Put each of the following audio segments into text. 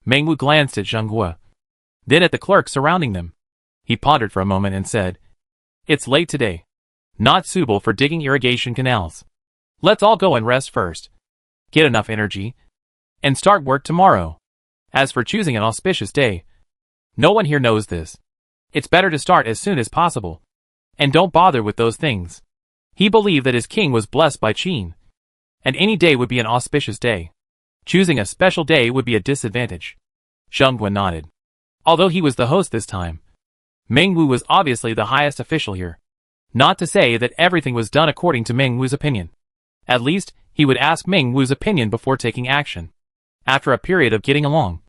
Mengwu glanced at Zheng Guo, then at the clerks surrounding them. He pondered for a moment and said, "It's late today. Not suitable for digging irrigation canals. Let's all go and rest first. Get enough energy, and start work tomorrow. As for choosing an auspicious day, no one here knows this. It's better to start as soon as possible. And don't bother with those things." He believed that his king was blessed by Qin, and any day would be an auspicious day. Choosing a special day would be a disadvantage. Zheng Guo nodded. Although he was the host this time, Mengwu was obviously the highest official here. Not to say that everything was done according to Mengwu's opinion. At least, he would ask Mengwu's opinion before taking action. After a period of getting along,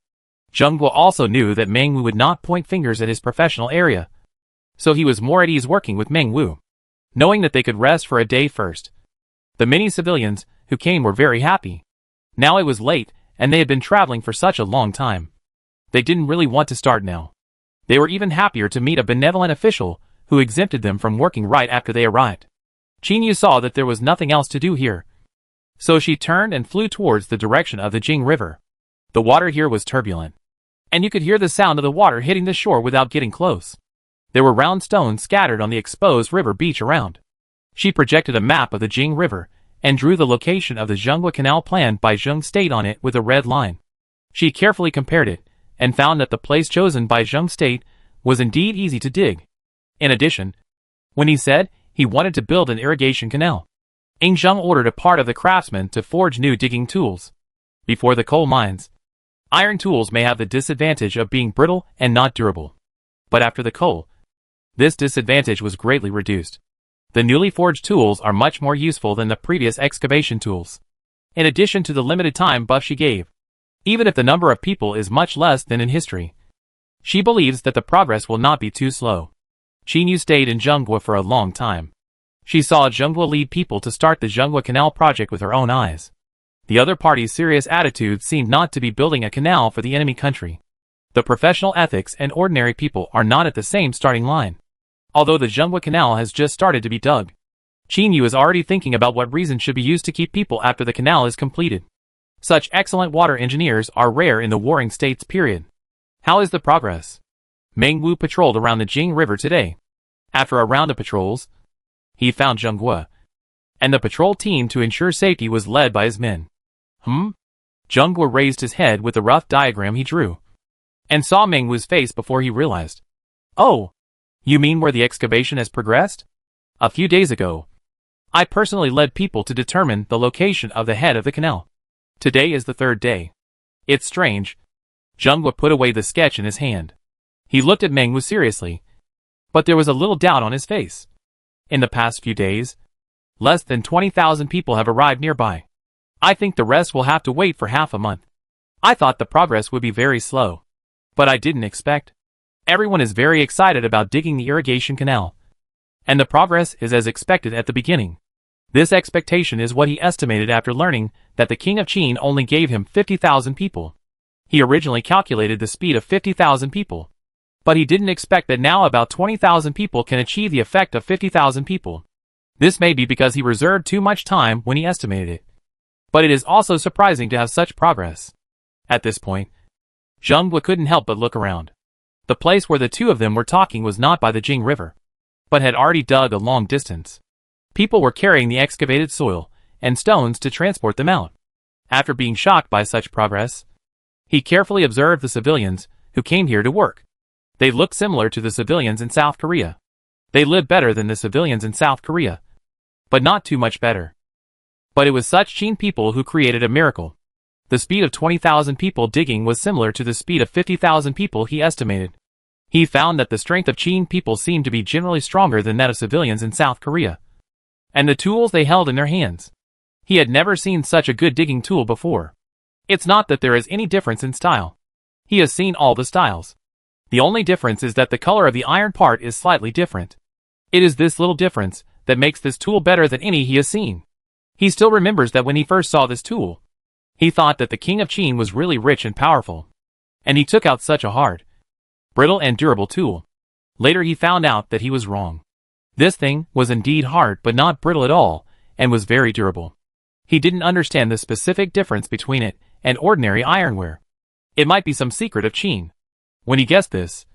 Zheng Guo also knew that Mengwu would not point fingers at his professional area, so he was more at ease working with Mengwu, knowing that they could rest for a day first. The many civilians who came were very happy. Now it was late, and they had been traveling for such a long time. They didn't really want to start now. They were even happier to meet a benevolent official who exempted them from working right after they arrived. Qin Yu saw that there was nothing else to do here, so she turned and flew towards the direction of the Jing River. The water here was turbulent, and you could hear the sound of the water hitting the shore without getting close. There were round stones scattered on the exposed river beach around. She projected a map of the Jing River and drew the location of the Zhenghua Canal planned by Zheng State on it with a red line. She carefully compared it and found that the place chosen by Zheng State was indeed easy to dig. In addition, when he said he wanted to build an irrigation canal, Ing Zheng ordered a part of the craftsmen to forge new digging tools. Before the coal mines, iron tools may have the disadvantage of being brittle and not durable. But after the coal, this disadvantage was greatly reduced. The newly forged tools are much more useful than the previous excavation tools. In addition to the limited time buff she gave, even if the number of people is much less than in history, she believes that the progress will not be too slow. Qin Yu stayed in Zhenghua for a long time. She saw Zhenghua lead people to start the Zhenghua Canal project with her own eyes. The other party's serious attitude seemed not to be building a canal for the enemy country. The professional ethics and ordinary people are not at the same starting line. Although the Zhenghua Canal has just started to be dug, Qin Yu is already thinking about what reason should be used to keep people after the canal is completed. Such excellent water engineers are rare in the warring states period. How is the progress? Mengwu patrolled around the Jing River today. After a round of patrols, he found Zheng Guo, and the patrol team to ensure safety was led by his men. Zheng Guo raised his head with the rough diagram he drew, and saw Mengwu's face before he realized. "Oh, you mean where the excavation has progressed? A few days ago, I personally led people to determine the location of the head of the canal. Today is the third day. It's strange." Zheng Guo put away the sketch in his hand. He looked at Mengwu seriously, but there was a little doubt on his face. In the past few days, less than 20,000 people have arrived nearby. I think the rest will have to wait for half a month. I thought the progress would be very slow, but I didn't expect. Everyone is very excited about digging the irrigation canal, and the progress is as expected at the beginning. This expectation is what he estimated after learning that the King of Qin only gave him 50,000 people. He originally calculated the speed of 50,000 people, but he didn't expect that now about 20,000 people can achieve the effect of 50,000 people. This may be because he reserved too much time when he estimated it, but it is also surprising to have such progress. At this point, Zheng Guo couldn't help but look around. The place where the two of them were talking was not by the Jing River, but had already dug a long distance. People were carrying the excavated soil and stones to transport them out. After being shocked by such progress, he carefully observed the civilians who came here to work. They looked similar to the civilians in South Korea. They lived better than the civilians in South Korea, but not too much better. But it was such Qin people who created a miracle. The speed of 20,000 people digging was similar to the speed of 50,000 people he estimated. He found that the strength of Qin people seemed to be generally stronger than that of civilians in South Korea, and the tools they held in their hands. He had never seen such a good digging tool before. It's not that there is any difference in style. He has seen all the styles. The only difference is that the color of the iron part is slightly different. It is this little difference that makes this tool better than any he has seen. He still remembers that when he first saw this tool, he thought that the King of Qin was really rich and powerful, and he took out such a hard, brittle and durable tool. Later he found out that he was wrong. This thing was indeed hard but not brittle at all, and was very durable. He didn't understand the specific difference between it and ordinary ironware. It might be some secret of Qin. When he guessed this,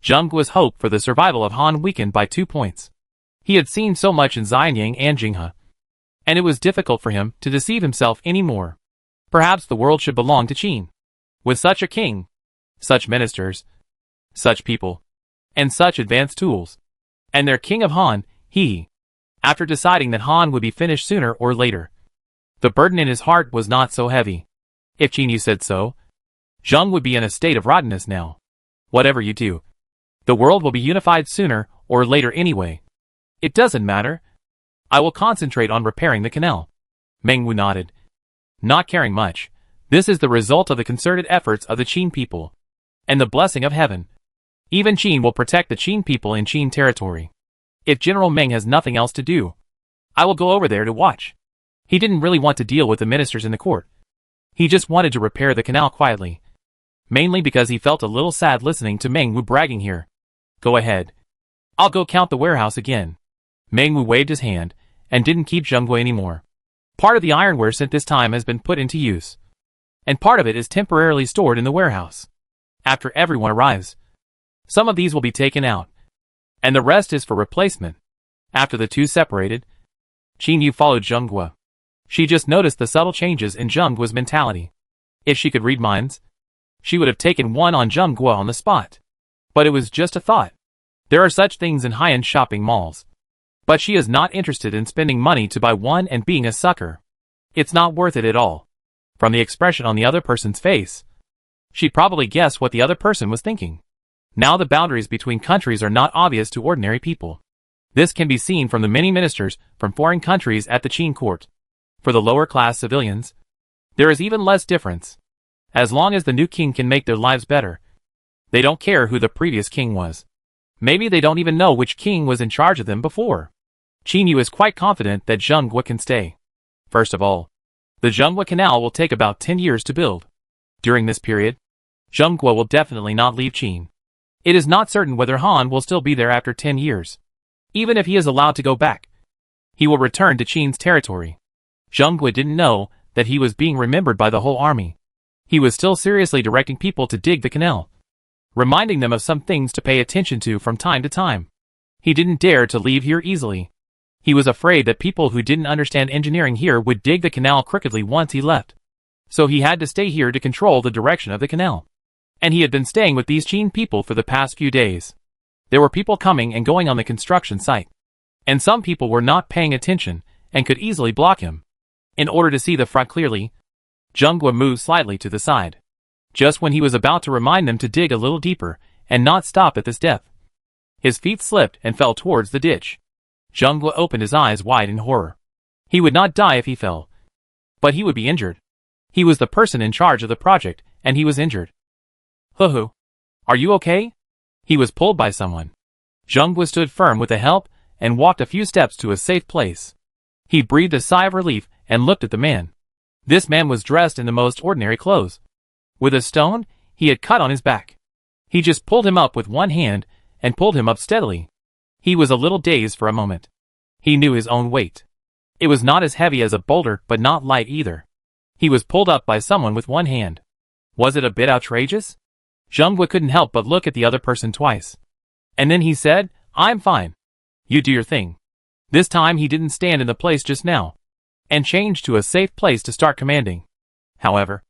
Zhengguo's hope for the survival of Han weakened by 2 points. He had seen so much in Xianyang and Jinghe, and it was difficult for him to deceive himself anymore. Perhaps the world should belong to Qin. With such a king, such ministers, such people, and such advanced tools, and their king of Han, after deciding that Han would be finished sooner or later, the burden in his heart was not so heavy. If Qin Yu said so, Zheng would be in a state of rottenness now. Whatever you do, the world will be unified sooner or later anyway. It doesn't matter. I will concentrate on repairing the canal. Meng Wu nodded, not caring much. This is the result of the concerted efforts of the Qin people, and the blessing of heaven. Even Qin will protect the Qin people in Qin territory. If General Meng has nothing else to do, I will go over there to watch. He didn't really want to deal with the ministers in the court. He just wanted to repair the canal quietly, mainly because he felt a little sad listening to Meng Wu bragging here. Go ahead. I'll go count the warehouse again. Meng Wu waved his hand, and didn't keep Zhengguo anymore. Part of the ironware sent this time has been put into use, and part of it is temporarily stored in the warehouse. After everyone arrives, some of these will be taken out, and the rest is for replacement. After the two separated, Qin Yu followed Zhengguo. She just noticed the subtle changes in Zhengguo's mentality. If she could read minds, she would have taken one on Zhengguo on the spot. But it was just a thought. There are such things in high-end shopping malls. But she is not interested in spending money to buy one and being a sucker. It's not worth it at all. From the expression on the other person's face, she'd probably guessed what the other person was thinking. Now the boundaries between countries are not obvious to ordinary people. This can be seen from the many ministers from foreign countries at the Qin court. For the lower-class civilians, there is even less difference. As long as the new king can make their lives better, they don't care who the previous king was. Maybe they don't even know which king was in charge of them before. Qin Yu is quite confident that Zhengguo can stay. First of all, the Zhengguo Canal will take about 10 years to build. During this period, Zhengguo will definitely not leave Qin. It is not certain whether Han will still be there after 10 years. Even if he is allowed to go back, he will return to Qin's territory. Zhengguo didn't know that he was being remembered by the whole army. He was still seriously directing people to dig the canal, reminding them of some things to pay attention to from time to time. He didn't dare to leave here easily. He was afraid that people who didn't understand engineering here would dig the canal crookedly once he left. So he had to stay here to control the direction of the canal. And he had been staying with these Qin people for the past few days. There were people coming and going on the construction site. And some people were not paying attention and could easily block him. In order to see the front clearly, Zhengguo moved slightly to the side, just when he was about to remind them to dig a little deeper and not stop at this depth. His feet slipped and fell towards the ditch. Zhengguo opened his eyes wide in horror. He would not die if he fell, but he would be injured. He was the person in charge of the project, and he was injured. Huhu. Are you okay? He was pulled by someone. Zhengguo stood firm with the help and walked a few steps to a safe place. He breathed a sigh of relief and looked at the man. This man was dressed in the most ordinary clothes. With a stone, he had cut on his back. He just pulled him up with one hand and pulled him up steadily. He was a little dazed for a moment. He knew his own weight. It was not as heavy as a boulder, but not light either. He was pulled up by someone with one hand. Was it a bit outrageous? Zhengguo couldn't help but look at the other person twice. And then he said, "I'm fine. You do your thing." This time he didn't stand in the place just now, and changed to a safe place to start commanding. However,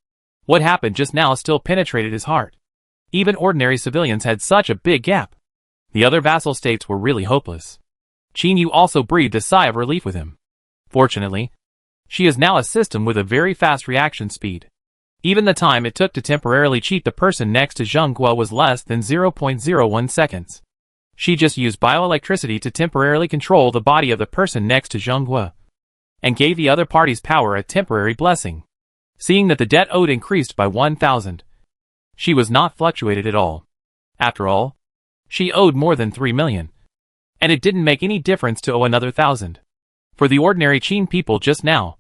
what happened just now still penetrated his heart. Even ordinary civilians had such a big gap. The other vassal states were really hopeless. Qin Yu also breathed a sigh of relief with him. Fortunately, she is now a system with a very fast reaction speed. Even the time it took to temporarily cheat the person next to Zhengguo was less than 0.01 seconds. She just used bioelectricity to temporarily control the body of the person next to Zhengguo, and gave the other party's power a temporary blessing. Seeing that the debt owed increased by 1,000, she was not fluctuated at all. After all, she owed more than 3 million, and it didn't make any difference to owe another 1,000. For the ordinary Qin people just now,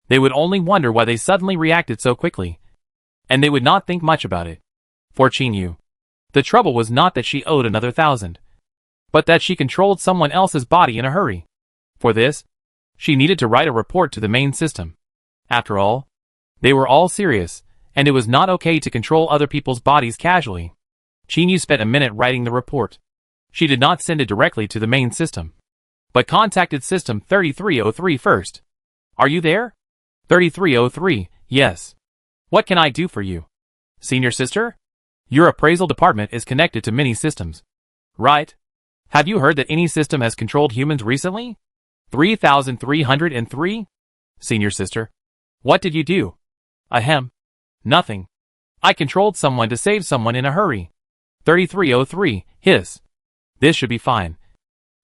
they would only wonder why they suddenly reacted so quickly, and they would not think much about it. For Qin Yu, the trouble was not that she owed another 1,000, but that she controlled someone else's body in a hurry. For this, she needed to write a report to the main system. After all, they were all serious, and it was not okay to control other people's bodies casually. Qin spent a minute writing the report. She did not send it directly to the main system, but contacted System 3303 first. Are you there? 3303, yes. What can I do for you? Senior sister? Your appraisal department is connected to many systems. Right? Have you heard that any system has controlled humans recently? 3303? Senior sister. What did you do? Ahem. Nothing. I controlled someone to save someone in a hurry. 3303, his. This should be fine.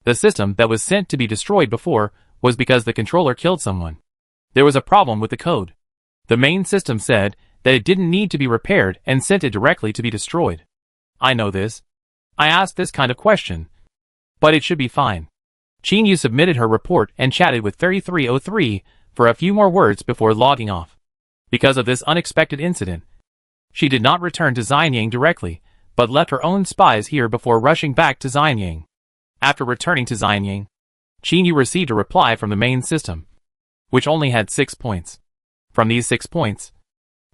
The system that was sent to be destroyed before was because the controller killed someone. There was a problem with the code. The main system said that it didn't need to be repaired and sent it directly to be destroyed. I know this. I asked this kind of question. But it should be fine. Qin submitted her report and chatted with 3303 for a few more words before logging off. Because of this unexpected incident, she did not return to Xianyang directly, but left her own spies here before rushing back to Xianyang. After returning to Xianyang, Qin received a reply from the main system, which only had 6 points. From these 6 points,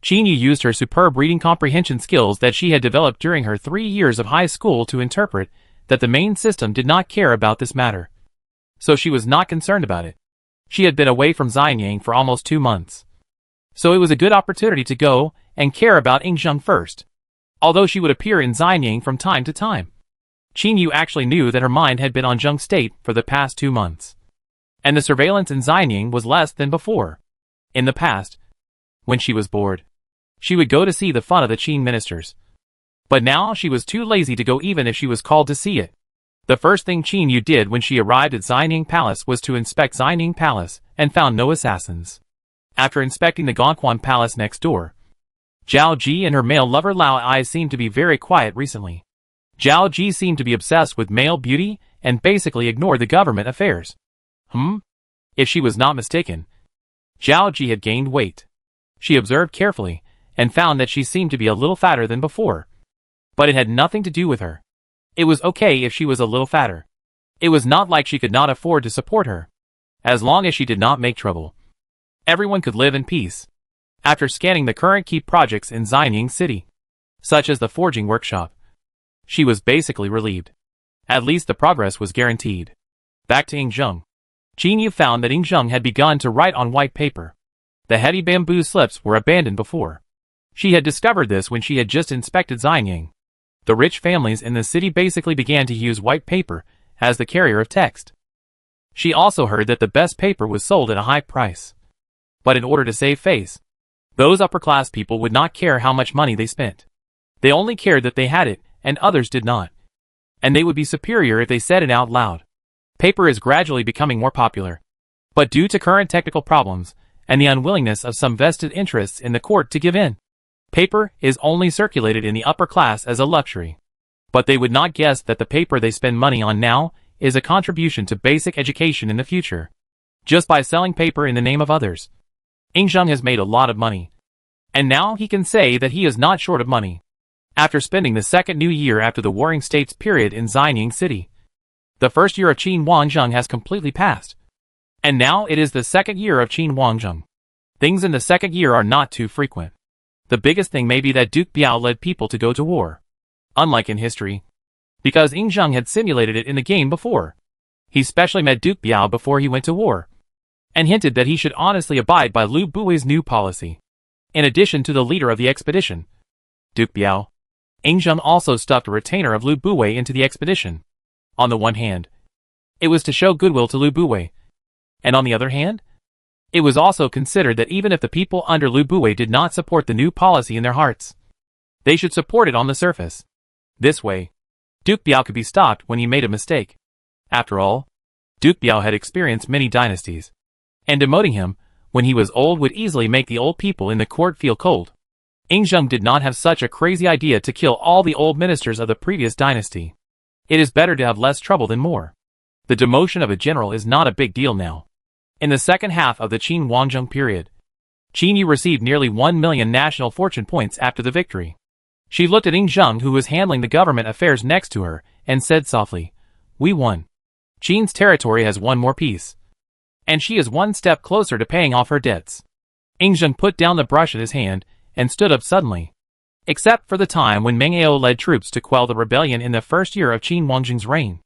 Qin used her superb reading comprehension skills that she had developed during her 3 years of high school to interpret that the main system did not care about this matter. So she was not concerned about it. She had been away from Xianyang for almost 2 months. So it was a good opportunity to go and care about Yingzheng first. Although she would appear in Xianyang from time to time, Qin actually knew that her mind had been on Zheng State for the past 2 months. And the surveillance in Xianyang was less than before. In the past, when she was bored, she would go to see the fun of the Qin ministers. But now she was too lazy to go even if she was called to see it. The first thing Qin did when she arrived at Xianyang Palace was to inspect Xianyang Palace and found no assassins. After inspecting the Gongquan Palace next door, Zhao Ji and her male lover Lao Ai seemed to be very quiet recently. Zhao Ji seemed to be obsessed with male beauty and basically ignored the government affairs. If she was not mistaken, Zhao Ji had gained weight. She observed carefully and found that she seemed to be a little fatter than before. But it had nothing to do with her. It was okay if she was a little fatter. It was not like she could not afford to support her. As long as she did not make trouble, everyone could live in peace. After scanning the current key projects in Xianyang City, such as the forging workshop, she was basically relieved. At least the progress was guaranteed. Back to Yingzheng. Qin found that Yingzheng had begun to write on white paper. The heavy bamboo slips were abandoned before. She had discovered this when she had just inspected Xianyang. The rich families in the city basically began to use white paper as the carrier of text. She also heard that the best paper was sold at a high price. But in order to save face, those upper-class people would not care how much money they spent. They only cared that they had it, and others did not. And they would be superior if they said it out loud. Paper is gradually becoming more popular. But due to current technical problems, and the unwillingness of some vested interests in the court to give in, paper is only circulated in the upper class as a luxury. But they would not guess that the paper they spend money on now is a contribution to basic education in the future. Just by selling paper in the name of others, Yingzheng has made a lot of money. And now he can say that he is not short of money. After spending the second new year after the Warring States period in Xianyang City, the first year of Qin Huangzheng has completely passed. And now it is the second year of Qin Huangzheng. Things in the second year are not too frequent. The biggest thing may be that Duke Biao led people to go to war. Unlike in history, because Yingzheng had simulated it in the game before. He specially met Duke Biao before he went to war, and hinted that he should honestly abide by Lu Bui's new policy. In addition to the leader of the expedition, Duke Biao, Yingzheng also stuffed a retainer of Lu Bui into the expedition. On the one hand, it was to show goodwill to Lu Bui, and on the other hand, it was also considered that even if the people under Lu Bui did not support the new policy in their hearts, they should support it on the surface. This way, Duke Biao could be stopped when he made a mistake. After all, Duke Biao had experienced many dynasties, and demoting him when he was old would easily make the old people in the court feel cold. Yingzheng did not have such a crazy idea to kill all the old ministers of the previous dynasty. It is better to have less trouble than more. The demotion of a general is not a big deal now. In the second half of the Qin Huangzheng period, Qin received nearly 1 million national fortune points after the victory. She looked at Yingzheng, who was handling the government affairs next to her, and said softly, "We won. Qin's territory has one more piece. And she is one step closer to paying off her debts." Yingzheng put down the brush in his hand and stood up suddenly. Except for the time when Meng Ao led troops to quell the rebellion in the first year of Qin Wangjing's reign.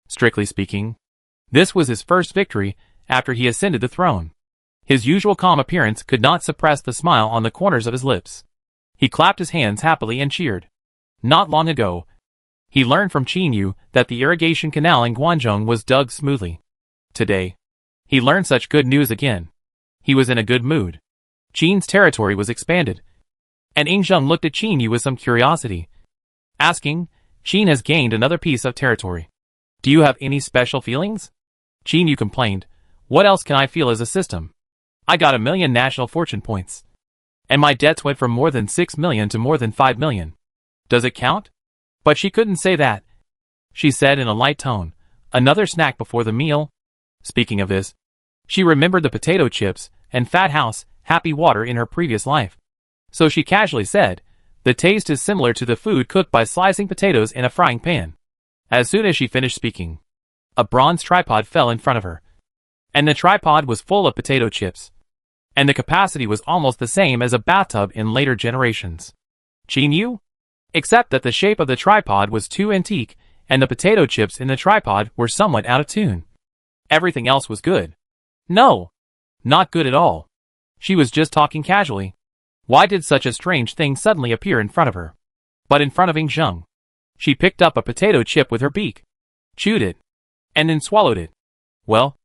Strictly speaking, this was his first victory after he ascended the throne. His usual calm appearance could not suppress the smile on the corners of his lips. He clapped his hands happily and cheered. Not long ago, he learned from Qin Yu that the irrigation canal in Guangzhou was dug smoothly. Today, he learned such good news again. He was in a good mood. Qin's territory was expanded. And Ing Zheng looked at Qin Yu with some curiosity, asking, Qin has gained another piece of territory. Do you have any special feelings? Qin Yu complained, what else can I feel as a system? I got 1 million national fortune points. And my debts went from more than 6 million to more than 5 million. Does it count? But she couldn't say that. She said in a light tone, another snack before the meal. Speaking of this, she remembered the potato chips and fat house, happy water in her previous life. So she casually said, the taste is similar to the food cooked by slicing potatoes in a frying pan. As soon as she finished speaking, a bronze tripod fell in front of her. And the tripod was full of potato chips. And the capacity was almost the same as a bathtub in later generations. Qin Yu? Except that the shape of the tripod was too antique, and the potato chips in the tripod were somewhat out of tune. Everything else was good. No, not good at all. She was just talking casually. Why did such a strange thing suddenly appear in front of her? But in front of Ing Zheng. She picked up a potato chip with her beak, chewed it, and then swallowed it. Well,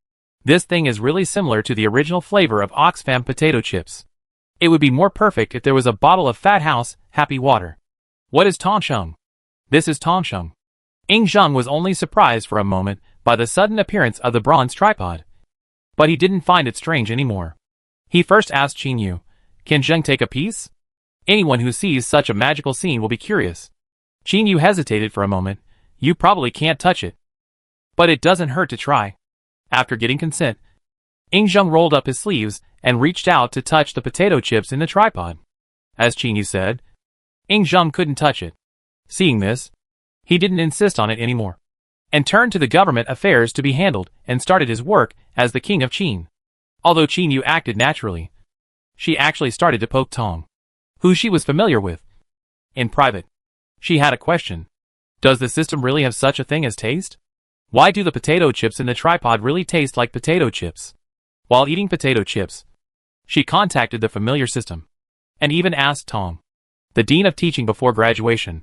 this thing is really similar to the original flavor of Oxfam potato chips. It would be more perfect if there was a bottle of Fat House, happy water. What is Tongsheng? This is Tongsheng. Ing Zheng was only surprised for a moment by the sudden appearance of the bronze tripod. But he didn't find it strange anymore. He first asked Qin Yu, can Zheng take a piece? Anyone who sees such a magical scene will be curious. Qin Yu hesitated for a moment. You probably can't touch it. But it doesn't hurt to try. After getting consent, Ing Zheng rolled up his sleeves and reached out to touch the potato chips in the tripod. As Qin Yu said, Ing Zheng couldn't touch it. Seeing this, he didn't insist on it anymore, and turned to the government affairs to be handled and started his work as the king of Qin. Although Qin Yu acted naturally, she actually started to poke Tong, who she was familiar with. In private, she had a question. Does the system really have such a thing as taste? Why do the potato chips in the tripod really taste like potato chips? While eating potato chips, she contacted the familiar system, and even asked Tong, the dean of teaching before graduation.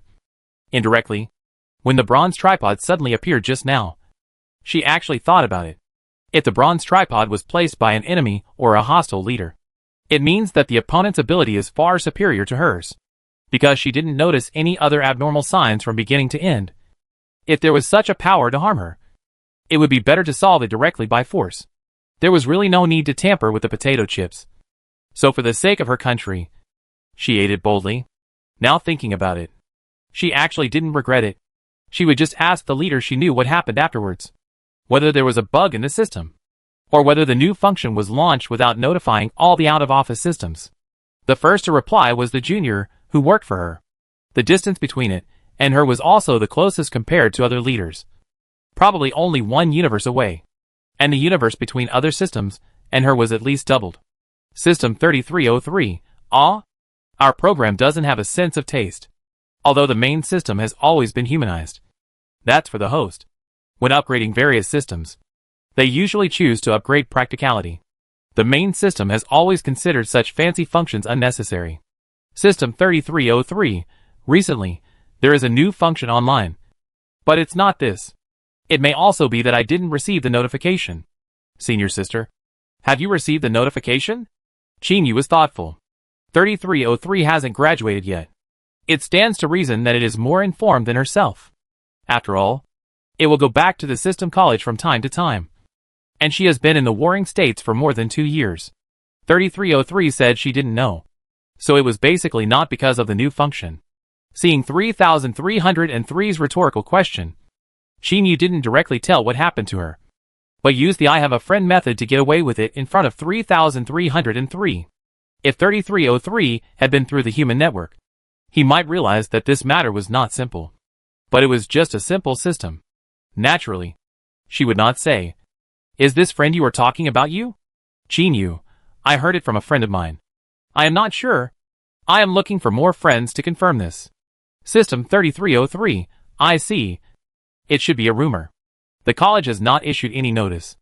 Indirectly, when the bronze tripod suddenly appeared just now, she actually thought about it. If the bronze tripod was placed by an enemy or a hostile leader, it means that the opponent's ability is far superior to hers, because she didn't notice any other abnormal signs from beginning to end. If there was such a power to harm her, it would be better to solve it directly by force. There was really no need to tamper with the potato chips. So for the sake of her country, she ate it boldly. Now thinking about it, she actually didn't regret it. She would just ask the leader she knew what happened afterwards. Whether there was a bug in the system, or whether the new function was launched without notifying all the out-of-office systems. The first to reply was the junior, who worked for her. The distance between it and her was also the closest compared to other leaders. Probably only one universe away. And the universe between other systems and her was at least doubled. System 3303, our program doesn't have a sense of taste. Although the main system has always been humanized. That's for the host. When upgrading various systems, they usually choose to upgrade practicality. The main system has always considered such fancy functions unnecessary. System 3303, recently, there is a new function online. But it's not this. It may also be that I didn't receive the notification. Senior sister, have you received the notification? Qin Yu was thoughtful. 3303 hasn't graduated yet. It stands to reason that it is more informed than herself. After all, it will go back to the system college from time to time. And she has been in the warring states for more than 2 years. 3303 said she didn't know. So it was basically not because of the new function. Seeing 3303's rhetorical question, Qin Yu didn't directly tell what happened to her, but used the I have a friend method to get away with it in front of 3303. If 3303 had been through the human network, he might realize that this matter was not simple. But it was just a simple system. Naturally, she would not say, is this friend you are talking about you? Qin Yu, I heard it from a friend of mine. I am not sure. I am looking for more friends to confirm this. System 3303, I see. It should be a rumor. The college has not issued any notice.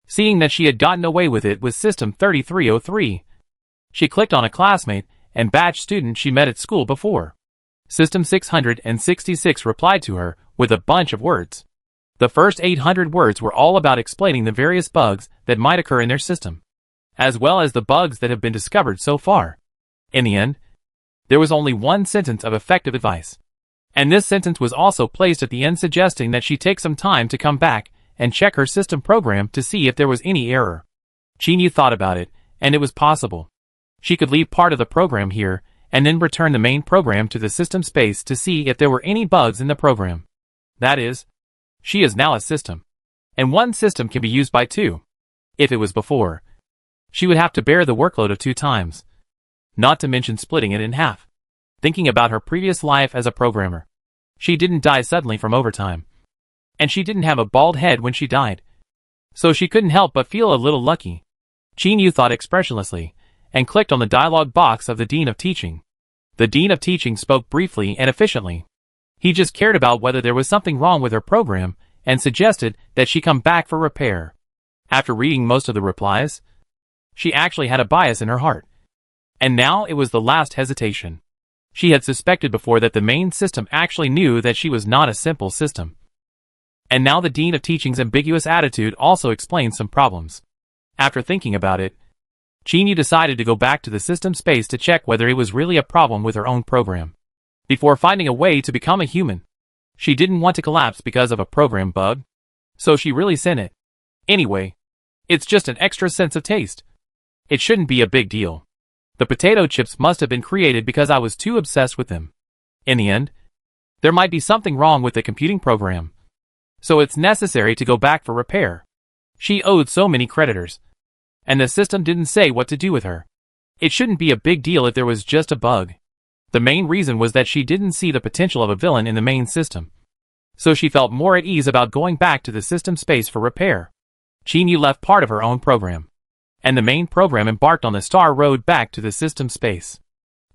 Seeing that she had gotten away with it with System 3303, she clicked on a classmate and batch student she met at school before. System 666 replied to her with a bunch of words. The first 800 words were all about explaining the various bugs that might occur in their system, as well as the bugs that have been discovered so far. In the end, there was only one sentence of effective advice. And this sentence was also placed at the end, suggesting that she take some time to come back and check her system program to see if there was any error. Chinyu thought about it, and it was possible. She could leave part of the program here, and then return the main program to the system space to see if there were any bugs in the program. That is, she is now a system, and one system can be used by two. If it was before, she would have to bear the workload of 2 times, not to mention splitting it in half. Thinking about her previous life as a programmer, she didn't die suddenly from overtime, and she didn't have a bald head when she died, so she couldn't help but feel a little lucky. Chinyu thought expressionlessly, and clicked on the dialog box of the Dean of Teaching. The Dean of Teaching spoke briefly and efficiently. He just cared about whether there was something wrong with her program, and suggested that she come back for repair. After reading most of the replies, she actually had a bias in her heart. And now it was the last hesitation. She had suspected before that the main system actually knew that she was not a simple system. And now the Dean of Teaching's ambiguous attitude also explained some problems. After thinking about it, Chinyu decided to go back to the system space to check whether it was really a problem with her own program, before finding a way to become a human. She didn't want to collapse because of a program bug, so she really sent it. Anyway, it's just an extra sense of taste. It shouldn't be a big deal. The potato chips must have been created because I was too obsessed with them. In the end, there might be something wrong with the computing program, so it's necessary to go back for repair. She owed so many creditors, and the system didn't say what to do with her. It shouldn't be a big deal if there was just a bug. The main reason was that she didn't see the potential of a villain in the main system, so she felt more at ease about going back to the system space for repair. Chinyu left part of her own program, and the main program embarked on the Star Road back to the system space.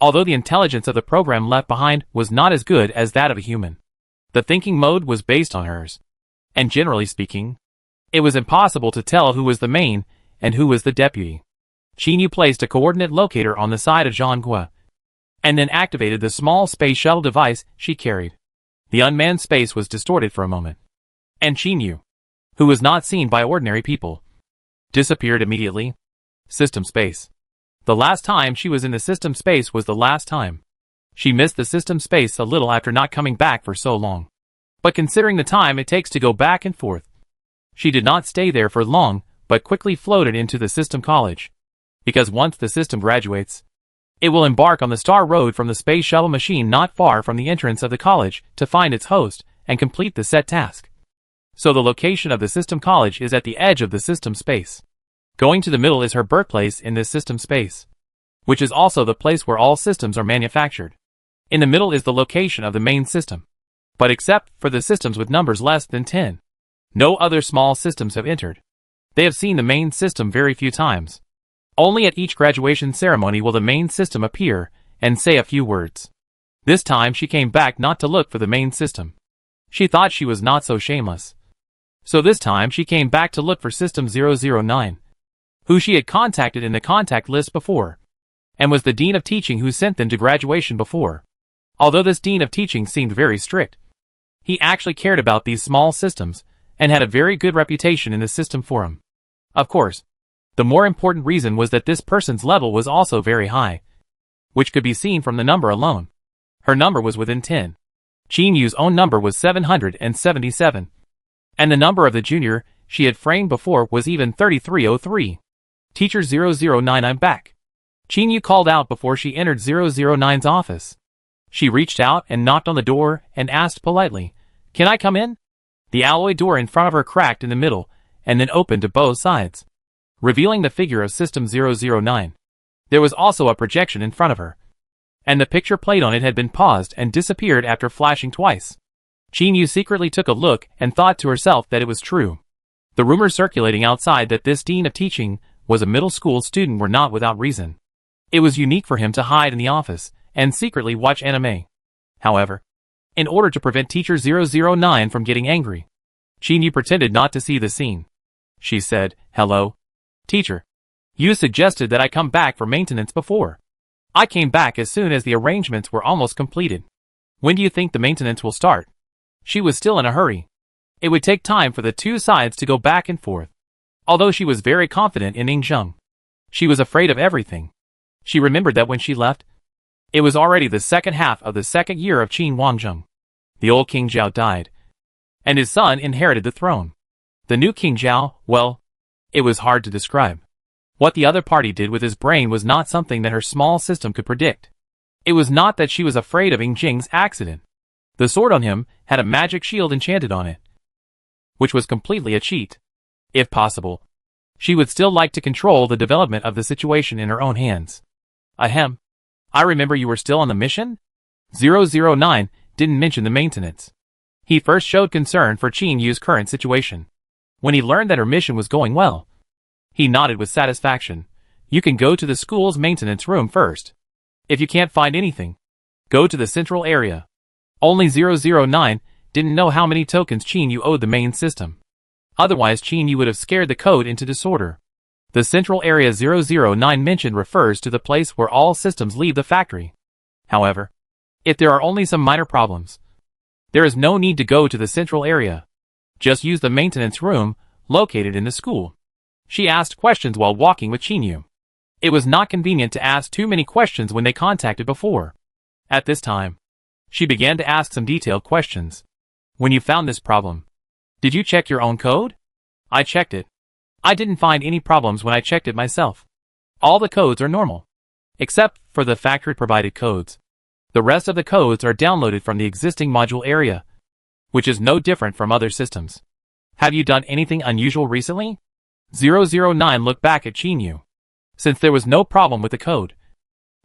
Although the intelligence of the program left behind was not as good as that of a human, the thinking mode was based on hers, and generally speaking, it was impossible to tell who was the main and who was the deputy. Chinyu placed a coordinate locator on the side of Zhonghua, and then activated the small space shuttle device she carried. The unmanned space was distorted for a moment, and Chinyu, who was not seen by ordinary people, disappeared immediately. System space. The last time she was in the system space was the last time. She missed the system space a little after not coming back for so long. But considering the time it takes to go back and forth, she did not stay there for long, but quickly floated into the system college. Because once the system graduates, it will embark on the Star Road from the space shuttle machine not far from the entrance of the college to find its host and complete the set task. So the location of the system college is at the edge of the system space. Going to the middle is her birthplace in this system space, which is also the place where all systems are manufactured. In the middle is the location of the main system, but except for the systems with numbers less than 10, no other small systems have entered. They have seen the main system very few times. Only at each graduation ceremony will the main system appear and say a few words. This time she came back not to look for the main system. She thought she was not so shameless. So this time she came back to look for System 009, who she had contacted in the contact list before, and was the Dean of Teaching who sent them to graduation before. Although this Dean of Teaching seemed very strict, he actually cared about these small systems and had a very good reputation in the system forum. Of course, the more important reason was that this person's level was also very high, which could be seen from the number alone. Her number was within 10. Chinyu's own number was 777. And the number of the junior she had framed before was even 3303. Teacher 009, I'm back. Chinyu called out before she entered 009's office. She reached out and knocked on the door and asked politely, "Can I come in?" The alloy door in front of her cracked in the middle and then opened to both sides, revealing the figure of System 009. There was also a projection in front of her, and the picture played on it had been paused and disappeared after flashing twice. Chinyu secretly took a look and thought to herself that it was true. The rumors circulating outside that this Dean of Teaching was a middle school student were not without reason. It was unique for him to hide in the office and secretly watch anime. However, in order to prevent Teacher 009 from getting angry, Chinyu pretended not to see the scene. She said, "Hello, teacher. You suggested that I come back for maintenance before. I came back as soon as the arrangements were almost completed. When do you think the maintenance will start?" She was still in a hurry. It would take time for the two sides to go back and forth. Although she was very confident in Yingzheng, she was afraid of everything. She remembered that when she left, it was already the second half of the second year of Qin Wangjing. The old King Zhao died, and his son inherited the throne. The new King Zhao, well, it was hard to describe. What the other party did with his brain was not something that her small system could predict. It was not that she was afraid of Yingjing's accident. The sword on him had a magic shield enchanted on it, which was completely a cheat. If possible, she would still like to control the development of the situation in her own hands. Ahem. I remember you were still on the mission? 009 didn't mention the maintenance. He first showed concern for Chinyu's current situation. When he learned that her mission was going well, he nodded with satisfaction. You can go to the school's maintenance room first. If you can't find anything, go to the central area. Only 009 didn't know how many tokens Chinyu owed the main system. Otherwise Chinyu would have scared the code into disorder. The central area 009 mentioned refers to the place where all systems leave the factory. However, if there are only some minor problems, there is no need to go to the central area. Just use the maintenance room located in the school. She asked questions while walking with Chinyu. It was not convenient to ask too many questions when they contacted before. At this time, she began to ask some detailed questions. When you found this problem, did you check your own code? I checked it. I didn't find any problems when I checked it myself. All the codes are normal, except for the factory-provided codes. The rest of the codes are downloaded from the existing module area, which is no different from other systems. Have you done anything unusual recently? 009 looked back at Chinyu. Since there was no problem with the code,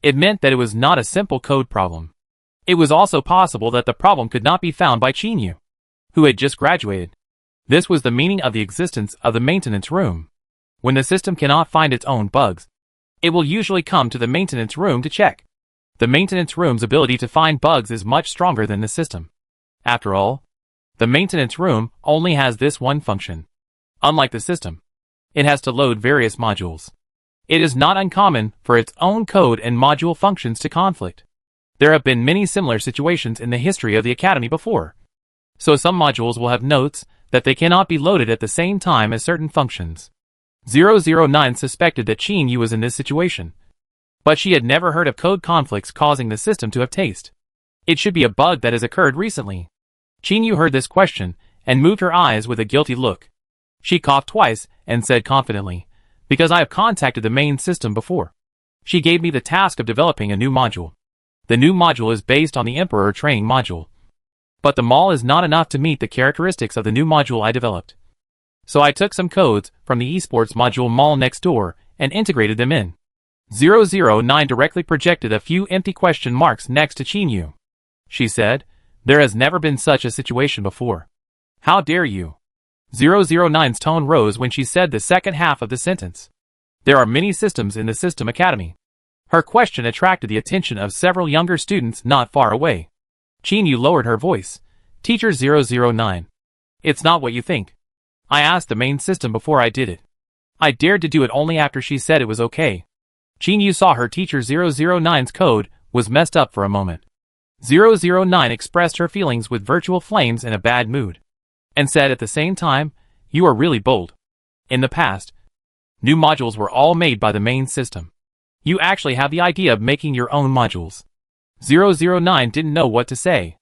it meant that it was not a simple code problem. It was also possible that the problem could not be found by Chinyu, who had just graduated. This was the meaning of the existence of the maintenance room. When the system cannot find its own bugs, it will usually come to the maintenance room to check. The maintenance room's ability to find bugs is much stronger than the system. After all, the maintenance room only has this one function. Unlike the system, it has to load various modules. It is not uncommon for its own code and module functions to conflict. There have been many similar situations in the history of the Academy before. So some modules will have notes that they cannot be loaded at the same time as certain functions. 009 suspected that Chinyu was in this situation, but she had never heard of code conflicts causing the system to have taste. It should be a bug that has occurred recently. Chinyu heard this question and moved her eyes with a guilty look. She coughed twice and said confidently, "Because I have contacted the main system before. She gave me the task of developing a new module. The new module is based on the Emperor training module. But the mall is not enough to meet the characteristics of the new module I developed. So I took some codes from the esports module mall next door and integrated them in." 009 directly projected a few empty question marks next to Chinyu. She said, "There has never been such a situation before. How dare you?" 009's tone rose when she said the second half of the sentence. There are many systems in the System Academy. Her question attracted the attention of several younger students not far away. Chinyu lowered her voice. "Teacher 009. It's not what you think. I asked the main system before I did it. I dared to do it only after she said it was okay." Chinyu saw her teacher 009's code was messed up for a moment. 009 expressed her feelings with virtual flames in a bad mood, and said at the same time, "You are really bold. In the past, new modules were all made by the main system. You actually have the idea of making your own modules." 009 didn't know what to say.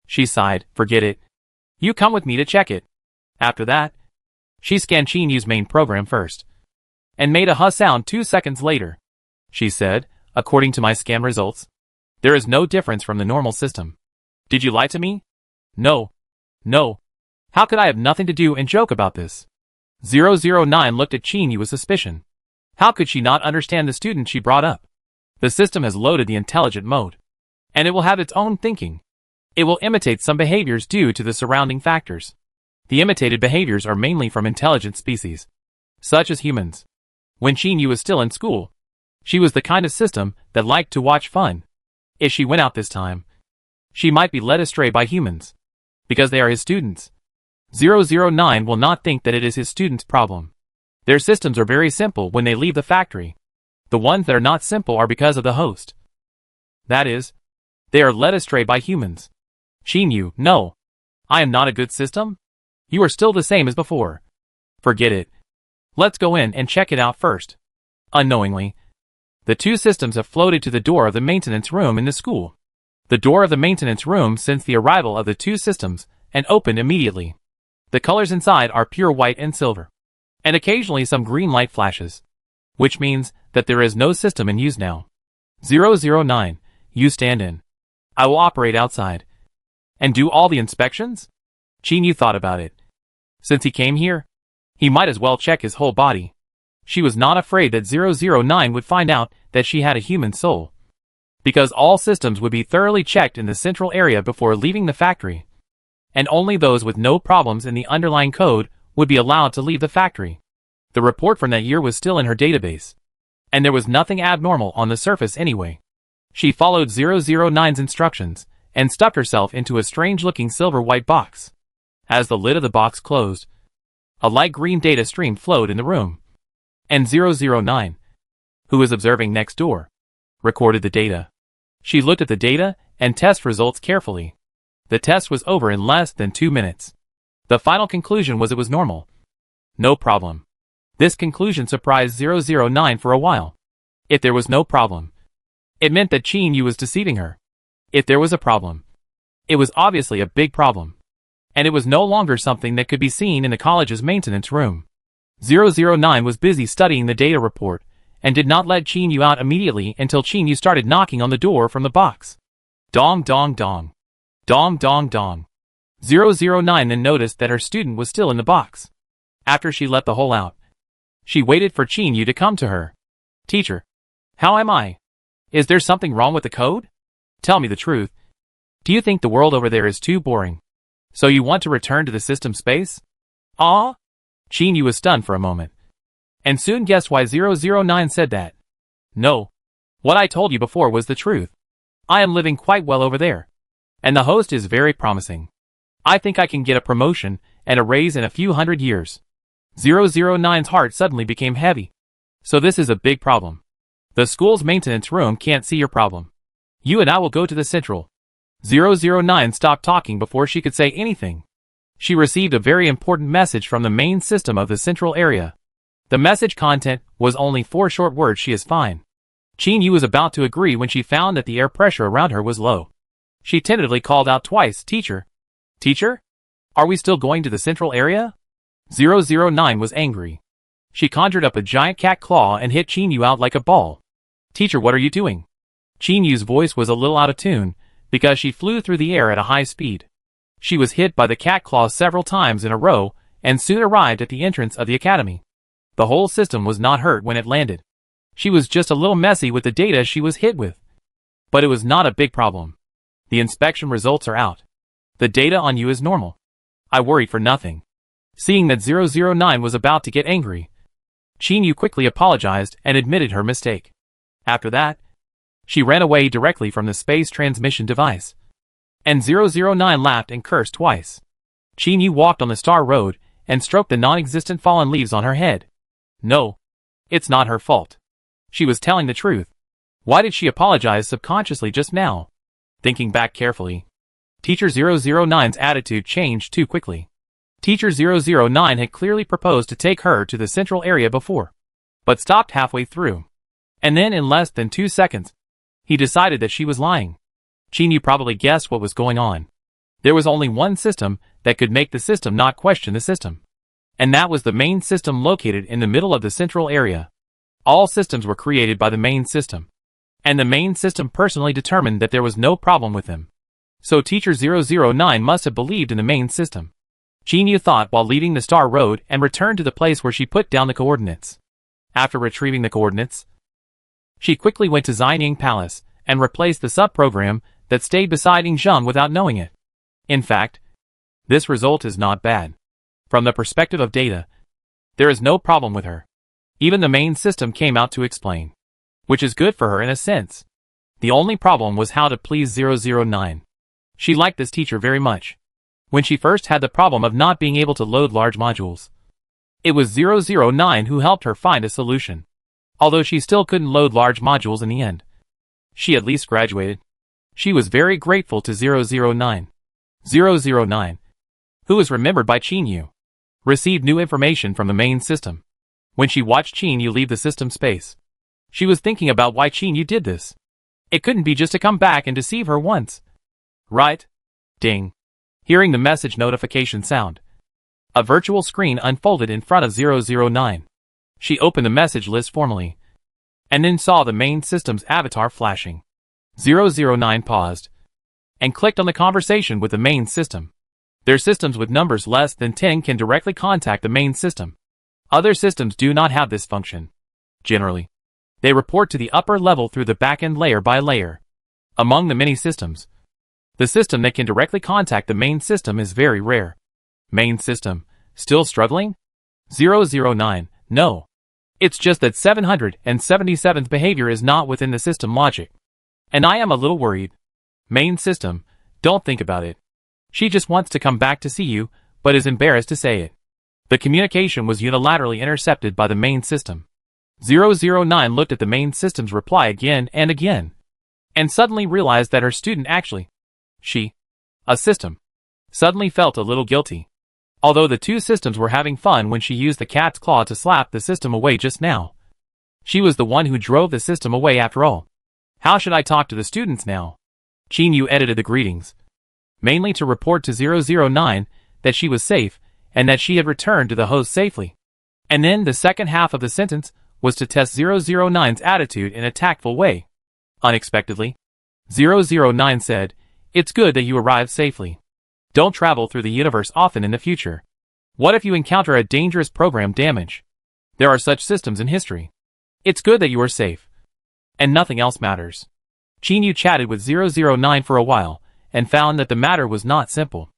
She sighed, "Forget it. You come with me to check it." After that, she scanned Chinyu's main program first, and made a huh sound 2 seconds later. She said, "According to my scan results, there is no difference from the normal system. Did you lie to me?" No. How could I have nothing to do and joke about this?" 009 looked at Chinyu with suspicion. How could she not understand the student she brought up? The system has loaded the intelligent mode, and it will have its own thinking. It will imitate some behaviors due to the surrounding factors. The imitated behaviors are mainly from intelligent species, such as humans. When Chinyu was still in school, she was the kind of system that liked to watch fun. If she went out this time, she might be led astray by humans. Because they are his students. 009 will not think that it is his students' problem. Their systems are very simple when they leave the factory. The ones that are not simple are because of the host. That is, they are led astray by humans. Qin, no. I am not a good system? You are still the same as before. Forget it. Let's go in and check it out first. Unknowingly, the two systems have floated to the door of the maintenance room in the school. The door of the maintenance room sensed the arrival of the two systems and opened immediately. The colors inside are pure white and silver. And occasionally some green light flashes. Which means that there is no system in use now. 009, you stand in. I will operate outside. And do all the inspections? Qin thought about it. Since he came here, he might as well check his whole body. She was not afraid that 009 would find out that she had a human soul. Because all systems would be thoroughly checked in the central area before leaving the factory. And only those with no problems in the underlying code would be allowed to leave the factory. The report from that year was still in her database. And there was nothing abnormal on the surface anyway. She followed 009's instructions and stuffed herself into a strange-looking silver-white box. As the lid of the box closed, a light green data stream flowed in the room. And 009, who was observing next door, recorded the data. She looked at the data and test results carefully. The test was over in less than 2 minutes. The final conclusion was it was normal. No problem. This conclusion surprised 009 for a while. If there was no problem, it meant that Qin was deceiving her. If there was a problem, it was obviously a big problem. And it was no longer something that could be seen in the college's maintenance room. 009 was busy studying the data report and did not let Qin out immediately until Qin started knocking on the door from the box. Dong dong dong. Dong dong dong. 009 then noticed that her student was still in the box. After she let the hole out, she waited for Qin to come to her. Teacher, how am I? Is there something wrong with the code? Tell me the truth. Do you think the world over there is too boring? So you want to return to the system space? Ah? Qin was stunned for a moment. And soon guessed why 009 said that. No. What I told you before was the truth. I am living quite well over there. And the host is very promising. I think I can get a promotion and a raise in a few hundred years. 009's heart suddenly became heavy. So this is a big problem. The school's maintenance room can't see your problem. You and I will go to the central. 009 stopped talking before she could say anything. She received a very important message from the main system of the central area. The message content was only 4 short words: she is fine. Qin was about to agree when she found that the air pressure around her was low. She tentatively called out twice, Teacher. Teacher? Are we still going to the central area? 009 was angry. She conjured up a giant cat claw and hit Qin out like a ball. Teacher, what are you doing? Qin voice was a little out of tune, because she flew through the air at a high speed. She was hit by the cat claw several times in a row, and soon arrived at the entrance of the academy. The whole system was not hurt when it landed. She was just a little messy with the data she was hit with. But it was not a big problem. The inspection results are out. The data on you is normal. I worried for nothing. Seeing that 009 was about to get angry, Qin quickly apologized and admitted her mistake. After that, she ran away directly from the space transmission device. And 009 laughed and cursed twice. Qin walked on the star road and stroked the non-existent fallen leaves on her head. No, it's not her fault. She was telling the truth. Why did she apologize subconsciously just now? Thinking back carefully, Teacher 009's attitude changed too quickly. Teacher 009 had clearly proposed to take her to the central area before, but stopped halfway through. And then in less than 2 seconds, he decided that she was lying. Qin probably guessed what was going on. There was only one system that could make the system not question the system. And that was the main system located in the middle of the central area. All systems were created by the main system. And the main system personally determined that there was no problem with them. So Teacher 009 must have believed in the main system. Qin thought while leaving the star road and returned to the place where she put down the coordinates. After retrieving the coordinates, she quickly went to Xining Palace and replaced the sub-program that stayed beside Yingzheng without knowing it. In fact, this result is not bad. From the perspective of data, there is no problem with her. Even the main system came out to explain. Which is good for her in a sense. The only problem was how to please 009. She liked this teacher very much. When she first had the problem of not being able to load large modules, it was 009 who helped her find a solution. Although she still couldn't load large modules in the end, she at least graduated. She was very grateful to 009. 009, who was remembered by Chinyu, received new information from the main system. When she watched Chinyu leave the system space, she was thinking about why Chinyu did this. It couldn't be just to come back and deceive her once. Right? Ding. Hearing the message notification sound, a virtual screen unfolded in front of 009. She opened the message list formally, and then saw the main system's avatar flashing. 009 paused, and clicked on the conversation with the main system. Their systems with numbers less than 10 can directly contact the main system. Other systems do not have this function. Generally, they report to the upper level through the backend layer by layer. Among the many systems, the system that can directly contact the main system is very rare. Main system, still struggling? 009, no. It's just that 777th behavior is not within the system logic. And I am a little worried. Main system, don't think about it. She just wants to come back to see you, but is embarrassed to say it. The communication was unilaterally intercepted by the main system. 009 looked at the main system's reply again and again, and suddenly realized that her student actually, a system, suddenly felt a little guilty. Although the two systems were having fun when she used the cat's claw to slap the system away just now, she was the one who drove the system away after all. How should I talk to the students now? Chinyu edited the greetings, mainly to report to 009 that she was safe and that she had returned to the host safely. And then the second half of the sentence was to test 009's attitude in a tactful way. Unexpectedly, 009 said, "It's good that you arrived safely. Don't travel through the universe often in the future. What if you encounter a dangerous program damage? There are such systems in history. It's good that you are safe. And nothing else matters." Chinyu chatted with 009 for a while, and found that the matter was not simple.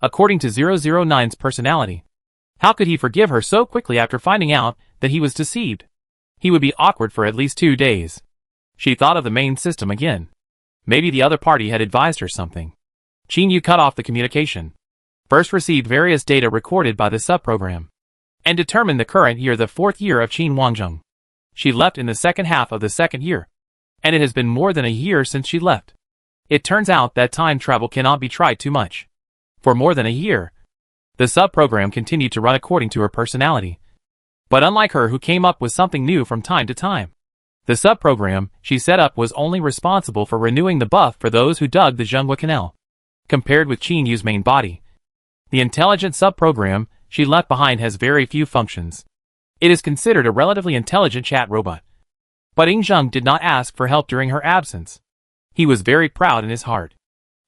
According to 009's personality, how could he forgive her so quickly after finding out that he was deceived? He would be awkward for at least 2 days. She thought of the main system again. Maybe the other party had advised her something. Chinyu cut off the communication. First received various data recorded by the subprogram, and determined the current year, the 4th year of Qin. She left in the second half of the 2nd year, and it has been more than a year since she left. It turns out that time travel cannot be tried too much. For more than a year, the subprogram continued to run according to her personality. But unlike her, who came up with something new from time to time, the subprogram she set up was only responsible for renewing the buff for those who dug the Zhenghua Canal. Compared with Qinyu's main body, the intelligent subprogram she left behind has very few functions. It is considered a relatively intelligent chat robot. But Yingzheng did not ask for help during her absence. He was very proud in his heart.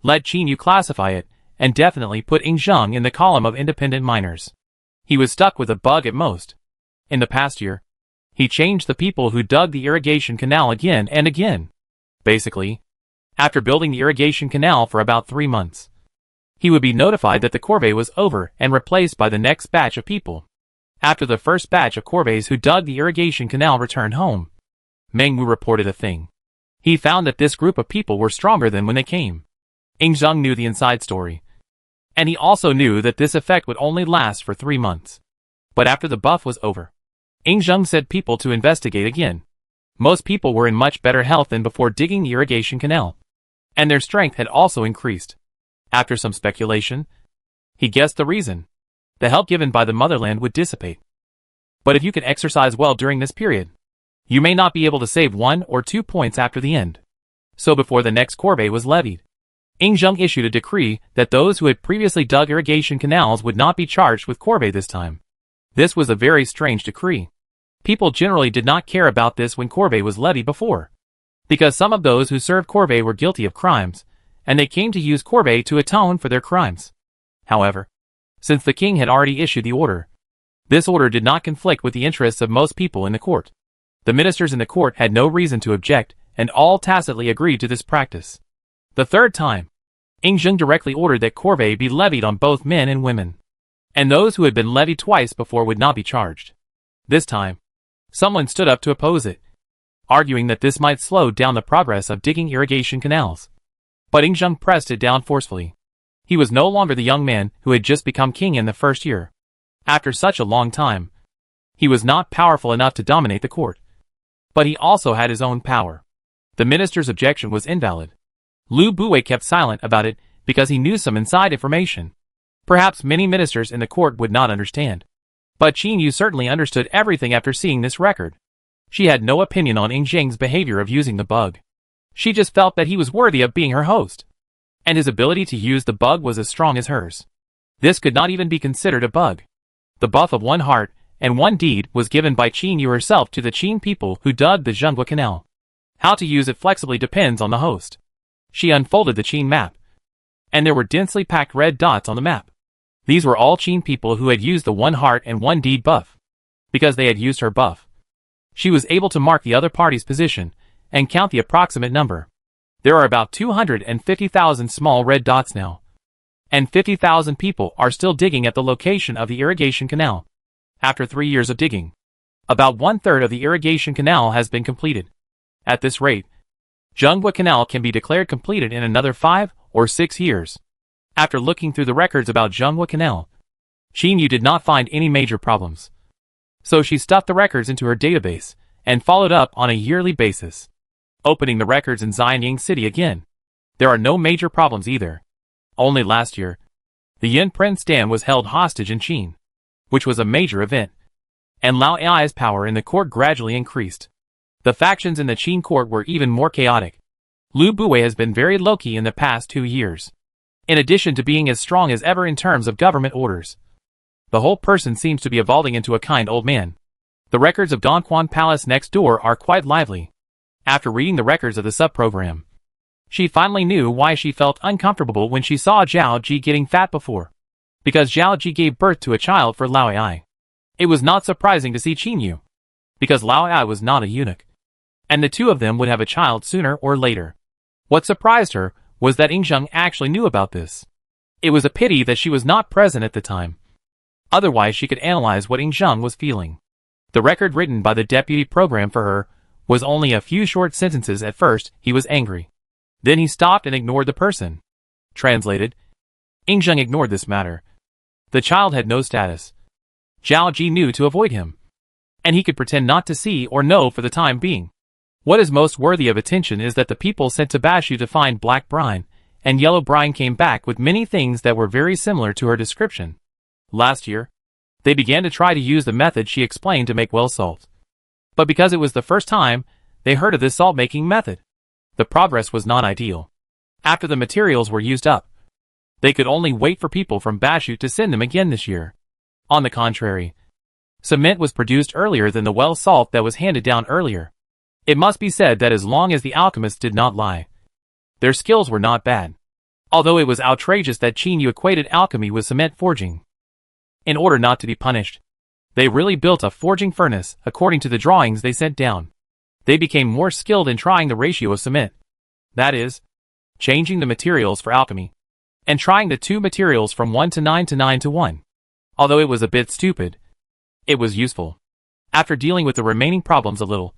Let Chinyu classify it, and definitely put Yingzheng in the column of independent miners. He was stuck with a bug at most. In the past year, he changed the people who dug the irrigation canal again and again. Basically, after building the irrigation canal for about 3 months, he would be notified that the corvée was over and replaced by the next batch of people. After the first batch of corvées who dug the irrigation canal returned home, Mengwu reported a thing. He found that this group of people were stronger than when they came. Yingzheng knew the inside story, and he also knew that this effect would only last for 3 months. But after the buff was over, Yingzheng said people to investigate again. Most people were in much better health than before digging the irrigation canal, and their strength had also increased. After some speculation, he guessed the reason. The help given by the motherland would dissipate. But if you can exercise well during this period, you may not be able to save 1 or 2 points after the end. So before the next corvée was levied, Yingzheng issued a decree that those who had previously dug irrigation canals would not be charged with corvée this time. This was a very strange decree. People generally did not care about this when corvée was levied before, because some of those who served corvée were guilty of crimes, and they came to use corvée to atone for their crimes. However, since the king had already issued the order, this order did not conflict with the interests of most people in the court. The ministers in the court had no reason to object, and all tacitly agreed to this practice. The third time, Yingzheng directly ordered that corvée be levied on both men and women, and those who had been levied twice before would not be charged. This time, someone stood up to oppose it. arguing that this might slow down the progress of digging irrigation canals. But Yingzheng pressed it down forcefully. He was no longer the young man who had just become king in the first year. After such a long time, he was not powerful enough to dominate the court. But he also had his own power. The minister's objection was invalid. Lu Buwei kept silent about it because he knew some inside information. Perhaps many ministers in the court would not understand. But Qin Yu certainly understood everything after seeing this record. She had no opinion on Yingzheng's behavior of using the bug. She just felt that he was worthy of being her host. And his ability to use the bug was as strong as hers. This could not even be considered a bug. The buff of 1 heart and 1 deed was given by Qin Yu herself to the Qin people who dug the Zhenghua Canal. How to use it flexibly depends on the host. She unfolded the Qin map. And there were densely packed red dots on the map. These were all Qin people who had used the 1 heart and 1 deed buff. Because they had used her buff, she was able to mark the other party's position and count the approximate number. There are about 250,000 small red dots now. And 50,000 people are still digging at the location of the irrigation canal. After 3 years of digging, about 1/3 of the irrigation canal has been completed. At this rate, Zhenghua Canal can be declared completed in another 5 or 6 years. After looking through the records about Zhenghua Canal, Qin Yu did not find any major problems. So she stuffed the records into her database and followed up on a yearly basis. Opening the records in Xianying City again. There are no major problems either. Only last year, the Yin Prince Dam was held hostage in Qin, which was a major event. And Lao Ai's power in the court gradually increased. The factions in the Qin court were even more chaotic. Lu Buwei has been very low-key in the past 2 years. In addition to being as strong as ever in terms of government orders, the whole person seems to be evolving into a kind old man. The records of Dongquan Palace next door are quite lively. After reading the records of the sub-program, she finally knew why she felt uncomfortable when she saw Zhao Ji getting fat before. Because Zhao Ji gave birth to a child for Lao Ai. It was not surprising to see Qin Yu. Because Lao Ai was not a eunuch. And the two of them would have a child sooner or later. What surprised her was that Yingzheng actually knew about this. It was a pity that she was not present at the time. Otherwise she could analyze what Yingzheng was feeling. The record written by the deputy program for her was only a few short sentences. At first, he was angry. Then he stopped and ignored the person. Translated, Yingzheng ignored this matter. The child had no status. Zhao Ji knew to avoid him. And he could pretend not to see or know for the time being. What is most worthy of attention is that the people sent to Bashu to find black brine and yellow brine came back with many things that were very similar to her description. Last year, they began to try to use the method she explained to make well salt. But because it was the first time they heard of this salt-making method, the progress was not ideal. After the materials were used up, they could only wait for people from Bashu to send them again this year. On the contrary, cement was produced earlier than the well salt that was handed down earlier. It must be said that as long as the alchemists did not lie, their skills were not bad. Although it was outrageous that Qin Yu equated alchemy with cement forging. In order not to be punished, they really built a forging furnace according to the drawings they sent down. They became more skilled in trying the ratio of cement. That is, changing the materials for alchemy, and trying the two materials from 1 to 9 to 9 to 1. Although it was a bit stupid, it was useful. After dealing with the remaining problems a little,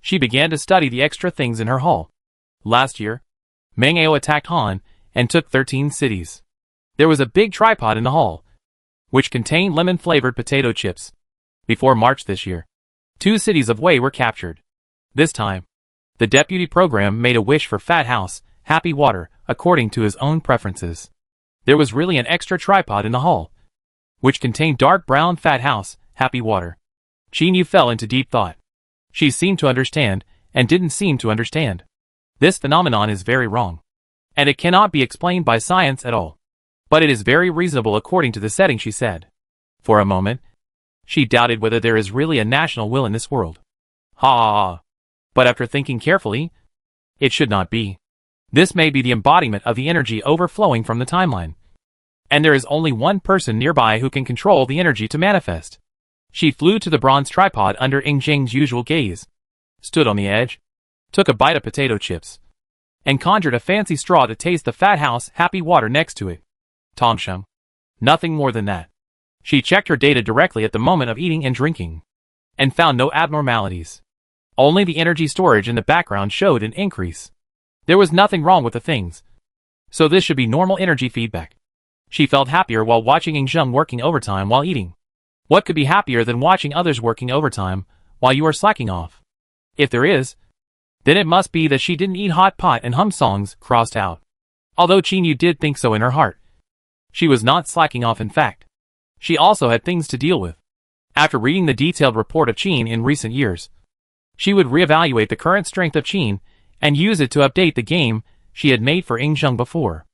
she began to study the extra things in her hall. Last year, Meng Ao attacked Han and took 13 cities. There was a big tripod in the hall, which contained lemon-flavored potato chips. Before March this year, 2 cities of Wei were captured. This time, the deputy program made a wish for Fat House, Happy Water, according to his own preferences. There was really an extra tripod in the hall, which contained dark brown Fat House, Happy Water. Qin Yu fell into deep thought. She seemed to understand, and didn't seem to understand. This phenomenon is very wrong, and it cannot be explained by science at all. But it is very reasonable according to the setting, she said. For a moment, she doubted whether there is really a national will in this world. Ha! But after thinking carefully, it should not be. This may be the embodiment of the energy overflowing from the timeline. And there is only one person nearby who can control the energy to manifest. She flew to the bronze tripod under Yingzheng's usual gaze, stood on the edge, took a bite of potato chips, and conjured a fancy straw to taste the Fat House Happy Water next to it. Tongsheng. Nothing more than that. She checked her data directly at the moment of eating and drinking, and found no abnormalities. Only the energy storage in the background showed an increase. There was nothing wrong with the things, so this should be normal energy feedback. She felt happier while watching Yingzheng working overtime while eating. What could be happier than watching others working overtime while you are slacking off? If there is, then it must be that she didn't eat hot pot and hum songs crossed out. Although Qin did think so in her heart. She was not slacking off in fact. She also had things to deal with. After reading the detailed report of Qin in recent years, she would reevaluate the current strength of Qin and use it to update the game she had made for Yingzheng before.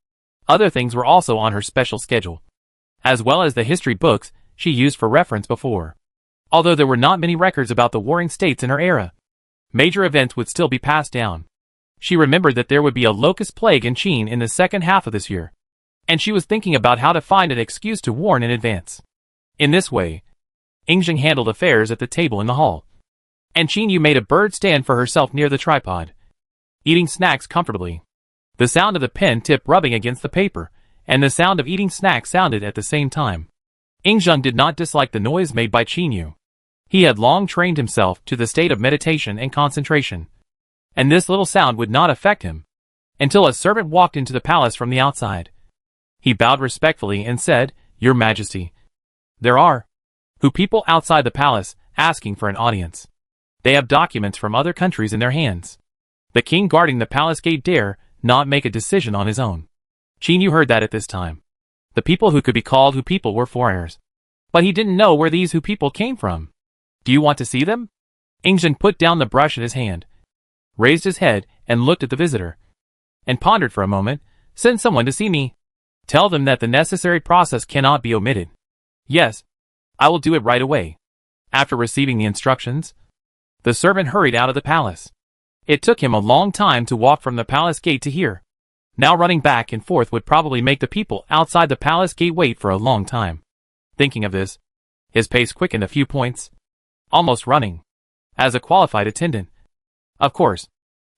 Other things were also on her special schedule, as well as the history books she used for reference before. Although there were not many records about the warring states in her era, major events would still be passed down. She remembered that there would be a locust plague in Qin in the second half of this year, and she was thinking about how to find an excuse to warn in advance. In this way, Yingzheng handled affairs at the table in the hall, and Qin made a bird stand for herself near the tripod, eating snacks comfortably. The sound of the pen tip rubbing against the paper and the sound of eating snacks sounded at the same time. Yingzheng did not dislike the noise made by Qin. He had long trained himself to the state of meditation and concentration, and this little sound would not affect him, until a servant walked into the palace from the outside. He bowed respectfully and said, "Your Majesty, there are people outside the palace asking for an audience. They have documents from other countries in their hands. The king guarding the palace gate dare not make a decision on his own." Qin heard that at this time. The people who could be called who people were foreigners, but he didn't know where these who people came from. "Do you want to see them?" Yingzheng put down the brush in his hand, raised his head and looked at the visitor, and pondered for a moment. "Send someone to see me. Tell them that the necessary process cannot be omitted." "Yes, I will do it right away." After receiving the instructions, the servant hurried out of the palace. It took him a long time to walk from the palace gate to here. Now running back and forth would probably make the people outside the palace gate wait for a long time. Thinking of this, his pace quickened a few points, almost running, as a qualified attendant. Of course,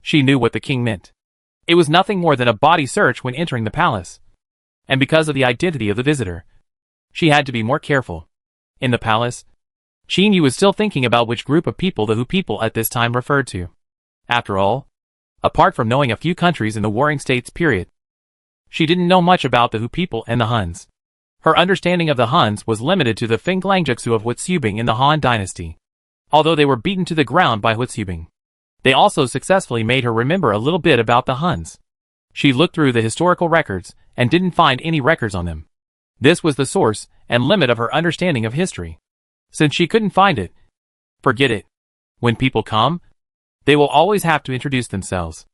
she knew what the king meant. It was nothing more than a body search when entering the palace, and because of the identity of the visitor, she had to be more careful. In the palace, Qin was still thinking about which group of people the Hu people at this time referred to. After all, apart from knowing a few countries in the Warring States period, she didn't know much about the Hu people and the Huns. Her understanding of the Huns was limited to the Fenglangjutsu of Huitziubing in the Han dynasty. Although they were beaten to the ground by Huitziubing, they also successfully made her remember a little bit about the Huns. She looked through the historical records and didn't find any records on them. This was the source and limit of her understanding of history. Since she couldn't find it, forget it. When people come, they will always have to introduce themselves.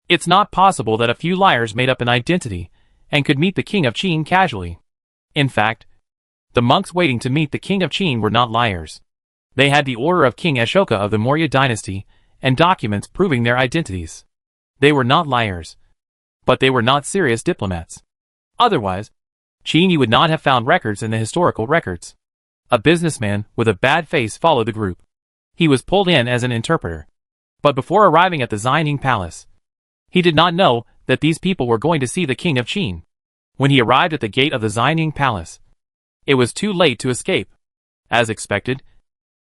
It's not possible that a few liars made up an identity and could meet the king of Qin casually. In fact, the monks waiting to meet the king of Qin were not liars. They had the order of King Ashoka of the Maurya dynasty and documents proving their identities. They were not liars, but they were not serious diplomats. Otherwise, Qin would not have found records in the historical records. A businessman with a bad face followed the group. He was pulled in as an interpreter. But before arriving at the Xining Palace, he did not know that these people were going to see the king of Qin. When he arrived at the gate of the Xining Palace, it was too late to escape. As expected,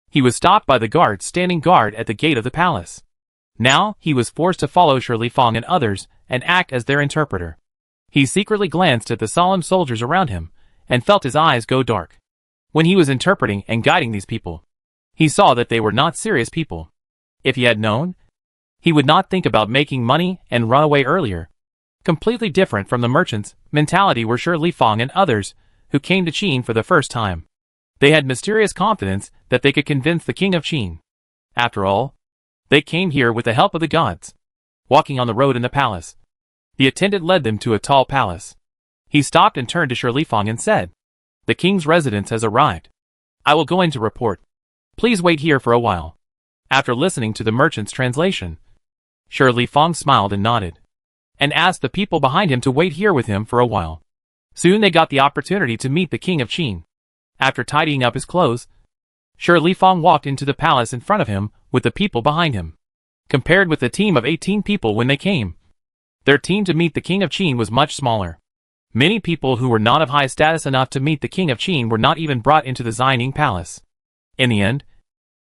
he was stopped by the guards standing guard at the gate of the palace. Now, he was forced to follow Shi Fang and others and act as their interpreter. He secretly glanced at the solemn soldiers around him and felt his eyes go dark. When he was interpreting and guiding these people, he saw that they were not serious people. If he had known, he would not think about making money and run away earlier. Completely different from the merchants' mentality were Shi Fang and others who came to Qin for the first time. They had mysterious confidence that they could convince the king of Qin. After all, they came here with the help of the gods. Walking on the road in the palace, the attendant led them to a tall palace. He stopped and turned to Shi Fang and said, "The king's residence has arrived. I will go in to report. Please wait here for a while." After listening to the merchant's translation, Shi Fang smiled and nodded, and asked the people behind him to wait here with him for a while. Soon they got the opportunity to meet the king of Qin. After tidying up his clothes, Shi Fang walked into the palace in front of him with the people behind him. Compared with the team of 18 people when they came, their team to meet the king of Qin was much smaller. Many people who were not of high status enough to meet the king of Qin were not even brought into the Xining Palace. In the end,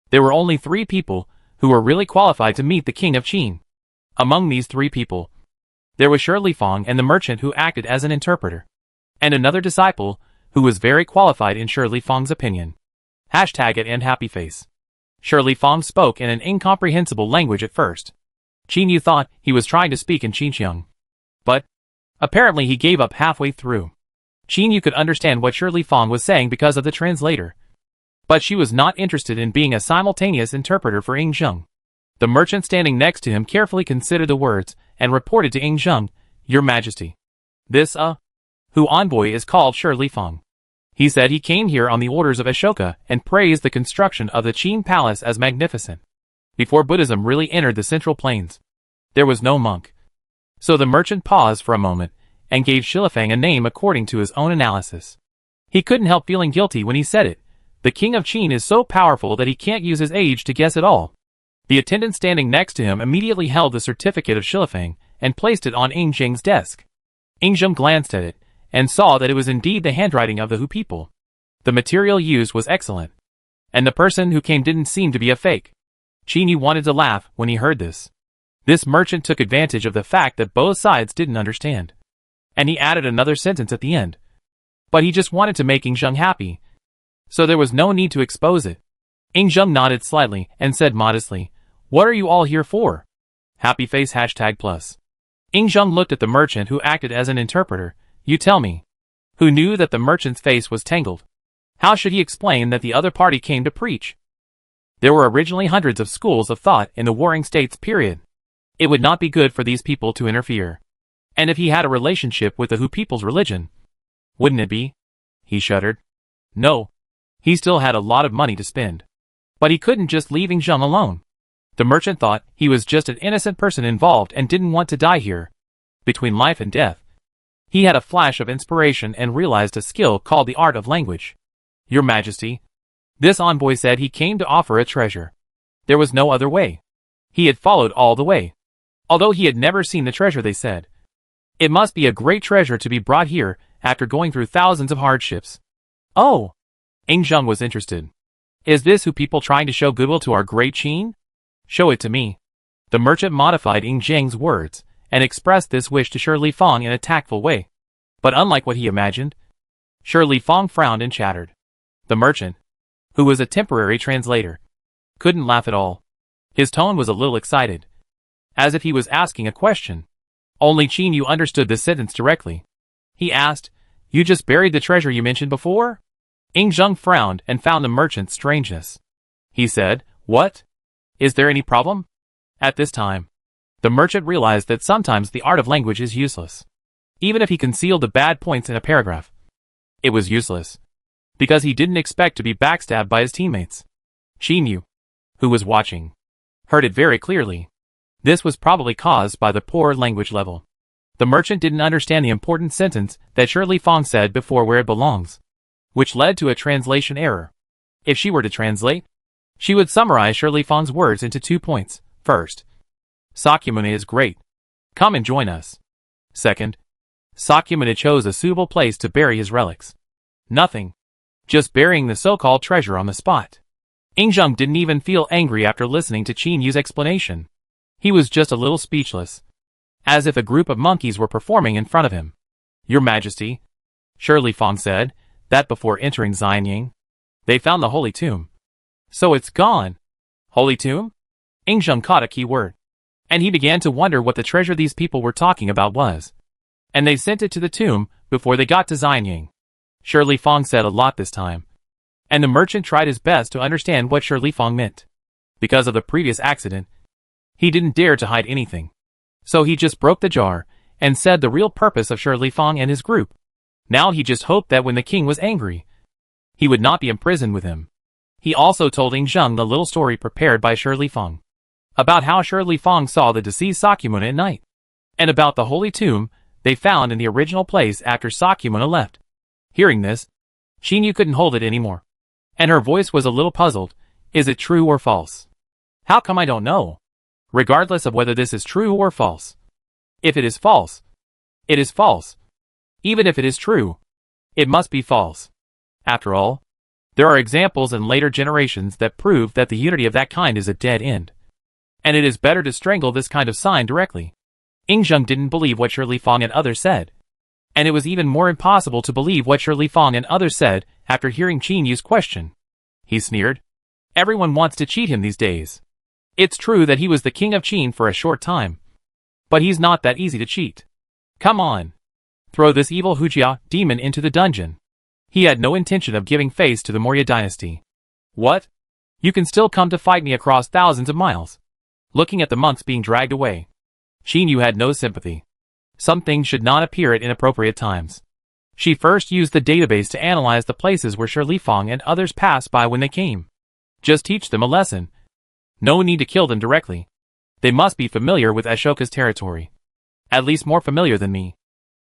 there were only 3 people who were really qualified to meet the king of Qin. Among these 3 people, there was Shi Fang and the merchant who acted as an interpreter, and another disciple who was very qualified in Shi Fang's opinion. Hashtag it and happy face. Shi Fang spoke in an incomprehensible language at first. Qin Yu thought he was trying to speak in Xinjiang, but apparently he gave up halfway through. Qin Yu could understand what Shi Fang was saying because of the translator, but she was not interested in being a simultaneous interpreter for Ying Zheng. The merchant standing next to him carefully considered the words and reported to Ying Zheng, "Your Majesty, this who envoy is called Shi Fang. He said he came here on the orders of Ashoka and praised the construction of the Qin Palace as magnificent. Before Buddhism really entered the Central Plains, there was no monk." So the merchant paused for a moment and gave Shilifang a name according to his own analysis. He couldn't help feeling guilty when he said it. The king of Qin is so powerful that he can't use his age to guess at all. The attendant standing next to him immediately held the certificate of Shilifang and placed it on Ying Zheng's desk. Ying Zheng glanced at it and saw that it was indeed the handwriting of the Hu people. The material used was excellent, and the person who came didn't seem to be a fake. Qin Yu wanted to laugh when he heard this. This merchant took advantage of the fact that both sides didn't understand, and he added another sentence at the end. But he just wanted to make Ying Zheng happy, so there was no need to expose it. Ying Zheng nodded slightly and said modestly, "What are you all here for?" Happy face #+. Ying Zheng looked at the merchant who acted as an interpreter. "You tell me." Who knew that the merchant's face was tangled? How should he explain that the other party came to preach? There were originally hundreds of schools of thought in the Warring States period. It would not be good for these people to interfere. And if he had a relationship with the Hu people's religion, wouldn't it be? He shuddered. No. He still had a lot of money to spend. But he couldn't just leave Ying Zheng alone. The merchant thought he was just an innocent person involved and didn't want to die here, between life and death. He had a flash of inspiration and realized a skill called the art of language. "Your Majesty." This envoy said he came to offer a treasure. There was no other way. He had followed all the way. Although he had never seen the treasure, they said. It must be a great treasure to be brought here after going through thousands of hardships. Oh! Ying Zheng was interested. Is this Hu people trying to show goodwill to our great Qin? Show it to me. The merchant modified Ying Zheng's words and expressed this wish to Shi Fang in a tactful way. But unlike what he imagined, Shi Fang frowned and chattered. The merchant, who was a temporary translator, couldn't laugh at all. His tone was a little excited, as if he was asking a question. Only Qin Yu understood this sentence directly. He asked, "You just buried the treasure you mentioned before?" Ying Zheng frowned and found the merchant's strangeness. He said, "What? Is there any problem?" At this time, the merchant realized that sometimes the art of language is useless. Even if he concealed the bad points in a paragraph, it was useless, because he didn't expect to be backstabbed by his teammates. Qin Yu, who was watching, heard it very clearly. This was probably caused by the poor language level. The merchant didn't understand the important sentence that Shi Fang said before "where it belongs," which led to a translation error. If she were to translate, she would summarize Shi Fang's words into 2 points. First, Sakyamuni is great. Come and join us. Second, Sakyamuni chose a suitable place to bury his relics. Nothing. Just burying the so-called treasure on the spot. Ying Zheng didn't even feel angry after listening to Qin Yu's explanation. He was just a little speechless, as if a group of monkeys were performing in front of him. "Your Majesty," Shi Fang said, that before entering Xianying, they found the holy tomb. "So it's gone." Holy tomb? Ying Zheng caught a key word, and he began to wonder what the treasure these people were talking about was. And they sent it to the tomb before they got to Xianying. Shi Fang said a lot this time, and the merchant tried his best to understand what Shi Fang meant. Because of the previous accident, he didn't dare to hide anything. So he just broke the jar and said the real purpose of Shi Fang and his group. Now he just hoped that when the king was angry, he would not be imprisoned with him. He also told Ying Zheng the little story prepared by Shi Fang, about how Shi Fang saw the deceased Sakyamuni at night, and about the holy tomb they found in the original place after Sakyamuni left. Hearing this, Qin Yu couldn't hold it anymore, and her voice was a little puzzled. Is it true or false? How come I don't know? Regardless of whether this is true or false. If it is false, it is false. Even if it is true, it must be false. After all, there are examples in later generations that prove that the unity of that kind is a dead end. and it is better to strangle this kind of sign directly. Yingzheng didn't believe what Shi Fang and others said. And it was even more impossible to believe what Shi Fang and others said after hearing Qin Yu's question. He sneered. Everyone wants to cheat him these days. It's true that he was the king of Qin for a short time. But he's not that easy to cheat. Come on. Throw this evil Hujia demon into the dungeon. He had no intention of giving face to the Maurya dynasty. What? You can still come to fight me across thousands of miles. Looking at the monks being dragged away, Qin Yu had no sympathy. Some things should not appear at inappropriate times. She first used the database to analyze the places where Shi Fang and others passed by when they came. Just teach them a lesson. No need to kill them directly. They must be familiar with Ashoka's territory. At least more familiar than me.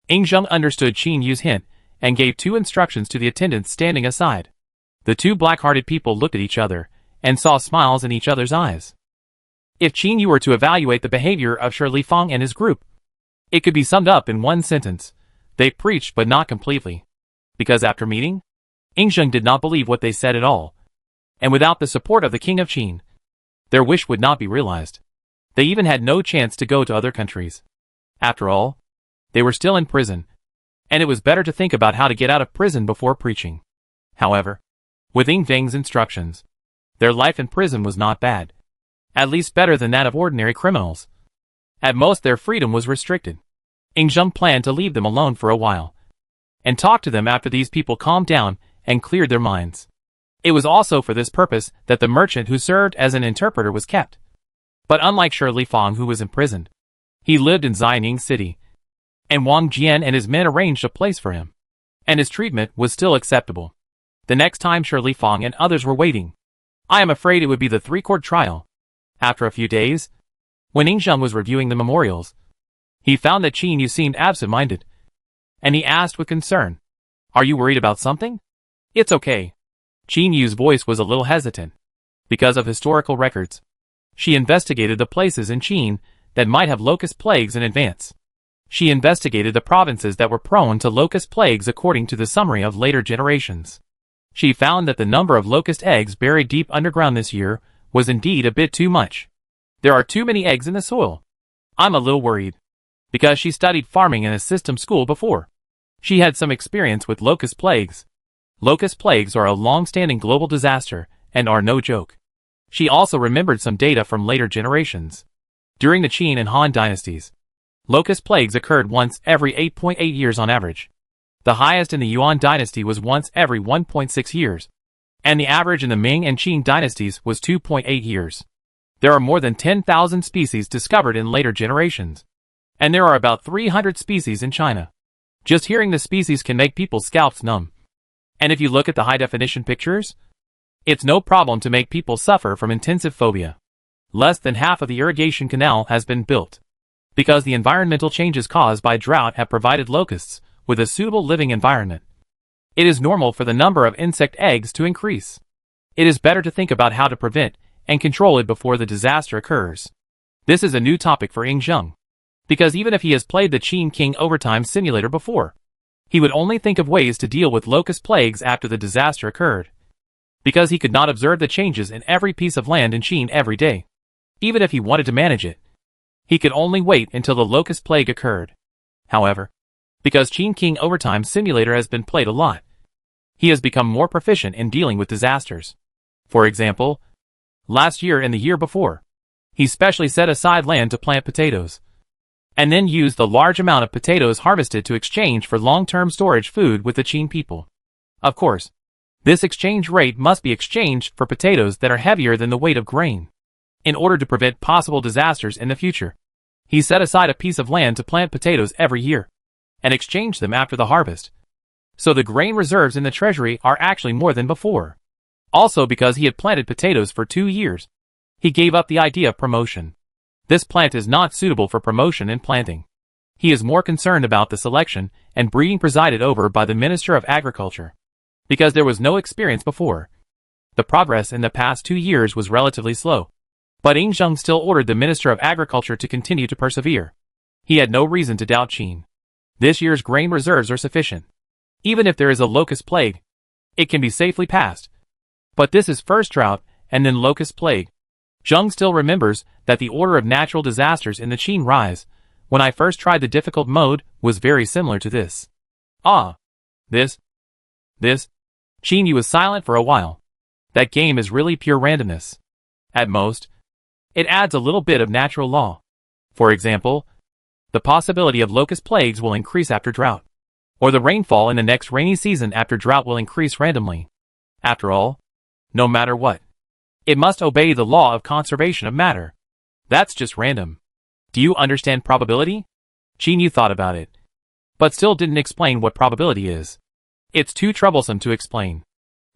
Yingzheng understood Qin Yu's hint and gave 2 instructions to the attendants standing aside. The 2 black-hearted people looked at each other and saw smiles in each other's eyes. If Qin Yu were to evaluate the behavior of Shi Fang and his group, it could be summed up in one sentence. They preached but not completely. Because after meeting, Yingzheng did not believe what they said at all. And without the support of the king of Qin, their wish would not be realized. They even had no chance to go to other countries. After all, they were still in prison, and it was better to think about how to get out of prison before preaching. However, with Yingzheng's instructions, their life in prison was not bad. At least better than that of ordinary criminals. At most their freedom was restricted. Yingzheng planned to leave them alone for a while, and talk to them after these people calmed down and cleared their minds. It was also for this purpose that the merchant who served as an interpreter was kept. But unlike Shi Fang, who was imprisoned, he lived in Xianing City, and Wang Jian and his men arranged a place for him, and his treatment was still acceptable. The next time Shi Fang and others were waiting, I am afraid it would be the 3-court trial. After a few days, when Yingzheng was reviewing the memorials, he found that Qin Yu seemed absent-minded, and he asked with concern, "Are you worried about something?" "It's okay." Qin Yu's voice was a little hesitant. Because of historical records, she investigated the places in Qin that might have locust plagues in advance. She investigated the provinces that were prone to locust plagues according to the summary of later generations. She found that the number of locust eggs buried deep underground this year was indeed a bit too much. There are too many eggs in the soil. I'm a little worried. Because she studied farming in a system school before, she had some experience with locust plagues. Locust plagues are a long-standing global disaster and are no joke. She also remembered some data from later generations. During the Qin and Han dynasties, locust plagues occurred once every 8.8 years on average. The highest in the Yuan dynasty was once every 1.6 years, and the average in the Ming and Qing dynasties was 2.8 years. There are more than 10,000 species discovered in later generations, and there are about 300 species in China. Just hearing the species can make people's scalps numb. And if you look at the high-definition pictures, it's no problem to make people suffer from intensive phobia. Less than half of the irrigation canal has been built, because the environmental changes caused by drought have provided locusts with a suitable living environment. It is normal for the number of insect eggs to increase. It is better to think about how to prevent and control it before the disaster occurs. This is a new topic for Yingzheng, because even if he has played the Qin King Overtime Simulator before, he would only think of ways to deal with locust plagues after the disaster occurred. Because he could not observe the changes in every piece of land in Qin every day. Even if he wanted to manage it, he could only wait until the locust plague occurred. However, because Qin King Overtime Simulator has been played a lot, he has become more proficient in dealing with disasters. For example, last year and the year before, he specially set aside land to plant potatoes, and then used the large amount of potatoes harvested to exchange for long-term storage food with the Qin people. Of course, this exchange rate must be exchanged for potatoes that are heavier than the weight of grain. In order to prevent possible disasters in the future, he set aside a piece of land to plant potatoes every year, and exchange them after the harvest. So the grain reserves in the treasury are actually more than before. Also because he had planted potatoes for 2 years, he gave up the idea of promotion. This plant is not suitable for promotion and planting. He is more concerned about the selection and breeding presided over by the Minister of Agriculture. Because there was no experience before, the progress in the past 2 years was relatively slow. But Yingzheng still ordered the Minister of Agriculture to continue to persevere. He had no reason to doubt Qin. This year's grain reserves are sufficient. Even if there is a locust plague, it can be safely passed. But this is first drought and then locust plague. Zheng still remembers that the order of natural disasters in the Qin Rise, when I first tried the difficult mode, was very similar to this. Ah. This. Qin Yu was silent for a while. That game is really pure randomness. At most, it adds a little bit of natural law. For example, the possibility of locust plagues will increase after drought. Or the rainfall in the next rainy season after drought will increase randomly. After all, no matter what, it must obey the law of conservation of matter. That's just random. Do you understand probability? Qin Yu thought about it, but still didn't explain what probability is. It's too troublesome to explain.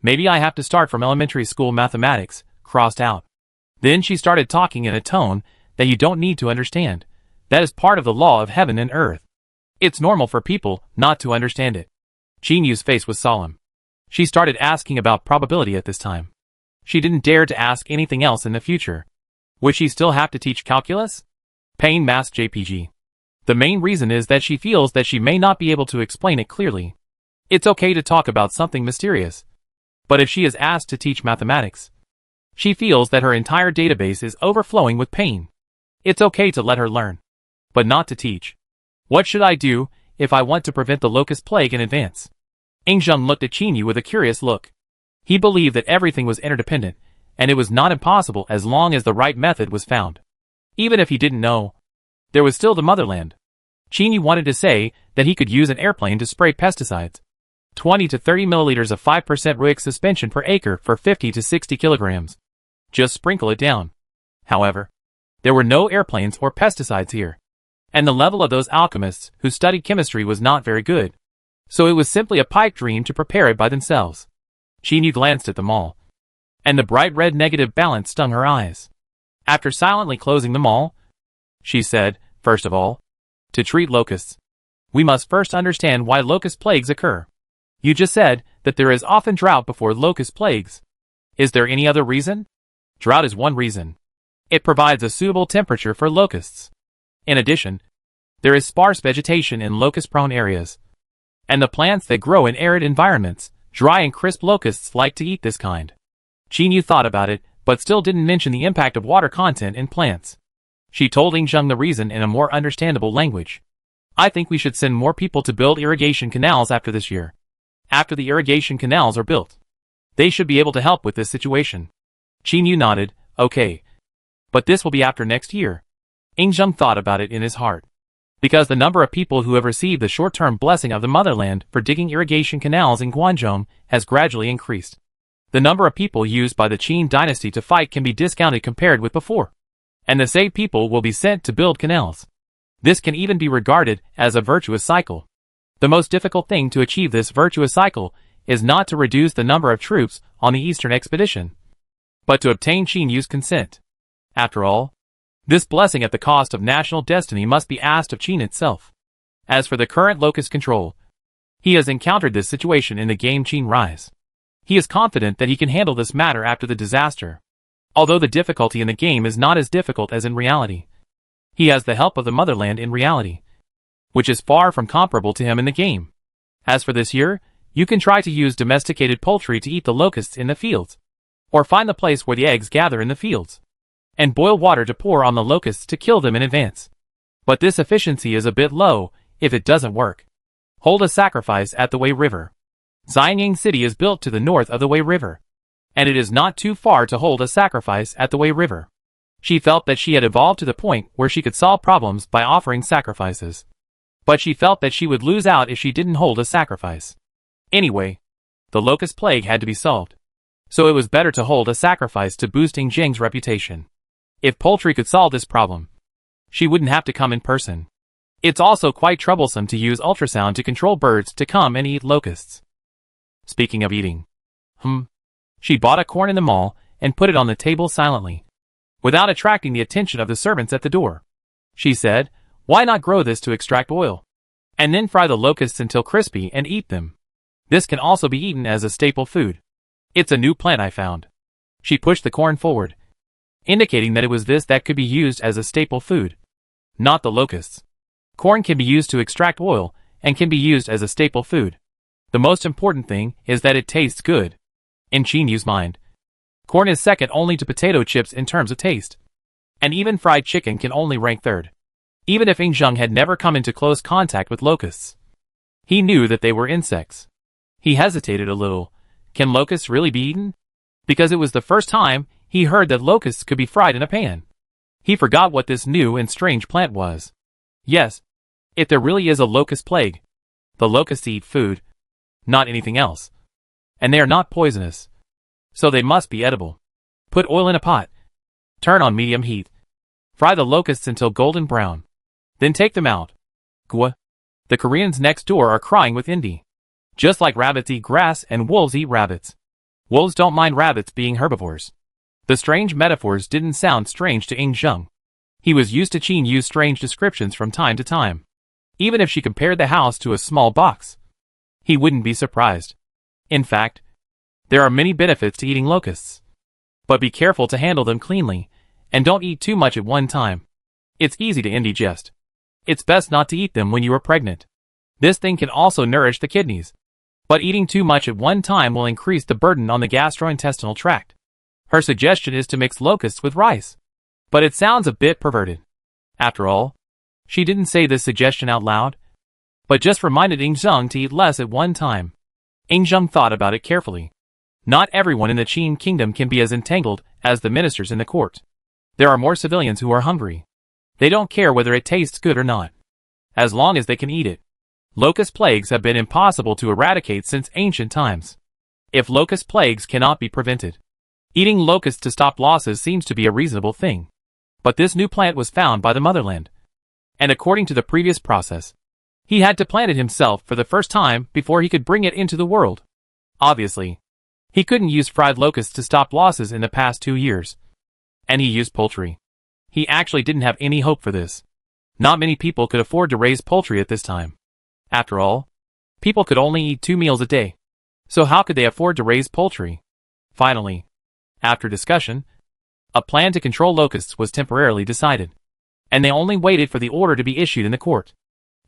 Maybe I have to start from elementary school mathematics, crossed out. Then she started talking in a tone that you don't need to understand. That is part of the law of heaven and earth. It's normal for people not to understand it. Qin Yu's face was solemn. She started asking about probability at this time. She didn't dare to ask anything else in the future. Would she still have to teach calculus? Pain Mass JPG. The main reason is that she feels that she may not be able to explain it clearly. It's okay to talk about something mysterious. But if she is asked to teach mathematics, she feels that her entire database is overflowing with pain. It's okay to let her learn, but not to teach. What should I do if I want to prevent the locust plague in advance? Zheng looked at Qin Yu with a curious look. He believed that everything was interdependent, and it was not impossible as long as the right method was found. Even if he didn't know, there was still the motherland. Qin Yu wanted to say that he could use an airplane to spray pesticides. 20 to 30 milliliters of 5% ROIC suspension per acre for 50 to 60 kilograms. Just sprinkle it down. However, there were no airplanes or pesticides here. And the level of those alchemists who studied chemistry was not very good. So it was simply a pipe dream to prepare it by themselves. Qin Yu glanced at them all, and the bright red negative balance stung her eyes. After silently closing them all, she said, first of all, to treat locusts, we must first understand why locust plagues occur. You just said that there is often drought before locust plagues. Is there any other reason? Drought is one reason. It provides a suitable temperature for locusts. In addition, there is sparse vegetation in locust-prone areas. And the plants that grow in arid environments, dry and crisp locusts like to eat this kind. Qin Yu thought about it, but still didn't mention the impact of water content in plants. She told Zheng the reason in a more understandable language. I think we should send more people to build irrigation canals after this year. After the irrigation canals are built, they should be able to help with this situation. Qin Yu nodded, okay. But this will be after next year. Zheng thought about it in his heart. Because the number of people who have received the short-term blessing of the motherland for digging irrigation canals in Guangzhou has gradually increased. The number of people used by the Qin dynasty to fight can be discounted compared with before. And the saved people will be sent to build canals. This can even be regarded as a virtuous cycle. The most difficult thing to achieve this virtuous cycle is not to reduce the number of troops on the eastern expedition, but to obtain Qin Yu's consent. After all, this blessing at the cost of national destiny must be asked of Qin itself. As for the current locust control, he has encountered this situation in the game Qin Rise. He is confident that he can handle this matter after the disaster. Although the difficulty in the game is not as difficult as in reality, he has the help of the motherland in reality, which is far from comparable to him in the game. As for this year, you can try to use domesticated poultry to eat the locusts in the fields, or find the place where the eggs gather in the fields, and boil water to pour on the locusts to kill them in advance. But this efficiency is a bit low if it doesn't work. Hold a sacrifice at the Wei River. Xianyang City is built to the north of the Wei River, and it is not too far to hold a sacrifice at the Wei River. She felt that she had evolved to the point where she could solve problems by offering sacrifices. But she felt that she would lose out if she didn't hold a sacrifice. Anyway, the locust plague had to be solved. So it was better to hold a sacrifice to boosting Zheng's reputation. If poultry could solve this problem, she wouldn't have to come in person. It's also quite troublesome to use ultrasound to control birds to come and eat locusts. Speaking of eating. She bought a corn in the mall and put it on the table silently, without attracting the attention of the servants at the door. She said, why not grow this to extract oil? And then fry the locusts until crispy and eat them. This can also be eaten as a staple food. It's a new plant I found. She pushed the corn forward, indicating that it was this that could be used as a staple food, not the locusts. Corn can be used to extract oil and can be used as a staple food. The most important thing is that it tastes good. In Qin Yu's mind, Corn is second only to potato chips in terms of taste. And even fried chicken can only rank third. Even if Zhang had never come into close contact with locusts, he knew that they were insects. He hesitated a little. Can locusts really be eaten? Because it was the first time he heard that locusts could be fried in a pan. He forgot what this new and strange plant was. Yes, if there really is a locust plague, the locusts eat food, not anything else. And they are not poisonous. So they must be edible. Put oil in a pot. Turn on medium heat. Fry the locusts until golden brown. Then take them out. Gwa. The Koreans next door are crying with envy. Just like rabbits eat grass and wolves eat rabbits. Wolves don't mind rabbits being herbivores. The strange metaphors didn't sound strange to Zhang. He was used to Qin Yu's strange descriptions from time to time. Even if she compared the house to a small box, he wouldn't be surprised. In fact, there are many benefits to eating locusts. But be careful to handle them cleanly, and don't eat too much at one time. It's easy to indigest. It's best not to eat them when you are pregnant. This thing can also nourish the kidneys. But eating too much at one time will increase the burden on the gastrointestinal tract. Her suggestion is to mix locusts with rice. But it sounds a bit perverted. After all, she didn't say this suggestion out loud, but just reminded Zhang to eat less at one time. Zhang thought about it carefully. Not everyone in the Qin kingdom can be as entangled as the ministers in the court. There are more civilians who are hungry. They don't care whether it tastes good or not, as long as they can eat it. Locust plagues have been impossible to eradicate since ancient times. If locust plagues cannot be prevented, eating locusts to stop losses seems to be a reasonable thing. But this new plant was found by the motherland. And according to the previous process, he had to plant it himself for the first time before he could bring it into the world. Obviously, he couldn't use fried locusts to stop losses in the past 2 years. And he used poultry. He actually didn't have any hope for this. Not many people could afford to raise poultry at this time. After all, people could only eat 2 meals a day. So how could they afford to raise poultry? Finally, after discussion, a plan to control locusts was temporarily decided. And they only waited for the order to be issued in the court.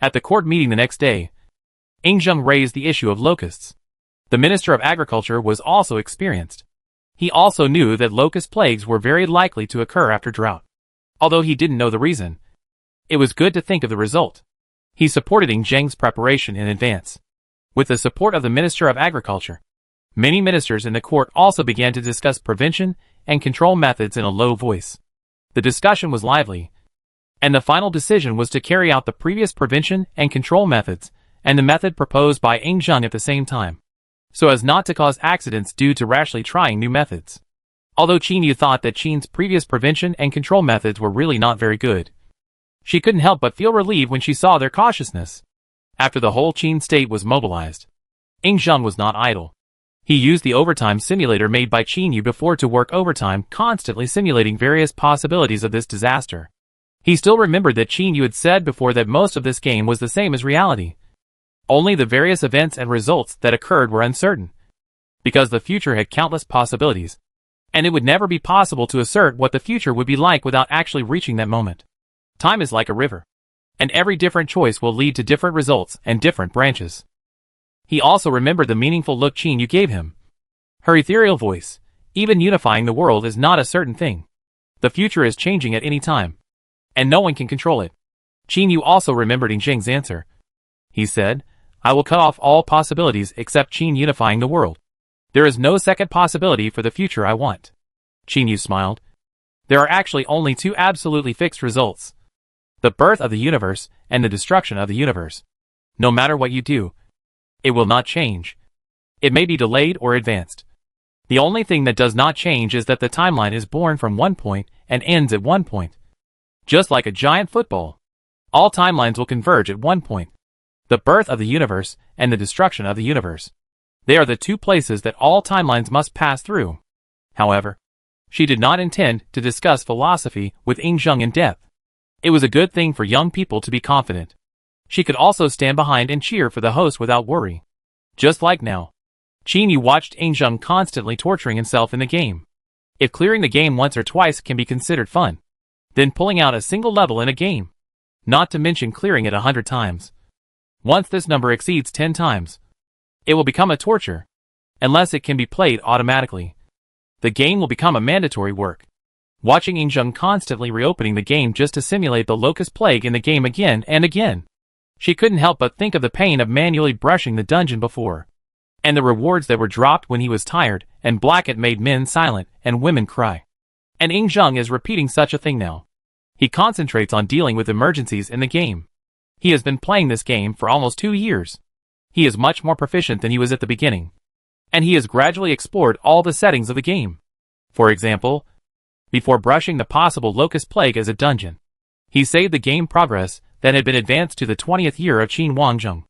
At the court meeting the next day, Zhang raised the issue of locusts. The Minister of Agriculture was also experienced. He also knew that locust plagues were very likely to occur after drought. Although he didn't know the reason, it was good to think of the result. He supported Zhang's preparation in advance. With the support of the Minister of Agriculture, many ministers in the court also began to discuss prevention and control methods in a low voice. The discussion was lively, and the final decision was to carry out the previous prevention and control methods and the method proposed by Zhang at the same time, so as not to cause accidents due to rashly trying new methods. Although Qin Yu thought that Qin's previous prevention and control methods were really not very good, she couldn't help but feel relieved when she saw their cautiousness. After the whole Qin state was mobilized, Zhang was not idle. He used the overtime simulator made by Qin Yu before to work overtime, constantly simulating various possibilities of this disaster. He still remembered that Qin Yu had said before that most of this game was the same as reality. Only the various events and results that occurred were uncertain, because the future had countless possibilities, and it would never be possible to assert what the future would be like without actually reaching that moment. Time is like a river, and every different choice will lead to different results and different branches. He also remembered the meaningful look Qin Yu gave him. Her ethereal voice, even unifying the world is not a certain thing. The future is changing at any time, and no one can control it. Qin Yu also remembered Zhang's answer. He said, I will cut off all possibilities except Qin unifying the world. There is no second possibility for the future I want. Qin Yu smiled. There are actually only 2 absolutely fixed results: the birth of the universe and the destruction of the universe. No matter what you do, it will not change. It may be delayed or advanced. The only thing that does not change is that the timeline is born from one point and ends at one point. Just like a giant football, all timelines will converge at one point. The birth of the universe and the destruction of the universe. They are the 2 places that all timelines must pass through. However, she did not intend to discuss philosophy with Zhang in depth. It was a good thing for young people to be confident. She could also stand behind and cheer for the host without worry. Just like now, Qin Yu watched Zhang constantly torturing himself in the game. If clearing the game once or twice can be considered fun, then pulling out a single level in a game, not to mention clearing it 100 times. Once this number exceeds 10 times, it will become a torture, unless it can be played automatically. The game will become a mandatory work. Watching Yingzheng constantly reopening the game just to simulate the locust plague in the game again and again. She couldn't help but think of the pain of manually brushing the dungeon before. And the rewards that were dropped when he was tired, and Blackett made men silent and women cry. And Yingzheng is repeating such a thing now. He concentrates on dealing with emergencies in the game. He has been playing this game for almost 2 years. He is much more proficient than he was at the beginning. And he has gradually explored all the settings of the game. For example, before brushing the possible locust plague as a dungeon, he saved the game progress that had been advanced to the 20th year of Qin Wangjung.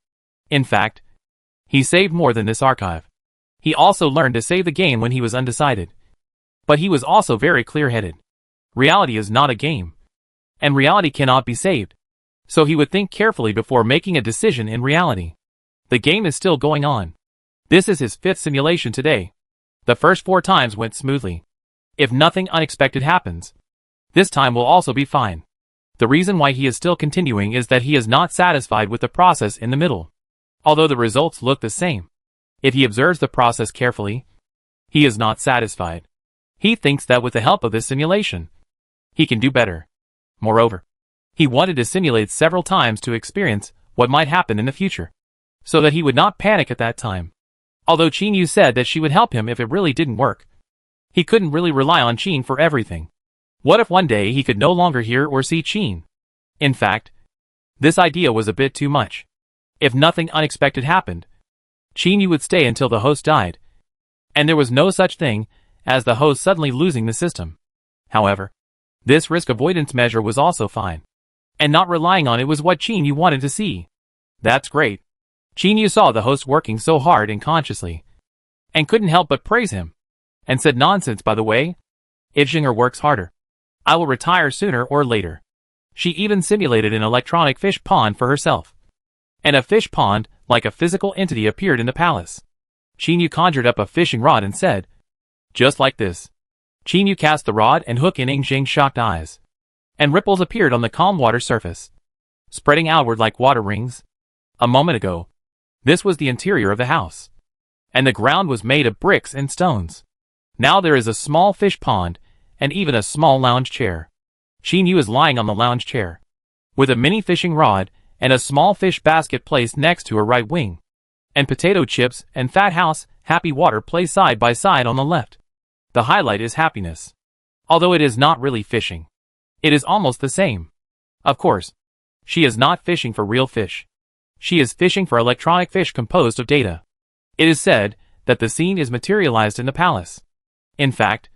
In fact, he saved more than this archive. He also learned to save the game when he was undecided. But he was also very clear-headed. Reality is not a game. And reality cannot be saved. So he would think carefully before making a decision in reality. The game is still going on. This is his 5th simulation today. The first 4 times went smoothly. If nothing unexpected happens, this time will also be fine. The reason why he is still continuing is that he is not satisfied with the process in the middle. Although the results look the same. If he observes the process carefully, he is not satisfied. He thinks that with the help of this simulation, he can do better. Moreover, he wanted to simulate several times to experience what might happen in the future, so that he would not panic at that time. Although Qin Yu said that she would help him if it really didn't work, he couldn't really rely on Qin for everything. What if one day he could no longer hear or see Qin? In fact, this idea was a bit too much. If nothing unexpected happened, Qin Yu would stay until the host died. And there was no such thing as the host suddenly losing the system. However, this risk avoidance measure was also fine. And not relying on it was what Qin Yu wanted to see. That's great. Qin Yu saw the host working so hard and consciously, and couldn't help but praise him, and said, "Nonsense, by the way. If Zhinger works harder, I will retire sooner or later." She even simulated an electronic fish pond for herself. And a fish pond, like a physical entity, appeared in the palace. Qin Yu conjured up a fishing rod and said, "Just like this." Qin Yu cast the rod and hook in Yingzheng's shocked eyes. And ripples appeared on the calm water surface, spreading outward like water rings. A moment ago, this was the interior of the house. And the ground was made of bricks and stones. Now there is a small fish pond, and even a small lounge chair. Qin Yu is lying on the lounge chair, with a mini fishing rod, and a small fish basket placed next to her right wing. And potato chips and fat house, happy water play side by side on the left. The highlight is happiness. Although it is not really fishing. It is almost the same. Of course, she is not fishing for real fish. She is fishing for electronic fish composed of data. It is said that the scene is materialized in the palace. In fact,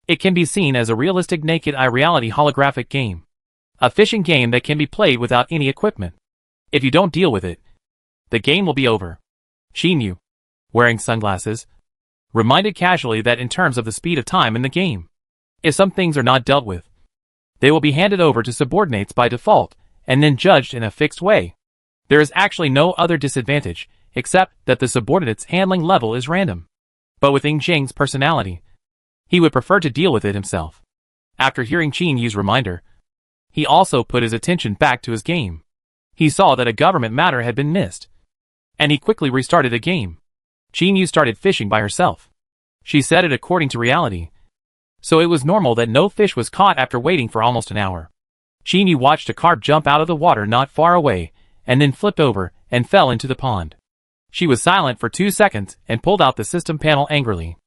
it can be seen as a realistic naked eye reality holographic game. A fishing game that can be played without any equipment. If you don't deal with it, the game will be over. Qin Yu, wearing sunglasses, reminded casually that in terms of the speed of time in the game, if some things are not dealt with, they will be handed over to subordinates by default, and then judged in a fixed way. There is actually no other disadvantage, except that the subordinate's handling level is random. But with Yingzheng's personality, he would prefer to deal with it himself. After hearing Qin Yu's reminder, he also put his attention back to his game. He saw that a government matter had been missed, and he quickly restarted the game. Qin Yu started fishing by herself. She said it according to reality. So it was normal that no fish was caught after waiting for almost an hour. Qin Yu watched a carp jump out of the water not far away, and then flipped over and fell into the pond. She was silent for 2 seconds and pulled out the system panel angrily.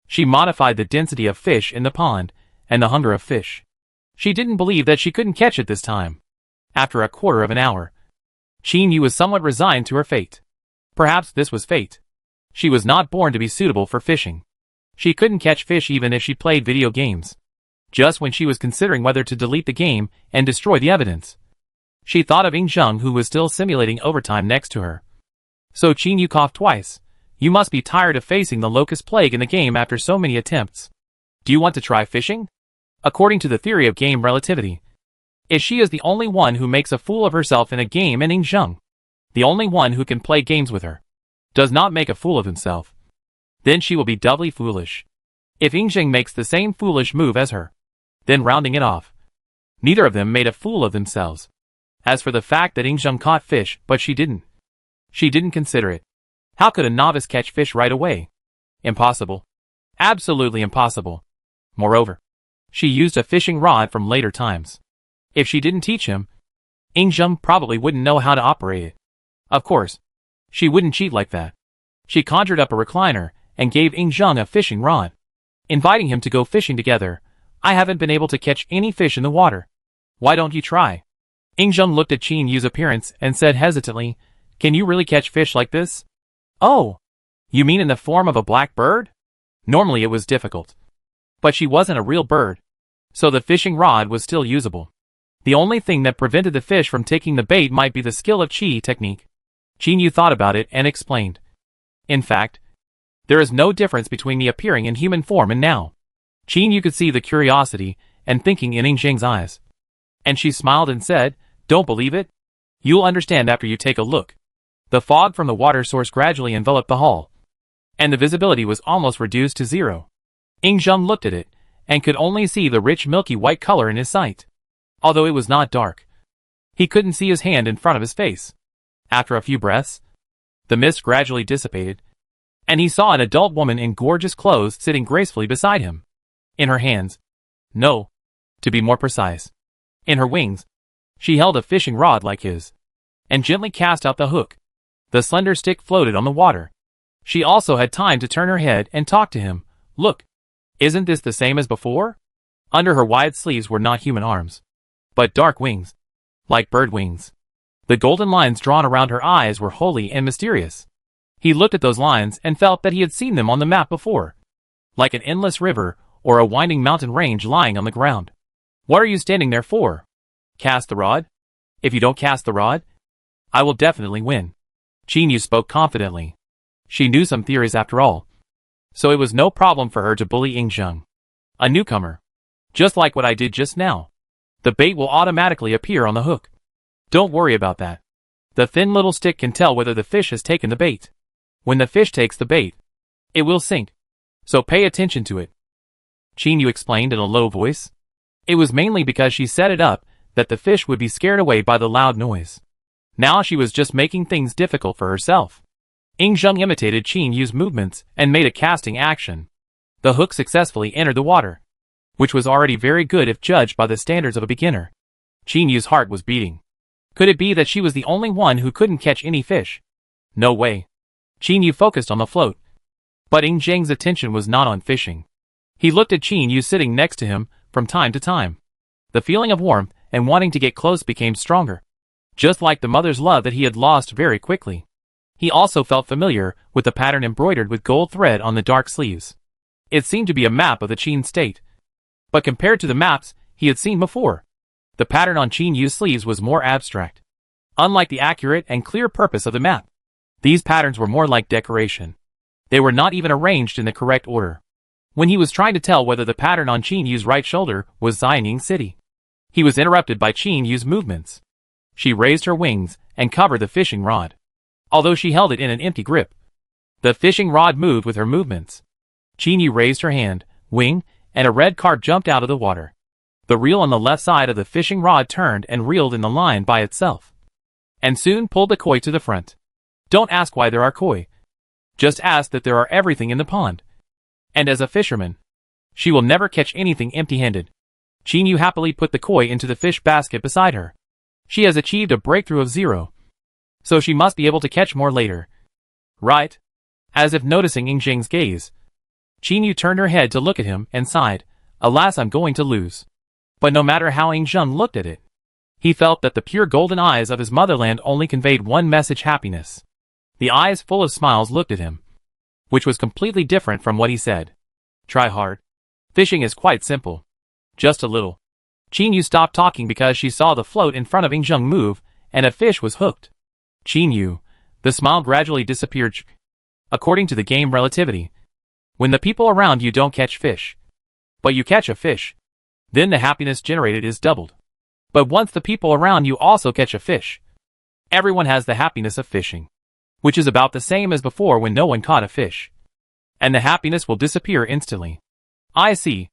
She modified the density of fish in the pond and the hunger of fish. She didn't believe that she couldn't catch it this time. After a quarter of an hour, Qin Yu was somewhat resigned to her fate. Perhaps this was fate. She was not born to be suitable for fishing. She couldn't catch fish even if she played video games. Just when she was considering whether to delete the game and destroy the evidence, she thought of Yingzheng, who was still simulating overtime next to her. So Qin Yu coughed twice. "You must be tired of facing the locust plague in the game after so many attempts. Do you want to try fishing?" According to the theory of game relativity, if she is the only one who makes a fool of herself in a game and Yingzheng, the only one who can play games with her, does not make a fool of himself, then she will be doubly foolish. If Yingzheng makes the same foolish move as her, then rounding it off, neither of them made a fool of themselves. As for the fact that Yingzheng caught fish, but she didn't consider it. How could a novice catch fish right away? Impossible. Absolutely impossible. Moreover, she used a fishing rod from later times. If she didn't teach him, Ingzheng probably wouldn't know how to operate it. Of course, she wouldn't cheat like that. She conjured up a recliner and gave Ingzheng a fishing rod, inviting him to go fishing together. I haven't been able to catch any fish in the water. Why don't you try? Ingzheng looked at Qin Yu's appearance and said hesitantly, Can you really catch fish like this? Oh, you mean in the form of a black bird? Normally it was difficult. But she wasn't a real bird, so the fishing rod was still usable. The only thing that prevented the fish from taking the bait might be the skill of Qi technique. Qin Yu thought about it and explained. In fact, there is no difference between me appearing in human form and now. Qin Yu could see the curiosity and thinking in Ingzheng's eyes. And she smiled and said, Don't believe it? You'll understand after you take a look. The fog from the water source gradually enveloped the hall, and the visibility was almost reduced to zero. Ingzheng looked at it, and could only see the rich milky white color in his sight. Although it was not dark, he couldn't see his hand in front of his face. After a few breaths, the mist gradually dissipated, and he saw an adult woman in gorgeous clothes sitting gracefully beside him. In her hands, no, to be more precise, in her wings, she held a fishing rod like his, and gently cast out the hook. The slender stick floated on the water. She also had time to turn her head and talk to him. Look, isn't this the same as before? Under her wide sleeves were not human arms, but dark wings, like bird wings. The golden lines drawn around her eyes were holy and mysterious. He looked at those lines and felt that he had seen them on the map before, like an endless river or a winding mountain range lying on the ground. What are you standing there for? Cast the rod? If you don't cast the rod, I will definitely win. Qin Yu spoke confidently. She knew some theories after all, so it was no problem for her to bully Ingzheng, a newcomer. Just like what I did just now. The bait will automatically appear on the hook. Don't worry about that. The thin little stick can tell whether the fish has taken the bait. When the fish takes the bait, it will sink. So pay attention to it. Qin Yu explained in a low voice. It was mainly because she set it up that the fish would be scared away by the loud noise. Now she was just making things difficult for herself. Ingzheng imitated Qin Yu's movements and made a casting action. The hook successfully entered the water, which was already very good if judged by the standards of a beginner. Qin Yu's heart was beating. Could it be that she was the only one who couldn't catch any fish? No way. Qin Yu focused on the float. But Ingzheng's attention was not on fishing. He looked at Qin Yu sitting next to him from time to time. The feeling of warmth and wanting to get close became stronger, just like the mother's love that he had lost very quickly. He also felt familiar with the pattern embroidered with gold thread on the dark sleeves. It seemed to be a map of the Qin state. But compared to the maps he had seen before, the pattern on Qin Yu's sleeves was more abstract. Unlike the accurate and clear purpose of the map, these patterns were more like decoration. They were not even arranged in the correct order. When he was trying to tell whether the pattern on Qin Yu's right shoulder was Xining City, he was interrupted by Qin Yu's movements. She raised her wings and covered the fishing rod, although she held it in an empty grip. The fishing rod moved with her movements. Qin Yu raised her hand, wing, and a red carp jumped out of the water. The reel on the left side of the fishing rod turned and reeled in the line by itself, and soon pulled the koi to the front. Don't ask why there are koi. Just ask that there are everything in the pond. And as a fisherman, she will never catch anything empty-handed. Qin Yu happily put the koi into the fish basket beside her. She has achieved a breakthrough of 0, so she must be able to catch more later. Right? As if noticing Ingzheng's gaze, Qin Yu turned her head to look at him and sighed, Alas, I'm going to lose. But no matter how Ingzheng looked at it, he felt that the pure golden eyes of his motherland only conveyed one message: happiness. The eyes full of smiles looked at him, which was completely different from what he said. Try hard. Fishing is quite simple. Just a little. Qin Yu stopped talking because she saw the float in front of Ingzheng move, and a fish was hooked. Qin Yu, the smile gradually disappeared. According to the game relativity, when the people around you don't catch fish, but you catch a fish, then the happiness generated is doubled. But once the people around you also catch a fish, everyone has the happiness of fishing, which is about the same as before when no one caught a fish. And the happiness will disappear instantly. I see.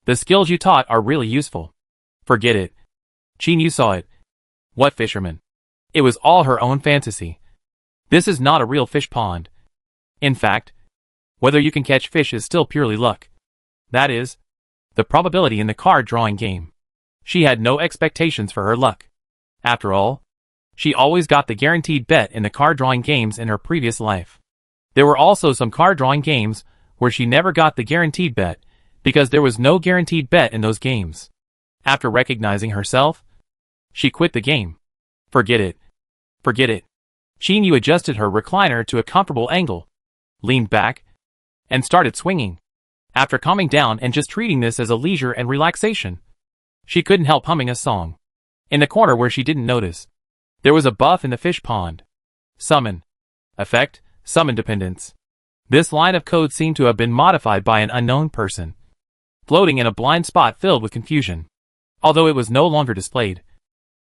The skills you taught are really useful. Forget it. Qin Yu saw it. What fisherman? It was all her own fantasy. This is not a real fish pond. In fact, Whether you can catch fish is still purely luck. That is, the probability in the card drawing game. She had no expectations for her luck. After all, she always got the guaranteed bet in the card drawing games in her previous life. There were also some card drawing games where she never got the guaranteed bet, because there was no guaranteed bet in those games. After recognizing herself, she quit the game. Forget it. Forget it. Shihuang adjusted her recliner to a comfortable angle, leaned back, and started swinging. After calming down and just treating this as a leisure and relaxation, she couldn't help humming a song. In the corner where she didn't notice, there was a buff in the fish pond. Summon. Effect, summon dependence. This line of code seemed to have been modified by an unknown person, floating in a blind spot filled with confusion. Although it was no longer displayed,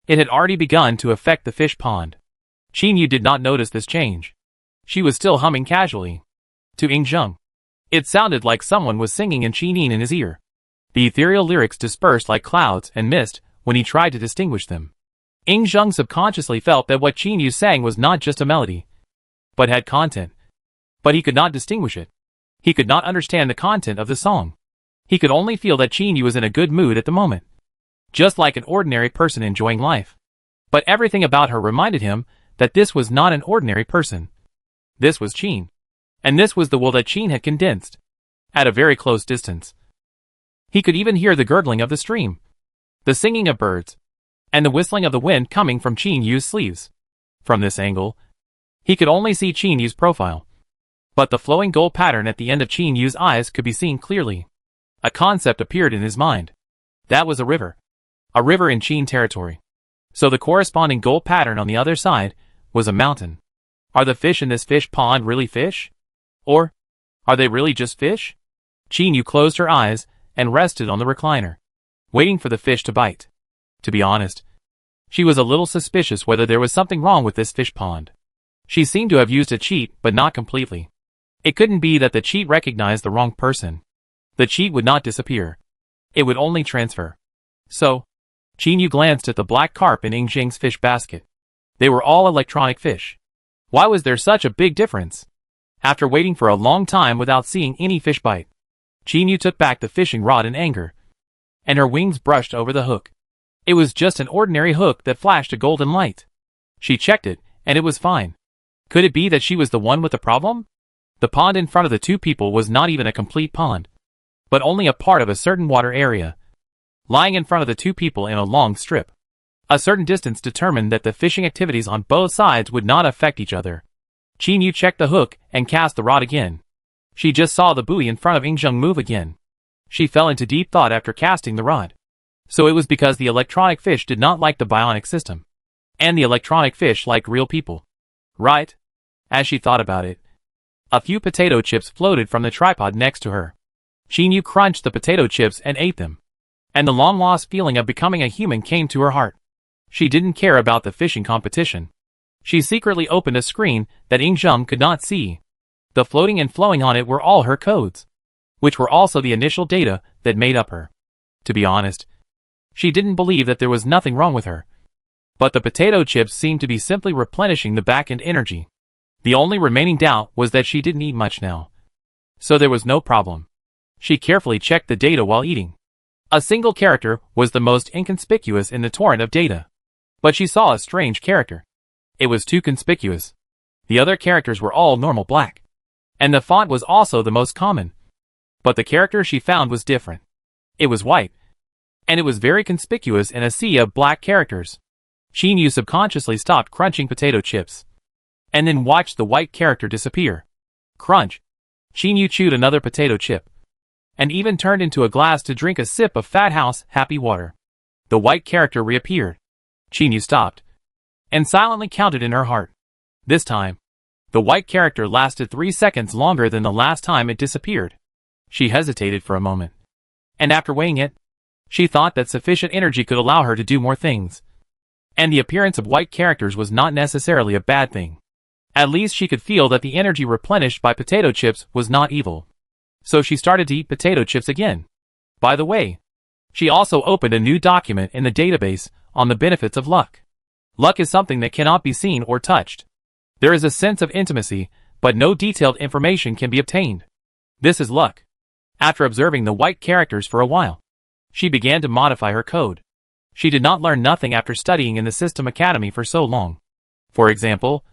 it had already begun to affect the fish pond. Shihuang did not notice this change. She was still humming casually. To Ying. It sounded like someone was singing in Shihuang in his ear. The ethereal lyrics dispersed like clouds and mist when he tried to distinguish them. Ying subconsciously felt that what Shihuang sang was not just a melody, but had content. But he could not distinguish it. He could not understand the content of the song. He could only feel that Shihuang was in a good mood at the moment, just like an ordinary person enjoying life. But everything about her reminded him that this was not an ordinary person. This was Shihuang. And this was the will that Shihuang had condensed, at a very close distance. He could even hear the gurgling of the stream, the singing of birds, and the whistling of the wind coming from Shihuang's sleeves. From this angle, he could only see Shihuang's profile. But the flowing gold pattern at the end of Shihuang's eyes could be seen clearly. A concept appeared in his mind. That was a river. A river in Shihuang territory. So the corresponding gold pattern on the other side was a mountain. Are the fish in this fish pond really fish? Or are they really just fish? Shihuang closed her eyes and rested on the recliner, waiting for the fish to bite. To be honest, she was a little suspicious whether there was something wrong with this fish pond. She seemed to have used a cheat, but not completely. It couldn't be that the cheat recognized the wrong person. The cheat would not disappear. It would only transfer. So, Shihuang glanced at the black carp in Ying's fish basket. They were all electronic fish. Why was there such a big difference? After waiting for a long time without seeing any fish bite, Shihuang took back the fishing rod in anger, and her wings brushed over the hook. It was just an ordinary hook that flashed a golden light. She checked it, and it was fine. Could it be that she was the one with the problem? The pond in front of the two people was not even a complete pond, but only a part of a certain water area, lying in front of the two people in a long strip. A certain distance determined that the fishing activities on both sides would not affect each other. Shihuang checked the hook and cast the rod again. She just saw the buoy in front of Ying move again. She fell into deep thought after casting the rod. So it was because the electronic fish did not like the bionic system, and the electronic fish liked real people. Right? As she thought about it, a few potato chips floated from the tripod next to her. Shihuang crunched the potato chips and ate them, and the long-lost feeling of becoming a human came to her heart. She didn't care about the fishing competition. She secretly opened a screen that Ying could not see. The floating and flowing on it were all her codes, which were also the initial data that made up her. To be honest, she didn't believe that there was nothing wrong with her. But the potato chips seemed to be simply replenishing the back-end energy. The only remaining doubt was that she didn't eat much now. So there was no problem. She carefully checked the data while eating. A single character was the most inconspicuous in the torrent of data. But she saw a strange character. It was too conspicuous. The other characters were all normal black, and the font was also the most common. But the character she found was different. It was white, and it was very conspicuous in a sea of black characters. Shihuang subconsciously stopped crunching potato chips, and then watched the white character disappear. Crunch. Shihuang chewed another potato chip, and even turned into a glass to drink a sip of Fat House Happy Water. The white character reappeared. Shihuang stopped, and silently counted in her heart. This time, the white character lasted 3 seconds longer than the last time it disappeared. She hesitated for a moment, and after weighing it, she thought that sufficient energy could allow her to do more things. And the appearance of white characters was not necessarily a bad thing. At least she could feel that the energy replenished by potato chips was not evil. So she started to eat potato chips again. By the way, she also opened a new document in the database on the benefits of luck. Luck is something that cannot be seen or touched. There is a sense of intimacy, but no detailed information can be obtained. This is luck. After observing the white characters for a while, she began to modify her code. She did not learn nothing after studying in the System Academy for so long. For example,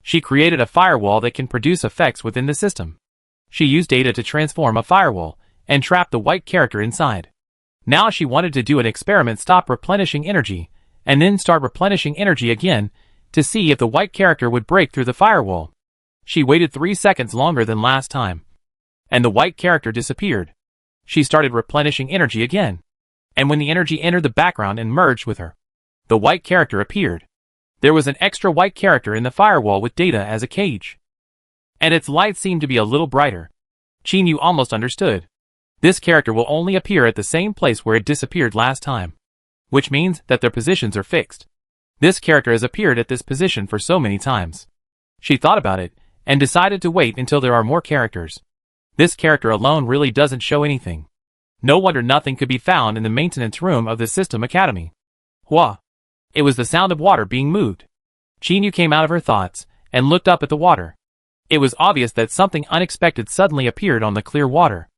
she created a firewall that can produce effects within the system. She used data to transform a firewall and trap the white character inside. Now she wanted to do an experiment, stop replenishing energy, and then start replenishing energy again to see if the white character would break through the firewall. She waited 3 seconds longer than last time, and the white character disappeared. She started replenishing energy again, and when the energy entered the background and merged with her, the white character appeared. There was an extra white character in the firewall with data as a cage, and its light seemed to be a little brighter. Qin almost understood. This character will only appear at the same place where it disappeared last time, which means that their positions are fixed. This character has appeared at this position for so many times. She thought about it and decided to wait until there are more characters. This character alone really doesn't show anything. No wonder nothing could be found in the maintenance room of the System Academy. Hua! It was the sound of water being moved. Qin came out of her thoughts and looked up at the water. It was obvious that something unexpected suddenly appeared on the clear water.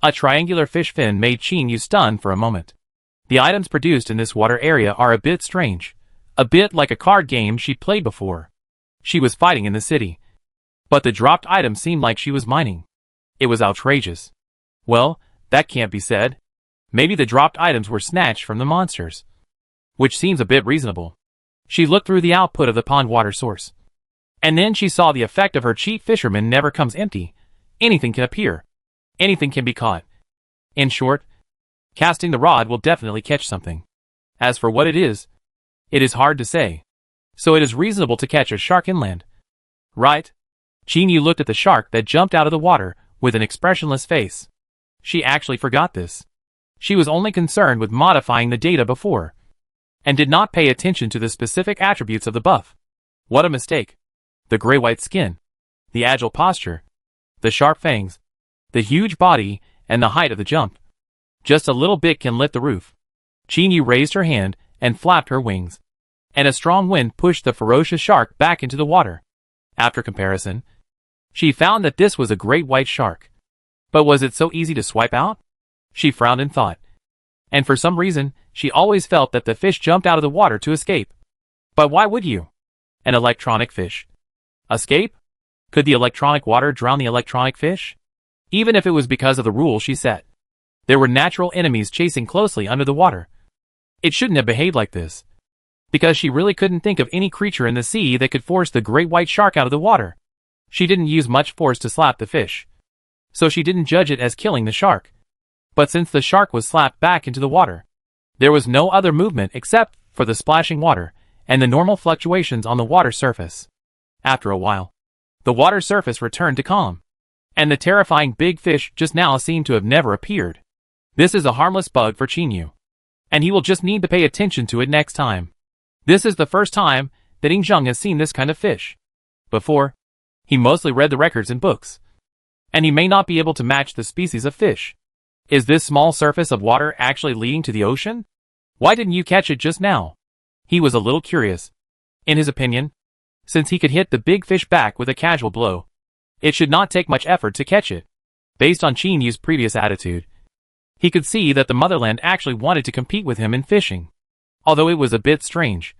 A triangular fish fin made Qin stunned for a moment. The items produced in this water area are a bit strange, a bit like a card game she played before. She was fighting in the city, but the dropped items seemed like she was mining. It was outrageous. Well, that can't be said. Maybe the dropped items were snatched from the monsters, which seems a bit reasonable. She looked through the output of the pond water source, and then she saw the effect of her cheat fisherman never comes empty. Anything can appear. Anything can be caught. In short, casting the rod will definitely catch something. As for what it is hard to say. So it is reasonable to catch a shark inland. Right? Qin looked at the shark that jumped out of the water with an expressionless face. She actually forgot this. She was only concerned with modifying the data before, and did not pay attention to the specific attributes of the buff. What a mistake. The gray-white skin, the agile posture, the sharp fangs, the huge body, and the height of the jump. Just a little bit can lift the roof. Qin raised her hand and flapped her wings, and a strong wind pushed the ferocious shark back into the water. After comparison, she found that this was a great white shark. But was it so easy to swipe out? She frowned in thought. And for some reason, she always felt that the fish jumped out of the water to escape. But why would you? An electronic fish. Escape? Could the electronic water drown the electronic fish? Even if it was because of the rule she set. There were natural enemies chasing closely under the water. It shouldn't have behaved like this. Because she really couldn't think of any creature in the sea that could force the great white shark out of the water. She didn't use much force to slap the fish, so she didn't judge it as killing the shark. But since the shark was slapped back into the water, there was no other movement except for the splashing water and the normal fluctuations on the water surface. After a while, the water surface returned to calm, and the terrifying big fish just now seemed to have never appeared. This is a harmless bug for Qin, and he will just need to pay attention to it next time. This is the first time that Yingzheng has seen this kind of fish. Before, he mostly read the records in books, and he may not be able to match the species of fish. Is this small surface of water actually leading to the ocean? Why didn't you catch it just now? He was a little curious. In his opinion, since he could hit the big fish back with a casual blow, it should not take much effort to catch it. Based on Qin previous attitude, he could see that the motherland actually wanted to compete with him in fishing. Although it was a bit strange,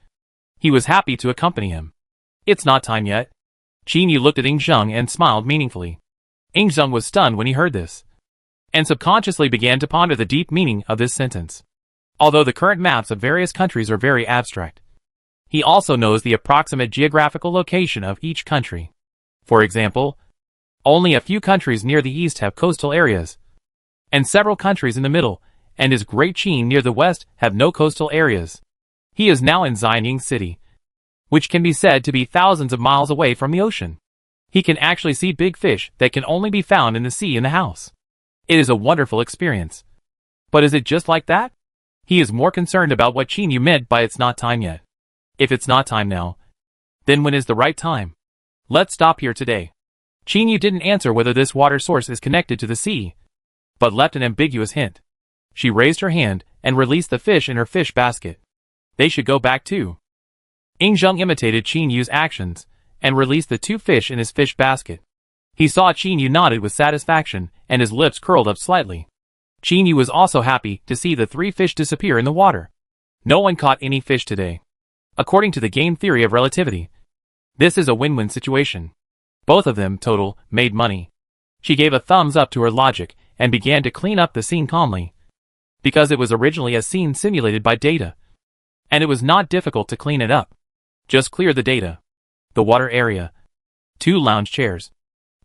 he was happy to accompany him. It's not time yet. Qin looked at Yingzheng and smiled meaningfully. Yingzheng was stunned when he heard this, and subconsciously began to ponder the deep meaning of this sentence. Although the current maps of various countries are very abstract, he also knows the approximate geographical location of each country. For example, only a few countries near the east have coastal areas, and several countries in the middle and his Great Qin near the west have no coastal areas. He is now in Xianying City, which can be said to be thousands of miles away from the ocean. He can actually see big fish that can only be found in the sea in the house. It is a wonderful experience. But is it just like that? He is more concerned about what Qin meant by it's not time yet. If it's not time now, then when is the right time? Let's stop here today. Qin didn't answer whether this water source is connected to the sea, but left an ambiguous hint. She raised her hand and released the fish in her fish basket. They should go back too. Yingzheng imitated Qin actions and released the two fish in his fish basket. He saw Qin Yu nodded with satisfaction, and his lips curled up slightly. Qin Yu was also happy to see the 3 fish disappear in the water. No one caught any fish today. According to the game theory of relativity, this is a win-win situation. Both of them, total, made money. She gave a thumbs up to her logic, and began to clean up the scene calmly. Because it was originally a scene simulated by data. And it was not difficult to clean it up. Just clear the data. The water area. 2 lounge chairs.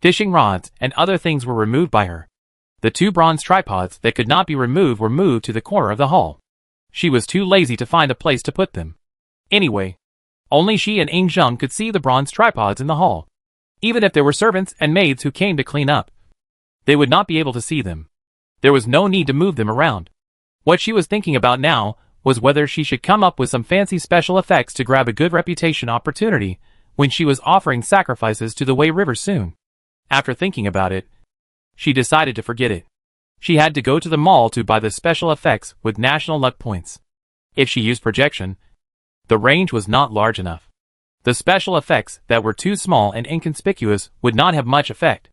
Fishing rods and other things were removed by her. The 2 bronze tripods that could not be removed were moved to the corner of the hall. She was too lazy to find a place to put them. Anyway, only she and Ing Zheng could see the bronze tripods in the hall. Even if there were servants and maids who came to clean up, they would not be able to see them. There was no need to move them around. What she was thinking about now was whether she should come up with some fancy special effects to grab a good reputation opportunity when she was offering sacrifices to the Wei River soon. After thinking about it, she decided to forget it. She had to go to the mall to buy the special effects with national luck points. If she used projection, the range was not large enough. The special effects that were too small and inconspicuous would not have much effect.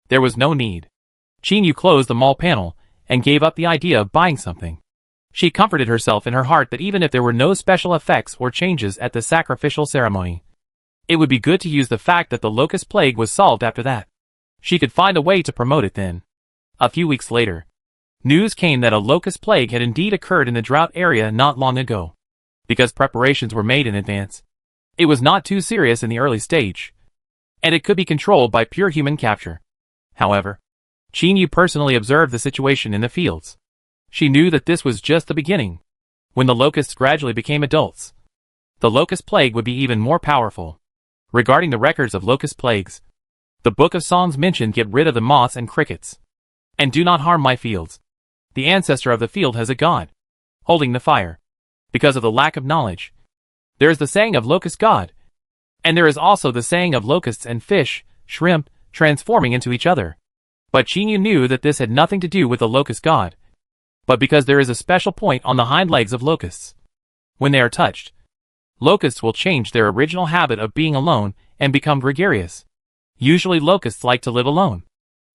There was no need. Qin Yu closed the mall panel and gave up the idea of buying something. She comforted herself in her heart that even if there were no special effects or changes at the sacrificial ceremony, it would be good to use the fact that the locust plague was solved after that. She could find a way to promote it then. A few weeks later, news came that a locust plague had indeed occurred in the drought area not long ago. Because preparations were made in advance, it was not too serious in the early stage, and it could be controlled by pure human capture. However, Qin Yu personally observed the situation in the fields. She knew that this was just the beginning. When the locusts gradually became adults, the locust plague would be even more powerful. Regarding the records of locust plagues, the Book of Songs mentioned get rid of the moths and crickets, and do not harm my fields. The ancestor of the field has a god, holding the fire. Because of the lack of knowledge, there is the saying of locust god, and there is also the saying of locusts and fish, shrimp, transforming into each other. But Qin Yu knew that this had nothing to do with the locust god, but because there is a special point on the hind legs of locusts. When they are touched, locusts will change their original habit of being alone and become gregarious. Usually locusts like to live alone.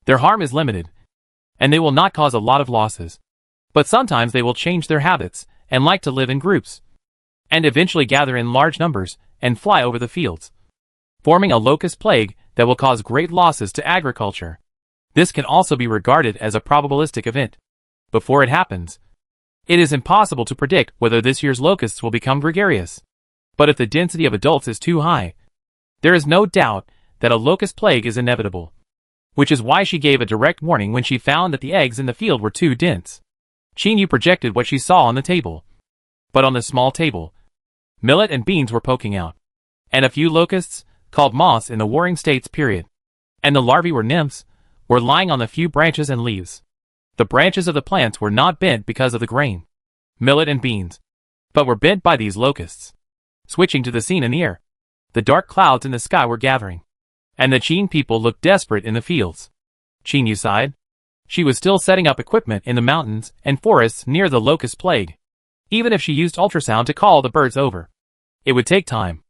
Their harm is limited, and they will not cause a lot of losses. But sometimes they will change their habits and like to live in groups, and eventually gather in large numbers and fly over the fields, forming a locust plague that will cause great losses to agriculture. This can also be regarded as a probabilistic event. Before it happens, it is impossible to predict whether this year's locusts will become gregarious. But if the density of adults is too high, there is no doubt that a locust plague is inevitable. Which is why she gave a direct warning when she found that the eggs in the field were too dense. Qin Yu projected what she saw on the table. But on the small table, millet and beans were poking out, and a few locusts, called moths in the warring states period, and the larvae were nymphs, were lying on the few branches and leaves. The branches of the plants were not bent because of the grain, millet and beans, but were bent by these locusts. Switching to the scene in the air, the dark clouds in the sky were gathering, and the Qin people looked desperate in the fields. Qin Yu sighed. She was still setting up equipment in the mountains and forests near the locust plague. Even if she used ultrasound to call the birds over, it would take time.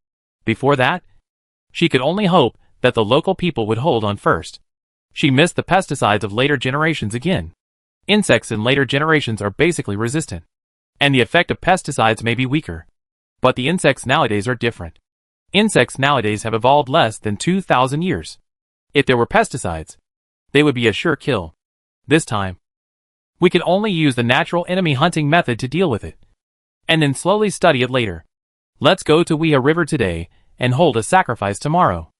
Before that, she could only hope that the local people would hold on first. She missed the pesticides of later generations again. Insects in later generations are basically resistant, and the effect of pesticides may be weaker. But the insects nowadays are different. Insects nowadays have evolved less than 2,000 years. If there were pesticides, they would be a sure kill. This time, we can only use the natural enemy hunting method to deal with it, and then slowly study it later. Let's go to Weha River today and hold a sacrifice tomorrow.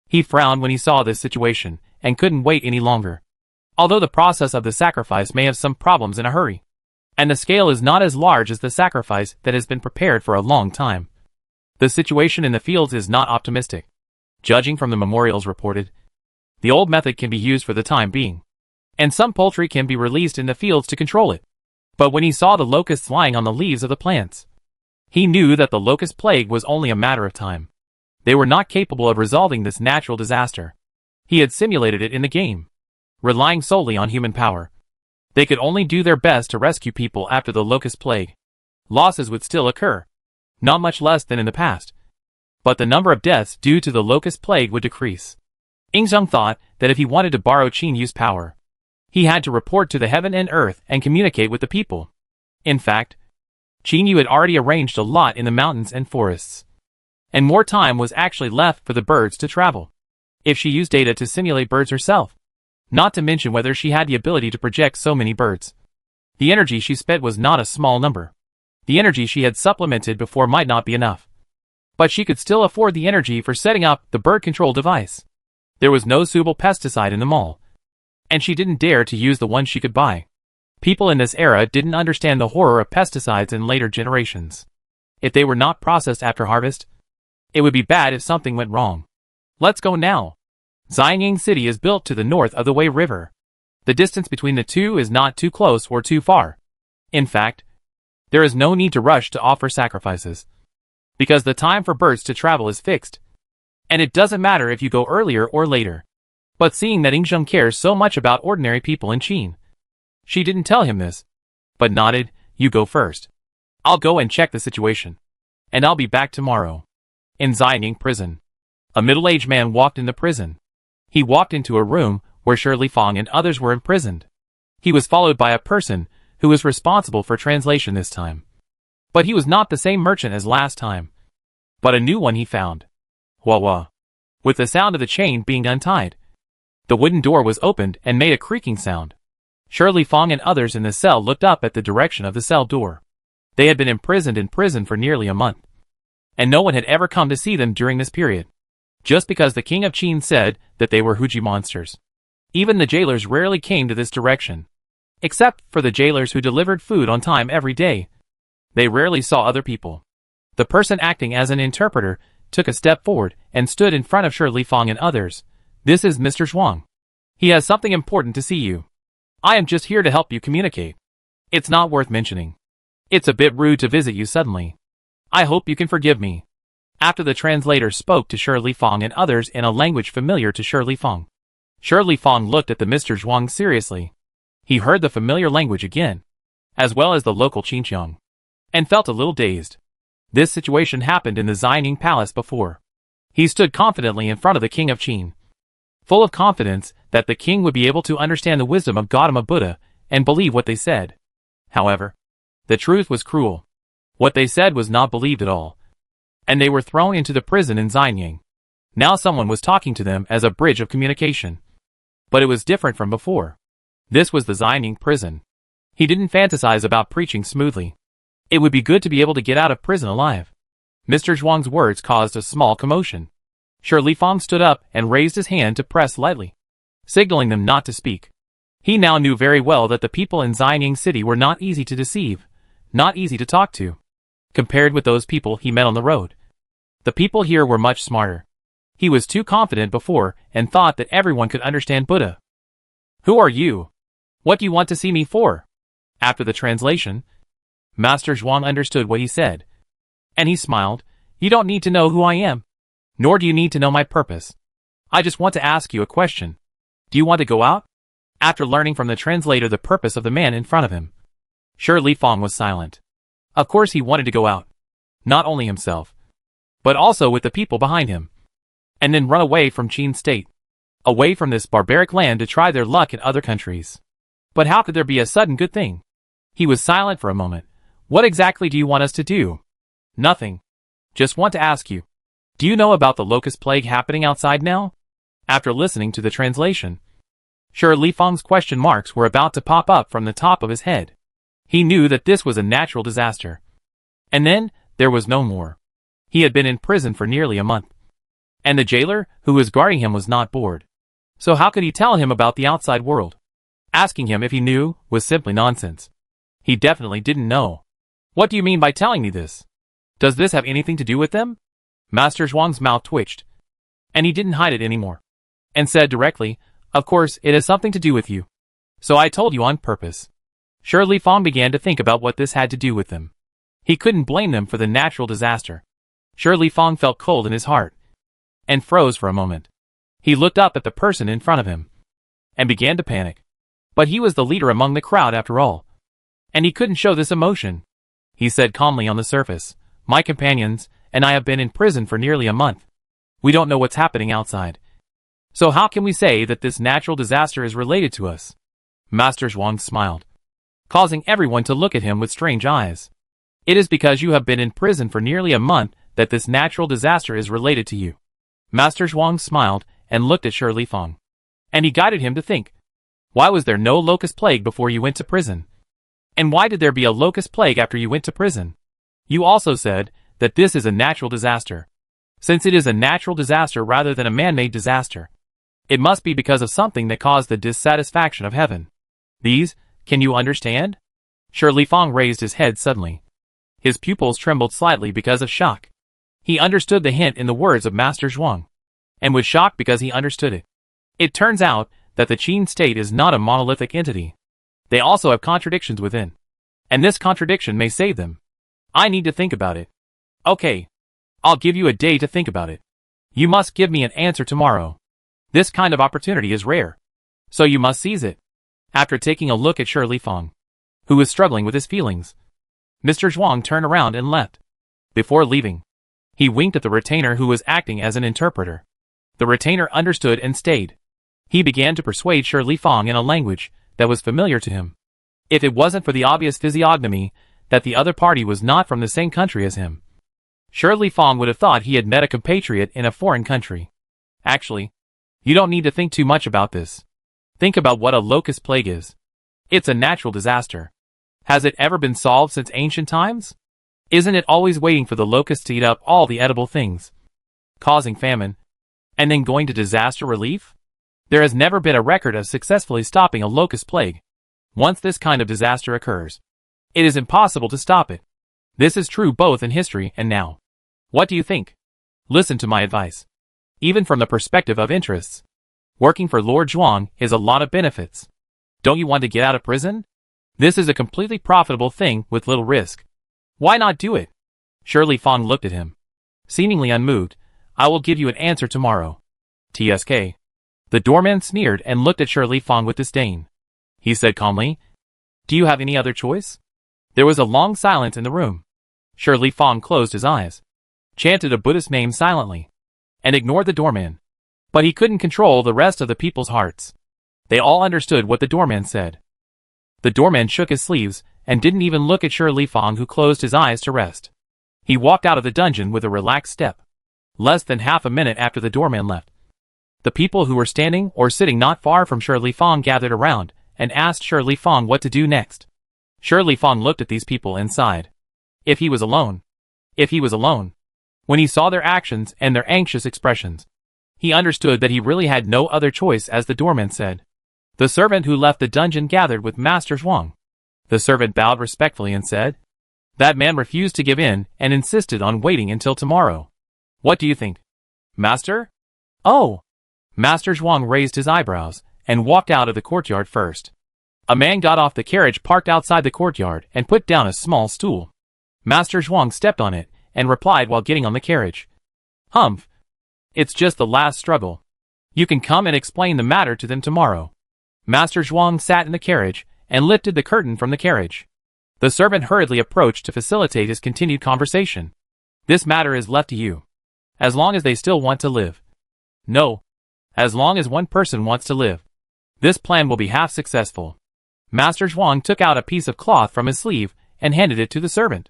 He frowned when he saw this situation and couldn't wait any longer. Although the process of the sacrifice may have some problems in a hurry, and the scale is not as large as the sacrifice that has been prepared for a long time, the situation in the fields is not optimistic. Judging from the memorials reported, the old method can be used for the time being, and some poultry can be released in the fields to control it. But when he saw the locusts lying on the leaves of the plants, he knew that the locust plague was only a matter of time. They were not capable of resolving this natural disaster. He had simulated it in the game, relying solely on human power. They could only do their best to rescue people after the locust plague. Losses would still occur, not much less than in the past, but the number of deaths due to the locust plague would decrease. Ingzheng thought that if he wanted to borrow Qin Yu's power, he had to report to the heaven and earth and communicate with the people. In fact, Qin Yu had already arranged a lot in the mountains and forests, and more time was actually left for the birds to travel. If she used data to simulate birds herself, not to mention whether she had the ability to project so many birds, the energy she spent was not a small number. The energy she had supplemented before might not be enough, but she could still afford the energy for setting up the bird control device. There was no suitable pesticide in the mall, and she didn't dare to use the one she could buy. People in this era didn't understand the horror of pesticides in later generations. If they were not processed after harvest, it would be bad if something went wrong. Let's go now. Xianying City is built to the north of the Wei River. The distance between the two is not too close or too far. In fact, there is no need to rush to offer sacrifices, because the time for birds to travel is fixed, and it doesn't matter if you go earlier or later. But seeing that Ingzheng cares so much about ordinary people in Qin, she didn't tell him this, but nodded. You go first. I'll go and check the situation, and I'll be back tomorrow. In Xianying prison, a middle-aged man walked in the prison. He walked into a room where Shihuang and others were imprisoned. He was followed by a person who was responsible for translation this time. But he was not the same merchant as last time, but a new one he found. Wah wah. With the sound of the chain being untied, the wooden door was opened and made a creaking sound. Shihuang and others in the cell looked up at the direction of the cell door. They had been imprisoned in prison for nearly a month, and no one had ever come to see them during this period, just because the king of Qin said that they were Huji monsters. Even the jailers rarely came to this direction, except for the jailers who delivered food on time every day. They rarely saw other people. The person acting as an interpreter took a step forward and stood in front of Shihuang and others. This is Mr. Zhuang. He has something important to see you. I am just here to help you communicate. It's not worth mentioning. It's a bit rude to visit you suddenly. I hope you can forgive me. After the translator spoke to Shihuang and others in a language familiar to Shihuang, Shihuang looked at the Mr. Zhuang seriously. He heard the familiar language again, as well as the local Qinqiang, and felt a little dazed. This situation happened in the Xianying Palace before. He stood confidently in front of the king of Qin, full of confidence that the king would be able to understand the wisdom of Gautama Buddha and believe what they said. However, the truth was cruel. What they said was not believed at all, and they were thrown into the prison in Xianying. Now someone was talking to them as a bridge of communication. But it was different from before. This was the Xianying prison. He didn't fantasize about preaching smoothly. It would be good to be able to get out of prison alive. Mr. Zhuang's words caused a small commotion. Shihuang stood up and raised his hand to press lightly, signaling them not to speak. He now knew very well that the people in Xianying City were not easy to deceive, not easy to talk to, compared with those people he met on the road. The people here were much smarter. He was too confident before and thought that everyone could understand Buddha. Who are you? What do you want to see me for? After the translation, Master Zhuang understood what he said, and he smiled. You don't need to know who I am, nor do you need to know my purpose. I just want to ask you a question. Do you want to go out? After learning from the translator the purpose of the man in front of him, Shihuang was silent. Of course he wanted to go out. Not only himself, but also with the people behind him, and then run away from Qin state, away from this barbaric land to try their luck in other countries. But how could there be a sudden good thing? He was silent for a moment. What exactly do you want us to do? Nothing. Just want to ask you. Do you know about the locust plague happening outside now? After listening to the translation, Shihuang's question marks were about to pop up from the top of his head. He knew that this was a natural disaster. And then, there was no more. He had been in prison for nearly a month, and the jailer who was guarding him was not bored. So how could he tell him about the outside world? Asking him if he knew was simply nonsense. He definitely didn't know. What do you mean by telling me this? Does this have anything to do with them? Master Zhuang's mouth twitched, and he didn't hide it anymore, and said directly, of course it has something to do with you. So I told you on purpose. Shihuang began to think about what this had to do with them. He couldn't blame them for the natural disaster. Shihuang felt cold in his heart, and froze for a moment. He looked up at the person in front of him, and began to panic. But he was the leader among the crowd after all, and he couldn't show this emotion. He said calmly on the surface, my companions and I have been in prison for nearly a month. We don't know what's happening outside, So how can we say that this natural disaster is related to us? Master Shihuang smiled, causing everyone to look at him with strange eyes. It is because you have been in prison for nearly a month that this natural disaster is related to you. Master Shihuang smiled and looked at Shi Fang. And he guided him to think. Why was there no locust plague before you went to prison? And why did there be a locust plague after you went to prison? You also said that this is a natural disaster. Since it is a natural disaster rather than a man-made disaster, it must be because of something that caused the dissatisfaction of heaven. Can you understand? Shi Fang raised his head suddenly. His pupils trembled slightly because of shock. He understood the hint in the words of Master Shihuang, and was shocked because he understood it. It turns out that the Qin state is not a monolithic entity. They also have contradictions within. And this contradiction may save them. I need to think about it. Okay. I'll give you a day to think about it. You must give me an answer tomorrow. This kind of opportunity is rare. So you must seize it. After taking a look at Shi Fang, who was struggling with his feelings, Mr. Shihuang turned around and left. Before leaving, he winked at the retainer who was acting as an interpreter. The retainer understood and stayed. He began to persuade Shi Fang in a language that was familiar to him. If it wasn't for the obvious physiognomy that the other party was not from the same country as him, Shi Fang would have thought he had met a compatriot in a foreign country. Actually, you don't need to think too much about this. Think about what a locust plague is. It's a natural disaster. Has it ever been solved since ancient times? Isn't it always waiting for the locusts to eat up all the edible things, causing famine, and then going to disaster relief? There has never been a record of successfully stopping a locust plague. Once this kind of disaster occurs, it is impossible to stop it. This is true both in history and now. What do you think? Listen to my advice. Even from the perspective of interests, working for Lord Shihuang is a lot of benefits. Don't you want to get out of prison? This is a completely profitable thing with little risk. Why not do it? Shi Fang looked at him, seemingly unmoved. I will give you an answer tomorrow. TSK. The doorman sneered and looked at Shi Fang with disdain. He said calmly, Do you have any other choice? There was a long silence in the room. Shi Fang closed his eyes, chanted a Buddhist name silently, and ignored the doorman. But he couldn't control the rest of the people's hearts. They all understood what the doorman said. The doorman shook his sleeves and didn't even look at Shi Fang, who closed his eyes to rest. He walked out of the dungeon with a relaxed step. Less than half a minute after the doorman left, the people who were standing or sitting not far from Shi Fang gathered around and asked Shi Fang what to do next. Shi Fang looked at these people and sighed. If he was alone. If he was alone. When he saw their actions and their anxious expressions, he understood that he really had no other choice, as the doorman said. The servant who left the dungeon gathered with Master Shihuang. The servant bowed respectfully and said, That man refused to give in and insisted on waiting until tomorrow. What do you think? Master? Oh! Master Shihuang raised his eyebrows and walked out of the courtyard first. A man got off the carriage parked outside the courtyard and put down a small stool. Master Shihuang stepped on it and replied while getting on the carriage. Humph. It's just the last struggle. You can come and explain the matter to them tomorrow. Master Shihuang sat in the carriage and lifted the curtain from the carriage. The servant hurriedly approached to facilitate his continued conversation. This matter is left to you. As long as they still want to live. No. As long as one person wants to live. This plan will be half successful. Master Shihuang took out a piece of cloth from his sleeve and handed it to the servant.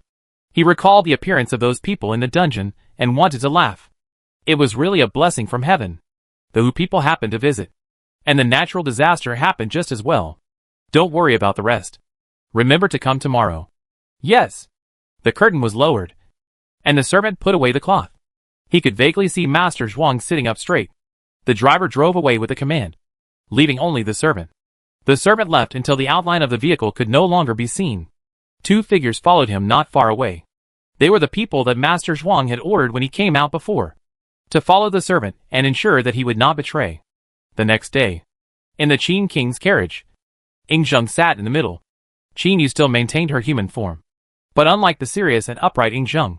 He recalled the appearance of those people in the dungeon and wanted to laugh. It was really a blessing from heaven. The Hu people happened to visit. And the natural disaster happened just as well. Don't worry about the rest. Remember to come tomorrow. Yes. The curtain was lowered, and the servant put away the cloth. He could vaguely see Master Shihuang sitting up straight. The driver drove away with a command, leaving only the servant. The servant left until the outline of the vehicle could no longer be seen. Two figures followed him not far away. They were the people that Master Shihuang had ordered when he came out before, to follow the servant and ensure that he would not betray. The next day, in the Qin king's carriage, Yingzheng sat in the middle. Qin Yu still maintained her human form, but unlike the serious and upright Yingzheng,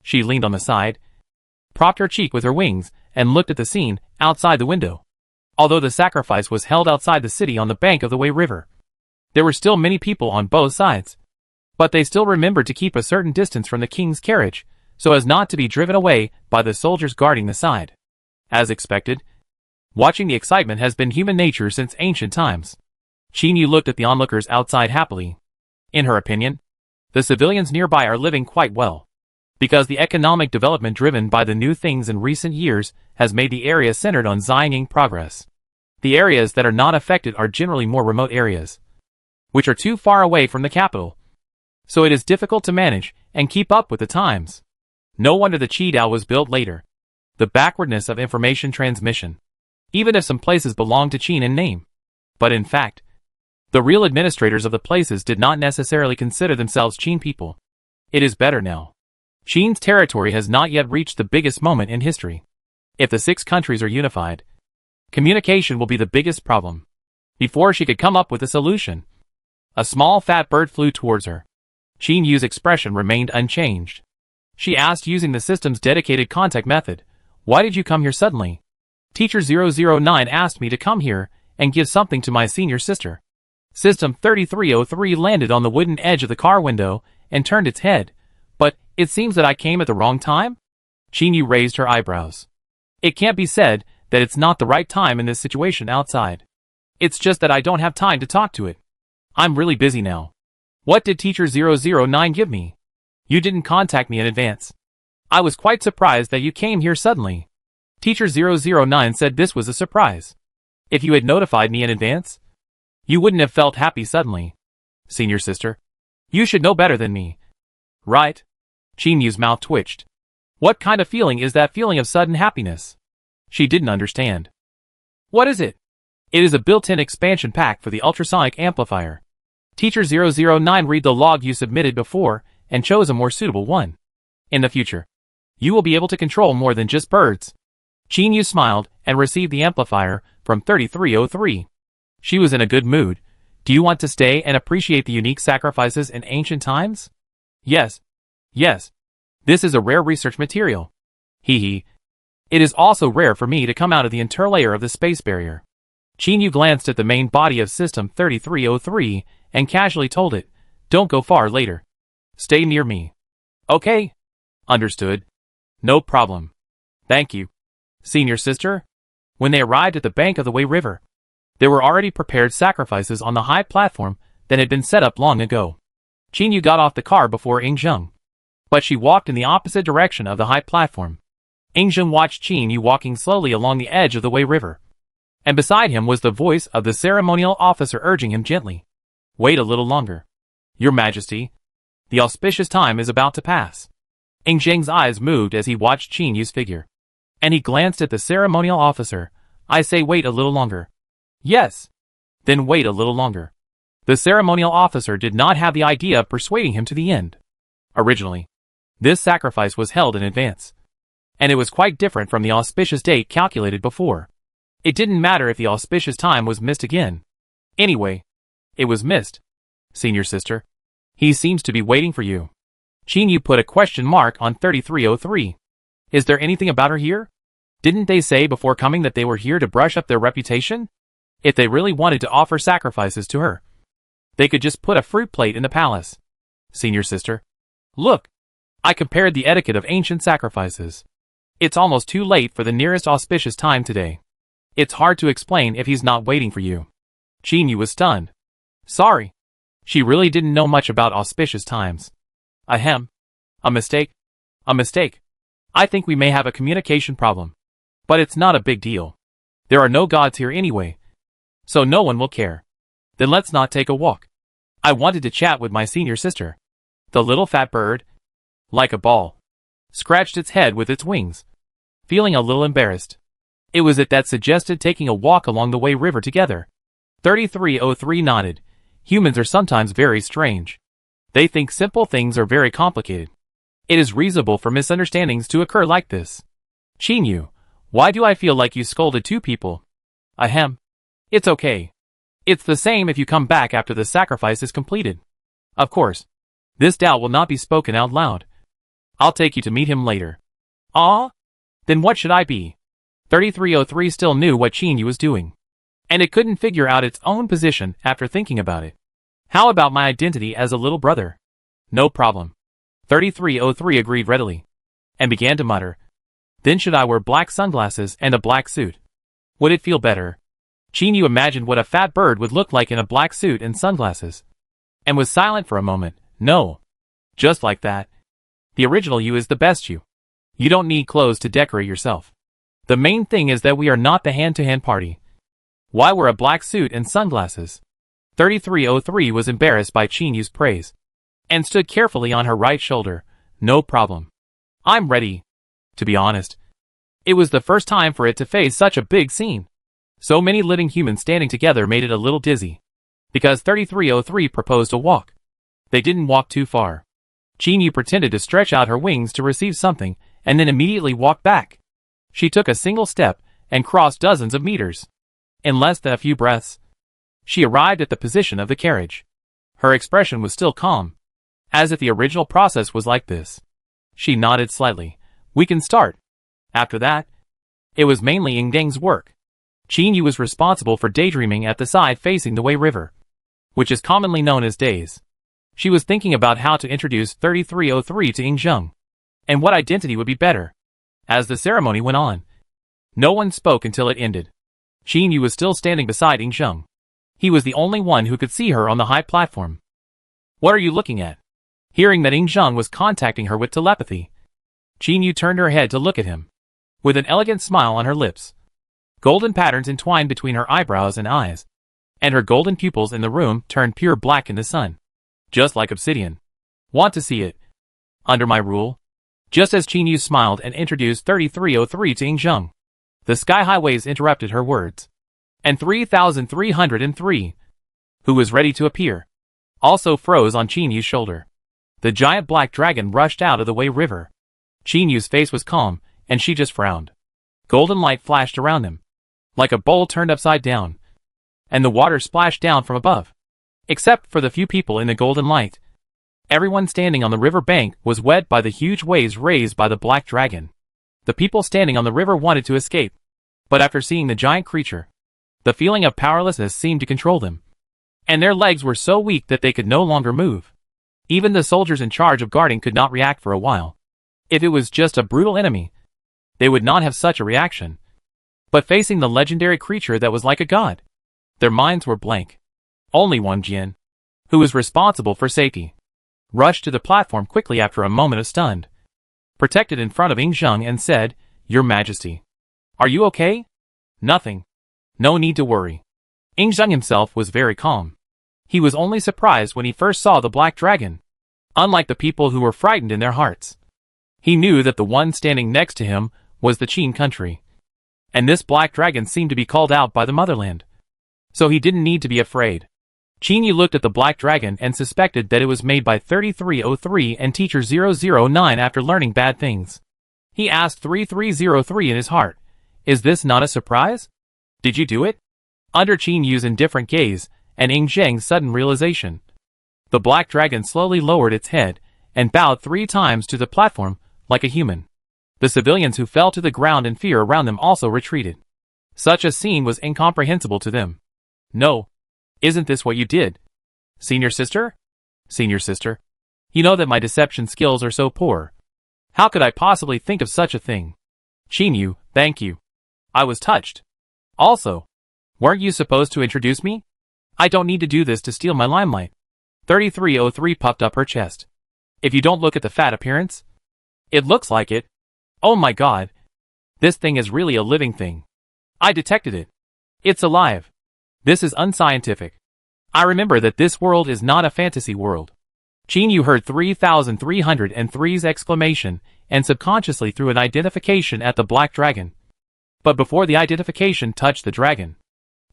she leaned on the side, propped her cheek with her wings, and looked at the scene outside the window. Although the sacrifice was held outside the city on the bank of the Wei River, there were still many people on both sides. But they still remembered to keep a certain distance from the king's carriage, so as not to be driven away by the soldiers guarding the side. As expected, Watching the excitement has been human nature since ancient times. Qin Yu looked at the onlookers outside happily. In her opinion, the civilians nearby are living quite well, because the economic development driven by the new things in recent years has made the area centered on Xianying progress. The areas that are not affected are generally more remote areas, which are too far away from the capital, so it is difficult to manage and keep up with the times. No wonder the Qidao was built later. The backwardness of information transmission, even if some places belong to Qin in name. But in fact, the real administrators of the places did not necessarily consider themselves Qin people. It is better now. Qin's territory has not yet reached the biggest moment in history. If the 6 countries are unified, communication will be the biggest problem. Before she could come up with a solution, a small fat bird flew towards her. Qin Yu's expression remained unchanged. She asked using the system's dedicated contact method, "Why did you come here suddenly?" "Teacher 009 asked me to come here and give something to my senior sister." System 3303 landed on the wooden edge of the car window and turned its head. "But it seems that I came at the wrong time?" Qin Yu raised her eyebrows. "It can't be said that it's not the right time in this situation outside. It's just that I don't have time to talk to it. I'm really busy now." "What did Teacher 009 give me? You didn't contact me in advance. I was quite surprised that you came here suddenly." Teacher 009 said this was a surprise. "If you had notified me in advance, you wouldn't have felt happy suddenly. Senior sister, you should know better than me." "Right?" Qin Yu's mouth twitched. "What kind of feeling is that feeling of sudden happiness?" She didn't understand. "What is it?" "It is a built-in expansion pack for the ultrasonic amplifier. Teacher 009 read the log you submitted before and chose a more suitable one. In the future, you will be able to control more than just birds." Qin Yu smiled and received the amplifier from 3303. She was in a good mood. "Do you want to stay and appreciate the unique sacrifices in ancient times?" Yes. This is a rare research material." Hee. "It is also rare for me to come out of the interlayer of the space barrier." Qin Yu glanced at the main body of System 3303 and casually told it, "Don't go far later. Stay near me." "Okay. Understood. No problem. Thank you." Senior sister? When they arrived at the bank of the Wei River, there were already prepared sacrifices on the high platform that had been set up long ago. Qin Yu got off the car before Yingzheng, but she walked in the opposite direction of the high platform. Yingzheng watched Qin Yu walking slowly along the edge of the Wei River, and beside him was the voice of the ceremonial officer urging him gently, "Wait a little longer. Your Majesty, the auspicious time is about to pass." Yingzheng's eyes moved as he watched Qin Yu's figure, and he glanced at the ceremonial officer. "I say wait a little longer." "Yes." "Then wait a little longer." The ceremonial officer did not have the idea of persuading him to the end. Originally, this sacrifice was held in advance, and it was quite different from the auspicious date calculated before. It didn't matter if the auspicious time was missed again. Anyway, it was missed. "Senior sister, he seems to be waiting for you." Qin Yu put a question mark on 3303. "Is there anything about her here? Didn't they say before coming that they were here to brush up their reputation? If they really wanted to offer sacrifices to her, they could just put a fruit plate in the palace." "Senior sister, look. I compared the etiquette of ancient sacrifices. It's almost too late for the nearest auspicious time today. It's hard to explain if he's not waiting for you." Qin Yu was stunned. Sorry. She really didn't know much about auspicious times. Ahem. A mistake? A mistake. I think we may have a communication problem. But it's not a big deal. There are no gods here anyway, so no one will care. Then let's not take a walk. I wanted to chat with my senior sister. The little fat bird, like a ball, scratched its head with its wings, feeling a little embarrassed. It was it that suggested taking a walk along the Wei River together. 3303 nodded. Humans are sometimes very strange. They think simple things are very complicated. It is reasonable for misunderstandings to occur like this. Qin Yu, why do I feel like you scolded 2 people? Ahem. It's okay. It's the same if you come back after the sacrifice is completed. Of course, this doubt will not be spoken out loud. I'll take you to meet him later. Ah? Then what should I be? 3303 still knew what Qin Yu was doing, and it couldn't figure out its own position after thinking about it. How about my identity as a little brother? No problem. 3303 agreed readily, and began to mutter. Then should I wear black sunglasses and a black suit? Would it feel better? Qin imagined what a fat bird would look like in a black suit and sunglasses, and was silent for a moment. No. Just like that. The original you is the best you. You don't need clothes to decorate yourself. The main thing is that we are not the hand-to-hand party. Why wear a black suit and sunglasses? 3303 was embarrassed by Qin praise, and stood carefully on her right shoulder. No problem. I'm ready. To be honest, it was the first time for it to face such a big scene. So many living humans standing together made it a little dizzy. Because 3303 proposed a walk. They didn't walk too far. Qin pretended to stretch out her wings to receive something, and then immediately walked back. She took a single step, and crossed dozens of meters. In less than a few breaths, she arrived at the position of the carriage. Her expression was still calm, as if the original process was like this. She nodded slightly. We can start. After that, it was mainly Ingdeng's work. Qin was responsible for daydreaming at the side facing the Wei River, which is commonly known as days. She was thinking about how to introduce 3303 to Ingzheng, and what identity would be better. As the ceremony went on, no one spoke until it ended. Qin was still standing beside Ingzheng. He was the only one who could see her on the high platform. What are you looking at? Hearing that Ingzheng was contacting her with telepathy, Qin turned her head to look at him, with an elegant smile on her lips. Golden patterns entwined between her eyebrows and eyes, and her golden pupils in the room turned pure black in the sun, just like obsidian. Want to see it? Under my rule? Just as Qin smiled and introduced 3303 to Ingzheng, the sky highways interrupted her words. And 3303, who was ready to appear, also froze on Qin shoulder. The giant black dragon rushed out of the Wei River. Qin face was calm, and she just frowned. Golden light flashed around him, like a bowl turned upside down, and the water splashed down from above. Except for the few people in the golden light, everyone standing on the river bank was wet by the huge waves raised by the black dragon. The people standing on the river wanted to escape, but after seeing the giant creature, the feeling of powerlessness seemed to control them, and their legs were so weak that they could no longer move. Even the soldiers in charge of guarding could not react for a while. If it was just a brutal enemy, they would not have such a reaction. But facing the legendary creature that was like a god, their minds were blank. Only Wang Jian, who was responsible for safety, rushed to the platform quickly after a moment of stunned, protected in front of Ingzheng and said, Your Majesty, are you okay? Nothing. No need to worry. Ingzheng himself was very calm. He was only surprised when he first saw the black dragon. Unlike the people who were frightened in their hearts, he knew that the one standing next to him was the Qin country. And this black dragon seemed to be called out by the motherland. So he didn't need to be afraid. Qin looked at the black dragon and suspected that it was made by 3303 and Teacher 009 after learning bad things. He asked 3303 in his heart, Is this not a surprise? Did you do it? Under Qin indifferent gaze, and Ingzheng's sudden realization, the black dragon slowly lowered its head and bowed 3 times to the platform, like a human. The civilians who fell to the ground in fear around them also retreated. Such a scene was incomprehensible to them. No. Isn't this what you did? Senior sister? Senior sister. You know that my deception skills are so poor. How could I possibly think of such a thing? Qin, thank you. I was touched. Also, weren't you supposed to introduce me? I don't need to do this to steal my limelight. 3303 puffed up her chest. If you don't look at the fat appearance, it looks like it. Oh my god. This thing is really a living thing. I detected it. It's alive. This is unscientific. I remember that this world is not a fantasy world. Qin heard 3303's exclamation and subconsciously threw an identification at the black dragon. But before the identification touched the dragon,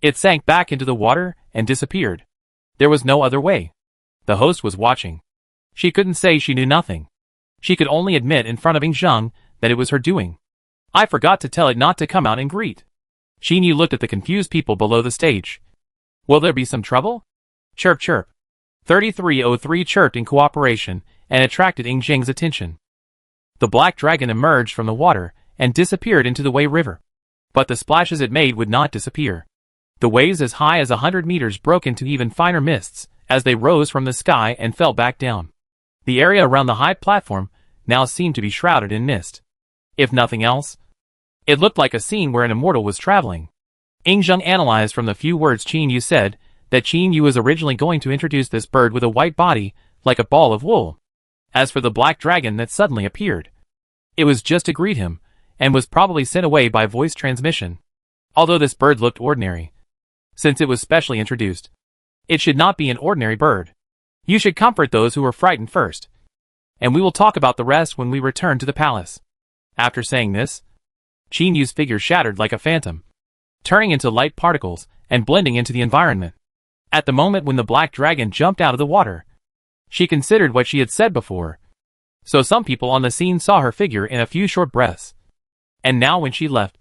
it sank back into the water and disappeared. There was no other way. The host was watching. She couldn't say she knew nothing. She could only admit in front of Ingzheng that it was her doing. I forgot to tell it not to come out and greet. Qin looked at the confused people below the stage. Will there be some trouble? Chirp chirp. 3303 chirped in cooperation and attracted Ingzheng's attention. The black dragon emerged from the water and disappeared into the Wei River. But the splashes it made would not disappear. The waves as high as 100 meters broke into even finer mists as they rose from the sky and fell back down. The area around the high platform now seemed to be shrouded in mist. If nothing else, it looked like a scene where an immortal was traveling. Zheng analyzed from the few words Qin Yu said that Qin Yu was originally going to introduce this bird with a white body, like a ball of wool. As for the black dragon that suddenly appeared, it was just to greet him, and was probably sent away by voice transmission. Although this bird looked ordinary, since it was specially introduced, it should not be an ordinary bird. You should comfort those who were frightened first, and we will talk about the rest when we return to the palace. After saying this, Qin Yu's figure shattered like a phantom, turning into light particles and blending into the environment. At the moment when the black dragon jumped out of the water, she considered what she had said before. So some people on the scene saw her figure in a few short breaths. And now when she left,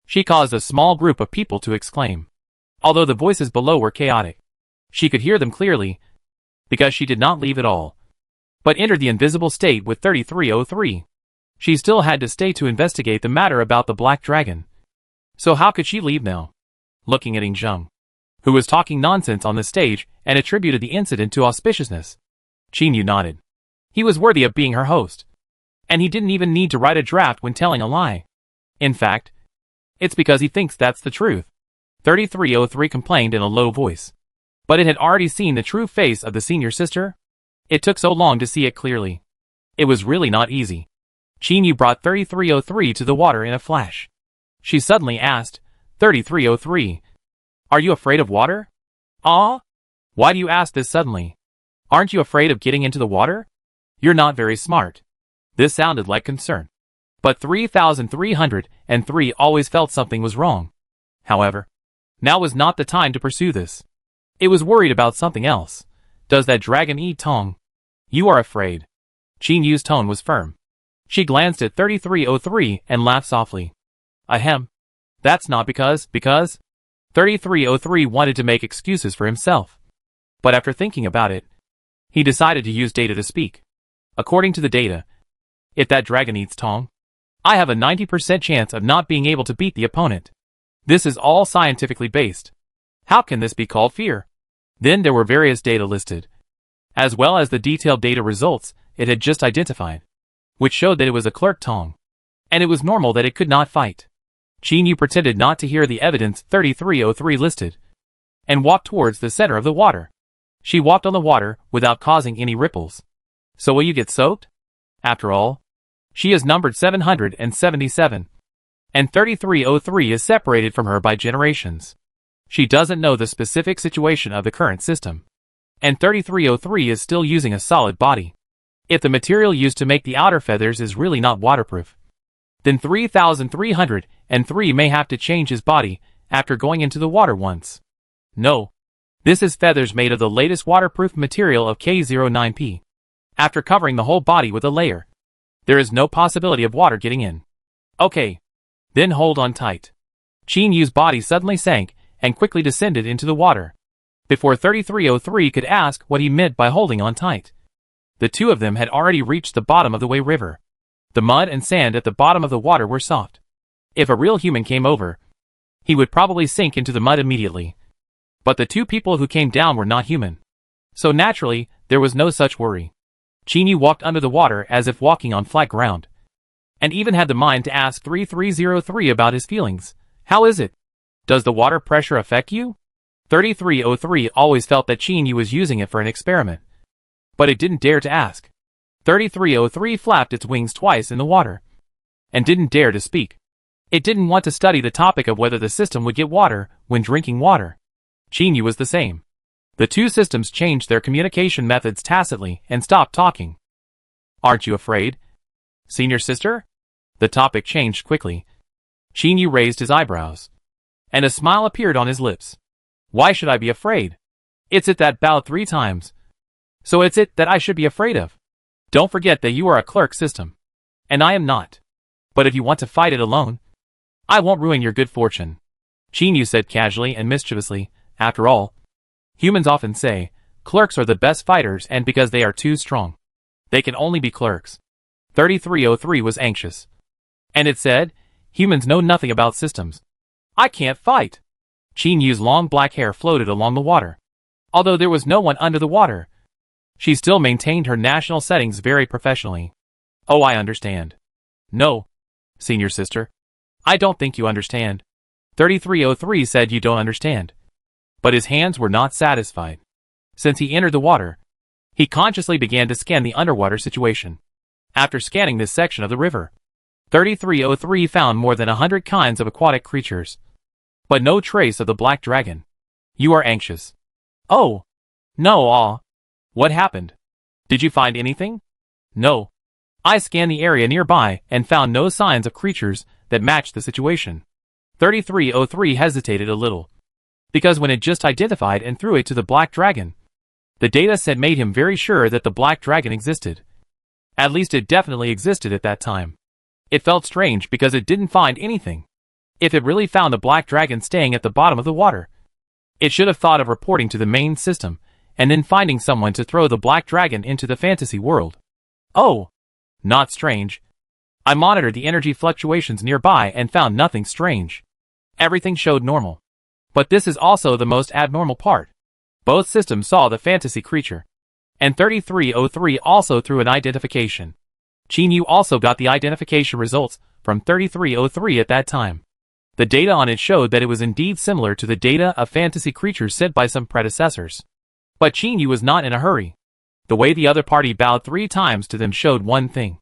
she caused a small group of people to exclaim. Although the voices below were chaotic, she could hear them clearly, because she did not leave at all, but entered the invisible state with 3303. She still had to stay to investigate the matter about the black dragon. So how could she leave now? Looking at Zheng, who was talking nonsense on the stage and attributed the incident to auspiciousness, Qin Yu nodded. He was worthy of being her host, and he didn't even need to write a draft when telling a lie. In fact, it's because he thinks that's the truth. 3303 complained in a low voice. But it had already seen the true face of the senior sister. It took so long to see it clearly. It was really not easy. Qin Yu brought 3303 to the water in a flash. She suddenly asked, 3303, "Are you afraid of water?" "Ah? Why do you ask this suddenly? Aren't you afraid of getting into the water? You're not very smart." This sounded like concern. But 3303 always felt something was wrong. However, now was not the time to pursue this. It was worried about something else. Does that dragon eat Tong? You are afraid. Qin Yu's tone was firm. She glanced at 3303 and laughed softly. Ahem. That's not because 3303 wanted to make excuses for himself. But after thinking about it, he decided to use data to speak. According to the data, if that dragon eats Tong, I have a 90% chance of not being able to beat the opponent. This is all scientifically based. How can this be called fear? Then there were various data listed, as well as the detailed data results it had just identified, which showed that it was a clerk Tong, and it was normal that it could not fight. Qin Yu pretended not to hear the evidence 3303 listed, and walked towards the center of the water. She walked on the water without causing any ripples. So will you get soaked? After all, she is numbered 777, and 3303 is separated from her by generations. She doesn't know the specific situation of the current system, and 3303 is still using a solid body. If the material used to make the outer feathers is really not waterproof, then 3303 may have to change his body after going into the water once. No. This is feathers made of the latest waterproof material of K09P. After covering the whole body with a layer, there is no possibility of water getting in. Okay. Then hold on tight. Qin Yu's body suddenly sank and quickly descended into the water. Before 3303 could ask what he meant by holding on tight, the two of them had already reached the bottom of the Wei River. The mud and sand at the bottom of the water were soft. If a real human came over, he would probably sink into the mud immediately. But the two people who came down were not human. So naturally, there was no such worry. Qin Yu walked under the water as if walking on flat ground, and even had the mind to ask 3303 about his feelings. How is it? Does the water pressure affect you? 3303 always felt that Qin Yu was using it for an experiment, but it didn't dare to ask. 3303 flapped its wings twice in the water, and didn't dare to speak. It didn't want to study the topic of whether the system would get water when drinking water. Qin Yu was the same. The two systems changed their communication methods tacitly and stopped talking. Aren't you afraid, senior sister? The topic changed quickly. Qin Yu raised his eyebrows, and a smile appeared on his lips. Why should I be afraid? It's it that bowed 3 times. So it's it that I should be afraid of. Don't forget that you are a clerk system, and I am not. But if you want to fight it alone, I won't ruin your good fortune. Qin Yu said casually and mischievously. After all, humans often say, clerks are the best fighters, and because they are too strong, they can only be clerks. 3303 was anxious, and it said, humans know nothing about systems. I can't fight. Qin Yu's long black hair floated along the water. Although there was no one under the water, she still maintained her national settings very professionally. Oh, I understand. No, senior sister. I don't think you understand. 3303 said you don't understand. But his hands were not satisfied. Since he entered the water, he consciously began to scan the underwater situation. After scanning this section of the river, 3303 found more than 100 kinds of aquatic creatures, but no trace of the black dragon. You are anxious. Oh. No, what happened? Did you find anything? No. I scanned the area nearby and found no signs of creatures that matched the situation. 3303 hesitated a little, because when it just identified and threw it to the black dragon, the data set made him very sure that the black dragon existed. At least it definitely existed at that time. It felt strange because it didn't find anything. If it really found the black dragon staying at the bottom of the water, it should have thought of reporting to the main system and then finding someone to throw the black dragon into the fantasy world. Oh, not strange. I monitored the energy fluctuations nearby and found nothing strange. Everything showed normal. But this is also the most abnormal part. Both systems saw the fantasy creature. And 3303 also threw an identification. Qin also got the identification results from 3303 at that time. The data on it showed that it was indeed similar to the data of fantasy creatures sent by some predecessors. But Qin was not in a hurry. The way the other party bowed 3 times to them showed one thing.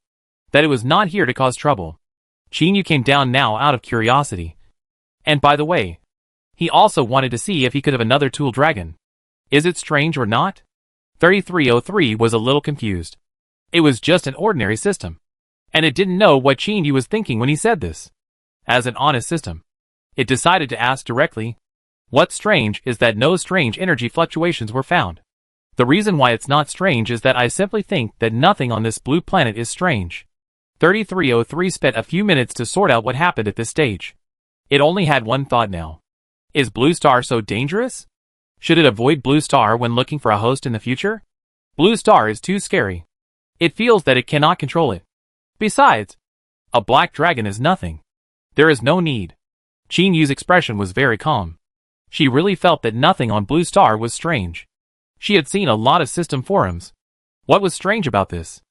That it was not here to cause trouble. Qin came down now out of curiosity. And by the way, he also wanted to see if he could have another tool dragon. Is it strange or not? 3303 was a little confused. It was just an ordinary system. And it didn't know what Qin was thinking when he said this. As an honest system, it decided to ask directly. What's strange is that no strange energy fluctuations were found. The reason why it's not strange is that I simply think that nothing on this blue planet is strange. 3303 spent a few minutes to sort out what happened at this stage. It only had one thought now. Is Blue Star so dangerous? Should it avoid Blue Star when looking for a host in the future? Blue Star is too scary. It feels that it cannot control it. Besides, a black dragon is nothing. There is no need. Qin Yu's expression was very calm. She really felt that nothing on Blue Star was strange. She had seen a lot of system forums. What was strange about this?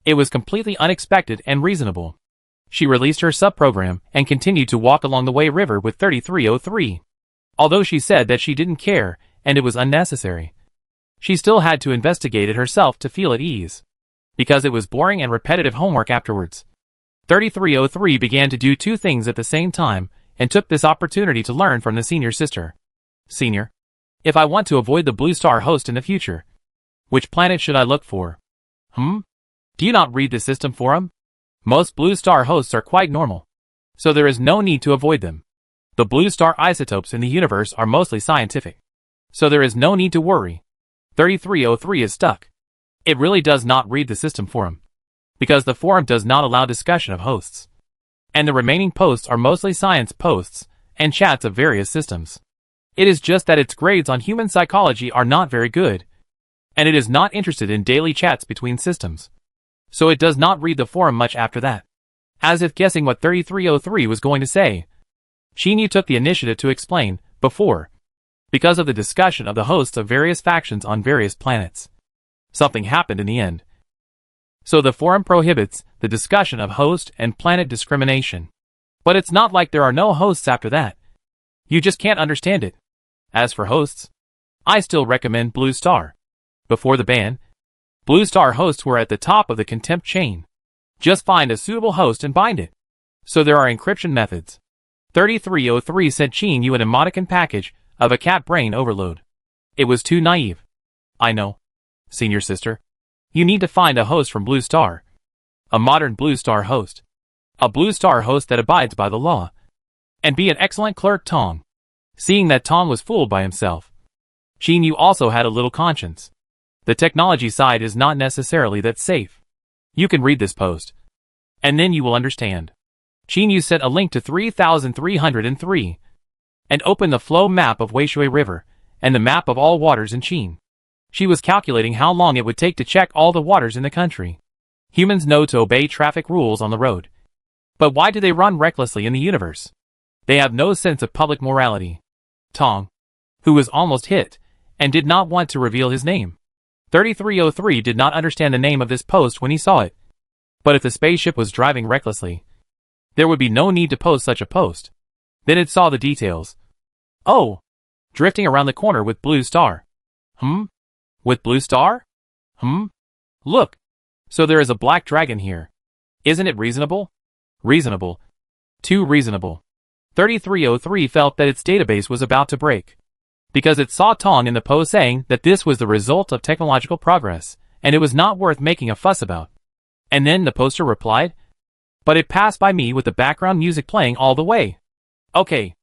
It was completely unexpected and reasonable. She released her subprogram and continued to walk along the Wei River with 3303. Although she said that she didn't care and it was unnecessary, she still had to investigate it herself to feel at ease. Because it was boring and repetitive homework afterwards. 3303 began to do 2 things at the same time and took this opportunity to learn from the senior sister. Senior, if I want to avoid the Blue Star host in the future, which planet should I look for? Do you not read the system forum? Most Blue Star hosts are quite normal, so there is no need to avoid them. The Blue Star isotopes in the universe are mostly scientific, so there is no need to worry. 3303 is stuck. It really does not read the system forum, because the forum does not allow discussion of hosts. And the remaining posts are mostly science posts and chats of various systems. It is just that its grades on human psychology are not very good, and it is not interested in daily chats between systems. So it does not read the forum much after that. As if guessing what 3303 was going to say, Qin took the initiative to explain, because of the discussion of the hosts of various factions on various planets. Something happened in the end. So the forum prohibits the discussion of host and planet discrimination. But it's not like there are no hosts after that. You just can't understand it. As for hosts, I still recommend Blue Star. Before the ban, Blue Star hosts were at the top of the contempt chain. Just find a suitable host and bind it. So there are encryption methods. 3303 sent Qin an emoticon package of a cat brain overload. It was too naive. I know. Senior sister. You need to find a host from Blue Star. A modern Blue Star host. A Blue Star host that abides by the law. And be an excellent clerk, Tong. Seeing that Tong was fooled by himself, Qin also had a little conscience. The technology side is not necessarily that safe. You can read this post, and then you will understand. Qin sent a link to 3303 and opened the flow map of Weishui River and the map of all waters in Qin. She was calculating how long it would take to check all the waters in the country. Humans know to obey traffic rules on the road. But why do they run recklessly in the universe? They have no sense of public morality. Tong, who was almost hit, and did not want to reveal his name. 3303 did not understand the name of this post when he saw it. But if the spaceship was driving recklessly, there would be no need to post such a post. Then it saw the details. Oh! Drifting around the corner with Blue Star. With Blue Star? Look! So there is a black dragon here. Isn't it reasonable? Reasonable. Too reasonable. 3303 felt that its database was about to break. Because it saw Tong in the post saying that this was the result of technological progress, and it was not worth making a fuss about. And then the poster replied, but it passed by me with the background music playing all the way. Okay.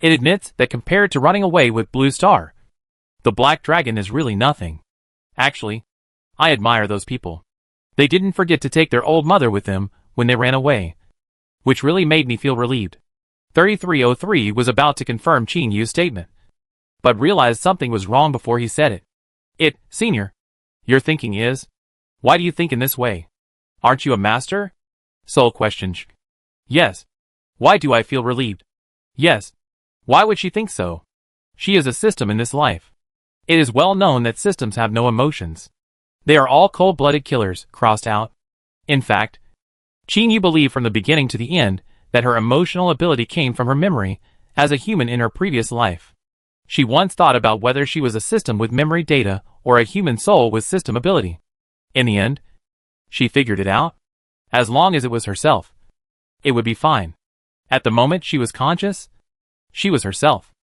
It admits that compared to running away with Blue Star, the black dragon is really nothing. Actually, I admire those people. They didn't forget to take their old mother with them when they ran away, which really made me feel relieved. 3303 was about to confirm Qin Yu's statement, but realized something was wrong before he said it. Senior, your thinking is, why do you think in this way? Aren't you a master? Soul questioned. Yes. Why do I feel relieved? Yes. Why would she think so? She is a system in this life. It is well known that systems have no emotions. They are all cold-blooded killers, crossed out. In fact, Qin Yu believed from the beginning to the end that her emotional ability came from her memory as a human in her previous life. She once thought about whether she was a system with memory data or a human soul with system ability. In the end, she figured it out. As long as it was herself, it would be fine. At the moment she was conscious, she was herself.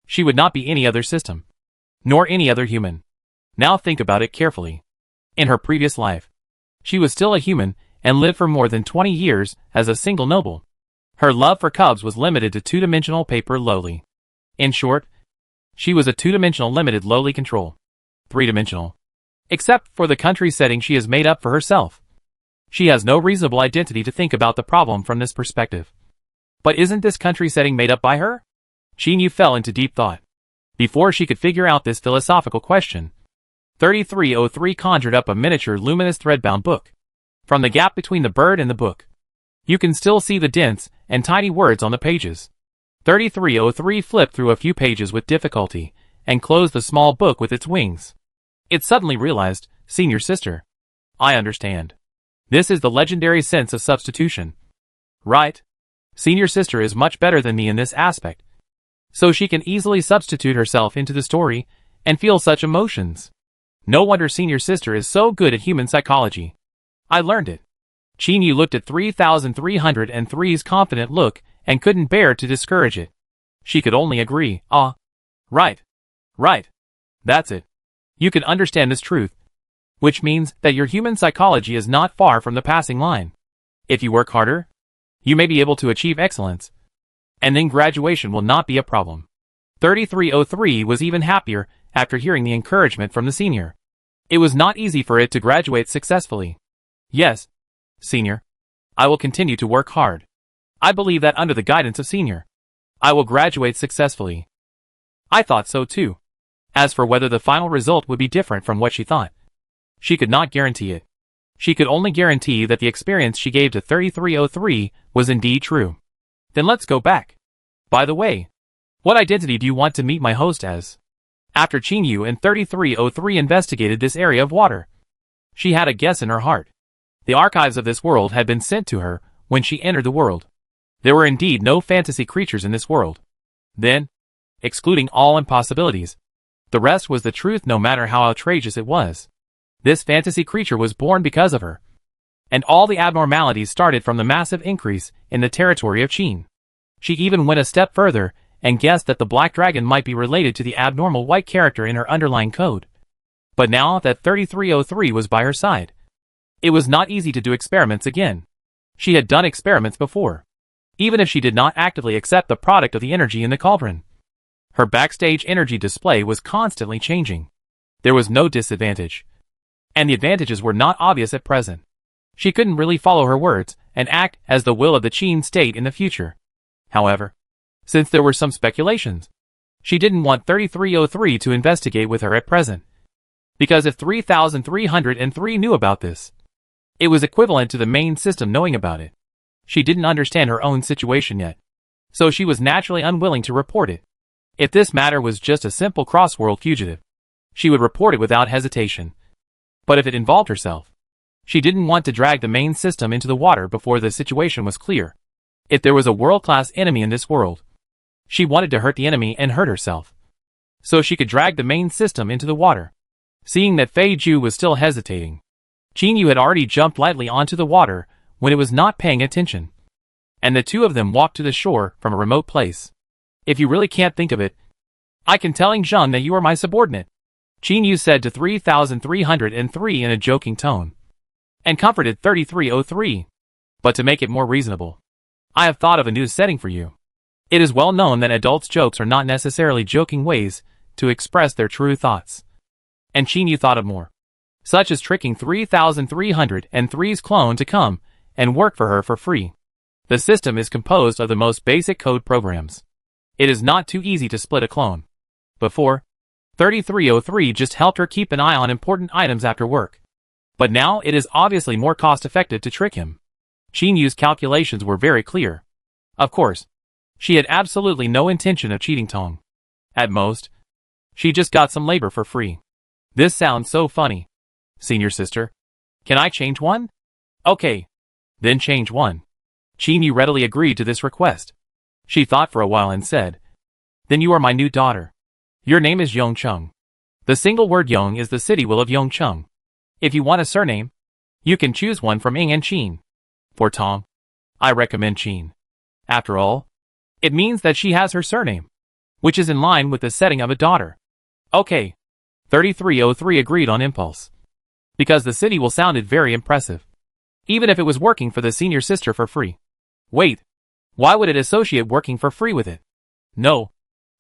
She would not be any other system, nor any other human. Now think about it carefully. In her previous life, she was still a human and lived for more than 20 years as a single noble. Her love for cubs was limited to two-dimensional paper lowly. In short, she was a two-dimensional limited lowly control. Three-dimensional. Except for the country setting she has made up for herself. She has no reasonable identity to think about the problem from this perspective. But isn't this country setting made up by her? Qin Yu fell into deep thought. Before she could figure out this philosophical question, 3303 conjured up a miniature luminous thread-bound book. From the gap between the bird and the book, you can still see the dense and tiny words on the pages. 3303 flipped through a few pages with difficulty and closed the small book with its wings. It suddenly realized, Senior Sister. I understand. This is the legendary sense of substitution. Right? Senior Sister is much better than me in this aspect, so she can easily substitute herself into the story and feel such emotions. No wonder Senior Sister is so good at human psychology. I learned it. Qin Yu looked at 3303's confident look and couldn't bear to discourage it. She could only agree. Right. That's it. You can understand this truth, which means that your human psychology is not far from the passing line. If you work harder, you may be able to achieve excellence, and then graduation will not be a problem. 3303 was even happier after hearing the encouragement from the senior. It was not easy for it to graduate successfully. Yes, Senior. I will continue to work hard. I believe that under the guidance of Senior, I will graduate successfully. I thought so too. As for whether the final result would be different from what she thought, she could not guarantee it. She could only guarantee that the experience she gave to 3303 was indeed true. Then let's go back. By the way, what identity do you want to meet my host as? After Qin Yu and 3303 investigated this area of water, she had a guess in her heart. The archives of this world had been sent to her when she entered the world. There were indeed no fantasy creatures in this world. Then, excluding all impossibilities, the rest was the truth no matter how outrageous it was. This fantasy creature was born because of her. And all the abnormalities started from the massive increase in the territory of Qin. She even went a step further and guessed that the black dragon might be related to the abnormal white character in her underlying code. But now that 3303 was by her side, it was not easy to do experiments again. She had done experiments before, even if she did not actively accept the product of the energy in the cauldron. Her backstage energy display was constantly changing. There was no disadvantage, and the advantages were not obvious at present. She couldn't really follow her words and act as the will of the Qin state in the future. However, since there were some speculations, she didn't want 3303 to investigate with her at present. Because if 3303 knew about this, it was equivalent to the main system knowing about it. She didn't understand her own situation yet, so she was naturally unwilling to report it. If this matter was just a simple cross-world fugitive, she would report it without hesitation. But if it involved herself, she didn't want to drag the main system into the water before the situation was clear. If there was a world-class enemy in this world, She wanted to hurt the enemy and hurt herself, so she could drag the main system into the water. Seeing that Fei Ju was still hesitating, Qin Yu had already jumped lightly onto the water when it was not paying attention, and the two of them walked to the shore from a remote place. If you really can't think of it, I can tell Zheng that you are my subordinate, Qin Yu said to 3303 in a joking tone, and comforted 3303. But to make it more reasonable, I have thought of a new setting for you. It is well known that adults' jokes are not necessarily joking ways to express their true thoughts. And Qin Yu thought of more, such as tricking 3303's clone to come and work for her for free. The system is composed of the most basic code programs. It is not too easy to split a clone. Before, 3303 just helped her keep an eye on important items after work. But now it is obviously more cost-effective to trick him. Qin Yu's calculations were very clear. Of course, she had absolutely no intention of cheating Tong. At most, she just got some labor for free. This sounds so funny. Senior sister, can I change one? Okay. Then change one. Qin Yu readily agreed to this request. She thought for a while and said, then you are my new daughter. Your name is Yongcheng. The single word Yong is the city will of Yongcheng. If you want a surname, you can choose one from Ying and Qin. For Tong, I recommend Qin. After all, it means that she has her surname, which is in line with the setting of a daughter. Okay. 3303 agreed on impulse, because the city will sounded very impressive, even if it was working for the senior sister for free. Wait, why would it associate working for free with it? No,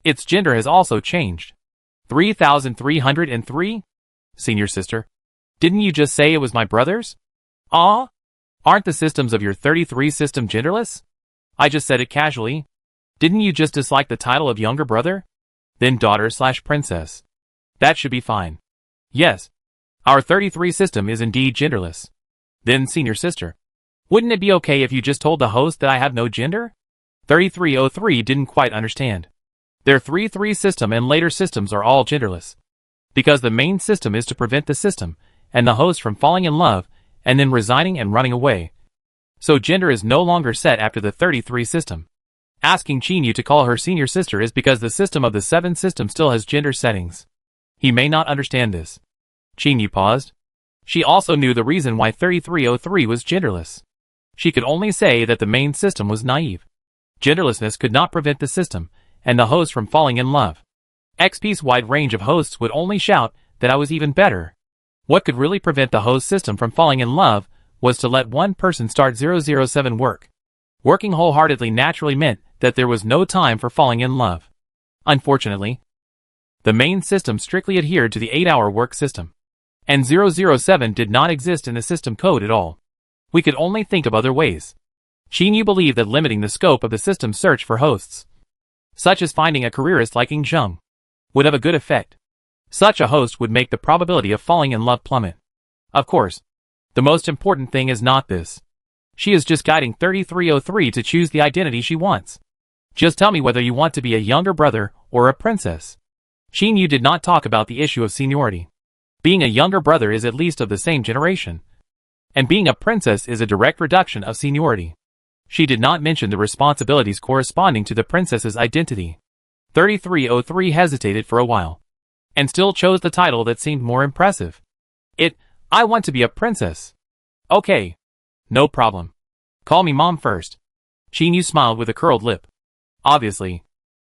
its gender has also changed. 3303? Senior sister, didn't you just say it was my brother's? Ah? Aren't the systems of your 33 system genderless? I just said it casually. Didn't you just dislike the title of younger brother? Then daughter/princess. That should be fine. Yes, our 33 system is indeed genderless. Then senior sister, wouldn't it be okay if you just told the host that I have no gender? 3303 didn't quite understand. Their 3-3 system and later systems are all genderless, because the main system is to prevent the system and the host from falling in love and then resigning and running away. So gender is no longer set after the 33 system. Asking Qin Yu to call her senior sister is because the system of the 7 system still has gender settings. He may not understand this. Qin Yu paused. She also knew the reason why 3303 was genderless. She could only say that the main system was naive. Genderlessness could not prevent the system and the host from falling in love. XP's wide range of hosts would only shout that I was even better. What could really prevent the host system from falling in love was to let one person start 007 work. Working wholeheartedly naturally meant that there was no time for falling in love. Unfortunately, the main system strictly adhered to the 8-hour work system, and 007 did not exist in the system code at all. We could only think of other ways. Qin Yu believed that limiting the scope of the system's search for hosts, such as finding a careerist like Zheng, would have a good effect. Such a host would make the probability of falling in love plummet. Of course, the most important thing is not this. She is just guiding 3303 to choose the identity she wants. Just tell me whether you want to be a younger brother or a princess. Qin Yu did not talk about the issue of seniority. Being a younger brother is at least of the same generation, and being a princess is a direct reduction of seniority. She did not mention the responsibilities corresponding to the princess's identity. 3303 hesitated for a while, and still chose the title that seemed more impressive. I want to be a princess. Okay. No problem. Call me Mom first. Qin Yu smiled with a curled lip. Obviously,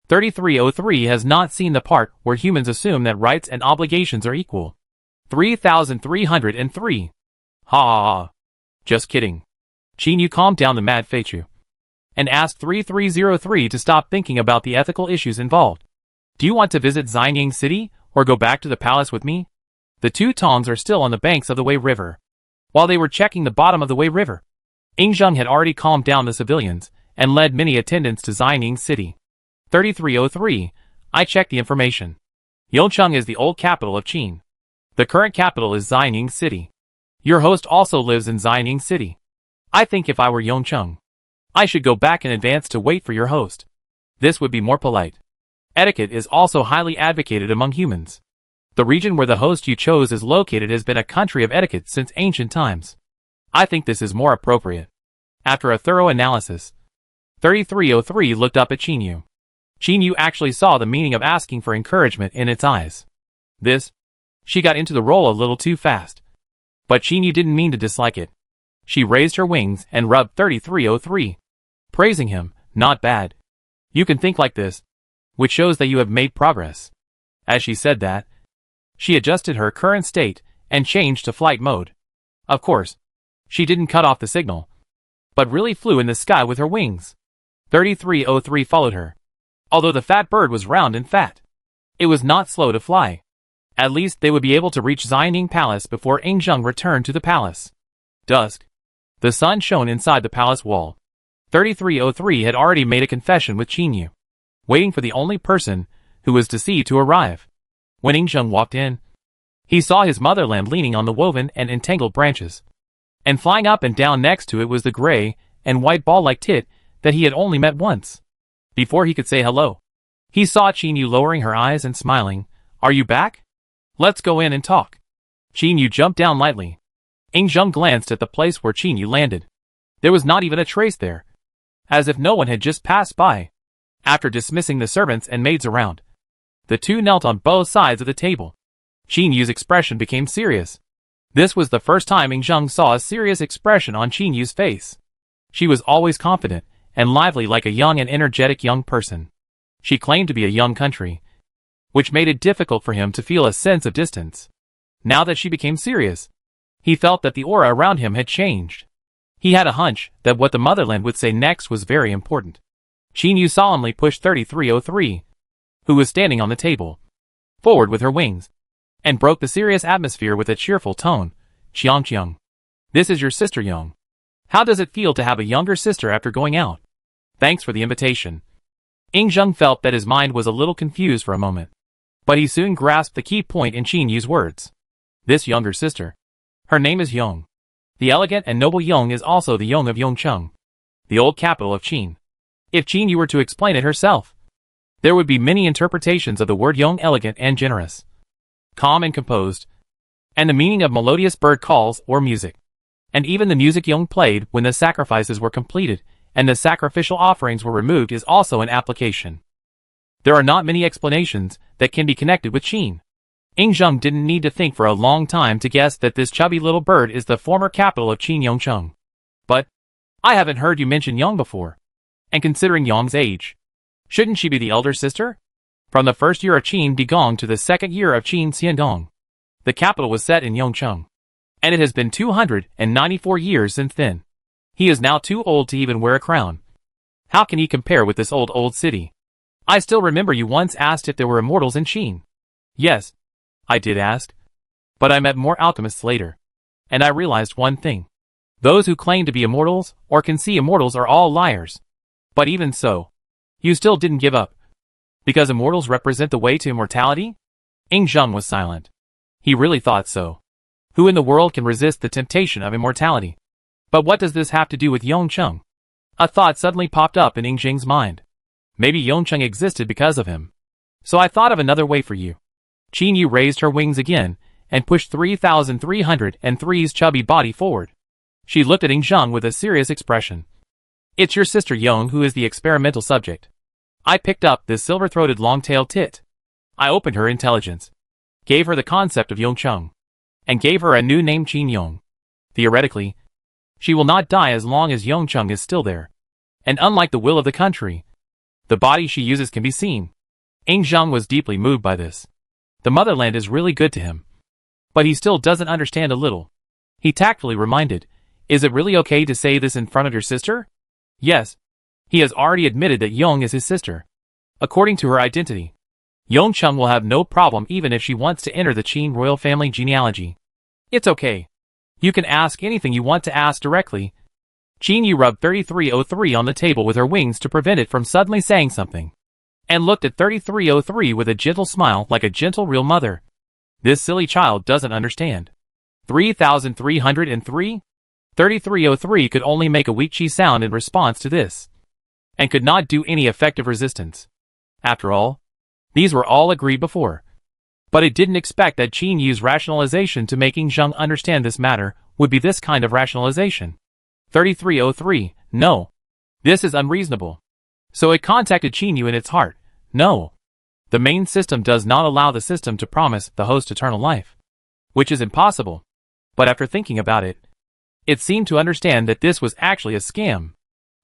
3303 has not seen the part where humans assume that rights and obligations are equal. 3303. Ha ha ha. Just kidding. Qin Yu calmed down the mad Feichu and asked 3303 to stop thinking about the ethical issues involved. Do you want to visit Xianying City or go back to the palace with me? The two Tongs are still on the banks of the Wei River. While they were checking the bottom of the Wei River, Zheng had already calmed down the civilians and led many attendants to Xianying City. 3303, I checked the information. Yongcheng is the old capital of Qin. The current capital is Xianying City. Your host also lives in Xianying City. I think if I were Yongcheng, I should go back in advance to wait for your host. This would be more polite. Etiquette is also highly advocated among humans. The region where the host you chose is located has been a country of etiquette since ancient times. I think this is more appropriate. After a thorough analysis, 3303 looked up at Qin Yu. Qin Yu actually saw the meaning of asking for encouragement in its eyes. She got into the role a little too fast. But Qin Yu didn't mean to dislike it. She raised her wings and rubbed 3303. Praising him, not bad. You can think like this, which shows that you have made progress. As she said that, she adjusted her current state and changed to flight mode. Of course, she didn't cut off the signal, but really flew in the sky with her wings. 3303 followed her. Although the fat bird was round and fat, it was not slow to fly. At least they would be able to reach Xianing Palace before Yingzheng returned to the palace. Dusk. The sun shone inside the palace wall. 3303 had already made a confession with Qin Yu, waiting for the only person who was to see to arrive. When Yingzheng walked in, he saw his motherland leaning on the woven and entangled branches. And flying up and down next to it was the gray and white ball-like tit that he had only met once. Before he could say hello, he saw Qin Yu lowering her eyes and smiling. Are you back? Let's go in and talk. Qin Yu jumped down lightly. Yingzheng glanced at the place where Qin Yu landed. There was not even a trace there, as if no one had just passed by. After dismissing the servants and maids around, the two knelt on both sides of the table. Qin Yu's expression became serious. This was the first time Yingzheng saw a serious expression on Qin Yu's face. She was always confident and lively like a young and energetic young person. She claimed to be a young country, which made it difficult for him to feel a sense of distance. Now that she became serious, he felt that the aura around him had changed. He had a hunch that what the motherland would say next was very important. Qin Yu solemnly pushed 3303, who was standing on the table, forward with her wings, and broke the serious atmosphere with a cheerful tone. Qiang, this is your sister Yang. How does it feel to have a younger sister after going out? Thanks for the invitation. Yingzheng felt that his mind was a little confused for a moment, but he soon grasped the key point in Qin Yu's words. This younger sister. Her name is Yong. The elegant and noble Yong is also the Yong of Yongcheng, the old capital of Qin. If Qin Yu were to explain it herself, there would be many interpretations of the word Yong, elegant and generous, calm and composed, and the meaning of melodious bird calls or music. And even the music Yong played when the sacrifices were completed and the sacrificial offerings were removed is also an application. There are not many explanations that can be connected with Qin. Yingzheng didn't need to think for a long time to guess that this chubby little bird is the former capital of Qin Yongcheng. But, I haven't heard you mention Yong before. And considering Yong's age, shouldn't she be the elder sister? From the first year of Qin Digong to the second year of Qin Xiandong, the capital was set in Yongcheng. And it has been 294 years since then. He is now too old to even wear a crown. How can he compare with this old city? I still remember you once asked if there were immortals in Qin. Yes, I did ask. But I met more alchemists later. And I realized one thing. Those who claim to be immortals or can see immortals are all liars. But even so, you still didn't give up. Because immortals represent the way to immortality? Yingzheng was silent. He really thought so. Who in the world can resist the temptation of immortality? But what does this have to do with Yongcheng? A thought suddenly popped up in Yingzheng's mind. Maybe Yongcheng existed because of him. So I thought of another way for you. Qin Yu raised her wings again and pushed 3303's chubby body forward. She looked at Yingzheng with a serious expression. It's your sister Yong who is the experimental subject. I picked up this silver-throated long-tailed tit. I opened her intelligence, gave her the concept of Yongcheng, and gave her a new name Qin Yong. Theoretically, she will not die as long as Yongcheng is still there. And unlike the will of the country, the body she uses can be seen. Yingzheng was deeply moved by this. The motherland is really good to him. But he still doesn't understand a little. He tactfully reminded, is it really okay to say this in front of your sister? Yes. He has already admitted that Yong is his sister. According to her identity, Yongcheng will have no problem even if she wants to enter the Qin royal family genealogy. It's okay. You can ask anything you want to ask directly. Qin Yu rubbed 3303 on the table with her wings to prevent it from suddenly saying something, and looked at 3303 with a gentle smile like a gentle real mother. This silly child doesn't understand. 3303? 3303 could only make a weak chi sound in response to this, and could not do any effective resistance. After all, these were all agreed before. But it didn't expect that Qin Yu's rationalization to make Yingzheng understand this matter would be this kind of rationalization. 3303, no. This is unreasonable. So it contacted Qin Yu in its heart, No. The main system does not allow the system to promise the host eternal life, which is impossible. But after thinking about it, it seemed to understand that this was actually a scam.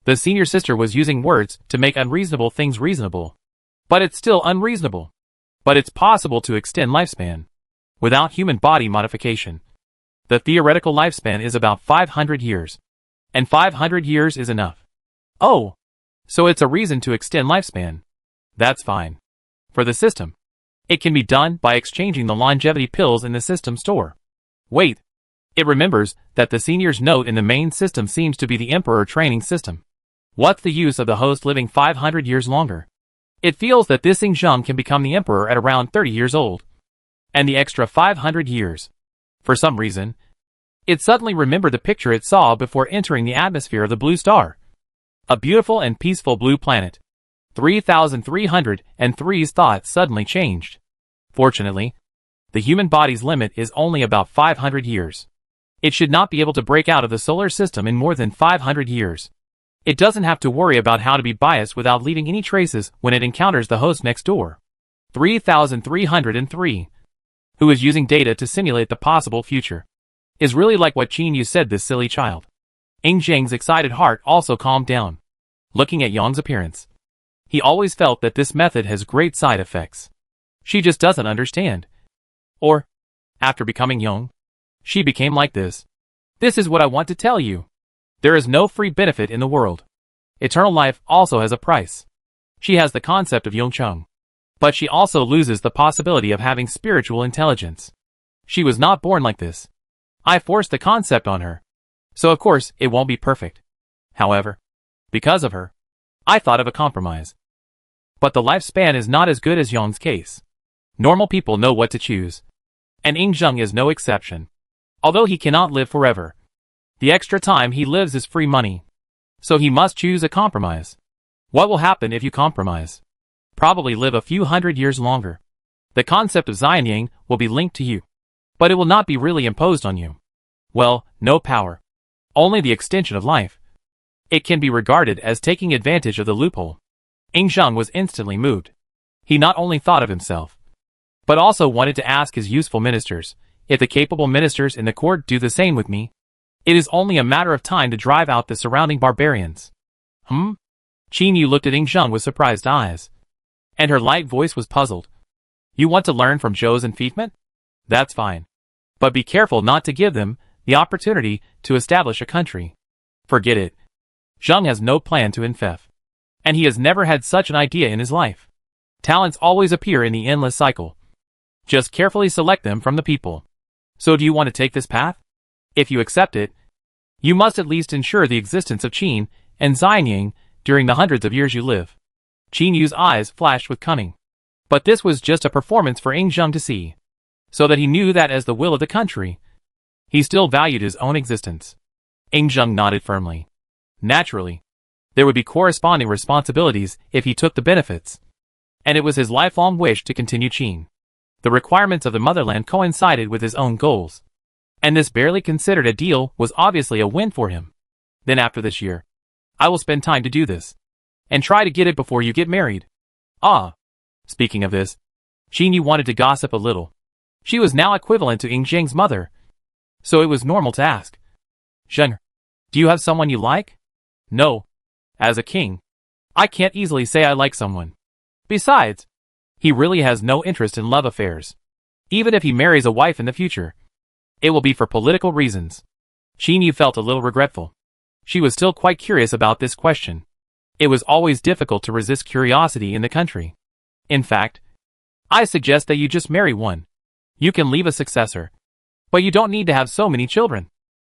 The senior sister was using words to make unreasonable things reasonable. But it's still unreasonable. But it's possible to extend lifespan without human body modification. The theoretical lifespan is about 500 years. And 500 years is enough. Oh, so it's a reason to extend lifespan. That's fine. For the system, it can be done by exchanging the longevity pills in the system store. Wait. It remembers that the senior's note in the main system seems to be the emperor training system. What's the use of the host living 500 years longer? It feels that this Xinjiang can become the emperor at around 30 years old. And the extra 500 years. For some reason, it suddenly remembered the picture it saw before entering the atmosphere of the blue star. A beautiful and peaceful blue planet. 3,303's thoughts suddenly changed. Fortunately, the human body's limit is only about 500 years. It should not be able to break out of the solar system in more than 500 years. It doesn't have to worry about how to be biased without leaving any traces when it encounters the host next door. 3,303, who is using data to simulate the possible future, is really like what Qin Yu said, this silly child. Ing Zheng's excited heart also calmed down. Looking at Yang's appearance, he always felt that this method has great side effects. She just doesn't understand. Or, after becoming Yang, she became like this. This is what I want to tell you. There is no free benefit in the world. Eternal life also has a price. She has the concept of Yongcheng. But she also loses the possibility of having spiritual intelligence. She was not born like this. I forced the concept on her. So of course, it won't be perfect. However, because of her, I thought of a compromise. But the lifespan is not as good as Yang's case. Normal people know what to choose. And Ing Zheng is no exception. Although he cannot live forever, the extra time he lives is free money. So he must choose a compromise. What will happen if you compromise? Probably live a few hundred years longer. The concept of Xianying will be linked to you. But it will not be really imposed on you. Well, no power. Only the extension of life. It can be regarded as taking advantage of the loophole. Ing Zheng was instantly moved. He not only thought of himself, but also wanted to ask his useful ministers, if the capable ministers in the court do the same with me, it is only a matter of time to drive out the surrounding barbarians. Qin Yu looked at Ing Zheng with surprised eyes. And her light voice was puzzled. You want to learn from Zhou's enfeitment? That's fine. But be careful not to give them the opportunity to establish a country. Forget it. Zheng has no plan to enfeff. And he has never had such an idea in his life. Talents always appear in the endless cycle. Just carefully select them from the people. So do you want to take this path? If you accept it, you must at least ensure the existence of Qin and Xianying during the hundreds of years you live. Qin Yu's eyes flashed with cunning. But this was just a performance for Ing Zheng to see. So that he knew that as the will of the country, he still valued his own existence. Ing Zheng nodded firmly. Naturally, there would be corresponding responsibilities if he took the benefits. And it was his lifelong wish to continue Qin. The requirements of the motherland coincided with his own goals. And this barely considered a deal was obviously a win for him. Then after this year, I will spend time to do this. And try to get it before you get married. Ah. Speaking of this, Qin Yu wanted to gossip a little. She was now equivalent to Ing Zheng's mother. So it was normal to ask. Zheng, do you have someone you like? No. As a king, I can't easily say I like someone. Besides, he really has no interest in love affairs. Even if he marries a wife in the future, it will be for political reasons. Qin Yu felt a little regretful. She was still quite curious about this question. It was always difficult to resist curiosity in the country. In fact, I suggest that you just marry one. You can leave a successor. But you don't need to have so many children.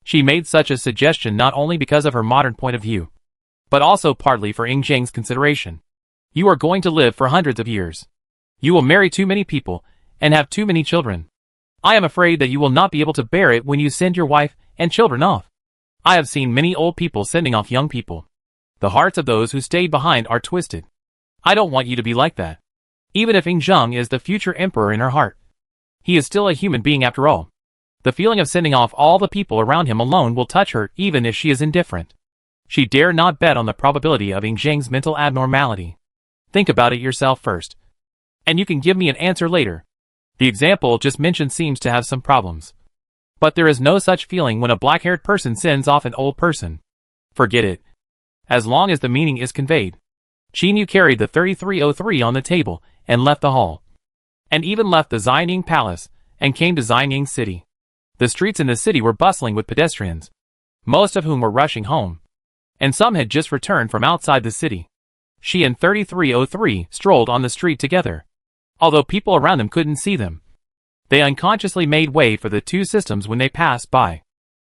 She made such a suggestion not only because of her modern point of view, but also partly for Ing Zheng's consideration. You are going to live for hundreds of years. You will marry too many people and have too many children. I am afraid that you will not be able to bear it when you send your wife and children off. I have seen many old people sending off young people. The hearts of those who stayed behind are twisted. I don't want you to be like that. Even if Ing Zheng is the future emperor in her heart, he is still a human being after all. The feeling of sending off all the people around him alone will touch her even if she is indifferent. She dare not bet on the probability of Ing Zheng's mental abnormality. Think about it yourself first. And you can give me an answer later. The example just mentioned seems to have some problems. But there is no such feeling when a black-haired person sends off an old person. Forget it. As long as the meaning is conveyed. Qin carried the 3303 on the table and left the hall. And even left the Xining Palace and came to Xining City. The streets in the city were bustling with pedestrians, most of whom were rushing home. And some had just returned from outside the city. She and 3303 strolled on the street together. Although people around them couldn't see them. They unconsciously made way for the two systems when they passed by.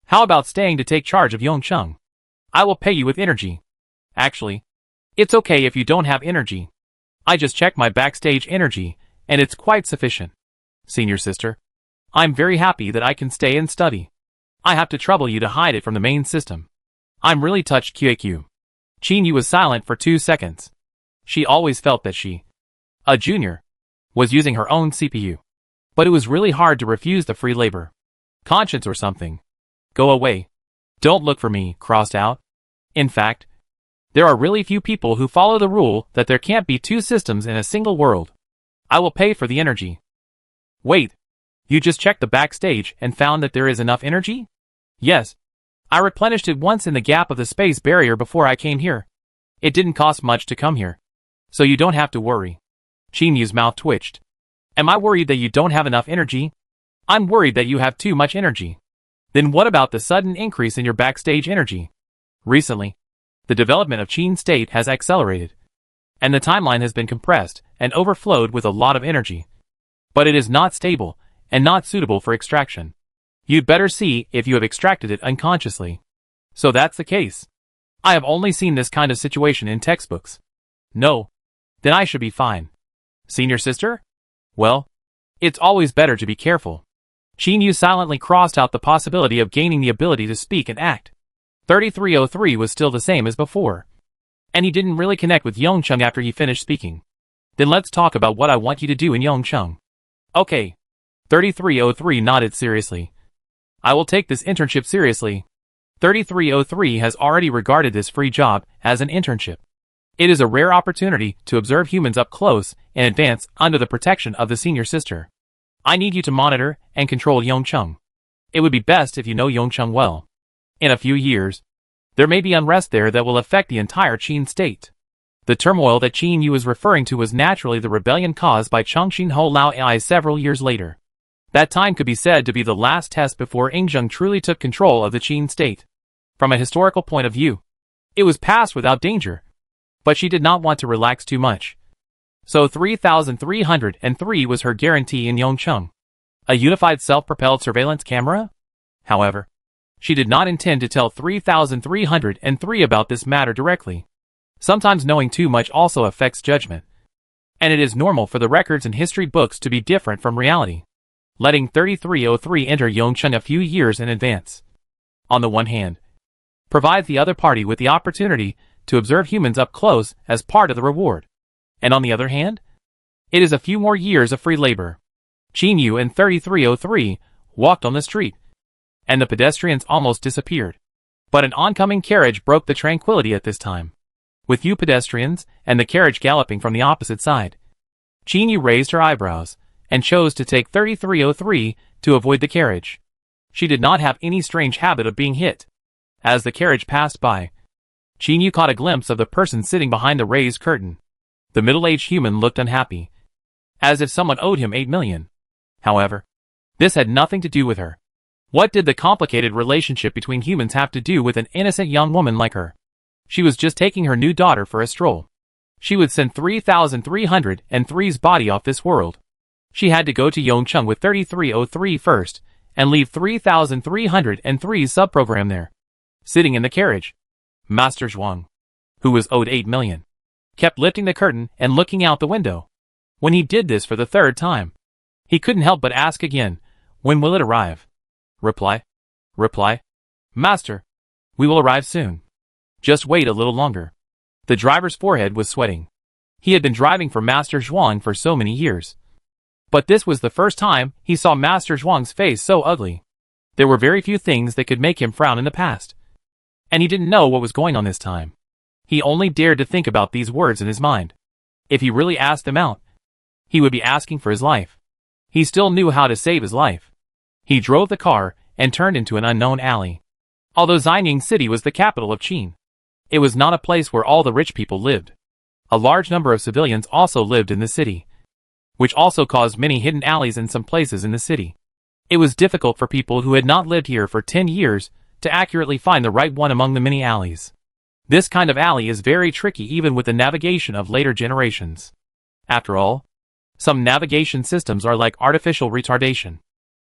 How about staying to take charge of Yongcheng? I will pay you with energy. Actually, it's okay if you don't have energy. I just checked my backstage energy, and it's quite sufficient. Senior sister, I'm very happy that I can stay and study. I have to trouble you to hide it from the main system. I'm really touched. QAQ. Qin was silent for 2 seconds. She always felt that she, a junior, was using her own CPU. But it was really hard to refuse the free labor. Conscience or something. Go away. Don't look for me, crossed out. In fact, there are really few people who follow the rule that there can't be two systems in a single world. I will pay for the energy. Wait, you just checked the backstage and found that there is enough energy? Yes. I replenished it once in the gap of the space barrier before I came here. It didn't cost much to come here. So you don't have to worry. Qinyu's mouth twitched. Am I worried that you don't have enough energy? I'm worried that you have too much energy. Then what about the sudden increase in your backstage energy? Recently, the development of Qin State has accelerated, and the timeline has been compressed and overflowed with a lot of energy. But it is not stable and not suitable for extraction. You'd better see if you have extracted it unconsciously. So that's the case. I have only seen this kind of situation in textbooks. No. Then I should be fine. Senior sister? Well, it's always better to be careful. Qin silently crossed out the possibility of gaining the ability to speak and act. 3303 was still the same as before. And he didn't really connect with Yongcheng after he finished speaking. Then let's talk about what I want you to do in Yongcheng. Okay. 3303 nodded seriously. I will take this internship seriously. 3303 has already regarded this free job as an internship. It is a rare opportunity to observe humans up close and advance under the protection of the senior sister. I need you to monitor and control Yongcheng. It would be best if you know Yongcheng well. In a few years, there may be unrest there that will affect the entire Qin state. The turmoil that Qin Yu is referring to was naturally the rebellion caused by Chongqing Ho Lao Ai several years later. That time could be said to be the last test before Yingzheng truly took control of the Qin state. From a historical point of view, it was passed without danger. But she did not want to relax too much. So 3303 was her guarantee in Yongcheng. A unified self-propelled surveillance camera? However, she did not intend to tell 3303 about this matter directly. Sometimes knowing too much also affects judgment. And it is normal for the records and history books to be different from reality. Letting 3303 enter Yongcheng a few years in advance, on the one hand, provides the other party with the opportunity to observe humans up close as part of the reward. And on the other hand, it is a few more years of free labor. Qin Yu and 3303 walked on the street, and the pedestrians almost disappeared. But an oncoming carriage broke the tranquility at this time. With few pedestrians and the carriage galloping from the opposite side, Qin Yu raised her eyebrows and chose to take 3303 to avoid the carriage. She did not have any strange habit of being hit. As the carriage passed by, Qin Yu caught a glimpse of the person sitting behind the raised curtain. The middle-aged human looked unhappy, as if someone owed him 8 million. However, this had nothing to do with her. What did the complicated relationship between humans have to do with an innocent young woman like her? She was just taking her new daughter for a stroll. She would send 3303's body off this world. She had to go to Yongcheng with 3303 first, and leave 3303's subprogram there. Sitting in the carriage, Master Shihuang, who was owed 8 million, kept lifting the curtain and looking out the window. When he did this for the third time, he couldn't help but ask again, when will it arrive? Reply. Master, we will arrive soon. Just wait a little longer. The driver's forehead was sweating. He had been driving for Master Shihuang for so many years. But this was the first time he saw Master Zhuang's face so ugly. There were very few things that could make him frown in the past. And he didn't know what was going on this time. He only dared to think about these words in his mind. If he really asked them out, he would be asking for his life. He still knew how to save his life. He drove the car and turned into an unknown alley. Although Xianying City was the capital of Qin, it was not a place where all the rich people lived. A large number of civilians also lived in the city, which also caused many hidden alleys in some places in the city. It was difficult for people who had not lived here for 10 years to accurately find the right one among the many alleys. This kind of alley is very tricky even with the navigation of later generations. After all, some navigation systems are like artificial retardation.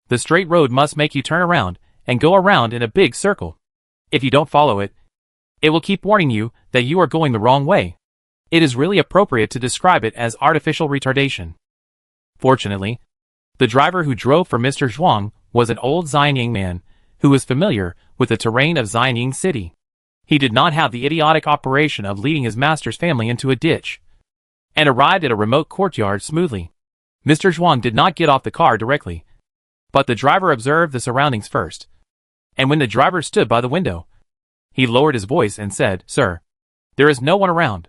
The straight road must make you turn around and go around in a big circle. If you don't follow it, it will keep warning you that you are going the wrong way. It is really appropriate to describe it as artificial retardation. Fortunately, the driver who drove for Mr. Shihuang was an old Xianying man who was familiar with the terrain of Xianying City. He did not have the idiotic operation of leading his master's family into a ditch, and arrived at a remote courtyard smoothly. Mr. Shihuang did not get off the car directly, but the driver observed the surroundings first. And when the driver stood by the window, he lowered his voice and said, "Sir, there is no one around."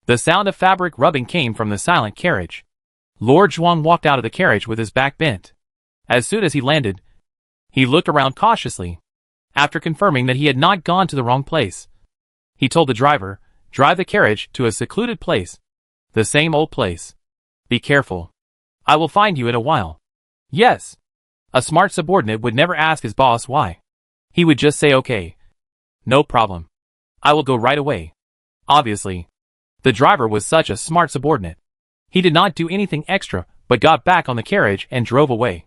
The sound of fabric rubbing came from the silent carriage. Lord Shihuang walked out of the carriage with his back bent. As soon as he landed, he looked around cautiously. After confirming that he had not gone to the wrong place, he told the driver, "Drive the carriage to a secluded place. The same old place. Be careful. I will find you in a while." Yes. A smart subordinate would never ask his boss why. He would just say, "Okay. No problem. I will go right away." Obviously, the driver was such a smart subordinate. He did not do anything extra, but got back on the carriage and drove away.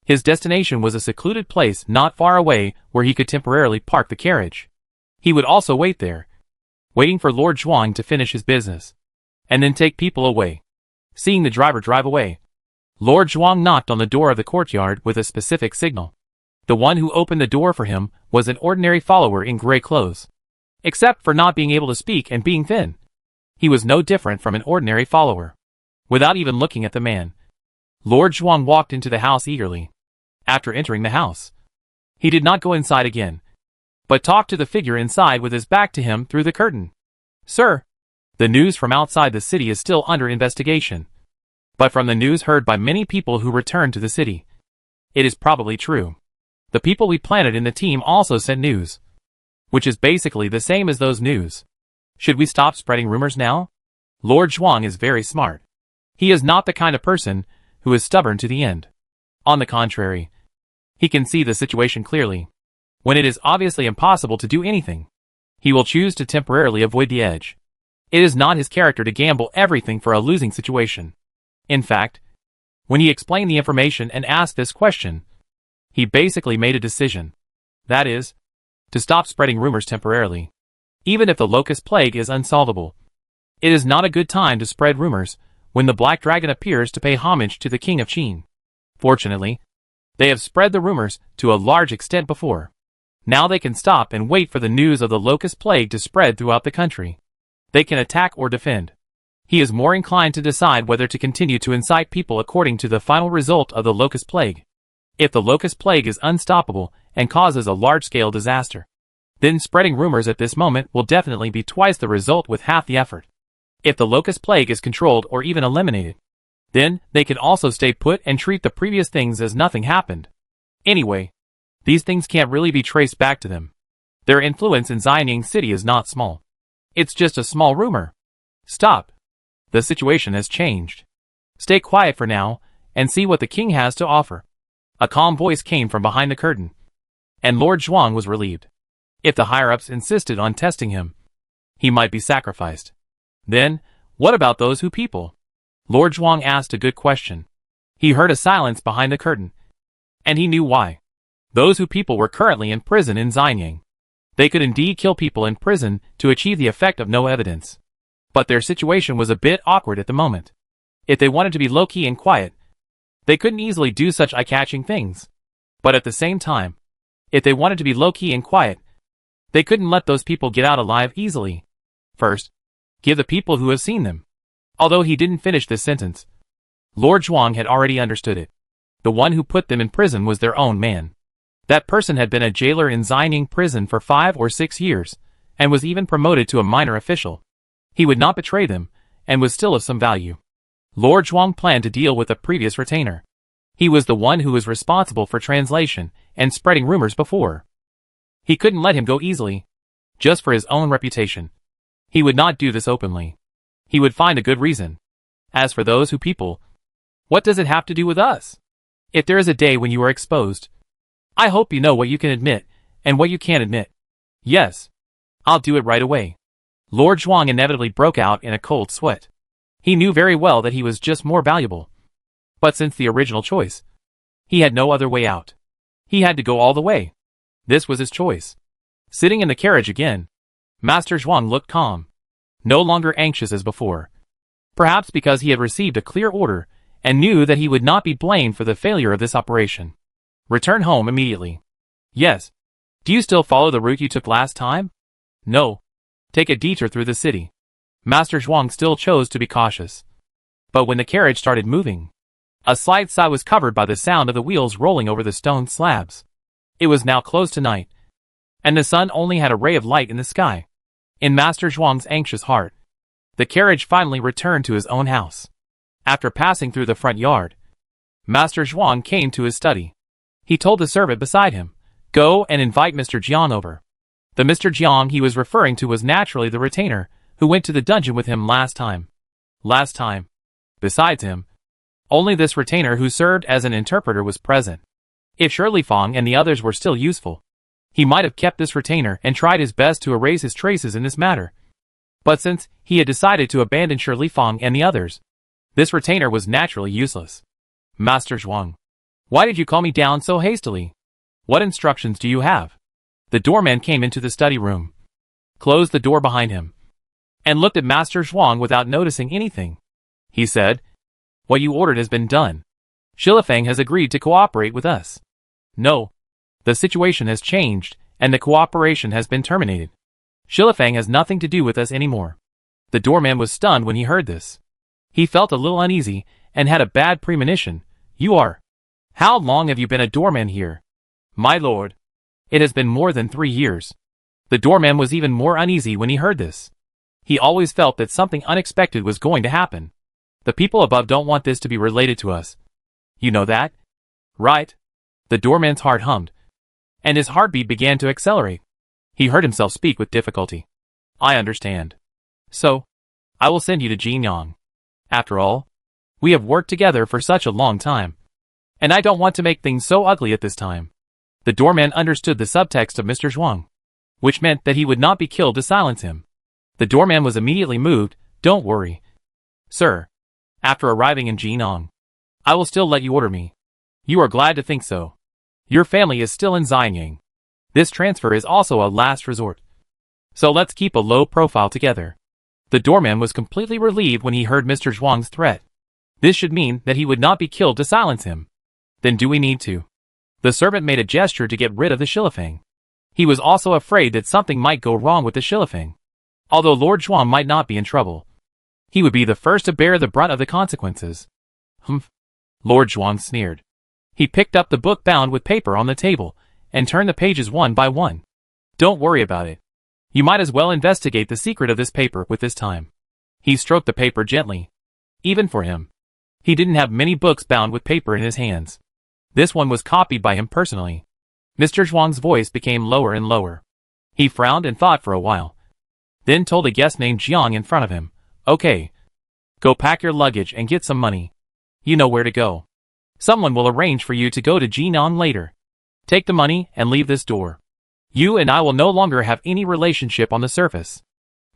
His destination was a secluded place not far away where he could temporarily park the carriage. He would also wait there, waiting for Lord Shihuang to finish his business, and then take people away. Seeing the driver drive away, Lord Shihuang knocked on the door of the courtyard with a specific signal. The one who opened the door for him was an ordinary follower in gray clothes. Except for not being able to speak and being thin, he was no different from an ordinary follower. Without even looking at the man, Lord Shihuang walked into the house eagerly. After entering the house, he did not go inside again, but talked to the figure inside with his back to him through the curtain. "Sir, the news from outside the city is still under investigation. But from the news heard by many people who returned to the city, it is probably true. The people we planted in the team also sent news, which is basically the same as those news. Should we stop spreading rumors now?" Lord Shihuang is very smart. He is not the kind of person who is stubborn to the end. On the contrary, he can see the situation clearly. When it is obviously impossible to do anything, he will choose to temporarily avoid the edge. It is not his character to gamble everything for a losing situation. In fact, when he explained the information and asked this question, he basically made a decision. That is, to stop spreading rumors temporarily. Even if the locust plague is unsolvable, it is not a good time to spread rumors when the Black Dragon appears to pay homage to the King of Qin. Fortunately, they have spread the rumors to a large extent before. Now they can stop and wait for the news of the locust plague to spread throughout the country. They can attack or defend. He is more inclined to decide whether to continue to incite people according to the final result of the locust plague. If the locust plague is unstoppable and causes a large-scale disaster, then spreading rumors at this moment will definitely be twice the result with half the effort. If the locust plague is controlled or even eliminated, then they can also stay put and treat the previous things as nothing happened. Anyway, these things can't really be traced back to them. Their influence in Xianying City is not small. It's just a small rumor. Stop. The situation has changed. Stay quiet for now and see what the king has to offer. A calm voice came from behind the curtain, and Lord Shihuang was relieved. If the higher-ups insisted on testing him, he might be sacrificed. Then, what about those who people? Lord Shihuang asked a good question. He heard a silence behind the curtain, and he knew why. Those who people were currently in prison in Xianying. They could indeed kill people in prison to achieve the effect of no evidence. But their situation was a bit awkward at the moment. If they wanted to be low-key and quiet, they couldn't easily do such eye-catching things. But at the same time, if they wanted to be low-key and quiet, they couldn't let those people get out alive easily. First, give the people who have seen them. Although he didn't finish this sentence, Lord Shihuang had already understood it. The one who put them in prison was their own man. That person had been a jailer in Xianying prison for 5 or 6 years, and was even promoted to a minor official. He would not betray them, and was still of some value. Lord Zhuang planned to deal with the previous retainer. He was the one who was responsible for translation and spreading rumors before. He couldn't let him go easily. Just for his own reputation. He would not do this openly. He would find a good reason. As for those who people, what does it have to do with us? If there is a day when you are exposed, I hope you know what you can admit and what you can't admit. Yes. I'll do it right away. Lord Zhuang inevitably broke out in a cold sweat. He knew very well that he was just more valuable. But since the original choice, he had no other way out. He had to go all the way. This was his choice. Sitting in the carriage again, Master Zhuang looked calm, no longer anxious as before. Perhaps because he had received a clear order and knew that he would not be blamed for the failure of this operation. Return home immediately. Yes. Do you still follow the route you took last time? No. Take a detour through the city. Master Zhuang still chose to be cautious. But when the carriage started moving, a slight sigh was covered by the sound of the wheels rolling over the stone slabs. It was now close to night, and the sun only had a ray of light in the sky. In Master Zhuang's anxious heart, the carriage finally returned to his own house. After passing through the front yard, Master Zhuang came to his study. He told the servant beside him, "Go and invite Mr. Jiang over." The Mr. Jiang he was referring to was naturally the retainer who went to the dungeon with him last time. Besides him, only this retainer who served as an interpreter was present. If Shihuang and the others were still useful, he might have kept this retainer and tried his best to erase his traces in this matter. But since he had decided to abandon Shihuang and the others, this retainer was naturally useless. Master Zhuang, why did you call me down so hastily? What instructions do you have? The doorman came into the study room, closed the door behind him, and looked at Master Zhuang without noticing anything. He said, "What you ordered has been done. Shihuang has agreed to cooperate with us." "No. The situation has changed, and the cooperation has been terminated. Shihuang has nothing to do with us anymore." The doorman was stunned when he heard this. He felt a little uneasy and had a bad premonition. How long have you been a doorman here?" "My lord, it has been more than 3 years." The doorman was even more uneasy when he heard this. He always felt that something unexpected was going to happen. The people above don't want this to be related to us. You know that? Right? The doorman's heart hummed, and his heartbeat began to accelerate. He heard himself speak with difficulty. "I understand. So, I will send you to Jinyang. After all, we have worked together for such a long time, and I don't want to make things so ugly at this time." The doorman understood the subtext of Mr. Zhuang, which meant that he would not be killed to silence him. The doorman was immediately moved. "Don't worry, sir. After arriving in Jinyang, I will still let you order me. You are glad to think so. Your family is still in Xianyang. This transfer is also a last resort. So let's keep a low profile together." The doorman was completely relieved when he heard Mr. Zhuang's threat. This should mean that he would not be killed to silence him. Then do we need to? The servant made a gesture to get rid of the Shihuang. He was also afraid that something might go wrong with the Shihuang. Although Lord Zhuang might not be in trouble, he would be the first to bear the brunt of the consequences. "Humph," Lord Zhuang sneered. He picked up the book bound with paper on the table and turned the pages one by one. "Don't worry about it. You might as well investigate the secret of this paper with this time." He stroked the paper gently. Even for him, he didn't have many books bound with paper in his hands. This one was copied by him personally. Mr. Zhuang's voice became lower and lower. He frowned and thought for a while, then told a guest named Jiang in front of him, "Okay. Go pack your luggage and get some money. You know where to go. Someone will arrange for you to go to Jinan later. Take the money and leave this door. You and I will no longer have any relationship on the surface."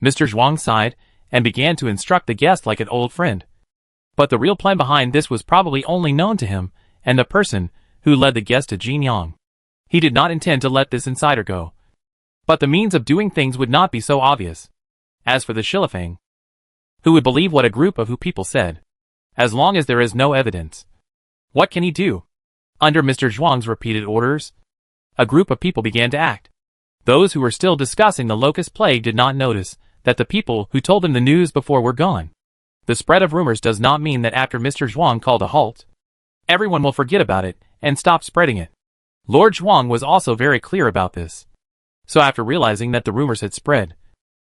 Mr. Zhuang sighed and began to instruct the guest like an old friend. But the real plan behind this was probably only known to him and the person who led the guest to Jinyang. He did not intend to let this insider go. But the means of doing things would not be so obvious. As for the Shihuang, who would believe what a group of people said, as long as there is no evidence? What can he do? Under Mr. Zhuang's repeated orders, a group of people began to act. Those who were still discussing the locust plague did not notice that the people who told them the news before were gone. The spread of rumors does not mean that after Mr. Zhuang called a halt, everyone will forget about it and stop spreading it. Lord Zhuang was also very clear about this. So after realizing that the rumors had spread,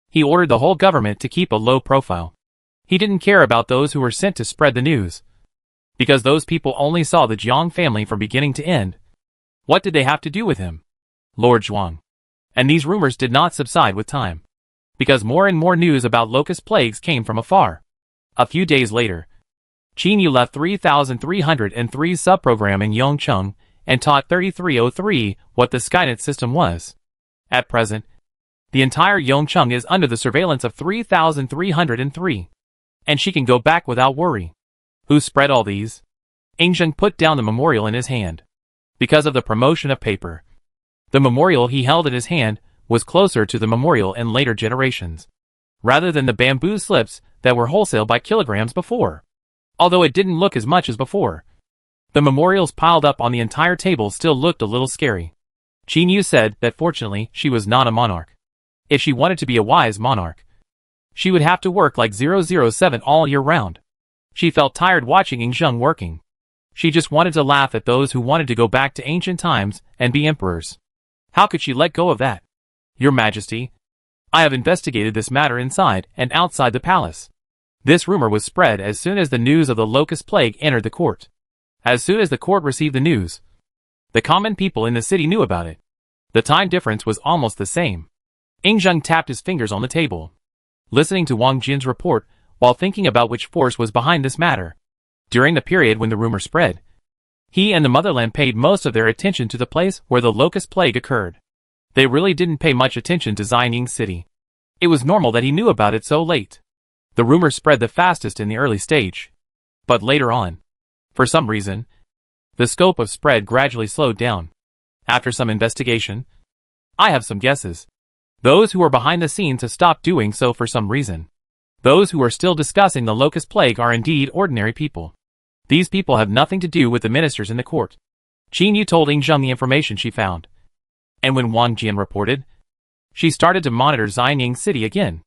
he ordered the whole government to keep a low profile. He didn't care about those who were sent to spread the news, because those people only saw the Jiang family from beginning to end. What did they have to do with him? Lord Shihuang. And these rumors did not subside with time, because more and more news about locust plagues came from afar. A few days later, Qin Yu left 3303 subprogram in Yongcheng and taught 3303 what the Skynet system was. At present, the entire Yongcheng is under the surveillance of 3303, and she can go back without worry. Who spread all these? Ingzheng put down the memorial in his hand. Because of the promotion of paper, the memorial he held in his hand was closer to the memorial in later generations, rather than the bamboo slips that were wholesale by kilograms before. Although it didn't look as much as before, the memorials piled up on the entire table still looked a little scary. Qin Yu said that fortunately she was not a monarch. If she wanted to be a wise monarch, she would have to work like 007 all year round. She felt tired watching Ingzheng working. She just wanted to laugh at those who wanted to go back to ancient times and be emperors. How could she let go of that? Your Majesty, I have investigated this matter inside and outside the palace. This rumor was spread as soon as the news of the locust plague entered the court. As soon as the court received the news, the common people in the city knew about it. The time difference was almost the same. Ingzheng tapped his fingers on the table, listening to Wang Jin's report while thinking about which force was behind this matter. During the period when the rumor spread, he and the motherland paid most of their attention to the place where the locust plague occurred. They really didn't pay much attention to Xining City. It was normal that he knew about it so late. The rumor spread the fastest in the early stage, but later on, for some reason, the scope of spread gradually slowed down. After some investigation, I have some guesses. Those who are behind the scenes have stopped doing so for some reason. Those who are still discussing the locust plague are indeed ordinary people. These people have nothing to do with the ministers in the court. Qin Yu told Ingzheng the information she found. And when Wang Jin reported, she started to monitor Xining City again.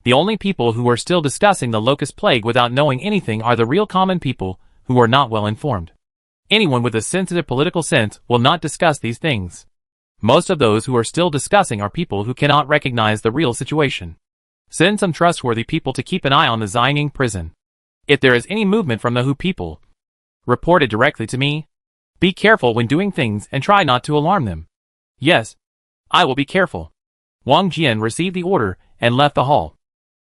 The only people who are still discussing the locust plague without knowing anything are the real common people who are not well informed. Anyone with a sensitive political sense will not discuss these things. Most of those who are still discussing are people who cannot recognize the real situation. Send some trustworthy people to keep an eye on the Xining prison. If there is any movement from the Hu people, report it directly to me. Be careful when doing things and try not to alarm them. Yes, I will be careful. Wang Jin received the order and left the hall.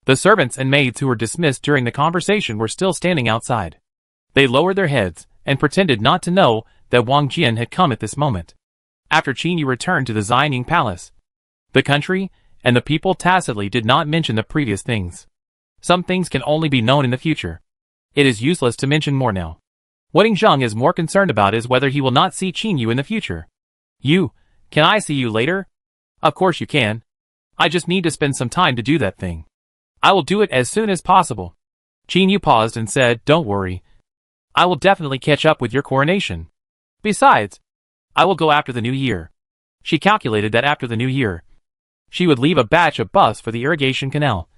The servants and maids who were dismissed during the conversation were still standing outside. They lowered their heads and pretended not to know that Wang Jin had come at this moment. After Qin Yu returned to the Xining palace, the country and the people tacitly did not mention the previous things. Some things can only be known in the future. It is useless to mention more now. What Ingzheng is more concerned about is whether he will not see Qin Yu in the future. Can I see you later? Of course you can. I just need to spend some time to do that thing. I will do it as soon as possible. Qin Yu paused and said, don't worry. I will definitely catch up with your coronation. Besides, I will go after the new year. She calculated that after the new year, she would leave a batch of buffs for the irrigation canal,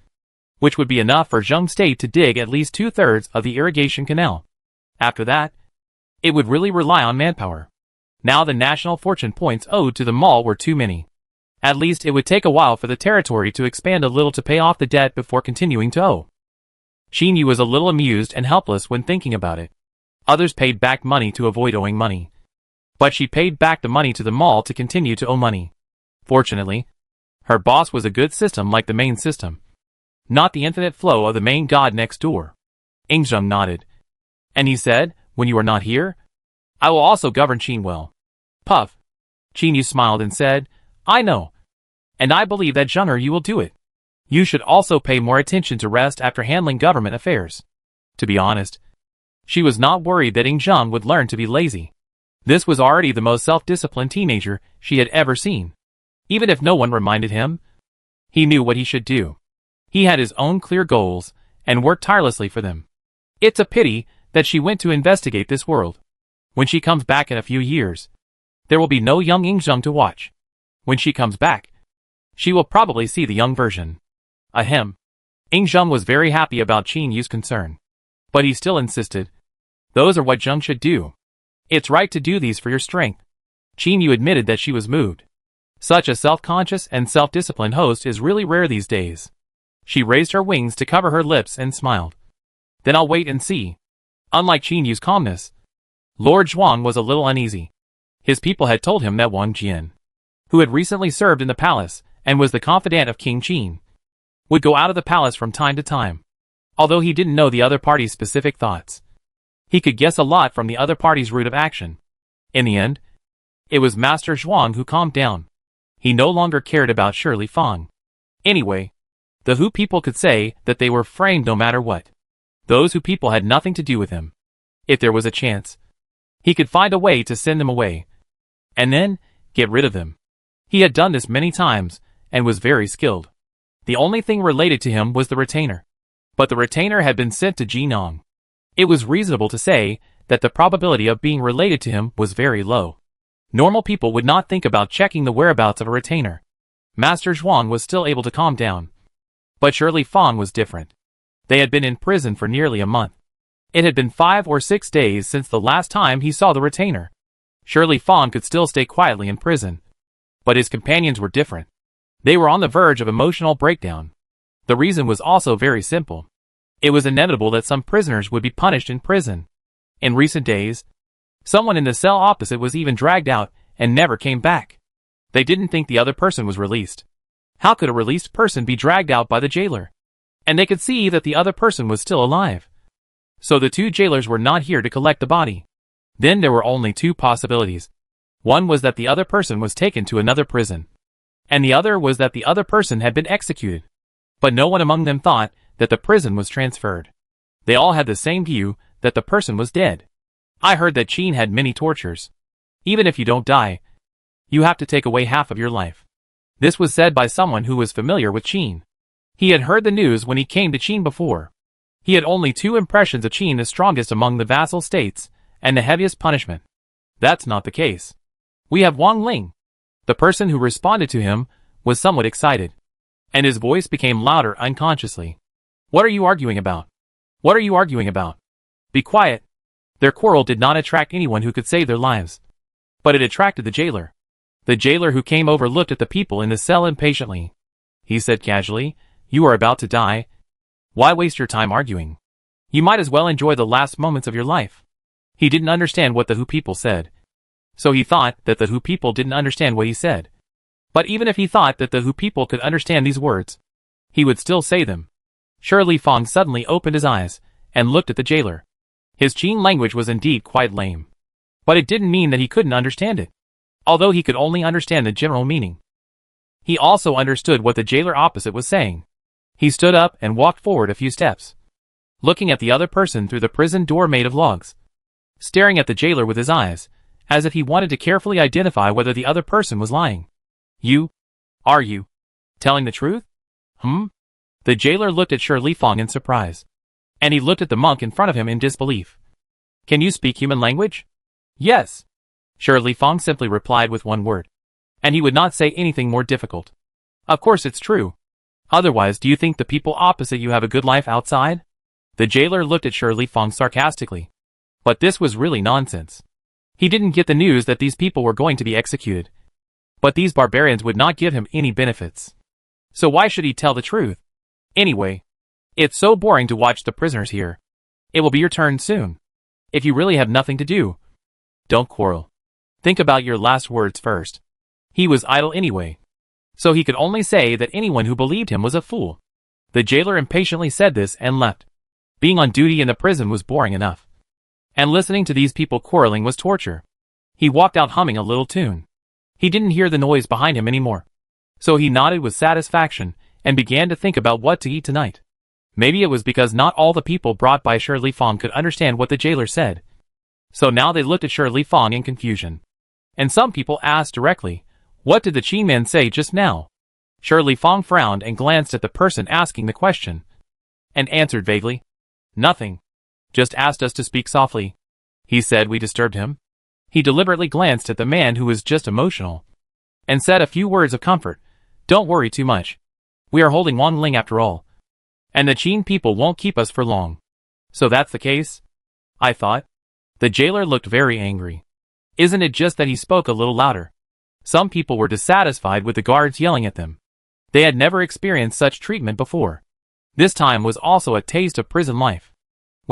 which would be enough for Zheng State to dig at least 2/3 of the irrigation canal. After that, it would really rely on manpower. Now the national fortune points owed to the mall were too many. At least it would take a while for the territory to expand a little to pay off the debt before continuing to owe. Qin Yu was a little amused and helpless when thinking about it. Others paid back money to avoid owing money. But she paid back the money to the mall to continue to owe money. Fortunately, her boss was a good system like the main system, not the infinite flow of the main god next door. Ingzheng nodded. And he said, when you are not here, I will also govern Qin well. Puff. Qin Yu smiled and said, I know. And I believe that Zhenger you will do it. You should also pay more attention to rest after handling government affairs. To be honest, she was not worried that Ingzheng would learn to be lazy. This was already the most self-disciplined teenager she had ever seen. Even if no one reminded him, he knew what he should do. He had his own clear goals and worked tirelessly for them. It's a pity that she went to investigate this world. When she comes back in a few years, there will be no young Ingzheng to watch. When she comes back, she will probably see the young version. Ahem. Ingzheng was very happy about Qin Yu's concern. But he still insisted. Those are what Zheng should do. It's right to do these for your strength. Qin Yu admitted that she was moved. Such a self-conscious and self-disciplined host is really rare these days. She raised her wings to cover her lips and smiled. Then I'll wait and see. Unlike Qin Yu's calmness, Lord Zhuang was a little uneasy. His people had told him that Wang Jian, who had recently served in the palace and was the confidant of King Qin, would go out of the palace from time to time. Although he didn't know the other party's specific thoughts, he could guess a lot from the other party's route of action. In the end, it was Master Zhuang who calmed down. He no longer cared about Shirley Fang. Anyway, the Hu people could say that they were framed no matter what. Those Hu people had nothing to do with him. If there was a chance, he could find a way to send them away, and then get rid of them. He had done this many times, and was very skilled. The only thing related to him was the retainer. But the retainer had been sent to Jinong. It was reasonable to say that the probability of being related to him was very low. Normal people would not think about checking the whereabouts of a retainer. Master Zhuang was still able to calm down. But Shirley Fang was different. They had been in prison for nearly a month. It had been 5 or 6 days since the last time he saw the retainer. Shirley Fang could still stay quietly in prison. But his companions were different. They were on the verge of emotional breakdown. The reason was also very simple. It was inevitable that some prisoners would be punished in prison. In recent days, someone in the cell opposite was even dragged out and never came back. They didn't think the other person was released. How could a released person be dragged out by the jailer? And they could see that the other person was still alive. So the 2 jailers were not here to collect the body. Then there were only 2 possibilities. One was that the other person was taken to another prison, and the other was that the other person had been executed. But no one among them thought that the prison was transferred. They all had the same view, that the person was dead. I heard that Qin had many tortures. Even if you don't die, you have to take away half of your life. This was said by someone who was familiar with Qin. He had heard the news when he came to Qin before. He had only 2 impressions of Qin, the strongest among the vassal states, and the heaviest punishment. That's not the case. We have Wang Ling. The person who responded to him was somewhat excited, and his voice became louder unconsciously. What are you arguing about? What are you arguing about? Be quiet. Their quarrel did not attract anyone who could save their lives. But it attracted the jailer. The jailer who came over looked at the people in the cell impatiently. He said casually, "You are about to die. Why waste your time arguing? You might as well enjoy the last moments of your life." He didn't understand what the Hu people said. So he thought that the Hu people didn't understand what he said. But even if he thought that the Hu people could understand these words, he would still say them. Shirley Fang suddenly opened his eyes and looked at the jailer. His Qin language was indeed quite lame. But it didn't mean that he couldn't understand it. Although he could only understand the general meaning, he also understood what the jailer opposite was saying. He stood up and walked forward a few steps, looking at the other person through the prison door made of logs, staring at the jailer with his eyes, as if he wanted to carefully identify whether the other person was lying. Are you telling the truth? The jailer looked at Shirley Fang in surprise, and he looked at the monk in front of him in disbelief. Can you speak human language? Yes. Shirley Fang simply replied with one word, and he would not say anything more difficult. Of course it's true. Otherwise, do you think the people opposite you have a good life outside? The jailer looked at Shirley Fang sarcastically. But this was really nonsense. He didn't get the news that these people were going to be executed. But these barbarians would not give him any benefits. So why should he tell the truth? Anyway, it's so boring to watch the prisoners here. It will be your turn soon. If you really have nothing to do, don't quarrel. Think about your last words first. He was idle anyway, so he could only say that anyone who believed him was a fool. The jailer impatiently said this and left. Being on duty in the prison was boring enough, and listening to these people quarreling was torture. He walked out humming a little tune. He didn't hear the noise behind him anymore, so he nodded with satisfaction and began to think about what to eat tonight. Maybe it was because not all the people brought by Shirley Fang could understand what the jailer said. So now they looked at Shirley Fang in confusion. And some people asked directly, "What did the Qin man say just now?" Shirley Fang frowned and glanced at the person asking the question, and answered vaguely, "Nothing. Just asked us to speak softly. He said we disturbed him." He deliberately glanced at the man who was just emotional, and said a few words of comfort. "Don't worry too much. We are holding Wang Ling after all, and the Qin people won't keep us for long." "So that's the case?" I thought. The jailer looked very angry. Isn't it just that he spoke a little louder? Some people were dissatisfied with the guards yelling at them. They had never experienced such treatment before. This time was also a taste of prison life.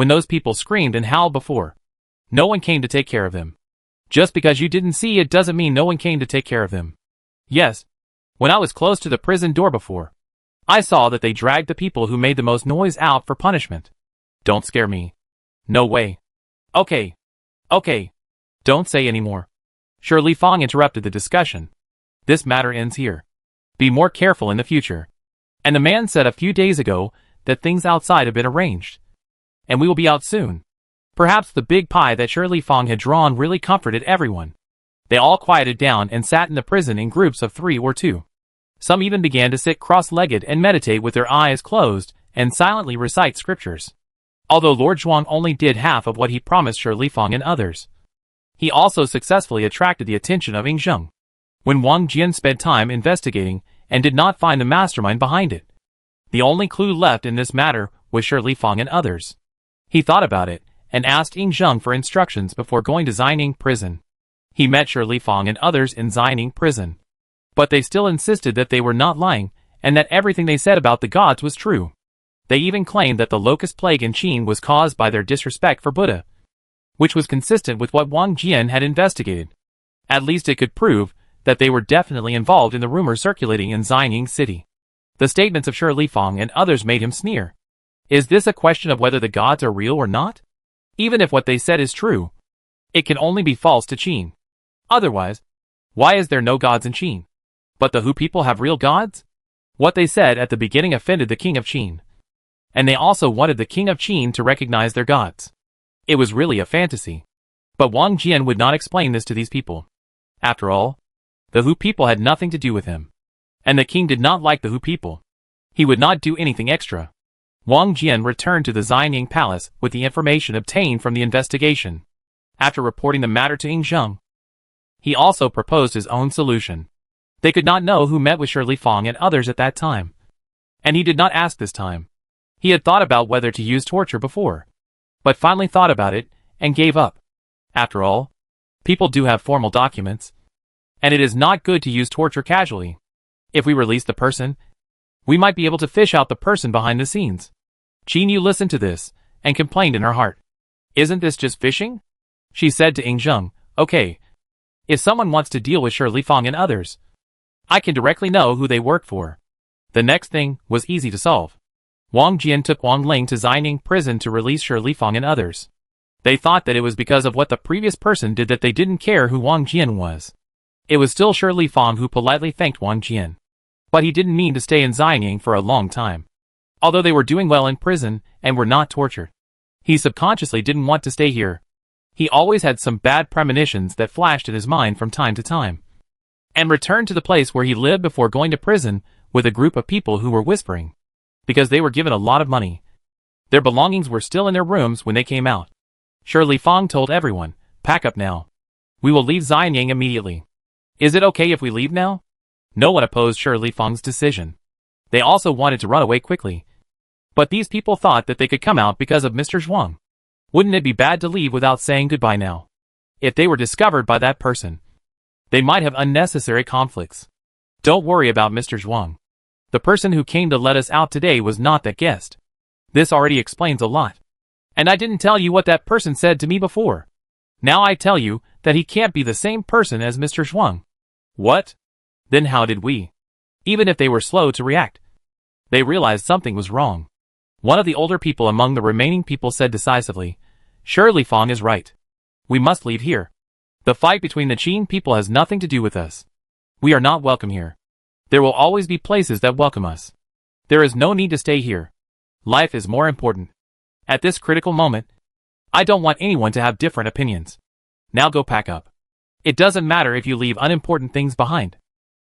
when those people screamed and howled before. No one came to take care of him. Just because you didn't see it doesn't mean no one came to take care of him. Yes, when I was close to the prison door before, I saw that they dragged the people who made the most noise out for punishment. Don't scare me. No way. Okay. Don't say any more. Shihuang interrupted the discussion. This matter ends here. Be more careful in the future. And the man said a few days ago that things outside have been arranged. And we will be out soon. Perhaps the big pie that Shihuang had drawn really comforted everyone. They all quieted down and sat in the prison in groups of 3 or 2. Some even began to sit cross-legged and meditate with their eyes closed and silently recite scriptures. Although Lord Zhuang only did half of what he promised Shihuang and others, he also successfully attracted the attention of Yingzheng. When Wang Jian spent time investigating and did not find the mastermind behind it, the only clue left in this matter was Shihuang and others. He thought about it and asked Yingzheng for instructions before going to Xining prison. He met Shihuang and others in Xining prison, but they still insisted that they were not lying and that everything they said about the gods was true. They even claimed that the locust plague in Qin was caused by their disrespect for Buddha, which was consistent with what Wang Jian had investigated. At least it could prove that they were definitely involved in the rumors circulating in Xining City. The statements of Shihuang and others made him sneer. Is this a question of whether the gods are real or not? Even if what they said is true, it can only be false to Qin. Otherwise, why is there no gods in Qin? But the Hu people have real gods? What they said at the beginning offended the king of Qin. And they also wanted the king of Qin to recognize their gods. It was really a fantasy. But Wang Jian would not explain this to these people. After all, the Hu people had nothing to do with him. And the king did not like the Hu people. He would not do anything extra. Wang Jian returned to the Xining palace with the information obtained from the investigation. After reporting the matter to Yingzheng, he also proposed his own solution. They could not know who met with Shihuang and others at that time. And he did not ask this time. He had thought about whether to use torture before, but finally thought about it and gave up. After all, people do have formal documents, and it is not good to use torture casually. If we release the person, we might be able to fish out the person behind the scenes. Qin Yu listened to this and complained in her heart. Isn't this just fishing? She said to Yingzheng, okay, if someone wants to deal with Shihuang and others, I can directly know who they work for. The next thing was easy to solve. Wang Jian took Wang Ling to Xining prison to release Shihuang and others. They thought that it was because of what the previous person did that they didn't care who Wang Jian was. It was still Shihuang who politely thanked Wang Jian. But he didn't mean to stay in Xining for a long time. Although they were doing well in prison and were not tortured, he subconsciously didn't want to stay here. He always had some bad premonitions that flashed in his mind from time to time, and returned to the place where he lived before going to prison with a group of people who were whispering, because they were given a lot of money. Their belongings were still in their rooms when they came out. Shihuang told everyone, pack up now. We will leave Xining immediately. Is it okay if we leave now? No one opposed Shihuang's decision. They also wanted to run away quickly. But these people thought that they could come out because of Mr. Zhuang. Wouldn't it be bad to leave without saying goodbye now? If they were discovered by that person, they might have unnecessary conflicts. Don't worry about Mr. Zhuang. The person who came to let us out today was not that guest. This already explains a lot. And I didn't tell you what that person said to me before. Now I tell you that he can't be the same person as Mr. Zhuang. What? Then how did we? Even if they were slow to react, they realized something was wrong. One of the older people among the remaining people said decisively, Shihuang is right. We must leave here. The fight between the Qin people has nothing to do with us. We are not welcome here. There will always be places that welcome us. There is no need to stay here. Life is more important. At this critical moment, I don't want anyone to have different opinions. Now go pack up. It doesn't matter if you leave unimportant things behind.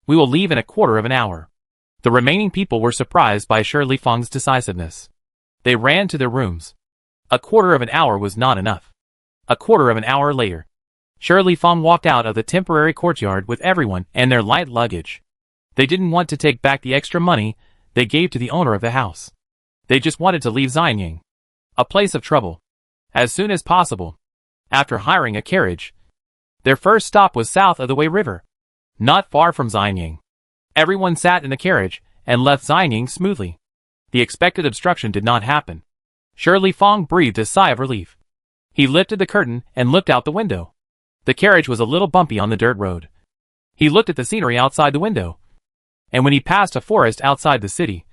We will leave in a quarter of an hour. The remaining people were surprised by Shihuang's decisiveness. They ran to their rooms. A quarter of an hour was not enough. A quarter of an hour later, Shihuang walked out of the temporary courtyard with everyone and their light luggage. They didn't want to take back the extra money they gave to the owner of the house. They just wanted to leave Xining, a place of trouble, as soon as possible. After hiring a carriage, their first stop was south of the Wei River, not far from Xining. Everyone sat in the carriage and left Xining smoothly. The expected obstruction did not happen. Shirley Fong breathed a sigh of relief. He lifted the curtain and looked out the window. The carriage was a little bumpy on the dirt road. He looked at the scenery outside the window. And when he passed a forest outside the city,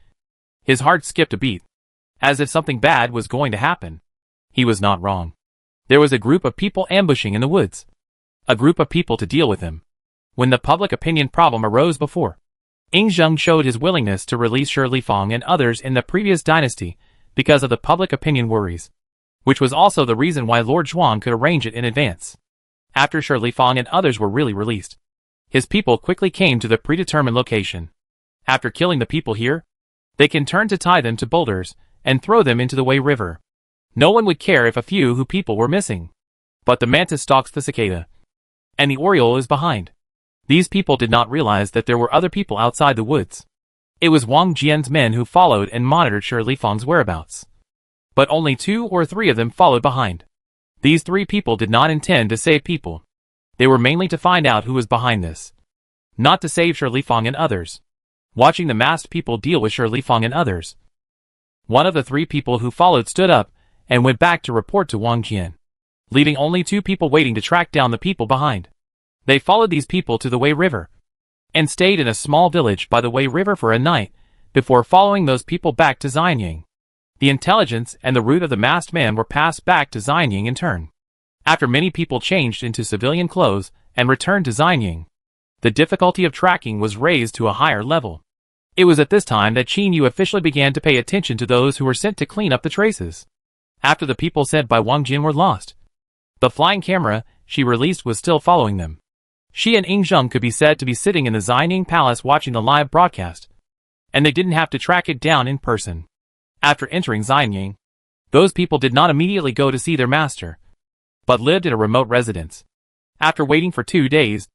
his heart skipped a beat, as if something bad was going to happen. He was not wrong. There was a group of people ambushing in the woods. A group of people to deal with him. When the public opinion problem arose before, Ing Zheng showed his willingness to release Shirley Fong and others in the previous dynasty because of the public opinion worries, which was also the reason why Lord Shihuang could arrange it in advance. After Shirley Fong and others were really released, his people quickly came to the predetermined location. After killing the people here, they can turn to tie them to boulders and throw them into the Wei River. No one would care if a few people were missing. But the mantis stalks the cicada, and the oriole is behind. These people did not realize that there were other people outside the woods. It was Wang Jian's men who followed and monitored Shirley Fong's whereabouts. But only 2 or 3 of them followed behind. These 3 people did not intend to save people. They were mainly to find out who was behind this. Not to save Shirley Fong and others. Watching the masked people deal with Shirley Fong and others, one of the 3 people who followed stood up and went back to report to Wang Jian, leaving only 2 people waiting to track down the people behind. They followed these people to the Wei River, and stayed in a small village by the Wei River for a night, before following those people back to Xianying. The intelligence and the route of the masked man were passed back to Xianying in turn. After many people changed into civilian clothes and returned to Xianying, the difficulty of tracking was raised to a higher level. It was at this time that Qin Yu officially began to pay attention to those who were sent to clean up the traces. After the people sent by Wang Jin were lost, the flying camera she released was still following them. She and Ing Zheng could be said to be sitting in the Xianying Palace watching the live broadcast, and they didn't have to track it down in person. After entering Xianying, those people did not immediately go to see their master, but lived in a remote residence. After waiting for 2 days,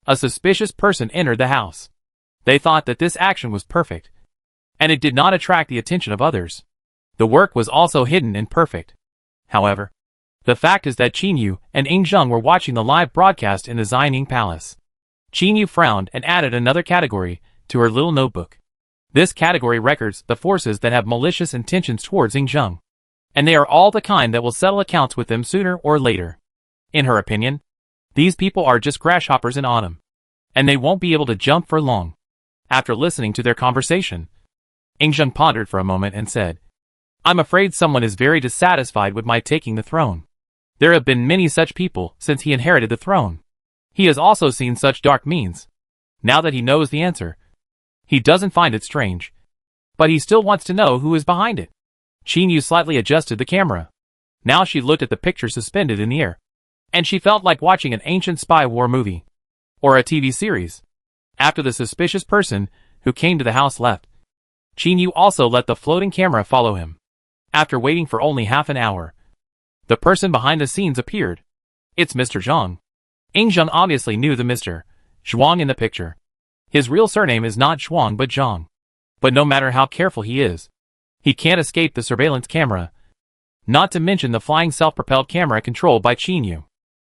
a suspicious person entered the house. They thought that this action was perfect, and it did not attract the attention of others. The work was also hidden and perfect. However, the fact is that Qin Yu and Ing Zheng were watching the live broadcast in the Xianying Palace. Qin Yu frowned and added another category to her little notebook. This category records the forces that have malicious intentions towards Ing Zheng, and they are all the kind that will settle accounts with them sooner or later. In her opinion, these people are just grasshoppers in autumn, and they won't be able to jump for long. After listening to their conversation, Ing Zheng pondered for a moment and said, "I'm afraid someone is very dissatisfied with my taking the throne. There have been many such people since he inherited the throne. He has also seen such dark means. Now that he knows the answer, he doesn't find it strange, but he still wants to know who is behind it." Qin Yu slightly adjusted the camera. Now she looked at the picture suspended in the air, and she felt like watching an ancient spy war movie, or a TV series. After the suspicious person who came to the house left, Qin Yu also let the floating camera follow him. After waiting for only half an hour, the person behind the scenes appeared. It's Mr. Zhang. Ing Zheng obviously knew the Mr. Shihuang in the picture. His real surname is not Shihuang but Zhang. But no matter how careful he is, he can't escape the surveillance camera. Not to mention the flying self-propelled camera controlled by Qin Yu.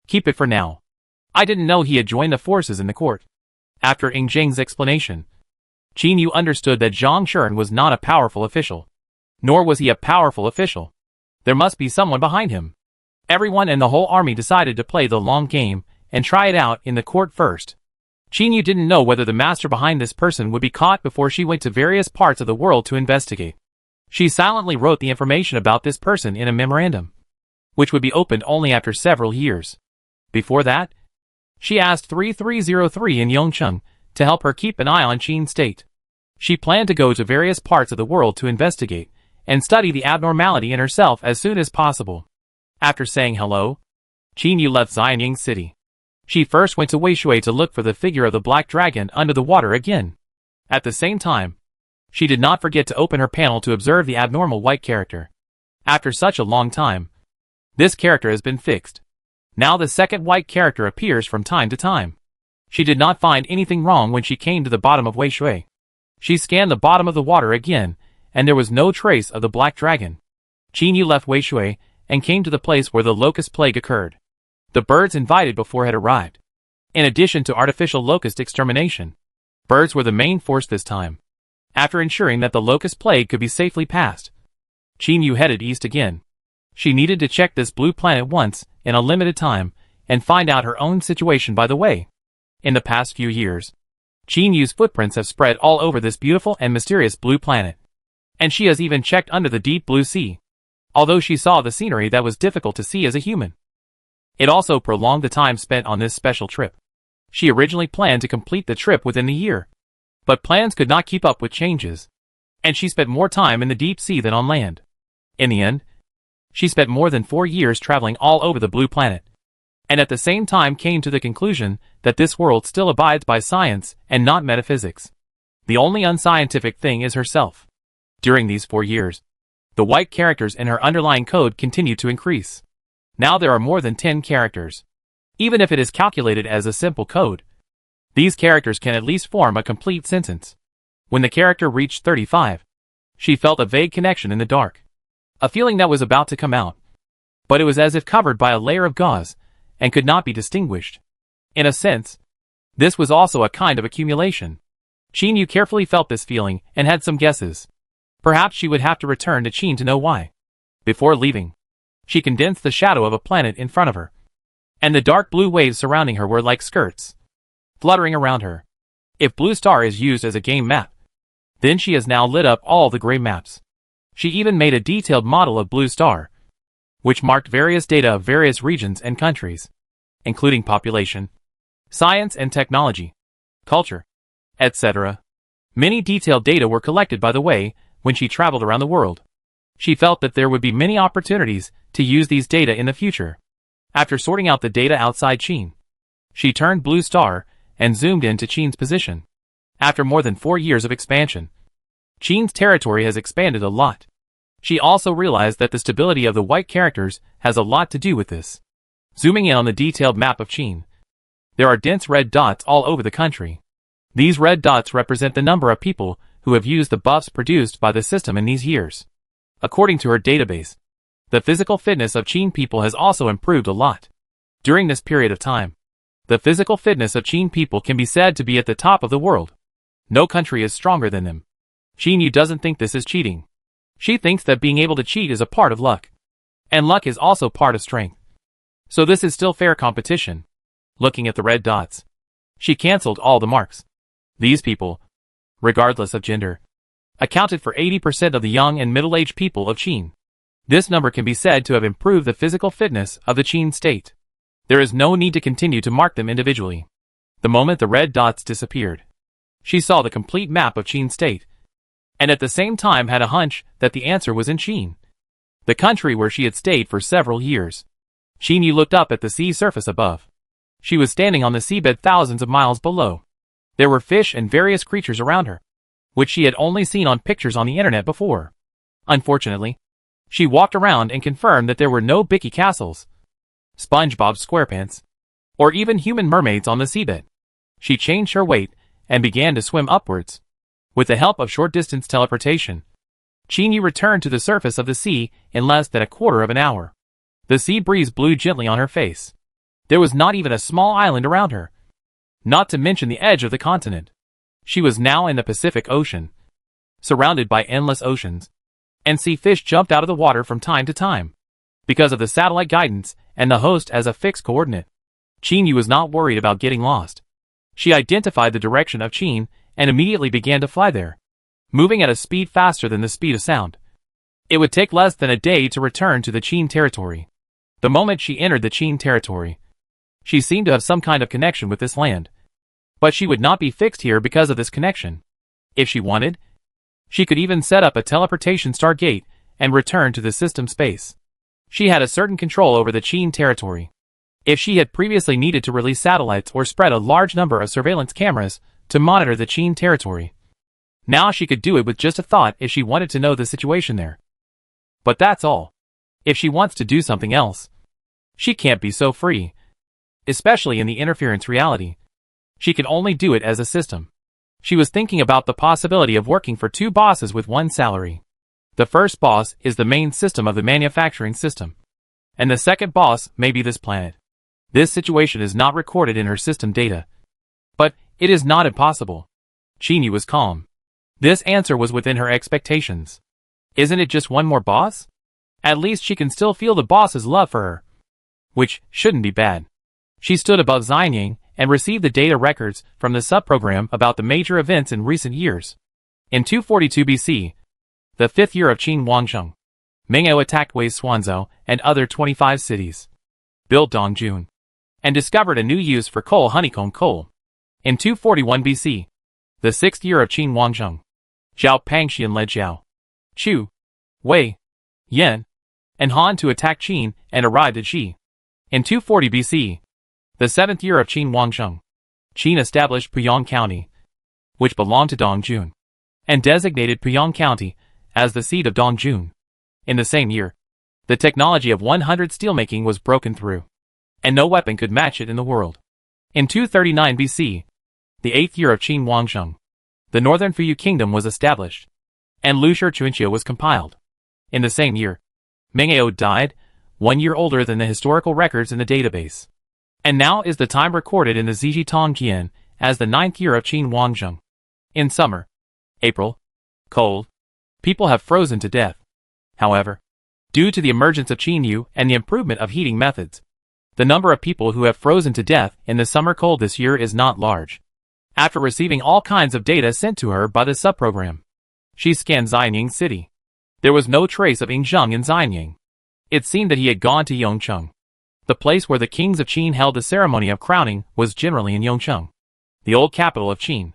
Keep it for now. I didn't know he had joined the forces in the court. After Ing Zheng's explanation, Qin Yu understood that Zhang Shen was not a powerful official. Nor was he a powerful official. There must be someone behind him. Everyone in the whole army decided to play the long game and try it out in the court first. Qin Yu didn't know whether the master behind this person would be caught before she went to various parts of the world to investigate. She silently wrote the information about this person in a memorandum, which would be opened only after several years. Before that, she asked 3303 in Yongcheng to help her keep an eye on Qin State. She planned to go to various parts of the world to investigate and study the abnormality in herself as soon as possible. After saying hello, Qin Yu left Xianying City. She first went to Weishui to look for the figure of the black dragon under the water again. At the same time, she did not forget to open her panel to observe the abnormal white character. After such a long time, this character has been fixed. Now the second white character appears from time to time. She did not find anything wrong when she came to the bottom of Weishui. She scanned the bottom of the water again, and there was no trace of the black dragon. Qin Yu left Weishui and came to the place where the locust plague occurred. The birds invited before had arrived. In addition to artificial locust extermination, birds were the main force this time. After ensuring that the locust plague could be safely passed, Yu headed east again. She needed to check this blue planet once, in a limited time, and find out her own situation by the way. In the past few years, Yu's footprints have spread all over this beautiful and mysterious blue planet. And she has even checked under the deep blue sea. Although she saw the scenery that was difficult to see as a human. It also prolonged the time spent on this special trip. She originally planned to complete the trip within the year. But plans could not keep up with changes. And she spent more time in the deep sea than on land. In the end, she spent more than 4 years traveling all over the blue planet. And at the same time came to the conclusion that this world still abides by science and not metaphysics. The only unscientific thing is herself. During these 4 years, the white characters in her underlying code continued to increase. Now there are more than 10 characters. Even if it is calculated as a simple code, these characters can at least form a complete sentence. When the character reached 35, she felt a vague connection in the dark. A feeling that was about to come out. But it was as if covered by a layer of gauze, and could not be distinguished. In a sense, this was also a kind of accumulation. Yu carefully felt this feeling, and had some guesses. Perhaps she would have to return to Qin to know why. Before leaving, she condensed the shadow of a planet in front of her. And the dark blue waves surrounding her were like skirts, fluttering around her. If Blue Star is used as a game map, then she has now lit up all the gray maps. She even made a detailed model of Blue Star, which marked various data of various regions and countries, including population, science and technology, culture, etc. Many detailed data were collected by the way when she traveled around the world. She felt that there would be many opportunities to use these data in the future. After sorting out the data outside Qin, she turned Blue Star and zoomed into Qin's position. After more than 4 years of expansion, Qin's territory has expanded a lot. She also realized that the stability of the white characters has a lot to do with this. Zooming in on the detailed map of Qin, there are dense red dots all over the country. These red dots represent the number of people who have used the buffs produced by the system in these years. According to her database, the physical fitness of Qin people has also improved a lot. During this period of time, the physical fitness of Qin people can be said to be at the top of the world. No country is stronger than them. Yu doesn't think this is cheating. She thinks that being able to cheat is a part of luck. And luck is also part of strength. So this is still fair competition. Looking at the red dots, she cancelled all the marks. These people, regardless of gender, accounted for 80% of the young and middle-aged people of Qin. This number can be said to have improved the physical fitness of the Qin state. There is no need to continue to mark them individually. The moment the red dots disappeared, she saw the complete map of Qin state, and at the same time had a hunch that the answer was in Qin, the country where she had stayed for several years. Yu looked up at the sea surface above. She was standing on the seabed thousands of miles below. There were fish and various creatures around her, which she had only seen on pictures on the internet before. Unfortunately, she walked around and confirmed that there were no Bicky castles, SpongeBob SquarePants, or even human mermaids on the seabed. She changed her weight and began to swim upwards. With the help of short-distance teleportation, Yu returned to the surface of the sea in less than a quarter of an hour. The sea breeze blew gently on her face. There was not even a small island around her, not to mention the edge of the continent. She was now in the Pacific Ocean, surrounded by endless oceans, and sea fish jumped out of the water from time to time. Because of the satellite guidance and the host as a fixed coordinate, Yu was not worried about getting lost. She identified the direction of Qin and immediately began to fly there, moving at a speed faster than the speed of sound. It would take less than a day to return to the Qin territory. The moment she entered the Qin territory, she seemed to have some kind of connection with this land. But she would not be fixed here because of this connection. If she wanted, she could even set up a teleportation stargate and return to the system space. She had a certain control over the Qin territory. If she had previously needed to release satellites or spread a large number of surveillance cameras to monitor the Qin territory, now she could do it with just a thought if she wanted to know the situation there. But that's all. If she wants to do something else, she can't be so free. Especially in the interference reality. She can only do it as a system. She was thinking about the possibility of working for 2 bosses with 1 salary. The first boss is the main system of the manufacturing system, and the second boss may be this planet. This situation is not recorded in her system data, but it is not impossible. Yu was calm. This answer was within her expectations. Isn't it just one more boss? At least she can still feel the boss's love for her. Which shouldn't be bad. She stood above Xianying and received the data records from the subprogram about the major events in recent years. In 242 BC, the 5th year of Qin Huangsheng, Mengao attacked Wei's Xuanzhou and other 25 cities, built Dongjun, and discovered a new use for coal, honeycomb coal. In 241 BC, the 6th year of Qin Huangsheng, Zhao Pangxian led Zhao, Chu, Wei, Yan, and Han to attack Qin and arrived at Xi. In 240 BC, the 7th year of Qin Huangsheng, Qin established Puyang County, which belonged to Dongjun, and designated Puyang County as the seat of Dongjun. In the same year, the technology of 100 steelmaking was broken through, and no weapon could match it in the world. In 239 BC, the 8th year of Qin Huangsheng, the Northern Fuyu Kingdom was established, and Lushur Chunxia was compiled. In the same year, Mengao died, 1 year older than the historical records in the database. And now is the time recorded in the Ziji Tongqian as the 9th year of Qin Huangsheng. In summer, April, cold, people have frozen to death. However, due to the emergence of Qinyu and the improvement of heating methods, the number of people who have frozen to death in the summer cold this year is not large. After receiving all kinds of data sent to her by the subprogram, she scanned Xianying city. There was no trace of Yingzheng in Xianying. It seemed that he had gone to Yongcheng. The place where the kings of Qin held the ceremony of crowning was generally in Yongcheng, the old capital of Qin.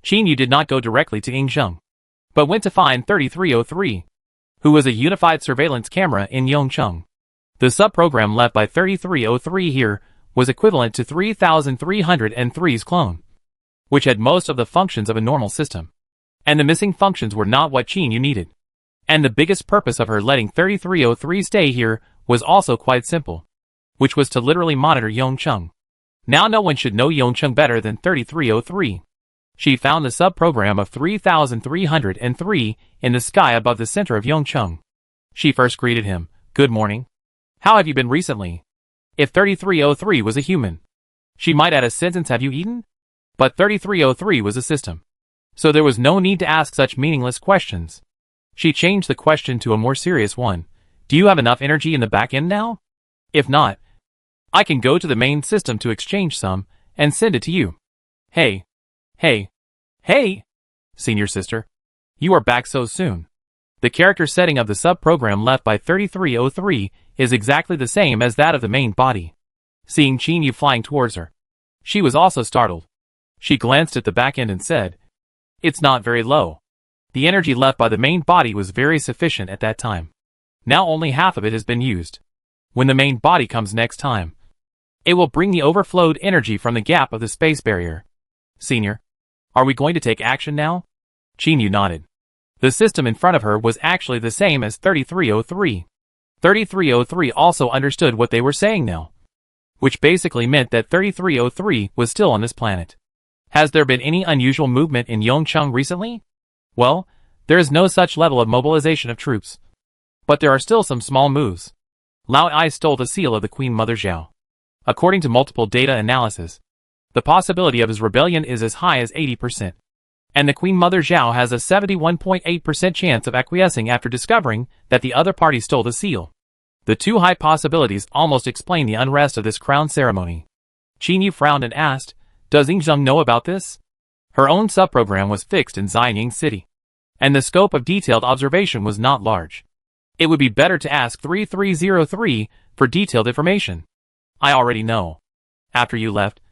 Qinyu did not go directly to Yingzheng, but went to find 3303, who was a unified surveillance camera in Yongcheng. The subprogram left by 3303 here was equivalent to 3303's clone, which had most of the functions of a normal system. And the missing functions were not what Qinyu needed. And the biggest purpose of her letting 3303 stay here was also quite simple, which was to literally monitor Yongcheng. Now no one should know Yongcheng better than 3303. She found the subprogram of 3303 in the sky above the center of Yongcheng. She first greeted him, "Good morning. How have you been recently?" If 3303 was a human, she might add a sentence, "Have you eaten?" But 3303 was a system, so there was no need to ask such meaningless questions. She changed the question to a more serious one. "Do you have enough energy in the back end now? If not, I can go to the main system to exchange some and send it to you." Hey, senior sister. You are back so soon. The character setting of the sub-program left by 3303 is exactly the same as that of the main body. Seeing Qinyu flying towards her, she was also startled. She glanced at the back end and said, "It's not very low." The energy left by the main body was very sufficient at that time. Now only half of it has been used. When the main body comes next time, it will bring the overflowed energy from the gap of the space barrier. Senior, are we going to take action now? Qinyu nodded. The system in front of her was actually the same as 3303. 3303 also understood what they were saying now, which basically meant that 3303 was still on this planet. Has there been any unusual movement in Yongcheng recently? Well, there is no such level of mobilization of troops. But there are still some small moves. Lao Ai stole the seal of the Queen Mother Zhao. According to multiple data analysis, the possibility of his rebellion is as high as 80%. And the Queen Mother Zhao has a 71.8% chance of acquiescing after discovering that the other party stole the seal. The two high possibilities almost explain the unrest of this crown ceremony. Qinyu frowned and asked, "Does Yingzheng know about this?" Her own subprogram was fixed in Xianying City, and the scope of detailed observation was not large. It would be better to ask 3303 for detailed information. "I already know. After you left,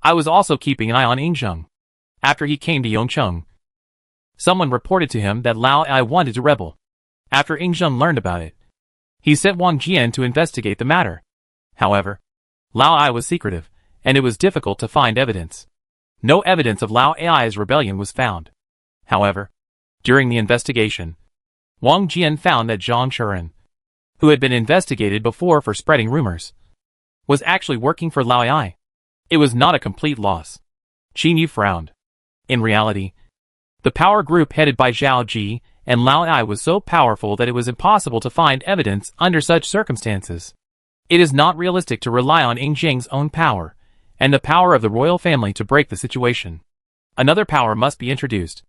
I was also keeping an eye on Yingzheng. After he came to Yongcheng, someone reported to him that Lao Ai wanted to rebel. After Yingzheng learned about it, he sent Wang Jian to investigate the matter. However, Lao Ai was secretive, and it was difficult to find evidence. No evidence of Lao Ai's rebellion was found. However, during the investigation, Wang Jian found that Zhang Churen, who had been investigated before for spreading rumors, was actually working for Lao Ai. It was not a complete loss." Qinyu frowned. In reality, the power group headed by Zhao Ji and Lao Ai was so powerful that it was impossible to find evidence under such circumstances. It is not realistic to rely on Yingzheng's own power and the power of the royal family to break the situation. Another power must be introduced.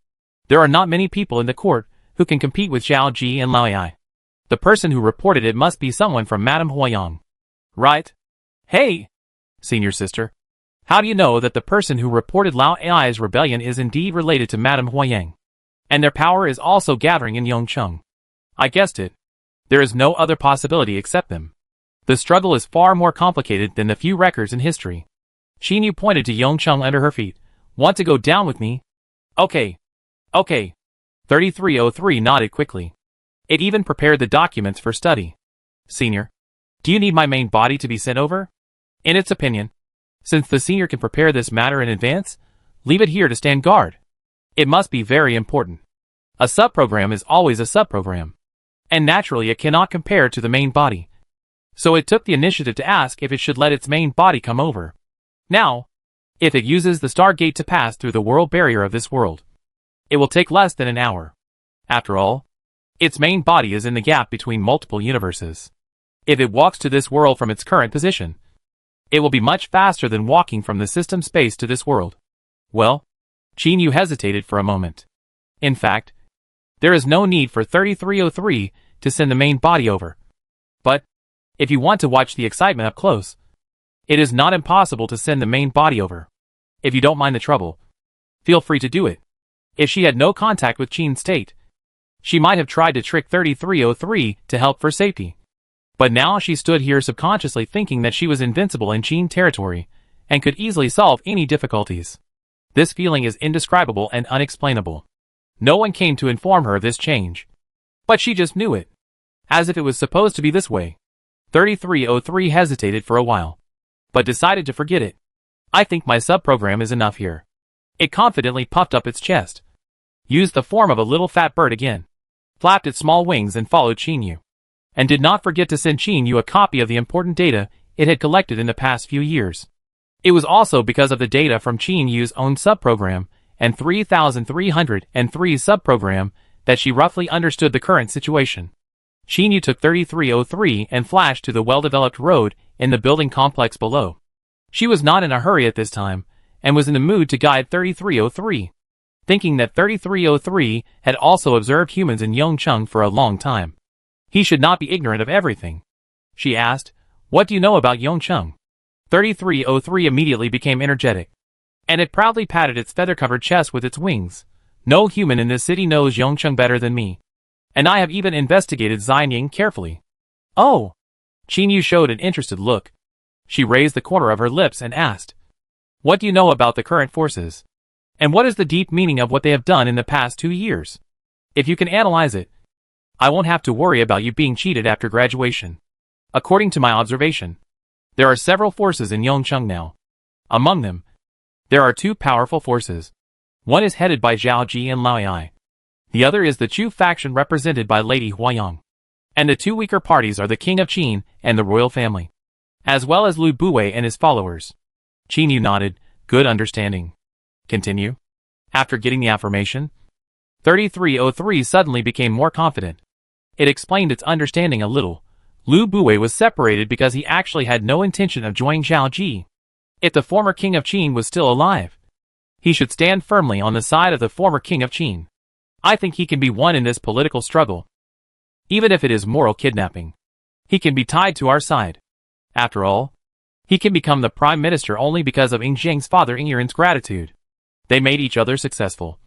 There are not many people in the court who can compete with Zhao Ji and Lao Ai. The person who reported it must be someone from Madame Huayang. Right? Hey, senior sister. How do you know that the person who reported Lao Ai's rebellion is indeed related to Madame Huayang? And their power is also gathering in Yongcheng. I guessed it. There is no other possibility except them. The struggle is far more complicated than the few records in history. Qin Yu pointed to Yongcheng under her feet. Want to go down with me? Okay. Okay. 3303 nodded quickly. It even prepared the documents for study. Senior, do you need my main body to be sent over? In its opinion, since the senior can prepare this matter in advance, leave it here to stand guard. It must be very important. A subprogram is always a subprogram. And naturally it cannot compare to the main body. So it took the initiative to ask if it should let its main body come over. Now, if it uses the Stargate to pass through the world barrier of this world, it will take less than an hour. After all, its main body is in the gap between multiple universes. If it walks to this world from its current position, it will be much faster than walking from the system space to this world. Well, Qin Yu hesitated for a moment. In fact, there is no need for 3303 to send the main body over. But, if you want to watch the excitement up close, it is not impossible to send the main body over. If you don't mind the trouble, feel free to do it. If she had no contact with Qin's state, she might have tried to trick 3303 to help for safety. But now she stood here subconsciously thinking that she was invincible in Qin territory, and could easily solve any difficulties. This feeling is indescribable and unexplainable. No one came to inform her of this change. But she just knew it. As if it was supposed to be this way. 3303 hesitated for a while, but decided to forget it. I think my subprogram is enough here. It confidently puffed up its chest, used the form of a little fat bird again, flapped its small wings and followed Qin Yu. And did not forget to send Qin Yu a copy of the important data it had collected in the past few years. It was also because of the data from Qin Yu's own subprogram and 3303 subprogram that she roughly understood the current situation. Qin Yu took 3303 and flashed to the well-developed road in the building complex below. She was not in a hurry at this time, and was in the mood to guide 3303, thinking that 3303 had also observed humans in Yongcheng for a long time. He should not be ignorant of everything. She asked, "What do you know about Yongcheng?" 3303 immediately became energetic, and it proudly patted its feather-covered chest with its wings. No human in this city knows Yongcheng better than me. And I have even investigated Xianying carefully. Oh! Qin Yu showed an interested look. She raised the corner of her lips and asked, "What do you know about the current forces? And what is the deep meaning of what they have done in the past 2 years? If you can analyze it, I won't have to worry about you being cheated after graduation." According to my observation, there are several forces in Yongcheng now. Among them, there are 2 powerful forces. One is headed by Zhao Ji and Lao Ai. The other is the Chu faction represented by Lady Huayang. And the 2 weaker parties are the King of Qin and the royal family, as well as Lu Bui and his followers. Qin Yu nodded, good understanding. Continue. After getting the affirmation, 3303 suddenly became more confident. It explained its understanding a little. Lu Bui was separated because he actually had no intention of joining Zhao Ji. If the former King of Qin was still alive, he should stand firmly on the side of the former King of Qin. I think he can be won in this political struggle. Even if it is moral kidnapping, he can be tied to our side. After all, he can become the prime minister only because of Ing Zheng's father Ing Yuan's gratitude. They made each other successful.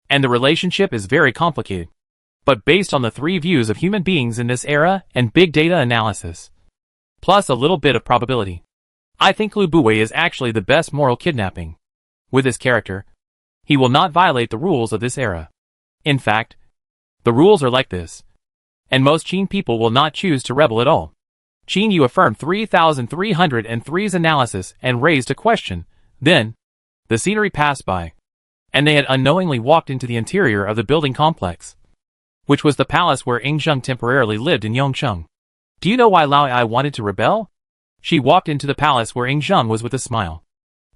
And the relationship is very complicated. But based on the 3 views of human beings in this era and big data analysis, plus a little bit of probability, I think Lu Bui is actually the best moral kidnapping. With his character, he will not violate the rules of this era. In fact, the rules are like this. And most Qin people will not choose to rebel at all. Qin Yu affirmed 3303's analysis and raised a question. Then, the scenery passed by, and they had unknowingly walked into the interior of the building complex, which was the palace where Ing Zheng temporarily lived in Yongcheng. Do you know why Lao Ai wanted to rebel? She walked into the palace where Ing Zheng was with a smile,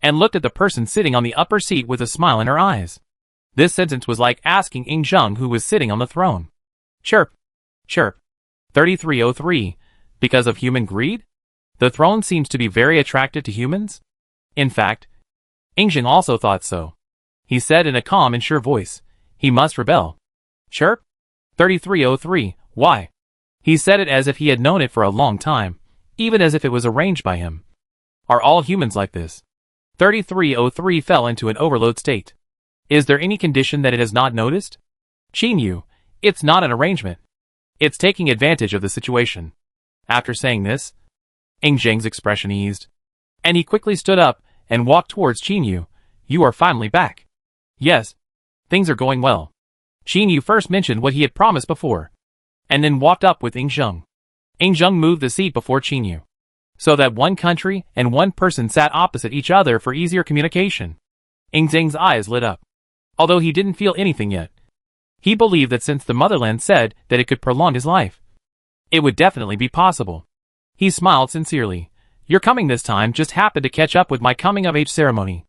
and looked at the person sitting on the upper seat with a smile in her eyes. This sentence was like asking Ing Zheng who was sitting on the throne. Chirp. Chirp. 3303. Because of human greed? The throne seems to be very attractive to humans? In fact, Ing Zheng also thought so. He said in a calm and sure voice, he must rebel. Chirp. 3303, why? He said it as if he had known it for a long time, even as if it was arranged by him. Are all humans like this? 3303 fell into an overload state. Is there any condition that it has not noticed? Qin Yu, it's not an arrangement. It's taking advantage of the situation. After saying this, Ing Zheng's expression eased, and he quickly stood up and walked towards Qin Yu. You are finally back. Yes. Things are going well. Qin Yu first mentioned what he had promised before, and then walked up with Ing Zheng. Ing Zheng moved the seat before Qin Yu, so that one country and one person sat opposite each other for easier communication. Ing Zheng's eyes lit up. Although he didn't feel anything yet, he believed that since the motherland said that it could prolong his life, it would definitely be possible. He smiled sincerely. Your coming this time just happened to catch up with my coming-of-age ceremony.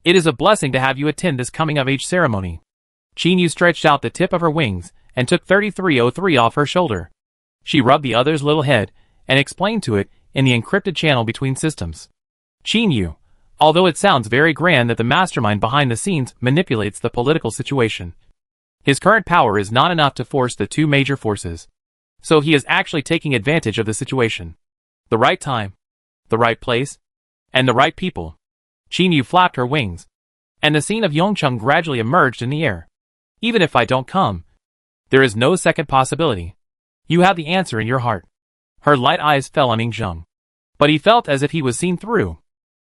It is a blessing to have you attend this coming-of-age ceremony. Qin Yu stretched out the tip of her wings and took 3303 off her shoulder. She rubbed the other's little head and explained to it in the encrypted channel between systems. Qin Yu, although it sounds very grand that the mastermind behind the scenes manipulates the political situation, his current power is not enough to force the two major forces. So he is actually taking advantage of the situation. The right time, the right place, and the right people. Qin Yu flapped her wings, and the scene of Yongcheng gradually emerged in the air. Even if I don't come, there is no second possibility. You have the answer in your heart. Her light eyes fell on Ing Zheng, but he felt as if he was seen through.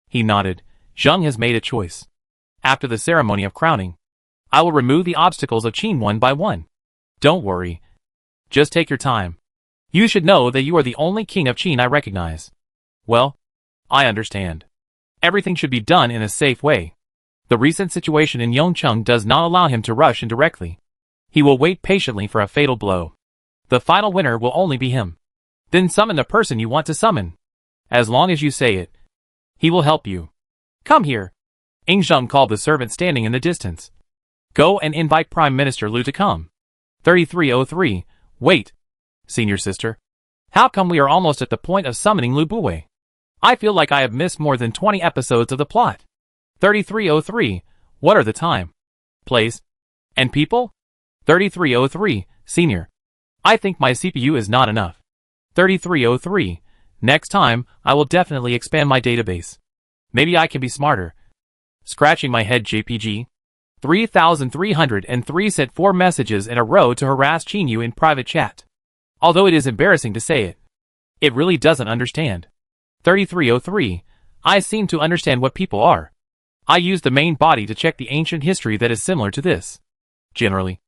He nodded. Zheng has made a choice. After the ceremony of crowning, I will remove the obstacles of Qin one by one. Don't worry. Just take your time. You should know that you are the only king of Qin I recognize. Well, I understand. Everything should be done in a safe way. The recent situation in Yongcheng does not allow him to rush in directly. He will wait patiently for a fatal blow. The final winner will only be him. Then summon the person you want to summon. As long as you say it, he will help you. Come here. Ing Zheng called the servant standing in the distance. Go and invite Prime Minister Lu to come. 3303, wait. Senior sister. How come we are almost at the point of summoning Lu Buwei? I feel like I have missed more than 20 episodes of the plot. 3303, what are the time, place, and people? 3303, senior. I think my CPU is not enough. 3303, next time, I will definitely expand my database. Maybe I can be smarter. Scratching my head JPG. 3303 sent 4 messages in a row to harass Qin Yu in private chat. Although it is embarrassing to say it, it really doesn't understand. 3303, I seem to understand what people are. I use the main body to check the ancient history that is similar to this. Generally,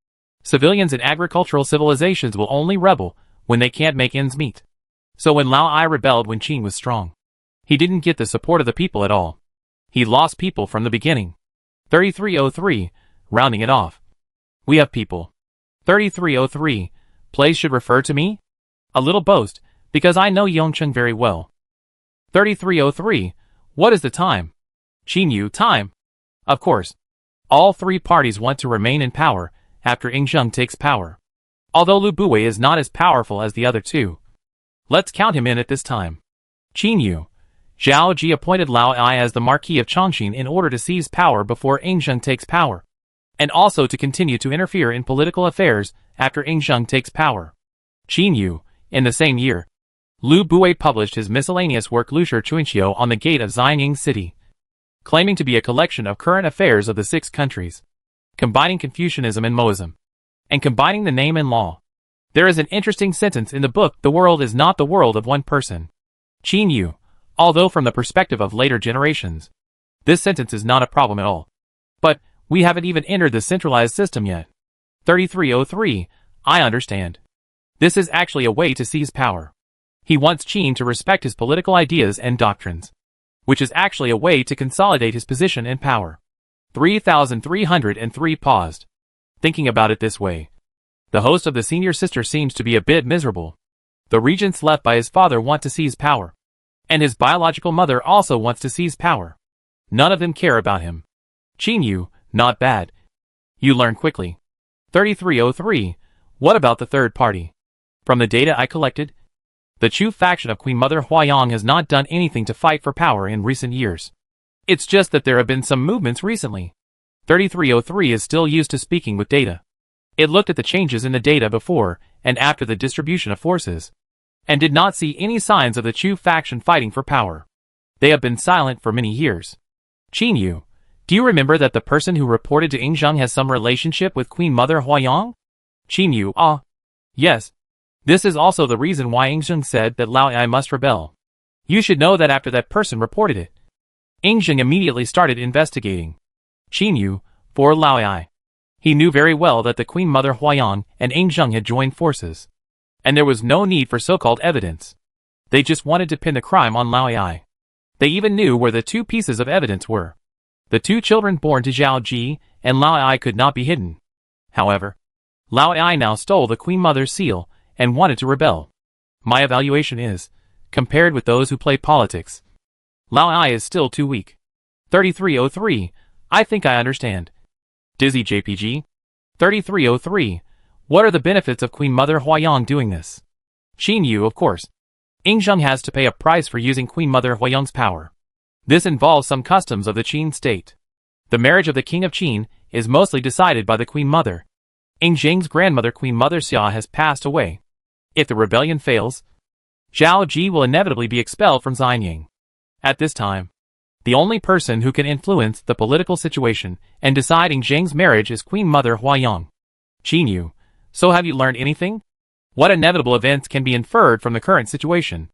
civilians in agricultural civilizations will only rebel when they can't make ends meet. So when Lao Ai rebelled when Qin was strong, he didn't get the support of the people at all. He lost people from the beginning. 3303, rounding it off. We have people. 3303, place should refer to me? A little boast, because I know Yongcheng very well. 3303, what is the time? Qin Yu, time. Of course. All 3 parties want to remain in power after Ing Zheng takes power. Although Lu Buwei is not as powerful as the other 2. Let's count him in at this time. Qin Yu. Zhao Ji appointed Lao Ai as the Marquis of Chongqing in order to seize power before Ing Zheng takes power, and also to continue to interfere in political affairs after Ing Zheng takes power. Qin Yu. In the same year, Lu Buwei published his miscellaneous work Lushi Chuanxiu on the gate of Xianying City, claiming to be a collection of current affairs of the 6 countries, combining Confucianism and Moism, and combining the name and law. There is an interesting sentence in the book, the world is not the world of one person. Qin Yu. Although from the perspective of later generations, this sentence is not a problem at all. But, we haven't even entered the centralized system yet. 3303, I understand. This is actually a way to seize power. He wants Qin to respect his political ideas and doctrines, which is actually a way to consolidate his position and power. 3303 paused, thinking about it this way. The host of the senior sister seems to be a bit miserable. The regents left by his father want to seize power, and his biological mother also wants to seize power. None of them care about him. Qin Yu, not bad. You learn quickly. 3303, what about the third party? From the data I collected, the Chu faction of Queen Mother Huayang has not done anything to fight for power in recent years. It's just that there have been some movements recently. 3303 is still used to speaking with data. It looked at the changes in the data before and after the distribution of forces, and did not see any signs of the Chu faction fighting for power. They have been silent for many years. Qin Yu, do you remember that the person who reported to Yingzheng has some relationship with Queen Mother Huayang? Qin Yu, yes. This is also the reason why Yingzheng said that Lao Ai must rebel. You should know that after that person reported it, Yingzheng immediately started investigating. Qin Yu, for Lao Ai. He knew very well that the Queen Mother Huayang and Yingzheng had joined forces, and there was no need for so-called evidence. They just wanted to pin the crime on Lao Ai. They even knew where the two pieces of evidence were. The two children born to Zhao Ji and Lao Ai could not be hidden. However, Lao Ai now stole the Queen Mother's seal and wanted to rebel. My evaluation is, compared with those who play politics, Lao Ai is still too weak. 3303, I think I understand. Dizzy JPG. 3303, what are the benefits of Queen Mother Huayang doing this? Qin Yu, of course. Yingzheng has to pay a price for using Queen Mother Huayang's power. This involves some customs of the Qin state. The marriage of the King of Qin is mostly decided by the Queen Mother. Yingzheng's grandmother Queen Mother Xia has passed away. If the rebellion fails, Zhao Ji will inevitably be expelled from Xianying. At this time, the only person who can influence the political situation and decide Yingzheng's marriage is Queen Mother Huayang. Qin Yu, so have you learned anything? What inevitable events can be inferred from the current situation?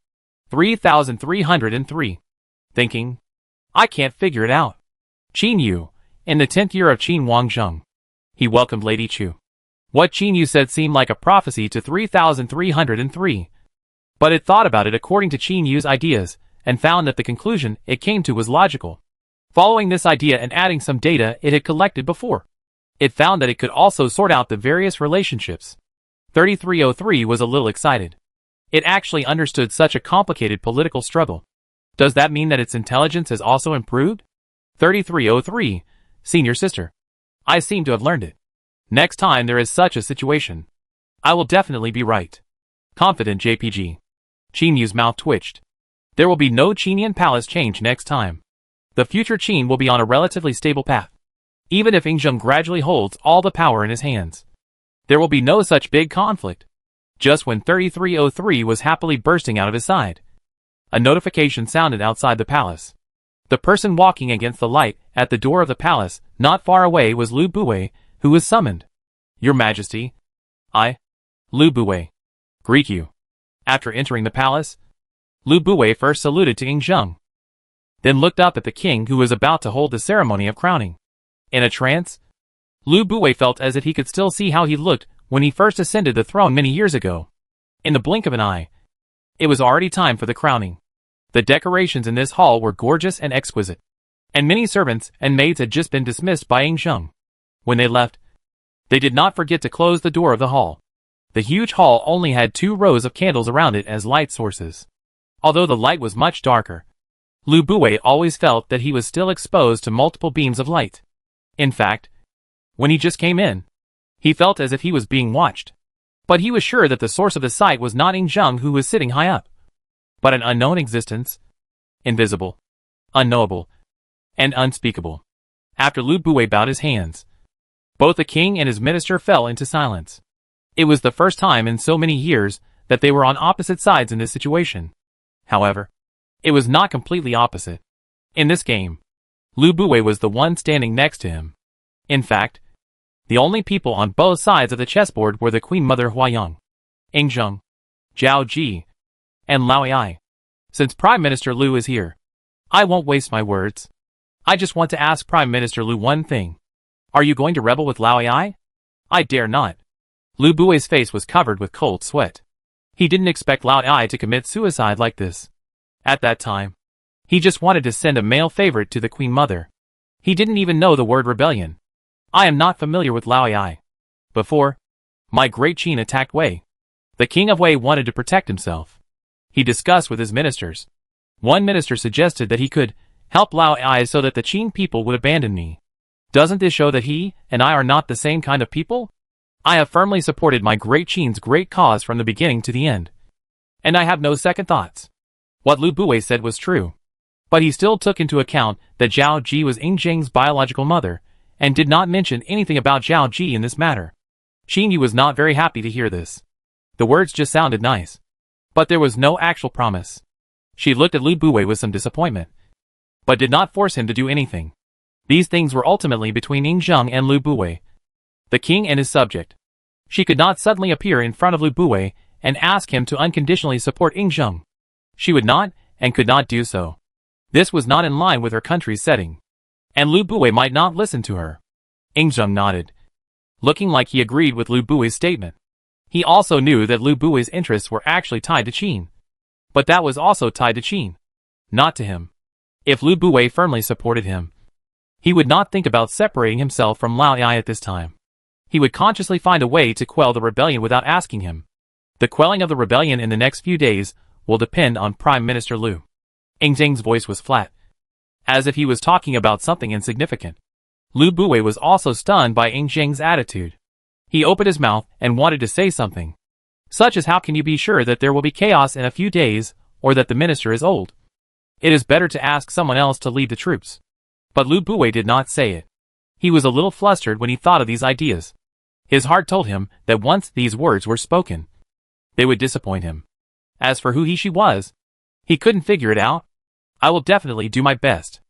3303. Thinking. I can't figure it out. Qin Yu, in the 10th year of Qin Wangzheng. He welcomed Lady Chu. What Qin Yu said seemed like a prophecy to 3303. But it thought about it according to Qin Yu's ideas, and found that the conclusion it came to was logical. Following this idea and adding some data it had collected before, it found that it could also sort out the various relationships. 3303 was a little excited. It actually understood such a complicated political struggle. Does that mean that its intelligence has also improved? 3303, senior sister. I seem to have learned it. Next time there is such a situation, I will definitely be right. Confident JPG. Qin Yu's mouth twitched. There will be no Qinian palace change next time. The future Qin will be on a relatively stable path. Even if Yingzheng gradually holds all the power in his hands, there will be no such big conflict. Just when 3303 was happily bursting out of his side, a notification sounded outside the palace. The person walking against the light at the door of the palace, not far away, was Lu Bue, who was summoned. Your Majesty. Lu Bue. Greet you. After entering the palace, Lu Bue first saluted to Yingzheng, then looked up at the king who was about to hold the ceremony of crowning. In a trance, Lu Bue felt as if he could still see how he looked when he first ascended the throne many years ago. In the blink of an eye, it was already time for the crowning. The decorations in this hall were gorgeous and exquisite, and many servants and maids had just been dismissed by Yingzheng. When they left, they did not forget to close the door of the hall. The huge hall only had 2 rows of candles around it as light sources. Although the light was much darker, Lu Bue always felt that he was still exposed to multiple beams of light. In fact, when he just came in, he felt as if he was being watched. But he was sure that the source of the sight was not Yingzheng, who was sitting high up, but an unknown existence, invisible, unknowable, and unspeakable. After Lu Bue bowed his hands, both the king and his minister fell into silence. It was the first time in so many years that they were on opposite sides in this situation. However, it was not completely opposite. In this game, Lu Bue was the one standing next to him. In fact, the only people on both sides of the chessboard were the Queen Mother Huayang, Yingzheng, Zhao Ji, and Lao Ai. Since Prime Minister Lu is here, I won't waste my words. I just want to ask Prime Minister Lu one thing. Are you going to rebel with Lao Ai? I dare not. Lu Bue's face was covered with cold sweat. He didn't expect Lao Ai to commit suicide like this. At that time, he just wanted to send a male favorite to the Queen Mother. He didn't even know the word rebellion. I am not familiar with Lao Ai. Before, my great Qin attacked Wei. The king of Wei wanted to protect himself. He discussed with his ministers. One minister suggested that he could help Lao Ai so that the Qin people would abandon me. Doesn't this show that he and I are not the same kind of people? I have firmly supported my great Qin's great cause from the beginning to the end, and I have no second thoughts. What Lu Bue said was true, but he still took into account that Zhao Ji was Yingzheng's biological mother, and did not mention anything about Zhao Ji in this matter. Yu was not very happy to hear this. The words just sounded nice. But there was no actual promise. She looked at Lu Buwei with some disappointment, but did not force him to do anything. These things were ultimately between Ying Zheng and Lu Buwei, the king and his subject. She could not suddenly appear in front of Lu Buwei and ask him to unconditionally support Ying Zheng. She would not, and could not do so. This was not in line with her country's setting. And Lu Buwei might not listen to her. Ying Zheng nodded, looking like he agreed with Lu Buwei's statement. He also knew that Lu Buwei's interests were actually tied to Qin. But that was also tied to Qin, not to him. If Lu Buwei firmly supported him, he would not think about separating himself from Lao Yi at this time. He would consciously find a way to quell the rebellion without asking him. The quelling of the rebellion in the next few days will depend on Prime Minister Lu. Ying Zheng's voice was flat, as if he was talking about something insignificant. Lu Buwei was also stunned by Ying Zheng's attitude. He opened his mouth and wanted to say something, such as, how can you be sure that there will be chaos in a few days, or that the minister is old? It is better to ask someone else to lead the troops. But Lu Buwei did not say it. He was a little flustered when he thought of these ideas. His heart told him that once these words were spoken, they would disappoint him. As for who she was, he couldn't figure it out. I will definitely do my best.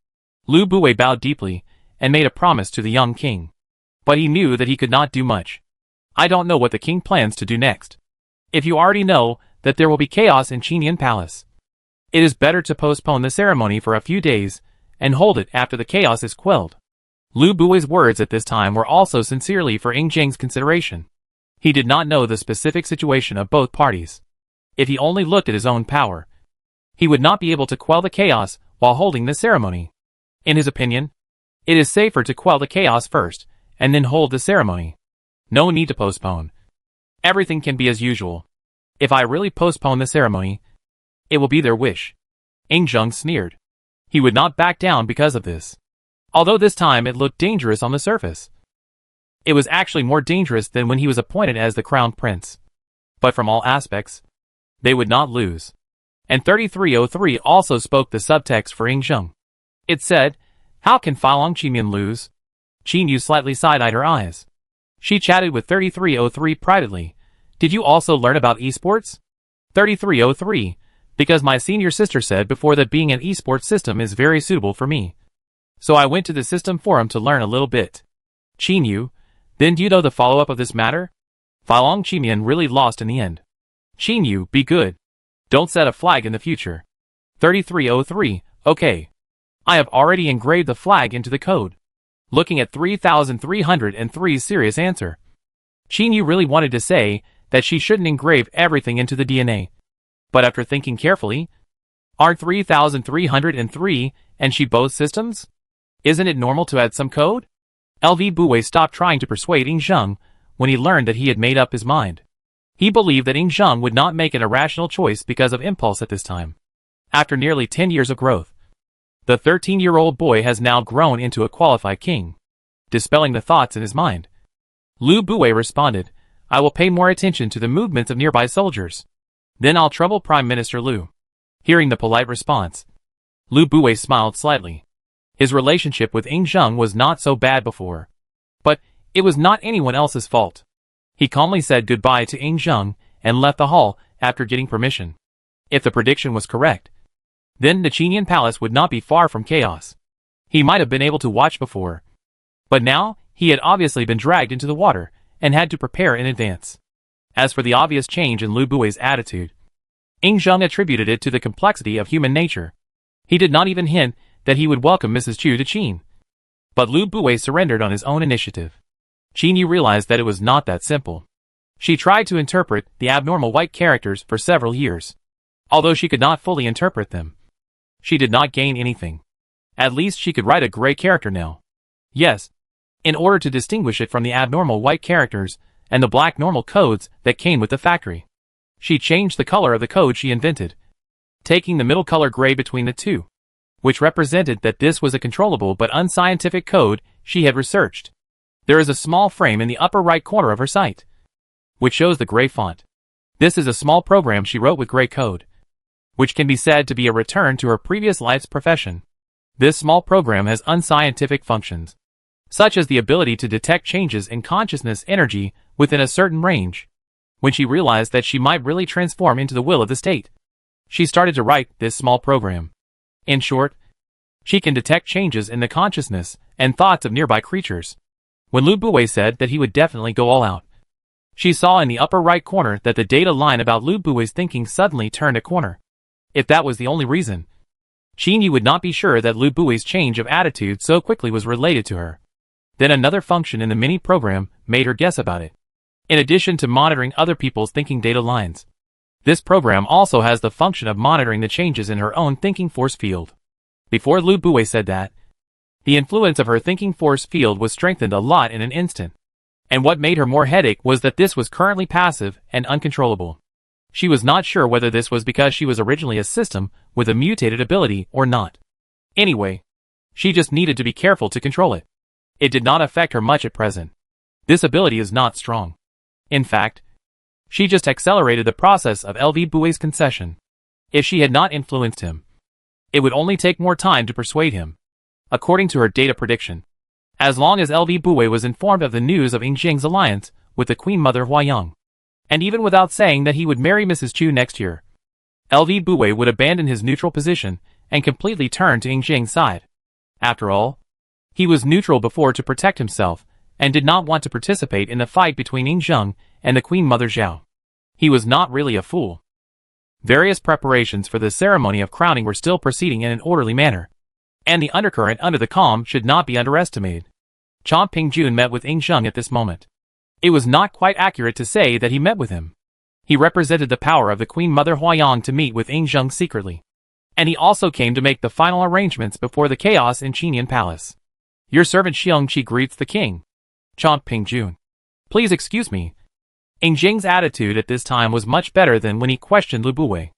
Lu Buwei bowed deeply and made a promise to the young king. But he knew that he could not do much. I don't know what the king plans to do next. If you already know that there will be chaos in Qinyan Palace, it is better to postpone the ceremony for a few days and hold it after the chaos is quelled. Lu Buwei's words at this time were also sincerely for Ying Zheng's consideration. He did not know the specific situation of both parties. If he only looked at his own power, he would not be able to quell the chaos while holding the ceremony. In his opinion, it is safer to quell the chaos first, and then hold the ceremony. No need to postpone. Everything can be as usual. If I really postpone the ceremony, it will be their wish. Ying Zheng sneered. He would not back down because of this. Although this time it looked dangerous on the surface, it was actually more dangerous than when he was appointed as the crown prince. But from all aspects, they would not lose. And 3303 also spoke the subtext for Ying Zheng. It said, how can Falong Qimian lose? Qin Yu slightly side-eyed her eyes. She chatted with 3303 privately. Did you also learn about esports? 3303, because my senior sister said before that being an esports system is very suitable for me. So I went to the system forum to learn a little bit. Qin Yu, then do you know the follow-up of this matter? Falong Qimian really lost in the end. Qin Yu, be good. Don't set a flag in the future. 3303, okay. I have already engraved the flag into the code. Looking at 3303's serious answer. Qin Yu really wanted to say that she shouldn't engrave everything into the DNA. But after thinking carefully, are 3303 and she both systems? Isn't it normal to add some code? LV Buwei stopped trying to persuade Ying Zheng when he learned that he had made up his mind. He believed that Ying Zheng would not make an irrational choice because of impulse at this time. After nearly 10 years of growth, the 13-year-old boy has now grown into a qualified king, dispelling the thoughts in his mind. Lu Buwei responded, I will pay more attention to the movements of nearby soldiers. Then I'll trouble Prime Minister Lu. Hearing the polite response, Lu Buwei smiled slightly. His relationship with Ying Zheng was not so bad before. But it was not anyone else's fault. He calmly said goodbye to Ying Zheng and left the hall after getting permission. If the prediction was correct, then the Qinyan Palace would not be far from chaos. He might have been able to watch before. But now, he had obviously been dragged into the water and had to prepare in advance. As for the obvious change in Lu Buwei's attitude, Ying Zheng attributed it to the complexity of human nature. He did not even hint that he would welcome Mrs. Chu to Qin. But Lu Buwei surrendered on his own initiative. Qin Yu realized that it was not that simple. She tried to interpret the abnormal white characters for several years. Although she could not fully interpret them, she did not gain anything. At least she could write a gray character now. Yes, in order to distinguish it from the abnormal white characters and the black normal codes that came with the factory. She changed the color of the code she invented, taking the middle color gray between the two, which represented that this was a controllable but unscientific code she had researched. There is a small frame in the upper right corner of her site, which shows the gray font. This is a small program she wrote with gray code, which can be said to be a return to her previous life's profession. This small program has unscientific functions, such as the ability to detect changes in consciousness energy within a certain range. When she realized that she might really transform into the will of the state, she started to write this small program. In short, she can detect changes in the consciousness and thoughts of nearby creatures. When Lu Buwei said that he would definitely go all out, she saw in the upper right corner that the data line about Lu Buwei's thinking suddenly turned a corner. If that was the only reason, Qin Yu would not be sure that Lu Buwei's change of attitude so quickly was related to her. Then another function in the mini-program made her guess about it. In addition to monitoring other people's thinking data lines, this program also has the function of monitoring the changes in her own thinking force field. Before Lu Buwei said that, the influence of her thinking force field was strengthened a lot in an instant. And what made her more headache was that this was currently passive and uncontrollable. She was not sure whether this was because she was originally a system with a mutated ability or not. Anyway, she just needed to be careful to control it. It did not affect her much at present. This ability is not strong. In fact, she just accelerated the process of LV Buwei's concession. If she had not influenced him, it would only take more time to persuade him. According to her data prediction, as long as LV Buwei was informed of the news of Yingjing's alliance with the Queen Mother Huayang, and even without saying that he would marry Mrs. Chu next year, LV Buwei would abandon his neutral position and completely turn to Yingjing's side. After all, he was neutral before to protect himself and did not want to participate in the fight between Yingjing and the Queen Mother Zhao. He was not really a fool. Various preparations for the ceremony of crowning were still proceeding in an orderly manner, and the undercurrent under the calm should not be underestimated. Chong Pingjun met with Yingjing at this moment. It was not quite accurate to say that he met with him. He represented the power of the Queen Mother Huayang to meet with Yingjing secretly. And he also came to make the final arrangements before the chaos in Qinian Palace. Your servant Xiong Qi greets the king. Chong Pingjun. Please excuse me. Yingjing's attitude at this time was much better than when he questioned Lu Buwei.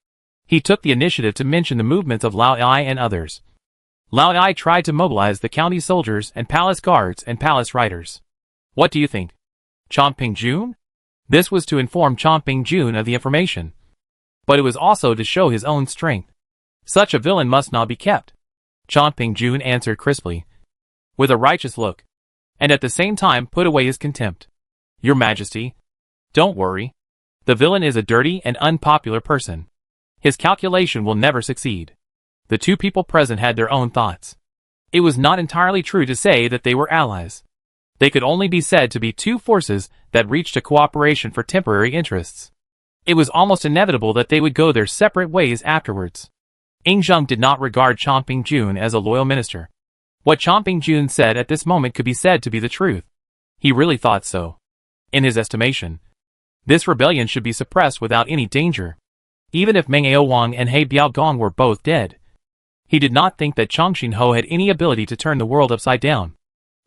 He took the initiative to mention the movements of Lao Ai and others. Lao Ai tried to mobilize the county soldiers and palace guards and palace riders. What do you think? Chong Pingjun? This was to inform Chong Pingjun of the information. But it was also to show his own strength. Such a villain must not be kept. Chong Pingjun answered crisply, with a righteous look, and at the same time put away his contempt. Your Majesty, don't worry. The villain is a dirty and unpopular person. His calculation will never succeed. The two people present had their own thoughts. It was not entirely true to say that they were allies. They could only be said to be two forces that reached a cooperation for temporary interests. It was almost inevitable that they would go their separate ways afterwards. Yingjing did not regard Chong Pingjun as a loyal minister. What Chong Pingjun said at this moment could be said to be the truth. He really thought so. In his estimation, this rebellion should be suppressed without any danger. Even if Meng Aowang and He Biaogong were both dead. He did not think that Chong Xinho had any ability to turn the world upside down.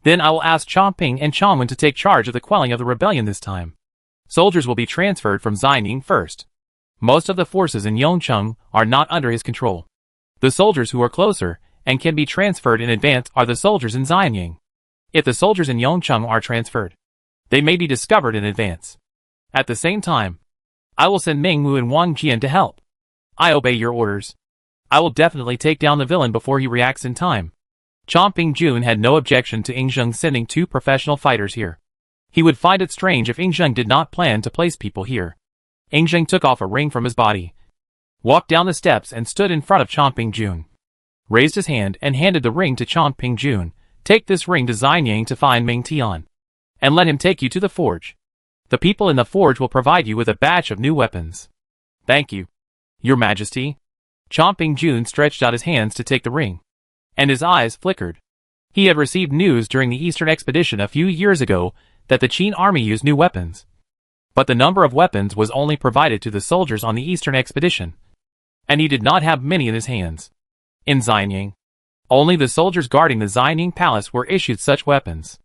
Then I will ask Chongping and Chongwen to take charge of the quelling of the rebellion this time. Soldiers will be transferred from Xining first. Most of the forces in Yongcheng are not under his control. The soldiers who are closer and can be transferred in advance are the soldiers in Xianying. If the soldiers in Yongcheng are transferred, they may be discovered in advance. At the same time, I will send Mingwu and Wang Jian to help. I obey your orders. I will definitely take down the villain before he reacts in time. Chong Pingjun had no objection to Yingjing sending two professional fighters here. He would find it strange if Yingjing did not plan to place people here. Yingjing took off a ring from his body, walked down the steps and stood in front of Chong Pingjun. Raised his hand and handed the ring to Chong Pingjun. Take this ring to Xianyang to find Ming Tian, and let him take you to the forge. The people in the forge will provide you with a batch of new weapons. Thank you, Your Majesty. Chong Pingjun stretched out his hands to take the ring, and his eyes flickered. He had received news during the Eastern Expedition a few years ago that the Qin army used new weapons. But the number of weapons was only provided to the soldiers on the Eastern Expedition, and he did not have many in his hands. In Xianyang, only the soldiers guarding the Xianyang palace were issued such weapons.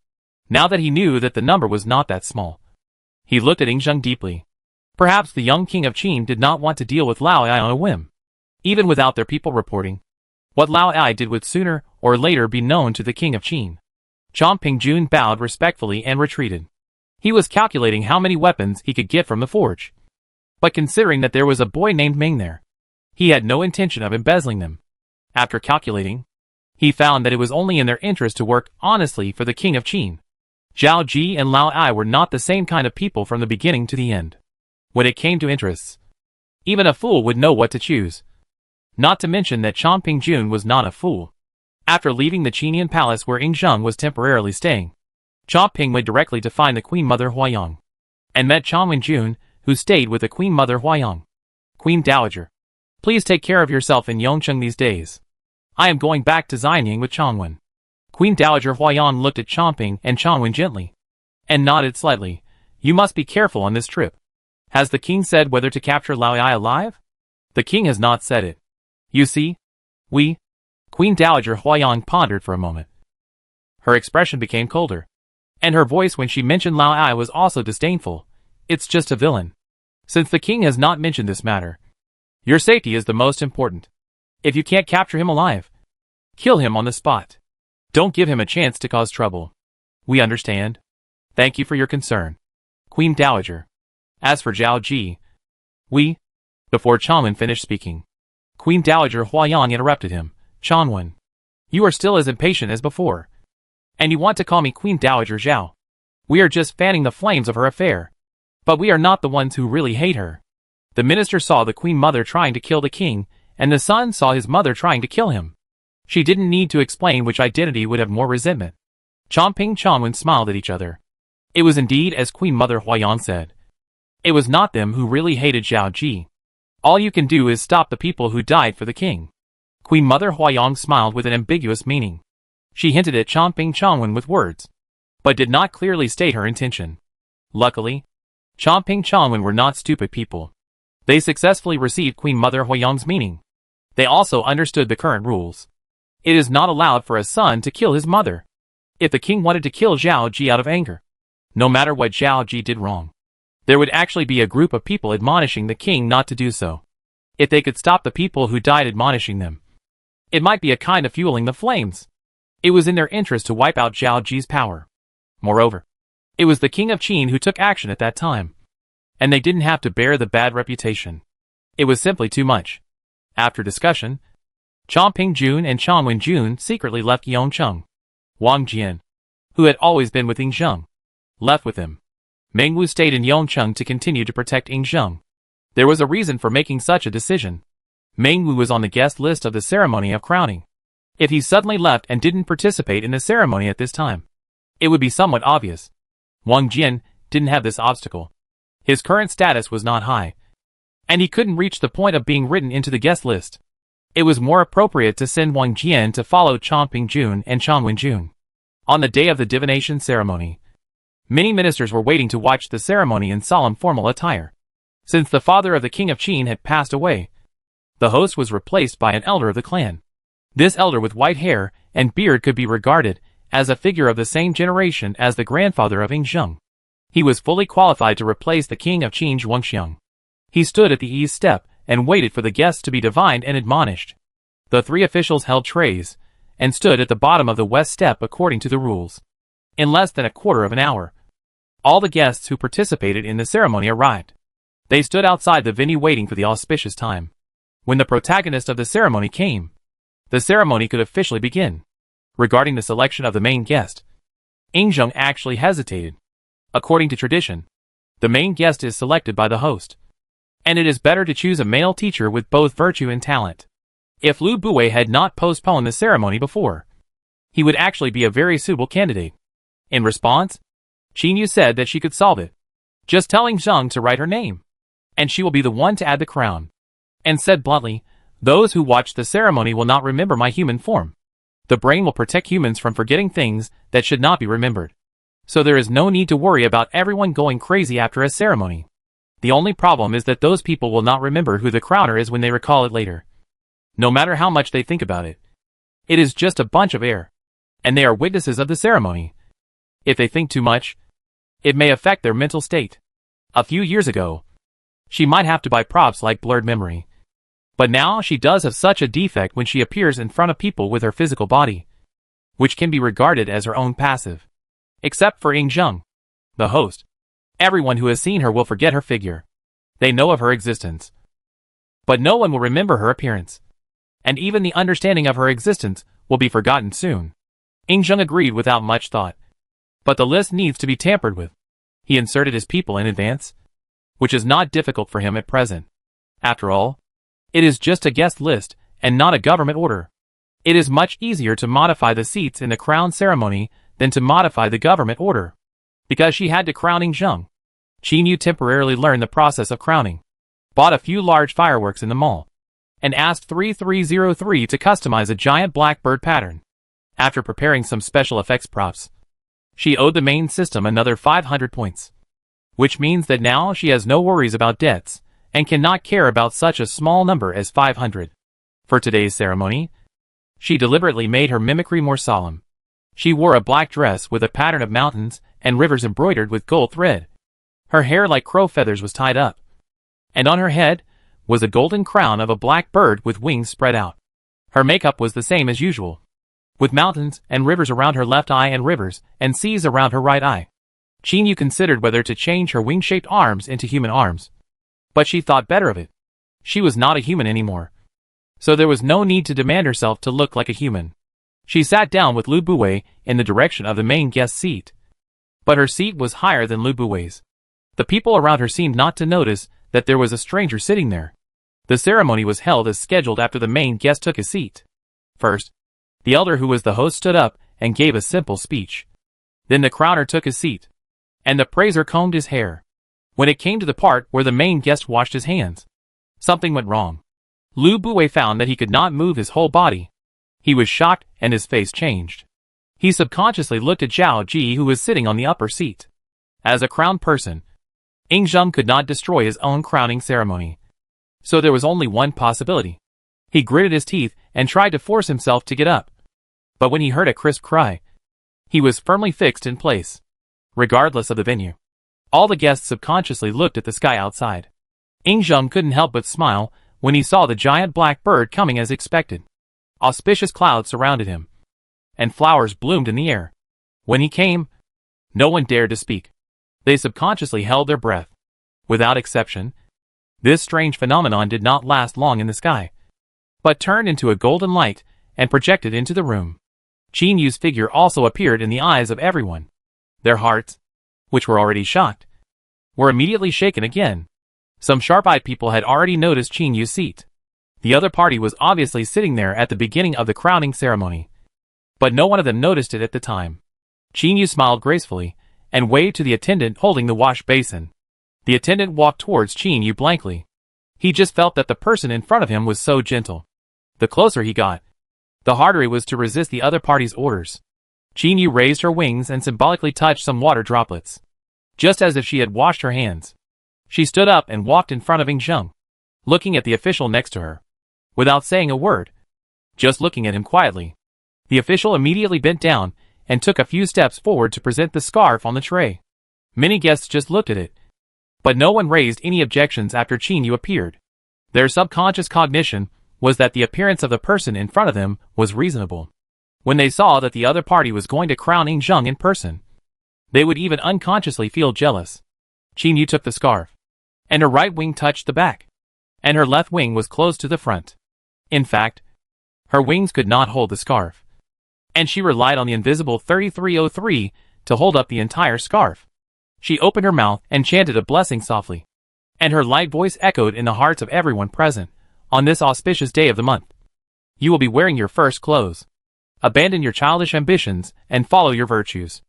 Now that he knew that the number was not that small, he looked at Yingjing deeply. Perhaps the young king of Qin did not want to deal with Lao Ai on a whim. Even without their people reporting, what Lao Ai did would sooner or later be known to the king of Qin. Chong Pingjun bowed respectfully and retreated. He was calculating how many weapons he could get from the forge. But considering that there was a boy named Ming there, he had no intention of embezzling them. After calculating, He found that it was only in their interest to work honestly for the king of Qin. Zhao Ji and Lao Ai were not the same kind of people from the beginning to the end. When it came to interests, even a fool would know what to choose. Not to mention that Chongping Jun was not a fool. After leaving the Qinian palace where Yingzheng was temporarily staying, Chongping went directly to find the Queen Mother Huayang, and met Chongwen Jun, who stayed with the Queen Mother Huayang. Queen Dowager, please take care of yourself in Yongcheng these days. I am going back to Xianying with Chongwen. Queen Dowager Huayang looked at Chongping and Chongwen gently, and nodded slightly. You must be careful on this trip. Has the king said whether to capture Lao Ai alive? The king has not said it. You see? Queen Dowager Huayang pondered for a moment. Her expression became colder, and her voice when she mentioned Lao Ai was also disdainful. It's just a villain. Since the king has not mentioned this matter, your safety is the most important. If you can't capture him alive, kill him on the spot. Don't give him a chance to cause trouble. We understand. Thank you for your concern, Queen Dowager. As for Zhao Ji, Before Chongwen finished speaking, Queen Dowager Huayang interrupted him. Chongwen, you are still as impatient as before. And you want to call me Queen Dowager Zhao. We are just fanning the flames of her affair. But we are not the ones who really hate her. The minister saw the Queen Mother trying to kill the king, and the son saw his mother trying to kill him. She didn't need to explain which identity would have more resentment. Chongping and Chongwen smiled at each other. It was indeed as Queen Mother Huayang said. It was not them who really hated Zhao Ji. All you can do is stop the people who died for the king. Queen Mother Huayang smiled with an ambiguous meaning. She hinted at Chongping Chongwen with words, but did not clearly state her intention. Luckily, Chongping Chongwen were not stupid people. They successfully received Queen Mother Huayang's meaning. They also understood the current rules. It is not allowed for a son to kill his mother. If the king wanted to kill Zhao Ji out of anger, no matter what Zhao Ji did wrong, there would actually be a group of people admonishing the king not to do so. If they could stop the people who died admonishing them, it might be a kind of fueling the flames. It was in their interest to wipe out Zhao Ji's power. Moreover, it was the king of Qin who took action at that time, and they didn't have to bear the bad reputation. It was simply too much. After discussion, Chongping Jun and Chongwen Jun secretly left Yongcheng. Wang Jian, who had always been with Yingzheng, left with him. Meng Wu stayed in Yongcheng to continue to protect Yingzheng. There was a reason for making such a decision. Meng Wu was on the guest list of the ceremony of crowning. If he suddenly left and didn't participate in the ceremony at this time, it would be somewhat obvious. Wang Jian didn't have this obstacle. His current status was not high, and he couldn't reach the point of being written into the guest list. It was more appropriate to send Wang Jian to follow Chongping Jun and Chongwen Jun. On the day of the divination ceremony, many ministers were waiting to watch the ceremony in solemn formal attire. Since the father of the king of Qin had passed away, the host was replaced by an elder of the clan. This elder with white hair and beard could be regarded as a figure of the same generation as the grandfather of Yingzheng. He was fully qualified to replace the king of Qin Zhuangxiang. He stood at the east step and waited for the guests to be divined and admonished. The three officials held trays and stood at the bottom of the west step according to the rules. In less than a quarter of an hour, all the guests who participated in the ceremony arrived. They stood outside the venue waiting for the auspicious time. When the protagonist of the ceremony came, the ceremony could officially begin. Regarding the selection of the main guest, Yingzheng actually hesitated. According to tradition, the main guest is selected by the host, and it is better to choose a male teacher with both virtue and talent. If Lu Buwei had not postponed the ceremony before, he would actually be a very suitable candidate. In response, Qin Yu said that she could solve it. Just tell Yingzheng to write her name, and she will be the one to add the crown. And said bluntly, those who watch the ceremony will not remember my human form. The brain will protect humans from forgetting things that should not be remembered. So there is no need to worry about everyone going crazy after a ceremony. The only problem is that those people will not remember who the crowner is when they recall it later. No matter how much they think about it. It is just a bunch of air. And they are witnesses of the ceremony. If they think too much, it may affect their mental state. A few years ago, she might have to buy props like blurred memory. But now she does have such a defect when she appears in front of people with her physical body, which can be regarded as her own passive. Except for Yingzheng, the host. Everyone who has seen her will forget her figure. They know of her existence, but no one will remember her appearance. And even the understanding of her existence will be forgotten soon. Zheng agreed without much thought. But the list needs to be tampered with. He inserted his people in advance, which is not difficult for him at present. After all, it is just a guest list and not a government order. It is much easier to modify the seats in the crown ceremony than to modify the government order. Because she had to crown Zheng, Qin Yu temporarily learned the process of crowning, bought a few large fireworks in the mall, and asked 3303 to customize a giant blackbird pattern. After preparing some special effects props, she owed the main system another 500 points. Which means that now she has no worries about debts, and cannot care about such a small number as 500. For today's ceremony, she deliberately made her mimicry more solemn. She wore a black dress with a pattern of mountains and rivers embroidered with gold thread. Her hair like crow feathers was tied up, and on her head was a golden crown of a black bird with wings spread out. Her makeup was the same as usual, with mountains and rivers around her left eye and rivers and seas around her right eye. Qin Yu considered whether to change her wing-shaped arms into human arms, but she thought better of it. She was not a human anymore, so there was no need to demand herself to look like a human. She sat down with Lu Buwei in the direction of the main guest seat, but her seat was higher than Lu Buwei's. The people around her seemed not to notice that there was a stranger sitting there. The ceremony was held as scheduled after the main guest took his seat. First, the elder who was the host stood up and gave a simple speech. Then the crowner took his seat, and the praiser combed his hair. When it came to the part where the main guest washed his hands, something went wrong. Lu Buwei found that he could not move his whole body. He was shocked and his face changed. He subconsciously looked at Zhao Ji, who was sitting on the upper seat. As a crowned person, Zheng could not destroy his own crowning ceremony. So there was only one possibility. He gritted his teeth and tried to force himself to get up. But when he heard a crisp cry, he was firmly fixed in place. Regardless of the venue, all the guests subconsciously looked at the sky outside. Zheng couldn't help but smile when he saw the giant black bird coming as expected. Auspicious clouds surrounded him, and flowers bloomed in the air. When he came, no one dared to speak. They subconsciously held their breath. Without exception, this strange phenomenon did not last long in the sky, but turned into a golden light and projected into the room. Qin Yu's figure also appeared in the eyes of everyone. Their hearts, which were already shocked, were immediately shaken again. Some sharp-eyed people had already noticed Qin Yu's seat. The other party was obviously sitting there at the beginning of the crowning ceremony, but no one of them noticed it at the time. Qin Yu smiled gracefully and waved to the attendant holding the wash basin. The attendant walked towards Qin Yu blankly. He just felt that the person in front of him was so gentle. The closer he got, the harder it was to resist the other party's orders. Qin Yu raised her wings and symbolically touched some water droplets, just as if she had washed her hands. She stood up and walked in front of Zheng, looking at the official next to her. Without saying a word, just looking at him quietly, the official immediately bent down and took a few steps forward to present the scarf on the tray. Many guests just looked at it, but no one raised any objections after Qin Yu appeared. Their subconscious cognition was that the appearance of the person in front of them was reasonable. When they saw that the other party was going to crown Zheng in person, they would even unconsciously feel jealous. Qin Yu took the scarf, and her right wing touched the back, and her left wing was close to the front. In fact, her wings could not hold the scarf, and she relied on the invisible 3303 to hold up the entire scarf. She opened her mouth and chanted a blessing softly, and her light voice echoed in the hearts of everyone present. On this auspicious day of the month, you will be wearing your first clothes. Abandon your childish ambitions and follow your virtues.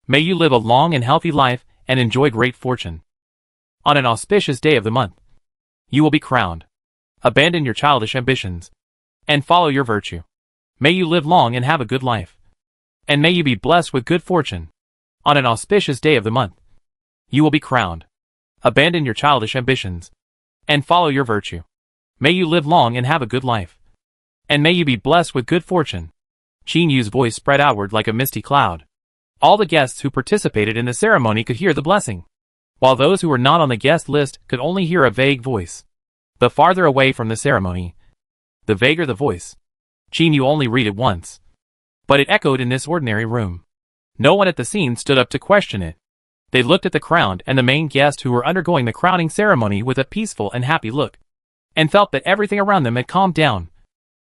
May you live a long and healthy life and enjoy great fortune. On an auspicious day of the month, you will be crowned. Abandon your childish ambitions and follow your virtue. May you live long and have a good life, and may you be blessed with good fortune. On an auspicious day of the month, you will be crowned. Abandon your childish ambitions and follow your virtue. May you live long and have a good life, and may you be blessed with good fortune. Qin Yu's voice spread outward like a misty cloud. All the guests who participated in the ceremony could hear the blessing, while those who were not on the guest list could only hear a vague voice. The farther away from the ceremony, the vaguer the voice. Qin Yu only read it once, but it echoed in this ordinary room. No one at the scene stood up to question it. They looked at the crowned and the main guest who were undergoing the crowning ceremony with a peaceful and happy look, and felt that everything around them had calmed down,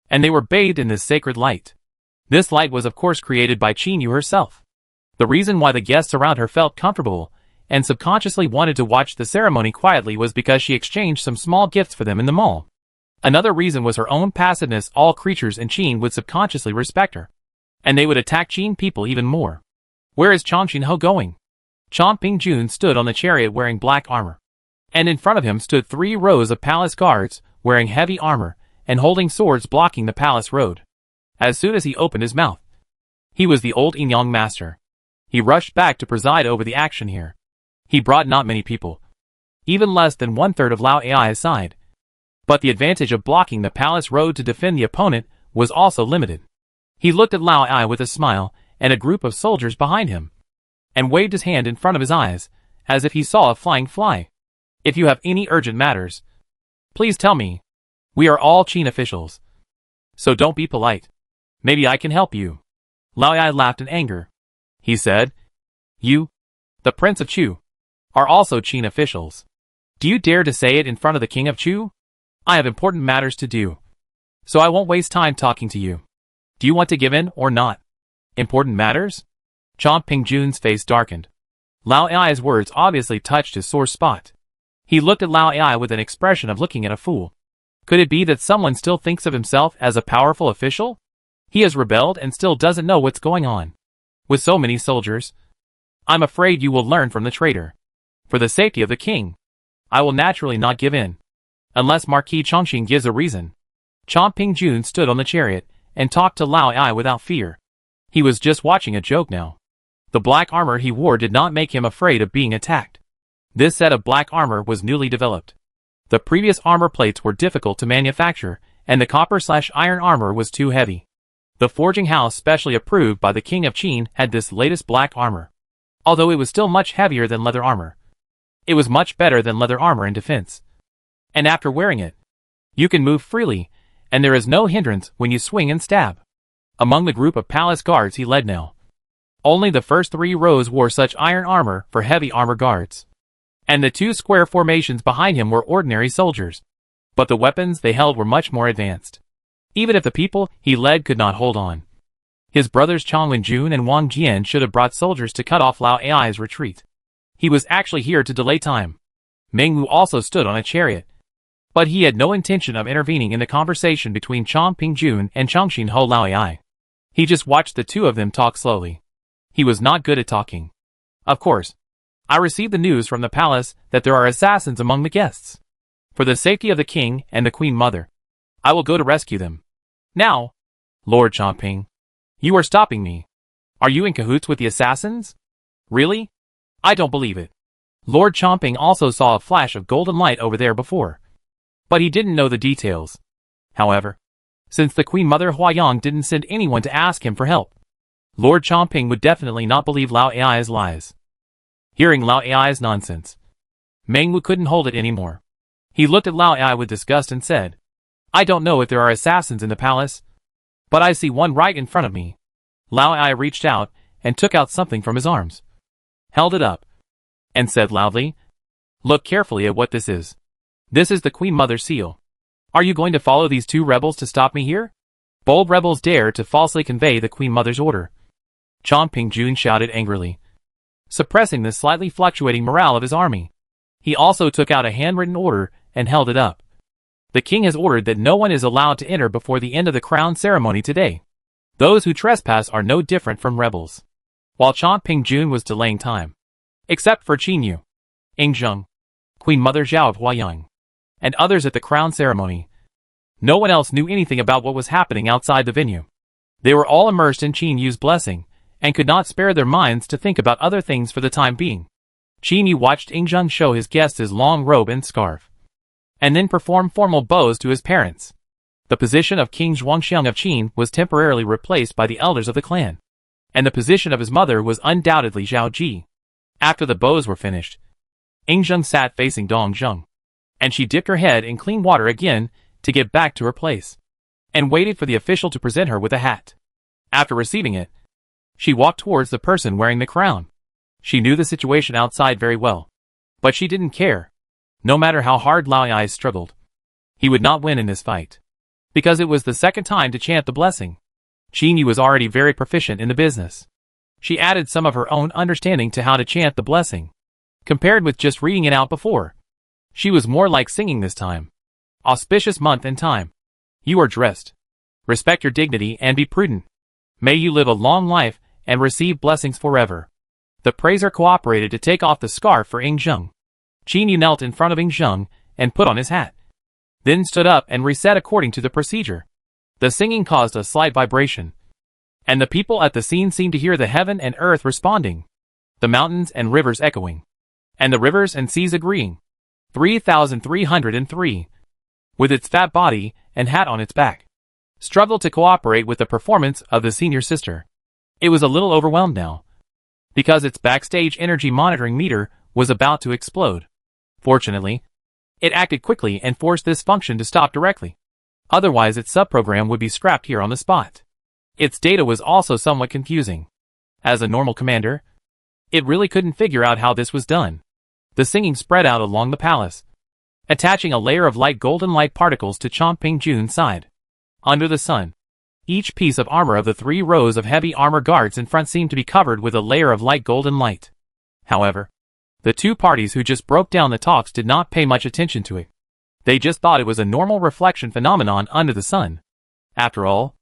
and they were bathed in this sacred light. This light was of course created by Qin Yu herself. The reason why the guests around her felt comfortable and subconsciously wanted to watch the ceremony quietly was because she exchanged some small gifts for them in the mall. Another reason was her own passiveness. All creatures in Qin would subconsciously respect her, and they would attack Qin people even more. Where is Chongqing Ho going? Chong Pingjun stood on the chariot wearing black armor, and in front of him stood 3 rows of palace guards wearing heavy armor and holding swords blocking the palace road. As soon as he opened his mouth, he was the old Yin-Yang master. He rushed back to preside over the action here. He brought not many people, even less than 1/3 of Lao Ai's side. But the advantage of blocking the palace road to defend the opponent was also limited. He looked at Lao Ai with a smile and a group of soldiers behind him, and waved his hand in front of his eyes, as if he saw a flying fly. If you have any urgent matters, please tell me. We are all Qin officials, so don't be polite. Maybe I can help you. Lao Ai laughed in anger. He said, You, the Prince of Chu, are also Qin officials. Do you dare to say it in front of the King of Chu? I have important matters to do, so I won't waste time talking to you. Do you want to give in or not? Important matters? Chong Pingjun's face darkened. Lao Ai's words obviously touched his sore spot. He looked at Lao Ai with an expression of looking at a fool. Could it be that someone still thinks of himself as a powerful official? He has rebelled and still doesn't know what's going on. With so many soldiers, I'm afraid you will learn from the traitor. For the safety of the king, I will naturally not give in, unless Marquis Chongqing gives a reason. Chong Pingjun stood on the chariot and talked to Lao Ai without fear. He was just watching a joke now. The black armor he wore did not make him afraid of being attacked. This set of black armor was newly developed. The previous armor plates were difficult to manufacture, and the copper/iron armor was too heavy. The forging house specially approved by the King of Qin had this latest black armor. Although it was still much heavier than leather armor, it was much better than leather armor in defense. And after wearing it, you can move freely, and there is no hindrance when you swing and stab. Among the group of palace guards he led now, only the first 3 rows wore such iron armor for heavy armor guards, and the 2 square formations behind him were ordinary soldiers. But the weapons they held were much more advanced, even if the people he led could not hold on. His brothers Chong Wenjun and Wang Jian should have brought soldiers to cut off Lao Ai's retreat. He was actually here to delay time. Meng Wu also stood on a chariot, but he had no intention of intervening in the conversation between Chong Pingjun and Chongqing Ho Lao Ai. He just watched the two of them talk slowly. He was not good at talking. Of course, I received the news from the palace that there are assassins among the guests. For the safety of the king and the queen mother, I will go to rescue them. Now, Lord Chongping, you are stopping me. Are you in cahoots with the assassins? Really? I don't believe it. Lord Chongping also saw a flash of golden light over there before, but he didn't know the details. However, since the Queen Mother Huayang didn't send anyone to ask him for help, Lord Chongping would definitely not believe Lao Ai's lies. Hearing Lao Ai's nonsense, Meng Wu couldn't hold it anymore. He looked at Lao Ai with disgust and said, I don't know if there are assassins in the palace, but I see one right in front of me. Lao Ai reached out and took out something from his arms, held it up, and said loudly, Look carefully at what this is. This is the Queen Mother's seal. Are you going to follow these 2 rebels to stop me here? Bold rebels dare to falsely convey the Queen Mother's order. Chong Pingjun shouted angrily, suppressing the slightly fluctuating morale of his army. He also took out a handwritten order and held it up. The king has ordered that no one is allowed to enter before the end of the crown ceremony today. Those who trespass are no different from rebels. While Chong Pingjun was delaying time, except for Qin Yu, Yingzheng, Queen Mother Zhao of Huayang, and others at the crown ceremony, no one else knew anything about what was happening outside the venue. They were all immersed in Qin Yu's blessing, and could not spare their minds to think about other things for the time being. Qin Yu watched Yingzheng show his guests his long robe and scarf, and then perform formal bows to his parents. The position of King Zhuangxiang of Qin was temporarily replaced by the elders of the clan, and the position of his mother was undoubtedly Zhao Ji. After the bows were finished, Yingzheng sat facing Dongzheng, and she dipped her head in clean water again to get back to her place, and waited for the official to present her with a hat. After receiving it, she walked towards the person wearing the crown. She knew the situation outside very well, but she didn't care. No matter how hard Lao Ai struggled, he would not win in this fight, because it was the second time to chant the blessing. Qin Yu was already very proficient in the business. She added some of her own understanding to how to chant the blessing. Compared with just reading it out before, she was more like singing this time. Auspicious month and time. You are dressed. Respect your dignity and be prudent. May you live a long life and receive blessings forever. The praiser cooperated to take off the scarf for Ying Zheng. Qin Yu knelt in front of Ying Zheng and put on his hat. Then stood up and reset according to the procedure. The singing caused a slight vibration, and the people at the scene seemed to hear the heaven and earth responding, the mountains and rivers echoing, and the rivers and seas agreeing. 3,303, with its fat body and hat on its back, struggled to cooperate with the performance of the senior sister. It was a little overwhelmed now, because its backstage energy monitoring meter was about to explode. Fortunately, it acted quickly and forced this function to stop directly. Otherwise its subprogram would be scrapped here on the spot. Its data was also somewhat confusing. As a normal commander, it really couldn't figure out how this was done. The singing spread out along the palace, attaching a layer of light golden light particles to Chongping Jun's side. Under the sun, each piece of armor of the 3 rows of heavy armor guards in front seemed to be covered with a layer of light golden light. However, the 2 parties who just broke down the talks did not pay much attention to it. They just thought it was a normal reflection phenomenon under the sun. After all,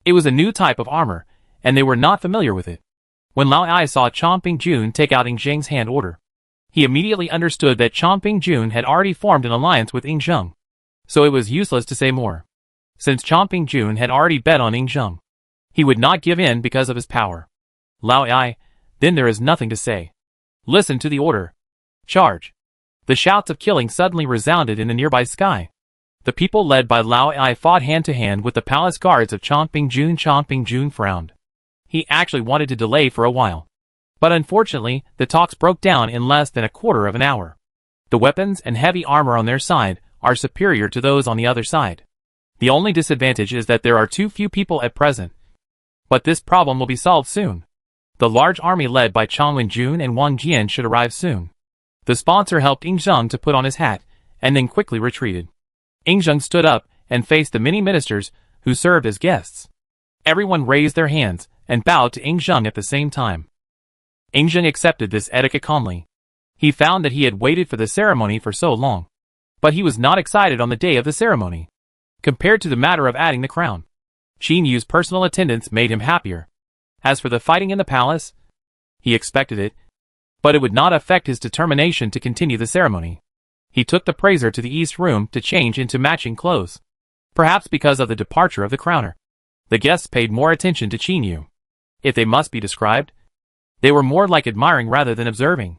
it was a new type of armor, and they were not familiar with it. When Lao Ai saw Chongping Jun take out Ying Zheng's hand order, he immediately understood that Chongping Jun had already formed an alliance with Ying Zheng. So it was useless to say more. Since Chongping Jun had already bet on Ying Zheng, he would not give in because of his power. Lao Ai, then there is nothing to say. Listen to the order. Charge. The shouts of killing suddenly resounded in the nearby sky. The people led by Lao Ai fought hand-to-hand with the palace guards of Chongping Jun. Chongping Jun frowned. He actually wanted to delay for a while. But unfortunately, the talks broke down in less than a quarter of an hour. The weapons and heavy armor on their side are superior to those on the other side. The only disadvantage is that there are too few people at present. But this problem will be solved soon. The large army led by Chong Wen-jun and Wang Jian should arrive soon. The sponsor helped Ying Zheng to put on his hat, and then quickly retreated. Ying Zheng stood up and faced the many ministers who served as guests. Everyone raised their hands and bowed to Ying Zheng at the same time. Ying Zheng accepted this etiquette calmly. He found that he had waited for the ceremony for so long. But he was not excited on the day of the ceremony. Compared to the matter of adding the crown, Qin Yu's personal attendance made him happier. As for the fighting in the palace, he expected it, but it would not affect his determination to continue the ceremony. He took the praiser to the east room to change into matching clothes. Perhaps because of the departure of the crowner, the guests paid more attention to Qin Yu. If they must be described, they were more like admiring rather than observing.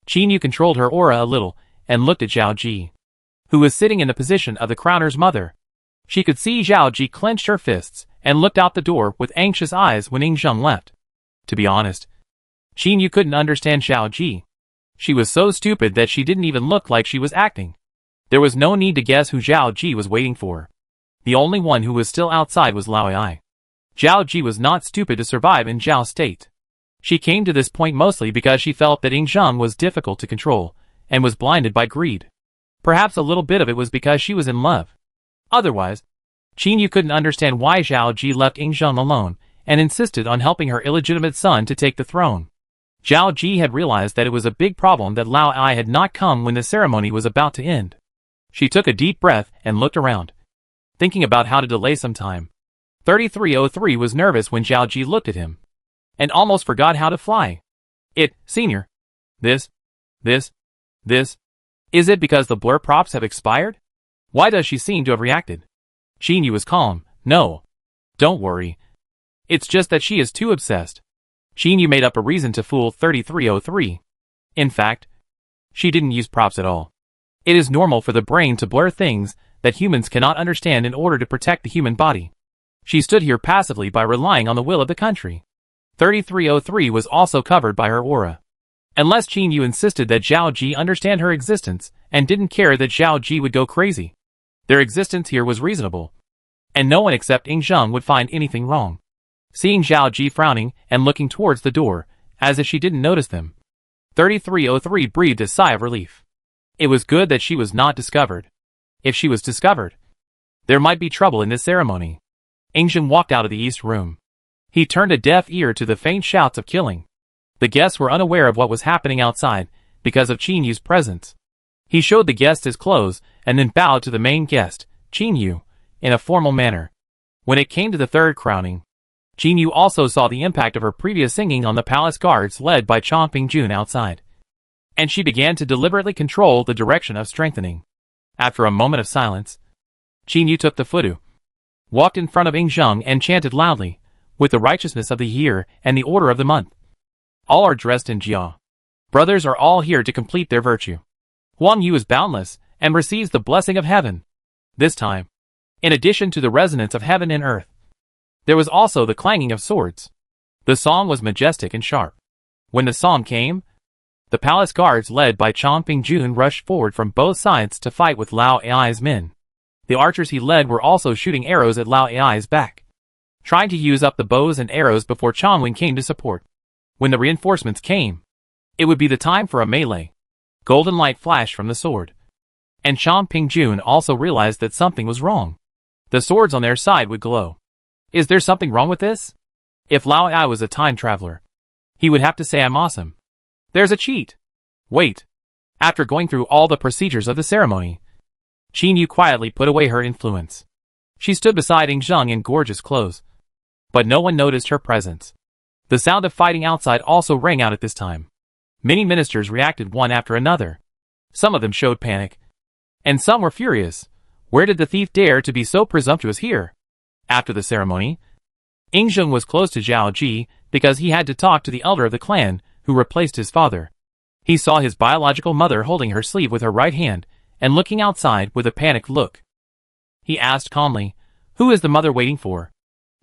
Qin Yu controlled her aura a little and looked at Zhao Ji, who was sitting in the position of the crowner's mother. She could see Zhao Ji clenched her fists and looked out the door with anxious eyes when Ying Zheng left. To be honest, Qin Yu couldn't understand Zhao Ji. She was so stupid that she didn't even look like she was acting. There was no need to guess who Zhao Ji was waiting for. The only one who was still outside was Lao Ai. Zhao Ji was not stupid to survive in Zhao state. She came to this point mostly because she felt that Ying Zheng was difficult to control, and was blinded by greed. Perhaps a little bit of it was because she was in love. Otherwise, Qin Yu couldn't understand why Zhao Ji left Ying Zheng alone, and insisted on helping her illegitimate son to take the throne. Zhao Ji had realized that it was a big problem that Lao Ai had not come when the ceremony was about to end. She took a deep breath and looked around, thinking about how to delay some time. 3303 was nervous when Zhao Ji looked at him, and almost forgot how to fly. Senior. This. Is it because the blur props have expired? Why does she seem to have reacted? Qin Yu was calm. No. Don't worry. It's just that she is too obsessed. Qin Yu made up a reason to fool 3303. In fact, she didn't use props at all. It is normal for the brain to blur things that humans cannot understand in order to protect the human body. She stood here passively by relying on the will of the country. 3303 was also covered by her aura. Unless Qin Yu insisted that Zhao Ji understand her existence and didn't care that Zhao Ji would go crazy. Their existence here was reasonable, and no one except Ying Zheng would find anything wrong. Seeing Zhao Ji frowning and looking towards the door, as if she didn't notice them, 3303 breathed a sigh of relief. It was good that she was not discovered. If she was discovered, there might be trouble in this ceremony. Ying Zheng walked out of the east room. He turned a deaf ear to the faint shouts of killing. The guests were unaware of what was happening outside because of Qin Yu's presence. He showed the guest his clothes and then bowed to the main guest, Qin Yu, in a formal manner. When it came to the third crowning, Qin Yu also saw the impact of her previous singing on the palace guards led by Chongping Jun outside. And she began to deliberately control the direction of strengthening. After a moment of silence, Qin Yu took the futu, walked in front of Ying Zheng and chanted loudly, with the righteousness of the year and the order of the month. All are dressed in jia. Brothers are all here to complete their virtue. Huang Yu is boundless and receives the blessing of heaven. This time, in addition to the resonance of heaven and earth, there was also the clanging of swords. The song was majestic and sharp. When the song came, the palace guards led by Chongping Jun rushed forward from both sides to fight with Lao Ai's men. The archers he led were also shooting arrows at Lao Ai's back, trying to use up the bows and arrows before Chongwen came to support. When the reinforcements came, it would be the time for a melee. Golden light flashed from the sword. And Chongping Jun also realized that something was wrong. The swords on their side would glow. Is there something wrong with this? If Lao Ai was a time traveler, he would have to say I'm awesome. There's a cheat. Wait. After going through all the procedures of the ceremony, Qin Yu quietly put away her influence. She stood beside Ying Zheng in gorgeous clothes. But no one noticed her presence. The sound of fighting outside also rang out at this time. Many ministers reacted one after another. Some of them showed panic. And some were furious. Where did the thief dare to be so presumptuous here? After the ceremony, Ying Zheng was close to Zhao Ji because he had to talk to the elder of the clan who replaced his father. He saw his biological mother holding her sleeve with her right hand and looking outside with a panicked look. He asked calmly, "Who is the mother waiting for?"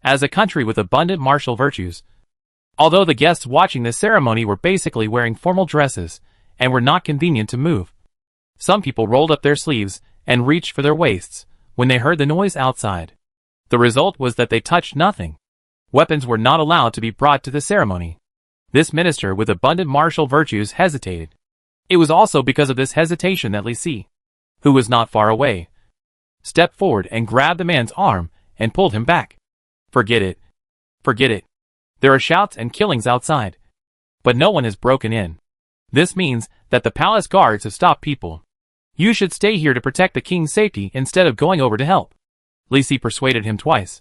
As a country with abundant martial virtues, although the guests watching this ceremony were basically wearing formal dresses and were not convenient to move, some people rolled up their sleeves and reached for their waists when they heard the noise outside. The result was that they touched nothing. Weapons were not allowed to be brought to the ceremony. This minister with abundant martial virtues hesitated. It was also because of this hesitation that Li Si, who was not far away, stepped forward and grabbed the man's arm and pulled him back. Forget it. Forget it. There are shouts and killings outside. But no one has broken in. This means that the palace guards have stopped people. You should stay here to protect the king's safety instead of going over to help. Li Si persuaded him twice.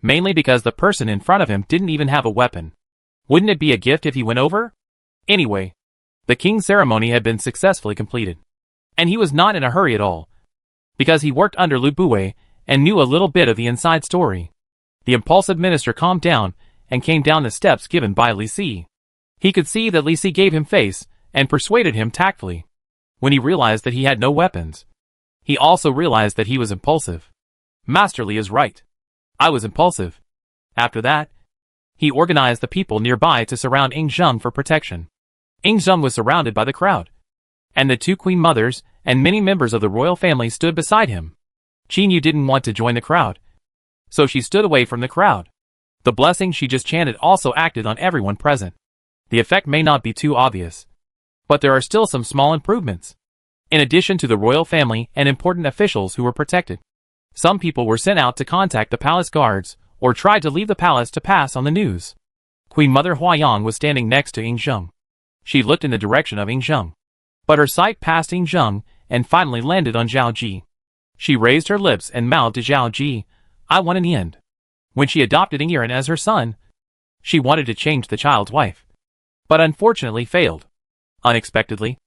Mainly because the person in front of him didn't even have a weapon. Wouldn't it be a gift if he went over? Anyway, the king's ceremony had been successfully completed. And he was not in a hurry at all. Because he worked under Lu Bue and knew a little bit of the inside story. The impulsive minister calmed down and came down the steps given by Li Si. He could see that Li Si gave him face and persuaded him tactfully. When he realized that he had no weapons, he also realized that he was impulsive. Master Li is right. I was impulsive. After that, he organized the people nearby to surround Ying Zheng for protection. Ying Zheng was surrounded by the crowd. And the two queen mothers and many members of the royal family stood beside him. Qin Yu didn't want to join the crowd, so she stood away from the crowd. The blessing she just chanted also acted on everyone present. The effect may not be too obvious, but there are still some small improvements. In addition to the royal family and important officials who were protected, some people were sent out to contact the palace guards or tried to leave the palace to pass on the news. Queen Mother Huayang was standing next to Ying Zheng. She looked in the direction of Ying Zheng, but her sight passed Ying Zheng and finally landed on Zhao Ji. She raised her lips and mouthed to Zhao Ji, "I want an end." When she adopted Ying Yiren as her son, she wanted to change the child's wife, but unfortunately failed. Unexpectedly,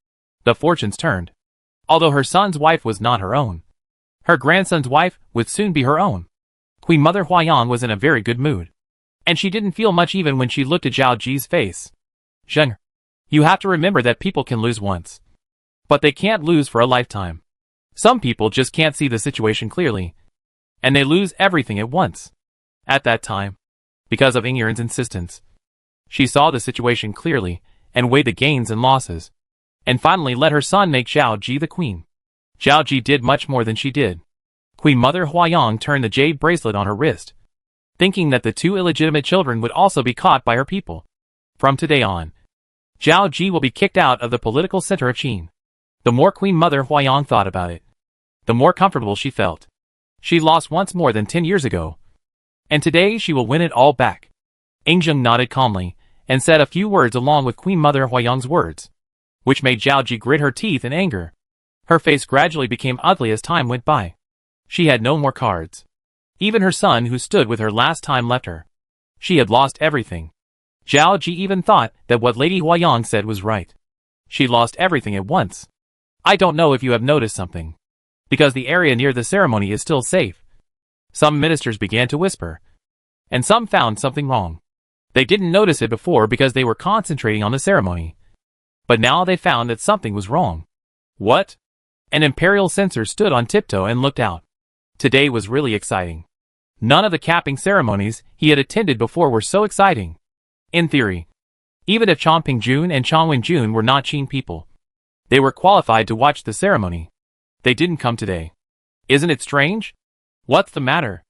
the fortunes turned. Although her son's wife was not her own, her grandson's wife would soon be her own. Queen Mother Huayang was in a very good mood, and she didn't feel much even when she looked at Zhao Ji's face. "Zheng, you have to remember that people can lose once, but they can't lose for a lifetime. Some people just can't see the situation clearly, and they lose everything at once." At that time, because of Ying Yiren's insistence, she saw the situation clearly and weighed the gains and losses, and finally let her son make Zhao Ji the queen. Zhao Ji did much more than she did. Queen Mother Huayang turned the jade bracelet on her wrist, thinking that the two illegitimate children would also be caught by her people. From today on, Zhao Ji will be kicked out of the political center of Qin. The more Queen Mother Huayang thought about it, the more comfortable she felt. She lost once more than 10 years ago, and today she will win it all back. Yingzheng nodded calmly, and said a few words along with Queen Mother Huayang's words, which made Zhao Ji grit her teeth in anger. Her face gradually became ugly as time went by. She had no more cards. Even her son who stood with her last time left her. She had lost everything. Zhao Ji even thought that what Lady Huayang said was right. She lost everything at once. I don't know if you have noticed something. Because the area near the ceremony is still safe. Some ministers began to whisper. And some found something wrong. They didn't notice it before because they were concentrating on the ceremony. But now they found that something was wrong. What? An imperial censor stood on tiptoe and looked out. Today was really exciting. None of the capping ceremonies he had attended before were so exciting. In theory, even if Chang Pingjun and Chang Wenjun were not Qin people, they were qualified to watch the ceremony. They didn't come today. Isn't it strange? What's the matter?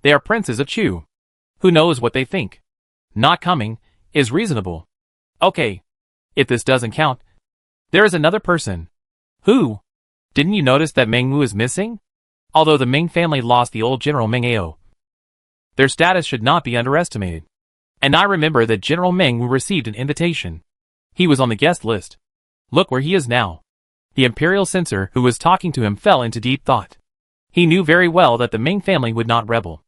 They are princes of Chu. Who knows what they think? Not coming is reasonable. Okay. If this doesn't count, there is another person. Who? Didn't you notice that Meng Wu is missing? Although the Ming family lost the old General Meng Ao, their status should not be underestimated. And I remember that General Meng Wu received an invitation. He was on the guest list. Look where he is now. The imperial censor who was talking to him fell into deep thought. He knew very well that the Ming family would not rebel.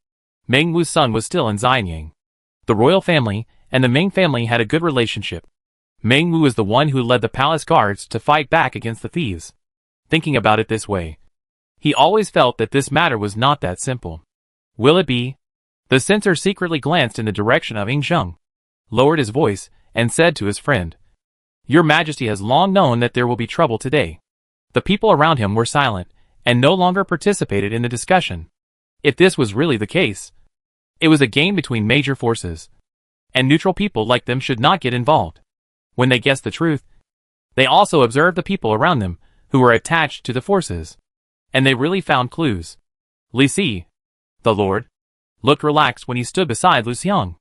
Meng Wu's son was still in Xianyang. The royal family and the Ming family had a good relationship. Meng Wu was the one who led the palace guards to fight back against the thieves. Thinking about it this way, he always felt that this matter was not that simple. Will it be? The censor secretly glanced in the direction of Yingzheng, lowered his voice, and said to his friend, Your Majesty has long known that there will be trouble today. The people around him were silent, and no longer participated in the discussion. If this was really the case, it was a game between major forces, and neutral people like them should not get involved. When they guessed the truth, they also observed the people around them, who were attached to the forces. And they really found clues. Li Si, the Lord, looked relaxed when he stood beside Lu Xiang,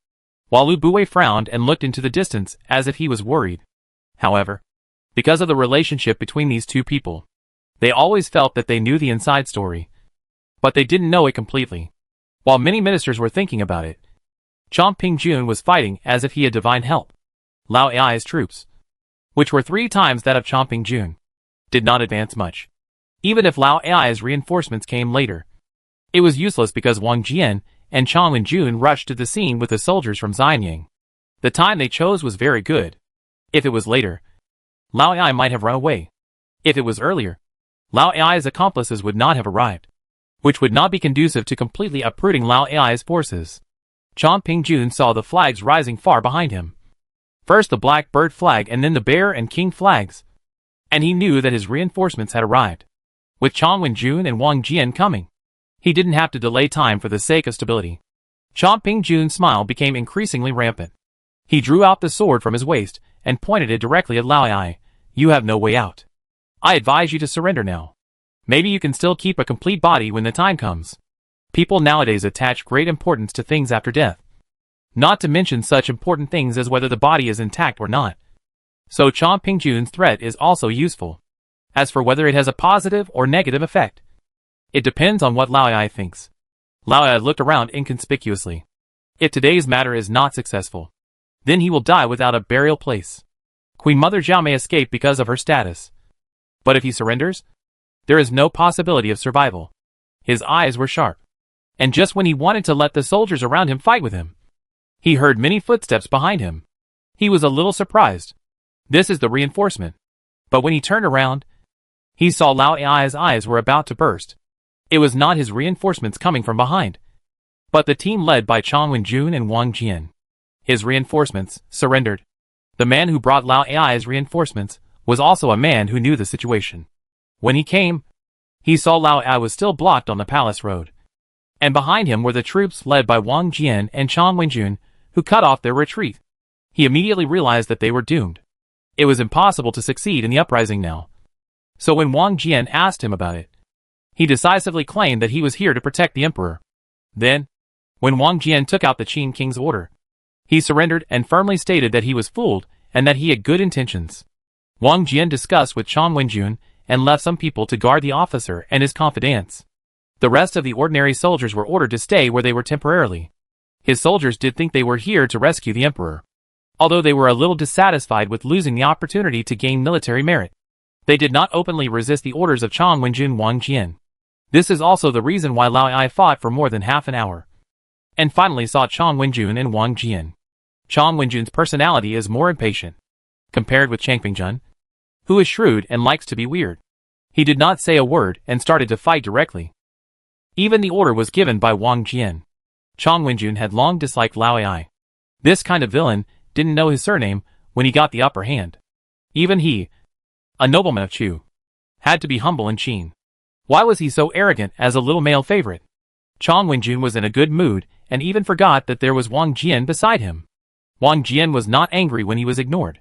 while Lu Bui frowned and looked into the distance as if he was worried. However, because of the relationship between these two people, they always felt that they knew the inside story. But they didn't know it completely. While many ministers were thinking about it, Chang Pingjun was fighting as if he had divine help. Lao Ai's troops, which were 3 times that of Chang Pingjun, did not advance much. Even if Lao Ai's reinforcements came later, it was useless because Wang Jian and Chang Wenjun rushed to the scene with the soldiers from Xianyang. The time they chose was very good. If it was later, Lao Ai might have run away. If it was earlier, Lao Ai's accomplices would not have arrived, which would not be conducive to completely uprooting Lao Ai's forces. Chang Pingjun saw the flags rising far behind him. First the black bird flag and then the bear and king flags. And he knew that his reinforcements had arrived. With Chang Wenjun and Wang Jian coming, he didn't have to delay time for the sake of stability. Chang Pingjun's smile became increasingly rampant. He drew out the sword from his waist and pointed it directly at Lao Ai. You have no way out. I advise you to surrender now. Maybe you can still keep a complete body when the time comes. People nowadays attach great importance to things after death. Not to mention such important things as whether the body is intact or not. So Chang Pingjun's threat is also useful. As for whether it has a positive or negative effect, it depends on what Lao Ai thinks. Lao Ai looked around inconspicuously. If today's matter is not successful, then he will die without a burial place. Queen Mother Zhao may escape because of her status. But if he surrenders, there is no possibility of survival. His eyes were sharp. And just when he wanted to let the soldiers around him fight with him, he heard many footsteps behind him. He was a little surprised. This is the reinforcement. But when he turned around, he saw Lao Ai's eyes were about to burst. It was not his reinforcements coming from behind, but the team led by Chang Wenjun and Wang Jian. His reinforcements surrendered. The man who brought Lao Ai's reinforcements was also a man who knew the situation. When he came, he saw Lao Ai was still blocked on the palace road. And behind him were the troops led by Wang Jian and Chang Wenjun, who cut off their retreat. He immediately realized that they were doomed. It was impossible to succeed in the uprising now. So when Wang Jian asked him about it, he decisively claimed that he was here to protect the emperor. Then, when Wang Jian took out the Qin king's order, he surrendered and firmly stated that he was fooled and that he had good intentions. Wang Jian discussed with Chang Wenjun and left some people to guard the officer and his confidants. The rest of the ordinary soldiers were ordered to stay where they were temporarily. His soldiers did think they were here to rescue the emperor, although they were a little dissatisfied with losing the opportunity to gain military merit. They did not openly resist the orders of Chang Wenjun and Wang Jian. This is also the reason why Lao Ai fought for more than half an hour, and finally saw Chang Wenjun and Wang Jian. Chang Wenjun's personality is more impatient, compared with Chang Pingjun, who is shrewd and likes to be weird. He did not say a word and started to fight directly. Even the order was given by Wang Jian. Chang Wenjun had long disliked Lao Ai. This kind of villain didn't know his surname when he got the upper hand. Even he, a nobleman of Chu, had to be humble in Qin. Why was he so arrogant as a little male favorite? Chang Wenjun was in a good mood and even forgot that there was Wang Jian beside him. Wang Jian was not angry when he was ignored.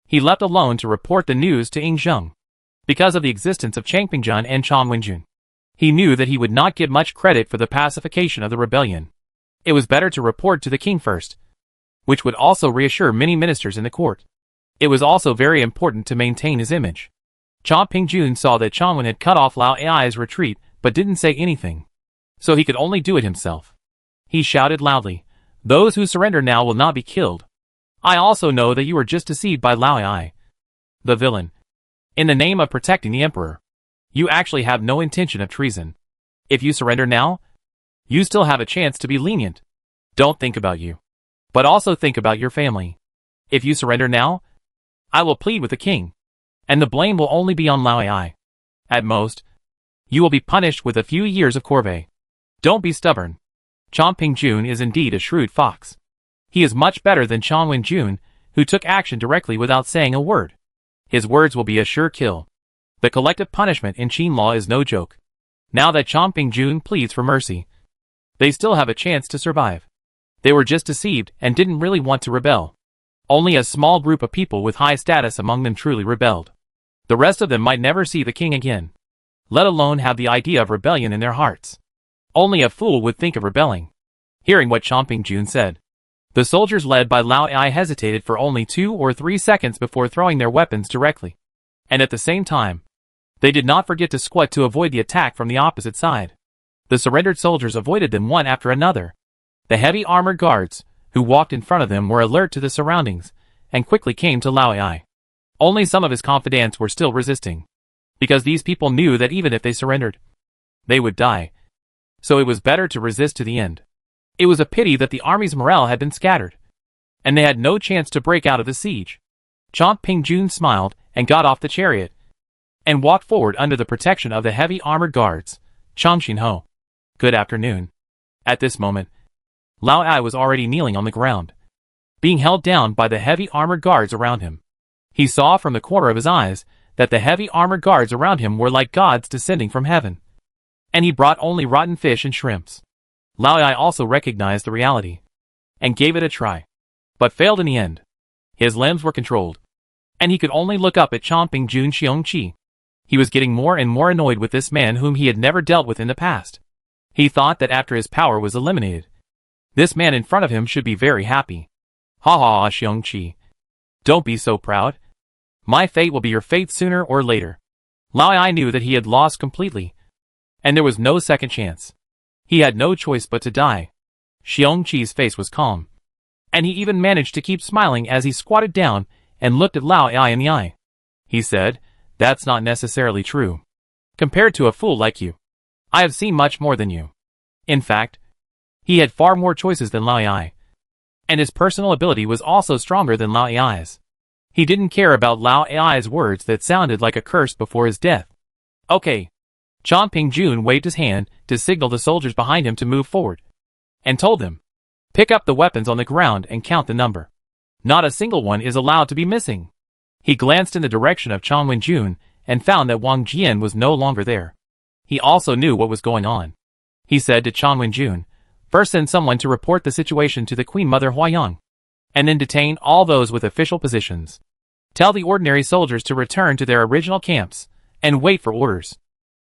He left alone to report the news to Ying Zheng. Because of the existence of Chang Pingjun and Chang Wenjun, he knew that he would not get much credit for the pacification of the rebellion. It was better to report to the king first, which would also reassure many ministers in the court. It was also very important to maintain his image. Chang Pingjun saw that Chang Wen had cut off Lao Ai's retreat but didn't say anything, so he could only do it himself. He shouted loudly, "Those who surrender now will not be killed. I also know that you were just deceived by Lao Ai, the villain. In the name of protecting the emperor, you actually have no intention of treason. If you surrender now, you still have a chance to be lenient. Don't think about you, but also think about your family. If you surrender now, I will plead with the king, and the blame will only be on Lao Ai. At most, you will be punished with a few years of corvée. Don't be stubborn." Chang Pingjun is indeed a shrewd fox. He is much better than Chang Wenjun, who took action directly without saying a word. His words will be a sure kill. The collective punishment in Qin law is no joke. Now that Chang Pingjun pleads for mercy, they still have a chance to survive. They were just deceived and didn't really want to rebel. Only a small group of people with high status among them truly rebelled. The rest of them might never see the king again, let alone have the idea of rebellion in their hearts. Only a fool would think of rebelling. Hearing what Chang Pingjun said, the soldiers led by Lao Ai hesitated for only 2 or 3 seconds before throwing their weapons directly. And at the same time, they did not forget to squat to avoid the attack from the opposite side. The surrendered soldiers avoided them one after another. The heavy armored guards, who walked in front of them, were alert to the surroundings, and quickly came to Lao Ai. Only some of his confidants were still resisting, because these people knew that even if they surrendered, they would die. So it was better to resist to the end. It was a pity that the army's morale had been scattered, and they had no chance to break out of the siege. Chang Pingjun smiled and got off the chariot, and walked forward under the protection of the heavy armored guards. Chang Xinho. Good afternoon. At this moment, Lao Ai was already kneeling on the ground, being held down by the heavy armored guards around him. He saw from the corner of his eyes that the heavy armored guards around him were like gods descending from heaven, and he brought only rotten fish and shrimps. Lao Ai also recognized the reality, and gave it a try, but failed in the end. His limbs were controlled, and he could only look up at Chang Pingjun Xiongqi. He was getting more and more annoyed with this man whom he had never dealt with in the past. He thought that after his power was eliminated, this man in front of him should be very happy. Ha ha ha, Xiongqi. Don't be so proud. My fate will be your fate sooner or later. Lao Ai knew that he had lost completely, and there was no second chance. He had no choice but to die. Xiongqi's face was calm, and he even managed to keep smiling as he squatted down and looked at Lao Ai in the eye. He said, "That's not necessarily true. Compared to a fool like you, I have seen much more than you." In fact, he had far more choices than Lao Ai, and his personal ability was also stronger than Lao Ai's. He didn't care about Lao Ai's words that sounded like a curse before his death. "Okay." Chang Pingjun waved his hand to signal the soldiers behind him to move forward, and told them, "Pick up the weapons on the ground and count the number. Not a single one is allowed to be missing." He glanced in the direction of Chang Wenjun and found that Wang Jian was no longer there. He also knew what was going on. He said to Chang Wenjun, "First send someone to report the situation to the Queen Mother Huayang, and then detain all those with official positions. Tell the ordinary soldiers to return to their original camps, and wait for orders.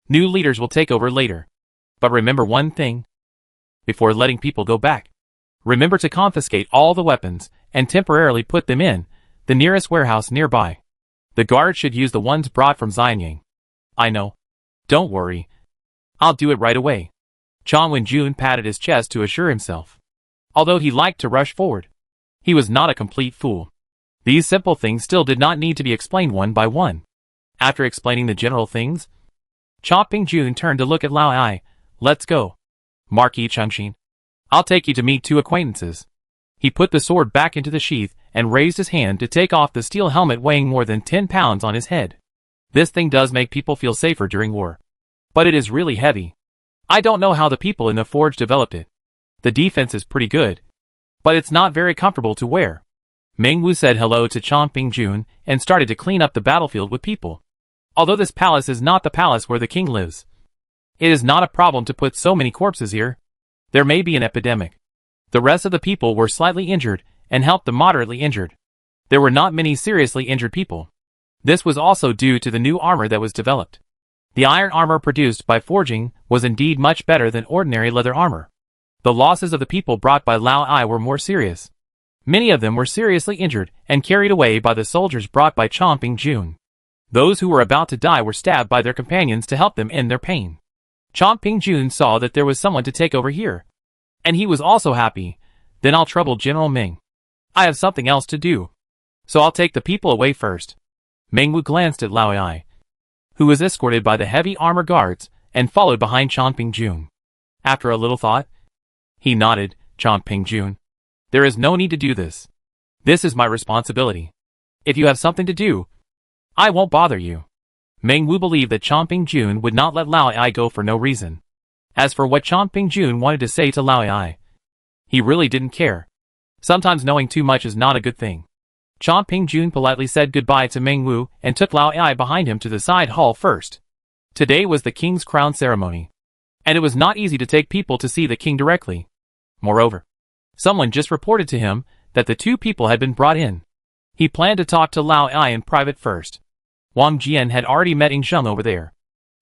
New leaders will take over later. But remember one thing. Before letting people go back, remember to confiscate all the weapons and temporarily put them in the nearest warehouse nearby. The guards should use the ones brought from Xianyang." "I know. Don't worry. I'll do it right away." Chang Wenjun patted his chest to assure himself. although he liked to rush forward. He was not a complete fool. These simple things still did not need to be explained one by one. After explaining the general things, Chomping Jun turned to look at Lao Ai. Let's go. Marquis Chengxin. I'll take you to meet two acquaintances. He put the sword back into the sheath and raised his hand to take off the steel helmet weighing more than 10 pounds on his head. This thing does make people feel safer during war. But it is really heavy. I don't know how the people in the forge developed it. The defense is pretty good, but it's not very comfortable to wear. Meng Wu said hello to Chomping Jun and started to clean up the battlefield with people. Although this palace is not the palace where the king lives, it is not a problem to put so many corpses here. There may be an epidemic. The rest of the people were slightly injured and helped the moderately injured. There were not many seriously injured people. This was also due to the new armor that was developed. The iron armor produced by forging was indeed much better than ordinary leather armor. The losses of the people brought by Lao Ai were more serious. Many of them were seriously injured and carried away by the soldiers brought by Chomping Jun. Those who were about to die were stabbed by their companions to help them end their pain. Chomping Jun saw that there was someone to take over here. And he was also happy. Then I'll trouble General Ming. I have something else to do. So I'll take the people away first. Meng Wu glanced at Lao Ai, who was escorted by the heavy armor guards and followed behind Chomping Jun. After a little thought, he nodded. Chomping Jun, there is no need to do this. This is my responsibility. If you have something to do, I won't bother you. Meng Wu believed that Chomping Jun would not let Lao Ai go for no reason. As for what Chomping Jun wanted to say to Lao Ai, he really didn't care. Sometimes knowing too much is not a good thing. Chomping Jun politely said goodbye to Meng Wu and took Lao Ai behind him to the side hall first. Today was the king's crown ceremony, and it was not easy to take people to see the king directly. Moreover, someone just reported to him that the two people had been brought in. He planned to talk to Lao Ai in private first. Wang Jian had already met Yingzheng over there.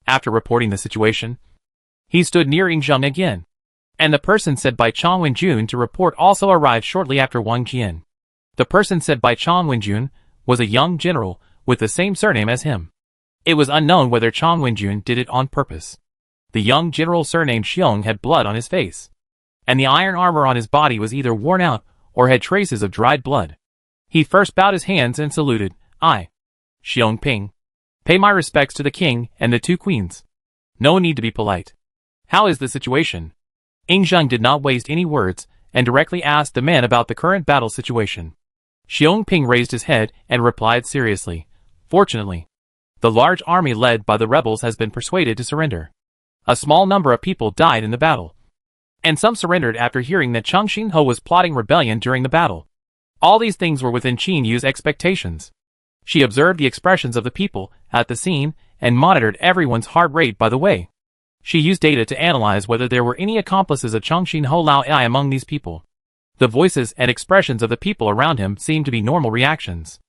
After reporting the situation, he stood near Yingzheng again, and the person said by Chong Wenjun to report also arrived shortly after Wang Jian. The person said by Chong Wenjun was a young general with the same surname as him. It was unknown whether Chong Wenjun did it on purpose. The young general surnamed Shihuang had blood on his face, and the iron armor on his body was either worn out or had traces of dried blood. He first bowed his hands and saluted. I, Shihuang Ping, pay my respects to the king and the two queens. No need to be polite. How is the situation? Yingzheng did not waste any words and directly asked the man about the current battle situation. Shihuang Ping raised his head and replied seriously. Fortunately, the large army led by the rebels has been persuaded to surrender. A small number of people died in the battle, and some surrendered after hearing that Chengxin Ho was plotting rebellion during the battle. All these things were within Qin Yu's expectations. She observed the expressions of the people at the scene and monitored everyone's heart rate by the way. She used data to analyze whether there were any accomplices of Chengxin Ho Lao Ai among these people. The voices and expressions of the people around him seemed to be normal reactions.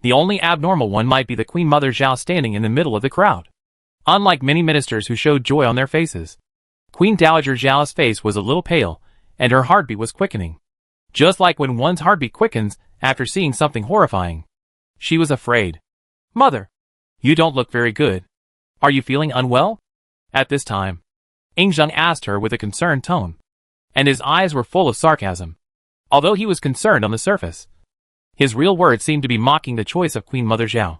The only abnormal one might be the Queen Mother Zhao standing in the middle of the crowd. Unlike many ministers who showed joy on their faces, Queen Dowager Zhao's face was a little pale, and her heartbeat was quickening. Just like when one's heartbeat quickens after seeing something horrifying. She was afraid. Mother, you don't look very good. Are you feeling unwell? At this time, Yingzheng asked her with a concerned tone, and his eyes were full of sarcasm. Although he was concerned on the surface, his real words seemed to be mocking the choice of Queen Mother Zhao.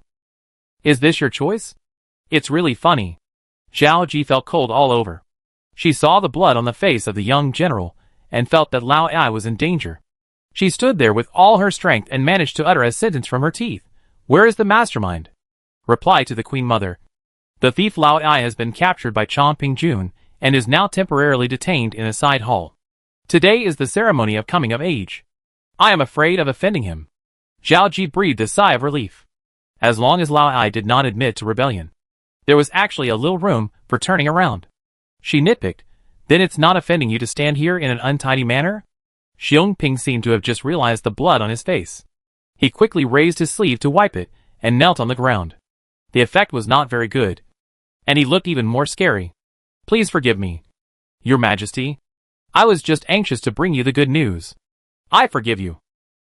Is this your choice? It's really funny. Zhao Ji felt cold all over. She saw the blood on the face of the young general and felt that Lao Ai was in danger. She stood there with all her strength and managed to utter a sentence from her teeth. Where is the mastermind? Reply to the Queen Mother. The thief Lao Ai has been captured by Chomping Jun and is now temporarily detained in a side hall. Today is the ceremony of coming of age. I am afraid of offending him. Zhao Ji breathed a sigh of relief. As long as Lao Ai did not admit to rebellion, there was actually a little room for turning around. She nitpicked. Then it's not offending you to stand here in an untidy manner? Shihuang Ping seemed to have just realized the blood on his face. He quickly raised his sleeve to wipe it and knelt on the ground. The effect was not very good, and he looked even more scary. Please forgive me, Your Majesty. I was just anxious to bring you the good news. I forgive you.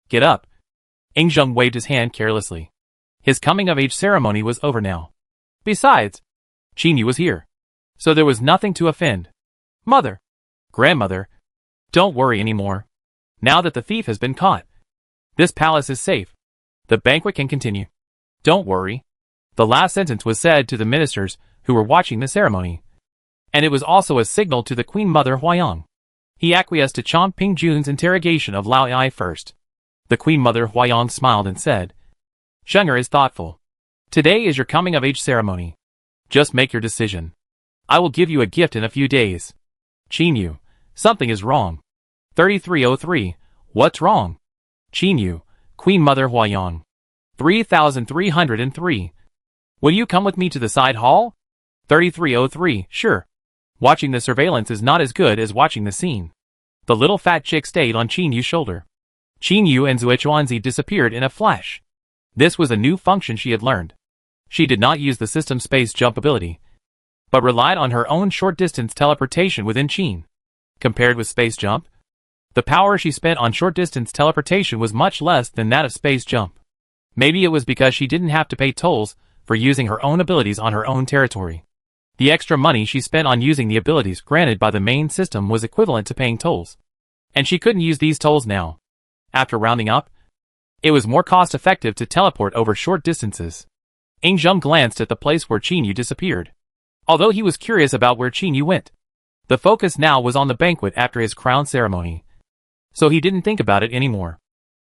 Get up. Yingzheng waved his hand carelessly. His coming-of-age ceremony was over now. Besides, Qin Yu was here, so there was nothing to offend. Mother, grandmother, don't worry anymore. Now that the thief has been caught, this palace is safe. The banquet can continue. Don't worry. The last sentence was said to the ministers who were watching the ceremony. And it was also a signal to the Queen Mother Huayang. He acquiesced to Chong Ping-jun's interrogation of Lao Ai first. The Queen Mother Huayang smiled and said, Zheng'er is thoughtful. Today is your coming-of-age ceremony. Just make your decision. I will give you a gift in a few days. Qinyu, something is wrong. 3303, what's wrong? Qinyu, Queen Mother Huayang. 3303. Will you come with me to the side hall? 3303, sure. Watching the surveillance is not as good as watching the scene. The little fat chick stayed on Qinyu's shoulder. Qinyu and Zuochuanzi disappeared in a flash. This was a new function she had learned. She did not use the system space jump ability, but relied on her own short-distance teleportation within Qin. Compared with space jump, the power she spent on short-distance teleportation was much less than that of space jump. Maybe it was because she didn't have to pay tolls for using her own abilities on her own territory. The extra money she spent on using the abilities granted by the main system was equivalent to paying tolls. And she couldn't use these tolls now. After rounding up, it was more cost-effective to teleport over short distances. Ingzhum glanced at the place where Qinyu disappeared. Although he was curious about where Qinyu went, the focus now was on the banquet after his crown ceremony. So he didn't think about it anymore.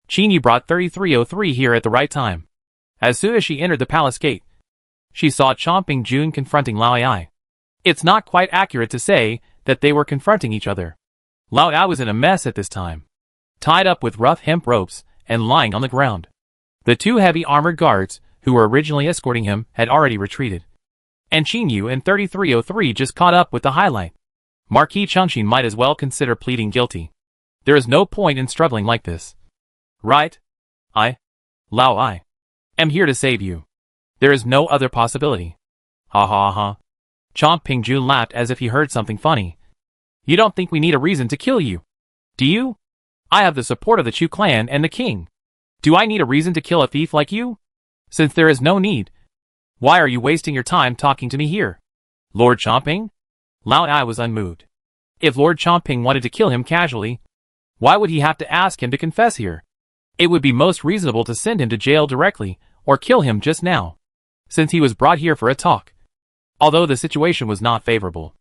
Qinyu brought 3303 here at the right time. As soon as she entered the palace gate, she saw Chong Ping-jun confronting Lao Ai. It's not quite accurate to say that they were confronting each other. Lao Ai was in a mess at this time, tied up with rough hemp ropes and lying on the ground. The two heavy armored guards who were originally escorting him had already retreated. And Qinyu and 3303 just caught up with the highlight. Marquis Chengxin might as well consider pleading guilty. There is no point in struggling like this. Right? Lao Ai, am here to save you. There is no other possibility. Ha ha ha. Chong Ping-jun laughed as if he heard something funny. You don't think we need a reason to kill you, do you? I have the support of the Chu clan and the king. Do I need a reason to kill a thief like you? Since there is no need, why are you wasting your time talking to me here? Lord Chongping? Lao Ai was unmoved. If Lord Chongping wanted to kill him casually, why would he have to ask him to confess here? It would be most reasonable to send him to jail directly, or kill him just now, since he was brought here for a talk. Although the situation was not favorable,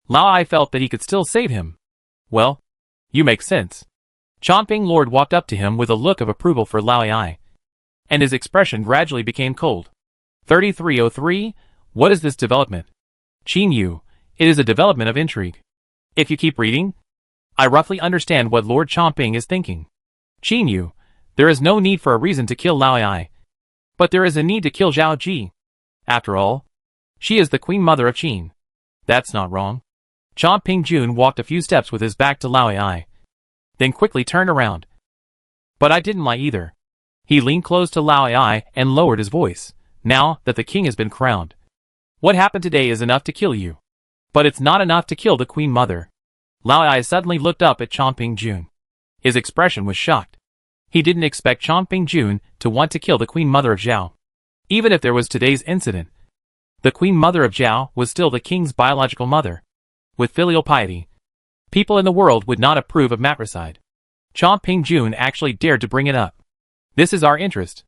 Lao Ai felt that he could still save him. Well, you make sense. Chongping Lord walked up to him with a look of approval for Lao Ai, and his expression gradually became cold. 3303, what is this development? Qinyu, it is a development of intrigue. If you keep reading, I roughly understand what Lord Chongping is thinking. Qinyu, there is no need for a reason to kill Lao Ai, but there is a need to kill Zhao Ji. After all, she is the Queen Mother of Qin. That's not wrong. Chong Ping-jun walked a few steps with his back to Lao Ai, then quickly turned around. But I didn't lie either. He leaned close to Lao Ai and lowered his voice. Now that the king has been crowned, what happened today is enough to kill you. But it's not enough to kill the Queen Mother. Lao Ai suddenly looked up at Chong Ping-jun. His expression was shocked. He didn't expect Chong Ping-jun to want to kill the Queen Mother of Zhao. Even if there was today's incident, the Queen Mother of Zhao was still the king's biological mother. With filial piety, people in the world would not approve of matricide. Chong Ping-jun actually dared to bring it up. This is our interest.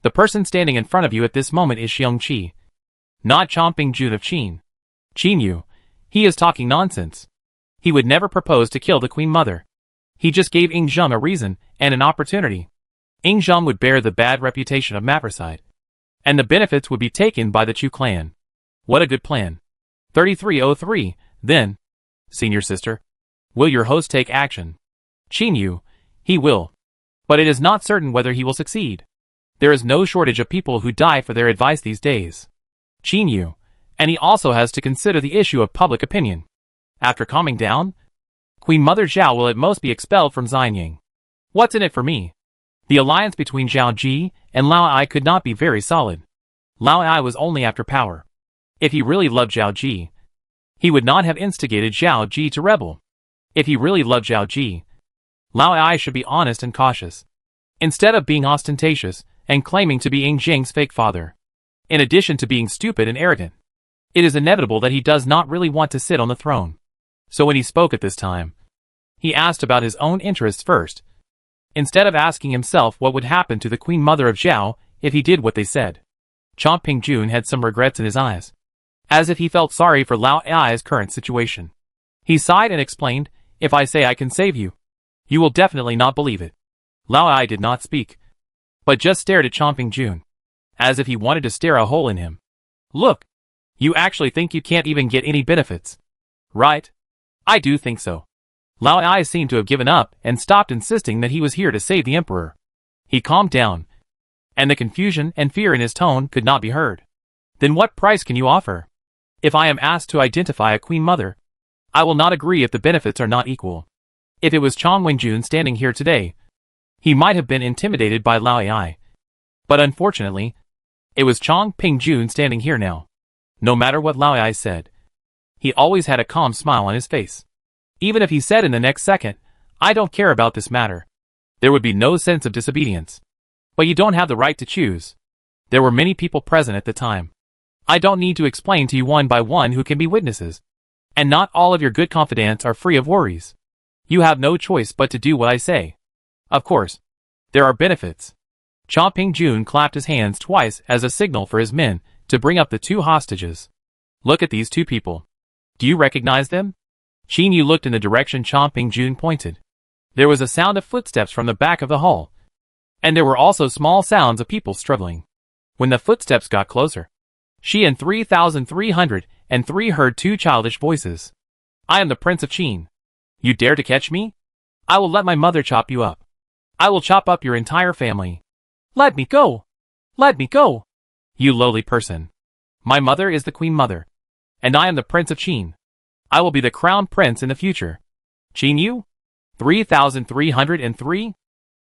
The person standing in front of you at this moment is Xiong Qi, not Chong Ping-jun of Qin. Qinyu, he is talking nonsense. He would never propose to kill the Queen Mother. He just gave Ingzhum a reason and an opportunity. Ingzhum would bear the bad reputation of matricide, and the benefits would be taken by the Chu clan. What a good plan. 3303, then, senior sister, will your host take action? Qinyu, he will. But it is not certain whether he will succeed. There is no shortage of people who die for their advice these days. Qinyu, and he also has to consider the issue of public opinion. After calming down, Queen Mother Zhao will at most be expelled from Xianying. What's in it for me? The alliance between Zhao Ji and Lao Ai could not be very solid. Lao Ai was only after power. If he really loved Zhao Ji, he would not have instigated Zhao Ji to rebel. If he really loved Zhao Ji, Lao Ai should be honest and cautious, instead of being ostentatious and claiming to be Ying Jing's fake father. In addition to being stupid and arrogant, it is inevitable that he does not really want to sit on the throne. So when he spoke at this time, he asked about his own interests first. instead of asking himself what would happen to the Queen Mother of Zhao if he did what they said. Chomp Pingjun had some regrets in his eyes, as if he felt sorry for Lao Ai's current situation. He sighed and explained, "If I say I can save you, you will definitely not believe it." Lao Ai did not speak, but just stared at Chomp Pingjun, as if he wanted to stare a hole in him. "Look, you actually think you can't even get any benefits, right?" "I do think so." Lao Ai seemed to have given up and stopped insisting that he was here to save the emperor. He calmed down, and the confusion and fear in his tone could not be heard. "Then what price can you offer? If I am asked to identify a queen mother, I will not agree if the benefits are not equal." If it was Chong Wengjun standing here today, he might have been intimidated by Lao Ai. But unfortunately, it was Chong Pingjun standing here now. No matter what Lao Ai said, he always had a calm smile on his face. Even if he said in the next second, "I don't care about this matter," there would be no sense of disobedience. But you don't have the right to choose. There were many people present at the time. I don't need to explain to you one by one who can be witnesses. And not all of your good confidants are free of worries. You have no choice but to do what I say. Of course, there are benefits. Chomp Pingjun clapped his hands twice as a signal for his men to bring up the two hostages. "Look at these two people. Do you recognize them?" Qin Yu looked in the direction Chomp Pingjun pointed. There was a sound of footsteps from the back of the hall, and there were also small sounds of people struggling. When the footsteps got closer, she and 3,303 heard two childish voices. "I am the Prince of Qin. You dare to catch me? I will let my mother chop you up. I will chop up your entire family. Let me go! Let me go! You lowly person. My mother is the Queen Mother, and I am the Prince of Qin. I will be the Crown Prince in the future. Qin Yu? 3,303?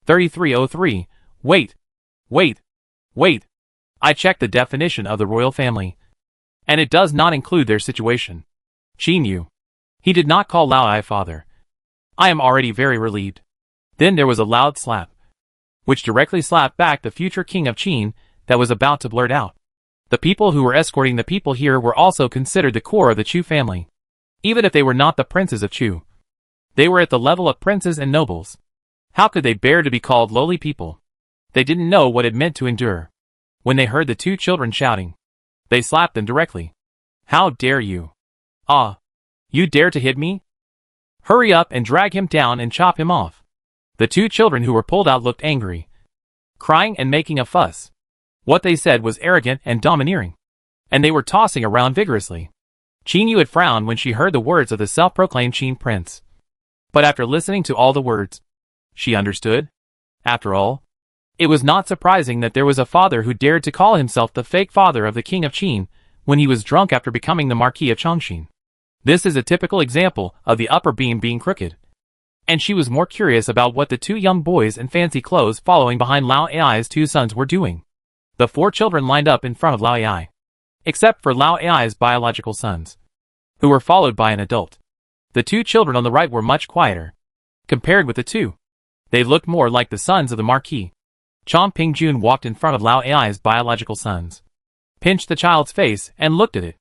3303. Wait. Wait. Wait. I checked the definition of the royal family, and it does not include their situation. Qin Yu. He did not call Lao Ai father. I am already very relieved." Then there was a loud slap, which directly slapped back the future king of Qin that was about to blurt out. The people who were escorting the people here were also considered the core of the Chu family, even if they were not the princes of Chu. They were at the level of princes and nobles. How could they bear to be called lowly people? They didn't know what it meant to endure. When they heard the two children shouting, they slapped them directly. "How dare you? Ah, you dare to hit me? Hurry up and drag him down and chop him off." The two children who were pulled out looked angry, crying and making a fuss. What they said was arrogant and domineering, and they were tossing around vigorously. Qin Yu had frowned when she heard the words of the self-proclaimed Qin prince. But after listening to all the words, she understood. After all, it was not surprising that there was a father who dared to call himself the fake father of the king of Qin when he was drunk after becoming the Marquis of Chongqing. This is a typical example of the upper beam being crooked. And she was more curious about what the two young boys in fancy clothes following behind Lao Ai's two sons were doing. The four children lined up in front of Lao Ai, except for Lao Ai's biological sons, who were followed by an adult. The two children on the right were much quieter, compared with the two. They looked more like the sons of the Marquis. Chomp Pingjun walked in front of Lao Ai's biological sons, pinched the child's face and looked at it.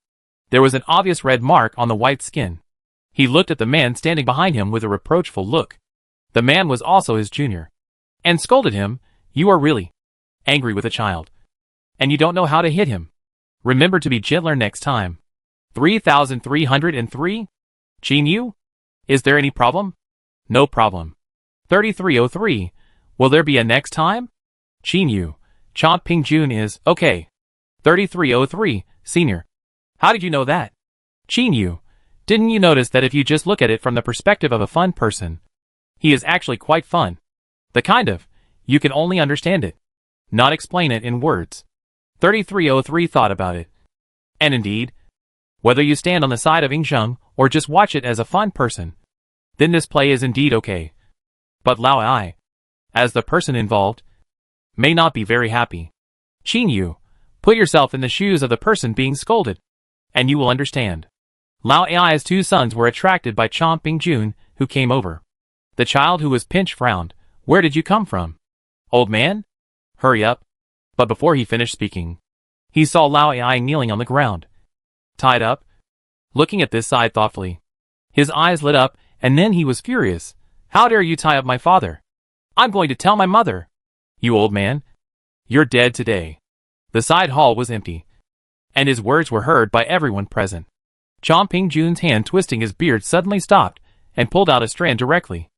There was an obvious red mark on the white skin. He looked at the man standing behind him with a reproachful look. The man was also his junior, and scolded him. "You are really angry with a child, and you don't know how to hit him. Remember to be gentler next time." 3,303? Qin Yu? Is there any problem? No problem. 3303. Will there be a next time? Qin Yu. Chomp Pingjun is, okay. 3303, senior. How did you know that? Qin Yu. Didn't you notice that if you just look at it from the perspective of a fun person, he is actually quite fun? The kind of, you can only understand it, not explain it in words. 3303 thought about it. And indeed, whether you stand on the side of Yingzheng or just watch it as a fun person, then this play is indeed okay. But Lao Ai, as the person involved, may not be very happy. Qin Yu, put yourself in the shoes of the person being scolded, and you will understand. Lao Ai's two sons were attracted by Chomp Pingjun, who came over. The child who was pinched frowned. "Where did you come from? Old man? Hurry up." But before he finished speaking, he saw Lao Ai kneeling on the ground, tied up, looking at this side thoughtfully. His eyes lit up, and then he was furious. "How dare you tie up my father? I'm going to tell my mother. You old man. You're dead today. The side hall was empty, and his words were heard by everyone present. Chomping Jun's hand twisting his beard suddenly stopped and pulled out a strand directly.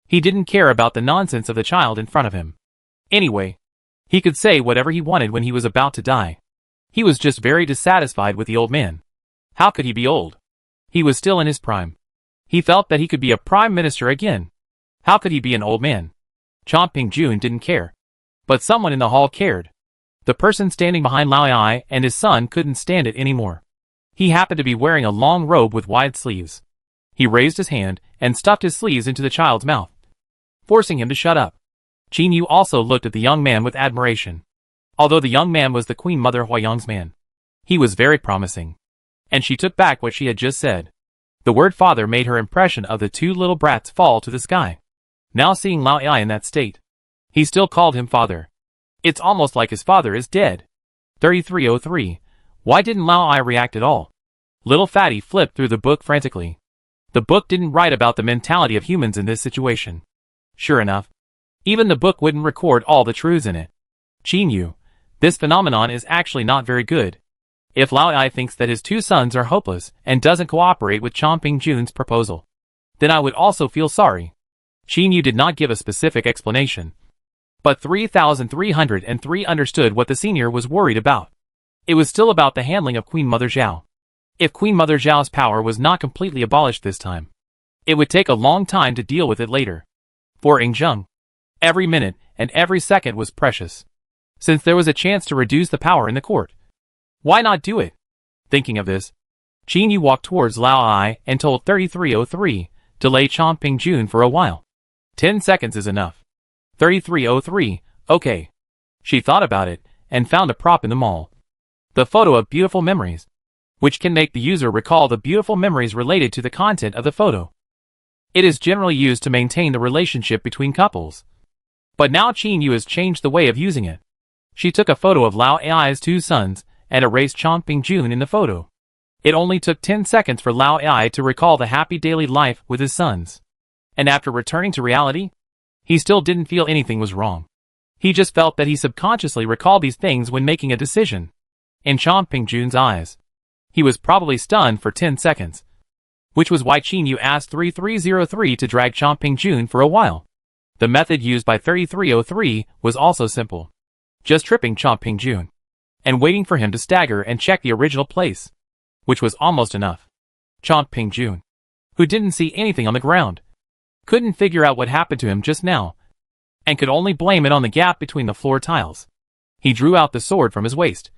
He didn't care about the nonsense of the child in front of him. Anyway, he could say whatever he wanted when he was about to die. He was just very dissatisfied with the old man. How could he be old? He was still in his prime. He felt that he could be a prime minister again. How could he be an old man? Chomping Jun didn't care. But someone in the hall cared. The person standing behind Lao Ai and his son couldn't stand it anymore. He happened to be wearing a long robe with wide sleeves. He raised his hand and stuffed his sleeves into the child's mouth, forcing him to shut up. Qin Yu also looked at the young man with admiration. Although the young man was the Queen Mother Huayang's man, he was very promising. And she took back what she had just said. The word father made her impression of the two little brats fall to the sky. Now seeing Lao Ai in that state, he still called him father. It's almost like his father is dead. 3303. Why didn't Lao Ai react at all? Little Fatty flipped through the book frantically. The book didn't write about the mentality of humans in this situation. Sure enough, even the book wouldn't record all the truths in it. Qin Yu, this phenomenon is actually not very good. If Lao Ai thinks that his two sons are hopeless and doesn't cooperate with Chomping Jun's proposal, then I would also feel sorry. Qin Yu did not give a specific explanation, but 3303 understood what the senior was worried about. It was still about the handling of Queen Mother Zhao. If Queen Mother Zhao's power was not completely abolished this time, it would take a long time to deal with it later. For Yingzheng, every minute and every second was precious. Since there was a chance to reduce the power in the court, why not do it? Thinking of this, Qin Yu walked towards Lao Ai and told 3303, delay Chomping Jun for a while. 10 seconds is enough. 3303, okay. She thought about it and found a prop in the mall. The photo of beautiful memories, which can make the user recall the beautiful memories related to the content of the photo. It is generally used to maintain the relationship between couples. But now Qin Yu has changed the way of using it. She took a photo of Lao Ai's two sons and erased Chomping Jun in the photo. It only took 10 seconds for Lao Ai to recall the happy daily life with his sons. And after returning to reality, he still didn't feel anything was wrong. He just felt that he subconsciously recalled these things when making a decision. In Chomping Jun's eyes, he was probably stunned for 10 seconds. Which was why Qin Yu asked 3303 to drag Chomping Jun for a while. The method used by 3303 was also simple. Just tripping Chomping Jun and waiting for him to stagger and check the original place, which was almost enough. Chomping Jun, who didn't see anything on the ground, couldn't figure out what happened to him just now, and could only blame it on the gap between the floor tiles. He drew out the sword from his waist,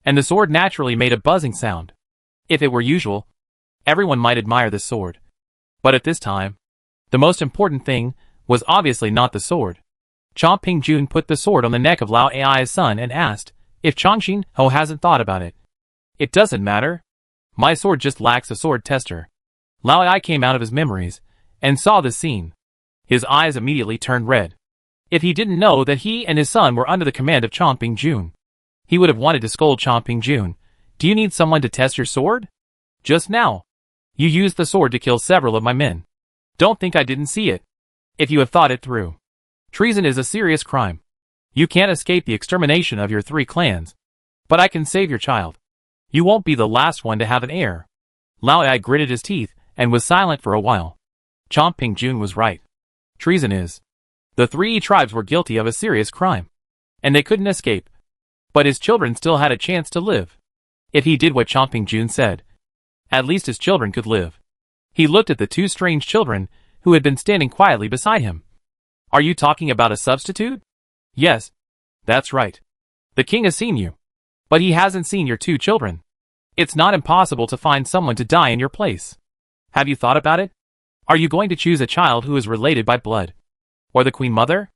and the sword naturally made a buzzing sound. If it were usual, everyone might admire this sword. But at this time, the most important thing was obviously not the sword. Chomping Jun put the sword on the neck of Lao Ai's son and asked if Chongqing Ho hasn't thought about it. It doesn't matter. My sword just lacks a sword tester. Lao Ai came out of his memories and saw the scene. His eyes immediately turned red. If he didn't know that he and his son were under the command of Chomping Jun, he would have wanted to scold Chomping Jun. Do you need someone to test your sword? Just now, you used the sword to kill several of my men. Don't think I didn't see it. If you have thought it through, treason is a serious crime. You can't escape the extermination of your 3 clans. But I can save your child. You won't be the last one to have an heir. Lao Ai gritted his teeth and was silent for a while. Chomping Jun was right. Treason is. The 3 tribes were guilty of a serious crime, and they couldn't escape. But his children still had a chance to live. If he did what Chomping Jun said, at least his children could live. He looked at the 2 strange children who had been standing quietly beside him. Are you talking about a substitute? Yes, that's right. The king has seen you, but he hasn't seen your 2 children. It's not impossible to find someone to die in your place. Have you thought about it? Are you going to choose a child who is related by blood? Or the Queen Mother?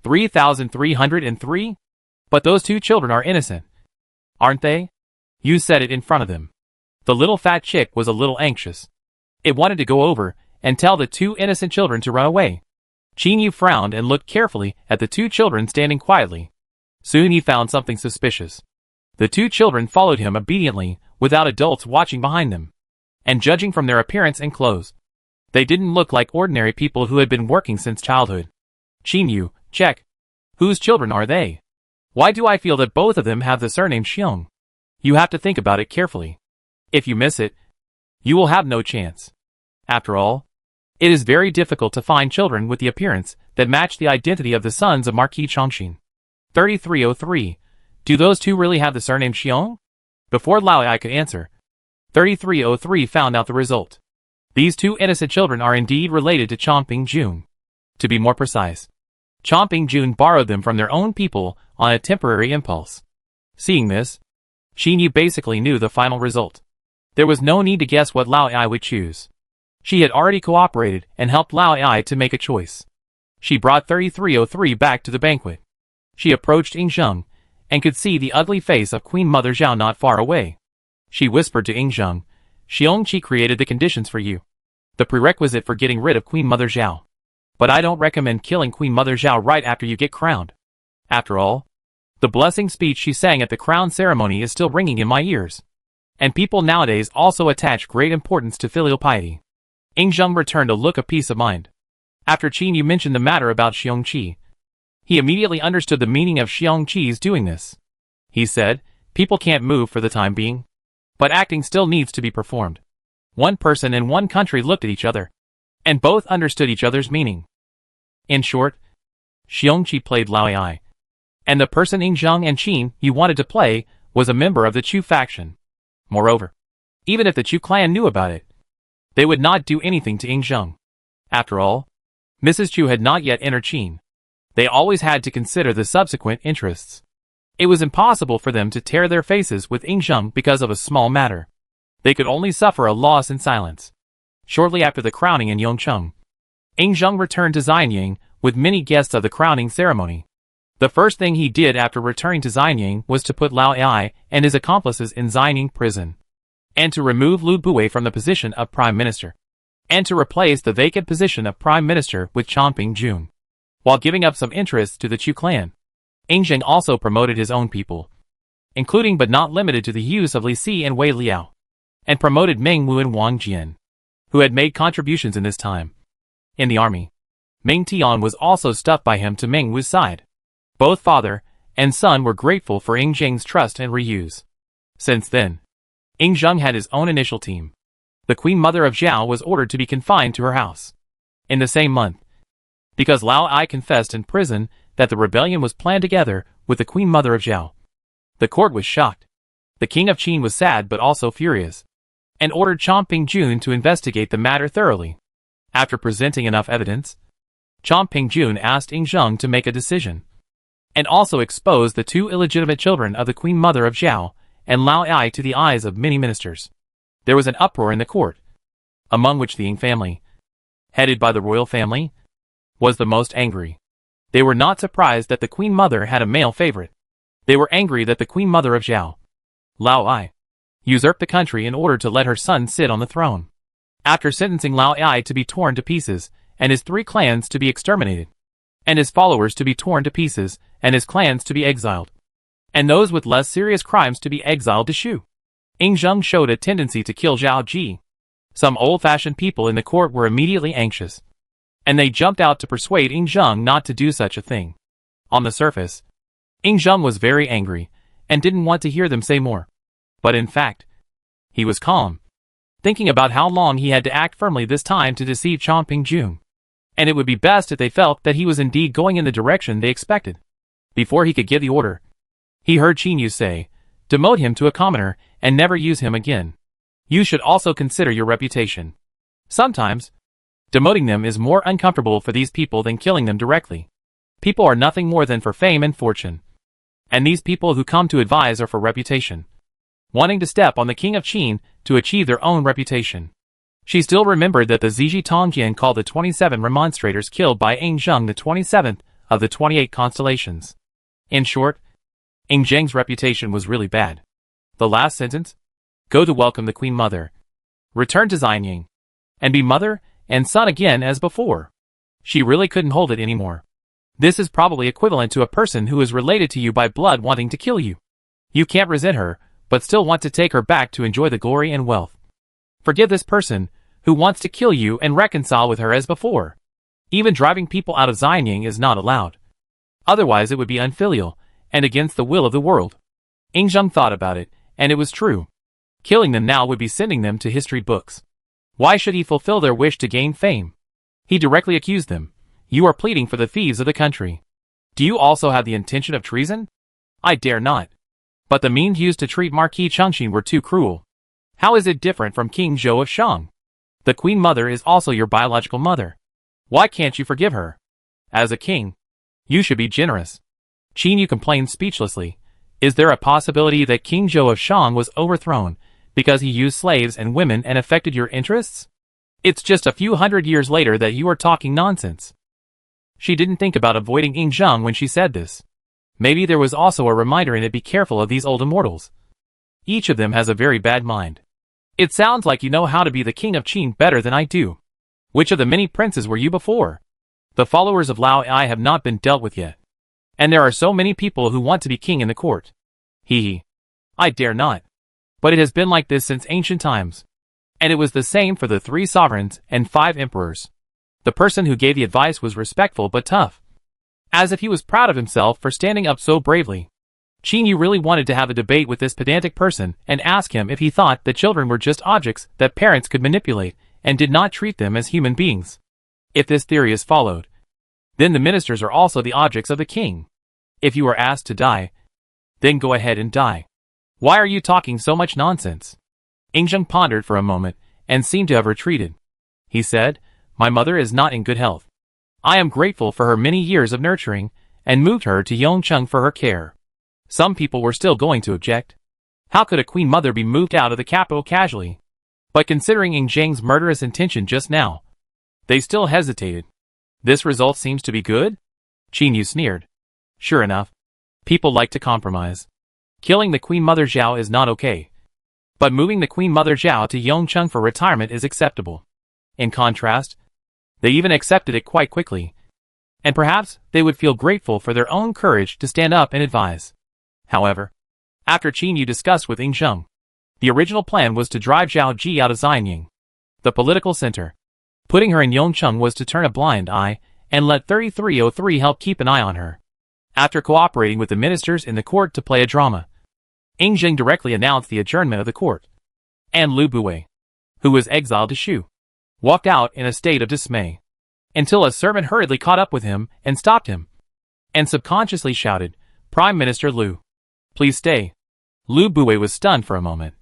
3303? But those 2 children are innocent, aren't they? You said it in front of them. The little fat chick was a little anxious. It wanted to go over and tell the 2 innocent children to run away. Qin Yu frowned and looked carefully at the 2 children standing quietly. Soon he found something suspicious. The 2 children followed him obediently, without adults watching behind them. And judging from their appearance and clothes, they didn't look like ordinary people who had been working since childhood. Qin Yu, Check. Whose children are they? Why do I feel that both of them have the surname Shihuang? You have to think about it carefully. If you miss it, you will have no chance. After all, it is very difficult to find children with the appearance that match the identity of the sons of Marquis Chongqing. 3303. Do those two really have the surname Shihuang? Before Lao Ai could answer, 3303 found out the result. These two innocent children are indeed related to Chongping Jun. To be more precise, Chongping Jun borrowed them from their own people on a temporary impulse. Seeing this, Xinyu basically knew the final result. There was no need to guess what Lao Ai would choose. She had already cooperated and helped Lao Ai to make a choice. She brought 3303 back to the banquet. She approached Yingzheng and could see the ugly face of Queen Mother Zhao not far away. She whispered to Yingzheng, Xiongqi created the conditions for you. The prerequisite for getting rid of Queen Mother Zhao. But I don't recommend killing Queen Mother Zhao right after you get crowned. After all, the blessing speech she sang at the crown ceremony is still ringing in my ears. And people nowadays also attach great importance to filial piety. Yingzheng returned a look of peace of mind. After Qin mentioned the matter about Xiongqi, he immediately understood the meaning of Xiongqi's doing this. He said, people can't move for the time being, but acting still needs to be performed. One person in one country looked at each other, and both understood each other's meaning. In short, Xiongqi played Lao Ai, and the person Yingzheng and Qin you wanted to play was a member of the Chu faction. Moreover, even if the Chu clan knew about it, they would not do anything to Yingzheng. After all, Mrs. Chu had not yet entered Qin. They always had to consider the subsequent interests. It was impossible for them to tear their faces with Yingzheng because of a small matter. They could only suffer a loss in silence. Shortly after the crowning in Yongcheng, Yingzheng returned to Xianying with many guests of the crowning ceremony. The first thing he did after returning to Xianying was to put Lao Ai and his accomplices in Xianying prison, and to remove Lu Bui from the position of Prime Minister, and to replace the vacant position of Prime Minister with Chongping Jun. While giving up some interests to the Chu clan, Yingzheng also promoted his own people, including but not limited to the use of Li Si and Wei Liao, and promoted Meng Wu and Wang Jian, who had made contributions in this time. In the army, Meng Tian was also stuffed by him to Meng Wu's side. Both father and son were grateful for Yingzheng's trust and reuse. Since then, Yingzheng had his own initial team. The Queen Mother of Zhao was ordered to be confined to her house. In the same month, because Lao Ai confessed in prison that the rebellion was planned together with the Queen Mother of Zhao, the court was shocked. The king of Qin was sad but also furious, and ordered Chongping Jun to investigate the matter thoroughly. After presenting enough evidence, Chongping Jun asked Yingzheng to make a decision, and also expose the two illegitimate children of the Queen Mother of Zhao and Lao Ai to the eyes of many ministers. There was an uproar in the court, among which the Ying family, headed by the royal family, was the most angry. They were not surprised that the Queen Mother had a male favorite. They were angry that the Queen Mother of Zhao, Lao Ai, usurped the country in order to let her son sit on the throne. After sentencing Lao Ai to be torn to pieces, and his 3 clans to be exterminated, and his followers to be torn to pieces, and his clans to be exiled, and those with less serious crimes to be exiled to Shu, Yingzheng showed a tendency to kill Zhao Ji. Some old-fashioned people in the court were immediately anxious, and they jumped out to persuade Yingzheng not to do such a thing. On the surface, Yingzheng was very angry, and didn't want to hear them say more. But in fact, he was calm, thinking about how long he had to act firmly this time to deceive Chongping Jun. And it would be best if they felt that he was indeed going in the direction they expected. Before he could give the order, he heard Qinyu say, "Demote him to a commoner, and never use him again. You should also consider your reputation." Sometimes, demoting them is more uncomfortable for these people than killing them directly. People are nothing more than for fame and fortune. And these people who come to advise are for reputation, wanting to step on the king of Qin to achieve their own reputation. She still remembered that the Ziji Tongjian called the 27 remonstrators killed by Yingzheng the 27th of the 28 constellations. In short, Yingzheng's reputation was really bad. The last sentence? Go to welcome the Queen Mother, return to Xianying, and be mother and son again as before. She really couldn't hold it anymore. This is probably equivalent to a person who is related to you by blood wanting to kill you. You can't resent her, but still want to take her back to enjoy the glory and wealth. Forgive this person who wants to kill you and reconcile with her as before. Even driving people out of Xianying is not allowed. Otherwise it would be unfilial, and against the will of the world. Zheng thought about it, and it was true. Killing them now would be sending them to history books. Why should he fulfill their wish to gain fame? He directly accused them. You are pleading for the thieves of the country. Do you also have the intention of treason? I dare not. But the means used to treat Marquis Chengxin were too cruel. How is it different from King Zhou of Shang? The Queen Mother is also your biological mother. Why can't you forgive her? As a king, you should be generous. Qin Yu complained speechlessly. Is there a possibility that King Zhou of Shang was overthrown because he used slaves and women and affected your interests? It's just a few hundred years later that you are talking nonsense. She didn't think about avoiding Zheng when she said this. Maybe there was also a reminder in it: be careful of these old immortals. Each of them has a very bad mind. It sounds like you know how to be the king of Qin better than I do. Which of the many princes were you before? The followers of Lao Ai have not been dealt with yet. And there are so many people who want to be king in the court. Hee. I dare not. But it has been like this since ancient times. And it was the same for the 3 sovereigns and 5 emperors. The person who gave the advice was respectful but tough. As if he was proud of himself for standing up so bravely. Qin Yu really wanted to have a debate with this pedantic person and ask him if he thought that children were just objects that parents could manipulate and did not treat them as human beings. If this theory is followed, then the ministers are also the objects of the king. If you are asked to die, then go ahead and die. Why are you talking so much nonsense? Zheng pondered for a moment and seemed to have retreated. He said, my mother is not in good health. I am grateful for her many years of nurturing and moved her to Yongcheng for her care. Some people were still going to object. How could a queen mother be moved out of the capital casually? But considering Zheng's murderous intention just now, they still hesitated. This result seems to be good? Qin Yu sneered. Sure enough. People like to compromise. Killing the Queen Mother Zhao is not okay. But moving the Queen Mother Zhao to Yongcheng for retirement is acceptable. In contrast, they even accepted it quite quickly. And perhaps they would feel grateful for their own courage to stand up and advise. However, after Qin Yu discussed with Zheng, the original plan was to drive Zhao Ji out of Xianying, the political center. Putting her in Yongcheng was to turn a blind eye and let 3303 help keep an eye on her. After cooperating with the ministers in the court to play a drama, Zheng directly announced the adjournment of the court. And Lu Buwei, who was exiled to Shu, walked out in a state of dismay, until a servant hurriedly caught up with him and stopped him, and subconsciously shouted, Prime Minister Lu, please stay. Lu Buwei was stunned for a moment,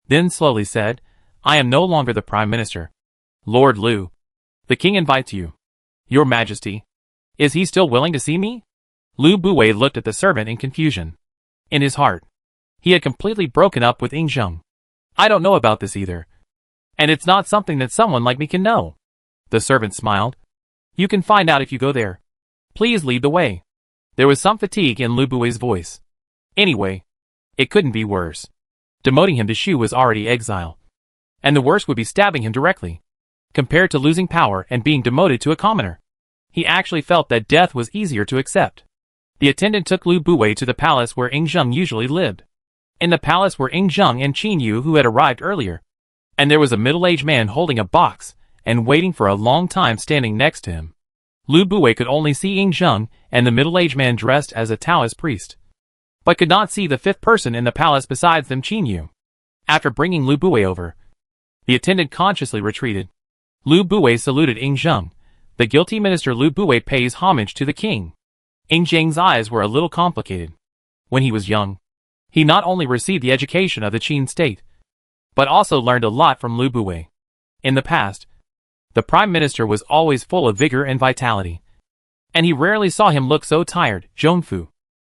then slowly said, I am no longer the Prime Minister. Lord Lu, the king invites you. Your Majesty. Is he still willing to see me? Lu Buwei looked at the servant in confusion. In his heart, he had completely broken up with Zheng. I don't know about this either. And it's not something that someone like me can know. The servant smiled. You can find out if you go there. Please lead the way. There was some fatigue in Lu Buwei's voice. Anyway, it couldn't be worse. Demoting him to Shu was already exile. And the worst would be stabbing him directly. Compared to losing power and being demoted to a commoner, he actually felt that death was easier to accept. The attendant took Lu Buwei to the palace where Zheng usually lived. In the palace were Zheng and Qin Yu, who had arrived earlier. And there was a middle-aged man holding a box and waiting for a long time standing next to him. Lu Buwei could only see Zheng and the middle-aged man dressed as a Taoist priest, but could not see the 5th person in the palace besides them, Qin Yu. After bringing Lu Buwei over, the attendant consciously retreated. Lu Buwei saluted Zheng. The guilty minister Lu Buwei pays homage to the king. Zheng's eyes were a little complicated. When he was young, he not only received the education of the Qin state, but also learned a lot from Lu Buwei. In the past, the prime minister was always full of vigor and vitality, and he rarely saw him look so tired. Zhongfu,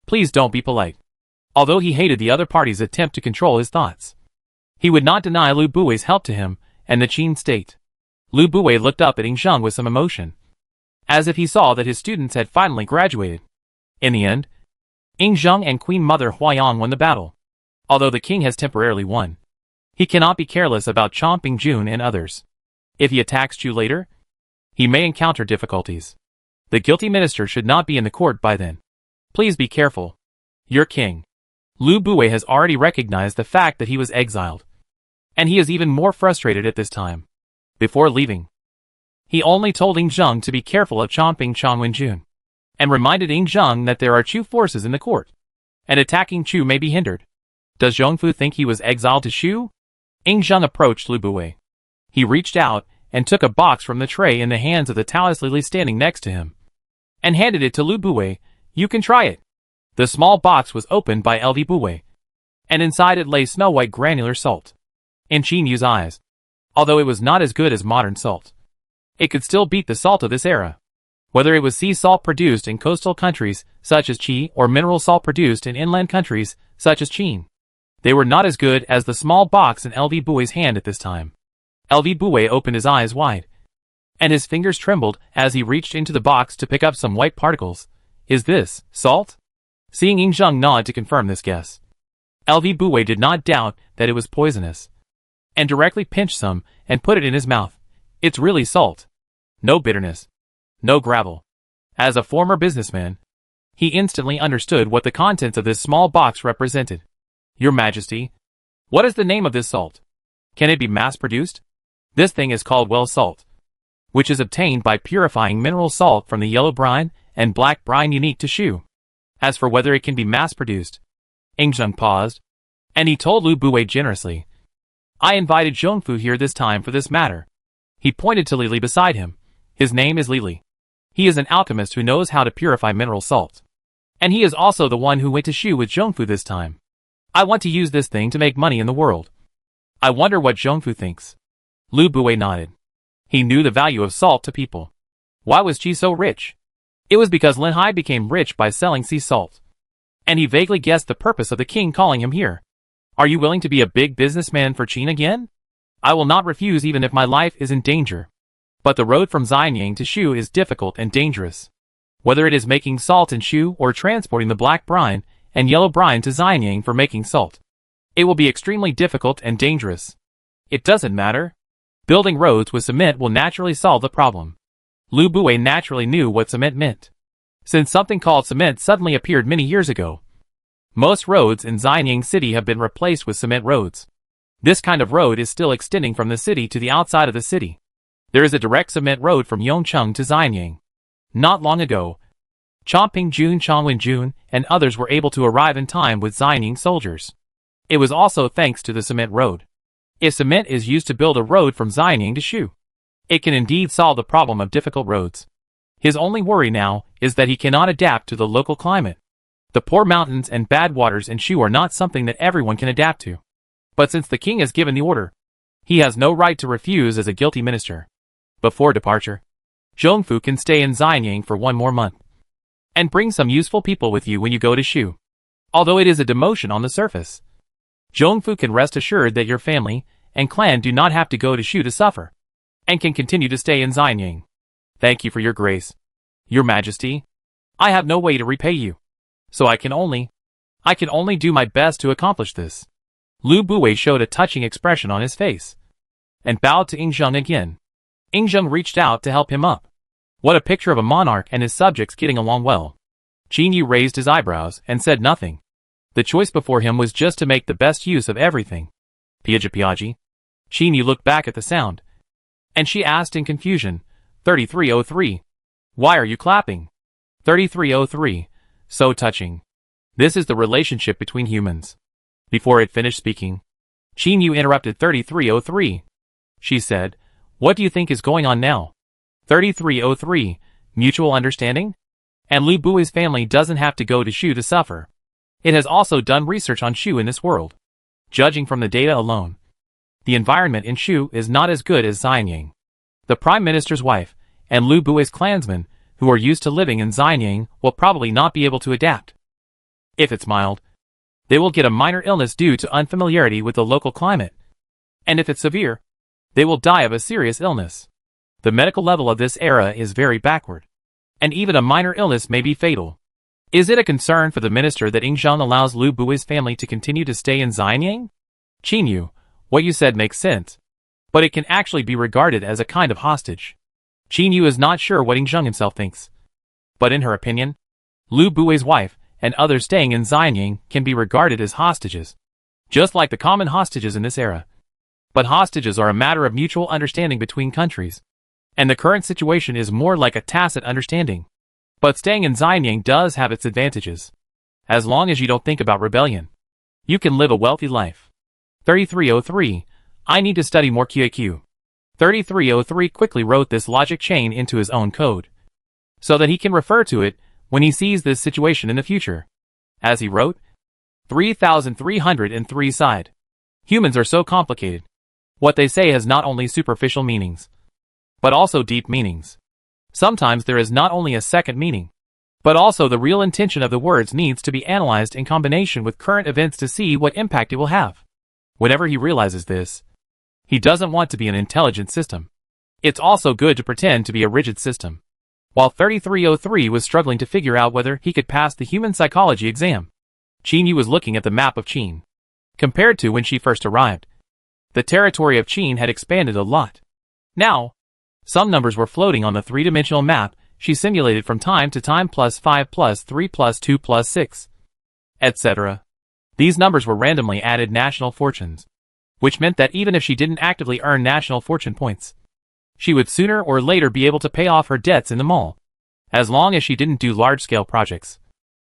please don't be polite. Although he hated the other party's attempt to control his thoughts, he would not deny Lu Buwei's help to him and the Qin state. Lu Buwei looked up at Zheng with some emotion, as if he saw that his students had finally graduated. In the end, Zheng and Queen Mother Huayang won the battle. Although the king has temporarily won, he cannot be careless about Chomping Jun and others. If he attacks Chu later, he may encounter difficulties. The guilty minister should not be in the court by then. Please be careful. Your king. Lu Buwei has already recognized the fact that he was exiled, and he is even more frustrated at this time. Before leaving, he only told Zheng to be careful of Chomping Changwenjun, and reminded Ing Zheng that there are Chu forces in the court, and attacking Chu may be hindered. Does Zhongfu think he was exiled to Shu? Ing Zheng approached Lu Buwei. He reached out and took a box from the tray in the hands of the Taoist lily standing next to him, and handed it to Lu Buwei. You can try it. The small box was opened by LV Buwei, and inside it lay snow-white granular salt. In Qin Yu's eyes, although it was not as good as modern salt, it could still beat the salt of this era. Whether it was sea salt produced in coastal countries such as Qi or mineral salt produced in inland countries such as Qin, they were not as good as the small box in LV Buwei's hand at this time. LV Buwei opened his eyes wide, and his fingers trembled as he reached into the box to pick up some white particles. Is this salt? Seeing Ing Zheng nod to confirm this guess, LV Buwei did not doubt that it was poisonous, and directly pinched some and put it in his mouth. It's really salt. No bitterness. No gravel. As a former businessman, he instantly understood what the contents of this small box represented. Your Majesty, what is the name of this salt? Can it be mass-produced? This thing is called well salt, which is obtained by purifying mineral salt from the yellow brine and black brine unique to Shu. As for whether it can be mass-produced, Ing Zheng paused, and he told Lu Buwei generously, I invited Zhongfu here this time for this matter. He pointed to Lili beside him. His name is Lili. He is an alchemist who knows how to purify mineral salt. And he is also the one who went to Shu with Zhongfu this time. I want to use this thing to make money in the world. I wonder what Zhongfu thinks. Lu Buwei nodded. He knew the value of salt to people. Why was Qi so rich? It was because Lin Hai became rich by selling sea salt. And he vaguely guessed the purpose of the king calling him here. Are you willing to be a big businessman for Qin again? I will not refuse even if my life is in danger. But the road from Xianyang to Shu is difficult and dangerous. Whether it is making salt in Shu or transporting the black brine and yellow brine to Xianyang for making salt, it will be extremely difficult and dangerous. It doesn't matter. Building roads with cement will naturally solve the problem. Lu Buwei naturally knew what cement meant, since something called cement suddenly appeared many years ago. Most roads in Xianyang City have been replaced with cement roads. This kind of road is still extending from the city to the outside of the city. There is a direct cement road from Yongcheng to Xianyang. Not long ago, Chongping Jun, Chongwen Jun, and others were able to arrive in time with Xianyang soldiers. It was also thanks to the cement road. If cement is used to build a road from Xianyang to Shu, it can indeed solve the problem of difficult roads. His only worry now is that he cannot adapt to the local climate. The poor mountains and bad waters in Shu are not something that everyone can adapt to. But since the king has given the order, he has no right to refuse as a guilty minister. Before departure, Zhongfu can stay in Xianyang for 1 more month, and bring some useful people with you when you go to Shu. Although it is a demotion on the surface, Zhongfu can rest assured that your family and clan do not have to go to Shu to suffer, and can continue to stay in Xianyang. Thank you for your grace. Your Majesty, I have no way to repay you, so I can only do my best to accomplish this. Lu Buwei showed a touching expression on his face, and bowed to Ing Zheng again. Ing Zheng reached out to help him up. What a picture of a monarch and his subjects getting along well. Qin Yu raised his eyebrows and said nothing. The choice before him was just to make the best use of everything. Piaji. Qin Yu looked back at the sound, and she asked in confusion, 3303. Why are you clapping? 3303. So touching. This is the relationship between humans. Before it finished speaking, Qin Yu interrupted 3303. She said, what do you think is going on now? 3303. Mutual understanding? And Lu Buwei's family doesn't have to go to Shu to suffer. It has also done research on Shu in this world. Judging from the data alone, the environment in Shu is not as good as Xianyang. The Prime Minister's wife and Lu Buwei's clansmen, who are used to living in Xianyang, will probably not be able to adapt. If it's mild, they will get a minor illness due to unfamiliarity with the local climate. And if it's severe, they will die of a serious illness. The medical level of this era is very backward, and even a minor illness may be fatal. Is it a concern for the minister that Ing Zheng allows Lu Buwei's family to continue to stay in Xianyang? Qin Yu, what you said makes sense, but it can actually be regarded as a kind of hostage. Qin Yu is not sure what Ing Zheng himself thinks, but in her opinion, Lu Buwei's wife and others staying in Xianyang can be regarded as hostages, just like the common hostages in this era. But hostages are a matter of mutual understanding between countries, and the current situation is more like a tacit understanding. But staying in Xianyang does have its advantages. As long as you don't think about rebellion, you can live a wealthy life. 3303. I need to study more QAQ. 3303 quickly wrote this logic chain into his own code, so that he can refer to it when he sees this situation in the future. As he wrote, 3303 sighed. Humans are so complicated. What they say has not only superficial meanings, but also deep meanings. Sometimes there is not only a second meaning, but also the real intention of the words needs to be analyzed in combination with current events to see what impact it will have. Whenever he realizes this, he doesn't want to be an intelligent system. It's also good to pretend to be a rigid system. While 3303 was struggling to figure out whether he could pass the human psychology exam, Qin Yu was looking at the map of Qin. Compared to when she first arrived, the territory of Qin had expanded a lot. Now, some numbers were floating on the three-dimensional map she simulated from time to time, +5 +3 +2 +6, etc. These numbers were randomly added national fortunes, which meant that even if she didn't actively earn national fortune points, she would sooner or later be able to pay off her debts in the mall. As long as she didn't do large-scale projects,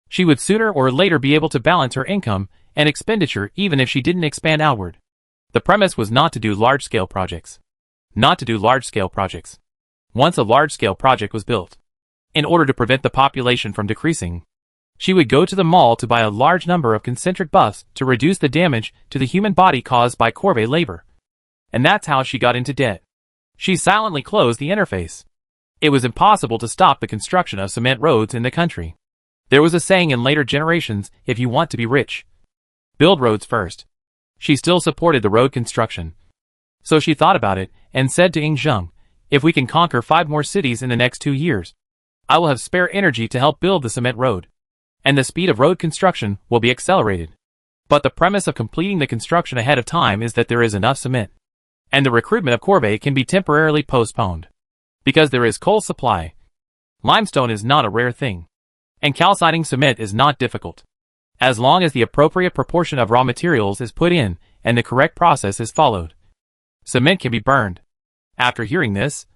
she would sooner or later be able to balance her income and expenditure even if she didn't expand outward. The premise was not to do large-scale projects. Not to do large-scale projects. Once a large-scale project was built, in order to prevent the population from decreasing, she would go to the mall to buy a large number of concentric buffs to reduce the damage to the human body caused by corvée labor. And that's how she got into debt. She silently closed the interface. It was impossible to stop the construction of cement roads in the country. There was a saying in later generations, if you want to be rich, build roads first. She still supported the road construction. So she thought about it and said to Ing Zheng, if we can conquer 5 more cities in the next 2 years, I will have spare energy to help build the cement road, and the speed of road construction will be accelerated. But the premise of completing the construction ahead of time is that there is enough cement, and the recruitment of corvée can be temporarily postponed, because there is coal supply. Limestone is not a rare thing, and calcining cement is not difficult, as long as the appropriate proportion of raw materials is put in and the correct process is followed. Cement can be burned. After hearing this,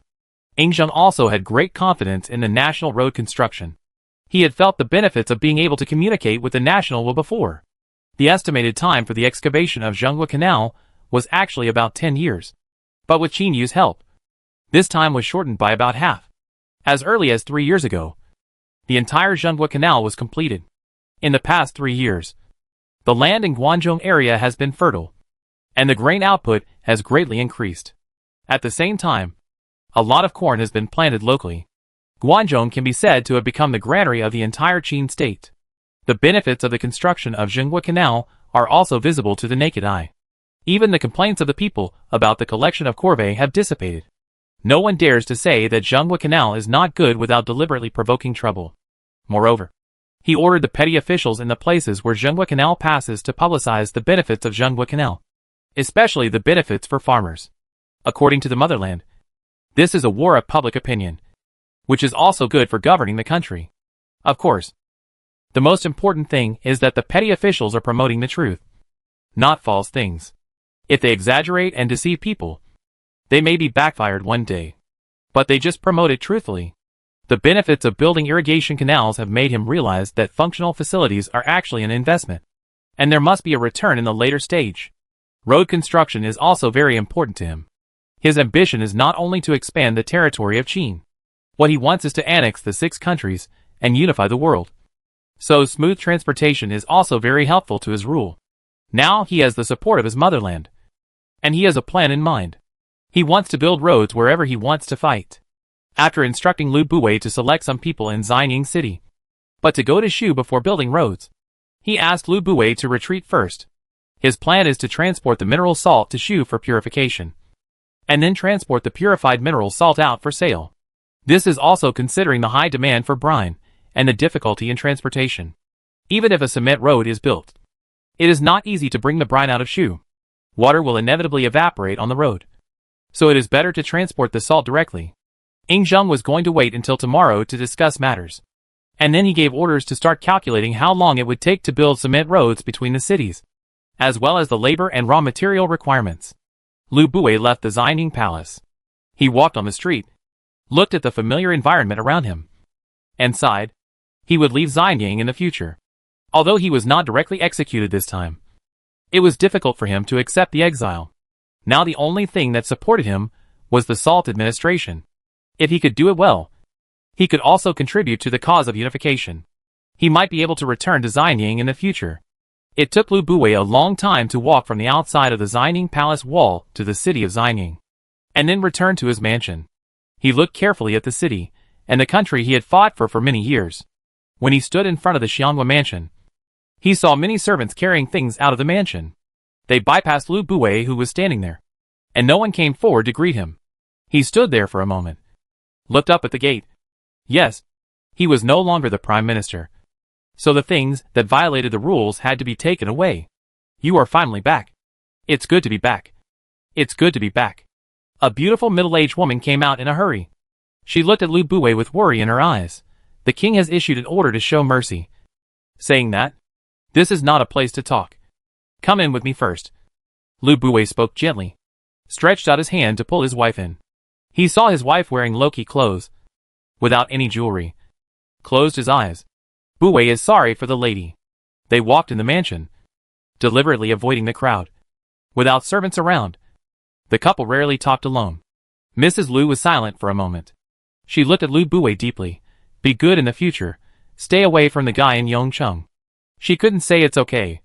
Ing Zheng also had great confidence in the national road construction. He had felt the benefits of being able to communicate with the national will before. The estimated time for the excavation of Zhenghua Canal was actually about 10 years. But with Qin Yu's help, this time was shortened by about half. As early as 3 years ago, the entire Zhenghua Canal was completed. In the past 3 years, the land in Guangzhou area has been fertile, and the grain output has greatly increased. At the same time, a lot of corn has been planted locally. Guangzhou can be said to have become the granary of the entire Qin state. The benefits of the construction of Zhenghua Canal are also visible to the naked eye. Even the complaints of the people about the collection of corvée have dissipated. No one dares to say that Zhenghua Canal is not good without deliberately provoking trouble. Moreover, he ordered the petty officials in the places where Zhenghua Canal passes to publicize the benefits of Zhenghua Canal, especially the benefits for farmers. According to the motherland, this is a war of public opinion, which is also good for governing the country. Of course, the most important thing is that the petty officials are promoting the truth, not false things. If they exaggerate and deceive people, they may be backfired one day. But they just promote it truthfully. The benefits of building irrigation canals have made him realize that functional facilities are actually an investment, and there must be a return in the later stage. Road construction is also very important to him. His ambition is not only to expand the territory of Qin. What he wants is to annex the 6 countries and unify the world. So smooth transportation is also very helpful to his rule. Now he has the support of his motherland, and he has a plan in mind. He wants to build roads wherever he wants to fight. After instructing Lu Buwei to select some people in Xianyang City, but to go to Shu before building roads, he asked Lu Buwei to retreat first. His plan is to transport the mineral salt to Shu for purification, and then transport the purified mineral salt out for sale. This is also considering the high demand for brine and the difficulty in transportation. Even if a cement road is built, it is not easy to bring the brine out of Shu. Water will inevitably evaporate on the road, so it is better to transport the salt directly. Ing Zheng was going to wait until tomorrow to discuss matters, and then he gave orders to start calculating how long it would take to build cement roads between the cities, as well as the labor and raw material requirements. Lu Buwei left the Xianyang palace. He walked on the street, looked at the familiar environment around him, and sighed. He would leave Xianyang in the future. Although he was not directly executed this time, it was difficult for him to accept the exile. Now the only thing that supported him was the Salt administration. If he could do it well, he could also contribute to the cause of unification. He might be able to return to Xianyang in the future. It took Lu Buwei a long time to walk from the outside of the Xianyang palace wall to the city of Xianyang, and then return to his mansion. He looked carefully at the city and the country he had fought for many years. When he stood in front of the Shihuang mansion, he saw many servants carrying things out of the mansion. They bypassed Lu Buwei, who was standing there, and no one came forward to greet him. He stood there for a moment, looked up at the gate. Yes, he was no longer the prime minister, so the things that violated the rules had to be taken away. You are finally back. It's good to be back. It's good to be back. A beautiful middle-aged woman came out in a hurry. She looked at Lu Buwei with worry in her eyes. The king has issued an order to show mercy. Saying that, this is not a place to talk. Come in with me first. Lu Buwei spoke gently, stretched out his hand to pull his wife in. He saw his wife wearing low-key clothes, without any jewelry. Closed his eyes. Buwei is sorry for the lady. They walked in the mansion, deliberately avoiding the crowd. Without servants around, the couple rarely talked alone. Mrs. Lu was silent for a moment. She looked at Lu Buwei deeply. Be good in the future. Stay away from the guy in Yongcheng. She couldn't say it's okay,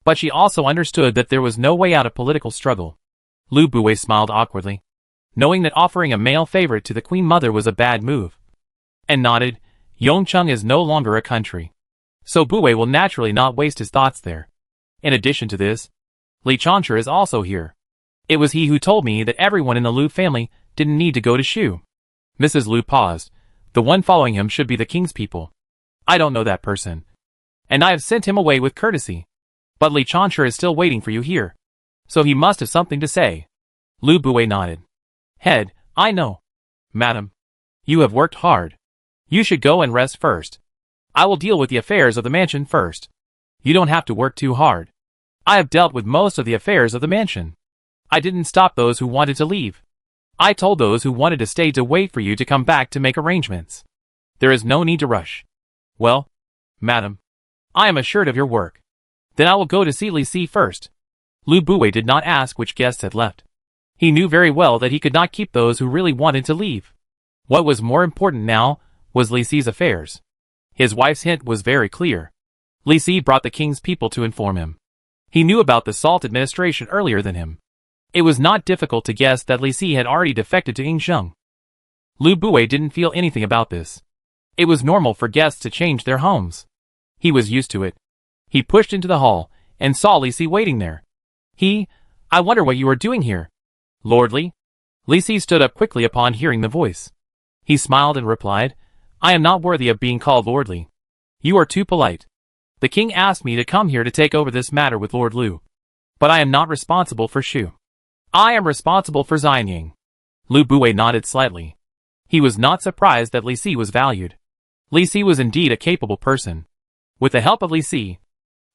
but she also understood that there was no way out of political struggle. Lu Buwei smiled awkwardly, knowing that offering a male favorite to the queen mother was a bad move, and nodded. Yongcheng is no longer a country, so Buwei will naturally not waste his thoughts there. In addition to this, Li Chancher is also here. It was he who told me that everyone in the Lu family didn't need to go to Shu. Mrs. Lu paused. The one following him should be the king's people. I don't know that person, and I have sent him away with courtesy. But Li Chancher is still waiting for you here, so he must have something to say. Lu Buwei nodded. Head, I know. Madam, you have worked hard. You should go and rest first. I will deal with the affairs of the mansion first. You don't have to work too hard. I have dealt with most of the affairs of the mansion. I didn't stop those who wanted to leave. I told those who wanted to stay to wait for you to come back to make arrangements. There is no need to rush. Well, madam, I am assured of your work. Then I will go to see Li Si first. Lu Buwei did not ask which guests had left. He knew very well that he could not keep those who really wanted to leave. What was more important now was Li Si's affairs. His wife's hint was very clear. Li Si brought the king's people to inform him. He knew about the Salt administration earlier than him. It was not difficult to guess that Li Si had already defected to Yingzheng. Lu Buwei didn't feel anything about this. It was normal for guests to change their homes. He was used to it. He pushed into the hall and saw Li Si waiting there. I wonder what you are doing here. Lord Li? Li Si stood up quickly upon hearing the voice. He smiled and replied, I am not worthy of being called Lord Li. You are too polite. The king asked me to come here to take over this matter with Lord Lu. But I am not responsible for Shu. I am responsible for Xianyang. Lu Buwei nodded slightly. He was not surprised that Li Si was valued. Li Si was indeed a capable person. With the help of Li Si,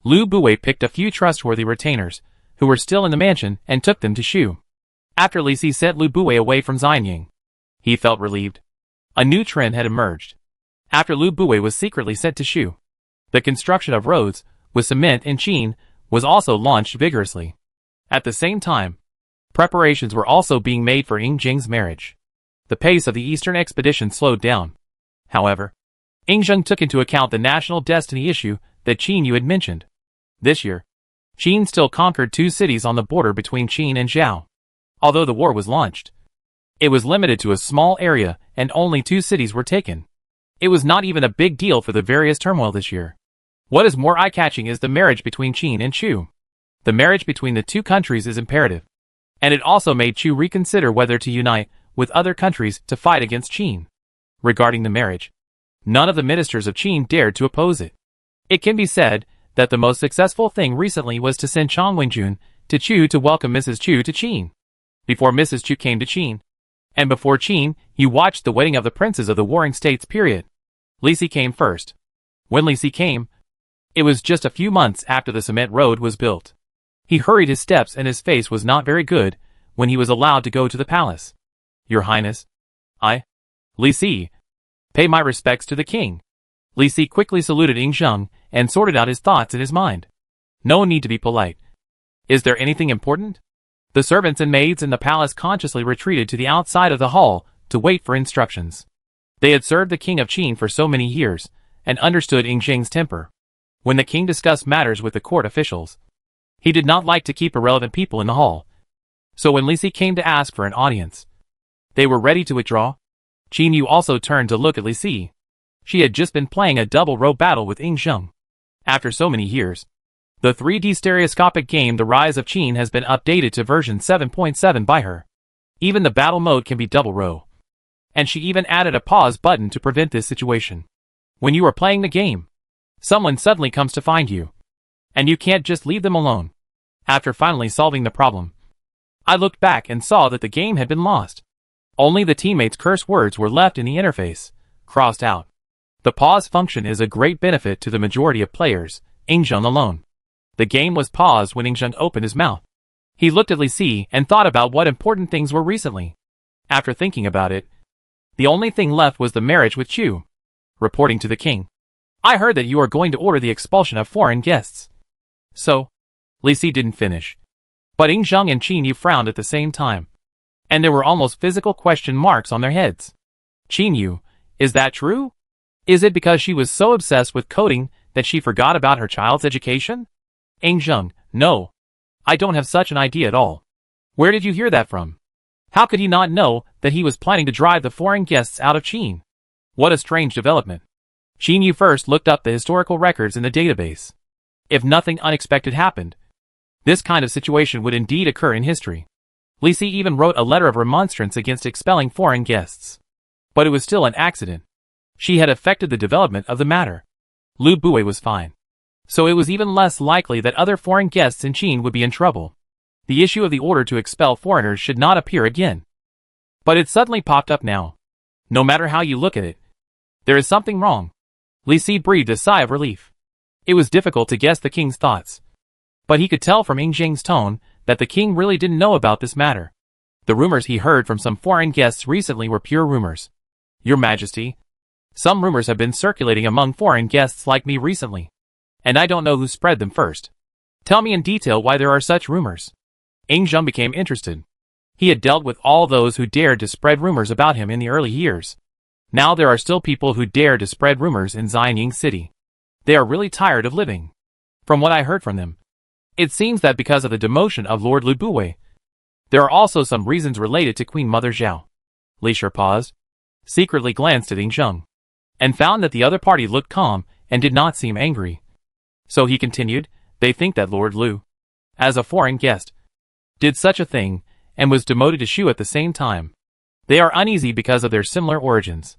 Lu Buwei picked a few trustworthy retainers who were still in the mansion and took them to Shu. After Li Si sent Lu Buwei away from Xianyang, he felt relieved. A new trend had emerged. After Lu Buwei was secretly sent to Shu, the construction of roads with cement and Qin was also launched vigorously. At the same time, preparations were also being made for Yingzheng's marriage. The pace of the eastern expedition slowed down. However, Yingzheng took into account the national destiny issue that Qin Yu had mentioned. This year, Qin still conquered 2 cities on the border between Qin and Zhao. Although the war was launched, it was limited to a small area and only 2 cities were taken. It was not even a big deal for the various turmoil this year. What is more eye-catching is the marriage between Qin and Chu. The marriage between the 2 countries is imperative, and it also made Chu reconsider whether to unite with other countries to fight against Qin. Regarding the marriage, none of the ministers of Qin dared to oppose it. It can be said that the most successful thing recently was to send Chang Wenjun to Chu to welcome Mrs. Chu to Qin. Before Mrs. Chu came to Qin, and before Qin, you watched the wedding of the princes of the warring states period. Li Si came first. When Li Si came, it was just a few months after the cement road was built. He hurried his steps and his face was not very good when he was allowed to go to the palace. Your Highness. Li Si. Pay my respects to the king. Li Si quickly saluted Ying Zheng and sorted out his thoughts in his mind. No need to be polite. Is there anything important? The servants and maids in the palace consciously retreated to the outside of the hall to wait for instructions. They had served the king of Qin for so many years and understood Ying Zheng's temper. When the king discussed matters with the court officials, he did not like to keep irrelevant people in the hall. So when Li Si came to ask for an audience, they were ready to withdraw. Qin Yu also turned to look at Li Si. She had just been playing a double-row battle with Ying Zheng. After so many years, the 3D stereoscopic game The Rise of Qin has been updated to version 7.7 by her. Even the battle mode can be double-row. And she even added a pause button to prevent this situation. When you are playing the game, someone suddenly comes to find you. And you can't just leave them alone. After finally solving the problem, I looked back and saw that the game had been lost. Only the teammates' curse words were left in the interface, crossed out. The pause function is a great benefit to the majority of players, Ying Zheng alone. The game was paused when Ying Zheng opened his mouth. He looked at Li Si and thought about what important things were recently. After thinking about it, the only thing left was the marriage with Chu. Reporting to the king, I heard that you are going to order the expulsion of foreign guests. So, Li Si didn't finish. But Ying Zheng and Qin Yu frowned at the same time. And there were almost physical question marks on their heads. Qin Yu, is that true? Is it because she was so obsessed with coding that she forgot about her child's education? Ying Zheng, no. I don't have such an idea at all. Where did you hear that from? How could he not know that he was planning to drive the foreign guests out of Qin? What a strange development. Qin Yu first looked up the historical records in the database. If nothing unexpected happened, this kind of situation would indeed occur in history. Li Si even wrote a letter of remonstrance against expelling foreign guests. But it was still an accident. She had affected the development of the matter. Lu Bue was fine. So it was even less likely that other foreign guests in Qin would be in trouble. The issue of the order to expel foreigners should not appear again. But it suddenly popped up now. No matter how you look at it, there is something wrong. Li Si breathed a sigh of relief. It was difficult to guess the king's thoughts. But he could tell from Ying Zheng's tone that the king really didn't know about this matter. The rumors he heard from some foreign guests recently were pure rumors. Your Majesty, some rumors have been circulating among foreign guests like me recently. And I don't know who spread them first. Tell me in detail why there are such rumors. Ying Zheng became interested. He had dealt with all those who dared to spread rumors about him in the early years. Now there are still people who dare to spread rumors in Xianying City. They are really tired of living. From what I heard from them, it seems that because of the demotion of Lord Lu Bue, there are also some reasons related to Queen Mother Zhao. Li Si paused, secretly glanced at Ying Zheng, and found that the other party looked calm and did not seem angry. So he continued, they think that Lord Lu, as a foreign guest, did such a thing, and was demoted to Shu at the same time. They are uneasy because of their similar origins.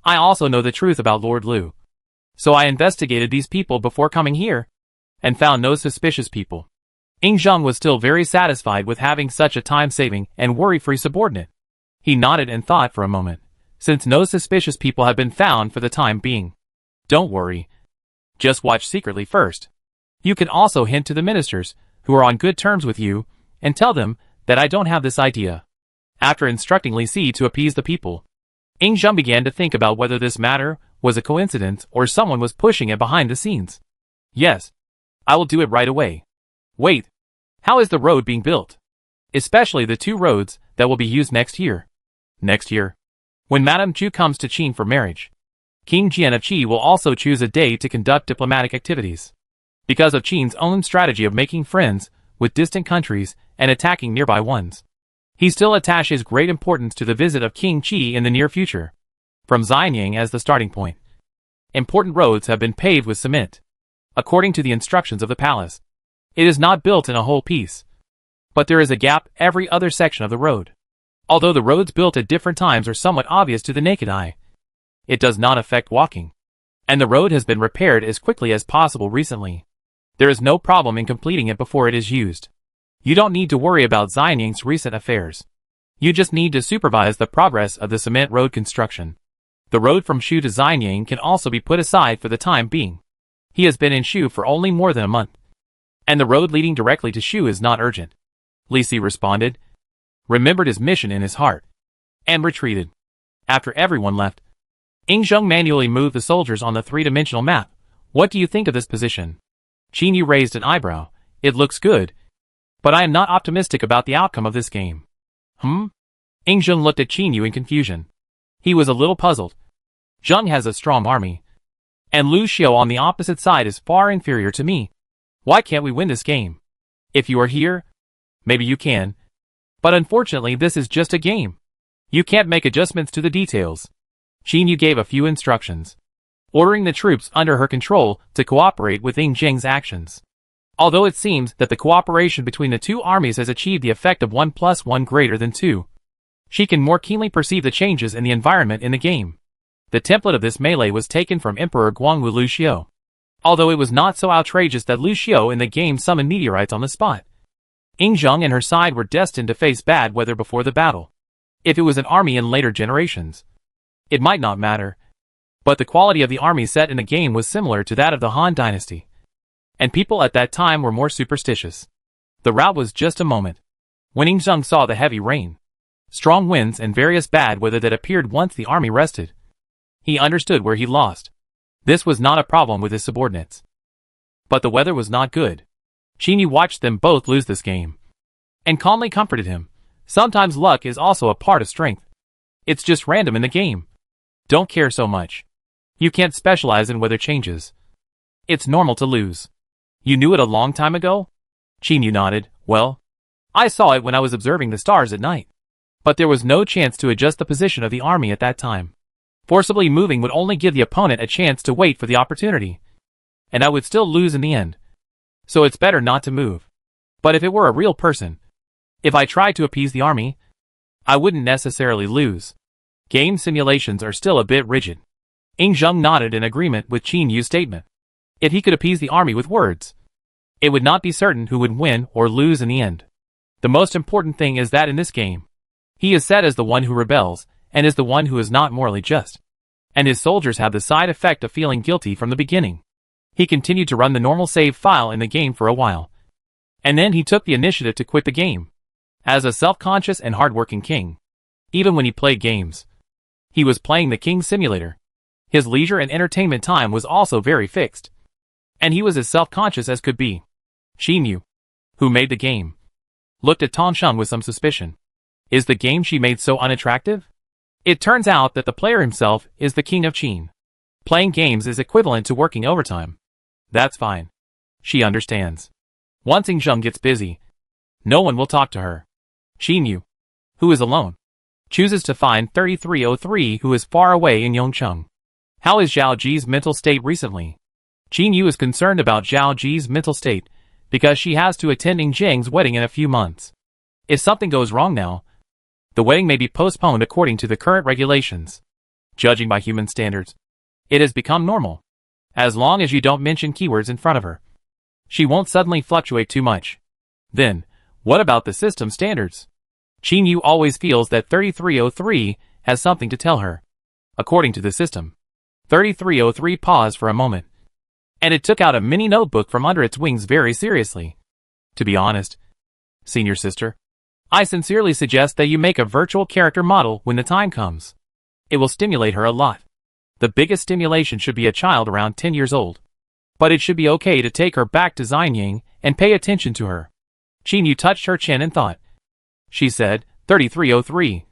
I also know the truth about Lord Lu. So I investigated these people before coming here, and found no suspicious people. Ying Zheng was still very satisfied with having such a time-saving and worry-free subordinate. He nodded and thought for a moment, since no suspicious people have been found for the time being. Don't worry. Just watch secretly first. You can also hint to the ministers, who are on good terms with you, and tell them that I don't have this idea. After instructing Li Si to appease the people, Ying Zheng began to think about whether this matter was a coincidence or someone was pushing it behind the scenes. Yes. I will do it right away. Wait. How is the road being built? Especially the 2 roads that will be used next year. Next year, when Madame Chu comes to Qin for marriage, King Jian of Qi will also choose a day to conduct diplomatic activities. Because of Qin's own strategy of making friends with distant countries and attacking nearby ones, he still attaches great importance to the visit of King Qi in the near future. From Xianying as the starting point, important roads have been paved with cement. According to the instructions of the palace, it is not built in a whole piece, but there is a gap every other section of the road. Although the roads built at different times are somewhat obvious to the naked eye, it does not affect walking, and the road has been repaired as quickly as possible recently. There is no problem in completing it before it is used. You don't need to worry about Xianying's recent affairs. You just need to supervise the progress of the cement road construction. The road from Shu to Xianying can also be put aside for the time being. He has been in Shu for only more than a month, and the road leading directly to Shu is not urgent. Li Si responded, remembered his mission in his heart, and retreated. After everyone left, Ing Zheng manually moved the soldiers on the three-dimensional map. What do you think of this position? Qin Yu raised an eyebrow. It looks good. But I am not optimistic about the outcome of this game. Ing Zheng looked at Qin Yu in confusion. He was a little puzzled. Zheng has a strong army. And Lu Xiao on the opposite side is far inferior to me. Why can't we win this game? If you are here, maybe you can. But unfortunately this is just a game. You can't make adjustments to the details. Qin Yu gave a few instructions, ordering the troops under her control to cooperate with Ing Zheng's actions. Although it seems that the cooperation between the two armies has achieved the effect of 1 + 1 greater than 2, she can more keenly perceive the changes in the environment in the game. The template of this melee was taken from Emperor Guangwu Lu Xiao. Although it was not so outrageous that Lu Xiao in the game summoned meteorites on the spot. Ing Zheng and her side were destined to face bad weather before the battle. If it was an army in later generations, it might not matter. But the quality of the army set in the game was similar to that of the Han Dynasty. And people at that time were more superstitious. The rout was just a moment. When Ing Zheng saw the heavy rain, strong winds and various bad weather that appeared once the army rested, he understood where he lost. This was not a problem with his subordinates. But the weather was not good. Qin Yu watched them both lose this game, and calmly comforted him. Sometimes luck is also a part of strength. It's just random in the game. Don't care so much. You can't specialize in weather changes. It's normal to lose. You knew it a long time ago? Qin Yu nodded. Well, I saw it when I was observing the stars at night. But there was no chance to adjust the position of the army at that time. Forcibly moving would only give the opponent a chance to wait for the opportunity. And I would still lose in the end. So it's better not to move. But if it were a real person, if I tried to appease the army, I wouldn't necessarily lose. Game simulations are still a bit rigid. Ing Zheng nodded in agreement with Qin Yu's statement. If he could appease the army with words, it would not be certain who would win or lose in the end. The most important thing is that in this game, he is set as the one who rebels, and is the one who is not morally just. And his soldiers have the side effect of feeling guilty from the beginning. He continued to run the normal save file in the game for a while. And then he took the initiative to quit the game. As a self-conscious and hard-working king, even when he played games, he was playing the king simulator. His leisure and entertainment time was also very fixed. And he was as self-conscious as could be. Qin Yu, who made the game, looked at Tong Sheng with some suspicion. Is the game she made so unattractive? It turns out that the player himself is the king of Qin. Playing games is equivalent to working overtime. That's fine. She understands. Once Ing Zheng gets busy, no one will talk to her. Qin Yu, who is alone, chooses to find 3303 who is far away in Yongcheng. How is Zhao Ji's mental state recently? Qin Yu is concerned about Zhao Ji's mental state because she has to attend Ing Zheng's wedding in a few months. If something goes wrong now, the wedding may be postponed according to the current regulations. Judging by human standards, it has become normal. As long as you don't mention keywords in front of her, she won't suddenly fluctuate too much. Then, what about the system standards? Qin Yu always feels that 3303 has something to tell her. According to the system, 3303 paused for a moment, and it took out a mini notebook from under its wings very seriously. To be honest, senior sister, I sincerely suggest that you make a virtual character model when the time comes. It will stimulate her a lot. The biggest stimulation should be a child around 10 years old. But it should be okay to take her back to Xianying and pay attention to her. Qin Yu touched her chin and thought. She said, 3303.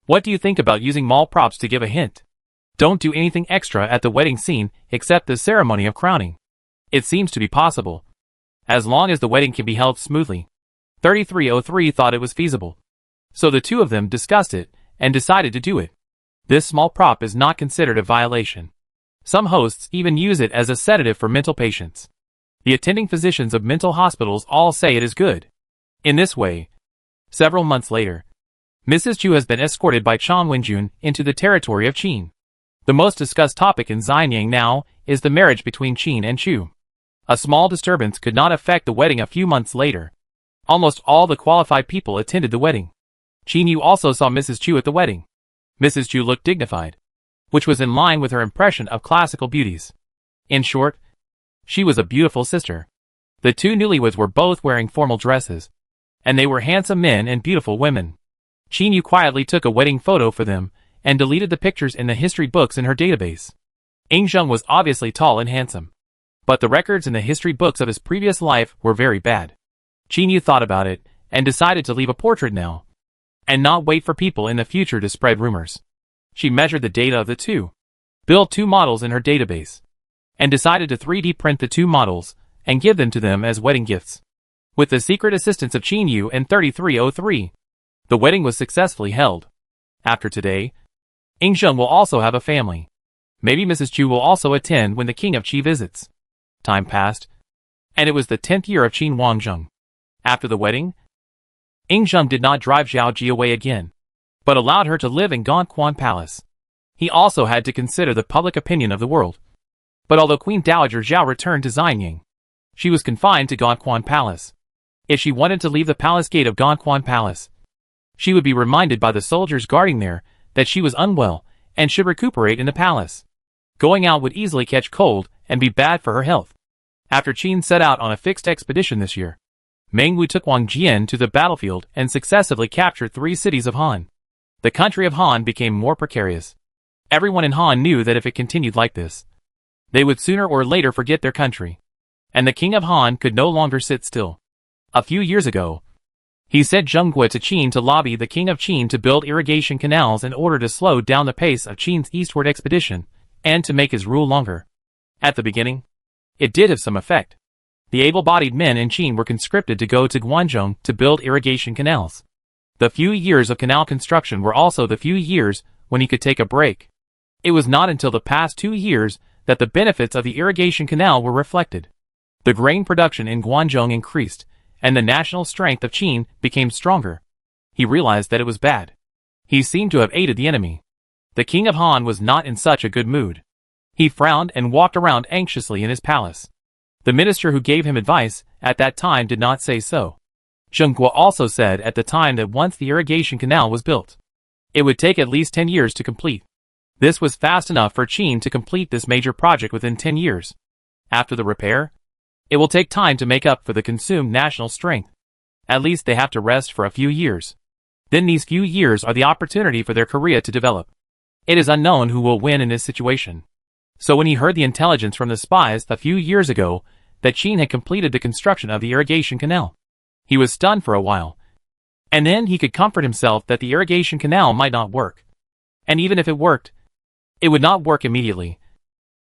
What do you think about using mall props to give a hint? Don't do anything extra at the wedding scene except the ceremony of crowning. It seems to be possible. As long as the wedding can be held smoothly. 3303 thought it was feasible. So the two of them discussed it and decided to do it. This small prop is not considered a violation. Some hosts even use it as a sedative for mental patients. The attending physicians of mental hospitals all say it is good. In this way, several months later, Mrs. Chu has been escorted by Chang Wenjun into the territory of Qin. The most discussed topic in Xianyang now is the marriage between Qin and Chu. A small disturbance could not affect the wedding a few months later. Almost all the qualified people attended the wedding. Qin Yu also saw Mrs. Chu at the wedding. Mrs. Chu looked dignified, which was in line with her impression of classical beauties. In short, she was a beautiful sister. The two newlyweds were both wearing formal dresses, and they were handsome men and beautiful women. Qin Yu quietly took a wedding photo for them and deleted the pictures in the history books in her database. Yingzheng was obviously tall and handsome, but the records in the history books of his previous life were very bad. Qin Yu thought about it and decided to leave a portrait now, and not wait for people in the future to spread rumors. She measured the data of the two, built 2 models in her database, and decided to 3D print the 2 models and give them to them as wedding gifts. With the secret assistance of Qin Yu and 3303, the wedding was successfully held. After today, Yingzheng will also have a family. Maybe Mrs. Chu will also attend when the King of Qi visits. Time passed, and it was the 10th year of Qin Wanzheng. After the wedding, Yingzheng did not drive Zhao Ji away again, but allowed her to live in Gongquan Palace. He also had to consider the public opinion of the world. But although Queen Dowager Zhao returned to Xianying, she was confined to Gongquan Palace. If she wanted to leave the palace gate of Gongquan Palace, she would be reminded by the soldiers guarding there that she was unwell and should recuperate in the palace. Going out would easily catch cold and be bad for her health. After Qin set out on a fixed expedition this year, Meng Wu took Wang Jian to the battlefield and successively captured 3 cities of Han. The country of Han became more precarious. Everyone in Han knew that if it continued like this, they would sooner or later forget their country, and the king of Han could no longer sit still. A few years ago, he sent Zheng Gui to Qin to lobby the king of Qin to build irrigation canals in order to slow down the pace of Qin's eastward expedition and to make his rule longer. At the beginning, it did have some effect. The able-bodied men in Qin were conscripted to go to Guangzhou to build irrigation canals. The few years of canal construction were also the few years when he could take a break. It was not until the past 2 years that the benefits of the irrigation canal were reflected. The grain production in Guangzhou increased, and the national strength of Qin became stronger. He realized that it was bad. He seemed to have aided the enemy. The king of Han was not in such a good mood. He frowned and walked around anxiously in his palace. The minister who gave him advice at that time did not say so. Zheng Guo also said at the time that once the irrigation canal was built, it would take at least 10 years to complete. This was fast enough for Qin to complete this major project within 10 years. After the repair, it will take time to make up for the consumed national strength. At least they have to rest for a few years. Then these few years are the opportunity for their Korea to develop. It is unknown who will win in this situation. So when he heard the intelligence from the spies a few years ago that Qin had completed the construction of the irrigation canal, he was stunned for a while. And then he could comfort himself that the irrigation canal might not work. And even if it worked, it would not work immediately,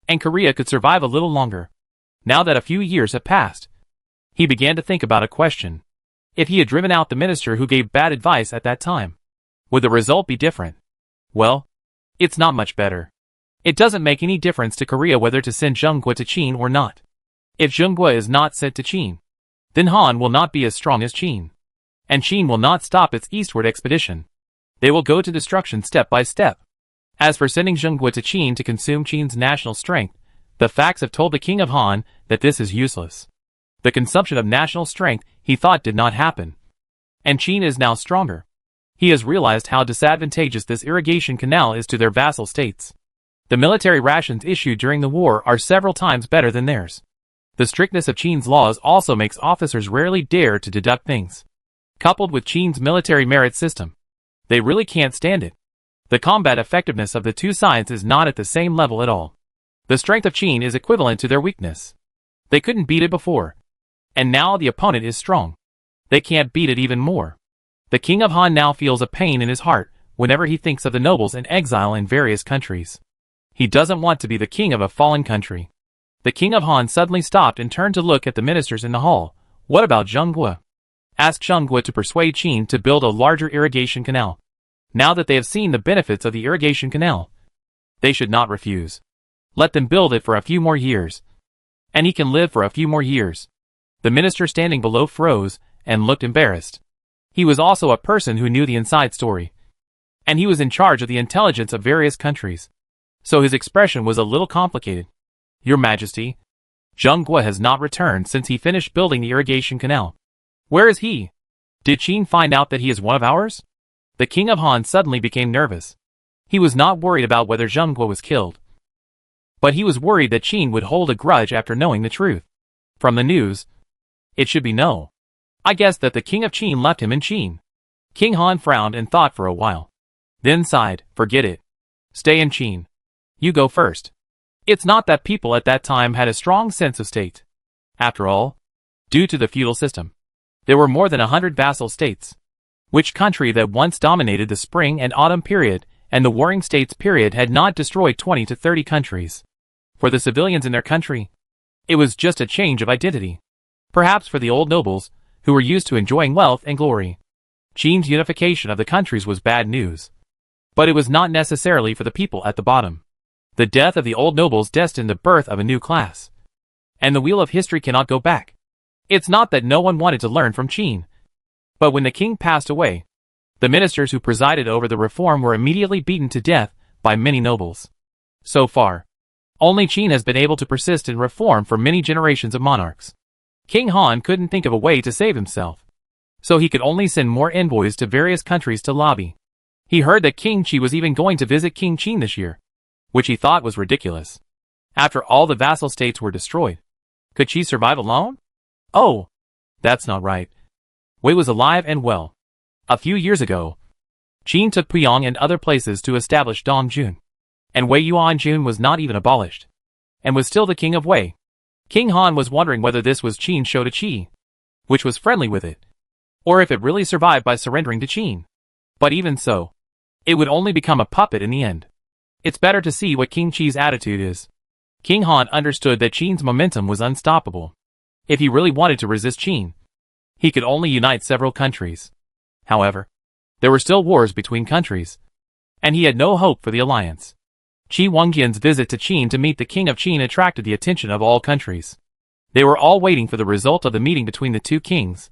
and Korea could survive a little longer. Now that a few years have passed, he began to think about a question. If he had driven out the minister who gave bad advice at that time, would the result be different? Well, it's not much better. It doesn't make any difference to Korea whether to send Zheng Gui to Qin or not. If Zheng Gui is not sent to Qin, then Han will not be as strong as Qin, and Qin will not stop its eastward expedition. They will go to destruction step by step. As for sending Zheng Gui to Qin to consume Qin's national strength, the facts have told the king of Han that this is useless. The consumption of national strength he thought did not happen. And Qin is now stronger. He has realized how disadvantageous this irrigation canal is to their vassal states. The military rations issued during the war are several times better than theirs. The strictness of Qin's laws also makes officers rarely dare to deduct things. Coupled with Qin's military merit system, they really can't stand it. The combat effectiveness of the two sides is not at the same level at all. The strength of Qin is equivalent to their weakness. They couldn't beat it before. And now the opponent is strong. They can't beat it even more. The king of Han now feels a pain in his heart whenever he thinks of the nobles in exile in various countries. He doesn't want to be the king of a fallen country. The king of Han suddenly stopped and turned to look at the ministers in the hall. What about Zheng Gui? Ask Zheng Gui to persuade Qin to build a larger irrigation canal. Now that they have seen the benefits of the irrigation canal, they should not refuse. Let them build it for a few more years. And he can live for a few more years. The minister standing below froze and looked embarrassed. He was also a person who knew the inside story. And he was in charge of the intelligence of various countries. So his expression was a little complicated. Your Majesty, Zheng Gui has not returned since he finished building the irrigation canal. Where is he? Did Qin find out that he is one of ours? The king of Han suddenly became nervous. He was not worried about whether Zheng Gui was killed. But he was worried that Qin would hold a grudge after knowing the truth. From the news, it should be no. I guess that the king of Qin left him in Qin. King Han frowned and thought for a while. Then sighed, forget it. Stay in Qin. You go first. It's not that people at that time had a strong sense of state. After all, due to the feudal system, there were more than 100 vassal states. Which country that once dominated the spring and autumn period and the warring states period had not destroyed 20 to 30 countries? For the civilians in their country, it was just a change of identity. Perhaps for the old nobles, who were used to enjoying wealth and glory, Qin's unification of the countries was bad news. But it was not necessarily for the people at the bottom. The death of the old nobles destined the birth of a new class. And the wheel of history cannot go back. It's not that no one wanted to learn from Qin. But when the king passed away, the ministers who presided over the reform were immediately beaten to death by many nobles. So far, only Qin has been able to persist in reform for many generations of monarchs. King Han couldn't think of a way to save himself, so he could only send more envoys to various countries to lobby. He heard that King Qi was even going to visit King Qin this year, which he thought was ridiculous. After all the vassal states were destroyed, could Qi survive alone? Oh, that's not right. Wei was alive and well. A few years ago, Qin took Puyang and other places to establish Dongjun, and Wei Yuanjun was not even abolished, and was still the king of Wei. King Han was wondering whether this was Qin's show to Qi, which was friendly with it, or if it really survived by surrendering to Qin. But even so, it would only become a puppet in the end. It's better to see what King Qi's attitude is. King Han understood that Qin's momentum was unstoppable. If he really wanted to resist Qin, he could only unite several countries. However, there were still wars between countries, and he had no hope for the alliance. Qi Wangjian's visit to Qin to meet the king of Qin attracted the attention of all countries. They were all waiting for the result of the meeting between the two kings.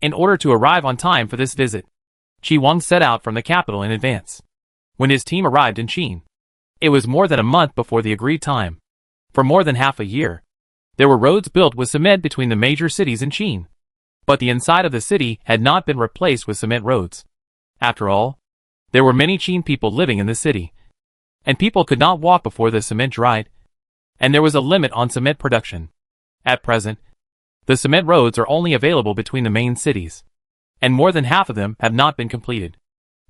In order to arrive on time for this visit, Shihuang set out from the capital in advance. When his team arrived in Qin, it was more than a month before the agreed time. For more than half a year, there were roads built with cement between the major cities in Qin. But the inside of the city had not been replaced with cement roads. After all, there were many Qin people living in the city, and people could not walk before the cement dried, and there was a limit on cement production. At present, the cement roads are only available between the main cities, and more than half of them have not been completed.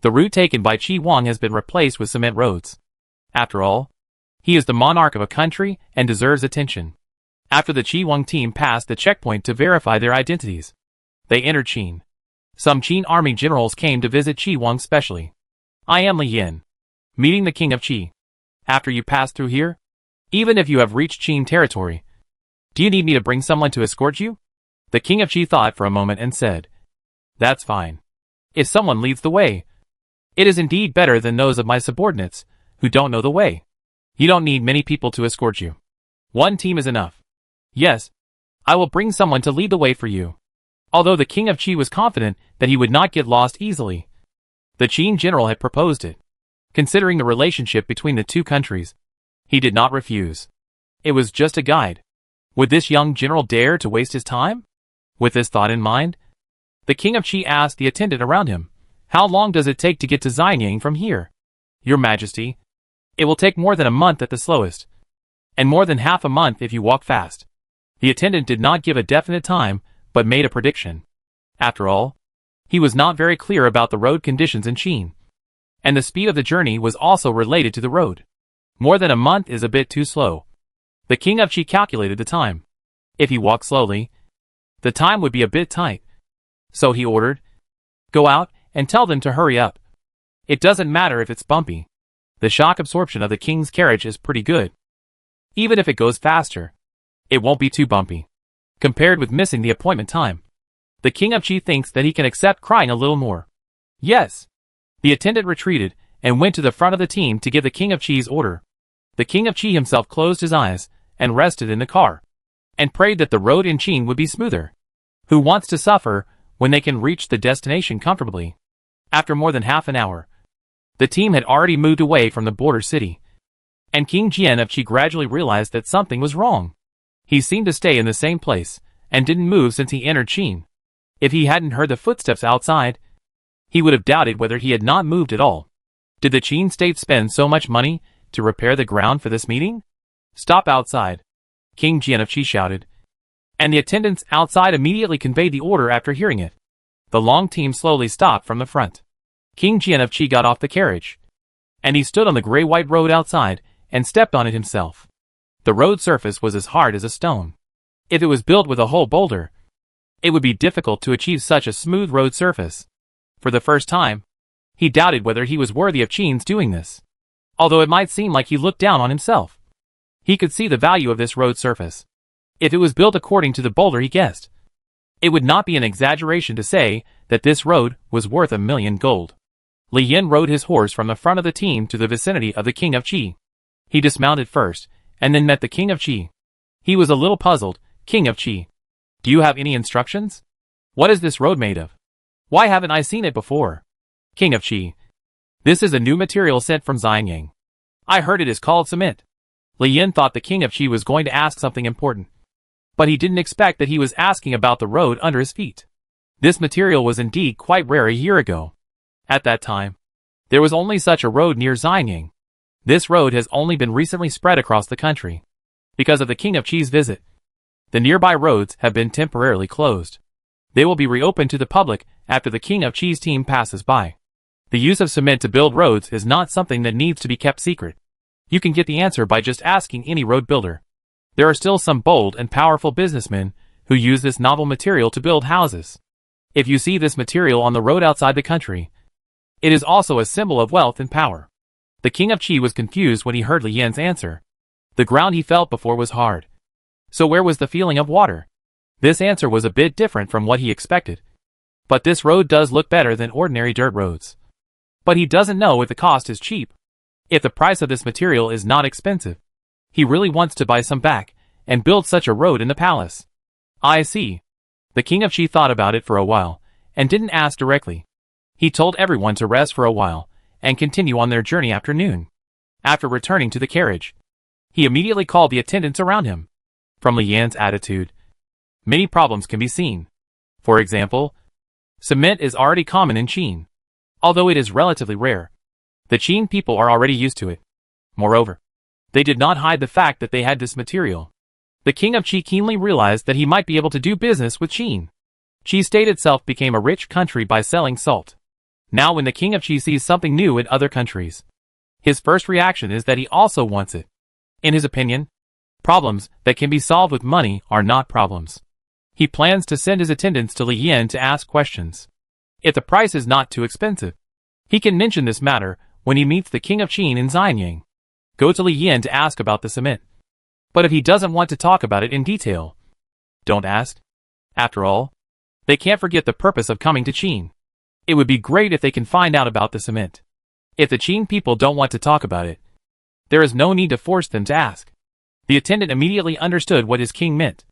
The route taken by Shihuang has been replaced with cement roads. After all, he is the monarch of a country and deserves attention. After the Shihuang team passed the checkpoint to verify their identities, they entered Qin. Some Qin army generals came to visit Shihuang specially. I am Li Yin, meeting the king of Qi. After you pass through here, even if you have reached Qin territory, do you need me to bring someone to escort you? The king of Qi thought for a moment and said, That's fine. If someone leads the way, it is indeed better than those of my subordinates, who don't know the way. You don't need many people to escort you. One team is enough. Yes, I will bring someone to lead the way for you. Although the king of Qi was confident that he would not get lost easily, the Qin general had proposed it. Considering the relationship between the two countries, he did not refuse. It was just a guide. Would this young general dare to waste his time? With this thought in mind, the king of Qi asked the attendant around him, How long does it take to get to Xianyang from here? Your Majesty, it will take more than a month at the slowest, and more than half a month if you walk fast. The attendant did not give a definite time, but made a prediction. After all, he was not very clear about the road conditions in Qin, and the speed of the journey was also related to the road. More than a month is a bit too slow. The king of Qi calculated the time. If he walked slowly, the time would be a bit tight. So he ordered, Go out and tell them to hurry up. It doesn't matter if it's bumpy. The shock absorption of the king's carriage is pretty good. Even if it goes faster, it won't be too bumpy, compared with missing the appointment time. The king of Qi thinks that he can accept crying a little more. Yes. The attendant retreated and went to the front of the team to give the king of Qi's order. The king of Qi himself closed his eyes and rested in the car, and prayed that the road in Qin would be smoother. Who wants to suffer when they can reach the destination comfortably? After more than half an hour, the team had already moved away from the border city, and King Jian of Qi gradually realized that something was wrong. He seemed to stay in the same place, and didn't move since he entered Qin. If he hadn't heard the footsteps outside, he would have doubted whether he had not moved at all. Did the Qin state spend so much money to repair the ground for this meeting? Stop outside, King Jian of Qi shouted, and the attendants outside immediately conveyed the order after hearing it. The long team slowly stopped from the front. King Jian of Qi got off the carriage, and he stood on the gray-white road outside and stepped on it himself. The road surface was as hard as a stone. If it was built with a whole boulder, it would be difficult to achieve such a smooth road surface. For the first time, he doubted whether he was worthy of Qin's doing this. Although it might seem like he looked down on himself, he could see the value of this road surface. If it was built according to the boulder he guessed, it would not be an exaggeration to say that this road was worth 1,000,000 gold. Li Yin rode his horse from the front of the team to the vicinity of the King of Qi. He dismounted first, and then met the King of Qi. He was a little puzzled. King of Qi, do you have any instructions? What is this road made of? Why haven't I seen it before? King of Qi, this is a new material sent from Xianyang. I heard it is called cement. Li Yin thought the King of Qi was going to ask something important, but he didn't expect that he was asking about the road under his feet. This material was indeed quite rare a year ago. At that time, there was only such a road near Xianyang. This road has only been recently spread across the country. Because of the King of Qi's visit, the nearby roads have been temporarily closed. They will be reopened to the public after the King of Qi's team passes by. The use of cement to build roads is not something that needs to be kept secret. You can get the answer by just asking any road builder. There are still some bold and powerful businessmen who use this novel material to build houses. If you see this material on the road outside the country, it is also a symbol of wealth and power. The King of Qi was confused when he heard Li Yin's answer. The ground he felt before was hard. So where was the feeling of water? This answer was a bit different from what he expected. But this road does look better than ordinary dirt roads. But he doesn't know if the cost is cheap. If the price of this material is not expensive, he really wants to buy some back and build such a road in the palace. I see. The King of Qi thought about it for a while and didn't ask directly. He told everyone to rest for a while and continue on their journey after noon. After returning to the carriage, he immediately called the attendants around him. From Li Yan's attitude, many problems can be seen. For example, cement is already common in Qin. Although it is relatively rare, the Qin people are already used to it. Moreover, they did not hide the fact that they had this material. The King of Qi keenly realized that he might be able to do business with Qin. Qi state itself became a rich country by selling salt. Now when the King of Qi sees something new in other countries, his first reaction is that he also wants it. In his opinion, problems that can be solved with money are not problems. He plans to send his attendants to Li Yin to ask questions. If the price is not too expensive, he can mention this matter when he meets the King of Qin in Xianyang. Go to Li Yin to ask about the cement. But if he doesn't want to talk about it in detail, don't ask. After all, they can't forget the purpose of coming to Qin. It would be great if they can find out about the cement. If the Qin people don't want to talk about it, there is no need to force them to ask. The attendant immediately understood what his king meant,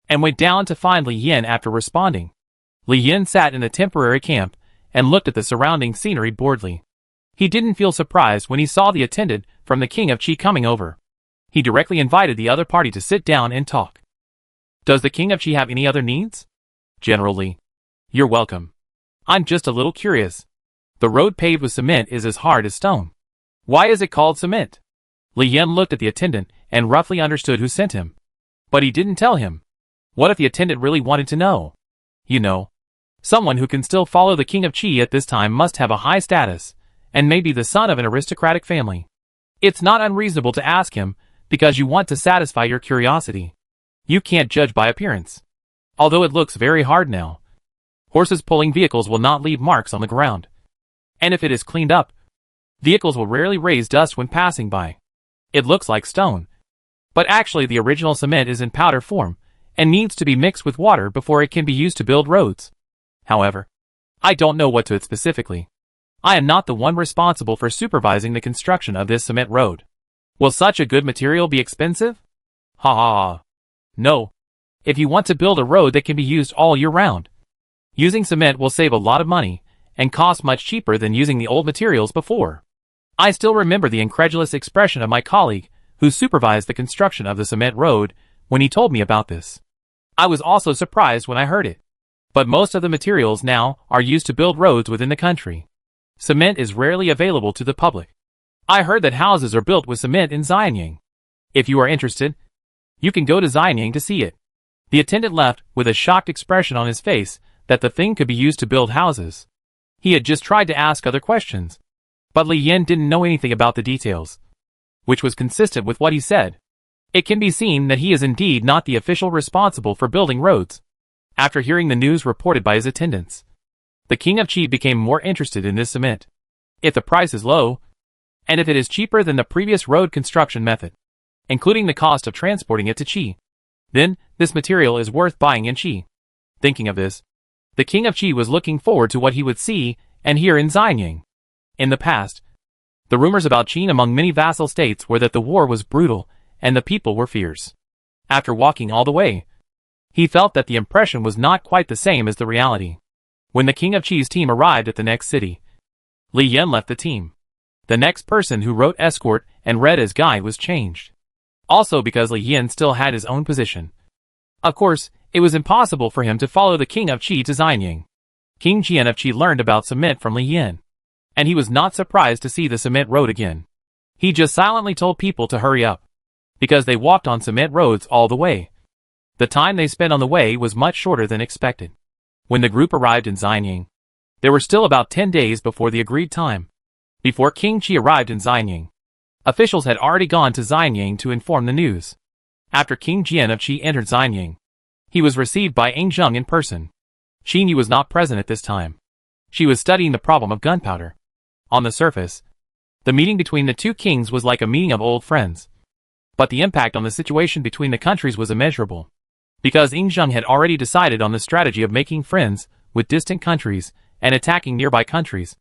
and went down to find Li Yin after responding. Li Yin sat in the temporary camp and looked at the surrounding scenery boredly. He didn't feel surprised when he saw the attendant from the King of Qi coming over. He directly invited the other party to sit down and talk. Does the King of Qi have any other needs? General Li, you're welcome. I'm just a little curious. The road paved with cement is as hard as stone. Why is it called cement? Li Yin looked at the attendant and roughly understood who sent him. But he didn't tell him. What if the attendant really wanted to know? You know, someone who can still follow the King of Qi at this time must have a high status, and may be the son of an aristocratic family. It's not unreasonable to ask him, because you want to satisfy your curiosity. You can't judge by appearance. Although it looks very hard now. Horses pulling vehicles will not leave marks on the ground. And if it is cleaned up, vehicles will rarely raise dust when passing by. It looks like stone. But actually the original cement is in powder form, and needs to be mixed with water before it can be used to build roads. However, I don't know what to it specifically. I am not the one responsible for supervising the construction of this cement road. Will such a good material be expensive? Ha ha ha. No. If you want to build a road that can be used all year round, using cement will save a lot of money, and cost much cheaper than using the old materials before. I still remember the incredulous expression of my colleague, who supervised the construction of the cement road, when he told me about this. I was also surprised when I heard it. But most of the materials now are used to build roads within the country. Cement is rarely available to the public. I heard that houses are built with cement in Xianyang. If you are interested, you can go to Xianyang to see it. The attendant left with a shocked expression on his face that the thing could be used to build houses. He had just tried to ask other questions. But Li Yin didn't know anything about the details, which was consistent with what he said. It can be seen that he is indeed not the official responsible for building roads. After hearing the news reported by his attendants, the king of Qi became more interested in this cement. If the price is low, and if it is cheaper than the previous road construction method, including the cost of transporting it to Qi, then this material is worth buying in Qi. Thinking of this, the king of Qi was looking forward to what he would see and hear in Xianying. In the past, the rumors about Qin among many vassal states were that the war was brutal and the people were fierce. After walking all the way, he felt that the impression was not quite the same as the reality. When the king of Qi's team arrived at the next city, Li Yin left the team. The next person who wrote escort and read as guide was changed. Also because Li Yin still had his own position. Of course, it was impossible for him to follow the king of Qi to Xianying. King Jian of Qi learned about cement from Li Yin, and he was not surprised to see the cement road again. He just silently told people to hurry up, because they walked on cement roads all the way. The time they spent on the way was much shorter than expected. When the group arrived in Xianying, there were still about 10 days before the agreed time. Before King Qi arrived in Xianying, officials had already gone to Xianying to inform the news. After King Jian of Qi entered Xianying, he was received by Zheng in person. Xinyu was not present at this time. She was studying the problem of gunpowder. On the surface, the meeting between the two kings was like a meeting of old friends. But the impact on the situation between the countries was immeasurable. Because Zheng had already decided on the strategy of making friends with distant countries and attacking nearby countries.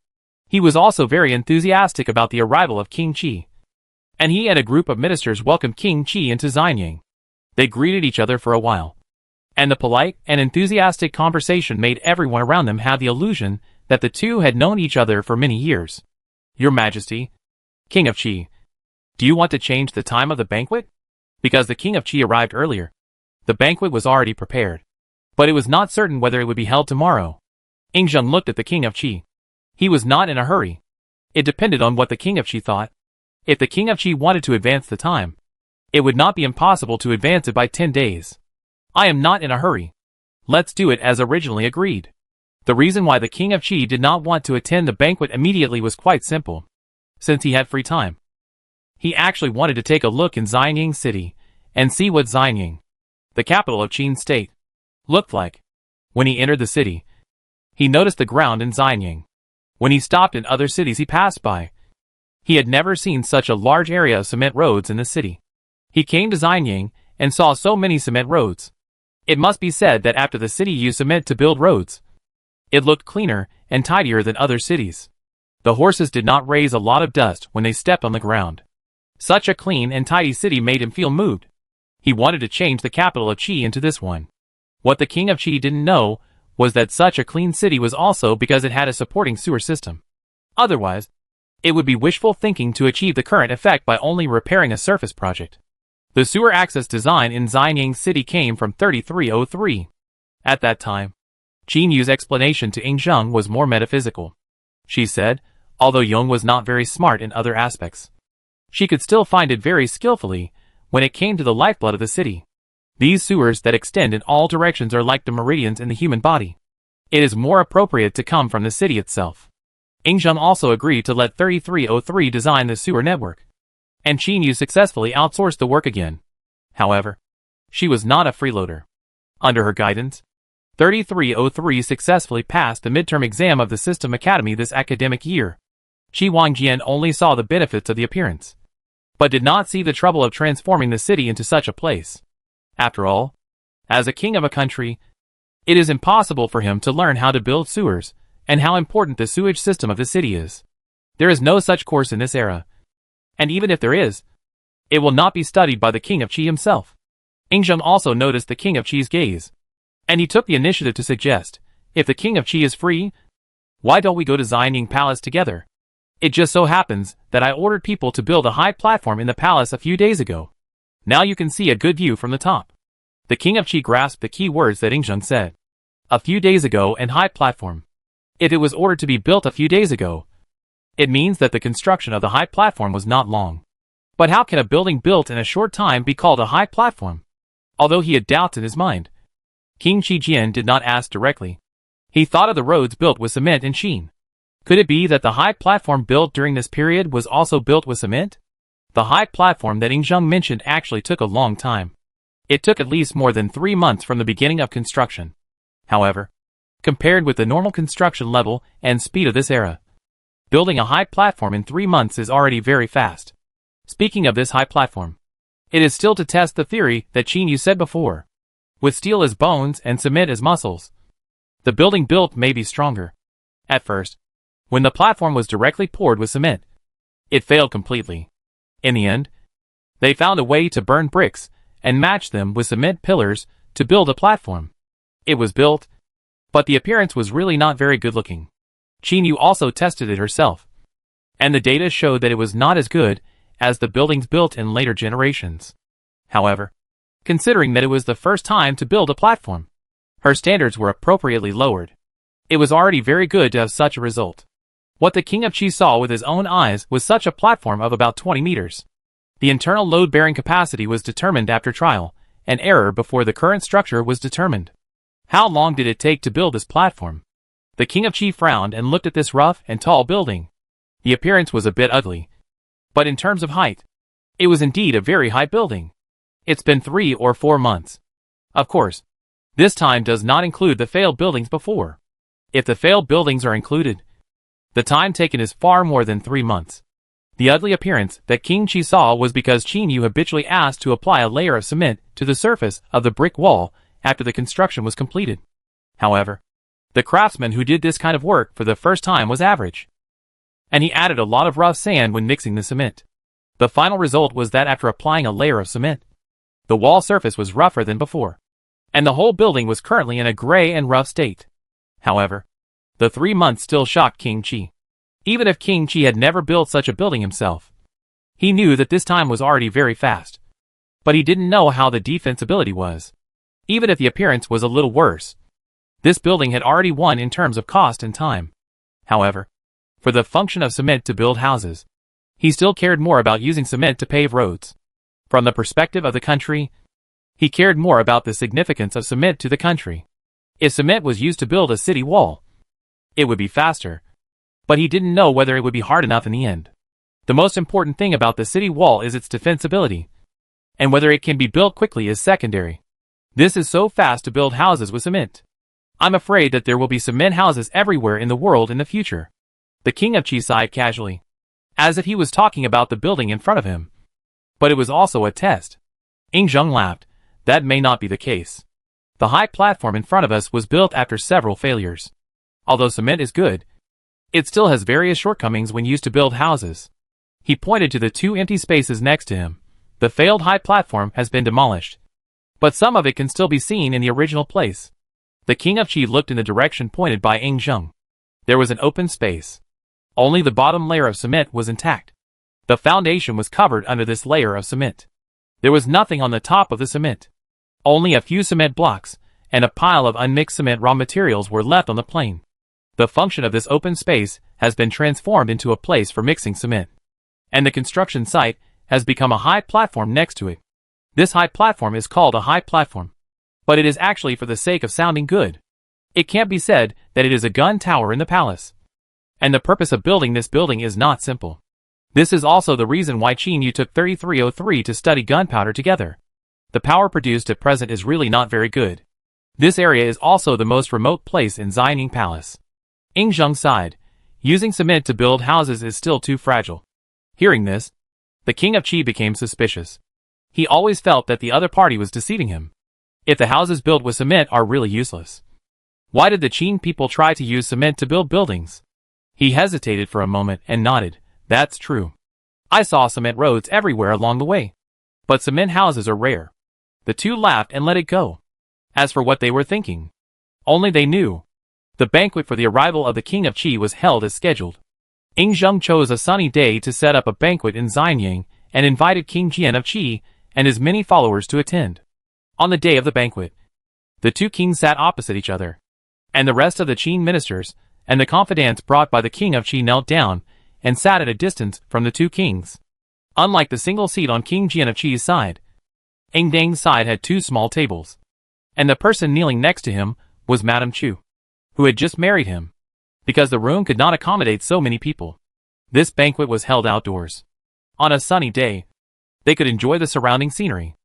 He was also very enthusiastic about the arrival of King Qi. And he and a group of ministers welcomed King Qi into Xianying. They greeted each other for a while. And the polite and enthusiastic conversation made everyone around them have the illusion that the two had known each other for many years. Your Majesty, King of Qi, do you want to change the time of the banquet? Because the King of Qi arrived earlier, the banquet was already prepared. But it was not certain whether it would be held tomorrow. Zheng looked at the King of Qi. He was not in a hurry. It depended on what the King of Qi thought. If the King of Qi wanted to advance the time, it would not be impossible to advance it by 10 days. I am not in a hurry. Let's do it as originally agreed. The reason why the King of Qi did not want to attend the banquet immediately was quite simple. Since he had free time, he actually wanted to take a look in Xianying City and see what Xianying, the capital of Qin State, looked like. When he entered the city, he noticed the ground in Xianying. When he stopped in other cities he passed by, he had never seen such a large area of cement roads in the city. He came to Xianying and saw so many cement roads. It must be said that after the city used cement to build roads, it looked cleaner and tidier than other cities. The horses did not raise a lot of dust when they stepped on the ground. Such a clean and tidy city made him feel moved. He wanted to change the capital of Qi into this one. What the King of Qi didn't know was that such a clean city was also because it had a supporting sewer system. Otherwise, it would be wishful thinking to achieve the current effect by only repairing a surface project. The sewer access design in Xianying City came from 3303. At that time, Qin Yu's explanation to Zheng was more metaphysical. She said, although Yong was not very smart in other aspects, she could still find it very skillfully when it came to the lifeblood of the city. These sewers that extend in all directions are like the meridians in the human body. It is more appropriate to come from the city itself. Zheng also agreed to let 3303 design the sewer network. And Qin Yu successfully outsourced the work again. However, she was not a freeloader. Under her guidance, 3303 successfully passed the midterm exam of the System Academy this academic year. Shihuang only saw the benefits of the appearance, but did not see the trouble of transforming the city into such a place. After all, as a king of a country, it is impossible for him to learn how to build sewers and how important the sewage system of the city is. There is no such course in this era. And even if there is, it will not be studied by the King of Qi himself. Zheng also noticed the King of Qi's gaze, and he took the initiative to suggest, if the King of Qi is free, why don't we go to Xianying Palace together? It just so happens that I ordered people to build a high platform in the palace a few days ago. Now you can see a good view from the top. The King of Qi grasped the key words that Zheng said. A few days ago and high platform. If it was ordered to be built a few days ago, it means that the construction of the high platform was not long. But how can a building built in a short time be called a high platform? Although he had doubts in his mind, King Qi Jian did not ask directly. He thought of the roads built with cement in Qin. Could it be that the high platform built during this period was also built with cement? The high platform that Zheng mentioned actually took a long time. It took at least more than 3 months from the beginning of construction. However, compared with the normal construction level and speed of this era, building a high platform in 3 months is already very fast. Speaking of this high platform, it is still to test the theory that Qin said before. With steel as bones and cement as muscles, the building built may be stronger. At first, when the platform was directly poured with cement, it failed completely. In the end, they found a way to burn bricks and match them with cement pillars to build a platform. It was built, but the appearance was really not very good looking. Qin also tested it herself, and the data showed that it was not as good as the buildings built in later generations. However, considering that it was the first time to build a platform, her standards were appropriately lowered. It was already very good to have such a result. What the King of Qi saw with his own eyes was such a platform of about 20 meters. The internal load-bearing capacity was determined after trial and error before the current structure was determined. How long did it take to build this platform? The King of Qi frowned and looked at this rough and tall building. The appearance was a bit ugly, but in terms of height, it was indeed a very high building. It's been 3 or 4 months. Of course, this time does not include the failed buildings before. If the failed buildings are included, the time taken is far more than 3 months. The ugly appearance that King Qi saw was because Qin habitually asked to apply a layer of cement to the surface of the brick wall after the construction was completed. However, the craftsman who did this kind of work for the first time was average, and he added a lot of rough sand when mixing the cement. The final result was that after applying a layer of cement, the wall surface was rougher than before, and the whole building was currently in a gray and rough state. However, the 3 months still shocked King Qi. Even if King Qi had never built such a building himself, he knew that this time was already very fast. But he didn't know how the defensibility was. Even if the appearance was a little worse, this building had already won in terms of cost and time. However, for the function of cement to build houses, he still cared more about using cement to pave roads. From the perspective of the country, he cared more about the significance of cement to the country. If cement was used to build a city wall, it would be faster, but he didn't know whether it would be hard enough in the end. The most important thing about the city wall is its defensibility, and whether it can be built quickly is secondary. This is so fast to build houses with cement. I'm afraid that there will be cement houses everywhere in the world in the future. The King of Qi sighed casually, as if he was talking about the building in front of him. But it was also a test. Zheng laughed. That may not be the case. The high platform in front of us was built after several failures. Although cement is good, it still has various shortcomings when used to build houses. He pointed to the 2 empty spaces next to him. The failed high platform has been demolished, but some of it can still be seen in the original place. The King of Qi looked in the direction pointed by Zheng. There was an open space. Only the bottom layer of cement was intact. The foundation was covered under this layer of cement. There was nothing on the top of the cement. Only a few cement blocks and a pile of unmixed cement raw materials were left on the plain. The function of this open space has been transformed into a place for mixing cement, and the construction site has become a high platform next to it. This high platform is called a high platform, but it is actually for the sake of sounding good. It can't be said that it is a gun tower in the palace. And the purpose of building this building is not simple. This is also the reason why Qin took 3303 to study gunpowder together. The power produced at present is really not very good. This area is also the most remote place in Xianying Palace. Zheng sighed. Using cement to build houses is still too fragile. Hearing this, the King of Qi became suspicious. He always felt that the other party was deceiving him. If the houses built with cement are really useless, why did the Qin people try to use cement to build buildings? He hesitated for a moment and nodded. That's true. I saw cement roads everywhere along the way. But cement houses are rare. The two laughed and let it go. As for what they were thinking, only they knew. The banquet for the arrival of the King of Qi was held as scheduled. Zheng chose a sunny day to set up a banquet in Xianying and invited King Jian of Qi and his many followers to attend. On the day of the banquet, the 2 kings sat opposite each other, and the rest of the Qin ministers and the confidants brought by the King of Qi knelt down and sat at a distance from the 2 kings. Unlike the single seat on King Jian of Qi's side, Dang's side had 2 small tables, and the person kneeling next to him was Madame Chu, who had just married him. because the room could not accommodate so many people. This banquet was held outdoors. On a sunny day, they could enjoy the surrounding scenery.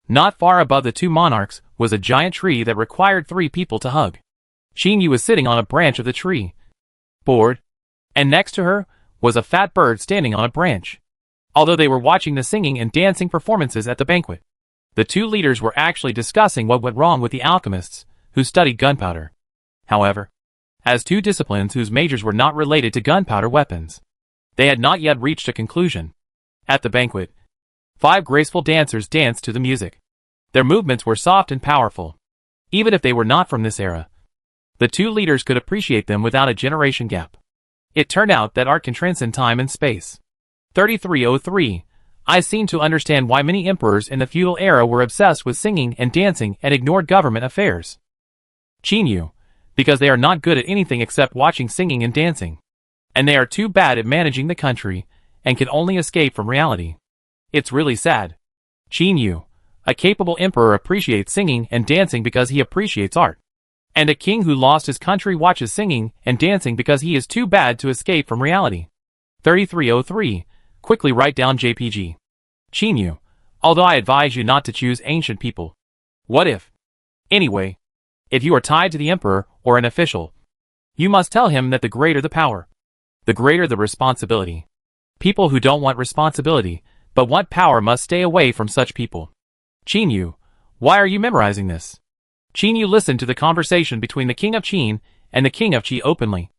Not far above the two monarchs was a giant tree that required 3 people to hug. Qin Yu was sitting on a branch of the tree, bored, and next to her was a fat bird standing on a branch. Although they were watching the singing and dancing performances at the banquet, the two leaders were actually discussing what went wrong with the alchemists who studied gunpowder. However, as two disciplines whose majors were not related to gunpowder weapons, they had not yet reached a conclusion. At the banquet, 5 graceful dancers danced to the music. Their movements were soft and powerful. Even if they were not from this era, the two leaders could appreciate them without a generation gap. It turned out that art can transcend time and space. 3303. I seem to understand why many emperors in the feudal era were obsessed with singing and dancing and ignored government affairs. Qin Yu, because they are not good at anything except watching singing and dancing. And they are too bad at managing the country and can only escape from reality. It's really sad. Qin Yu, a capable emperor, appreciates singing and dancing because he appreciates art. And a king who lost his country watches singing and dancing because he is too bad to escape from reality. 3303. Quickly write down JPG. Qin Yu, although I advise you not to choose ancient people. What if? Anyway, if you are tied to the emperor or an official, you must tell him that the greater the power, the greater the responsibility. People who don't want responsibility, but want power must stay away from such people. Qin Yu, why are you memorizing this? Qin Yu listened to the conversation between the king of Qin and the king of Qi openly,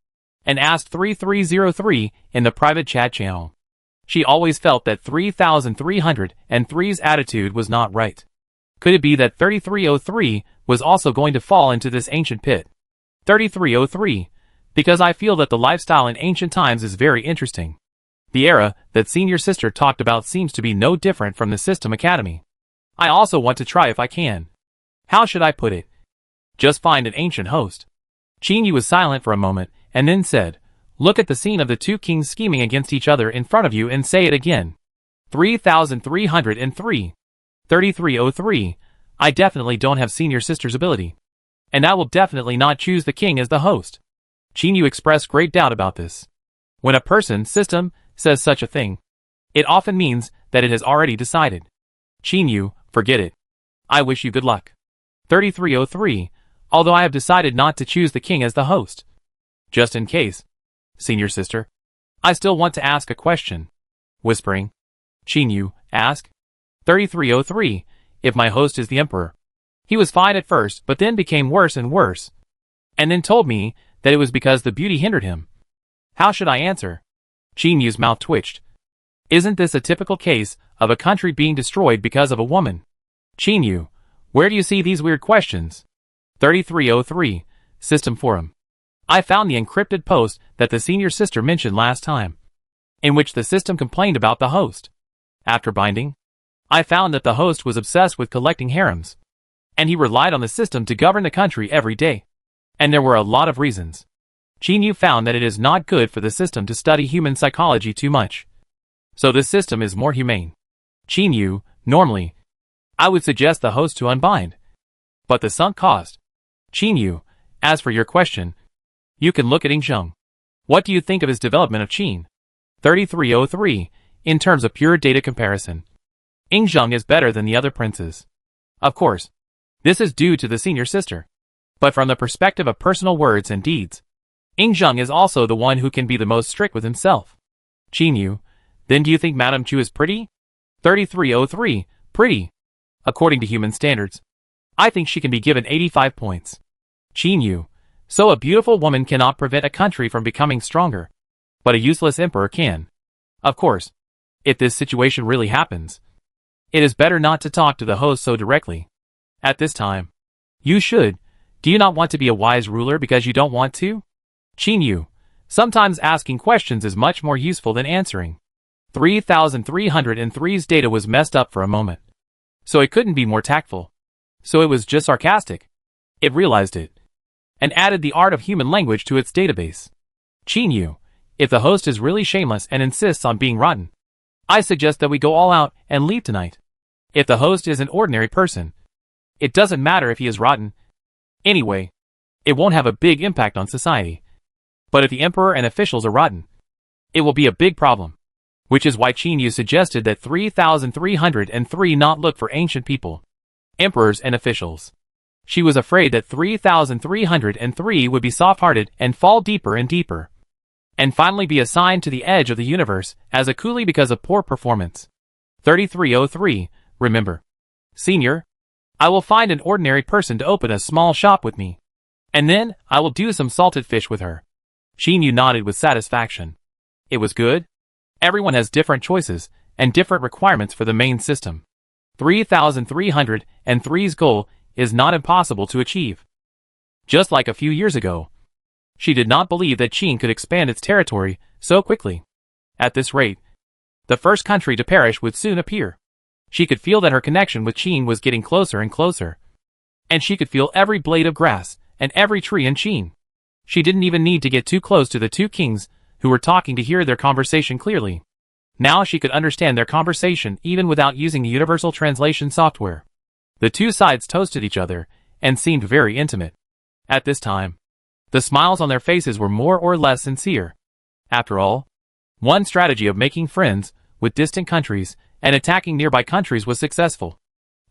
and asked 3303 in the private chat channel. She always felt that 3303's attitude was not right. Could it be that 3303 was also going to fall into this ancient pit? 3303, because I feel that the lifestyle in ancient times is very interesting. The era that senior sister talked about seems to be no different from the System Academy. I also want to try if I can. How should I put it? Just find an ancient host. Qin Yu was silent for a moment, and then said, look at the scene of the two kings scheming against each other in front of you and say it again. 3303. 3303. I definitely don't have senior sister's ability. And I will definitely not choose the king as the host. Qin Yu expressed great doubt about this. When a person, system, says such a thing, it often means that it has already decided. Qin Yu, forget it. I wish you good luck. 3303. Although I have decided not to choose the king as the host. Just in case, senior sister, I still want to ask a question. Whispering. Qin Yu, ask. 3303. If my host is the emperor. He was fine at first, but then became worse and worse. And then told me that it was because the beauty hindered him. How should I answer? Qin Yu's mouth twitched. Isn't this a typical case of a country being destroyed because of a woman? Qin Yu, where do you see these weird questions? 3303. System Forum. I found the encrypted post that the senior sister mentioned last time, in which the system complained about the host. After binding, I found that the host was obsessed with collecting harems, and he relied on the system to govern the country every day. And there were a lot of reasons. Qin Yu found that it is not good for the system to study human psychology too much. So this system is more humane. Qin Yu, normally, I would suggest the host to unbind. But the sunk cost. Qin Yu, as for your question, you can look at Ingzheng. What do you think of his development of Qin? 3303. In terms of pure data comparison, Ingzheng is better than the other princes. Of course, this is due to the senior sister. But from the perspective of personal words and deeds, Ingzheng is also the one who can be the most strict with himself. Qin Yu, then do you think Madame Chu is pretty? 3303. Pretty. According to human standards, I think she can be given 85 points. Qin Yu, so a beautiful woman cannot prevent a country from becoming stronger. But a useless emperor can. Of course, if this situation really happens, it is better not to talk to the host so directly. At this time, you should. Do you not want to be a wise ruler because you don't want to? Qin Yu, sometimes asking questions is much more useful than answering. 3303's data was messed up for a moment. So it couldn't be more tactful. So it was just sarcastic. It realized it. And added the art of human language to its database. Qin Yu, if the host is really shameless and insists on being rotten, I suggest that we go all out and leave tonight. If the host is an ordinary person, it doesn't matter if he is rotten. Anyway, it won't have a big impact on society. But if the emperor and officials are rotten, it will be a big problem. Which is why Qin Yu suggested that 3,303 not look for ancient people, emperors and officials. She was afraid that 3,303 would be soft-hearted and fall deeper and deeper, and finally be assigned to the edge of the universe as a coolie because of poor performance. 3303, remember. Senior, I will find an ordinary person to open a small shop with me, and then I will do some salted fish with her. Qin Yu nodded with satisfaction. It was good. Everyone has different choices and different requirements for the main system. 3,303's goal is not impossible to achieve. Just like a few years ago, she did not believe that Qin could expand its territory so quickly. At this rate, the first country to perish would soon appear. She could feel that her connection with Qin was getting closer and closer, and she could feel every blade of grass and every tree in Qin. She didn't even need to get too close to the two kings who were talking to hear their conversation clearly. Now she could understand their conversation even without using the universal translation software. The two sides toasted each other and seemed very intimate. At this time, the smiles on their faces were more or less sincere. After all, one strategy of making friends with distant countries and attacking nearby countries was successful,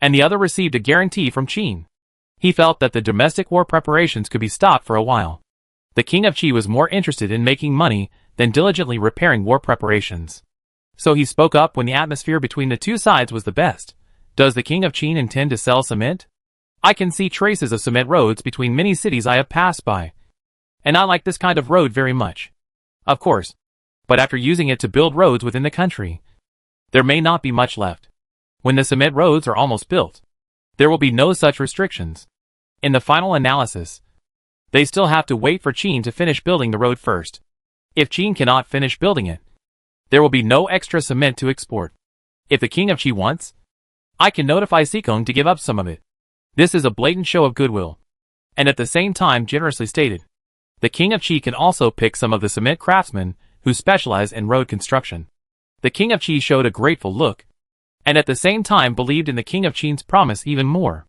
and the other received a guarantee from Qin. He felt that the domestic war preparations could be stopped for a while. The king of Qi was more interested in making money than diligently repairing war preparations. So he spoke up when the atmosphere between the two sides was the best. Does the king of Qin intend to sell cement? I can see traces of cement roads between many cities I have passed by, and I like this kind of road very much. Of course, but after using it to build roads within the country, there may not be much left. When the cement roads are almost built, there will be no such restrictions. In the final analysis, they still have to wait for Qin to finish building the road first. If Qin cannot finish building it, there will be no extra cement to export. If the king of Qi wants, I can notify Sikong to give up some of it. This is a blatant show of goodwill, and at the same time generously stated. The king of Qi can also pick some of the cement craftsmen who specialize in road construction. The king of Qi showed a grateful look, and at the same time believed in the king of Qin's promise even more.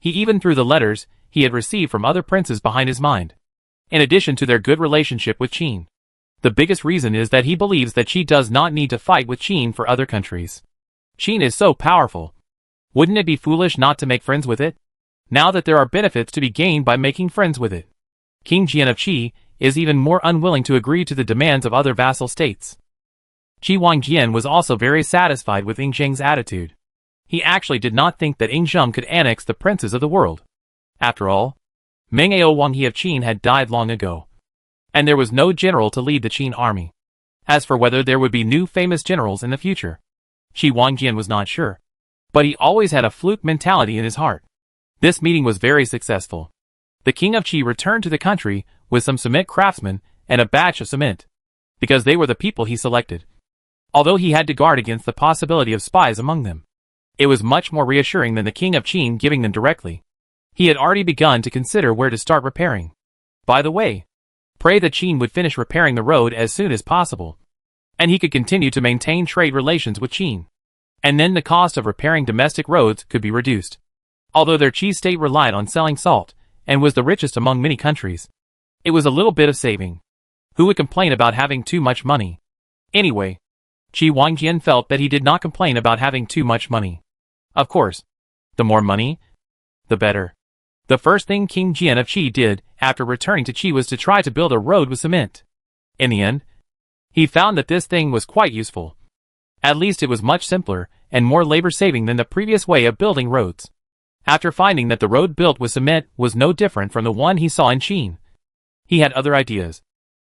He even threw the letters he had received from other princes behind his mind. In addition to their good relationship with Qin, the biggest reason is that he believes that Qi does not need to fight with Qin for other countries. Qin is so powerful. Wouldn't it be foolish not to make friends with it? Now that there are benefits to be gained by making friends with it. King Jian of Qi is even more unwilling to agree to the demands of other vassal states. Shihuang Jian was also very satisfied with Ing Zheng's attitude. He actually did not think that Ing Zheng could annex the princes of the world. After all, Meng Ao Wang He of Qin had died long ago, and there was no general to lead the Qin army. As for whether there would be new famous generals in the future, Shihuang Jian was not sure, but he always had a fluke mentality in his heart. This meeting was very successful. The king of Qi returned to the country with some cement craftsmen and a batch of cement, because they were the people he selected. Although he had to guard against the possibility of spies among them, it was much more reassuring than the king of Qin giving them directly. He had already begun to consider where to start repairing. By the way, pray that Qin would finish repairing the road as soon as possible, and he could continue to maintain trade relations with Qin. And then the cost of repairing domestic roads could be reduced. Although their Qi state relied on selling salt, and was the richest among many countries, it was a little bit of saving. Who would complain about having too much money? Anyway, Qi Wangjian felt that he did not complain about having too much money. Of course, the more money, the better. The first thing King Jian of Qi did after returning to Qi was to try to build a road with cement. In the end, he found that this thing was quite useful. At least it was much simpler and more labor-saving than the previous way of building roads. After finding that the road built with cement was no different from the one he saw in Qin, he had other ideas,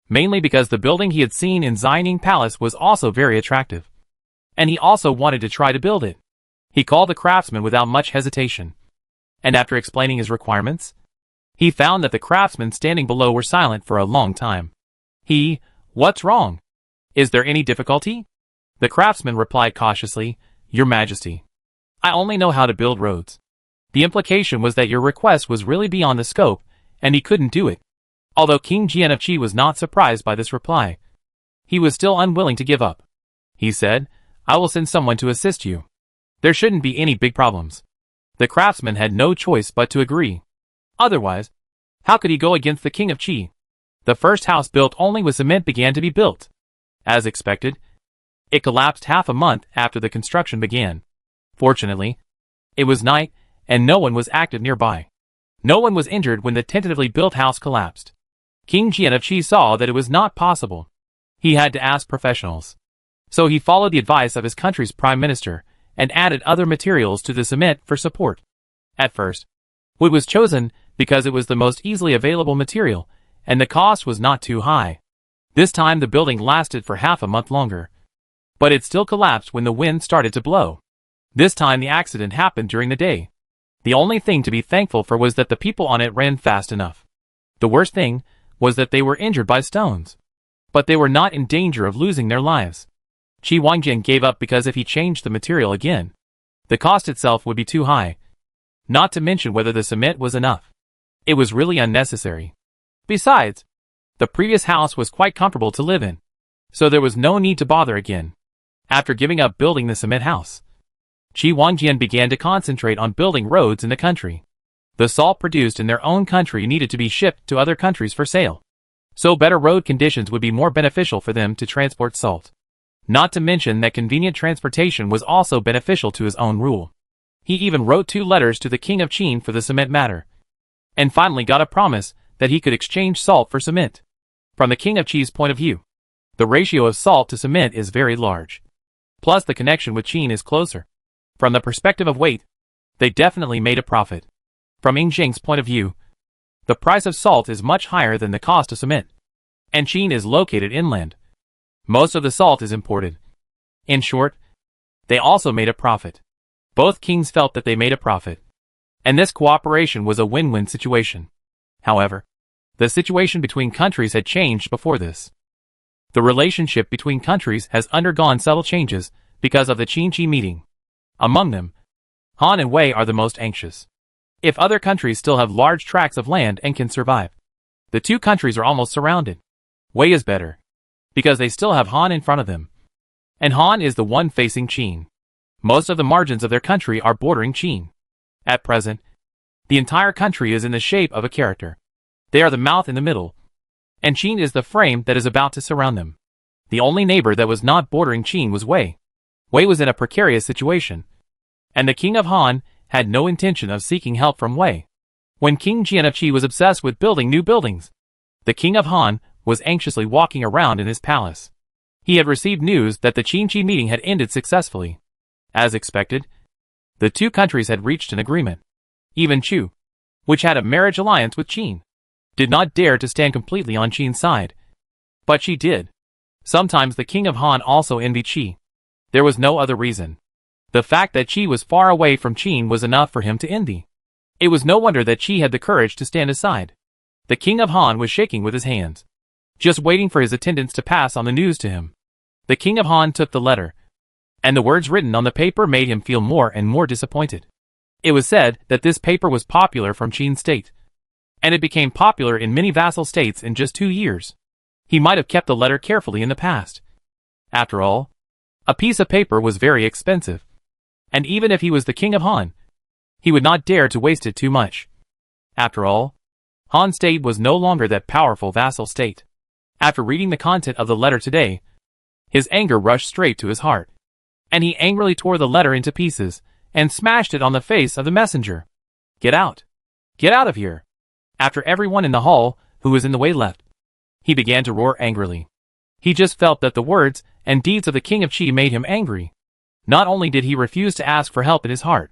mainly because the building he had seen in Xining Palace was also very attractive, and he also wanted to try to build it. He called the craftsman without much hesitation, and after explaining his requirements, he found that the craftsmen standing below were silent for a long time. What's wrong? Is there any difficulty? The craftsman replied cautiously, Your Majesty, I only know how to build roads. The implication was that your request was really beyond the scope, and he couldn't do it. Although King Jian of Qi was not surprised by this reply, he was still unwilling to give up. He said, I will send someone to assist you. There shouldn't be any big problems. The craftsman had no choice but to agree. Otherwise, how could he go against the King of Qi? The first house built only with cement began to be built. As expected, it collapsed half a month after the construction began. Fortunately, it was night, and no one was active nearby. No one was injured when the tentatively built house collapsed. King Jian of Qi saw that it was not possible. He had to ask professionals. So he followed the advice of his country's prime minister, and added other materials to the cement for support. At first, wood was chosen because it was the most easily available material, and the cost was not too high. This time the building lasted for half a month longer. But it still collapsed when the wind started to blow. This time the accident happened during the day. The only thing to be thankful for was that the people on it ran fast enough. The worst thing was that they were injured by stones. But they were not in danger of losing their lives. Shihuang gave up because if he changed the material again, the cost itself would be too high. Not to mention whether the cement was enough. It was really unnecessary. Besides, the previous house was quite comfortable to live in, so there was no need to bother again. After giving up building the cement house, Shihuang began to concentrate on building roads in the country. The salt produced in their own country needed to be shipped to other countries for sale. So better road conditions would be more beneficial for them to transport salt. Not to mention that convenient transportation was also beneficial to his own rule. He even wrote 2 letters to the king of Qin for the cement matter. And finally got a promise that he could exchange salt for cement. From the king of Qi's point of view, the ratio of salt to cement is very large. Plus the connection with Qin is closer. From the perspective of weight, they definitely made a profit. From Yingzheng's point of view, the price of salt is much higher than the cost of cement. And Qin is located inland. Most of the salt is imported. In short, they also made a profit. Both kings felt that they made a profit. And this cooperation was a win-win situation. However, the situation between countries had changed before this. The relationship between countries has undergone subtle changes because of the Qin-Qi meeting. Among them, Han and Wei are the most anxious. If other countries still have large tracts of land and can survive, the 2 countries are almost surrounded. Wei is better, because they still have Han in front of them. And Han is the one facing Qin. Most of the margins of their country are bordering Qin. At present, the entire country is in the shape of a character. They are the mouth in the middle, and Qin is the frame that is about to surround them. The only neighbor that was not bordering Qin was Wei. Wei was in a precarious situation, and the king of Han had no intention of seeking help from Wei. When King Jian of Qi was obsessed with building new buildings, the king of Han was anxiously walking around in his palace. He had received news that the Qin-Qi meeting had ended successfully. As expected, the 2 countries had reached an agreement. Even Chu, which had a marriage alliance with Qin, did not dare to stand completely on Qin's side. But she did. Sometimes the king of Han also envied Qi. There was no other reason. The fact that Qi was far away from Qin was enough for him to envy. It was no wonder that Qi had the courage to stand aside. The king of Han was shaking with his hands, just waiting for his attendants to pass on the news to him. The king of Han took the letter, and the words written on the paper made him feel more and more disappointed. It was said that this paper was popular from Qin state, and it became popular in many vassal states in just 2 years. He might have kept the letter carefully in the past. After all, a piece of paper was very expensive, and even if he was the king of Han, he would not dare to waste it too much. After all, Han state was no longer that powerful vassal state. After reading the content of the letter today, his anger rushed straight to his heart, and he angrily tore the letter into pieces and smashed it on the face of the messenger. Get out! Get out of here! After everyone in the hall who was in the way left, he began to roar angrily. He just felt that the words and deeds of the king of Qi made him angry. Not only did he refuse to ask for help in his heart,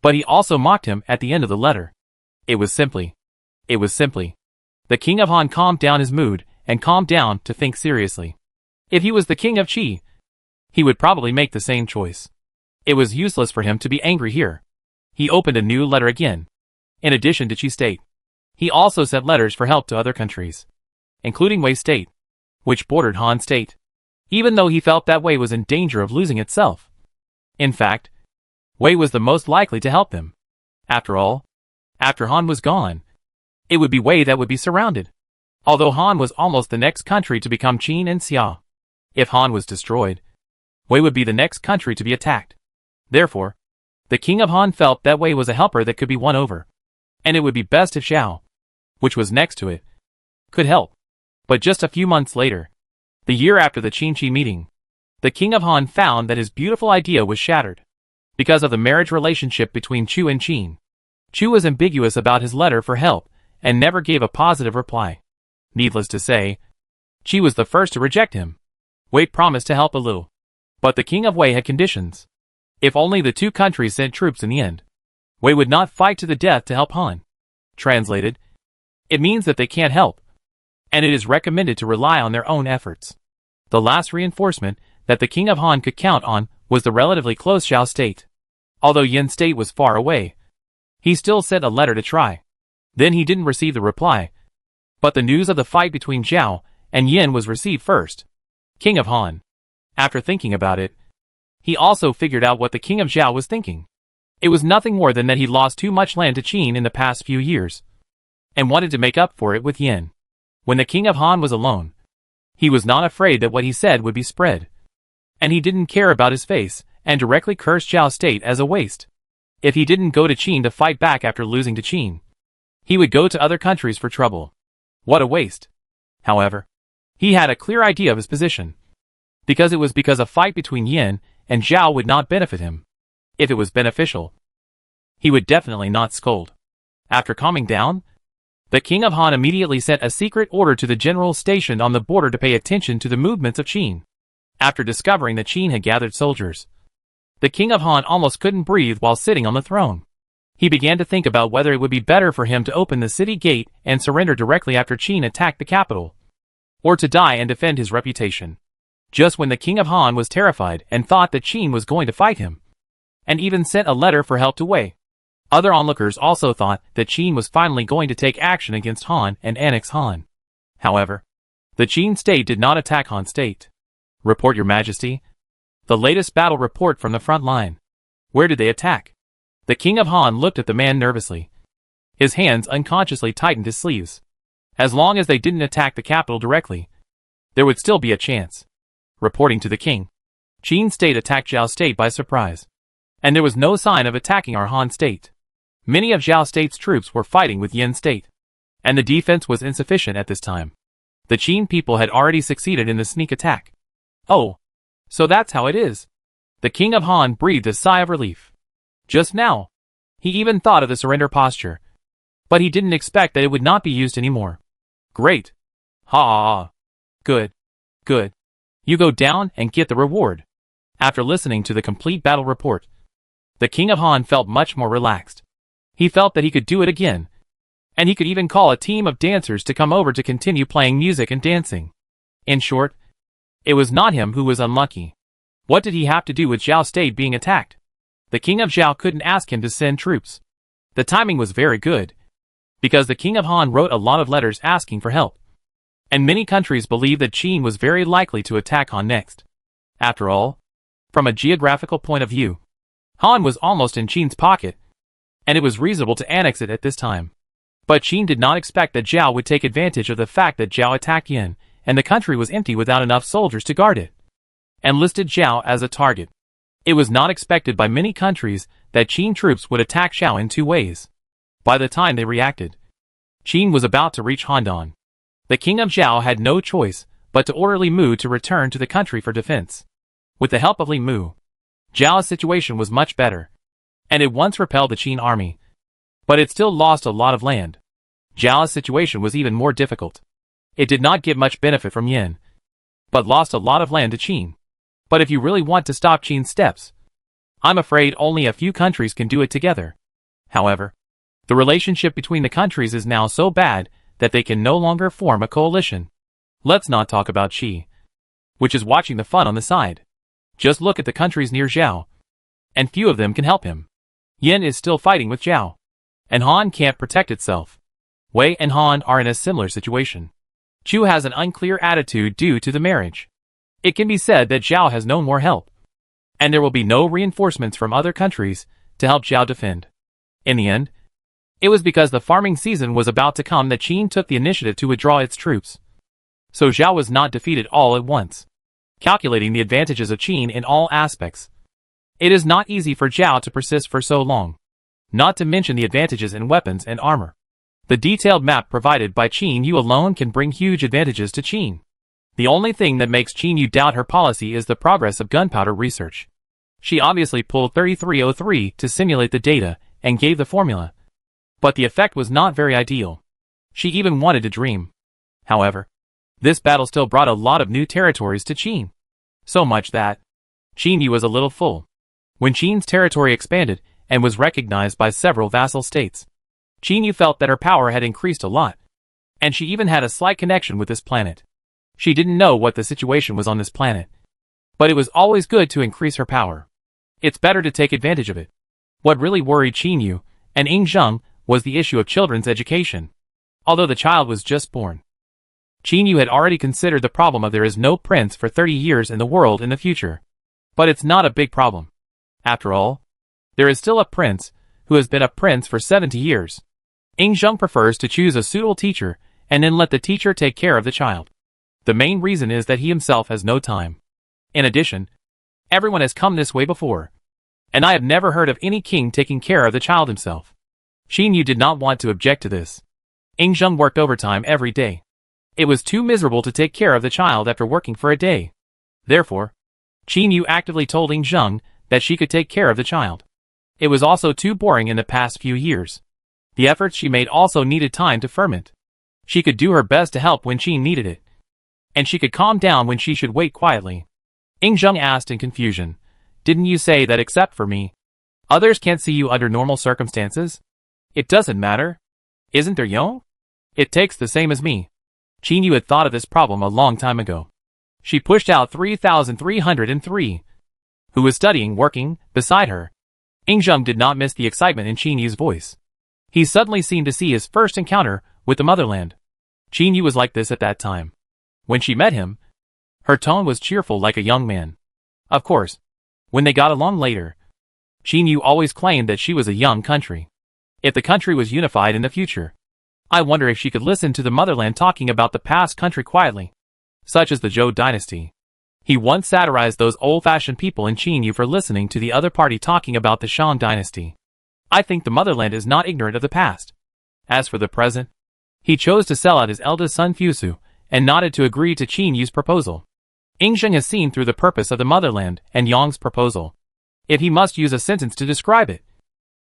but he also mocked him at the end of the letter. It was simply. The king of Han calmed down his mood and calmed down to think seriously. If he was the king of Qi, he would probably make the same choice. It was useless for him to be angry here. He opened a new letter again. In addition to Qi state, he also sent letters for help to other countries, including Wei state, which bordered Han state, even though he felt that Wei was in danger of losing itself. In fact, Wei was the most likely to help them. After all, after Han was gone, it would be Wei that would be surrounded. Although Han was almost the next country to become Qin and Xia. If Han was destroyed, Wei would be the next country to be attacked. Therefore, the king of Han felt that Wei was a helper that could be won over, and it would be best if Xiao, which was next to it, could help. But just a few months later, the year after the Qinchi meeting, the king of Han found that his beautiful idea was shattered because of the marriage relationship between Chu and Qin. Chu was ambiguous about his letter for help and never gave a positive reply. Needless to say, Qi was the first to reject him. Wei promised to help a little, but the king of Wei had conditions. If only the two countries sent troops in the end, Wei would not fight to the death to help Han. Translated, it means that they can't help, and it is recommended to rely on their own efforts. The last reinforcement that the king of Han could count on was the relatively close Zhao state. Although Yin state was far away, he still sent a letter to try. Then he didn't receive the reply, but the news of the fight between Zhao and Yin was received first. King of Han. After thinking about it, he also figured out what the king of Zhao was thinking. It was nothing more than that he lost too much land to Qin in the past few years, and wanted to make up for it with Yin. When the king of Han was alone, he was not afraid that what he said would be spread, and he didn't care about his face, and directly cursed Zhao's state as a waste. If he didn't go to Qin to fight back after losing to Qin, he would go to other countries for trouble. What a waste. However, he had a clear idea of his position, because it was because a fight between Yin and Zhao would not benefit him. If it was beneficial, he would definitely not scold. After calming down, the king of Han immediately sent a secret order to the generals stationed on the border to pay attention to the movements of Qin. After discovering that Qin had gathered soldiers, the king of Han almost couldn't breathe while sitting on the throne. He began to think about whether it would be better for him to open the city gate and surrender directly after Qin attacked the capital, or to die and defend his reputation. Just when the king of Han was terrified and thought that Qin was going to fight him, and even sent a letter for help to Wei. Other onlookers also thought that Qin was finally going to take action against Han and annex Han. However, the Qin state did not attack Han state. Report, Your Majesty. The latest battle report from the front line. Where did they attack? The king of Han looked at the man nervously. His hands unconsciously tightened his sleeves. As long as they didn't attack the capital directly, there would still be a chance. Reporting to the king, Qin state attacked Zhao state by surprise, and there was no sign of attacking our Han state. Many of Zhao state's troops were fighting with Yin state, and the defense was insufficient at this time. The Qin people had already succeeded in the sneak attack. Oh, so that's how it is. The king of Han breathed a sigh of relief. Just now, he even thought of the surrender posture, but he didn't expect that it would not be used anymore. Great. Ha ha ha. Good. Good. You go down and get the reward. After listening to the complete battle report, the king of Han felt much more relaxed. He felt that he could do it again, and he could even call a team of dancers to come over to continue playing music and dancing. In short, it was not him who was unlucky. What did he have to do with Zhao state being attacked? The king of Zhao couldn't ask him to send troops. The timing was very good, because the king of Han wrote a lot of letters asking for help, and many countries believed that Qin was very likely to attack Han next. After all, from a geographical point of view, Han was almost in Qin's pocket, and it was reasonable to annex it at this time. But Qin did not expect that Zhao would take advantage of the fact that Zhao attacked Yin, and the country was empty without enough soldiers to guard it, and listed Zhao as a target. It was not expected by many countries that Qin troops would attack Zhao in two ways. By the time they reacted, Qin was about to reach Handan. The king of Zhao had no choice but to order Li Mu to return to the country for defense. With the help of Li Mu, Zhao's situation was much better, and it once repelled the Qin army, but it still lost a lot of land. Zhao's situation was even more difficult. It did not get much benefit from Yin, but lost a lot of land to Qin. But if you really want to stop Qin's steps, I'm afraid only a few countries can do it together. However, the relationship between the countries is now so bad that they can no longer form a coalition. Let's not talk about Qi, which is watching the fun on the side. Just look at the countries near Zhao, and few of them can help him. Yin is still fighting with Zhao, and Han can't protect itself. Wei and Han are in a similar situation. Chu has an unclear attitude due to the marriage. It can be said that Zhao has no more help, and there will be no reinforcements from other countries to help Zhao defend. In the end, it was because the farming season was about to come that Qin took the initiative to withdraw its troops. So Zhao was not defeated all at once. Calculating the advantages of Qin in all aspects, it is not easy for Zhao to persist for so long, not to mention the advantages in weapons and armor. The detailed map provided by Qin Yu alone can bring huge advantages to Qin. The only thing that makes Qin Yu doubt her policy is the progress of gunpowder research. She obviously pulled 3303 to simulate the data and gave the formula. But the effect was not very ideal. She even wanted to dream. However, this battle still brought a lot of new territories to Qin. So much that Qin Yu was a little full. When Qin's territory expanded and was recognized by several vassal states, Qin Yu felt that her power had increased a lot. And she even had a slight connection with this planet. She didn't know what the situation was on this planet. But it was always good to increase her power. It's better to take advantage of it. What really worried Qin Yu and Ying Zheng was the issue of children's education. Although the child was just born, Qin Yu had already considered the problem of there is no prince for 30 years in the world in the future. But it's not a big problem. After all, there is still a prince who has been a prince for 70 years. Ying Zheng prefers to choose a suitable teacher and then let the teacher take care of the child. The main reason is that he himself has no time. In addition, everyone has come this way before, and I have never heard of any king taking care of the child himself. Qin Yu did not want to object to this. Ying Zheng worked overtime every day. It was too miserable to take care of the child after working for a day. Therefore, Qin Yu actively told Ying Zheng that she could take care of the child. It was also too boring in the past few years. The efforts she made also needed time to ferment. She could do her best to help when Qin needed it. And she could calm down when she should wait quietly. Ying Zheng asked in confusion, "Didn't you say that except for me, others can't see you under normal circumstances? It doesn't matter. Isn't there Yong? It takes the same as me." Qin Yu had thought of this problem a long time ago. She pushed out 3303, who was studying, working, beside her. Ying Zheng did not miss the excitement in Qin Yu's voice. He suddenly seemed to see his first encounter with the motherland. Qin Yu was like this at that time. When she met him, her tone was cheerful like a young man. Of course, when they got along later, Qin Yu always claimed that she was a young country. If the country was unified in the future, I wonder if she could listen to the motherland talking about the past country quietly, such as the Zhou dynasty. He once satirized those old-fashioned people in Qin Yu for listening to the other party talking about the Shang dynasty. I think the motherland is not ignorant of the past. As for the present, he chose to sell out his eldest son Fusu, and nodded to agree to Qin Yu's proposal. Ying Zheng has seen through the purpose of the motherland and Yang's proposal. If he must use a sentence to describe it,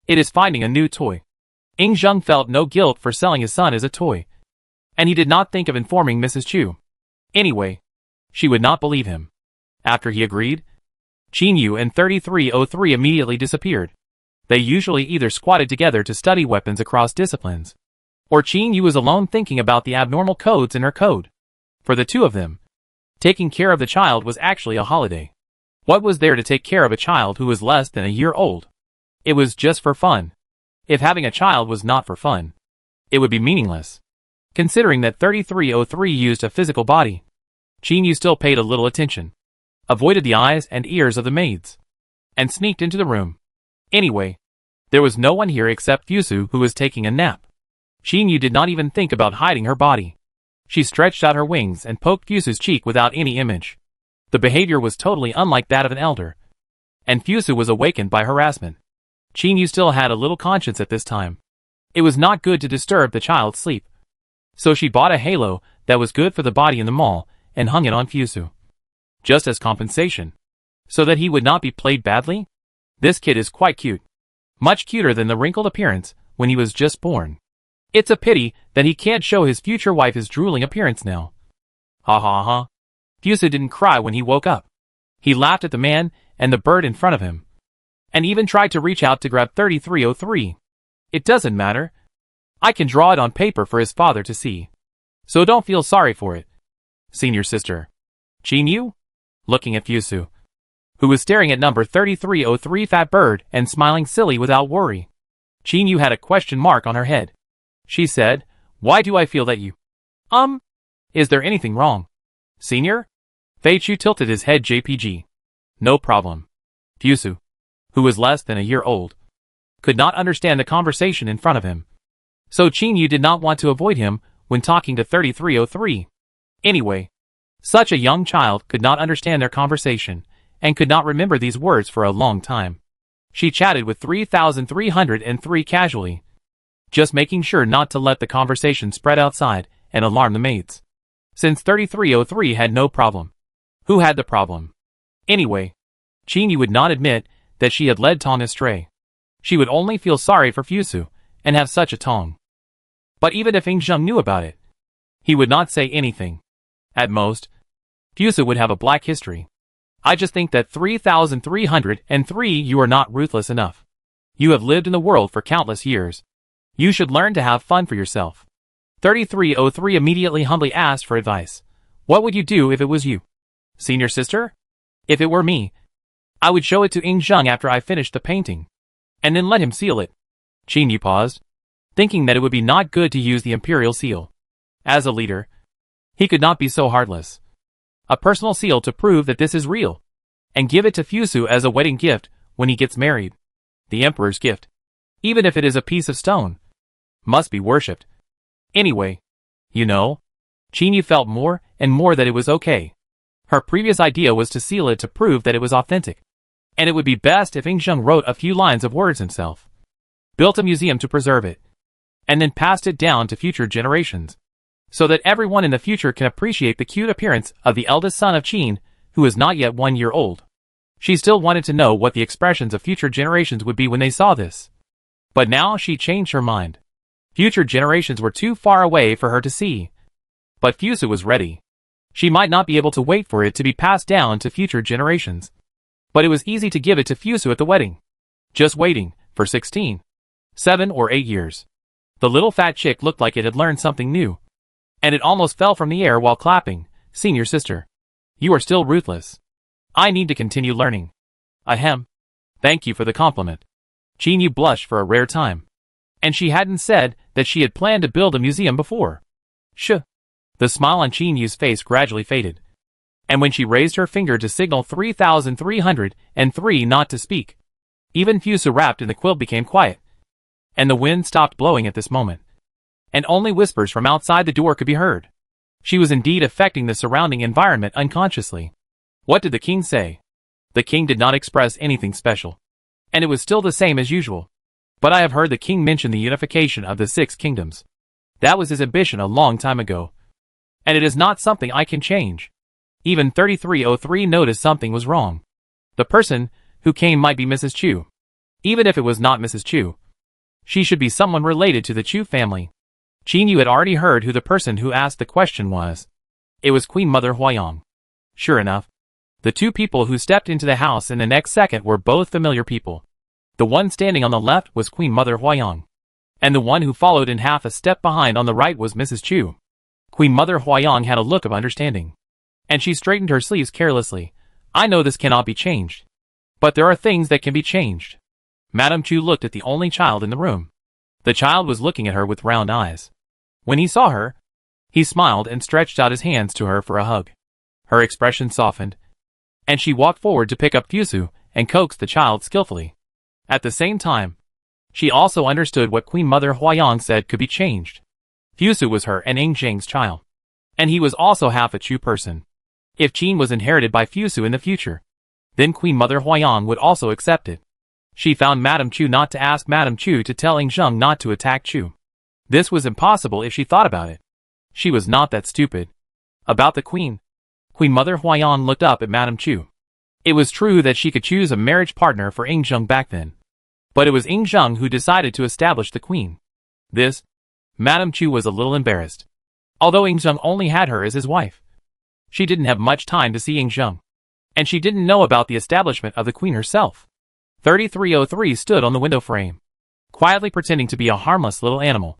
it is finding a new toy. Ying Zheng felt no guilt for selling his son as a toy, and he did not think of informing Mrs. Chu. Anyway, she would not believe him. After he agreed, Qin Yu and 3303 immediately disappeared. They usually either squatted together to study weapons across disciplines, or Qin Yu was alone thinking about the abnormal codes in her code. For the two of them, taking care of the child was actually a holiday. What was there to take care of a child who was less than a year old? It was just for fun. If having a child was not for fun, it would be meaningless. Considering that 3303 used a physical body, Qin Yu still paid a little attention, avoided the eyes and ears of the maids, and sneaked into the room. Anyway, there was no one here except Fusu, who was taking a nap. Qin Yu did not even think about hiding her body. She stretched out her wings and poked Fusu's cheek without any image. The behavior was totally unlike that of an elder, and Fusu was awakened by harassment. Qin Yu still had a little conscience at this time. It was not good to disturb the child's sleep. So she bought a halo that was good for the body in the mall and hung it on Fusu, just as compensation, so that he would not be played badly. This kid is quite cute. Much cuter than the wrinkled appearance when he was just born. It's a pity that he can't show his future wife his drooling appearance now. Ha ha ha. Fusu didn't cry when he woke up. He laughed at the man and the bird in front of him, and even tried to reach out to grab 3303. It doesn't matter. I can draw it on paper for his father to see. So don't feel sorry for it. Senior sister. Qin Yu? Looking at Fusu, who was staring at number 3303 fat bird and smiling silly without worry. Qin Yu had a question mark on her head. She said, "Why do I feel that you... Is there anything wrong? Senior?" Fei Chu tilted his head. JPG. No problem. Fusu, who was less than a year old, could not understand the conversation in front of him. So Qin Yu did not want to avoid him when talking to 3303. Anyway, such a young child could not understand their conversation, and could not remember these words for a long time. She chatted with 3303 casually. just making sure not to let the conversation spread outside and alarm the maids. Since 3303 had no problem, who had the problem? Anyway, Qingyu would not admit that she had led Tong astray. She would only feel sorry for Fusu and have such a Tong. But even if Yingzheng knew about it, he would not say anything. At most, Fusu would have a black history. I just think that 3303 you are not ruthless enough. You have lived in the world for countless years. You should learn to have fun for yourself. 3303 immediately humbly asked for advice. What would you do if it was you? Senior sister? If it were me, I would show it to Yingzheng after I finished the painting, and then let him seal it. Qingyu paused, thinking that it would be not good to use the imperial seal. As a leader, he could not be so heartless. A personal seal to prove that this is real, and give it to Fusu as a wedding gift when he gets married. The emperor's gift, even if it is a piece of stone, must be worshipped. Anyway, you know, Qingyu felt more and more that it was okay. Her previous idea was to seal it to prove that it was authentic, and it would be best if Yingzheng wrote a few lines of words himself, built a museum to preserve it, and then passed it down to future generations, so that everyone in the future can appreciate the cute appearance of the eldest son of Qin, who is not yet 1 year old. She still wanted to know what the expressions of future generations would be when they saw this. But now she changed her mind. Future generations were too far away for her to see. But Fusu was ready. She might not be able to wait for it to be passed down to future generations. But it was easy to give it to Fusu at the wedding. Just waiting, for 16, 7 or 8 years. The little fat chick looked like it had learned something new. And it almost fell from the air while clapping. Senior sister, you are still ruthless. I need to continue learning. Ahem. Thank you for the compliment. Qingyu blushed for a rare time. And she hadn't said that she had planned to build a museum before. The smile on Qinyu's face gradually faded. And when she raised her finger to signal 3303 not to speak, even Fusu wrapped in the quilt became quiet. And the wind stopped blowing at this moment. And only whispers from outside the door could be heard. She was indeed affecting the surrounding environment unconsciously. What did the king say? The king did not express anything special. And it was still the same as usual. But I have heard the king mention the unification of the 6 kingdoms. That was his ambition a long time ago. And it is not something I can change. Even 3303 noticed something was wrong. The person who came might be Mrs. Chu. Even if it was not Mrs. Chu, she should be someone related to the Chu family. Qingyu had already heard who the person who asked the question was. It was Queen Mother Huayang. Sure enough, the 2 people who stepped into the house in the next second were both familiar people. The one standing on the left was Queen Mother Huayang, and the one who followed in half a step behind on the right was Mrs. Chu. Queen Mother Huayang had a look of understanding, and she straightened her sleeves carelessly. I know this cannot be changed, but there are things that can be changed. Madame Chu looked at the only child in the room. The child was looking at her with round eyes. When he saw her, he smiled and stretched out his hands to her for a hug. Her expression softened, and she walked forward to pick up Fusu and coaxed the child skillfully. At the same time, she also understood what Queen Mother Huayang said could be changed. Fusu was her and Yingzheng's child, and he was also half a Chu person. If Qin was inherited by Fusu in the future, then Queen Mother Huayang would also accept it. She found Madame Chu not to ask Madame Chu to tell Yingzheng not to attack Chu. This was impossible if she thought about it. She was not that stupid. About the Queen Mother Huayang looked up at Madame Chu. It was true that she could choose a marriage partner for Yingzheng back then. But it was Yingzheng who decided to establish the Queen. Madame Chu was a little embarrassed. Although Yingzheng only had her as his wife, she didn't have much time to see Yingzheng. And she didn't know about the establishment of the Queen herself. 3303 stood on the window frame, quietly pretending to be a harmless little animal,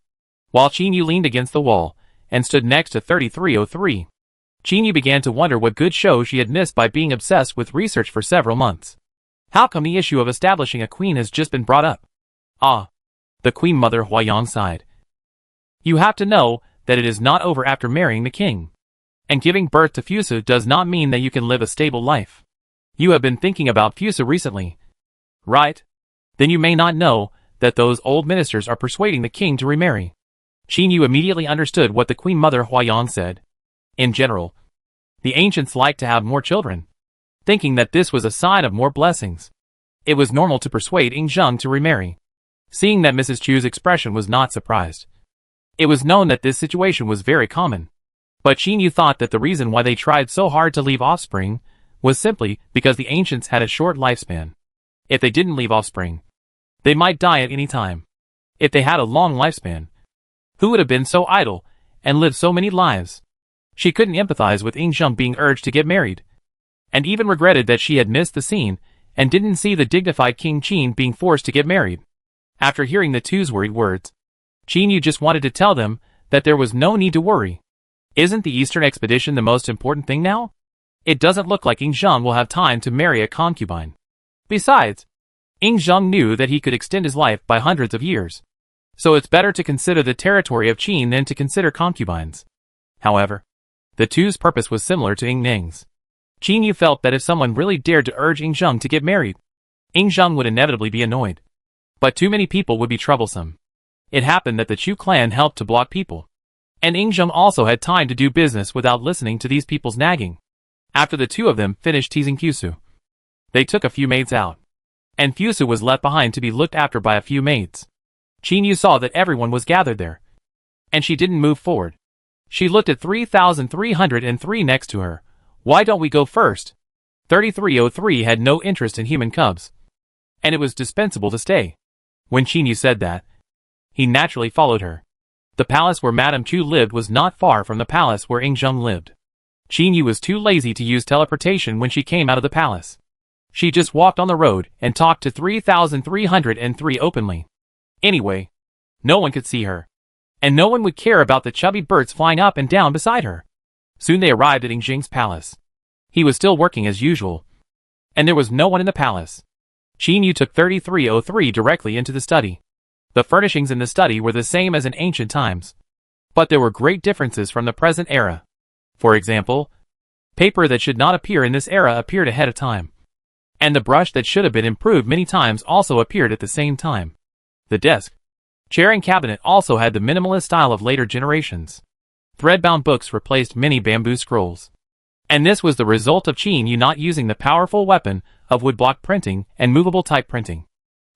while Qingyu leaned against the wall and stood next to 3303. Qingyu began to wonder what good show she had missed by being obsessed with research for several months. How come the issue of establishing a queen has just been brought up? The Queen Mother Huayang sighed. You have to know that it is not over after marrying the king. And giving birth to Fusu does not mean that you can live a stable life. You have been thinking about Fusu recently, right? Then you may not know that those old ministers are persuading the king to remarry. Qingyu immediately understood what the Queen Mother Huayang said. In general, the ancients liked to have more children, thinking that this was a sign of more blessings. It was normal to persuade Yingzheng to remarry. Seeing that Mrs. Chu's expression was not surprised. It was known that this situation was very common. But Xinyu thought that the reason why they tried so hard to leave offspring was simply because the ancients had a short lifespan. If they didn't leave offspring, they might die at any time. If they had a long lifespan, who would have been so idle and lived so many lives? She couldn't empathize with Yingzheng being urged to get married, and even regretted that she had missed the scene and didn't see the dignified King Qin being forced to get married. After hearing the two's worried words, Xinyu just wanted to tell them that there was no need to worry. Isn't the Eastern expedition the most important thing now? It doesn't look like Yingzheng will have time to marry a concubine. Besides, Yingzheng knew that he could extend his life by hundreds of years. So it's better to consider the territory of Qin than to consider concubines. However, the two's purpose was similar to Ying Ning's. Xinyu felt that if someone really dared to urge Yingzheng to get married, Yingzheng would inevitably be annoyed. But too many people would be troublesome. It happened that the Chu clan helped to block people, and Yingzheng also had time to do business without listening to these people's nagging. After the two of them finished teasing Fusu, they took a few maids out, and Fusu was left behind to be looked after by a few maids. Xinyu saw that everyone was gathered there, and she didn't move forward. She looked at 3,303 next to her. Why don't we go first? 3303 had no interest in human cubs, and it was dispensable to stay. When Xinyu said that, he naturally followed her. The palace where Madame Chu lived was not far from the palace where Yingzheng lived. Xinyu was too lazy to use teleportation when she came out of the palace. She just walked on the road and talked to 3,303 openly. Anyway, no one could see her, and no one would care about the chubby birds flying up and down beside her. Soon they arrived at Yingzheng's palace. He was still working as usual, and there was no one in the palace. Xinyu took 3303 directly into the study. The furnishings in the study were the same as in ancient times, but there were great differences from the present era. For example, paper that should not appear in this era appeared ahead of time, and the brush that should have been improved many times also appeared at the same time. The desk, chair and cabinet also had the minimalist style of later generations. Thread-bound books replaced many bamboo scrolls. And this was the result of Xinyu not using the powerful weapon of woodblock printing and movable type printing.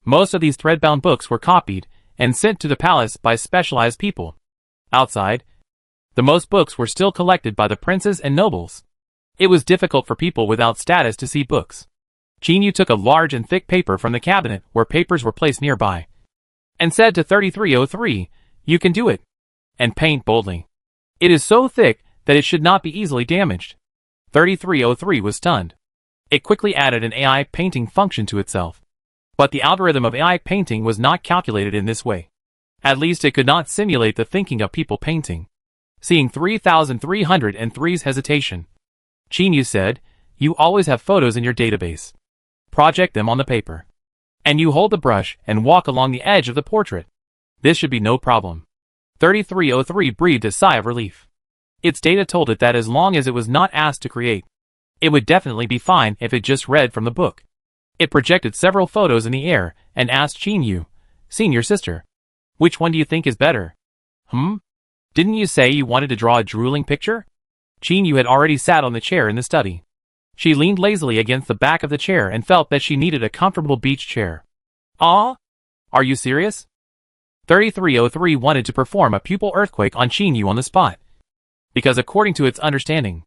Most of these thread-bound books were copied and sent to the palace by specialized people. Outside, the most books were still collected by the princes and nobles. It was difficult for people without status to see books. Xinyu took a large and thick paper from the cabinet where papers were placed nearby, and said to 3303, "You can do it. And paint boldly. It is so thick that it should not be easily damaged." 3303 was stunned. It quickly added an AI painting function to itself. But the algorithm of AI painting was not calculated in this way. At least it could not simulate the thinking of people painting. Seeing 3,303's hesitation, Xinyu said, "You always have photos in your database. Project them on the paper. And you hold the brush and walk along the edge of the portrait. This should be no problem." 3303 breathed a sigh of relief. Its data told it that as long as it was not asked to create, it would definitely be fine if it just read from the book. It projected several photos in the air and asked Xinyu, "Senior sister, which one do you think is better?" Didn't you say you wanted to draw a drooling picture?" Xinyu had already sat on the chair in the study. She leaned lazily against the back of the chair and felt that she needed a comfortable beach chair. "Ah? Are you serious?" 3303 wanted to perform a pupil earthquake on Xinyu on the spot. Because according to its understanding,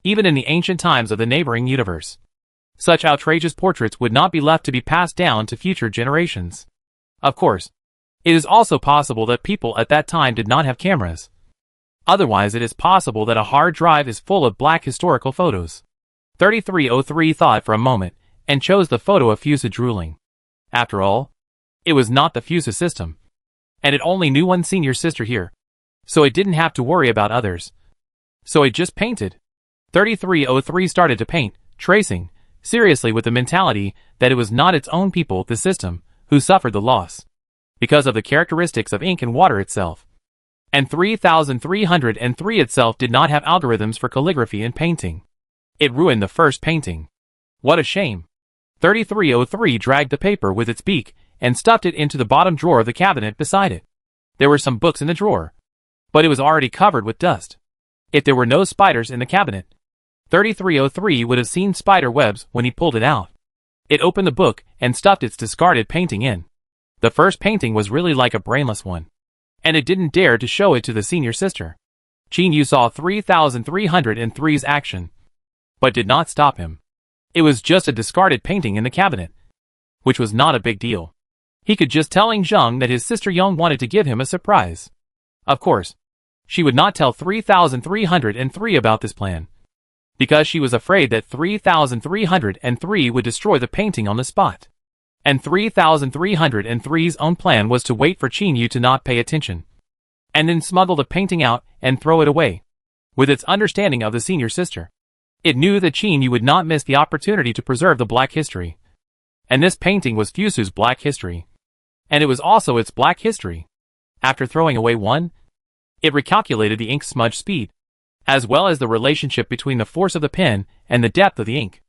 even in the ancient times of the neighboring universe, such outrageous portraits would not be left to be passed down to future generations. Of course, it is also possible that people at that time did not have cameras. Otherwise, it is possible that a hard drive is full of black historical photos. 3303 thought for a moment and chose the photo of Fusa drooling. After all, it was not the Fusa system, and it only knew one senior sister here, so it didn't have to worry about others. So it just painted. 3303 started to paint, tracing, seriously with the mentality that it was not its own people, the system, who suffered the loss, because of the characteristics of ink and water itself. And 3,303 itself did not have algorithms for calligraphy and painting. It ruined the first painting. What a shame. 3303 dragged the paper with its beak and stuffed it into the bottom drawer of the cabinet beside it. There were some books in the drawer, but it was already covered with dust. If there were no spiders in the cabinet, 3303 would have seen spider webs when he pulled it out. It opened the book and stuffed its discarded painting in. The first painting was really like a brainless one, and it didn't dare to show it to the senior sister. Qin saw 3303's action, but did not stop him. It was just a discarded painting in the cabinet, which was not a big deal. He could just tell Ying that his sister Yang wanted to give him a surprise. Of course, she would not tell 3303 about this plan, because she was afraid that 3303 would destroy the painting on the spot. And 3303's own plan was to wait for Qin to not pay attention, and then smuggle the painting out and throw it away. With its understanding of the senior sister, it knew that Qin would not miss the opportunity to preserve the black history. And this painting was Fusu's black history, and it was also its black history. After throwing away one, it recalculated the ink smudge speed, as well as the relationship between the force of the pen and the depth of the ink.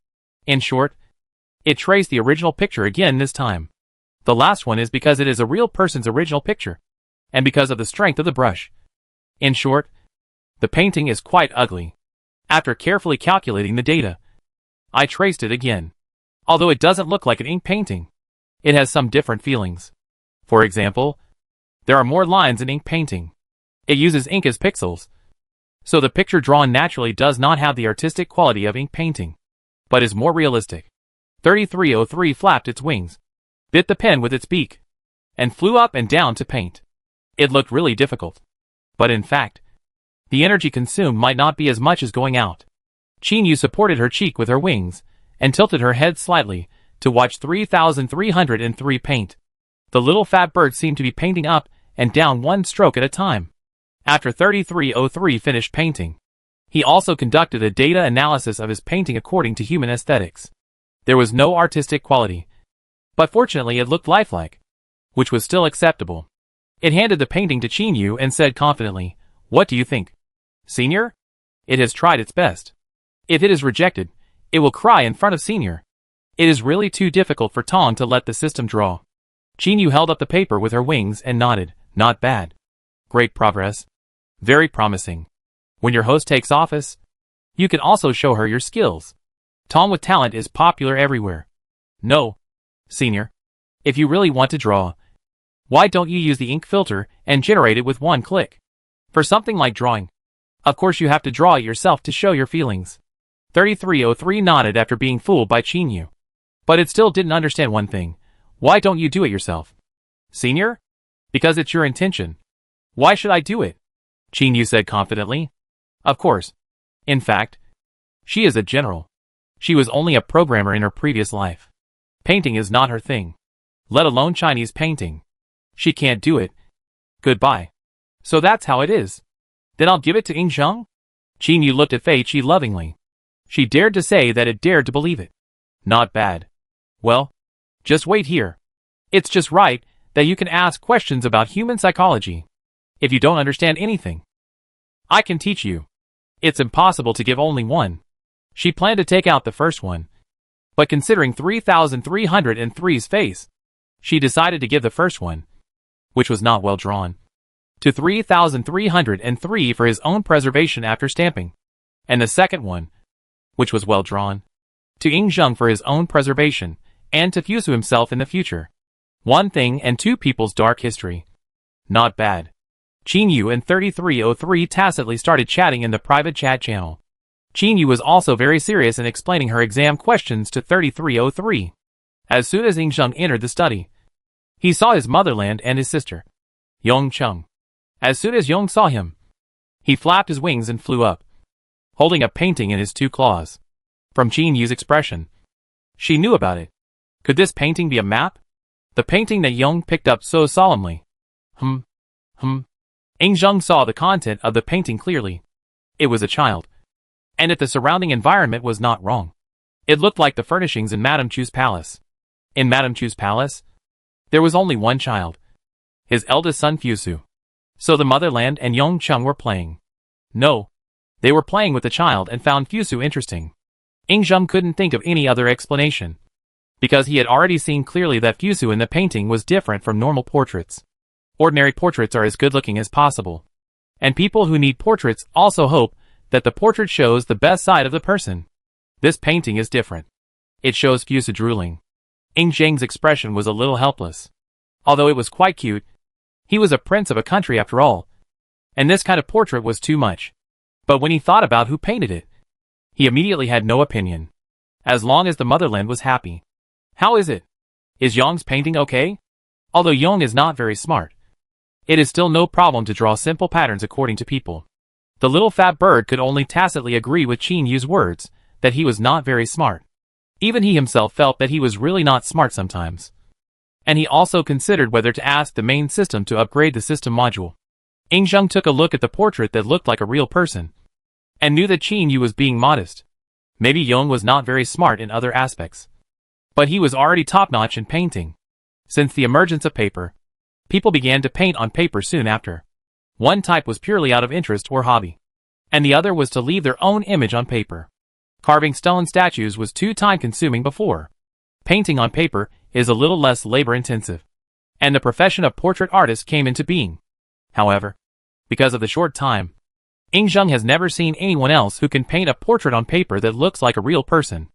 In short, it traced the original picture again this time. The last one is because it is a real person's original picture, and because of the strength of the brush. In short, the painting is quite ugly. After carefully calculating the data, I traced it again. Although it doesn't look like an ink painting, it has some different feelings. For example, there are more lines in ink painting. It uses ink as pixels, so the picture drawn naturally does not have the artistic quality of ink painting, but is more realistic. 3303 flapped its wings, bit the pen with its beak, and flew up and down to paint. It looked really difficult, but in fact, the energy consumed might not be as much as going out. Qin supported her cheek with her wings, and tilted her head slightly, to watch 3303 paint. The little fat bird seemed to be painting up and down one stroke at a time. After 3303 finished painting, he also conducted a data analysis of his painting according to human aesthetics. There was no artistic quality, but fortunately it looked lifelike, which was still acceptable. It handed the painting to Qin and said confidently, "What do you think, Senior? It has tried its best. If it is rejected, it will cry in front of Senior. It is really too difficult for Tong to let the system draw." Qin held up the paper with her wings and nodded. "Not bad. Great progress. Very promising. When your host takes office, you can also show her your skills. Tong with talent is popular everywhere." "No, Senior. If you really want to draw, why don't you use the ink filter and generate it with one click? For something like drawing, of course you have to draw it yourself to show your feelings." 3303 nodded after being fooled by Qin. But it still didn't understand one thing. "Why don't you do it yourself, Senior?" "Because it's your intention. Why should I do it?" Qin said confidently. "Of course. In fact, she is a general. She was only a programmer in her previous life. Painting is not her thing, let alone Chinese painting. She can't do it. Goodbye. So that's how it is. Then I'll give it to Ying." Qin looked at Fei Qi lovingly. She dared to say that it dared to believe it. "Not bad. Well, just wait here. It's just right that you can ask questions about human psychology. If you don't understand anything, I can teach you. It's impossible to give only one." She planned to take out the first one, but considering 3303's face, she decided to give the first one, which was not well drawn, to 3303 for his own preservation after stamping, and the second one, which was well drawn, to Ying for his own preservation, and to Fusu himself in the future. One thing and two people's dark history. Not bad. Qin and 3303 tacitly started chatting in the private chat channel. Qin was also very serious in explaining her exam questions to 3303. As soon as Ying entered the study, he saw his motherland and his sister, Yongcheng. As soon as Yong saw him, he flapped his wings and flew up, holding a painting in his two claws. From Qin's expression, she knew about it. Could this painting be a map? The painting that Yong picked up so solemnly. Ying saw the content of the painting clearly. It was a child, and if the surrounding environment was not wrong, it looked like the furnishings in Madame Chu's palace. In Madame Chu's palace, there was only one child, his eldest son Fusu. So the motherland and Yongcheng were playing. No, they were playing with the child and found Fusu interesting. Ying couldn't think of any other explanation, because he had already seen clearly that Fusu in the painting was different from normal portraits. Ordinary portraits are as good-looking as possible, and people who need portraits also hope that the portrait shows the best side of the person. This painting is different. It shows Fusu drooling. Ying expression was a little helpless. Although it was quite cute, he was a prince of a country after all, and this kind of portrait was too much. But when he thought about who painted it, he immediately had no opinion. As long as the motherland was happy. How is it? Is Yong's painting okay? Although Yong is not very smart, it is still no problem to draw simple patterns according to people. The little fat bird could only tacitly agree with Qin Yu's words, that he was not very smart. Even he himself felt that he was really not smart sometimes. And he also considered whether to ask the main system to upgrade the system module. Ing Zheng took a look at the portrait that looked like a real person, and knew that Qin Yu was being modest. Maybe Yong was not very smart in other aspects, but he was already top-notch in painting. Since the emergence of paper, people began to paint on paper soon after. One type was purely out of interest or hobby, and the other was to leave their own image on paper. Carving stone statues was too time-consuming before. Painting on paper is a little less labor-intensive, and the profession of portrait artist came into being. However, because of the short time, Ing Zheng has never seen anyone else who can paint a portrait on paper that looks like a real person.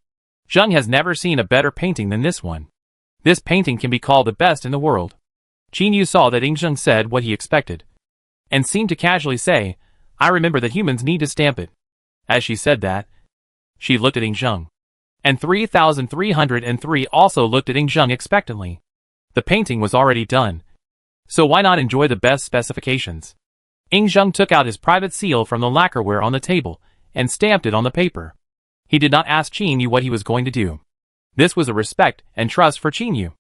Zheng has never seen a better painting than this one. This painting can be called the best in the world. Qin Yu saw that Ing Zheng said what he expected, and seemed to casually say, "I remember that humans need to stamp it." As she said that, she looked at Ing Zheng, and 3303 also looked at Ing Zheng expectantly. The painting was already done, so why not enjoy the best specifications? Ing Zheng took out his private seal from the lacquerware on the table, and stamped it on the paper. He did not ask Qin Yu what he was going to do. This was a respect and trust for Qin Yu,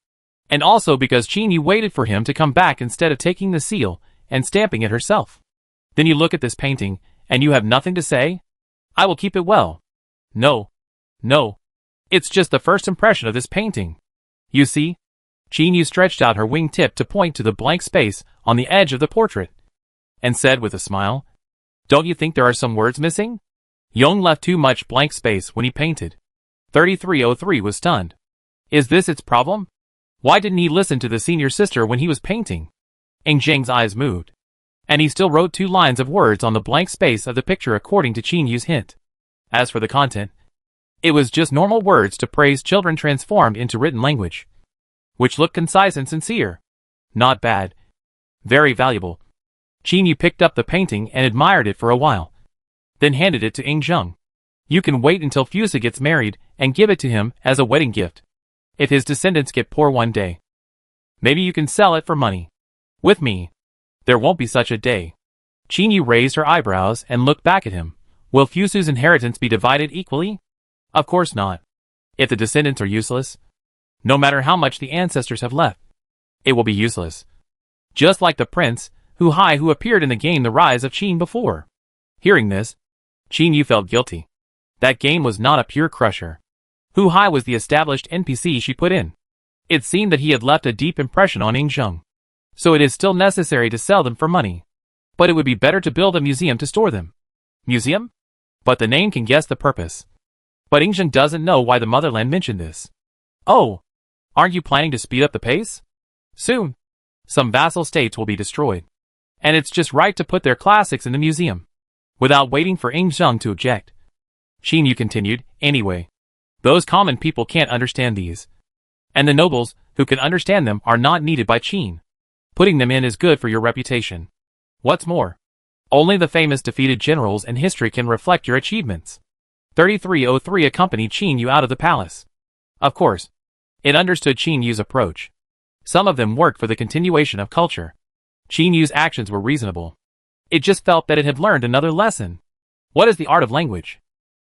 and also because Qin Yu waited for him to come back instead of taking the seal and stamping it herself. Then you look at this painting, and you have nothing to say? I will keep it well. No. It's just the first impression of this painting. You see? Qin Yu stretched out her wingtip to point to the blank space on the edge of the portrait, and said with a smile, "Don't you think there are some words missing?" Yong left too much blank space when he painted. 3303 was stunned. Is this its problem? Why didn't he listen to the senior sister when he was painting? Ing Zheng's eyes moved, and he still wrote 2 lines of words on the blank space of the picture according to Qin Yu's hint. As for the content, it was just normal words to praise children transformed into written language, which looked concise and sincere. Not bad. Very valuable. Qin Yu picked up the painting and admired it for a while, then handed it to Ing Zheng. You can wait until Fusa gets married and give it to him as a wedding gift. If his descendants get poor one day, maybe you can sell it for money. With me, there won't be such a day. Qin Yu raised her eyebrows and looked back at him. Will Fusu's inheritance be divided equally? Of course not. If the descendants are useless, no matter how much the ancestors have left, it will be useless. Just like the prince, who appeared in the game The Rise of Qin before. Hearing this, Qin Yu felt guilty. That game was not a pure crusher. Hu Hai was the established NPC she put in. It seemed that he had left a deep impression on Ing Zheng, so it is still necessary to sell them for money. But it would be better to build a museum to store them. Museum? But the name can guess the purpose. But Ing Zheng doesn't know why the motherland mentioned this. Oh, aren't you planning to speed up the pace? Soon, some vassal states will be destroyed, and it's just right to put their classics in the museum. Without waiting for Ing Zheng to object, Qin Yu continued, anyway, those common people can't understand these, and the nobles, who can understand them, are not needed by Qin. Putting them in is good for your reputation. What's more, only the famous defeated generals in history can reflect your achievements. 3303 accompanied Qin Yu out of the palace. Of course, it understood Qin Yu's approach. Some of them worked for the continuation of culture. Qin Yu's actions were reasonable. It just felt that it had learned another lesson. What is the art of language?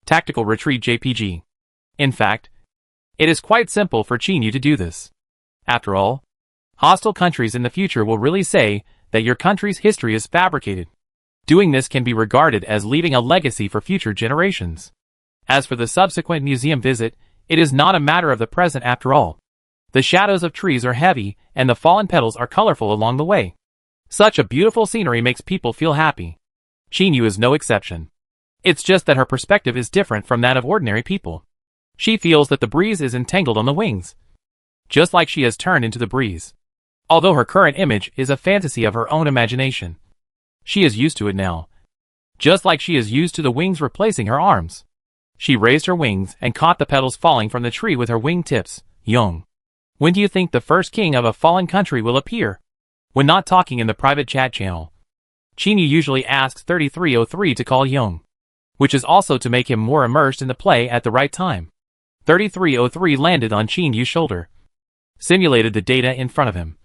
Tactical retreat JPG. In fact, it is quite simple for Qin Yu to do this. After all, hostile countries in the future will really say that your country's history is fabricated. Doing this can be regarded as leaving a legacy for future generations. As for the subsequent museum visit, it is not a matter of the present after all. The shadows of trees are heavy, and the fallen petals are colorful along the way. Such a beautiful scenery makes people feel happy. Qin Yu is no exception. It's just that her perspective is different from that of ordinary people. She feels that the breeze is entangled on the wings, just like she has turned into the breeze. Although her current image is a fantasy of her own imagination, she is used to it now, just like she is used to the wings replacing her arms. She raised her wings and caught the petals falling from the tree with her wing tips. Yong. When do you think the first king of a fallen country will appear? When not talking in the private chat channel, Qin Yu usually asks 3303 to call Yong, which is also to make him more immersed in the play at the right time. 3303 landed on Qin Yu's shoulder, simulated the data in front of him,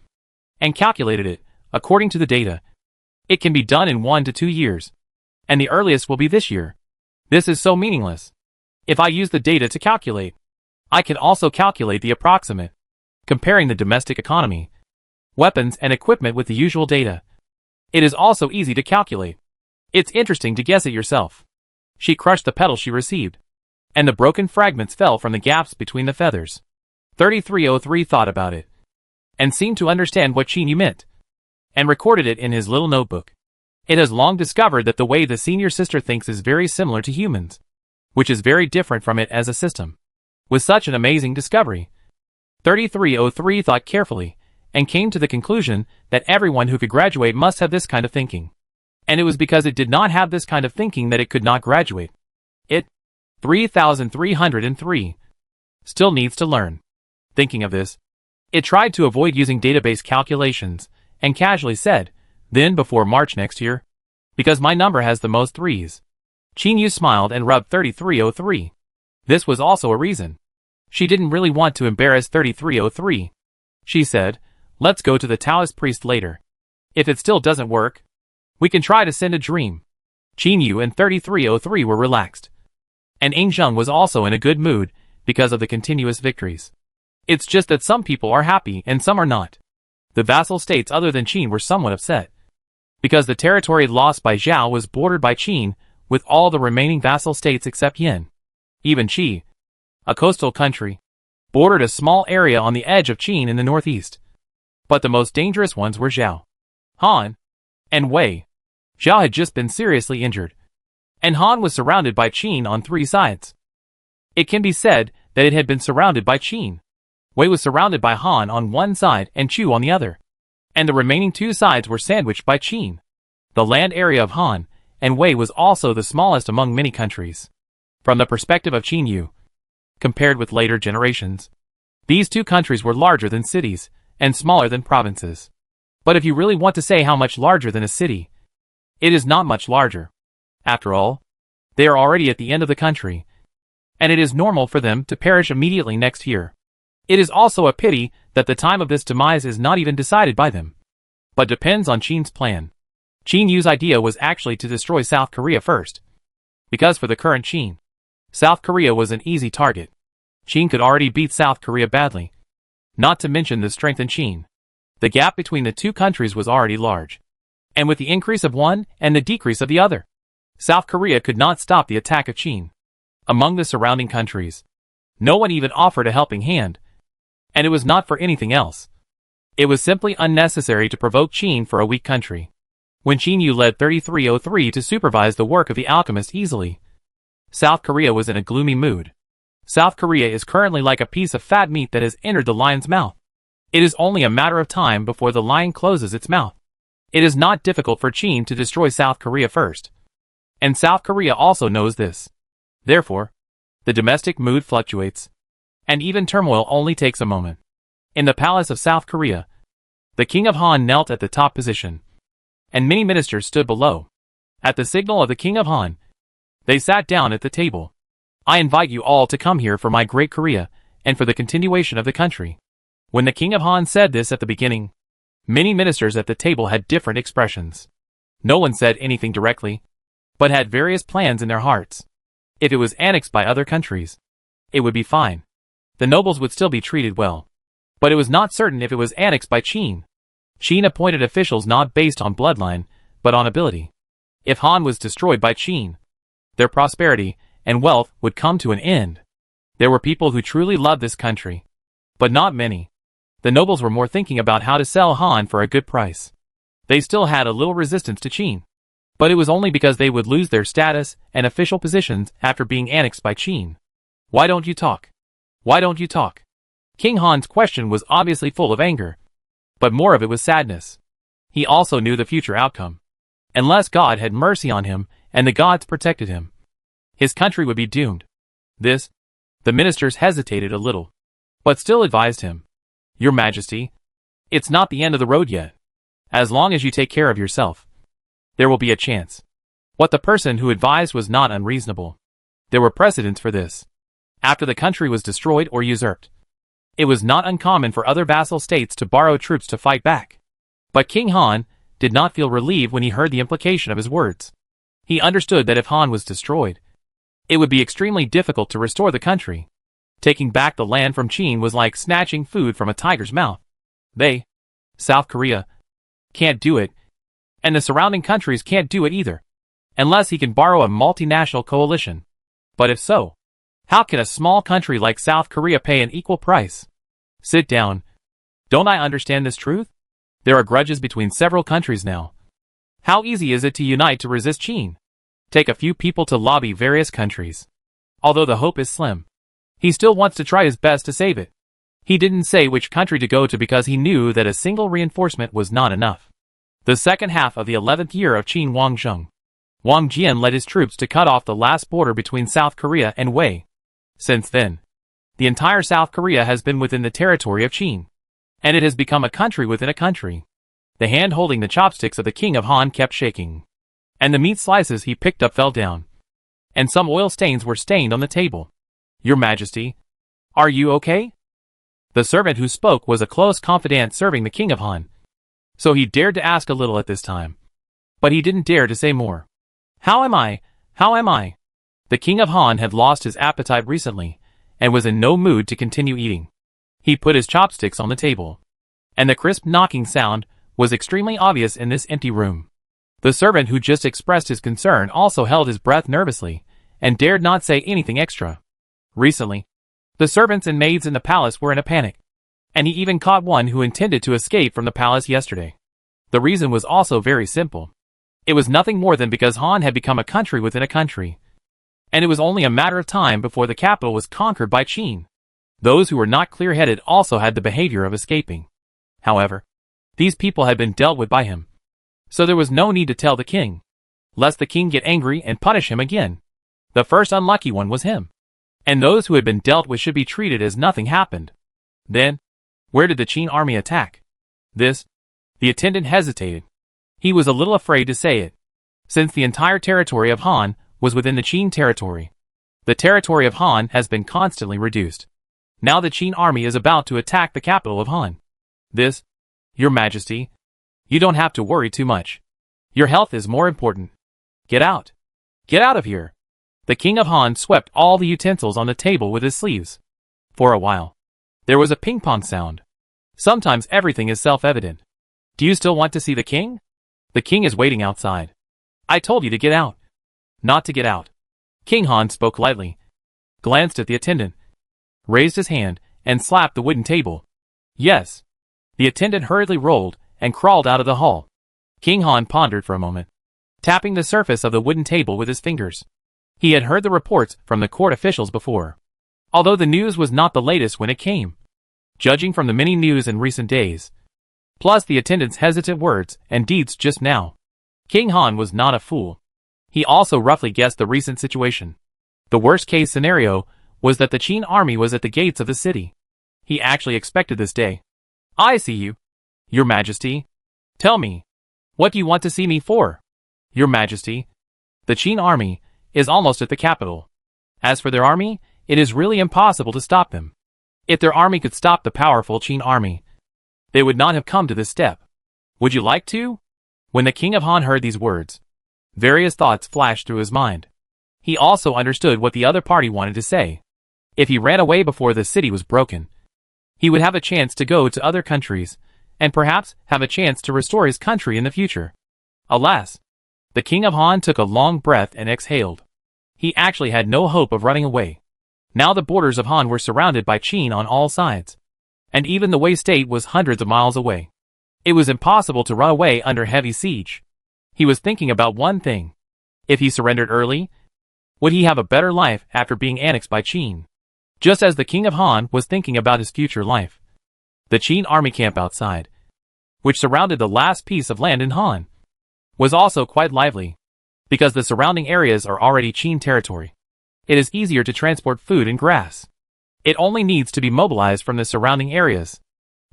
and calculated it. According to the data, it can be done in 1 to 2 years, and the earliest will be this year. This is so meaningless. If I use the data to calculate, I can also calculate the approximate, comparing the domestic economy, weapons and equipment with the usual data. It is also easy to calculate. It's interesting to guess it yourself. She crushed the petal she received, and the broken fragments fell from the gaps between the feathers. 3303 thought about it, and seemed to understand what Qin Yu meant, and recorded it in his little notebook. It has long discovered that the way the senior sister thinks is very similar to humans, which is very different from it as a system. With such an amazing discovery, 3303 thought carefully, and came to the conclusion that everyone who could graduate must have this kind of thinking. And it was because it did not have this kind of thinking that it could not graduate. It, 3303, still needs to learn. Thinking of this, it tried to avoid using database calculations, and casually said, then before March next year, because my number has the most threes. Qin Yu smiled and rubbed 3303. This was also a reason. She didn't really want to embarrass 3303. She said, let's go to the Taoist priest later. If it still doesn't work, we can try to send a dream. Qin Yu and 3303 were relaxed. And Ing Zheng was also in a good mood because of the continuous victories. It's just that some people are happy and some are not. The vassal states other than Qin were somewhat upset, because the territory lost by Zhao was bordered by Qin, with all the remaining vassal states except Yin. Even Qi, a coastal country, bordered a small area on the edge of Qin in the northeast. But the most dangerous ones were Zhao, Han, and Wei. Zhao had just been seriously injured, and Han was surrounded by Qin on 3 sides. It can be said that it had been surrounded by Qin. Wei was surrounded by Han on one side and Chu on the other, and the remaining 2 sides were sandwiched by Qin. The land area of Han and Wei was also the smallest among many countries. From the perspective of Qin Yu, compared with later generations, these 2 countries were larger than cities and smaller than provinces. But if you really want to say how much larger than a city, it is not much larger. After all, they are already at the end of the country, and it is normal for them to perish immediately next year. It is also a pity that the time of this demise is not even decided by them, but depends on Qin's plan. Qin Yu's idea was actually to destroy South Korea first, because for the current Qin, South Korea was an easy target. Qin could already beat South Korea badly, not to mention the strength in Qin. The gap between the 2 countries was already large, and with the increase of one and the decrease of the other, South Korea could not stop the attack of Qin. Among the surrounding countries, no one even offered a helping hand, and it was not for anything else. It was simply unnecessary to provoke Qin for a weak country. When Qin Yu led 3303 to supervise the work of the alchemist easily, South Korea was in a gloomy mood. South Korea is currently like a piece of fat meat that has entered the lion's mouth. It is only a matter of time before the lion closes its mouth. It is not difficult for Qin to destroy South Korea first, and South Korea also knows this. Therefore, the domestic mood fluctuates, and even turmoil only takes a moment. In the palace of South Korea, the king of Han knelt at the top position, and many ministers stood below. At the signal of the king of Han, they sat down at the table. I invite you all to come here for my great Korea, and for the continuation of the country. When the king of Han said this at the beginning, many ministers at the table had different expressions. No one said anything directly, but had various plans in their hearts. If it was annexed by other countries, it would be fine. The nobles would still be treated well. But it was not certain if it was annexed by Qin. Qin appointed officials not based on bloodline, but on ability. If Han was destroyed by Qin, their prosperity and wealth would come to an end. There were people who truly loved this country, but not many. The nobles were more thinking about how to sell Han for a good price. They still had a little resistance to Qin, but it was only because they would lose their status and official positions after being annexed by Qin. Why don't you talk? Why don't you talk? King Han's question was obviously full of anger, but more of it was sadness. He also knew the future outcome. Unless God had mercy on him and the gods protected him, his country would be doomed. The ministers hesitated a little, but still advised him. Your Majesty, it's not the end of the road yet. As long as you take care of yourself, there will be a chance. What the person who advised was not unreasonable. There were precedents for this. After the country was destroyed or usurped, it was not uncommon for other vassal states to borrow troops to fight back. But King Han did not feel relieved when he heard the implication of his words. He understood that if Han was destroyed, it would be extremely difficult to restore the country. Taking back the land from Qin was like snatching food from a tiger's mouth. They, South Korea, can't do it, and the surrounding countries can't do it either, unless he can borrow a multinational coalition. But if so, how can a small country like South Korea pay an equal price? Sit down. Don't I understand this truth? There are grudges between several countries now. How easy is it to unite to resist Qin? Take a few people to lobby various countries. Although the hope is slim, he still wants to try his best to save it. He didn't say which country to go to because he knew that a single reinforcement was not enough. The second half of the 11th year of Qin Wangzheng, Wang Jian led his troops to cut off the last border between South Korea and Wei. Since then, the entire South Korea has been within the territory of Qin, and it has become a country within a country. The hand holding the chopsticks of the King of Han kept shaking, and the meat slices he picked up fell down, and some oil stains were stained on the table. Your Majesty, are you okay? The servant who spoke was a close confidant serving the King of Han, so he dared to ask a little at this time. But he didn't dare to say more. How am I? How am I? The King of Han had lost his appetite recently, and was in no mood to continue eating. He put his chopsticks on the table, and the crisp knocking sound was extremely obvious in this empty room. The servant who just expressed his concern also held his breath nervously, and dared not say anything extra. Recently, the servants and maids in the palace were in a panic, and he even caught one who intended to escape from the palace yesterday. The reason was also very simple. It was nothing more than because Han had become a country within a country, and it was only a matter of time before the capital was conquered by Qin. Those who were not clear-headed also had the behavior of escaping. However, these people had been dealt with by him, so there was no need to tell the king, lest the king get angry and punish him again. The first unlucky one was him, and those who had been dealt with should be treated as nothing happened. Then, where did the Qin army attack? The attendant hesitated. He was a little afraid to say it, since the entire territory of Han was within the Qin territory. The territory of Han has been constantly reduced. Now the Qin army is about to attack the capital of Han. Your Majesty, you don't have to worry too much. Your health is more important. Get out. Get out of here. The King of Han swept all the utensils on the table with his sleeves. For a while, there was a ping-pong sound. Sometimes everything is self-evident. Do you still want to see the king? The king is waiting outside. I told you to get out. Not to get out. King Han spoke lightly, glanced at the attendant, raised his hand, and slapped the wooden table. Yes. The attendant hurriedly rolled and crawled out of the hall. King Han pondered for a moment, tapping the surface of the wooden table with his fingers. He had heard the reports from the court officials before, although the news was not the latest when it came. Judging from the many news in recent days, plus the attendant's hesitant words and deeds just now, King Han was not a fool. He also roughly guessed the recent situation. The worst-case scenario was that the Qin army was at the gates of the city. He actually expected this day. I see you. Your Majesty. Tell me, what do you want to see me for? Your Majesty, the Qin army is almost at the capital. As for their army, it is really impossible to stop them. If their army could stop the powerful Qin army, they would not have come to this step. Would you like to? When the King of Han heard these words, various thoughts flashed through his mind. He also understood what the other party wanted to say. If he ran away before the city was broken, he would have a chance to go to other countries, and perhaps have a chance to restore his country in the future. Alas! The King of Han took a long breath and exhaled. He actually had no hope of running away. Now the borders of Han were surrounded by Qin on all sides, and even the Wei state was hundreds of miles away. It was impossible to run away under heavy siege. He was thinking about one thing. If he surrendered early, would he have a better life after being annexed by Qin? Just as the King of Han was thinking about his future life, the Qin army camp outside, which surrounded the last piece of land in Han, was also quite lively. Because the surrounding areas are already Qin territory, it is easier to transport food and grass. It only needs to be mobilized from the surrounding areas.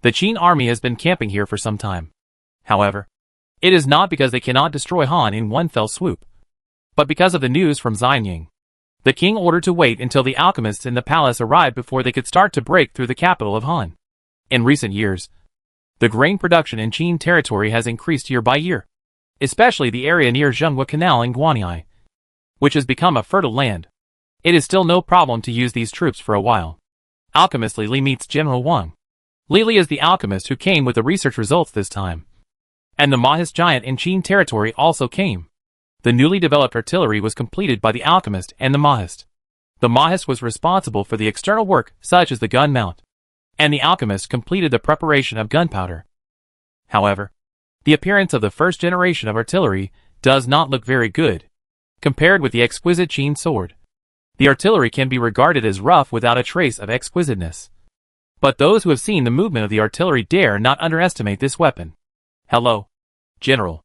The Qin army has been camping here for some time. However, it is not because they cannot destroy Han in one fell swoop, but because of the news from Xianying. The king ordered to wait until the alchemists in the palace arrived before they could start to break through the capital of Han. In recent years, the grain production in Qin territory has increased year by year, especially the area near Zhenghua Canal in Guanyi, which has become a fertile land. It is still no problem to use these troops for a while. Alchemist Li Li meets General Wang. Li Li is the alchemist who came with the research results this time. And the Mahist giant in Qin territory also came. The newly developed artillery was completed by the alchemist and the Mahist. The Mahist was responsible for the external work, such as the gun mount, and the alchemist completed the preparation of gunpowder. However, the appearance of the first generation of artillery does not look very good, compared with the exquisite Qin sword. The artillery can be regarded as rough without a trace of exquisiteness. But those who have seen the movement of the artillery dare not underestimate this weapon. Hello, General.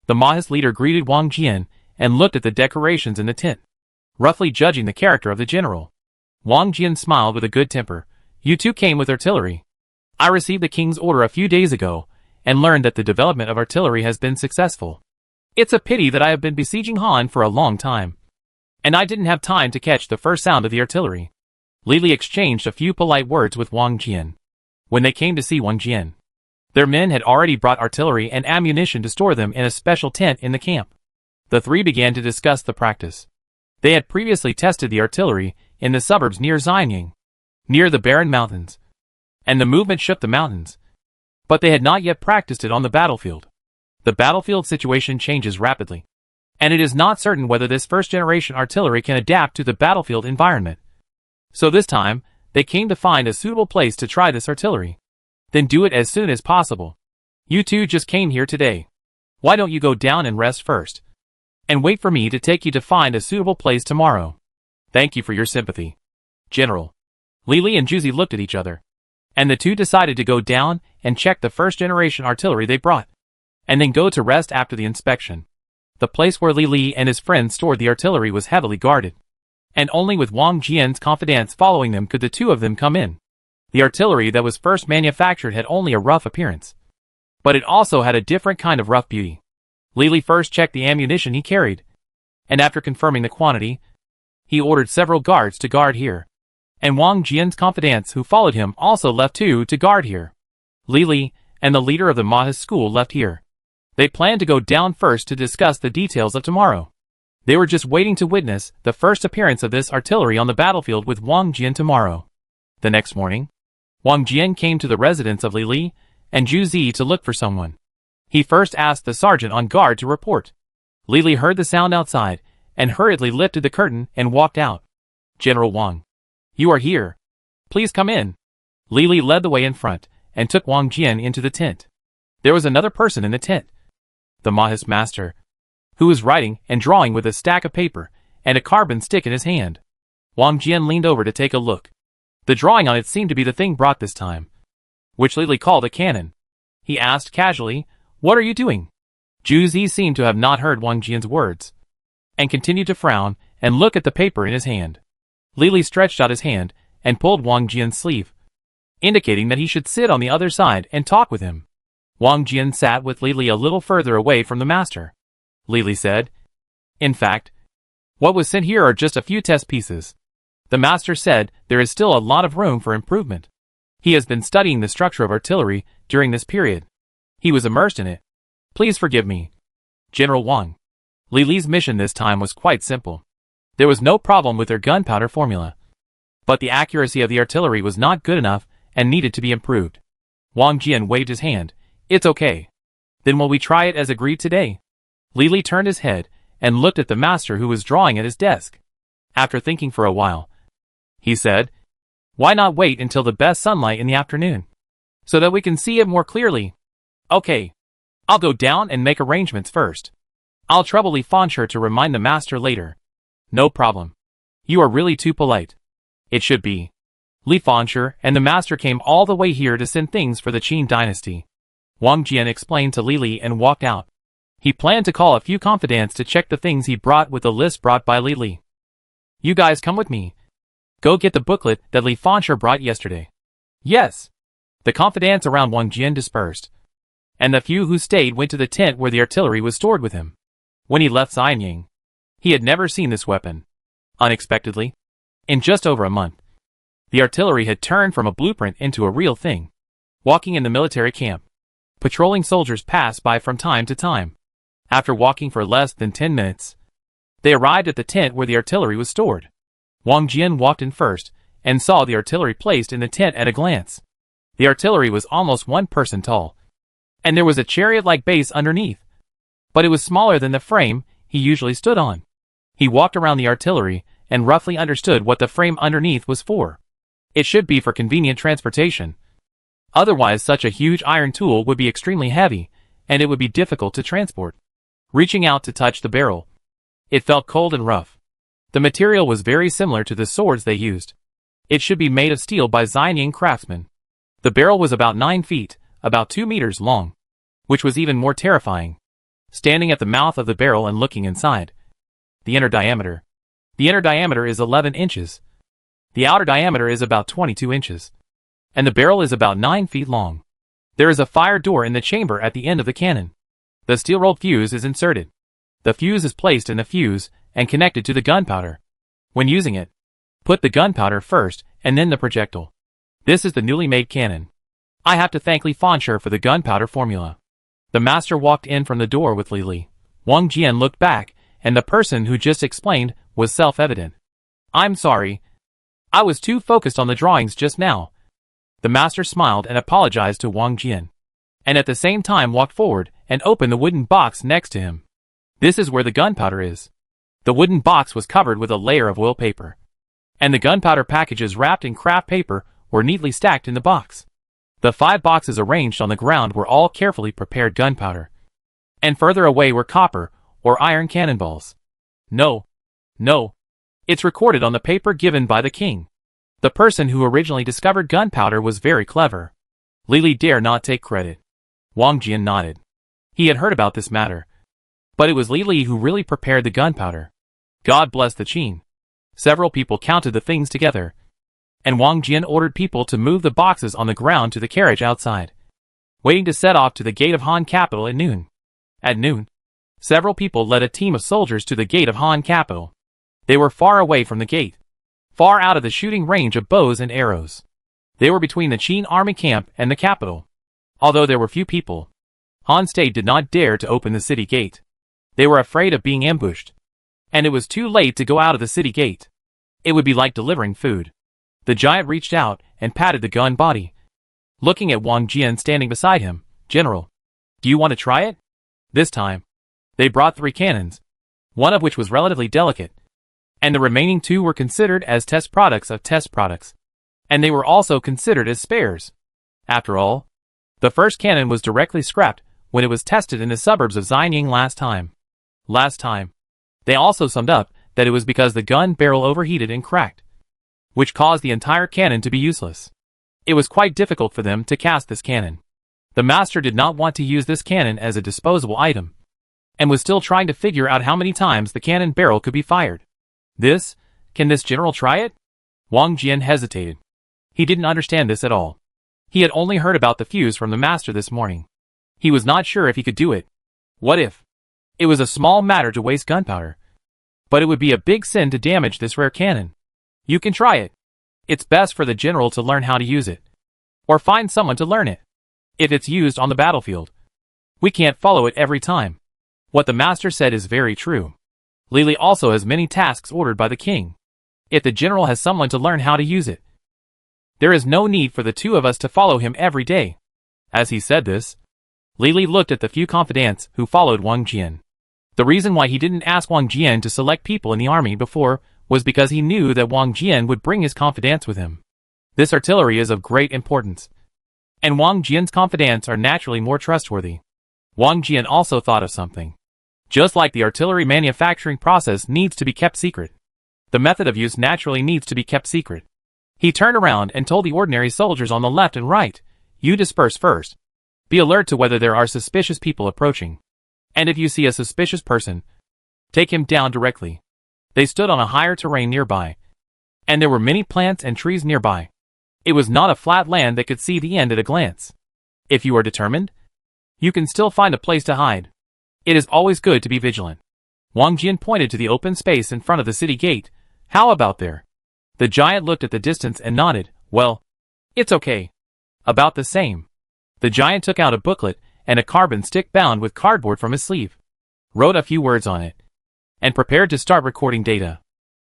The Mahist leader greeted Wang Jian and looked at the decorations in the tent, roughly judging the character of the general. Wang Jian smiled with a good temper. You too came with artillery. I received the king's order a few days ago and learned that the development of artillery has been successful. It's a pity that I have been besieging Han for a long time, and I didn't have time to catch the first sound of the artillery. Li Li exchanged a few polite words with Wang Jian. When they came to see Wang Jian, their men had already brought artillery and ammunition to store them in a special tent in the camp. The three began to discuss the practice. They had previously tested the artillery in the suburbs near Xianying, near the barren mountains, and the movement shook the mountains. But they had not yet practiced it on the battlefield. The battlefield situation changes rapidly, and it is not certain whether this first-generation artillery can adapt to the battlefield environment. So this time, they came to find a suitable place to try this artillery. Then do it as soon as possible. You two just came here today. Why don't you go down and rest first? And wait for me to take you to find a suitable place tomorrow. Thank you for your sympathy, General. Li Li and Juzi looked at each other, and the two decided to go down and check the first-generation artillery they brought, and then go to rest after the inspection. The place where Li Li and his friends stored the artillery was heavily guarded, and only with Wang Jian's confidants following them could the two of them come in. The artillery that was first manufactured had only a rough appearance, but it also had a different kind of rough beauty. Li Li first checked the ammunition he carried, and after confirming the quantity, he ordered several guards to guard here, and Wang Jian's confidants who followed him also left two to guard here. Li Li and the leader of the Mahist school left here. They planned to go down first to discuss the details of tomorrow. They were just waiting to witness the first appearance of this artillery on the battlefield with Wang Jian tomorrow. The next morning, Wang Jian came to the residence of Li Li and Zhu Zi to look for someone. He first asked the sergeant on guard to report. Li Li heard the sound outside and hurriedly lifted the curtain and walked out. General Wang, you are here. Please come in. Li Li led the way in front and took Wang Jian into the tent. There was another person in the tent, the Mahist master, who was writing and drawing with a stack of paper and a carbon stick in his hand. Wang Jian leaned over to take a look. The drawing on it seemed to be the thing brought this time, which Li Li called a cannon. He asked casually, "What are you doing?" Zhu Zi seemed to have not heard Wang Jian's words, and continued to frown and look at the paper in his hand. Li Li stretched out his hand and pulled Wang Jian's sleeve, indicating that he should sit on the other side and talk with him. Wang Jian sat with Li Li a little further away from the master. Li Li said, "In fact, what was sent here are just a few test pieces. The master said there is still a lot of room for improvement. He has been studying the structure of artillery during this period. He was immersed in it. Please forgive me, General Wang." Li Li's mission this time was quite simple. There was no problem with their gunpowder formula, but the accuracy of the artillery was not good enough and needed to be improved. Wang Jian waved his hand. "It's okay. Then will we try it as agreed today?" Li Li turned his head and looked at the master who was drawing at his desk. After thinking for a while, he said, "Why not wait until the best sunlight in the afternoon, so that we can see it more clearly?" "Okay. I'll go down and make arrangements first. I'll trouble Li Fansher to remind the master later." "No problem. You are really too polite." "It should be." Li Fansher and the master came all the way here to send things for the Qin dynasty. Wang Jian explained to Li Li and walked out. He planned to call a few confidants to check the things he brought with the list brought by Li Li. "You guys come with me. Go get the booklet that Li Fansher brought yesterday." "Yes." The confidants around Wang Jian dispersed, and the few who stayed went to the tent where the artillery was stored with him. When he left Xianying, he had never seen this weapon. Unexpectedly, in just over a month, the artillery had turned from a blueprint into a real thing. Walking in the military camp, patrolling soldiers passed by from time to time. After walking for less than 10 minutes, they arrived at the tent where the artillery was stored. Wang Jian walked in first and saw the artillery placed in the tent at a glance. The artillery was almost 1 person tall, and there was a chariot-like base underneath, but it was smaller than the frame he usually stood on. He walked around the artillery and roughly understood what the frame underneath was for. It should be for convenient transportation. Otherwise, such a huge iron tool would be extremely heavy, and it would be difficult to transport. Reaching out to touch the barrel, it felt cold and rough. The material was very similar to the swords they used. It should be made of steel by Xianying craftsmen. The barrel was about 9 feet, about 2 meters long, which was even more terrifying. Standing at the mouth of the barrel and looking inside, the inner diameter is 11 inches. The outer diameter is about 22 inches. And the barrel is about 9 feet long. There is a fire door in the chamber at the end of the cannon. The steel-rolled fuse is inserted. The fuse is placed in the fuse and connected to the gunpowder. When using it, put the gunpowder first and then the projectile. This is the newly made cannon. I have to thank Li Fanshe for the gunpowder formula. The master walked in from the door with Li Li. Wang Jian looked back, and the person who just explained was self-evident. I'm sorry. I was too focused on the drawings just now. The master smiled and apologized to Wang Jian, and at the same time walked forward and opened the wooden box next to him. This is where the gunpowder is. The wooden box was covered with a layer of oil paper, and the gunpowder packages wrapped in craft paper were neatly stacked in the box. The 5 boxes arranged on the ground were all carefully prepared gunpowder, and further away were copper or iron cannonballs. No. It's recorded on the paper given by the king. The person who originally discovered gunpowder was very clever. Li Li dare not take credit. Wang Jian nodded. He had heard about this matter, but it was Li Li who really prepared the gunpowder. God bless the Qin. Several people counted the things together, and Wang Jian ordered people to move the boxes on the ground to the carriage outside, waiting to set off to the gate of Han capital at noon. At noon, several people led a team of soldiers to the gate of Han capital. They were far away from the gate, far out of the shooting range of bows and arrows. They were between the Qin army camp and the capital. Although there were few people, Han State did not dare to open the city gate. They were afraid of being ambushed, and it was too late to go out of the city gate. It would be like delivering food. The giant reached out and patted the gun body, looking at Wang Jian standing beside him. General, do you want to try it? This time, they brought 3 cannons, one of which was relatively delicate, and the remaining 2 were considered as test products of test products, and they were also considered as spares. After all, the first cannon was directly scrapped when it was tested in the suburbs of Xianying last time. They also summed up that it was because the gun barrel overheated and cracked, which caused the entire cannon to be useless. It was quite difficult for them to cast this cannon. The master did not want to use this cannon as a disposable item, and was still trying to figure out how many times the cannon barrel could be fired. Can this general try it? Wang Jian hesitated. He didn't understand this at all. He had only heard about the fuse from the master this morning. He was not sure if he could do it. What if? It was a small matter to waste gunpowder, but it would be a big sin to damage this rare cannon. You can try it. It's best for the general to learn how to use it, or find someone to learn it. If it's used on the battlefield, we can't follow it every time. What the master said is very true. Li Li also has many tasks ordered by the king. If the general has someone to learn how to use it, there is no need for the 2 of us to follow him every day. As he said this, Li Li looked at the few confidants who followed Wang Jian. The reason why he didn't ask Wang Jian to select people in the army before was because he knew that Wang Jian would bring his confidants with him. This artillery is of great importance, and Wang Jian's confidants are naturally more trustworthy. Wang Jian also thought of something. Just like the artillery manufacturing process needs to be kept secret, the method of use naturally needs to be kept secret. He turned around and told the ordinary soldiers on the left and right, "You disperse first. Be alert to whether there are suspicious people approaching. And if you see a suspicious person, take him down directly." They stood on a higher terrain nearby, and there were many plants and trees nearby. It was not a flat land that could see the end at a glance. If you are determined, you can still find a place to hide. It is always good to be vigilant. Wang Jian pointed to the open space in front of the city gate. How about there? The giant looked at the distance and nodded. Well, it's okay. About the same. The giant took out a booklet and a carbon stick bound with cardboard from his sleeve, wrote a few words on it, and prepared to start recording data.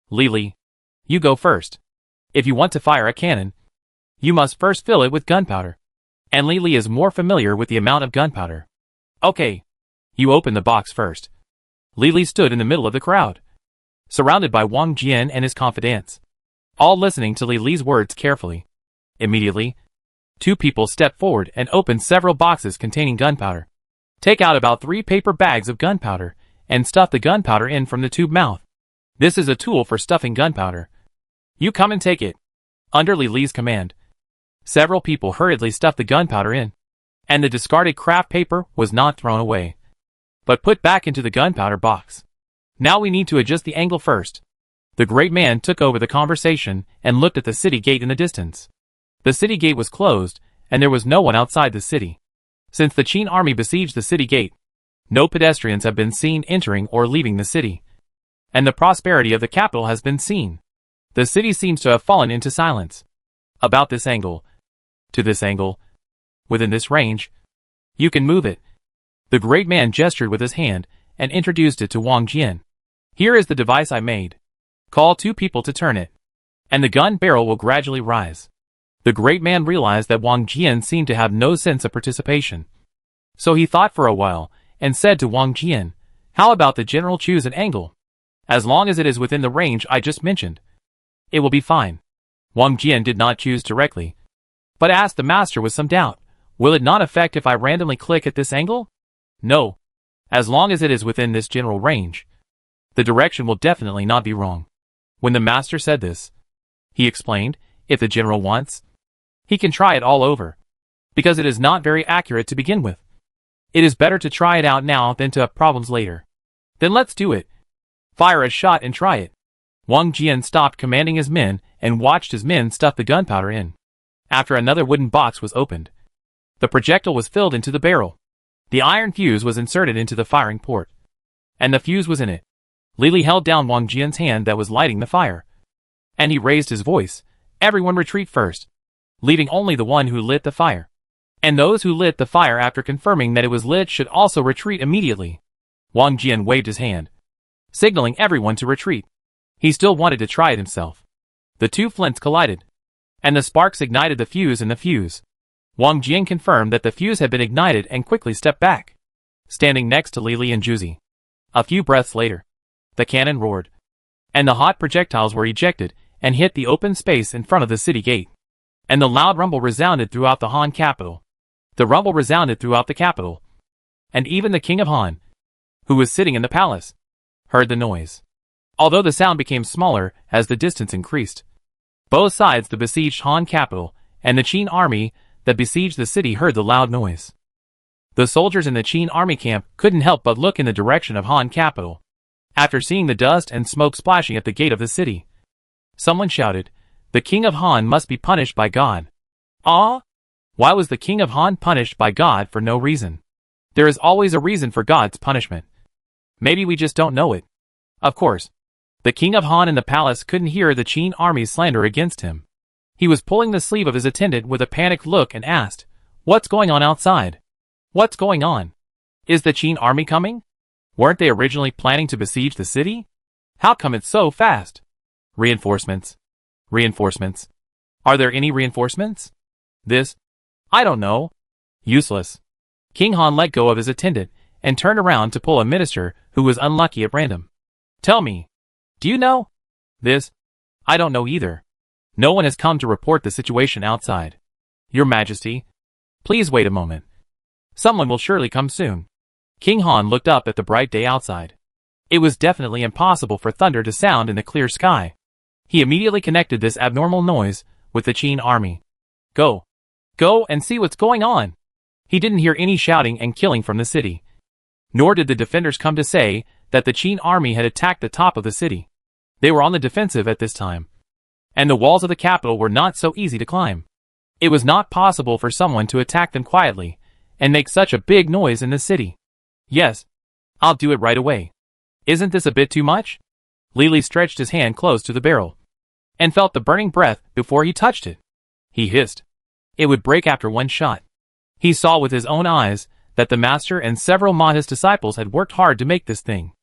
Lily, you go first. If you want to fire a cannon, you must first fill it with gunpowder. And Lily is more familiar with the amount of gunpowder. Okay. You open the box first. Lily stood in the middle of the crowd, surrounded by Wang Jian and his confidants, all listening to Lily's words carefully. Immediately, two people stepped forward and opened several boxes containing gunpowder. Take out about 3 paper bags of gunpowder and stuff the gunpowder in from the tube mouth. This is a tool for stuffing gunpowder. You come and take it. Under Lily's command, several people hurriedly stuffed the gunpowder in, and the discarded craft paper was not thrown away, but put back into the gunpowder box. Now we need to adjust the angle first. The great man took over the conversation and looked at the city gate in the distance. The city gate was closed, and there was no one outside the city. Since the Qin army besieged the city gate, no pedestrians have been seen entering or leaving the city, and the prosperity of the capital has been seen. The city seems to have fallen into silence. About this angle, to this angle, within this range, you can move it. The great man gestured with his hand and introduced it to Wang Jian. Here is the device I made. Call 2 people to turn it, and the gun barrel will gradually rise. The great man realized that Wang Jian seemed to have no sense of participation. So he thought for a while and said to Wang Jian, how about the general choose an angle? As long as it is within the range I just mentioned, it will be fine. Wang Jian did not choose directly, but asked the master with some doubt, will it not affect if I randomly click at this angle? No. As long as it is within this general range, the direction will definitely not be wrong. When the master said this, he explained, if the general wants, he can try it all over, because it is not very accurate to begin with. It is better to try it out now than to have problems later. Then let's do it. Fire a shot and try it. Wang Jian stopped commanding his men and watched his men stuff the gunpowder in. After another wooden box was opened, the projectile was filled into the barrel. The iron fuse was inserted into the firing port, and the fuse was in it. Lily held down Wang Jian's hand that was lighting the fire, and he raised his voice. Everyone retreat first, leaving only the one who lit the fire. And those who lit the fire after confirming that it was lit should also retreat immediately. Wang Jian waved his hand, signaling everyone to retreat. He still wanted to try it himself. The 2 flints collided, and the sparks ignited the fuse in the fuse. Wang Jian confirmed that the fuse had been ignited and quickly stepped back, standing next to Lili and Juzi. A few breaths later, the cannon roared, and the hot projectiles were ejected and hit the open space in front of the city gate. And the loud rumble resounded throughout the Han capital. The rumble resounded throughout the capital, and even the king of Han, who was sitting in the palace, heard the noise. Although the sound became smaller as the distance increased, both sides, the besieged Han capital and the Qin army that besieged the city, heard the loud noise. The soldiers in the Qin army camp couldn't help but look in the direction of Han capital. After seeing the dust and smoke splashing at the gate of the city, someone shouted, the king of Han must be punished by God. Ah? Why was the king of Han punished by God for no reason? There is always a reason for God's punishment. Maybe we just don't know it. Of course, the king of Han in the palace couldn't hear the Qin army's slander against him. He was pulling the sleeve of his attendant with a panicked look and asked, what's going on outside? What's going on? Is the Qin army coming? Weren't they originally planning to besiege the city? How come it's so fast? Reinforcements. Reinforcements. Are there any reinforcements? This? I don't know. Useless. King Han let go of his attendant and turned around to pull a minister who was unlucky at random. Tell me. Do you know? This? I don't know either. No one has come to report the situation outside. Your Majesty, please wait a moment. Someone will surely come soon. King Han looked up at the bright day outside. It was definitely impossible for thunder to sound in the clear sky. He immediately connected this abnormal noise with the Qin army. Go. Go and see what's going on. He didn't hear any shouting and killing from the city. Nor did the defenders come to say that the Qin army had attacked the top of the city. They were on the defensive at this time, and the walls of the capital were not so easy to climb. It was not possible for someone to attack them quietly and make such a big noise in the city. Yes, I'll do it right away. Isn't this a bit too much? Lily stretched his hand close to the barrel and felt the burning breath before he touched it. He hissed. It would break after one shot. He saw with his own eyes that the master and several of his disciples had worked hard to make this thing.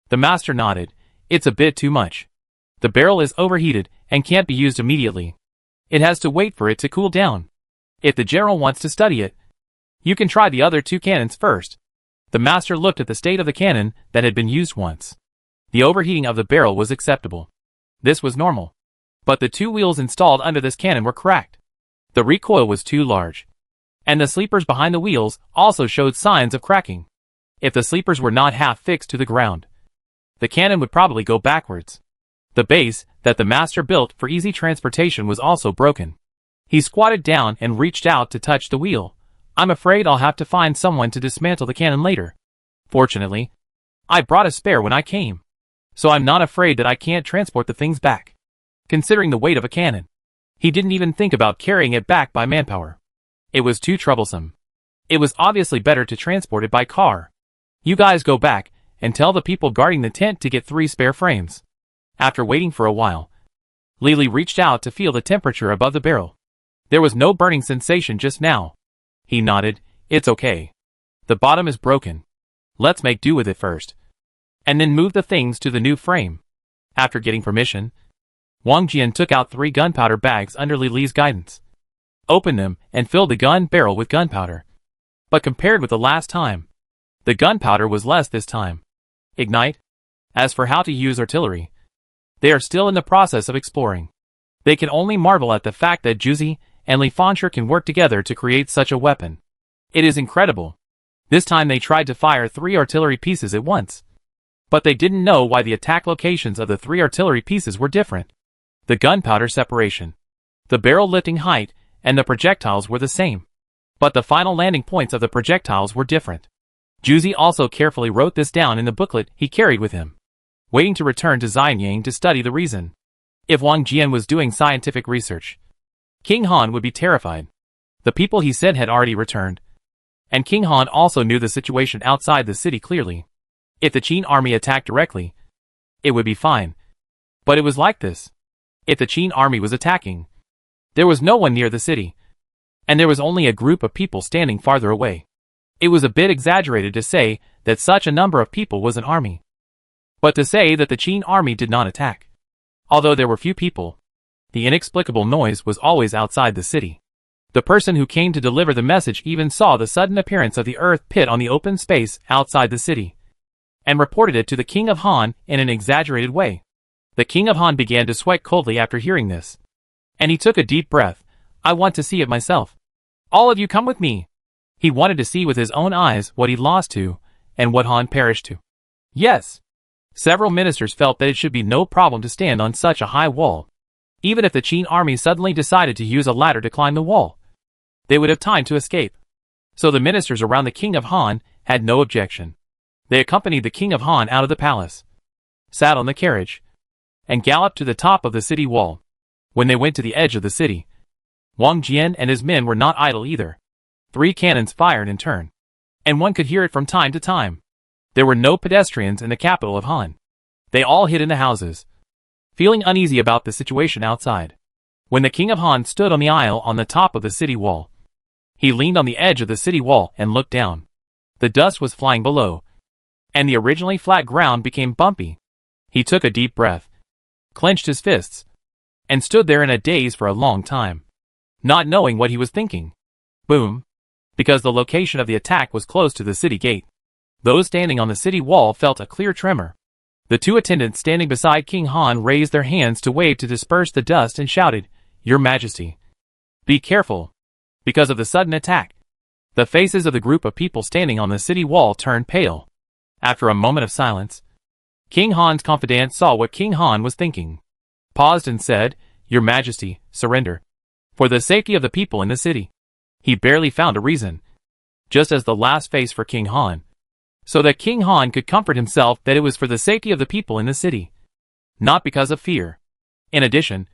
The master nodded. It's a bit too much. The barrel is overheated and can't be used immediately. It has to wait for it to cool down. If the general wants to study it, you can try the other 2 cannons first. The master looked at the state of the cannon that had been used once. The overheating of the barrel was acceptable. This was normal. But the 2 wheels installed under this cannon were cracked. The recoil was too large. And the sleepers behind the wheels also showed signs of cracking. If the sleepers were not half fixed to the ground, the cannon would probably go backwards. The base that the master built for easy transportation was also broken. He squatted down and reached out to touch the wheel. I'm afraid I'll have to find someone to dismantle the cannon later. Fortunately, I brought a spare when I came, so I'm not afraid that I can't transport the things back. Considering the weight of a cannon, he didn't even think about carrying it back by manpower. It was too troublesome. It was obviously better to transport it by car. You guys go back and tell the people guarding the tent to get 3 spare frames. After waiting for a while, Lily reached out to feel the temperature above the barrel. There was no burning sensation just now. He nodded. It's okay. The bottom is broken. Let's make do with it first, and then move the things to the new frame. After getting permission, Wang Jian took out 3 gunpowder bags under Lily's guidance, opened them, and filled the gun barrel with gunpowder. But compared with the last time, the gunpowder was less this time. Ignite. As for how to use artillery, they are still in the process of exploring. They can only marvel at the fact that Juzi and Li Fansher can work together to create such a weapon. It is incredible. This time they tried to fire 3 artillery pieces at once. But they didn't know why the attack locations of the 3 artillery pieces were different. The gunpowder separation, the barrel lifting height, and the projectiles were the same. But the final landing points of the projectiles were different. Juzi also carefully wrote this down in the booklet he carried with him, waiting to return to Xianyang to study the reason. If Wang Jian was doing scientific research, King Han would be terrified. The people he said had already returned, and King Han also knew the situation outside the city clearly. If the Qin army attacked directly, it would be fine. But it was like this. If the Qin army was attacking, there was no one near the city, and there was only a group of people standing farther away. It was a bit exaggerated to say that such a number of people was an army. But to say that the Qin army did not attack, although there were few people, the inexplicable noise was always outside the city. The person who came to deliver the message even saw the sudden appearance of the earth pit on the open space outside the city, and reported it to the King of Han in an exaggerated way. The King of Han began to sweat coldly after hearing this, and he took a deep breath. I want to see it myself. All of you come with me. He wanted to see with his own eyes what he lost to, and what Han perished to. Yes. Several ministers felt that it should be no problem to stand on such a high wall. Even if the Qin army suddenly decided to use a ladder to climb the wall, they would have time to escape. So the ministers around the King of Han had no objection. They accompanied the King of Han out of the palace, sat on the carriage, and galloped to the top of the city wall. When they went to the edge of the city, Wang Jian and his men were not idle either. 3 cannons fired in turn, and one could hear it from time to time. There were no pedestrians in the capital of Han. They all hid in the houses, feeling uneasy about the situation outside. When the King of Han stood on the aisle on the top of the city wall, he leaned on the edge of the city wall and looked down. The dust was flying below, and the originally flat ground became bumpy. He took a deep breath, clenched his fists, and stood there in a daze for a long time, not knowing what he was thinking. Boom! Because the location of the attack was close to the city gate, those standing on the city wall felt a clear tremor. The 2 attendants standing beside King Han raised their hands to wave to disperse the dust and shouted, Your Majesty, be careful. Because of the sudden attack, the faces of the group of people standing on the city wall turned pale. After a moment of silence, King Han's confidant saw what King Han was thinking, paused and said, Your Majesty, surrender. For the safety of the people in the city. He barely found a reason, just as the last face for King Han, so that King Han could comfort himself that it was for the safety of the people in the city, not because of fear. In addition,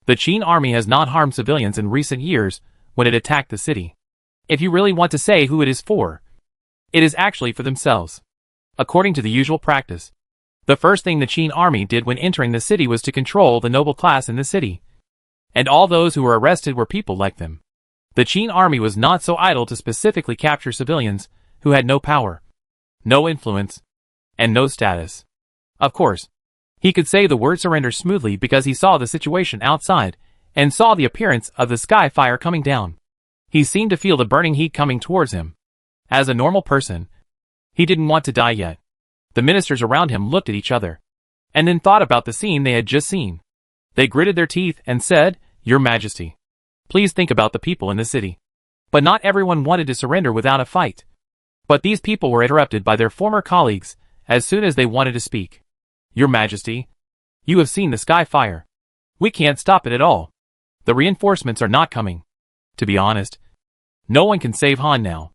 the Qin army has not harmed civilians in recent years, when it attacked the city. If you really want to say who it is for, it is actually for themselves. According to the usual practice, the first thing the Qin army did when entering the city was to control the noble class in the city. And all those who were arrested were people like them. The Qin army was not so idle to specifically capture civilians who had no power, no influence, and no status. Of course, he could say the word surrender smoothly because he saw the situation outside and saw the appearance of the sky fire coming down. He seemed to feel the burning heat coming towards him. As a normal person, he didn't want to die yet. The ministers around him looked at each other, and then thought about the scene they had just seen. They gritted their teeth and said, "Your Majesty, please think about the people in the city." But not everyone wanted to surrender without a fight. But these people were interrupted by their former colleagues as soon as they wanted to speak. "Your Majesty, you have seen the sky fire. We can't stop it at all. The reinforcements are not coming. To be honest, no one can save Han now."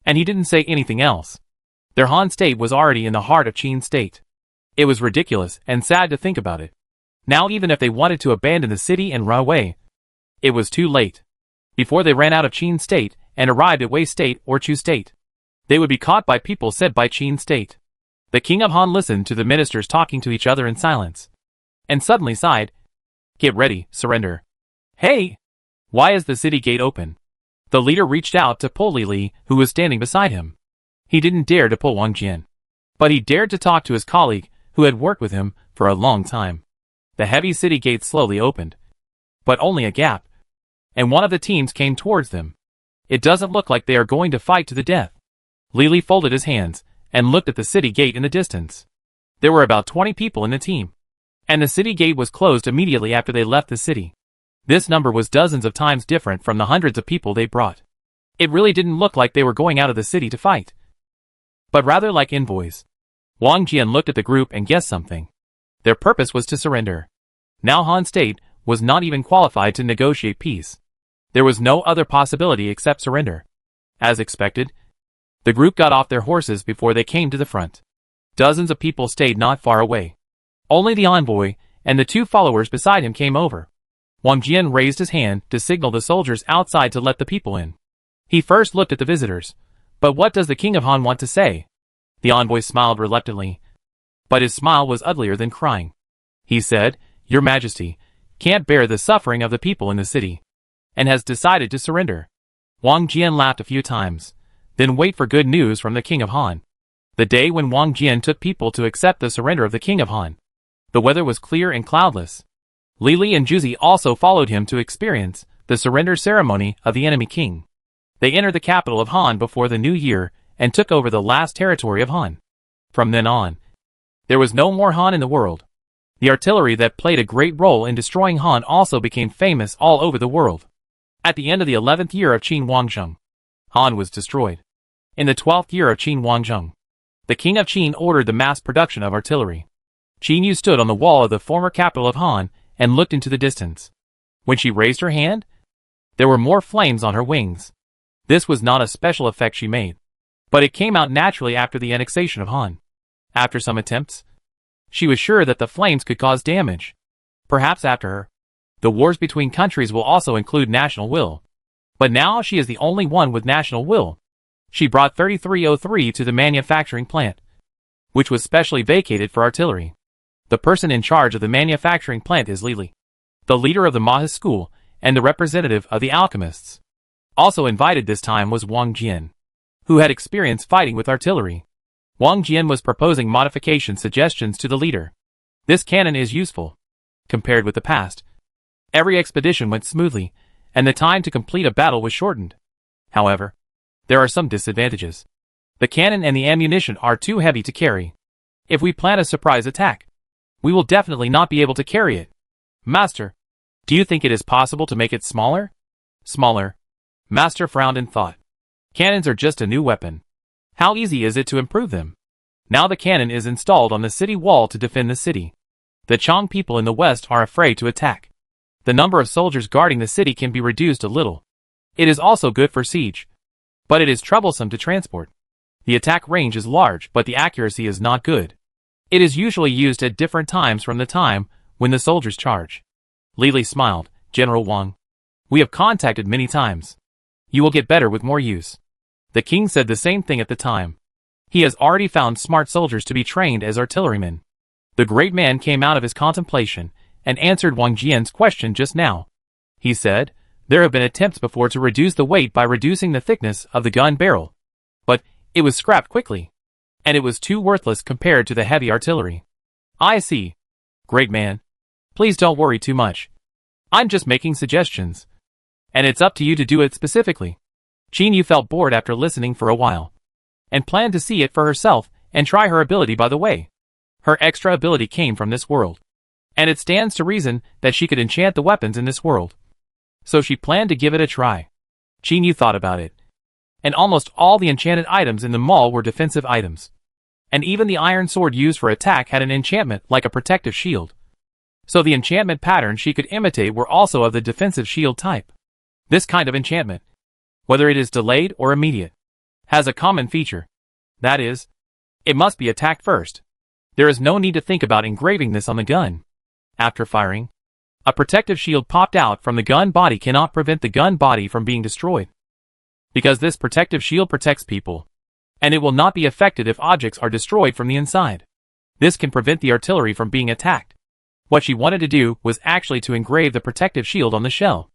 And he didn't say anything else. Their Han state was already in the heart of Qin state. It was ridiculous and sad to think about it. Now even if they wanted to abandon the city and run away, it was too late. Before they ran out of Qin state and arrived at Wei state or Chu state, they would be caught by people sent by Qin state. The king of Han listened to the ministers talking to each other in silence, and suddenly sighed. "Get ready, surrender." "Hey! Why is the city gate open?" The leader reached out to pull Li, who was standing beside him. He didn't dare to pull Wang Jian, but he dared to talk to his colleague, who had worked with him for a long time. The heavy city gate slowly opened, but only a gap, and one of the teams came towards them. "It doesn't look like they are going to fight to the death." Li folded his hands and looked at the city gate in the distance. There were about 20 people in the team, and the city gate was closed immediately after they left the city. This number was dozens of times different from the hundreds of people they brought. It really didn't look like they were going out of the city to fight, but rather like envoys. Wang Jian looked at the group and guessed something. Their purpose was to surrender. Now Han state was not even qualified to negotiate peace. There was no other possibility except surrender. As expected, the group got off their horses before they came to the front. Dozens of people stayed not far away. Only the envoy and the two followers beside him came over. Wang Jian raised his hand to signal the soldiers outside to let the people in. He first looked at the visitors. But what does the king of Han want to say? The envoy smiled reluctantly, but his smile was uglier than crying. He said, "Your Majesty can't bear the suffering of the people in the city, and has decided to surrender." Wang Jian laughed a few times, then wait for good news from the king of Han. The day when Wang Jian took people to accept the surrender of the king of Han, the weather was clear and cloudless. Li and Juzi also followed him to experience the surrender ceremony of the enemy king. They entered the capital of Han before the new year and took over the last territory of Han. From then on, there was no more Han in the world. The artillery that played a great role in destroying Han also became famous all over the world. At the end of the 11th year of Qin Huangzheng, Han was destroyed. In the 12th year of Qin Huangzheng, the king of Qin ordered the mass production of artillery. Qin Yu stood on the wall of the former capital of Han and looked into the distance. When she raised her hand, there were more flames on her wings. This was not a special effect she made, but it came out naturally after the annexation of Han. After some attempts, she was sure that the flames could cause damage. Perhaps after her, the wars between countries will also include national will. But now she is the only one with national will. She brought 3303 to the manufacturing plant, which was specially vacated for artillery. The person in charge of the manufacturing plant is Li, the leader of the Mahe school and the representative of the alchemists. Also invited this time was Wang Jian, who had experience fighting with artillery. Wang Jian was proposing modification suggestions to the leader. This cannon is useful. Compared with the past, every expedition went smoothly, and the time to complete a battle was shortened. However, there are some disadvantages. The cannon and the ammunition are too heavy to carry. If we plan a surprise attack, we will definitely not be able to carry it. Master, do you think it is possible to make it smaller? Smaller? Master frowned and thought. Cannons are just a new weapon. How easy is it to improve them? Now the cannon is installed on the city wall to defend the city. The Chang people in the west are afraid to attack. The number of soldiers guarding the city can be reduced a little. It is also good for siege, but it is troublesome to transport. The attack range is large, but the accuracy is not good. It is usually used at different times from the time when the soldiers charge. Li smiled. General Wang, we have contacted many times. You will get better with more use. The king said the same thing at the time. He has already found smart soldiers to be trained as artillerymen. The great man came out of his contemplation and answered Wang Jian's question just now. He said, there have been attempts before to reduce the weight by reducing the thickness of the gun barrel. But it was scrapped quickly. And it was too worthless compared to the heavy artillery. I see. Great man. Please don't worry too much. I'm just making suggestions. And it's up to you to do it specifically. Qin Yu felt bored after listening for a while. And planned to see it for herself and try her ability by the way. Her extra ability came from this world. And it stands to reason that she could enchant the weapons in this world. So she planned to give it a try. Qin Yu thought about it. And almost all the enchanted items in the mall were defensive items. And even the iron sword used for attack had an enchantment like a protective shield. So the enchantment patterns she could imitate were also of the defensive shield type. This kind of enchantment, whether it is delayed or immediate, has a common feature. That is, it must be attacked first. There is no need to think about engraving this on the gun. After firing, a protective shield popped out from the gun body cannot prevent the gun body from being destroyed. Because this protective shield protects people. And it will not be affected if objects are destroyed from the inside. This can prevent the artillery from being attacked. What she wanted to do was actually to engrave the protective shield on the shell,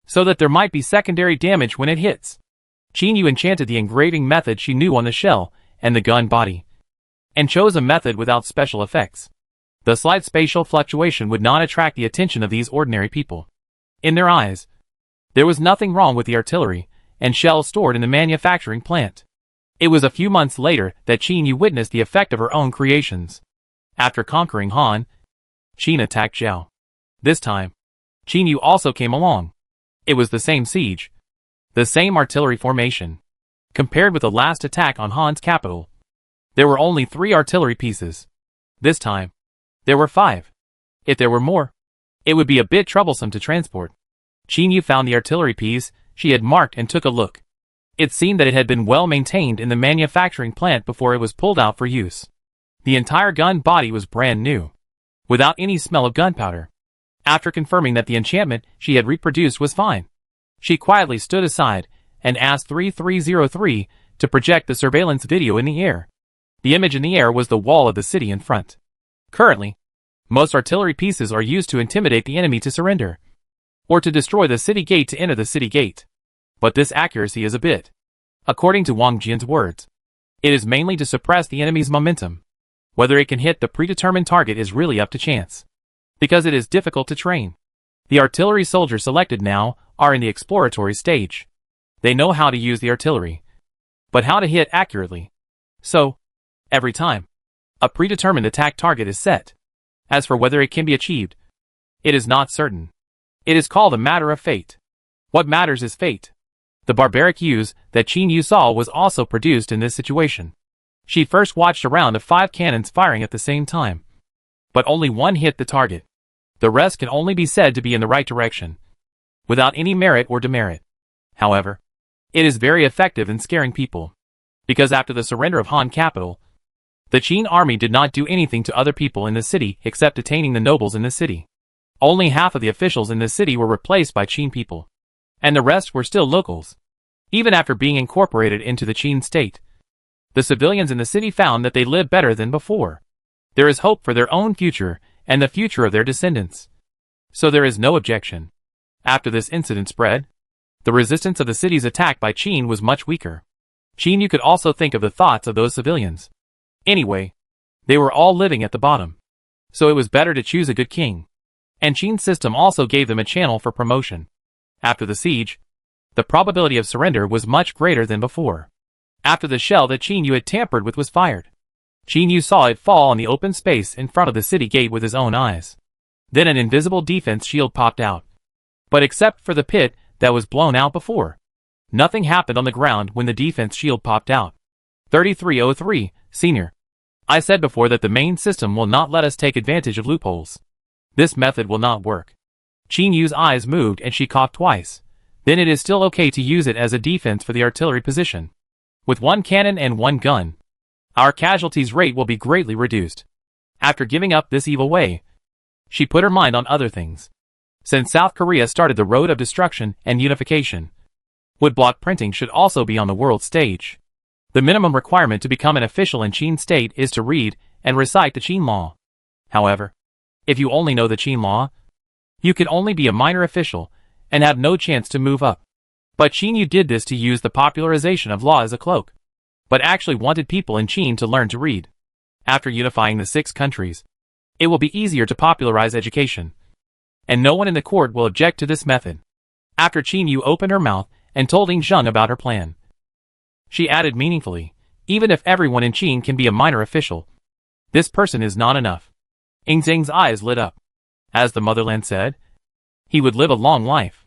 so that there might be secondary damage when it hits. Qin Yu enchanted the engraving method she knew on the shell and the gun body, and chose a method without special effects. The slight spatial fluctuation would not attract the attention of these ordinary people. In their eyes, there was nothing wrong with the artillery and shells stored in the manufacturing plant. It was a few months later that Qin Yu witnessed the effect of her own creations. After conquering Han, Qin attacked Zhao. This time, Qin Yu also came along. It was the same siege, the same artillery formation. Compared with the last attack on Han's capital, there were only 3 artillery pieces. This time, there were 5. If there were more, it would be a bit troublesome to transport. Qin Yu found the artillery piece she had marked and took a look. It seemed that it had been well maintained in the manufacturing plant before it was pulled out for use. The entire gun body was brand new, without any smell of gunpowder. After confirming that the enchantment she had reproduced was fine, she quietly stood aside and asked 3303 to project the surveillance video in the air. The image in the air was the wall of the city in front. Currently, most artillery pieces are used to intimidate the enemy to surrender, or to destroy the city gate to enter the city gate. But this accuracy is a bit. According to Wang Jian's words, it is mainly to suppress the enemy's momentum. Whether it can hit the predetermined target is really up to chance, because it is difficult to train. The artillery soldiers selected now are in the exploratory stage. They know how to use the artillery, but how to hit accurately. So, every time, a predetermined attack target is set. As for whether it can be achieved, it is not certain. It is called a matter of fate. What matters is fate. The barbaric use that Qin Yu saw was also produced in this situation. She first watched a round of 5 cannons firing at the same time, but only one hit the target. The rest can only be said to be in the right direction, without any merit or demerit. However, it is very effective in scaring people, because after the surrender of Han capital, the Qin army did not do anything to other people in the city except detaining the nobles in the city. Only half of the officials in the city were replaced by Qin people, and the rest were still locals. Even after being incorporated into the Qin state, the civilians in the city found that they lived better than before. There is hope for their own future and the future of their descendants. So there is no objection. After this incident spread, the resistance of the city's attack by Qin was much weaker. Qin Yu could also think of the thoughts of those civilians. Anyway, they were all living at the bottom. So it was better to choose a good king. And Qin's system also gave them a channel for promotion. After the siege, the probability of surrender was much greater than before. After the shell that Qin Yu had tampered with was fired, Qin Yu saw it fall on the open space in front of the city gate with his own eyes. Then an invisible defense shield popped out. But except for the pit that was blown out before, nothing happened on the ground when the defense shield popped out. 3303, Senior. I said before that the main system will not let us take advantage of loopholes. This method will not work. Qin Yu's eyes moved and she coughed twice. Then it is still okay to use it as a defense for the artillery position. With 1 cannon and 1 gun, our casualties rate will be greatly reduced. After giving up this evil way, she put her mind on other things. Since South Korea started the road of destruction and unification, Woodblock printing should also be on the world stage. The minimum requirement to become an official in Qin state is to read and recite the Qin law. However, if you only know the Qin law, you can only be a minor official and have no chance to move up. But Qin Yu did this to use the popularization of law as a cloak, but actually wanted people in Qin to learn to read. After unifying the 6 countries, it will be easier to popularize education, and no one in the court will object to this method. After Qin Yu opened her mouth and told Ying Zheng about her plan, she added meaningfully, even if everyone in Qin can be a minor official, this person is not enough. Ying Zheng's eyes lit up. As the motherland said, he would live a long life.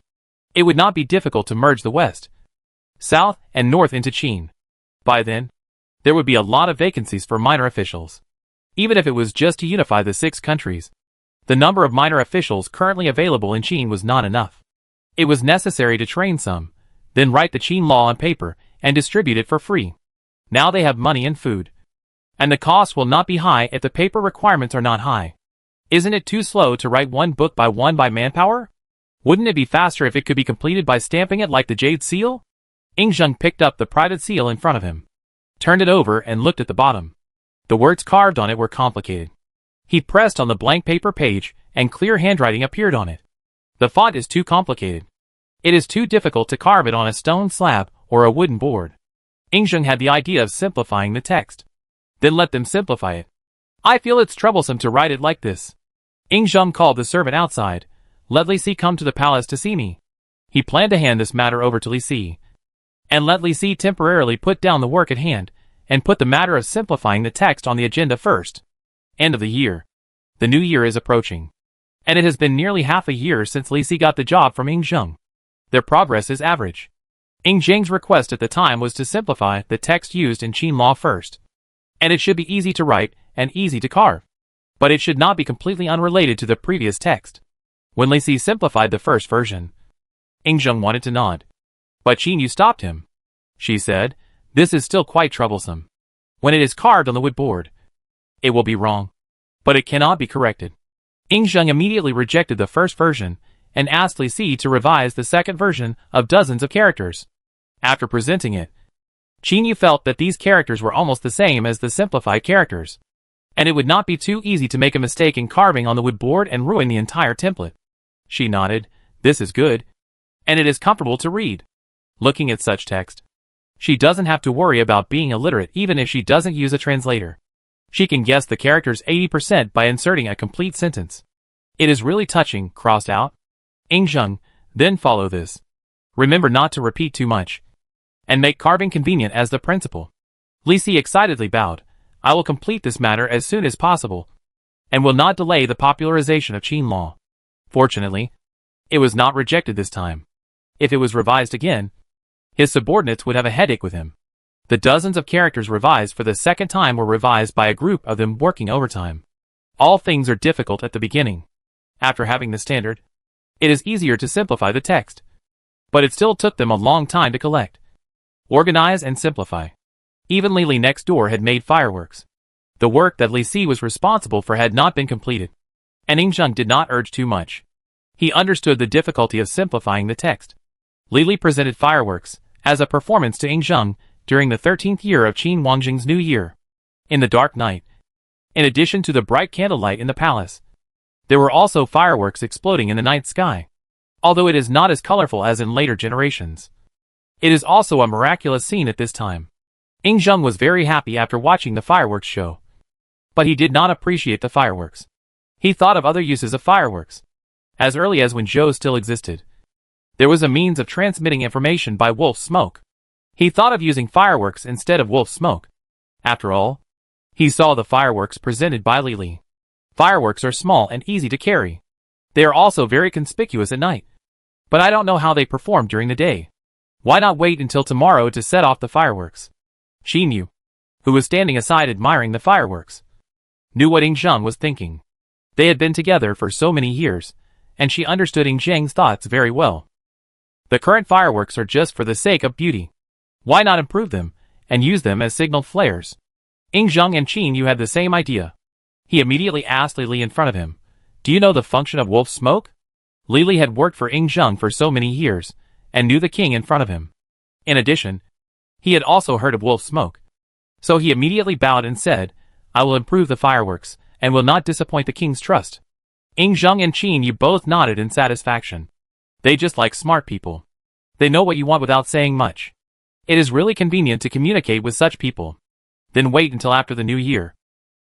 It would not be difficult to merge the west, south, and north into Qin. By then, there would be a lot of vacancies for minor officials. Even if it was just to unify the 6 countries, the number of minor officials currently available in Qin was not enough. It was necessary to train some, then write the Qin law on paper and distribute it for free. Now they have money and food, and the cost will not be high if the paper requirements are not high. Isn't it too slow to write one book by manpower? Wouldn't it be faster if it could be completed by stamping it like the jade seal? Ying Zheng picked up the private seal in front of him, turned it over and looked at the bottom. The words carved on it were complicated. He pressed on the blank paper page and clear handwriting appeared on it. The font is too complicated. It is too difficult to carve it on a stone slab or a wooden board. Ying Zheng had the idea of simplifying the text. Then let them simplify it. I feel it's troublesome to write it like this. Ying Zheng called the servant outside. Let Li Si come to the palace to see me. He planned to hand this matter over to Li Si, and let Li Si temporarily put down the work at hand, and put the matter of simplifying the text on the agenda first. End of the year. The new year is approaching, and it has been nearly half a year since Li Si got the job from Ying Zheng. Their progress is average. Ying Zheng's request at the time was to simplify the text used in Qin law first, and it should be easy to write and easy to carve, but it should not be completely unrelated to the previous text. When Li Si simplified the first version, Ying Zheng wanted to nod, but Qin Yu stopped him. She said, "This is still quite troublesome. When it is carved on the wood board, it will be wrong, but it cannot be corrected." Ying Zheng immediately rejected the first version and asked Li Si to revise the second version of dozens of characters. After presenting it, Qin Yu felt that these characters were almost the same as the simplified characters, and it would not be too easy to make a mistake in carving on the wood board and ruin the entire template. She nodded. This is good, and it is comfortable to read. Looking at such text, she doesn't have to worry about being illiterate even if she doesn't use a translator. She can guess the characters 80% by inserting a complete sentence. It is really touching, crossed out. Ying Zheng, then follow this. Remember not to repeat too much, and make carving convenient as the principle. Li Si excitedly bowed. I will complete this matter as soon as possible, and will not delay the popularization of Qin law. Fortunately, it was not rejected this time. If it was revised again, his subordinates would have a headache with him. The dozens of characters revised for the second time were revised by a group of them working overtime. All things are difficult at the beginning. After having the standard, it is easier to simplify the text. But it still took them a long time to collect, organize, and simplify. Even Li Li next door had made fireworks. The work that Li Si was responsible for had not been completed, and Ying Zheng did not urge too much. He understood the difficulty of simplifying the text. Li Li presented fireworks as a performance to Ying Zheng during the 13th year of Qin Wangjing's new year. In the dark night, in addition to the bright candlelight in the palace, there were also fireworks exploding in the night sky. Although it is not as colorful as in later generations, it is also a miraculous scene at this time. Ying Zheng was very happy after watching the fireworks show, but he did not appreciate the fireworks. He thought of other uses of fireworks. As early as when Zhou still existed, there was a means of transmitting information by wolf smoke. He thought of using fireworks instead of wolf smoke. After all, he saw the fireworks presented by Li Li. Fireworks are small and easy to carry. They are also very conspicuous at night. But I don't know how they perform during the day. Why not wait until tomorrow to set off the fireworks? Qin Yu, who was standing aside admiring the fireworks, knew what Ying Zheng was thinking. They had been together for so many years, and she understood Ying Zheng's thoughts very well. The current fireworks are just for the sake of beauty. Why not improve them, and use them as signal flares? Ying Zheng and Qin Yu had the same idea. He immediately asked Li Li in front of him, "Do you know the function of wolf smoke?" Li Li had worked for Ying Zheng for so many years, and knew the king in front of him. In addition, he had also heard of wolf smoke. So he immediately bowed and said, I will improve the fireworks, and will not disappoint the king's trust. Zheng and Qin Yu both nodded in satisfaction. They just like smart people. They know what you want without saying much. It is really convenient to communicate with such people. Then wait until after the new year.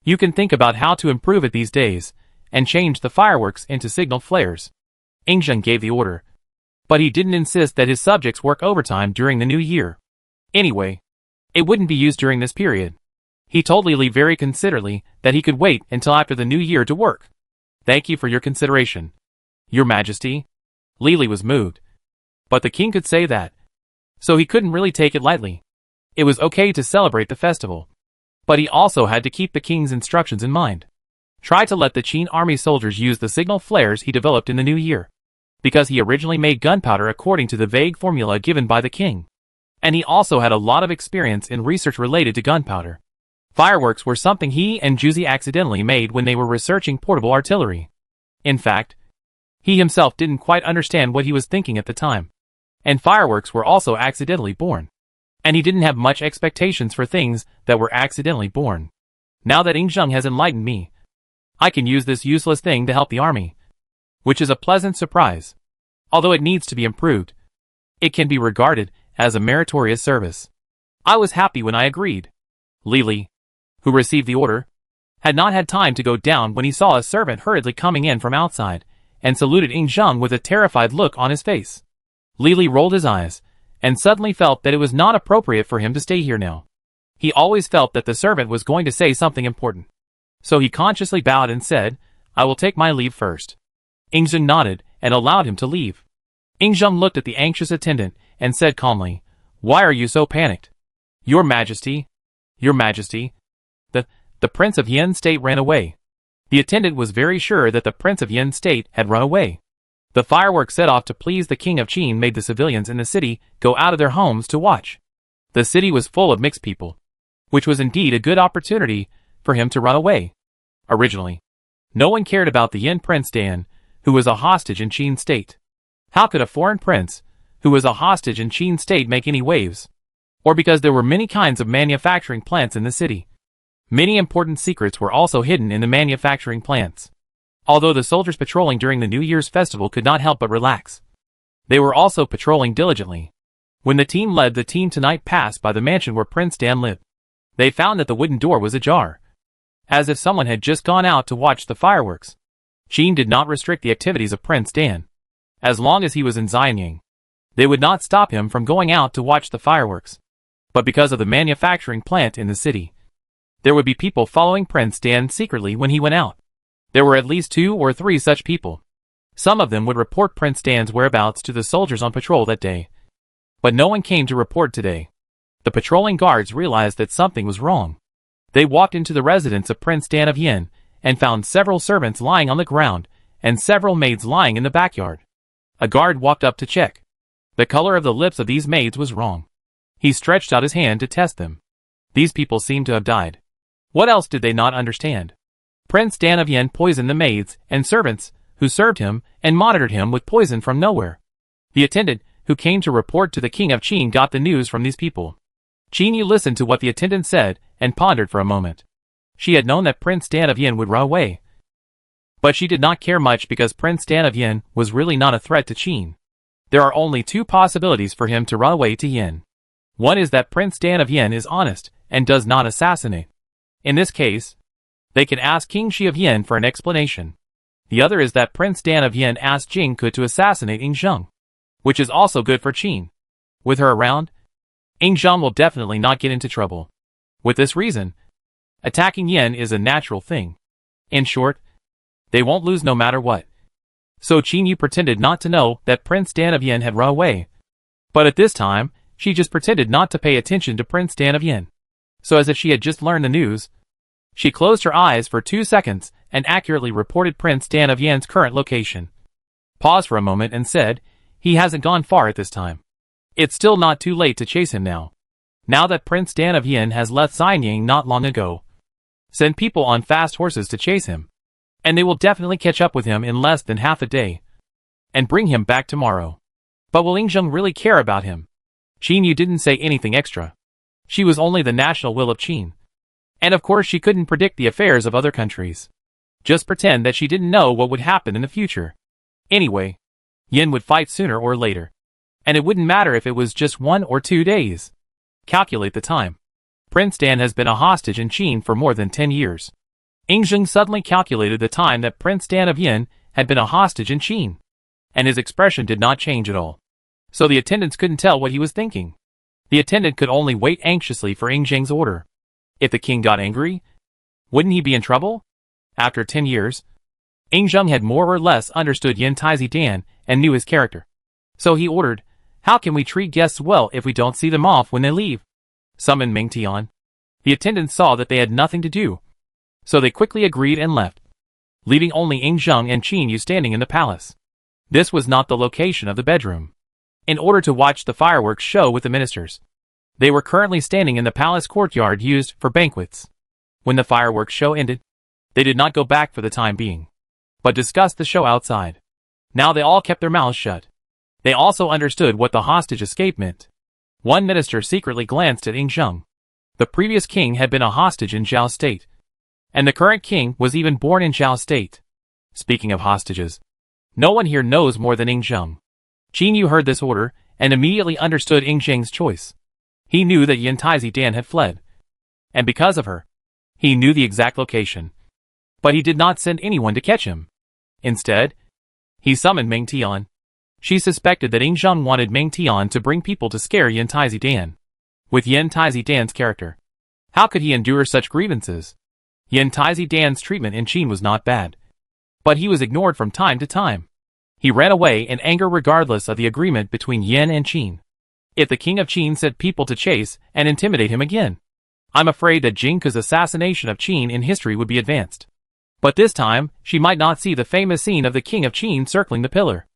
You can think about how to improve it these days, and change the fireworks into signal flares. Zheng gave the order. But he didn't insist that his subjects work overtime during the new year. Anyway, it wouldn't be used during this period. He told Li Li very considerately that he could wait until after the new year to work. Thank you for your consideration, Your Majesty. Li Li was moved. But the king could say that. So he couldn't really take it lightly. It was okay to celebrate the festival. But he also had to keep the king's instructions in mind. Try to let the Qin army soldiers use the signal flares he developed in the new year. Because he originally made gunpowder according to the vague formula given by the king. And he also had a lot of experience in research related to gunpowder. Fireworks were something he and Juzi accidentally made when they were researching portable artillery. In fact, he himself didn't quite understand what he was thinking at the time. And fireworks were also accidentally born. And he didn't have much expectations for things that were accidentally born. Now that Zheng has enlightened me, I can use this useless thing to help the army. Which is a pleasant surprise. Although it needs to be improved, it can be regarded as a meritorious service. I was happy when I agreed. Li Li, who received the order, had not had time to go down when he saw a servant hurriedly coming in from outside, and saluted Zheng with a terrified look on his face. Li Li rolled his eyes, and suddenly felt that it was not appropriate for him to stay here now. He always felt that the servant was going to say something important. So he consciously bowed and said, I will take my leave first. Zheng nodded, and allowed him to leave. Zheng looked at the anxious attendant, and said calmly, Why are you so panicked? Your Majesty, the Prince of Yin State ran away. The attendant was very sure that the Prince of Yin State had run away. The fireworks set off to please the King of Qin made the civilians in the city go out of their homes to watch. The city was full of mixed people, which was indeed a good opportunity for him to run away. Originally, no one cared about the Yin Prince Dan, who was a hostage in Qin State. How could a foreign prince, who was a hostage in Qin State, make any waves? Or because there were many kinds of manufacturing plants in the city. Many important secrets were also hidden in the manufacturing plants. Although the soldiers patrolling during the New Year's festival could not help but relax. They were also patrolling diligently. When the team led the team tonight passed by the mansion where Prince Dan lived, they found that the wooden door was ajar. As if someone had just gone out to watch the fireworks. Qin did not restrict the activities of Prince Dan. As long as he was in Xianying, they would not stop him from going out to watch the fireworks. But because of the manufacturing plant in the city, there would be people following Prince Dan secretly when he went out. There were at least 2 or 3 such people. Some of them would report Prince Dan's whereabouts to the soldiers on patrol that day. But no one came to report today. The patrolling guards realized that something was wrong. They walked into the residence of Prince Dan of Yin, and found several servants lying on the ground, and several maids lying in the backyard. A guard walked up to check. The color of the lips of these maids was wrong. He stretched out his hand to test them. These people seemed to have died. What else did they not understand? Prince Dan of Yin poisoned the maids and servants who served him and monitored him with poison from nowhere. The attendant who came to report to the King of Qin got the news from these people. Qin Yu listened to what the attendant said and pondered for a moment. She had known that Prince Dan of Yin would run away. But she did not care much because Prince Dan of Yin was really not a threat to Qin. There are only 2 possibilities for him to run away to Yin. One is that Prince Dan of Yin is honest and does not assassinate. In this case, they can ask King Shi of Yin for an explanation. The other is that Prince Dan of Yin asked Jing Ke to assassinate Zheng, which is also good for Qin. With her around, Zheng will definitely not get into trouble. With this reason, attacking Yin is a natural thing. In short, they won't lose no matter what. So Qin Yu pretended not to know that Prince Dan of Yin had run away. But at this time, she just pretended not to pay attention to Prince Dan of Yin. So as if she had just learned the news, she closed her eyes for 2 seconds and accurately reported Prince Dan of Yin's current location. Paused for a moment and said, he hasn't gone far at this time. It's still not too late to chase him now. Now that Prince Dan of Yin has left Xianying not long ago. Send people on fast horses to chase him. And they will definitely catch up with him in less than half a day. And bring him back tomorrow. But will Zheng really care about him? Qin Yu didn't say anything extra. She was only the national will of Qin. And of course she couldn't predict the affairs of other countries. Just pretend that she didn't know what would happen in the future. Anyway, Yin would fight sooner or later. And it wouldn't matter if it was just 1 or 2 days. Calculate the time. Prince Dan has been a hostage in Qin for more than 10 years. Yingzheng suddenly calculated the time that Prince Dan of Yin had been a hostage in Qin. And his expression did not change at all. So the attendants couldn't tell what he was thinking. The attendant could only wait anxiously for Yingzheng's order. If the king got angry, wouldn't he be in trouble? After 10 years, Yingzheng had more or less understood Yin Taizi Dan and knew his character. So he ordered, "How can we treat guests well if we don't see them off when they leave?" Summon Meng Tian. The attendants saw that they had nothing to do. So they quickly agreed and left, leaving only Yingzheng and Qin Yu standing in the palace. This was not the location of the bedroom. In order to watch the fireworks show with the ministers, they were currently standing in the palace courtyard used for banquets. When the fireworks show ended, they did not go back for the time being, but discussed the show outside. Now they all kept their mouths shut. They also understood what the hostage escape meant. One minister secretly glanced at Yingzheng. The previous king had been a hostage in Zhao State, and the current king was even born in Zhao State. Speaking of hostages, no one here knows more than Yingzheng. Qin Yu heard this order and immediately understood Yingzheng's choice. He knew that Yin Taizi Dan had fled, and because of her, he knew the exact location. But he did not send anyone to catch him. Instead, he summoned Meng Tian. She suspected that Yingzheng wanted Meng Tian to bring people to scare Yin Taizi Dan. With Yin Taizi Dan's character, how could he endure such grievances? Yin Taizi Dan's treatment in Qin was not bad, but he was ignored from time to time. He ran away in anger regardless of the agreement between Yin and Qin. If the king of Qin sent people to chase and intimidate him again, I'm afraid that Jing Ke's assassination of Qin in history would be advanced. But this time, she might not see the famous scene of the king of Qin circling the pillar.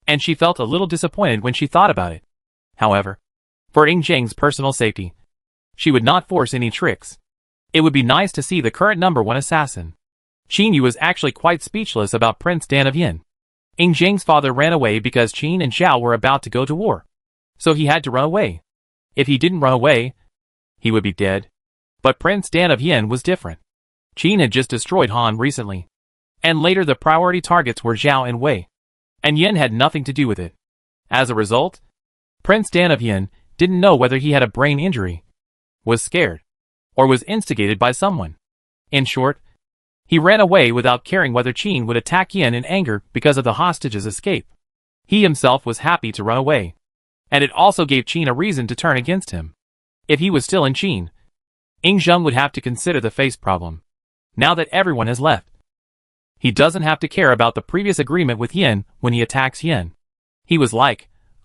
And she felt a little disappointed when she thought about it. However, for Yingzheng's personal safety, she would not force any tricks. It would be nice to see the current #1 assassin. Qin Yu was actually quite speechless about Prince Dan of Yin. Yingzheng's father ran away because Qin and Zhao were about to go to war. So he had to run away. If he didn't run away, he would be dead. But Prince Dan of Yin was different. Qin had just destroyed Han recently. And later the priority targets were Zhao and Wei. And Yin had nothing to do with it. As a result, Prince Dan of Yin didn't know whether he had a brain injury, was scared, or was instigated by someone. In short, he ran away without caring whether Qin would attack Yin in anger because of the hostage's escape. He himself was happy to run away. And it also gave Qin a reason to turn against him. If he was still in Qin, Yingzheng would have to consider the face problem. Now that everyone has left, he doesn't have to care about the previous agreement with Yin when he attacks Yin. He was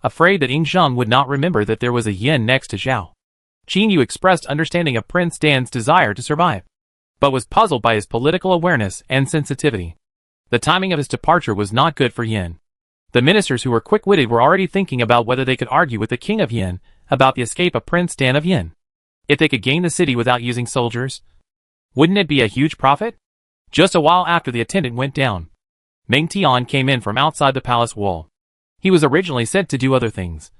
afraid that Yingzheng would not remember that there was a Yin next to Zhao. Qin Yu expressed understanding of Prince Dan's desire to survive, but was puzzled by his political awareness and sensitivity. The timing of his departure was not good for Yin. The ministers who were quick-witted were already thinking about whether they could argue with the king of Yin about the escape of Prince Dan of Yin. If they could gain the city without using soldiers, wouldn't it be a huge profit? Just a while after the attendant went down, Meng Tian came in from outside the palace wall. He was originally sent to do other things,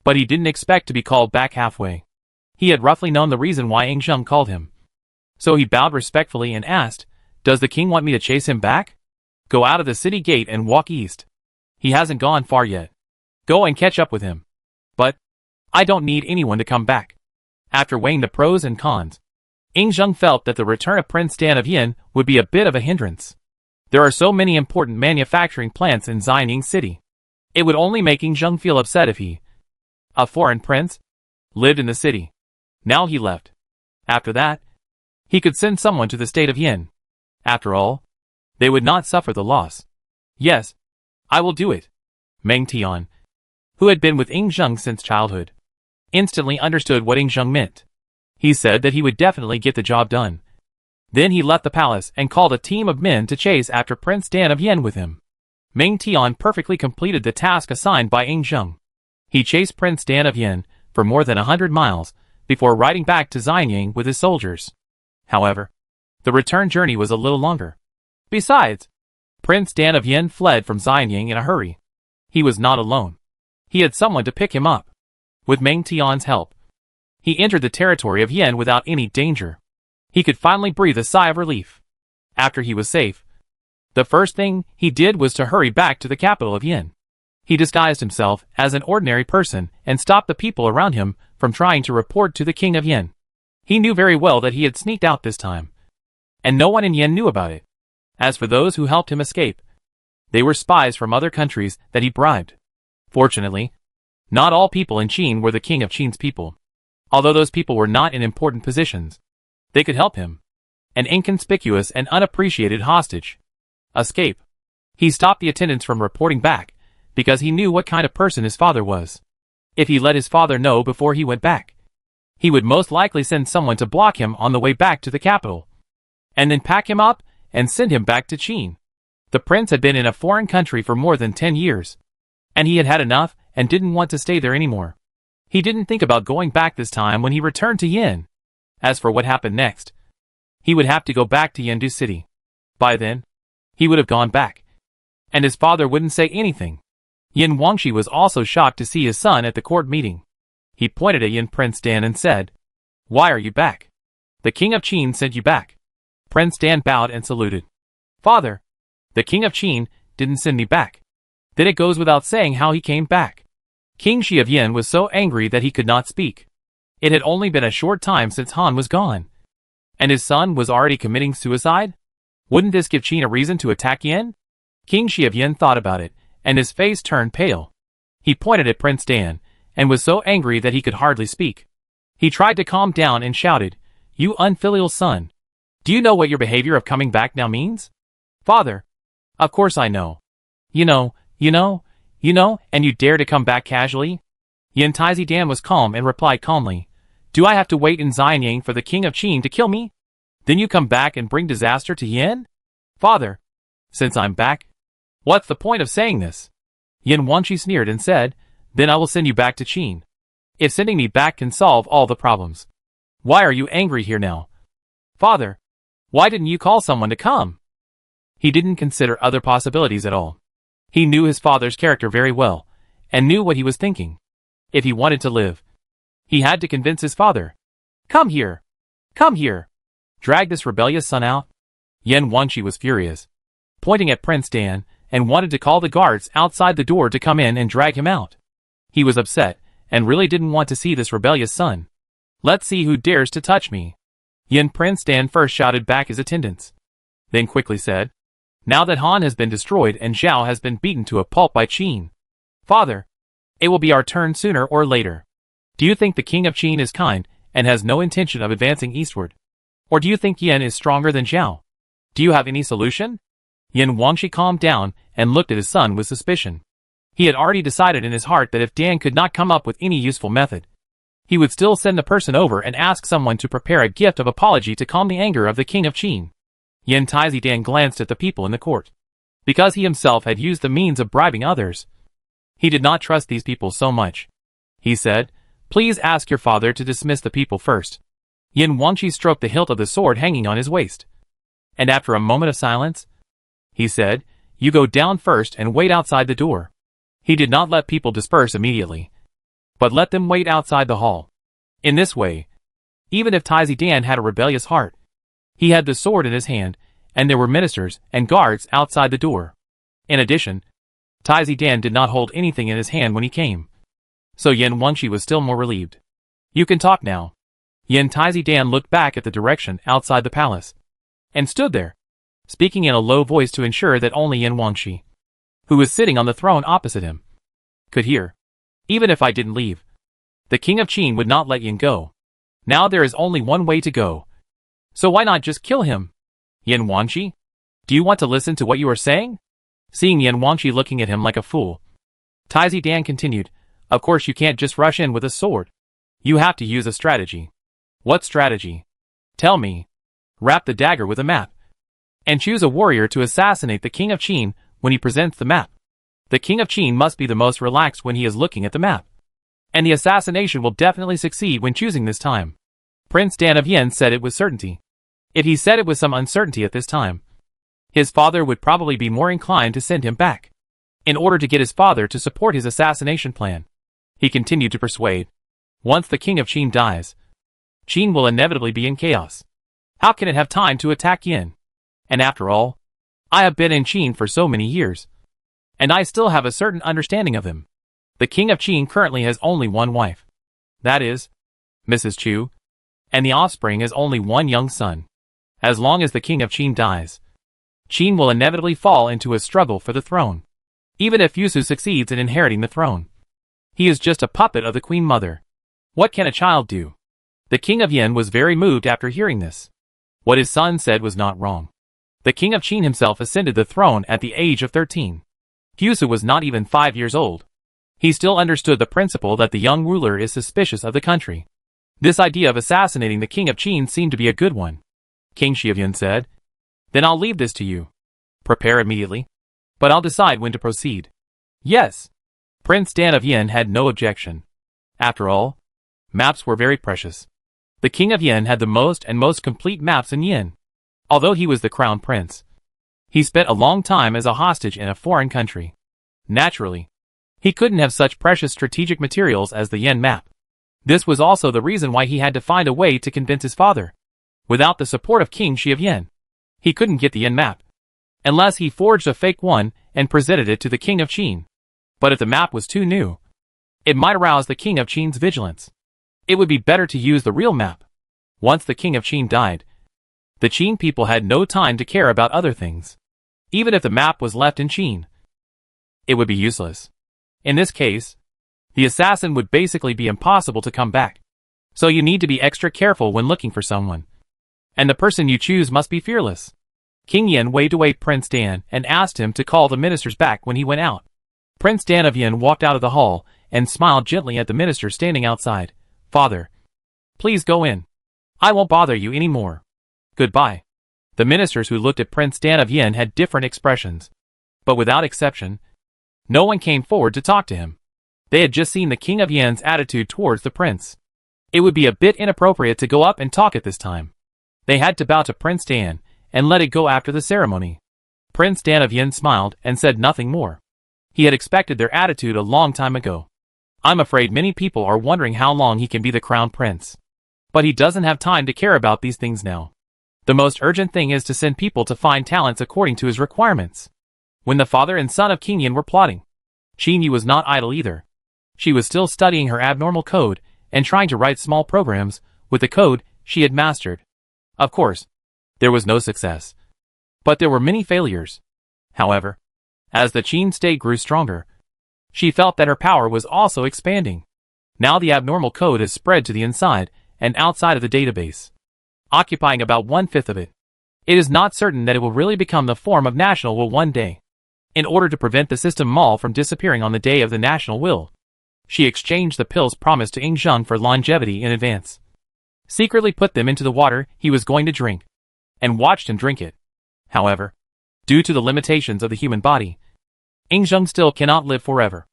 but he didn't expect to be called back halfway. He had roughly known the reason why Yingzheng called him. So he bowed respectfully and asked, "Does the king want me to chase him back? Go out of the city gate and walk east. He hasn't gone far yet. Go and catch up with him. But I don't need anyone to come back." After weighing the pros and cons, Yingzheng felt that the return of Prince Dan of Yin would be a bit of a hindrance. There are so many important manufacturing plants in Xianying City. It would only make Yingzheng feel upset if he, a foreign prince, lived in the city. Now he left. After that, he could send someone to the state of Yin. After all, they would not suffer the loss. "Yes, I will do it." Meng Tian, who had been with Yingzheng since childhood, instantly understood what Yingzheng meant. He said that he would definitely get the job done. Then he left the palace and called a team of men to chase after Prince Dan of Yin with him. Meng Tian perfectly completed the task assigned by Yingzheng. He chased Prince Dan of Yin for more than 100 miles before riding back to Xianying with his soldiers. However, the return journey was a little longer. Besides, Prince Dan of Yin fled from Xianying in a hurry. He was not alone. He had someone to pick him up. With Meng Tian's help, he entered the territory of Yin without any danger. He could finally breathe a sigh of relief. After he was safe, the first thing he did was to hurry back to the capital of Yin. He disguised himself as an ordinary person and stopped the people around him from trying to report to the king of Yin. He knew very well that he had sneaked out this time, and no one in Yin knew about it. As for those who helped him escape, they were spies from other countries that he bribed. Fortunately, not all people in Qin were the king of Qin's people. Although those people were not in important positions, they could help him. An inconspicuous and unappreciated hostage. Escape. He stopped the attendants from reporting back, because he knew what kind of person his father was. If he let his father know before he went back, he would most likely send someone to block him on the way back to the capital, and then pack him up and send him back to Qin. The prince had been in a foreign country for more than 10 years, and he had had enough and didn't want to stay there anymore. He didn't think about going back this time when he returned to Yin. As for what happened next, he would have to go back to Yendu City. By then, he would have gone back, and his father wouldn't say anything. Yin Wangshi was also shocked to see his son at the court meeting. He pointed at Yin Prince Dan and said, "Why are you back? The king of Qin sent you back." Prince Dan bowed and saluted. "Father, the king of Qin didn't send me back." Then it goes without saying how he came back. King Shi of Yin was so angry that he could not speak. It had only been a short time since Han was gone, and his son was already committing suicide? Wouldn't this give Qin a reason to attack Yin? King Shi of Yin thought about it, and his face turned pale. He pointed at Prince Dan, and was so angry that he could hardly speak. He tried to calm down and shouted, "You unfilial son! Do you know what your behavior of coming back now means?" "Father, of course I know. You know, and you dare to come back casually?" Yin Taizi Dan was calm and replied calmly, "Do I have to wait in Xianyang for the king of Qin to kill me? Then you come back and bring disaster to Yin?" "Father, since I'm back, what's the point of saying this?" Yin Wangshi sneered and said, "Then I will send you back to Qin. If sending me back can solve all the problems, why are you angry here now?" "Father, why didn't you call someone to come?" He didn't consider other possibilities at all. He knew his father's character very well, and knew what he was thinking. If he wanted to live, he had to convince his father. "Come here! Come here! Drag this rebellious son out." Yin Wangshi was furious, pointing at Prince Dan, and wanted to call the guards outside the door to come in and drag him out. He was upset, and really didn't want to see this rebellious son. "Let's see who dares to touch me." Yin Prince Dan first shouted back his attendants, then quickly said, "Now that Han has been destroyed and Zhao has been beaten to a pulp by Qin, Father, it will be our turn sooner or later. Do you think the king of Qin is kind and has no intention of advancing eastward? Or do you think Yin is stronger than Zhao? Do you have any solution?" Yin Wangshi calmed down and looked at his son with suspicion. He had already decided in his heart that if Dan could not come up with any useful method, he would still send the person over and ask someone to prepare a gift of apology to calm the anger of the king of Qin. Yin Taizi Dan glanced at the people in the court. Because he himself had used the means of bribing others, he did not trust these people so much. He said, "Please ask your father to dismiss the people first." Yin Wangshi stroked the hilt of the sword hanging on his waist, and after a moment of silence, he said, "You go down first and wait outside the door." He did not let people disperse immediately, but let them wait outside the hall. In this way, even if Taizi Dan had a rebellious heart, he had the sword in his hand, and there were ministers and guards outside the door. In addition, Taizi Dan did not hold anything in his hand when he came, so Yin Wangshi was still more relieved. "You can talk now." Yin Taizi Dan looked back at the direction outside the palace, and stood there, speaking in a low voice to ensure that only Yin Wangshi, who was sitting on the throne opposite him, could hear. "Even if I didn't leave, the king of Qin would not let Yin go. Now there is only one way to go. So why not just kill him? Yin Wangshi, do you want to listen to what you are saying?" Seeing Yin Wangshi looking at him like a fool, Taizi Dan continued, "Of course you can't just rush in with a sword. You have to use a strategy." "What strategy? Tell me." "Wrap the dagger with a map, and choose a warrior to assassinate the king of Qin when he presents the map. The king of Qin must be the most relaxed when he is looking at the map, and the assassination will definitely succeed when choosing this time." Prince Dan of Yin said it with certainty. If he said it with some uncertainty at this time, his father would probably be more inclined to send him back. In order to get his father to support his assassination plan, he continued to persuade, Once the king of Qin dies, Qin will inevitably be in chaos. How can it have time to attack Yin? And after all, I have been in Qin for so many years, and I still have a certain understanding of him. The king of Qin currently has only one wife. That is, Mrs. Chu, and the offspring is only one young son. As long as the king of Qin dies, Qin will inevitably fall into a struggle for the throne. Even if Yusu succeeds in inheriting the throne, he is just a puppet of the queen mother. What can a child do? The king of Yin was very moved after hearing this. What his son said was not wrong. The king of Qin himself ascended the throne at the age of 13. Yusu was not even 5 years old. He still understood the principle that the young ruler is suspicious of the country. This idea of assassinating the king of Qin seemed to be a good one. King Shi of Yin said, "Then I'll leave this to you. Prepare immediately, but I'll decide when to proceed." Yes. Prince Dan of Yin had no objection. After all, maps were very precious. The king of Yin had the most complete maps in Yin. Although he was the crown prince, he spent a long time as a hostage in a foreign country. Naturally, he couldn't have such precious strategic materials as the Yin map. This was also the reason why he had to find a way to convince his father. Without the support of King Shi of Yin, he couldn't get the Yin map, unless he forged a fake one and presented it to the king of Qin. But if the map was too new, it might arouse the king of Qin's vigilance. It would be better to use the real map. Once the king of Qin died, the Qin people had no time to care about other things. Even if the map was left in Qin, it would be useless. In this case, the assassin would basically be impossible to come back. So you need to be extra careful when looking for someone. And the person you choose must be fearless. King Yin waved away Prince Dan and asked him to call the ministers back when he went out. Prince Dan of Yin walked out of the hall and smiled gently at the minister standing outside. "Father, please go in. I won't bother you anymore. Goodbye." The ministers who looked at Prince Dan of Yin had different expressions, but without exception, no one came forward to talk to him. They had just seen the king of Yin's attitude towards the prince. It would be a bit inappropriate to go up and talk at this time. They had to bow to Prince Dan and let it go after the ceremony. Prince Dan of Yin smiled and said nothing more. He had expected their attitude a long time ago. I'm afraid many people are wondering how long he can be the crown prince. But he doesn't have time to care about these things now. The most urgent thing is to send people to find talents according to his requirements. When the father and son of King Yin were plotting, Qin Yi was not idle either. She was still studying her abnormal code and trying to write small programs with the code she had mastered. Of course, there was no success. But there were many failures. However, as the Qin state grew stronger, she felt that her power was also expanding. Now the abnormal code has spread to the inside and outside of the database, occupying about 1/5 of it. It is not certain that it will really become the form of national will one day. In order to prevent the system mall from disappearing on the day of the national will, she exchanged the pills promised to Ing Zheng for longevity in advance, secretly put them into the water he was going to drink, and watched him drink it. However, due to the limitations of the human body, Ing Zheng still cannot live forever.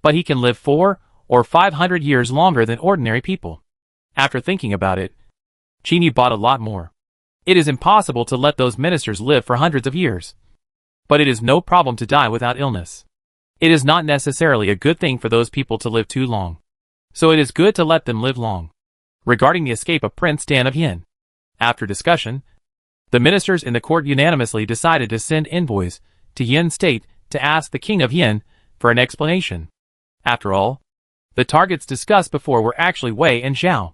But he can live 400 or 500 years longer than ordinary people. After thinking about it, Qin Yi bought a lot more. It is impossible to let those ministers live for hundreds of years. But it is no problem to die without illness. It is not necessarily a good thing for those people to live too long. So it is good to let them live long. Regarding the escape of Prince Dan of Yin, after discussion, the ministers in the court unanimously decided to send envoys to Yin State to ask the King of Yin for an explanation. After all, the targets discussed before were actually Wei and Zhao.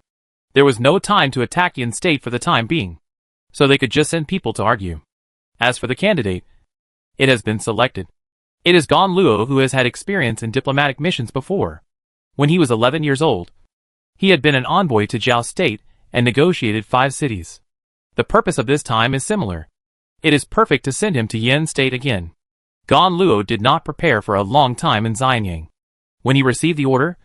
There was no time to attack Yin State for the time being, so they could just send people to argue. As for the candidate, it has been selected. It is Gan Luo, who has had experience in diplomatic missions before. When he was 11 years old, he had been an envoy to Zhao State and negotiated 5 cities. The purpose of this time is similar. It is perfect to send him to Yin State again. Gan Luo did not prepare for a long time in Xianyang. When he received the order,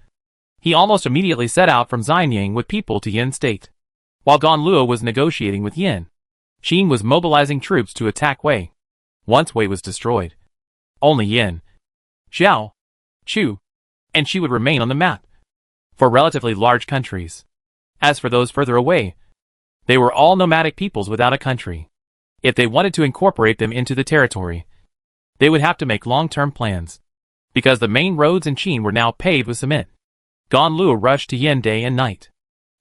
he almost immediately set out from Xianyang with people to Yin State. While Gan Luo was negotiating with Yin, Qin was mobilizing troops to attack Wei. Once Wei was destroyed, only Yin, Zhao, Chu, and Qi would remain on the map. For relatively large countries. As for those further away, they were all nomadic peoples without a country. If they wanted to incorporate them into the territory, they would have to make long-term plans, because the main roads in Qin were now paved with cement. Gan Luo rushed to Yin day and night.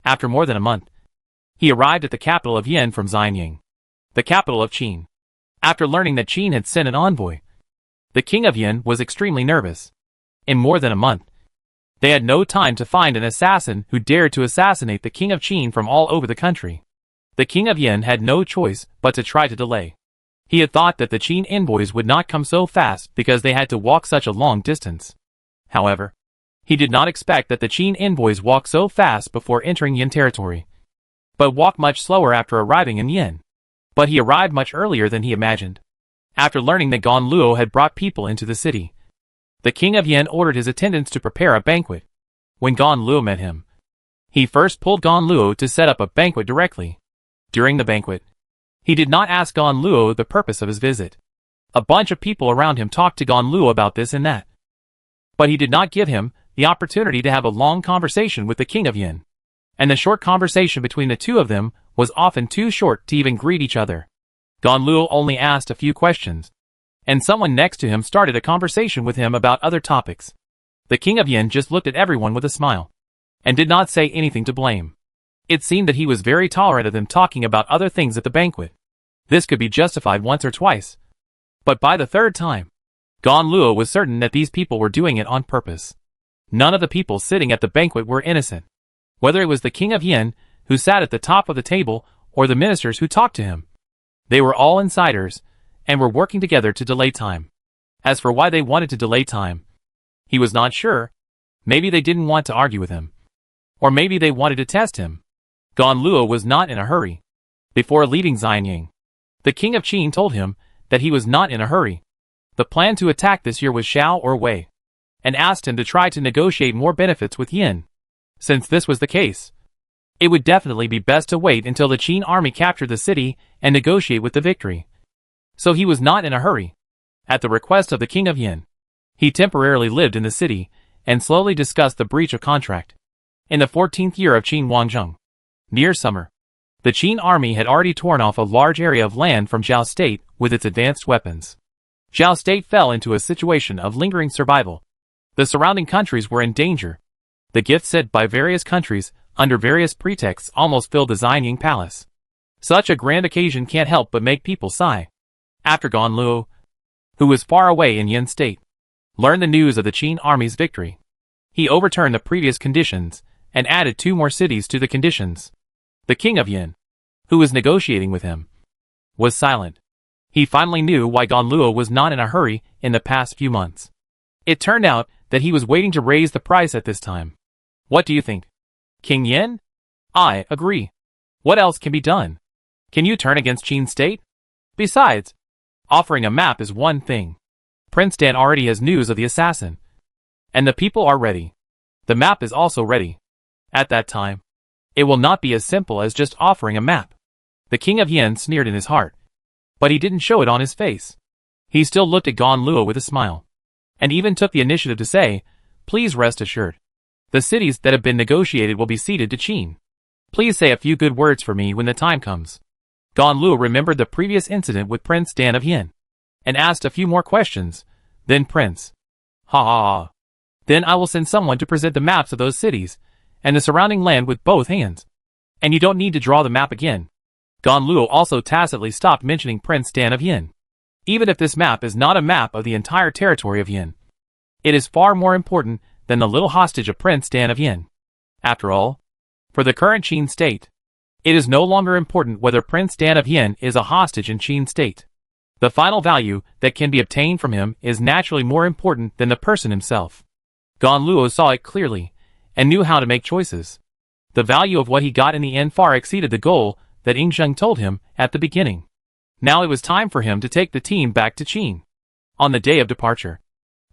After more than a month, he arrived at the capital of Yin from Xianying, the capital of Qin. After learning that Qin had sent an envoy, the king of Yin was extremely nervous. In more than a month, they had no time to find an assassin who dared to assassinate the king of Qin from all over the country. The king of Yin had no choice but to try to delay. He had thought that the Qin envoys would not come so fast because they had to walk such a long distance. However, he did not expect that the Qin envoys walk so fast before entering Yin territory, but walk much slower after arriving in Yin. But he arrived much earlier than he imagined. After learning that Gan Luo had brought people into the city, the king of Yin ordered his attendants to prepare a banquet. When Gan Luo met him, he first pulled Gan Luo to set up a banquet directly. During the banquet, he did not ask Gan Luo the purpose of his visit. A bunch of people around him talked to Gan Luo about this and that, but he did not give him the opportunity to have a long conversation with the king of Yin. And the short conversation between the two of them was often too short to even greet each other. Gan Luo only asked a few questions, and someone next to him started a conversation with him about other topics. The king of Yin just looked at everyone with a smile, and did not say anything to blame. It seemed that he was very tolerant of them talking about other things at the banquet. This could be justified once or twice, but by the third time, Gan Luo was certain that these people were doing it on purpose. None of the people sitting at the banquet were innocent. Whether it was the king of Yin, who sat at the top of the table, or the ministers who talked to him, they were all insiders, and were working together to delay time. As for why they wanted to delay time, he was not sure. Maybe they didn't want to argue with him, or maybe they wanted to test him. Gan Luo was not in a hurry. Before leaving Xianying, the king of Qin told him that he was not in a hurry. The plan to attack this year was Xiao or Wei, and asked him to try to negotiate more benefits with Yin. Since this was the case, it would definitely be best to wait until the Qin army captured the city and negotiate with the victory. So he was not in a hurry. At the request of the king of Yin, he temporarily lived in the city and slowly discussed the breach of contract. In the 14th year of Qin Wanzhong, near summer, the Qin army had already torn off a large area of land from Zhao State with its advanced weapons. Zhao State fell into a situation of lingering survival. The surrounding countries were in danger. The gifts sent by various countries under various pretexts almost filled the Xianying palace. Such a grand occasion can't help but make people sigh. After Gan Luo, who was far away in Yin State, learned the news of the Qin army's victory, he overturned the previous conditions and added 2 more cities to the conditions. The king of Yin, who was negotiating with him, was silent. He finally knew why Gan Luo was not in a hurry in the past few months. It turned out that he was waiting to raise the price at this time. What do you think, King Yin? I agree. What else can be done? Can you turn against Qin State? Besides, offering a map is one thing. Prince Dan already has news of the assassin, and the people are ready. The map is also ready. At that time, it will not be as simple as just offering a map. The king of Yin sneered in his heart, but he didn't show it on his face. He still looked at Gan Luo with a smile, and even took the initiative to say, "Please rest assured, the cities that have been negotiated will be ceded to Qin. Please say a few good words for me when the time comes." Gan Luo remembered the previous incident with Prince Dan of Yin, and asked a few more questions. Then Prince, "Ha ha ha. Then I will send someone to present the maps of those cities, and the surrounding land with both hands. And you don't need to draw the map again." Gan Luo also tacitly stopped mentioning Prince Dan of Yin. Even if this map is not a map of the entire territory of Yin, it is far more important than the little hostage of Prince Dan of Yin. After all, for the current Qin state, it is no longer important whether Prince Dan of Yin is a hostage in Qin state. The final value that can be obtained from him is naturally more important than the person himself. Gan Luo saw it clearly, and knew how to make choices. The value of what he got in the end far exceeded the goal that Ing Zheng told him at the beginning. Now it was time for him to take the team back to Qin. On the day of departure,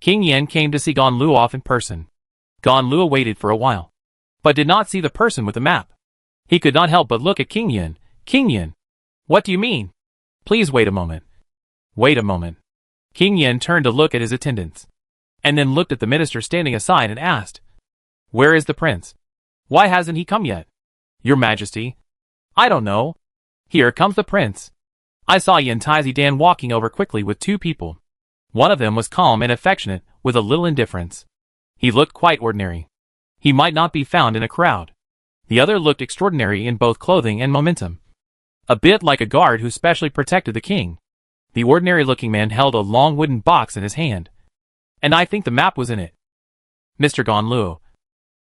King Yin came to see Gan Luo off in person. Gan Luo waited for a while, but did not see the person with the map. He could not help but look at King Yin. "King Yin, what do you mean? Please wait a moment." "Wait a moment." King Yin turned to look at his attendants, and then looked at the minister standing aside and asked, "Where is the prince? Why hasn't he come yet?" "Your Majesty, I don't know. Here comes the prince." I saw Yin Taizi Dan walking over quickly with 2 people. One of them was calm and affectionate, with a little indifference. He looked quite ordinary. He might not be found in a crowd. The other looked extraordinary in both clothing and momentum. A bit like a guard who specially protected the king. The ordinary-looking man held a long wooden box in his hand. And I think the map was in it. Mr. Ganluo.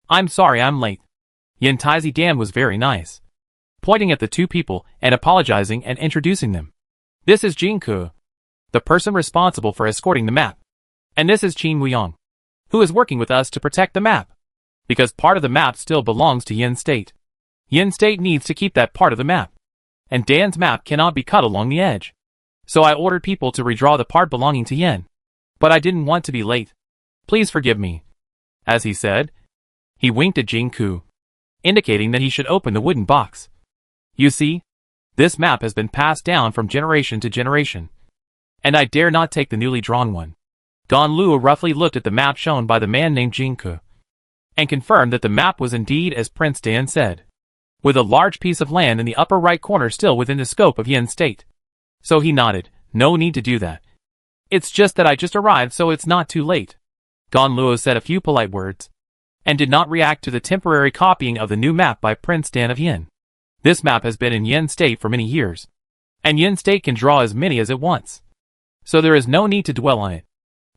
I'm sorry I'm late. Yin Taizi Dan was very nice. Pointing at the two people and apologizing and introducing them. This is Jingke, the person responsible for escorting the map. And this is Qin Wuyong, who is working with us to protect the map. Because part of the map still belongs to Yin State. Yin State needs to keep that part of the map. And Dan's map cannot be cut along the edge. So I ordered people to redraw the part belonging to Yin. But I didn't want to be late. Please forgive me. As he said, he winked at Jingke, indicating that he should open the wooden box. You see, this map has been passed down from generation to generation. And I dare not take the newly drawn one. Ganluo roughly looked at the map shown by the man named Jingke, and confirmed that the map was indeed as Prince Dan said, with a large piece of land in the upper right corner still within the scope of Yin State. So he nodded, no need to do that. It's just that I just arrived so it's not too late. Ganluo said a few polite words, and did not react to the temporary copying of the new map by Prince Dan of Yin. This map has been in Yin State for many years, and Yin State can draw as many as it wants. So there is no need to dwell on it.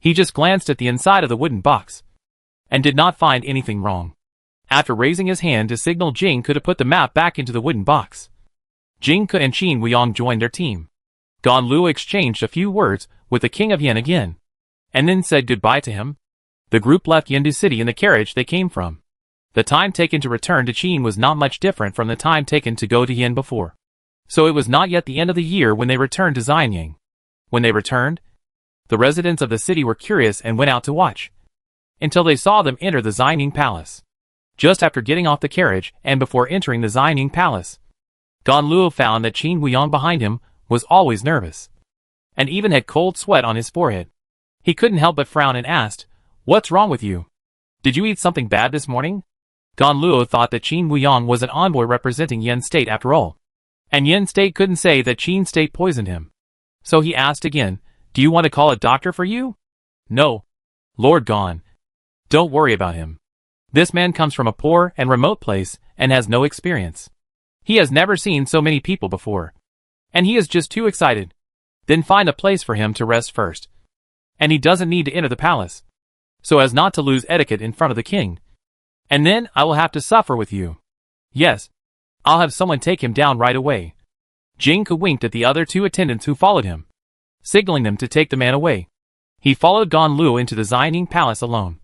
He just glanced at the inside of the wooden box, and did not find anything wrong. After raising his hand to signal Jingke to put the map back into the wooden box, Jingke and Qin Wuyong joined their team. Ganluo exchanged a few words with the King of Yin again, and then said goodbye to him. The group left Yindu City in the carriage they came from. The time taken to return to Qin was not much different from the time taken to go to Yin before. So it was not yet the end of the year when they returned to Xianyang. When they returned, the residents of the city were curious and went out to watch, until they saw them enter the Xianyang Palace. Just after getting off the carriage and before entering the Xianyang Palace, Ganluo found that Qin Wuyong behind him was always nervous, and even had cold sweat on his forehead. He couldn't help but frown and asked, "What's wrong with you? Did you eat something bad this morning?" Ganluo thought that Qin Wuyong was an envoy representing Yin State after all, and Yin State couldn't say that Qin State poisoned him. So he asked again, "Do you want to call a doctor for you?" "No, Lord Gan. Don't worry about him. This man comes from a poor and remote place and has no experience. He has never seen so many people before, and he is just too excited. Then find a place for him to rest first. And he doesn't need to enter the palace, so as not to lose etiquette in front of the king. And then I will have to suffer with you. Yes, I'll have someone take him down right away." Jingke winked at the other two attendants who followed him, signaling them to take the man away. He followed Ganluo into the Xianyang Palace alone.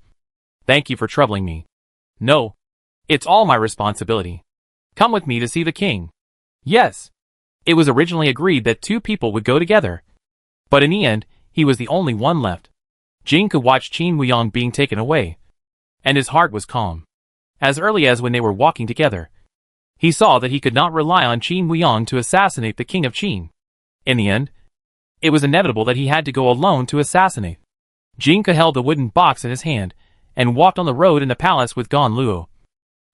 "Thank you for troubling me." "No, it's all my responsibility. Come with me to see the king." "Yes." It was originally agreed that two people would go together, but in the end, he was the only one left. Jingke watched Qin Wuyong being taken away, and his heart was calm. As early as when they were walking together, he saw that he could not rely on Qin Wuyong to assassinate the king of Qin. In the end, it was inevitable that he had to go alone to assassinate. Jingke held the wooden box in his hand, and walked on the road in the palace with Ganluo,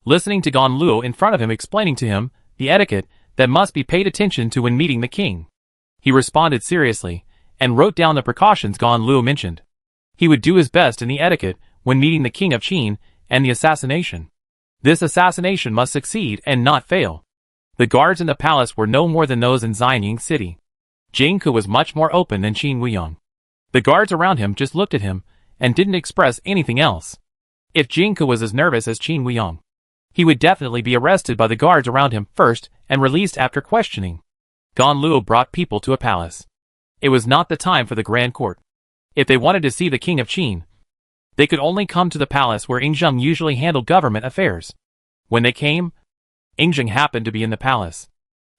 listening to Ganluo in front of him explaining to him the etiquette that must be paid attention to when meeting the king. He responded seriously, and wrote down the precautions Ganluo mentioned. He would do his best in the etiquette when meeting the king of Qin and the assassination. This assassination must succeed and not fail. The guards in the palace were no more than those in Xianyang City. Jingke was much more open than Qin Wuyong. The guards around him just looked at him and didn't express anything else. If Jingke was as nervous as Qin Wuyong, he would definitely be arrested by the guards around him first and released after questioning. Ganluo brought people to a palace. It was not the time for the grand court. If they wanted to see the king of Qin, they could only come to the palace where Yingzheng usually handled government affairs. When they came, Yingzheng happened to be in the palace.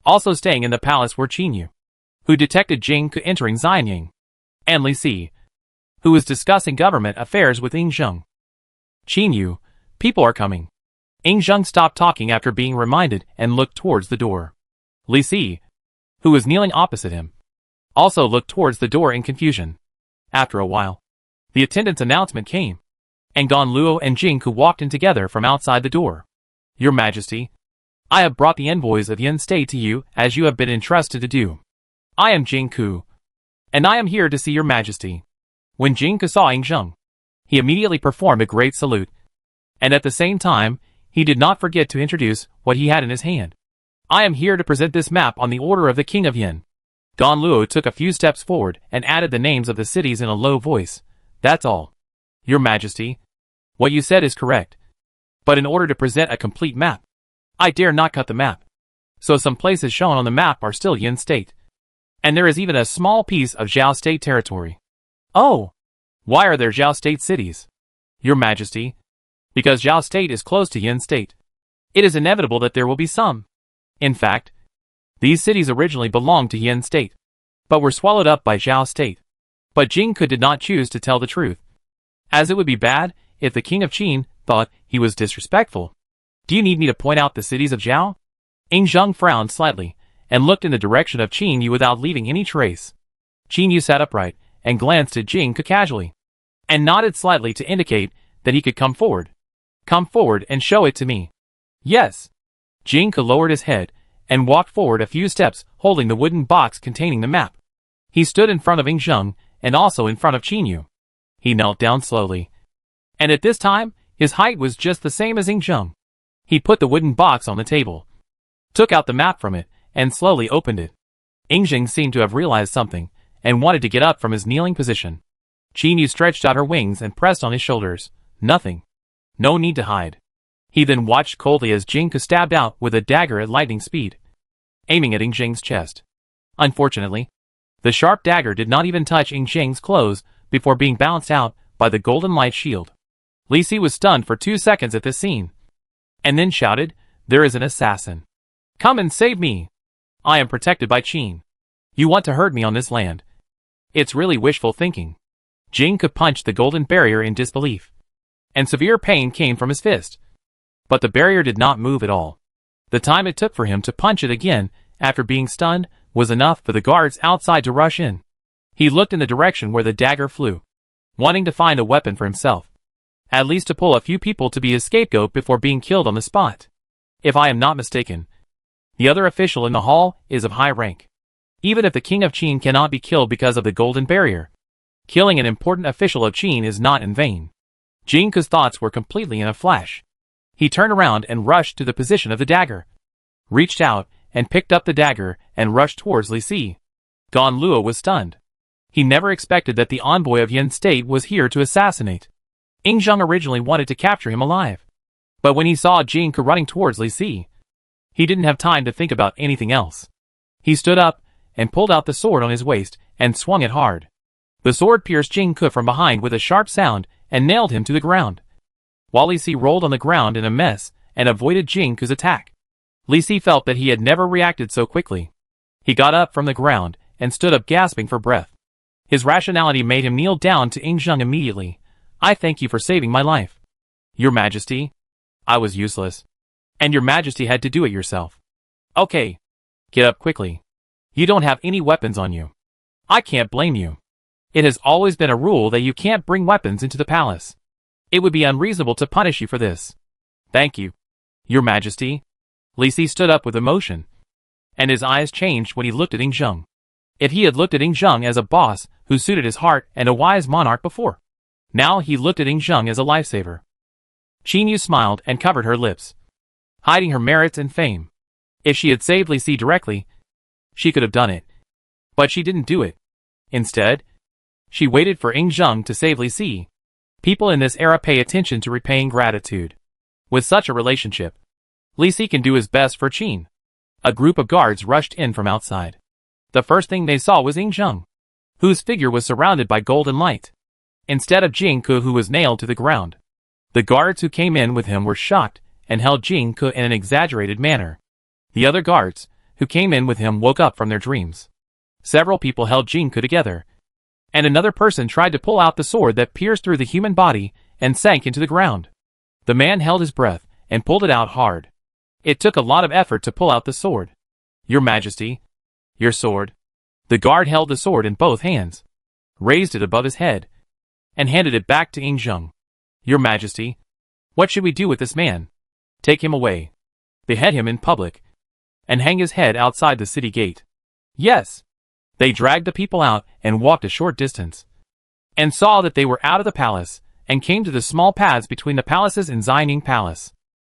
Also staying in the palace were Qinyu, who detected Jingke entering Xianyang, and Li Si, who was discussing government affairs with Yingzheng. "Qinyu, people are coming." Yingzheng stopped talking after being reminded and looked towards the door. Li Si, who was kneeling opposite him, also looked towards the door in confusion. After a while, the attendant's announcement came, and Ganluo and Jingke walked in together from outside the door. "Your Majesty, I have brought the envoys of Yin State to you as you have been entrusted to do. I am Jingke, and I am here to see your Majesty." When Jingke saw Yingzheng, he immediately performed a great salute. And at the same time, he did not forget to introduce what he had in his hand. I am here to present this map on the order of the King of Yin. Don Luo took a few steps forward and added the names of the cities in a low voice. That's all. Your Majesty, what you said is correct. But in order to present a complete map, I dare not cut the map. So some places shown on the map are still Yin State. And there is even a small piece of Zhao State territory. Oh! Why are there Zhao State cities? Your Majesty, because Zhao State is close to Yin State. It is inevitable that there will be some. In fact, these cities originally belonged to Yin State, but were swallowed up by Zhao State. But Jing Ke did not choose to tell the truth, as it would be bad if the King of Qin thought he was disrespectful. Do you need me to point out the cities of Zhao? Ing Zheng frowned slightly, and looked in the direction of Qin Yu without leaving any trace. Qin Yu sat upright, and glanced at Jing Ke casually, and nodded slightly to indicate that he could come forward. Come forward and show it to me. Yes. Jing Ke lowered his head, and walked forward a few steps, holding the wooden box containing the map. He stood in front of Ing Zheng, and also in front of Qin Yu. He knelt down slowly, and at this time, his height was just the same as Ing Zheng. He put the wooden box on the table, took out the map from it, and slowly opened it. Ing Zheng seemed to have realized something, and wanted to get up from his kneeling position. Qin Yu stretched out her wings and pressed on his shoulders. Nothing. No need to hide. He then watched coldly as Jing Ke stabbed out with a dagger at lightning speed, aiming at Ing Zheng's chest. Unfortunately, the sharp dagger did not even touch Ing Zheng's clothes before being bounced out by the golden light shield. Li Si was stunned for 2 seconds at this scene, and then shouted, "There is an assassin. Come and save me. I am protected by Qin. You want to hurt me on this land. It's really wishful thinking." Jing Ke punched the golden barrier in disbelief, and severe pain came from his fist. But the barrier did not move at all. The time it took for him to punch it again after being stunned was enough for the guards outside to rush in. He looked in the direction where the dagger flew, wanting to find a weapon for himself, at least to pull a few people to be his scapegoat before being killed on the spot. If I am not mistaken, the other official in the hall is of high rank. Even if the King of Qin cannot be killed because of the golden barrier, killing an important official of Qin is not in vain. Jing Ke's thoughts were completely in a flash. He turned around and rushed to the position of the dagger, reached out and picked up the dagger and rushed towards Li Si. Don Luo was stunned. He never expected that the envoy of Yin State was here to assassinate. Ing Zheng originally wanted to capture him alive, but when he saw Jing Ke running towards Li Si, he didn't have time to think about anything else. He stood up and pulled out the sword on his waist and swung it hard. The sword pierced Jing Ke from behind with a sharp sound and nailed him to the ground. While Li Si rolled on the ground in a mess and avoided Jing Ke's attack, Li Si felt that he had never reacted so quickly. He got up from the ground and stood up gasping for breath. His rationality made him kneel down to Ing Zheng immediately. "I thank you for saving my life. Your Majesty, I was useless, and Your Majesty had to do it yourself. Okay, get up quickly. You don't have any weapons on you. I can't blame you. It has always been a rule that you can't bring weapons into the palace. It would be unreasonable to punish you for this. Thank you, Your Majesty." Li Si stood up with emotion, and his eyes changed when he looked at Ing Zheng. If he had looked at Ing Zheng as a boss who suited his heart and a wise monarch before, now he looked at Ing Zheng as a lifesaver. Qin Yu smiled and covered her lips, hiding her merits and fame. If she had saved Li Si directly, she could have done it. But she didn't do it. Instead, she waited for Ing Zheng to save Li Si. People in this era pay attention to repaying gratitude. With such a relationship, Li Si can do his best for Qin. A group of guards rushed in from outside. The first thing they saw was Ing Zheng, whose figure was surrounded by golden light, instead of Jing Ke, who was nailed to the ground. The guards who came in with him were shocked and held Jing Ke in an exaggerated manner. The other guards who came in with him woke up from their dreams. Several people held Jing Ke together, and another person tried to pull out the sword that pierced through the human body and sank into the ground. The man held his breath and pulled it out hard. It took a lot of effort to pull out the sword. "Your Majesty, your sword." The guard held the sword in both hands, raised it above his head, and handed it back to Ing Zheng. "Your Majesty, what should we do with this man?" "Take him away. Behead him in public, and hang his head outside the city gate." "Yes." They dragged the people out and walked a short distance, and saw that they were out of the palace and came to the small paths between the palaces and Xining Palace.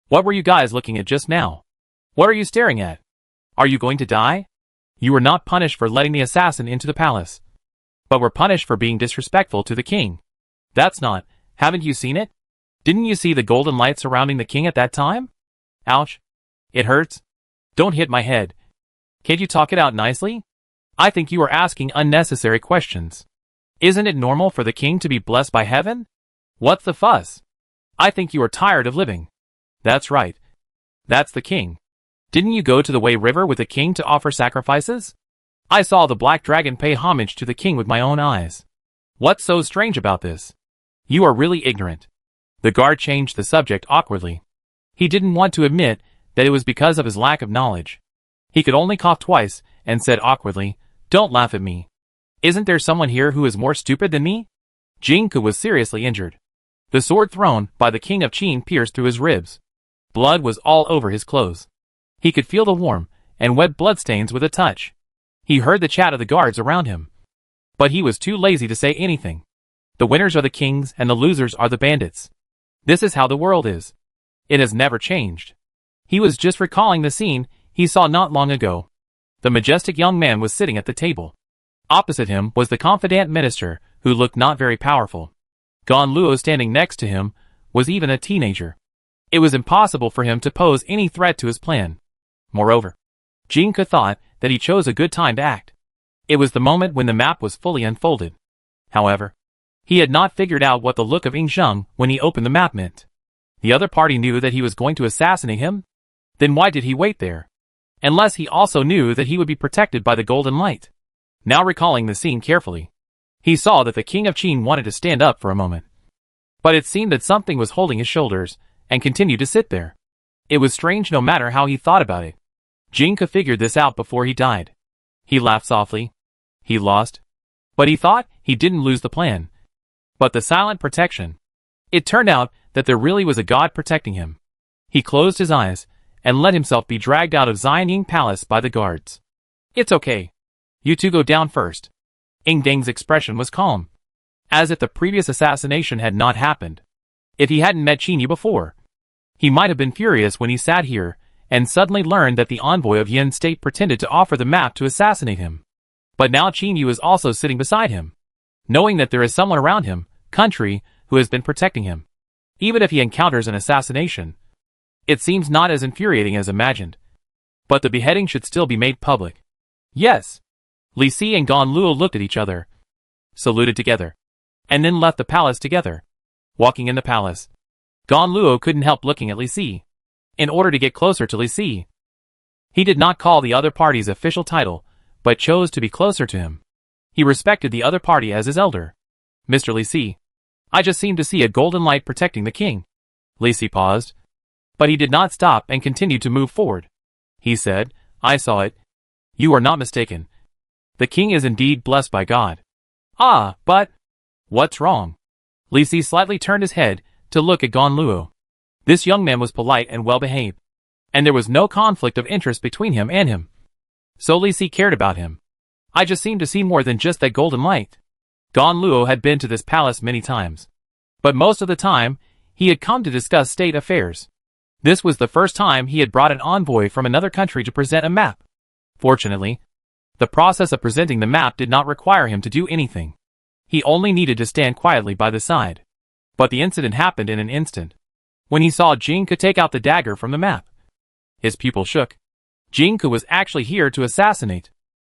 What were you guys looking at just now? What are you staring at? Are you going to die? You were not punished for letting the assassin into the palace, but were punished for being disrespectful to the king. That's not. Haven't you seen it? Didn't you see the golden light surrounding the king at that time? Ouch. It hurts. Don't hit my head. Can't you talk it out nicely? I think you are asking unnecessary questions. Isn't it normal for the king to be blessed by heaven? What's the fuss? I think you are tired of living. That's right. That's the king. Didn't you go to the Wei River with the king to offer sacrifices? I saw the black dragon pay homage to the king with my own eyes. What's so strange about this? You are really ignorant. The guard changed the subject awkwardly. He didn't want to admit that it was because of his lack of knowledge. He could only cough twice and said awkwardly, "Don't laugh at me. Isn't there someone here who is more stupid than me?" Jingke was seriously injured. The sword thrown by the king of Qin pierced through his ribs. Blood was all over his clothes. He could feel the warm and wet bloodstains with a touch. He heard the chat of the guards around him. But he was too lazy to say anything. The winners are the kings and the losers are the bandits. This is how the world is. It has never changed. He was just recalling the scene he saw not long ago. The majestic young man was sitting at the table. Opposite him was the confidant minister, who looked not very powerful. Gan Luo standing next to him was even a teenager. It was impossible for him to pose any threat to his plan. Moreover, Jingke thought that he chose a good time to act. It was the moment when the map was fully unfolded. However, he had not figured out what the look of Yingzheng when he opened the map meant. The other party knew that he was going to assassinate him? Then why did he wait there? Unless he also knew that he would be protected by the golden light. Now recalling the scene carefully, he saw that the king of Qin wanted to stand up for a moment. But it seemed that something was holding his shoulders, and continued to sit there. It was strange no matter how he thought about it. Jingke figured this out before he died. He laughed softly. He lost. But he thought he didn't lose the plan. But the silent protection. It turned out that there really was a god protecting him. He closed his eyes, and let himself be dragged out of Xining Palace by the guards. It's okay. You two go down first. Ing Deng's expression was calm, as if the previous assassination had not happened. If he hadn't met Qin Yu before, he might have been furious when he sat here and suddenly learned that the envoy of Yin State pretended to offer the map to assassinate him. But now Qin Yu is also sitting beside him, knowing that there is someone around him, country, who has been protecting him. Even if he encounters an assassination, it seems not as infuriating as imagined. But the beheading should still be made public. Yes. Li Si and Gan Luo looked at each other, saluted together, and then left the palace together. Walking in the palace, Gan Luo couldn't help looking at Li Si. In order to get closer to Li Si, he did not call the other party's official title, but chose to be closer to him. He respected the other party as his elder. Mr. Li Si, I just seem to see a golden light protecting the king. Li Si paused, but he did not stop and continued to move forward. He said, I saw it. You are not mistaken. The king is indeed blessed by God. Ah, but what's wrong? Li Si slightly turned his head to look at Gan Luo. This young man was polite and well-behaved, and there was no conflict of interest between him and him. So Li Si cared about him. I just seemed to see more than just that golden light. Gan Luo had been to this palace many times, but most of the time, he had come to discuss state affairs. This was the first time he had brought an envoy from another country to present a map. Fortunately, the process of presenting the map did not require him to do anything. He only needed to stand quietly by the side. But the incident happened in an instant, when he saw Jingke take out the dagger from the map. His pupil shook. Jingke was actually here to assassinate.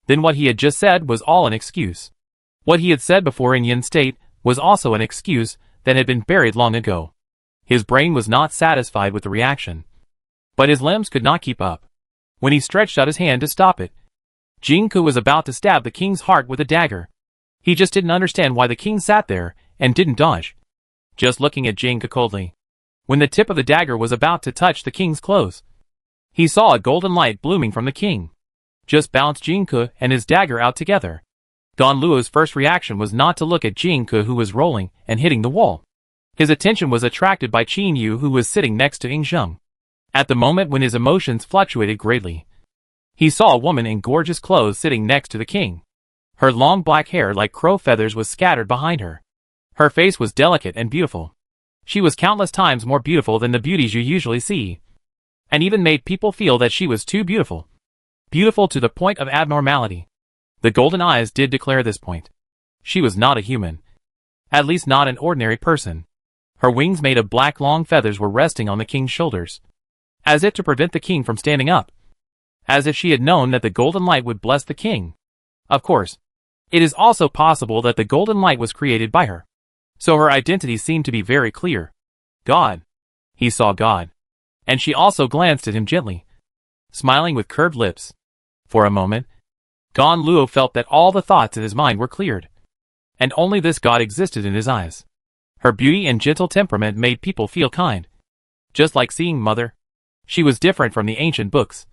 Then what he had just said was all an excuse. What he had said before in Yin State was also an excuse that had been buried long ago. His brain was not satisfied with the reaction, but his limbs could not keep up. When he stretched out his hand to stop it, Jingke was about to stab the king's heart with a dagger. He just didn't understand why the king sat there and didn't dodge, just looking at Jingke coldly. When the tip of the dagger was about to touch the king's clothes, he saw a golden light blooming from the king. Just bounced Jingke and his dagger out together. Gan Luo's first reaction was not to look at Jingke, who was rolling and hitting the wall. His attention was attracted by Qin Yu, who was sitting next to Yingzheng. At the moment when his emotions fluctuated greatly, he saw a woman in gorgeous clothes sitting next to the king. Her long black hair like crow feathers was scattered behind her. Her face was delicate and beautiful. She was countless times more beautiful than the beauties you usually see, and even made people feel that she was too beautiful. Beautiful to the point of abnormality. The golden eyes did declare this point. She was not a human. At least not an ordinary person. Her wings made of black long feathers were resting on the king's shoulders, as if to prevent the king from standing up. As if she had known that the golden light would bless the king. Of course, it is also possible that the golden light was created by her. So her identity seemed to be very clear. God. He saw God. And she also glanced at him gently, smiling with curved lips. For a moment, Gan Luo felt that all the thoughts in his mind were cleared, and only this God existed in his eyes. Her beauty and gentle temperament made people feel kind. Just like seeing Mother. She was different from the ancient books,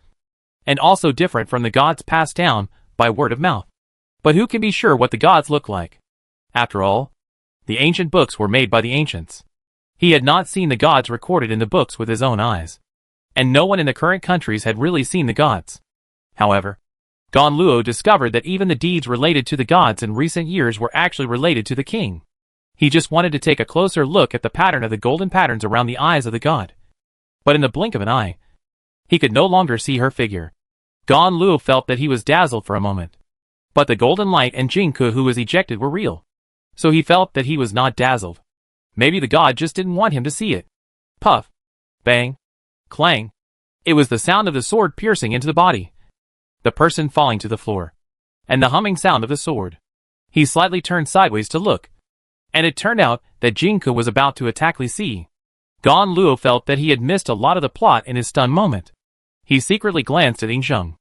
and also different from the gods passed down by word of mouth. But who can be sure what the gods look like? After all, the ancient books were made by the ancients. He had not seen the gods recorded in the books with his own eyes, and no one in the current countries had really seen the gods. However, Gan Luo discovered that even the deeds related to the gods in recent years were actually related to the king. He just wanted to take a closer look at the pattern of the golden patterns around the eyes of the god. But in the blink of an eye, he could no longer see her figure. Gan Luo felt that he was dazzled for a moment. But the golden light and Jingke who was ejected were real. So he felt that he was not dazzled. Maybe the god just didn't want him to see it. Puff. Bang. Clang. It was the sound of the sword piercing into the body. The person falling to the floor. And the humming sound of the sword. He slightly turned sideways to look. And it turned out that Jingke was about to attack Li Si. Gan Luo felt that he had missed a lot of the plot in his stunned moment. He secretly glanced at Yingsheng.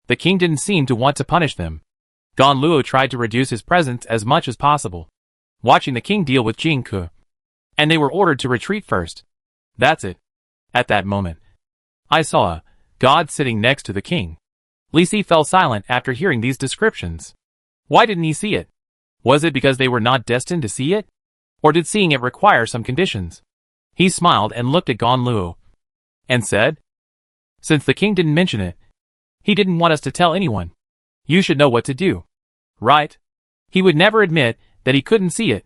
The king didn't seem to want to punish them. Gan Luo tried to reduce his presence as much as possible, watching the king deal with Jingke. And they were ordered to retreat first. That's it. At that moment, I saw a god sitting next to the king. Li Si fell silent after hearing these descriptions. Why didn't he see it? Was it because they were not destined to see it? Or did seeing it require some conditions? He smiled and looked at Gan Luo, and said, since the king didn't mention it, he didn't want us to tell anyone. You should know what to do. Right? He would never admit that he couldn't see it.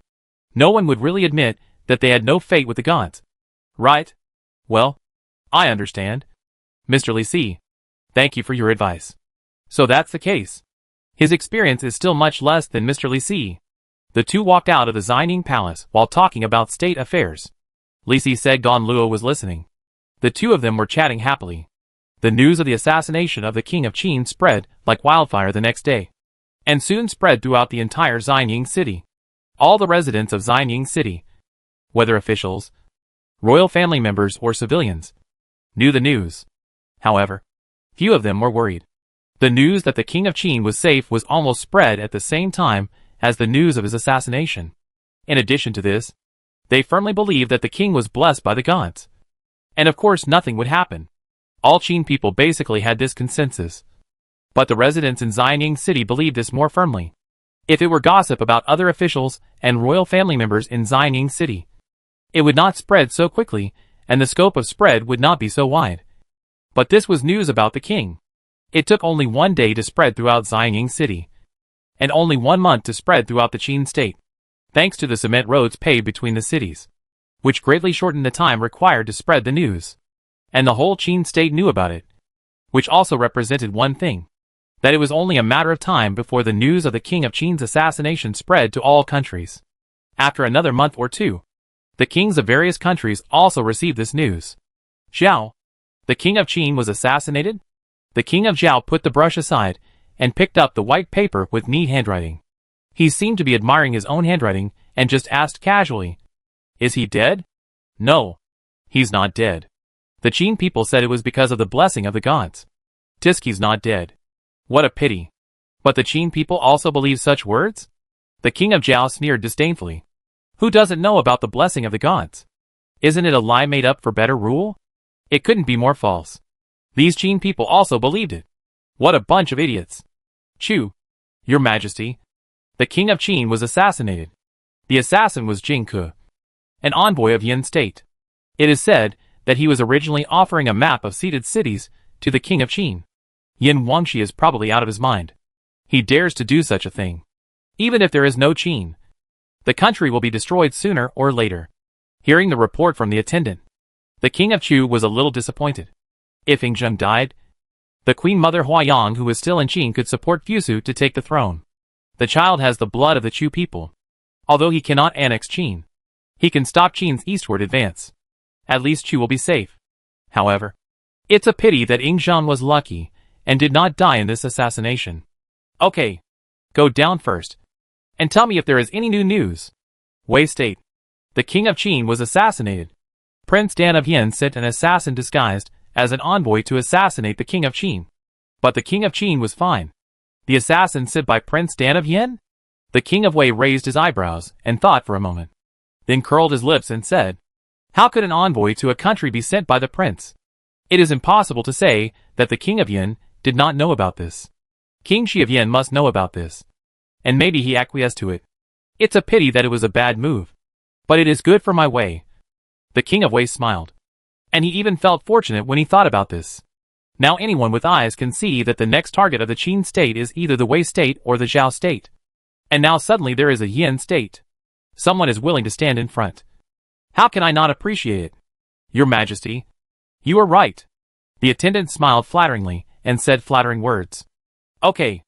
No one would really admit that they had no fate with the gods. Right? Well, I understand. Mr. Li Si, thank you for your advice. So that's the case. His experience is still much less than Mr. Li Si. The two walked out of the Xining Palace while talking about state affairs. Li Si said Gan Luo was listening. The two of them were chatting happily. The news of the assassination of the king of Qin spread like wildfire the next day, and soon spread throughout the entire Xining city. All the residents of Xining city, whether officials, royal family members or civilians, knew the news. However, few of them were worried. The news that the king of Qin was safe was almost spread at the same time as the news of his assassination. In addition to this, they firmly believed that the king was blessed by the gods. And of course nothing would happen. All Qin people basically had this consensus. But the residents in Xining city believed this more firmly. If it were gossip about other officials and royal family members in Xining city, it would not spread so quickly, and the scope of spread would not be so wide. But this was news about the king. It took only 1 day to spread throughout Xining city, and only 1 month to spread throughout the Qin state, thanks to the cement roads paved between the cities, which greatly shortened the time required to spread the news. And the whole Qin state knew about it, which also represented one thing, that it was only a matter of time before the news of the king of Qin's assassination spread to all countries. After another month or two, the kings of various countries also received this news. Zhao, the king of Qin was assassinated? The king of Zhao put the brush aside and picked up the white paper with neat handwriting. He seemed to be admiring his own handwriting and just asked casually, is he dead? No, he's not dead. The Qin people said it was because of the blessing of the gods. Tiski's not dead. What a pity. But the Qin people also believe such words? The king of Zhao sneered disdainfully. Who doesn't know about the blessing of the gods? Isn't it a lie made up for better rule? It couldn't be more false. These Qin people also believed it. What a bunch of idiots. Chu, your majesty, the king of Qin was assassinated. The assassin was Jingke, an envoy of Yin state. It is said that he was originally offering a map of seated cities to the king of Qin. Yin Wangxi is probably out of his mind. He dares to do such a thing. Even if there is no Qin, The country will be destroyed sooner or later. Hearing the report from the attendant, the king of Chu was a little disappointed. If Yingzheng died, the queen mother Huayang, who was still in Qin, could support Fusu to take the throne. The child has the blood of the Chu people. Although he cannot annex Qin, he can stop Qin's eastward advance. At least Chu will be safe. However, it's a pity that Yingzheng was lucky and did not die in this assassination. Okay, go down first and tell me if there is any new news. Wei State. The king of Qin was assassinated. Prince Dan of Yin sent an assassin disguised as an envoy to assassinate the king of Qin. But the king of Qin was fine. The assassin sent by Prince Dan of Yin? The king of Wei raised his eyebrows and thought for a moment, then curled his lips and said, how could an envoy to a country be sent by the prince? It is impossible to say that the king of Yin did not know about this. King Shi of Yin must know about this. And maybe he acquiesced to it. It's a pity that it was a bad move. But it is good for my Wei. The king of Wei smiled. And he even felt fortunate when he thought about this. Now anyone with eyes can see that the next target of the Qin state is either the Wei state or the Zhao state. And now suddenly there is a Yin state. Someone is willing to stand in front. How can I not appreciate it? Your Majesty. You are right. The attendant smiled flatteringly and said flattering words. Okay.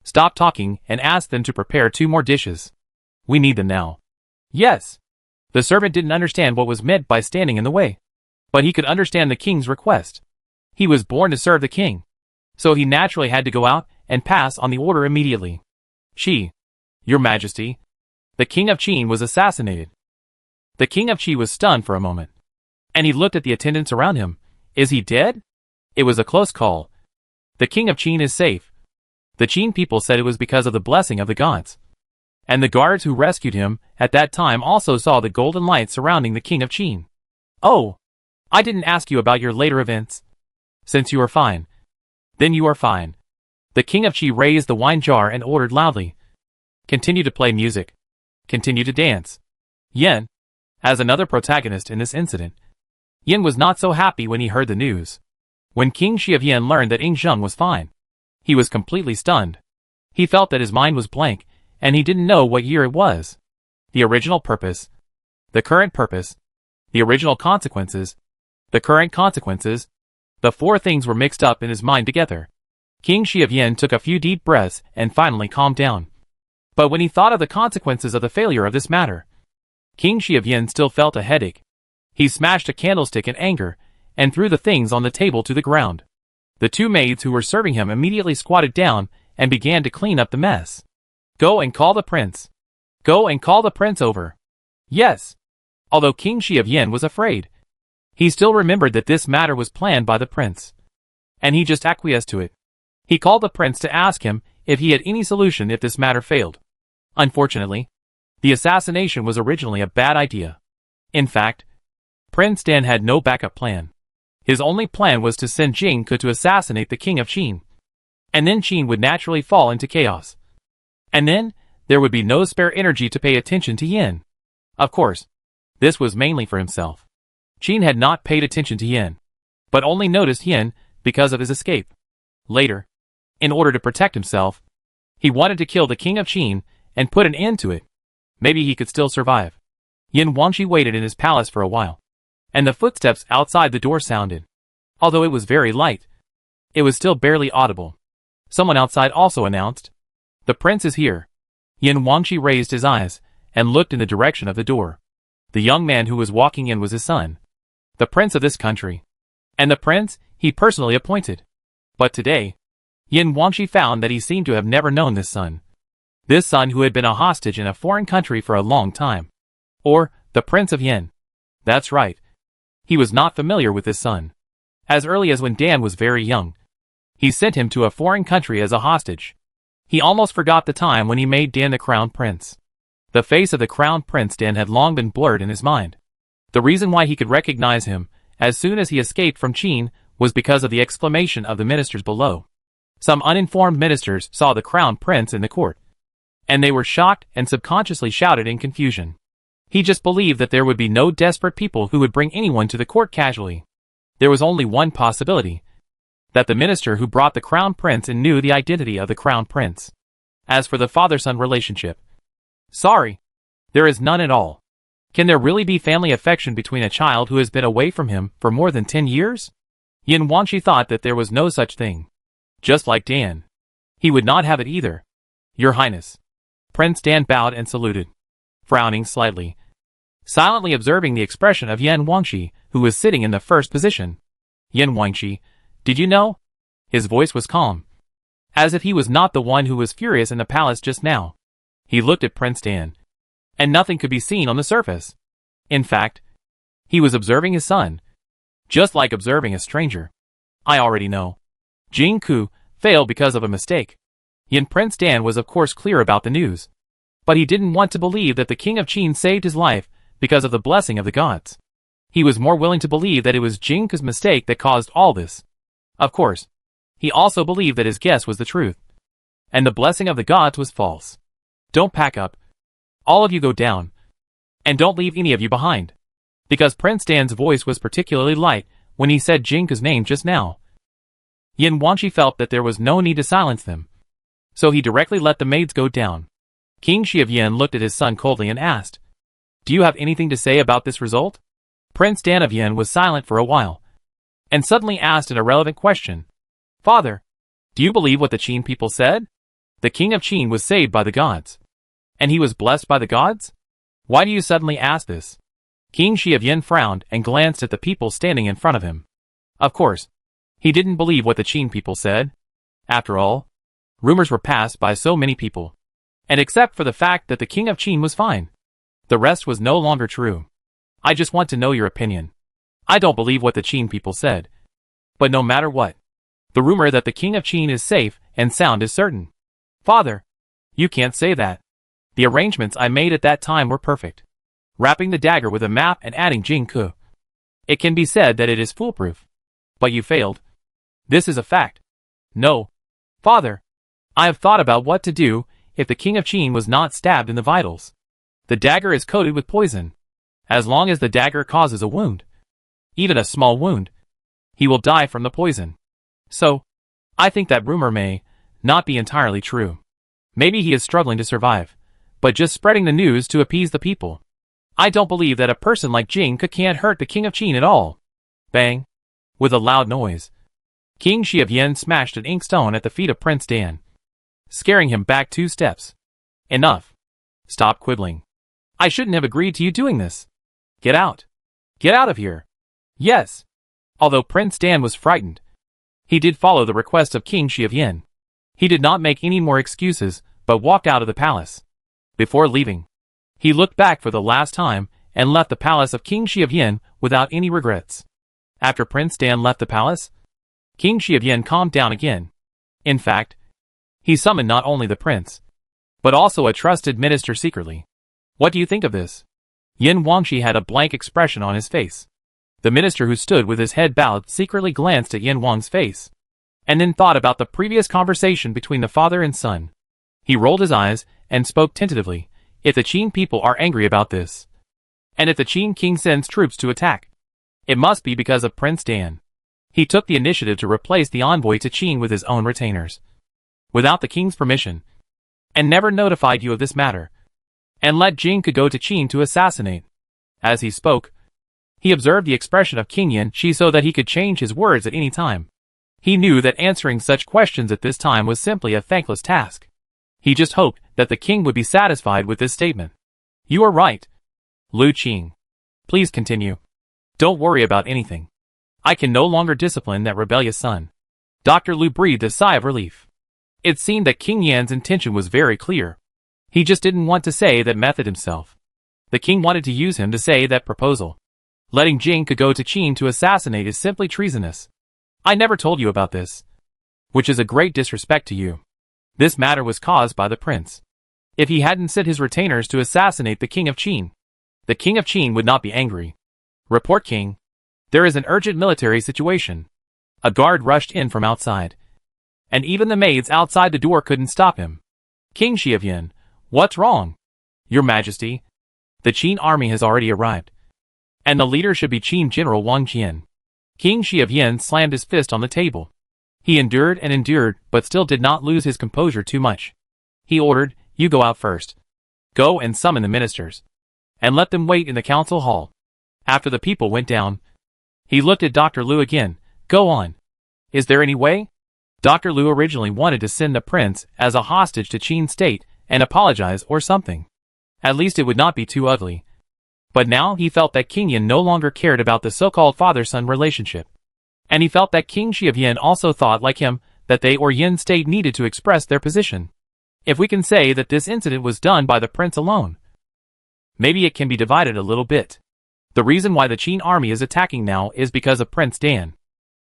Stop talking and ask them to prepare 2 more dishes. We need them now. Yes. The servant didn't understand what was meant by standing in the way. But he could understand the king's request. He was born to serve the king. So he naturally had to go out and pass on the order immediately. Your Majesty. The king of Qin was assassinated. The king of Qi was stunned for a moment. And he looked at the attendants around him. Is he dead? It was a close call. The king of Qin is safe. The Qin people said it was because of the blessing of the gods. And the guards who rescued him at that time also saw the golden light surrounding the king of Qin. Oh, I didn't ask you about your later events. Since you are fine, then you are fine. The king of Qi raised the wine jar and ordered loudly. Continue to play music. Continue to dance. Yin, as another protagonist in this incident, Yin was not so happy when he heard the news. When King Shi of Yin learned that Yingzheng was fine, he was completely stunned. He felt that his mind was blank, and he didn't know what year it was. The original purpose, the current purpose, the original consequences, the current consequences, the 4 things were mixed up in his mind together. King Shi of Yin took a few deep breaths and finally calmed down. But when he thought of the consequences of the failure of this matter, King Shi of Yin still felt a headache. He smashed a candlestick in anger and threw the things on the table to the ground. The 2 maids who were serving him immediately squatted down and began to clean up the mess. Go and call the prince. Go and call the prince over. Yes. Although King Shi of Yin was afraid, he still remembered that this matter was planned by the prince. And he just acquiesced to it. He called the prince to ask him if he had any solution if this matter failed. Unfortunately, the assassination was originally a bad idea. In fact, Prince Dan had no backup plan. His only plan was to send Jing Ke to assassinate the king of Qin. And then Qin would naturally fall into chaos. And then, there would be no spare energy to pay attention to Yin. Of course, this was mainly for himself. Qin had not paid attention to Yin, but only noticed Yin because of his escape. Later, in order to protect himself, he wanted to kill the king of Qin and put an end to it. Maybe he could still survive. Yin Wangxi waited in his palace for a while, and the footsteps outside the door sounded. Although it was very light, it was still barely audible. Someone outside also announced, "The prince is here." Yin Wangxi raised his eyes and looked in the direction of the door. The young man who was walking in was his son, the prince of this country, and the prince he personally appointed. But today, Yin Wangxi found that he seemed to have never known this son. This son who had been a hostage in a foreign country for a long time. Or, the Prince of Yin. That's right. He was not familiar with this son. As early as when Dan was very young, he sent him to a foreign country as a hostage. He almost forgot the time when he made Dan the crown prince. The face of the crown prince Dan had long been blurred in his mind. The reason why he could recognize him as soon as he escaped from Qin was because of the exclamation of the ministers below. Some uninformed ministers saw the crown prince in the court, and they were shocked and subconsciously shouted in confusion. He just believed that there would be no desperate people who would bring anyone to the court casually. There was only one possibility, that the minister who brought the crown prince in knew the identity of the crown prince. As for the father-son relationship, sorry, There is none at all. Can there really be family affection between a child who has been away from him for more than 10 years? Yin Wangxi thought that there was no such thing. Just like Dan. He would not have it either. Your Highness. Prince Dan bowed and saluted, frowning slightly, silently observing the expression of Yin Wangxi, who was sitting in the first position. Yin Wangxi, did you know? His voice was calm, as if he was not the one who was furious in the palace just now. He looked at Prince Dan, and nothing could be seen on the surface. In fact, he was observing his son, just like observing a stranger. I already know. Jing Ku failed because of a mistake. Yin Prince Dan was of course clear about the news, but he didn't want to believe that the King of Qin saved his life because of the blessing of the gods. He was more willing to believe that it was Jing Ku's mistake that caused all this. Of course, he also believed that his guess was the truth, and the blessing of the gods was false. Don't pack up. All of you go down, and don't leave any of you behind. Because Prince Dan's voice was particularly light when he said Jing Ku's name just now. Yin Wangxi felt that there was no need to silence them, so he directly let the maids go down. King Shi of Yin looked at his son coldly and asked, "Do you have anything to say about this result?" Prince Dan of Yin was silent for a while, and suddenly asked an irrelevant question. "Father, do you believe what the Qin people said? The King of Qin was saved by the gods, and he was blessed by the gods? Why do you suddenly ask this?" King Shi of Yin frowned and glanced at the people standing in front of him. Of course, he didn't believe what the Qin people said. After all, rumors were passed by so many people, and except for the fact that the King of Qin was fine, the rest was no longer true. I just want to know your opinion. I don't believe what the Qin people said. But no matter what, the rumor that the King of Qin is safe and sound is certain. Father, you can't say that. The arrangements I made at that time were perfect. Wrapping the dagger with a map and adding Jing Ku. It can be said that it is foolproof. But you failed. This is a fact. No. Father, I have thought about what to do if the King of Qin was not stabbed in the vitals. The dagger is coated with poison. As long as the dagger causes a wound, even a small wound, he will die from the poison. So, I think that rumor may not be entirely true. Maybe he is struggling to survive, but just spreading the news to appease the people. I don't believe that a person like Jing Ke can't hurt the King of Qin at all. Bang! With a loud noise, King Shi of Yin smashed an inkstone at the feet of Prince Dan, scaring him back 2 steps. Enough. Stop quibbling. I shouldn't have agreed to you doing this. Get out. Get out of here. Yes. Although Prince Dan was frightened, he did follow the request of King Shi of Yin. He did not make any more excuses, but walked out of the palace. Before leaving, he looked back for the last time and left the palace of King Shi of Yin without any regrets. After Prince Dan left the palace, King Shi of Yin calmed down again. In fact, he summoned not only the prince, but also a trusted minister secretly. What do you think of this? Yin Wangxi had a blank expression on his face. The minister, who stood with his head bowed, secretly glanced at Yin Wang's face, and then thought about the previous conversation between the father and son. He rolled his eyes and spoke tentatively. If the Qin people are angry about this, and if the Qin king sends troops to attack, it must be because of Prince Dan. He took the initiative to replace the envoy to Qin with his own retainers, without the king's permission, and never notified you of this matter, and let Jing Ke go to Qin to assassinate. As he spoke, he observed the expression of King Yin Shi so that he could change his words at any time. He knew that answering such questions at this time was simply a thankless task. He just hoped that the king would be satisfied with this statement. You are right. Lu Qing. Please continue. Don't worry about anything. I can no longer discipline that rebellious son. Dr. Lu breathed a sigh of relief. It seemed that King Yan's intention was very clear. He just didn't want to say that method himself. The king wanted to use him to say that proposal. Letting Jing Ke go to Qin to assassinate is simply treasonous. I never told you about this, which is a great disrespect to you. This matter was caused by the prince. If he hadn't sent his retainers to assassinate the King of Qin, the King of Qin would not be angry. Report, King. There is an urgent military situation. A guard rushed in from outside, and even the maids outside the door couldn't stop him. King Shi of Yin, what's wrong? Your Majesty, the Qin army has already arrived, and the leader should be Qin General Wang Qian. King Shi of Yin slammed his fist on the table. He endured and endured, but still did not lose his composure too much. He ordered, you go out first. Go and summon the ministers, and let them wait in the council hall. After the people went down, he looked at Dr. Liu again. Go on. Is there any way? Dr. Liu originally wanted to send the prince as a hostage to Qin state and apologize or something. At least it would not be too ugly. But now he felt that King Yin no longer cared about the so-called father-son relationship. And he felt that King Shi of Yin also thought like him that they or Yin state needed to express their position. If we can say that this incident was done by the prince alone, maybe it can be divided a little bit. The reason why the Qin army is attacking now is because of Prince Dan.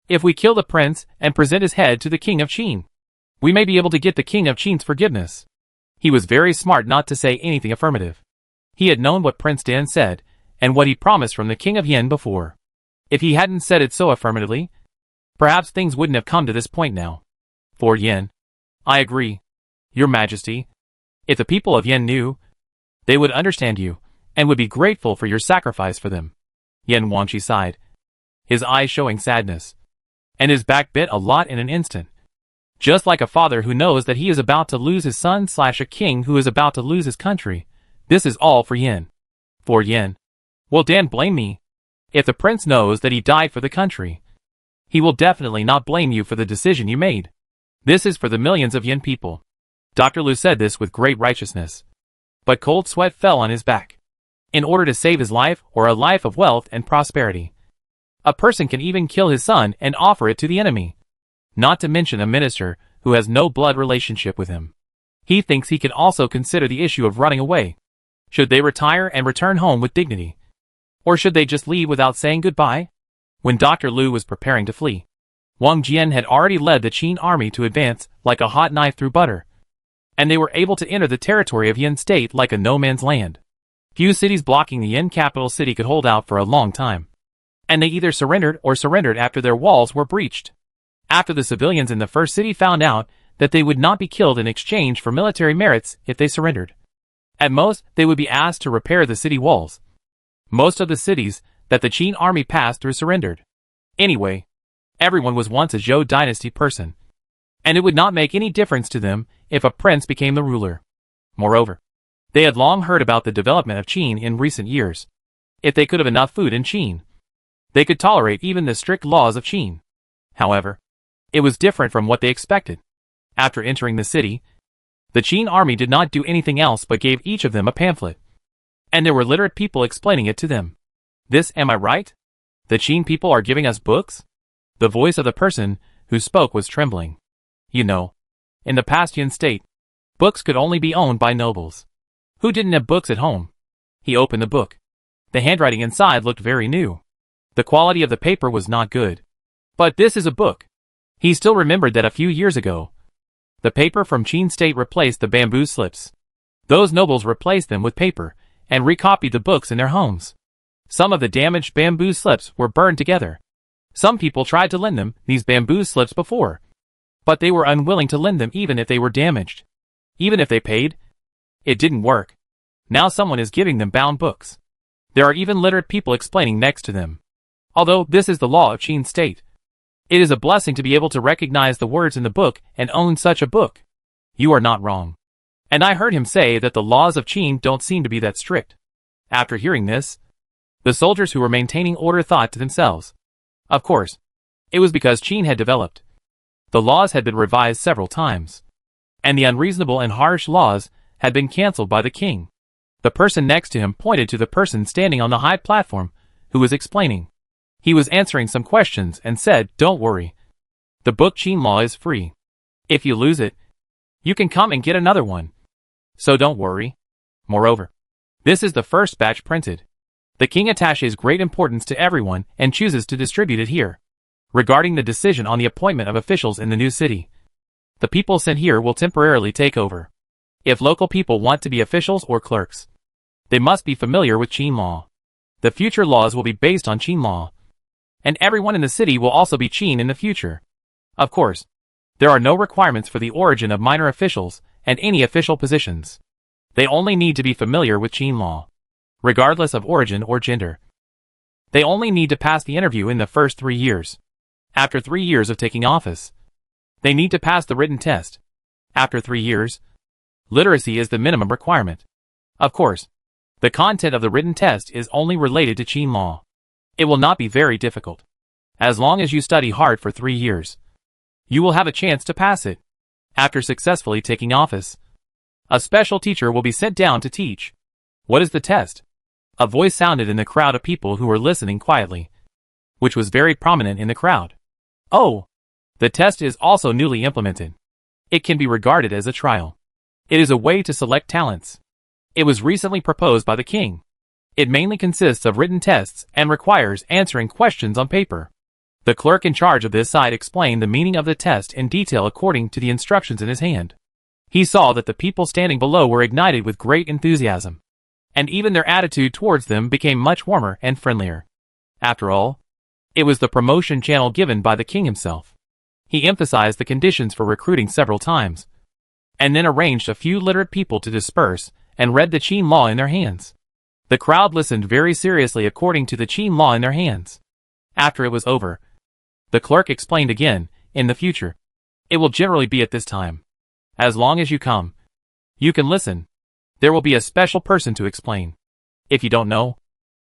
If we kill the prince and present his head to the king of Qin, we may be able to get the king of Qin's forgiveness. He was very smart not to say anything affirmative. He had known what Prince Dan said, and what he promised from the king of Yin before. If he hadn't said it so affirmatively, perhaps things wouldn't have come to this point now. For Yin, I agree, Your Majesty. If the people of Yin knew, they would understand you, and would be grateful for your sacrifice for them. Yin Wanqi sighed, his eyes showing sadness, and his back bent a lot in an instant. Just like a father who knows that he is about to lose his son / a king who is about to lose his country. This is all for Yin. For Yin. Will Dan blame me? If the prince knows that he died for the country, he will definitely not blame you for the decision you made. This is for the millions of Yin people. Dr. Liu said this with great righteousness. But cold sweat fell on his back. In order to save his life or a life of wealth and prosperity, a person can even kill his son and offer it to the enemy. Not to mention a minister who has no blood relationship with him. He thinks he can also consider the issue of running away. Should they retire and return home with dignity? Or should they just leave without saying goodbye? When Dr. Liu was preparing to flee, Wang Jian had already led the Qin army to advance like a hot knife through butter. And they were able to enter the territory of Yin state like a no-man's land. Few cities blocking the Yin capital city could hold out for a long time. And they either surrendered or surrendered after their walls were breached. After the civilians in the first city found out that they would not be killed in exchange for military merits if they surrendered. At most, they would be asked to repair the city walls. Most of the cities that the Qin army passed through surrendered. Anyway, everyone was once a Zhou dynasty person, and it would not make any difference to them if a prince became the ruler. Moreover, they had long heard about the development of Qin in recent years. If they could have enough food in Qin, they could tolerate even the strict laws of Qin. However, it was different from what they expected. After entering the city, the Qin army did not do anything else but gave each of them a pamphlet. And there were literate people explaining it to them. This, am I right? The Qin people are giving us books? The voice of the person who spoke was trembling. You know, in the past Yin state, books could only be owned by nobles. Who didn't have books at home? He opened the book. The handwriting inside looked very new. The quality of the paper was not good. But this is a book. He still remembered that a few years ago, the paper from Qin state replaced the bamboo slips. Those nobles replaced them with paper and recopied the books in their homes. Some of the damaged bamboo slips were burned together. Some people tried to lend them these bamboo slips before, but they were unwilling to lend them even if they were damaged. Even if they paid, it didn't work. Now someone is giving them bound books. There are even literate people explaining next to them. Although this is the law of Qin state, it is a blessing to be able to recognize the words in the book and own such a book. You are not wrong. And I heard him say that the laws of Qin don't seem to be that strict. After hearing this, the soldiers who were maintaining order thought to themselves. Of course, it was because Qin had developed. The laws had been revised several times, and the unreasonable and harsh laws had been cancelled by the king. The person next to him pointed to the person standing on the high platform, who was explaining. He was answering some questions and said, "Don't worry. The book Qin law is free. If you lose it, you can come and get another one. So don't worry." Moreover, this is the first batch printed. The king attaches great importance to everyone and chooses to distribute it here. Regarding the decision on the appointment of officials in the new city, the people sent here will temporarily take over. If local people want to be officials or clerks, they must be familiar with Qin law. The future laws will be based on Qin law, and everyone in the city will also be Qin in the future. Of course, there are no requirements for the origin of minor officials and any official positions. They only need to be familiar with Qin law, regardless of origin or gender. They only need to pass the interview in the first 3 years. After 3 years of taking office, they need to pass the written test. After 3 years, literacy is the minimum requirement. Of course, the content of the written test is only related to Qin law. It will not be very difficult. As long as you study hard for 3 years, you will have a chance to pass it. After successfully taking office, a special teacher will be sent down to teach. What is the test? A voice sounded in the crowd of people who were listening quietly, which was very prominent in the crowd. Oh, the test is also newly implemented. It can be regarded as a trial. It is a way to select talents. It was recently proposed by the king. It mainly consists of written tests and requires answering questions on paper. The clerk in charge of this side explained the meaning of the test in detail according to the instructions in his hand. He saw that the people standing below were ignited with great enthusiasm, and even their attitude towards them became much warmer and friendlier. After all, it was the promotion channel given by the king himself. He emphasized the conditions for recruiting several times, and then arranged a few literate people to disperse and read the Qin law in their hands. The crowd listened very seriously according to the Qin law in their hands. After it was over, the clerk explained again, in the future, it will generally be at this time. As long as you come, you can listen. There will be a special person to explain. If you don't know,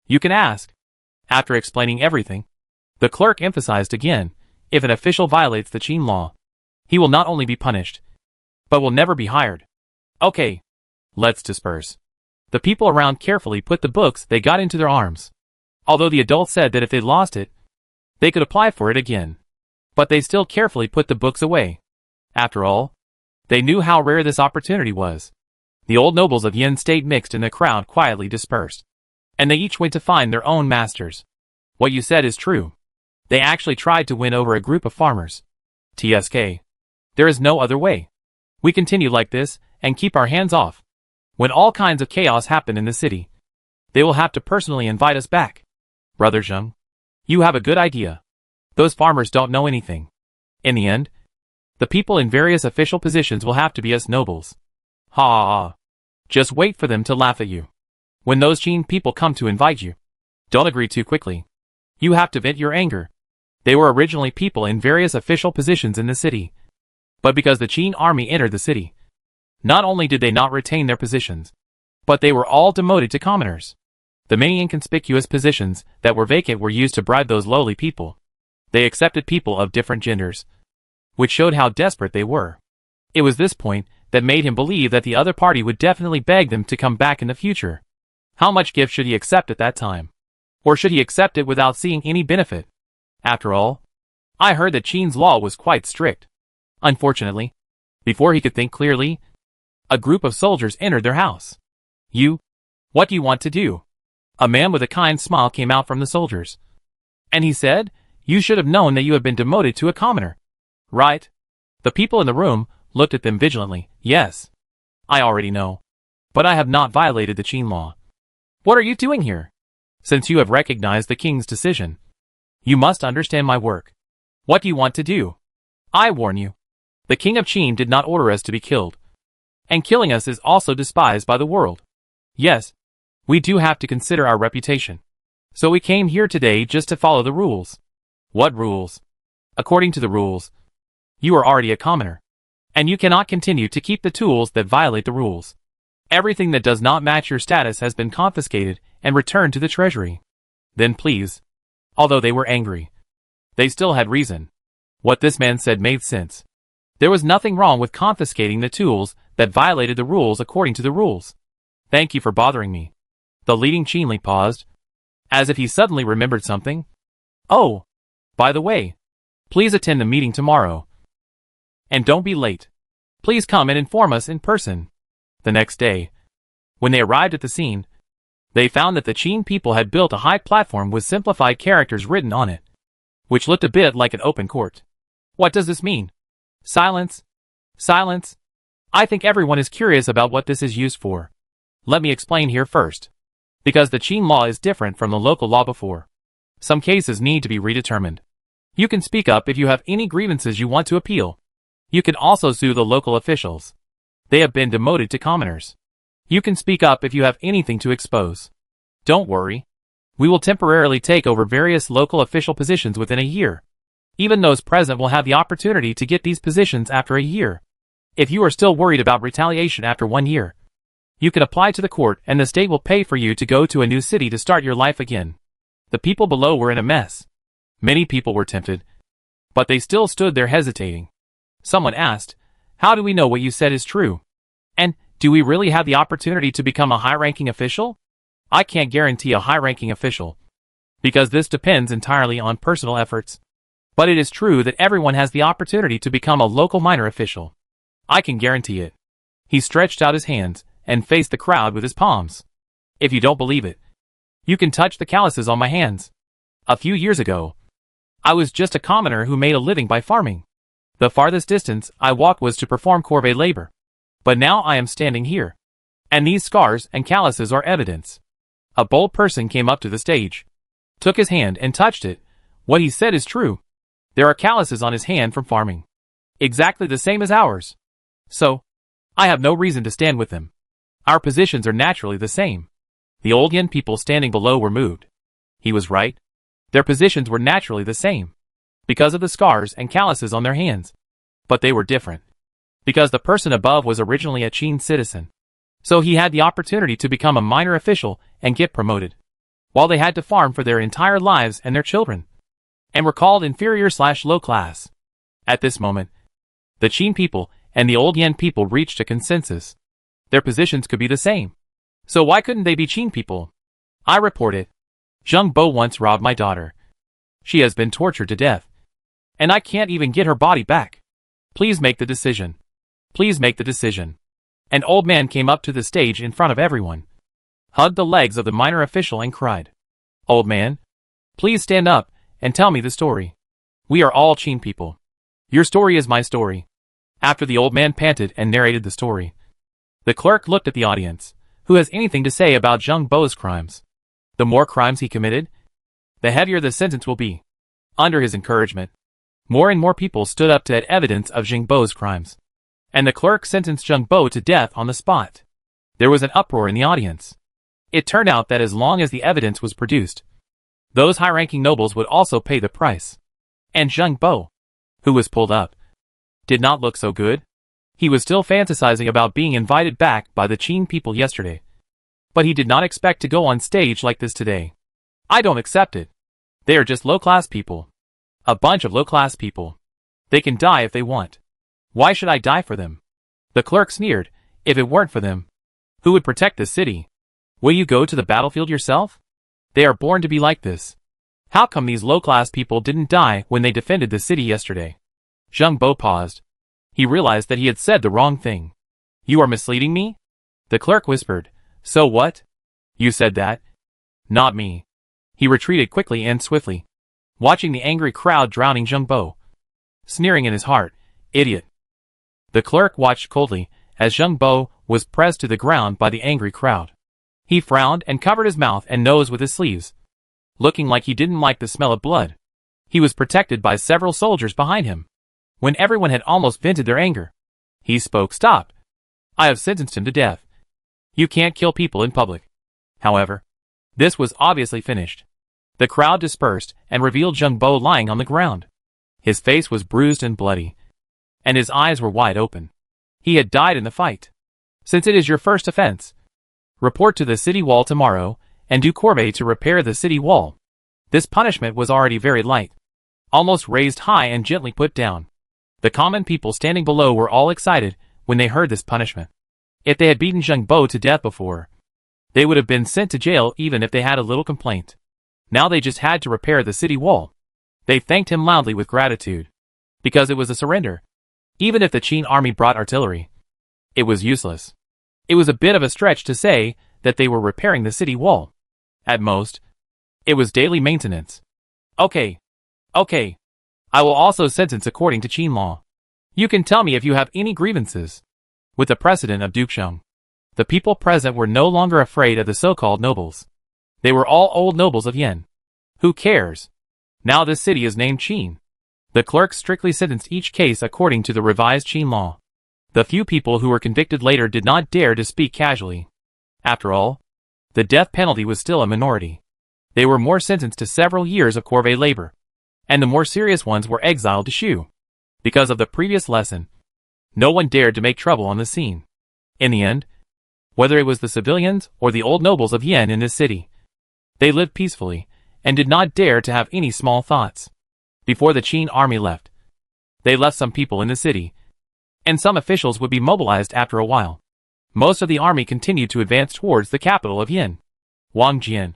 you can ask. After explaining everything, the clerk emphasized again, if an official violates the Qin law, he will not only be punished, but will never be hired. Okay, let's disperse. The people around carefully put the books they got into their arms. Although the adults said that if they lost it, they could apply for it again. But they still carefully put the books away. After all, they knew how rare this opportunity was. The old nobles of Yin State mixed in the crowd quietly dispersed, and they each went to find their own masters. What you said is true. They actually tried to win over a group of farmers. TSK. There is no other way. We continue like this, and keep our hands off. When all kinds of chaos happen in the city, they will have to personally invite us back. Brother Zheng, you have a good idea. Those farmers don't know anything. In the end, the people in various official positions will have to be us nobles. Ha ha ha. Just wait for them to laugh at you. When those Qin people come to invite you, don't agree too quickly. You have to vent your anger. They were originally people in various official positions in the city. But because the Qin army entered the city, not only did they not retain their positions, but they were all demoted to commoners. The many inconspicuous positions that were vacant were used to bribe those lowly people. They accepted people of different genders, which showed how desperate they were. It was this point that made him believe that the other party would definitely beg them to come back in the future. How much gift should he accept at that time? Or should he accept it without seeing any benefit? After all, I heard that Qin's law was quite strict. Unfortunately, before he could think clearly, a group of soldiers entered their house. What do you want to do? A man with a kind smile came out from the soldiers. And he said, you should have known that you have been demoted to a commoner. Right? The people in the room looked at them vigilantly. Yes. I already know. But I have not violated the Qin law. What are you doing here? Since you have recognized the king's decision, you must understand my work. What do you want to do? I warn you. The king of Qin did not order us to be killed. And killing us is also despised by the world. Yes, we do have to consider our reputation. So we came here today just to follow the rules. What rules? According to the rules, you are already a commoner. And you cannot continue to keep the tools that violate the rules. Everything that does not match your status has been confiscated and returned to the treasury. Then please. Although they were angry, they still had reason. What this man said made sense. There was nothing wrong with confiscating the tools that violated the rules according to the rules. Thank you for bothering me. The leading Qinli paused, as if he suddenly remembered something. Oh, by the way, please attend the meeting tomorrow. And don't be late. Please come and inform us in person. The next day, when they arrived at the scene, they found that the Qin people had built a high platform with simplified characters written on it, which looked a bit like an open court. What does this mean? Silence. Silence. I think everyone is curious about what this is used for. Let me explain here first. Because the Qin law is different from the local law before. Some cases need to be redetermined. You can speak up if you have any grievances you want to appeal. You can also sue the local officials. They have been demoted to commoners. You can speak up if you have anything to expose. Don't worry. We will temporarily take over various local official positions within a year. Even those present will have the opportunity to get these positions after a year. If you are still worried about retaliation after 1 year, You can apply to the court and the state will pay for you to go to a new city to start your life again. The people below were in a mess. Many people were tempted, but they still stood there hesitating. Someone asked, "How do we know what you said is true? And, do we really have the opportunity to become a high-ranking official?" I can't guarantee a high-ranking official, because this depends entirely on personal efforts. But it is true that everyone has the opportunity to become a local minor official. I can guarantee it. He stretched out his hands and faced the crowd with his palms. If you don't believe it, you can touch the calluses on my hands. A few years ago, I was just a commoner who made a living by farming. The farthest distance I walked was to perform corvée labor. But now I am standing here. And these scars and calluses are evidence. A bold person came up to the stage, took his hand and touched it. What he said is true. There are calluses on his hand from farming. Exactly the same as ours. So, I have no reason to stand with them. Our positions are naturally the same. The old yen people standing below were moved. He was right. Their positions were naturally the same, because of the scars and calluses on their hands. But they were different, because the person above was originally a Qin citizen. So he had the opportunity to become a minor official and get promoted, while they had to farm for their entire lives and their children, and were called inferior/low class. At this moment, the Qin people and the old yen people reached a consensus. Their positions could be the same. So why couldn't they be Qin people? I reported. Zheng Bo once robbed my daughter. She has been tortured to death. And I can't even get her body back. Please make the decision. Please make the decision. An old man came up to the stage in front of everyone, hugged the legs of the minor official and cried, "Old man, please stand up and tell me the story. We are all Qin people. Your story is my story." After the old man panted and narrated the story, the clerk looked at the audience. Who has anything to say about Zheng Bo's crimes? The more crimes he committed, the heavier the sentence will be. Under his encouragement, more and more people stood up to add evidence of Zheng Bo's crimes, and the clerk sentenced Zheng Bo to death on the spot. There was an uproar in the audience. It turned out that as long as the evidence was produced, those high-ranking nobles would also pay the price. And Zheng Bo, who was pulled up, did not look so good. He was still fantasizing about being invited back by the Qin people yesterday. But he did not expect to go on stage like this today. I don't accept it. They are just low-class people. A bunch of low-class people. They can die if they want. Why should I die for them? The clerk sneered. If it weren't for them, who would protect the city? Will you go to the battlefield yourself? They are born to be like this. How come these low-class people didn't die when they defended the city yesterday? Zheng Bo paused. He realized that he had said the wrong thing. You are misleading me? The clerk whispered. So what? You said that? Not me. He retreated quickly and swiftly, watching the angry crowd drowning Zheng Bo, sneering in his heart, "Idiot." The clerk watched coldly as Zheng Bo was pressed to the ground by the angry crowd. He frowned and covered his mouth and nose with his sleeves, looking like he didn't like the smell of blood. He was protected by several soldiers behind him. When everyone had almost vented their anger, he spoke. "Stop. I have sentenced him to death. You can't kill people in public." However, this was obviously finished. The crowd dispersed and revealed Zheng Bo lying on the ground. His face was bruised and bloody, and his eyes were wide open. He had died in the fight. Since it is your first offense, report to the city wall tomorrow and do corvée to repair the city wall. This punishment was already very light, almost raised high and gently put down. The common people standing below were all excited when they heard this punishment. If they had beaten Zheng Bo to death before, they would have been sent to jail even if they had a little complaint. Now they just had to repair the city wall. They thanked him loudly with gratitude, because it was a surrender. Even if the Qin army brought artillery, it was useless. It was a bit of a stretch to say that they were repairing the city wall. At most, it was daily maintenance. Okay. I will also sentence according to Qin law. You can tell me if you have any grievances. With the precedent of Duke Shihuang, the people present were no longer afraid of the so-called nobles. They were all old nobles of Yen. Who cares? Now this city is named Qin. The clerk strictly sentenced each case according to the revised Qin law. The few people who were convicted later did not dare to speak casually. After all, the death penalty was still a minority. They were more sentenced to several years of corvée labor, and the more serious ones were exiled to Shu. Because of the previous lesson, no one dared to make trouble on the scene. In the end, whether it was the civilians or the old nobles of Yen in this city. They lived peacefully, and did not dare to have any small thoughts. Before the Qin army left, they left some people in the city, and some officials would be mobilized after a while. Most of the army continued to advance towards the capital of Yen. Wang Jian,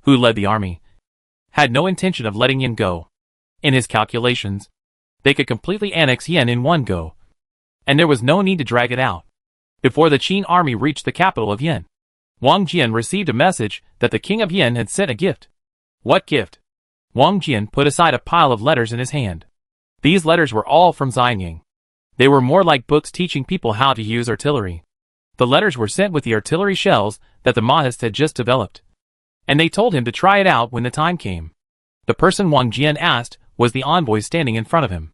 who led the army, had no intention of letting Yen go. In his calculations, they could completely annex Yen in one go, and there was no need to drag it out. Before the Qin army reached the capital of Yen, Wang Jian received a message that the king of Yen had sent a gift. What gift? Wang Jian put aside a pile of letters in his hand. These letters were all from Xianying. They were more like books teaching people how to use artillery. The letters were sent with the artillery shells that the Mahist had just developed, and they told him to try it out when the time came. The person Wang Jian asked was the envoy standing in front of him.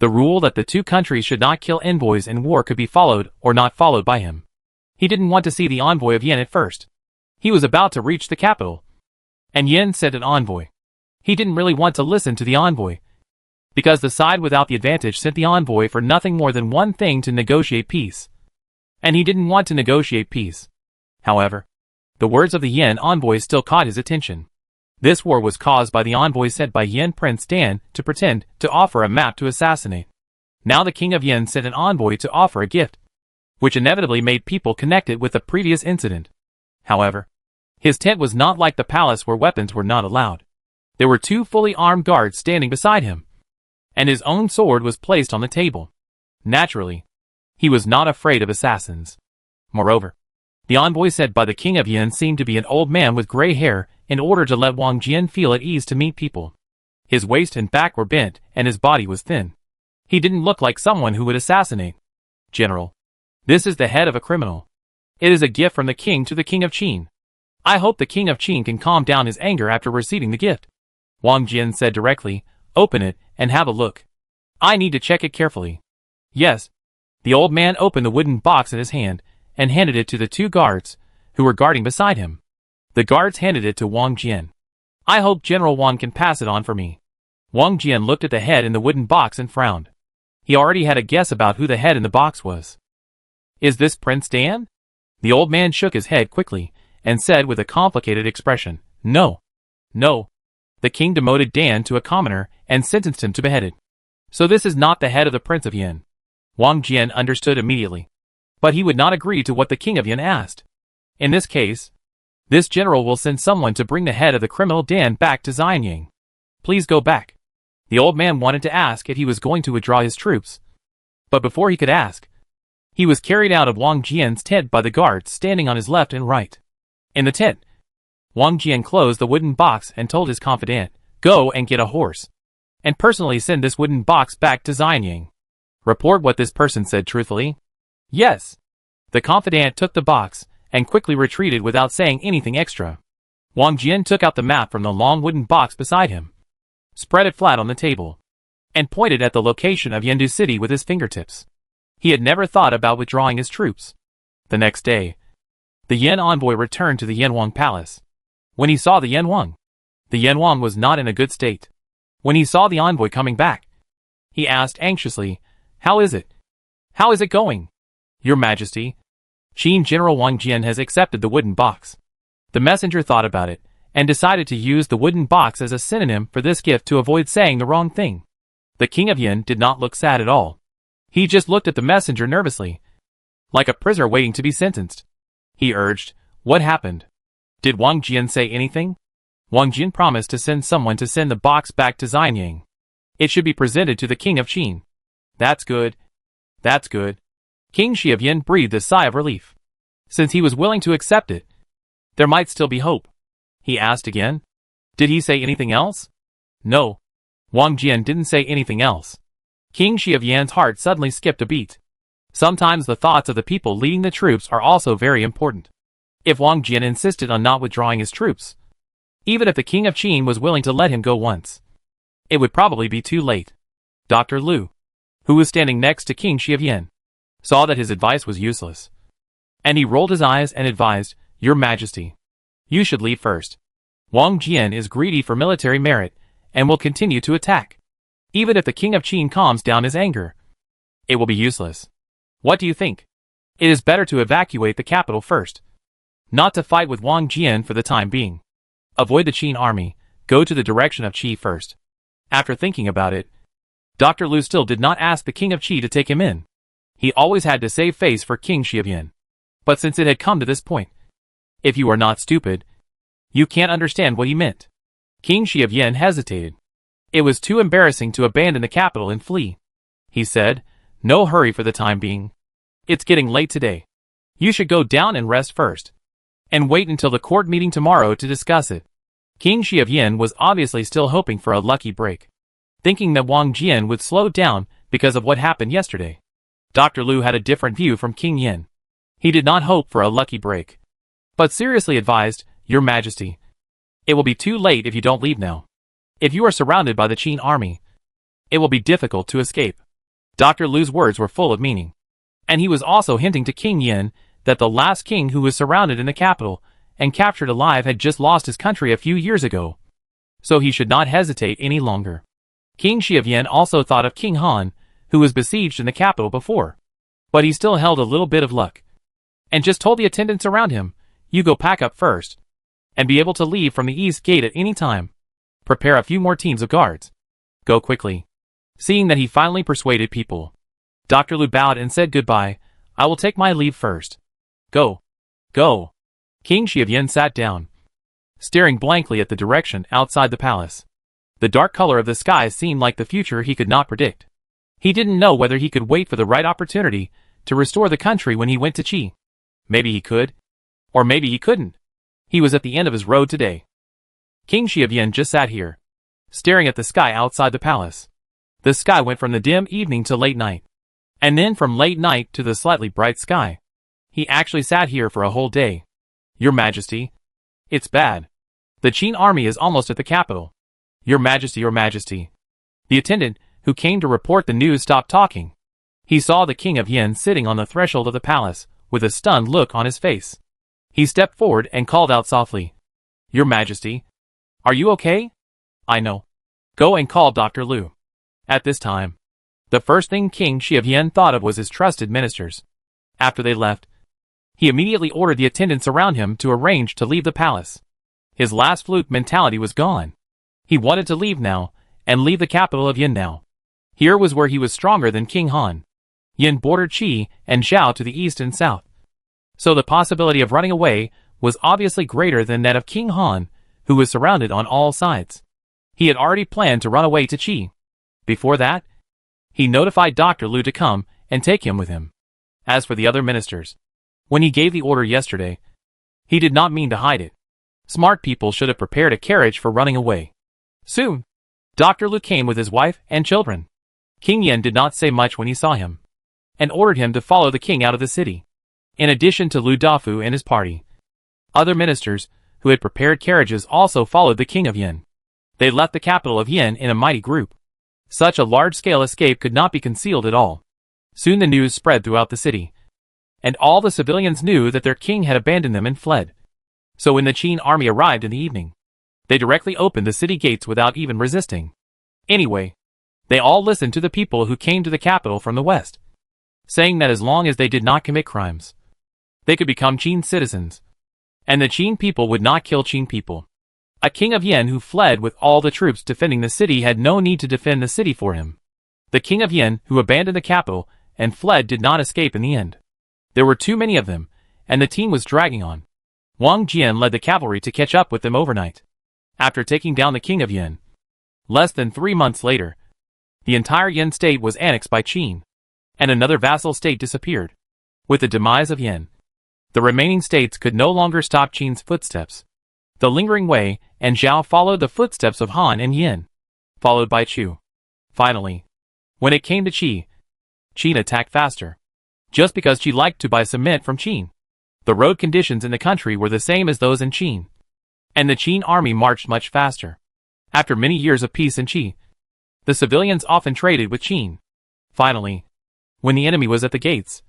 The rule that the two countries should not kill envoys in war could be followed or not followed by him. He didn't want to see the envoy of Yen at first. He was about to reach the capital, and Yen sent an envoy. He didn't really want to listen to the envoy, because the side without the advantage sent the envoy for nothing more than one thing: to negotiate peace. And he didn't want to negotiate peace. However, the words of the Yen envoy still caught his attention. This war was caused by the envoy sent by Yen Prince Dan to pretend to offer a map to assassinate. Now the king of Yen sent an envoy to offer a gift, which inevitably made people connect it with the previous incident. However, his tent was not like the palace where weapons were not allowed. There were two fully armed guards standing beside him, and his own sword was placed on the table. Naturally, he was not afraid of assassins. Moreover, the envoy sent by the king of Yen seemed to be an old man with gray hair, in order to let Wang Jian feel at ease to meet people. His waist and back were bent, and his body was thin. He didn't look like someone who would assassinate. General, this is the head of a criminal. It is a gift from the king to the king of Qin. I hope the king of Qin can calm down his anger after receiving the gift. Wang Jian said directly, open it, and have a look. I need to check it carefully. Yes. The old man opened the wooden box in his hand, and handed it to the two guards, who were guarding beside him. The guards handed it to Wang Jian. I hope General Wang can pass it on for me. Wang Jian looked at the head in the wooden box and frowned. He already had a guess about who the head in the box was. Is this Prince Dan? The old man shook his head quickly, and said with a complicated expression, No. No. The king demoted Dan to a commoner, and sentenced him to beheaded. So this is not the head of the Prince of Yen. Wang Jian understood immediately. But he would not agree to what the king of Yen asked. In this case, this general will send someone to bring the head of the criminal Dan back to Xianying. Please go back. The old man wanted to ask if he was going to withdraw his troops. But before he could ask, he was carried out of Wang Jian's tent by the guards standing on his left and right. In the tent, Wang Jian closed the wooden box and told his confidant, go and get a horse, and personally send this wooden box back to Xianying. Report what this person said truthfully. Yes. The confidant took the box, and quickly retreated without saying anything extra. Wang Jian took out the map from the long wooden box beside him, spread it flat on the table, and pointed at the location of Yendu City with his fingertips. He had never thought about withdrawing his troops. The next day, the Yen envoy returned to the Yanwang palace. When he saw the Yanwang was not in a good state. When he saw the envoy coming back, he asked anxiously, How is it? How is it going? Your Majesty, Qin General Wang Jian has accepted the wooden box. The messenger thought about it, and decided to use the wooden box as a synonym for this gift to avoid saying the wrong thing. The king of Yen did not look sad at all. He just looked at the messenger nervously, like a prisoner waiting to be sentenced. He urged, What happened? Did Wang Jian say anything? Wang Jian promised to send someone to send the box back to Xianying. It should be presented to the king of Qin. That's good. That's good. King Shi of Yen breathed a sigh of relief. Since he was willing to accept it, there might still be hope. He asked again. Did he say anything else? No. Wang Jian didn't say anything else. King Shi of Yan's heart suddenly skipped a beat. Sometimes the thoughts of the people leading the troops are also very important. If Wang Jian insisted on not withdrawing his troops, even if the king of Qin was willing to let him go once, it would probably be too late. Dr. Liu, who was standing next to King Shi of Yen, saw that his advice was useless, and he rolled his eyes and advised, Your Majesty, you should leave first. Wang Jian is greedy for military merit, and will continue to attack. Even if the king of Qin calms down his anger, it will be useless. What do you think? It is better to evacuate the capital first. Not to fight with Wang Jian for the time being. Avoid the Qin army, go to the direction of Qi first. After thinking about it, Dr. Lu still did not ask the king of Qi to take him in. He always had to save face for King Shihuang. But since it had come to this point, if you are not stupid, you can't understand what he meant. King Shihuang hesitated. It was too embarrassing to abandon the capital and flee. He said, "No hurry for the time being. It's getting late today. You should go down and rest first. And wait until the court meeting tomorrow to discuss it." King Shihuang was obviously still hoping for a lucky break, thinking that Wang Jian would slow down because of what happened yesterday. Dr. Lu had a different view from King Yin. He did not hope for a lucky break, but seriously advised, "Your Majesty, it will be too late if you don't leave now. If you are surrounded by the Qin army, it will be difficult to escape." Dr. Lu's words were full of meaning, and he was also hinting to King Yin that the last king who was surrounded in the capital and captured alive had just lost his country a few years ago, so he should not hesitate any longer. King Shihuang also thought of King Han, who was besieged in the capital before, but he still held a little bit of luck, and just told the attendants around him, "You go pack up first, and be able to leave from the east gate at any time. Prepare a few more teams of guards. Go quickly." Seeing that he finally persuaded people, Dr. Lu bowed and said goodbye. "I will take my leave first. Go. Go." King Shihuang sat down, staring blankly at the direction outside the palace. The dark color of the sky seemed like the future he could not predict. He didn't know whether he could wait for the right opportunity to restore the country when he went to Qi. Maybe he could, or maybe he couldn't. He was at the end of his road today. King Shihuang just sat here, staring at the sky outside the palace. The sky went from the dim evening to late night, and then from late night to the slightly bright sky. He actually sat here for a whole day. "Your Majesty, it's bad. The Qin army is almost at the capital. Your Majesty, your Majesty." The attendant, who came to report the news, stopped talking. He saw the King of Yin sitting on the threshold of the palace, with a stunned look on his face. He stepped forward and called out softly, "Your Majesty, are you okay?" "I know. Go and call Dr. Lu." At this time, the first thing King Shihuang thought of was his trusted ministers. After they left, he immediately ordered the attendants around him to arrange to leave the palace. His last flute mentality was gone. He wanted to leave now, and leave the capital of Yin now. Here was where he was stronger than King Han. Yin bordered Qi and Zhao to the east and south, so the possibility of running away was obviously greater than that of King Han, who was surrounded on all sides. He had already planned to run away to Qi. Before that, he notified Dr. Lu to come and take him with him. As for the other ministers, when he gave the order yesterday, he did not mean to hide it. Smart people should have prepared a carriage for running away. Soon, Dr. Lu came with his wife and children. King Yin did not say much when he saw him, and ordered him to follow the king out of the city. In addition to Lu Dafu and his party, other ministers, who had prepared carriages, also followed the king of Yin. They left the capital of Yin in a mighty group. Such a large-scale escape could not be concealed at all. Soon the news spread throughout the city, and all the civilians knew that their king had abandoned them and fled. So when the Qin army arrived in the evening, they directly opened the city gates without even resisting. Anyway, they all listened to the people who came to the capital from the west, saying that as long as they did not commit crimes, they could become Qin citizens, and the Qin people would not kill Qin people. A king of Yin who fled with all the troops defending the city had no need to defend the city for him. The king of Yin who abandoned the capital and fled did not escape in the end. There were too many of them, and the team was dragging on. Wang Jian led the cavalry to catch up with them overnight. After taking down the king of Yin, less than 3 months later, the entire Yin state was annexed by Qin, and another vassal state disappeared. With the demise of Yin, the remaining states could no longer stop Qin's footsteps. The lingering Wei and Zhao followed the footsteps of Han and Yin, followed by Chu. Finally, when it came to Qi, Qin attacked faster, just because Qi liked to buy cement from Qin. The road conditions in the country were the same as those in Qin, and the Qin army marched much faster. After many years of peace in Qi, the civilians often traded with Qin. Finally, when the enemy was at the gates,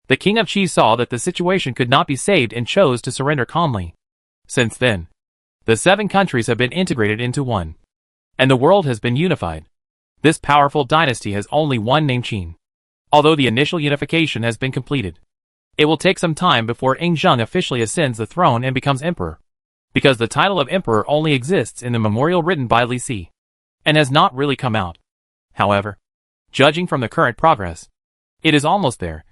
the king of Qi saw that the situation could not be saved and chose to surrender calmly. Since then, the 7 countries have been integrated into one, and the world has been unified. This powerful dynasty has only one name, Qin, although the initial unification has been completed. It will take some time before Yingzheng officially ascends the throne and becomes emperor, because the title of emperor only exists in the memorial written by Li Si, and has not really come out. However, judging from the current progress, it is almost there,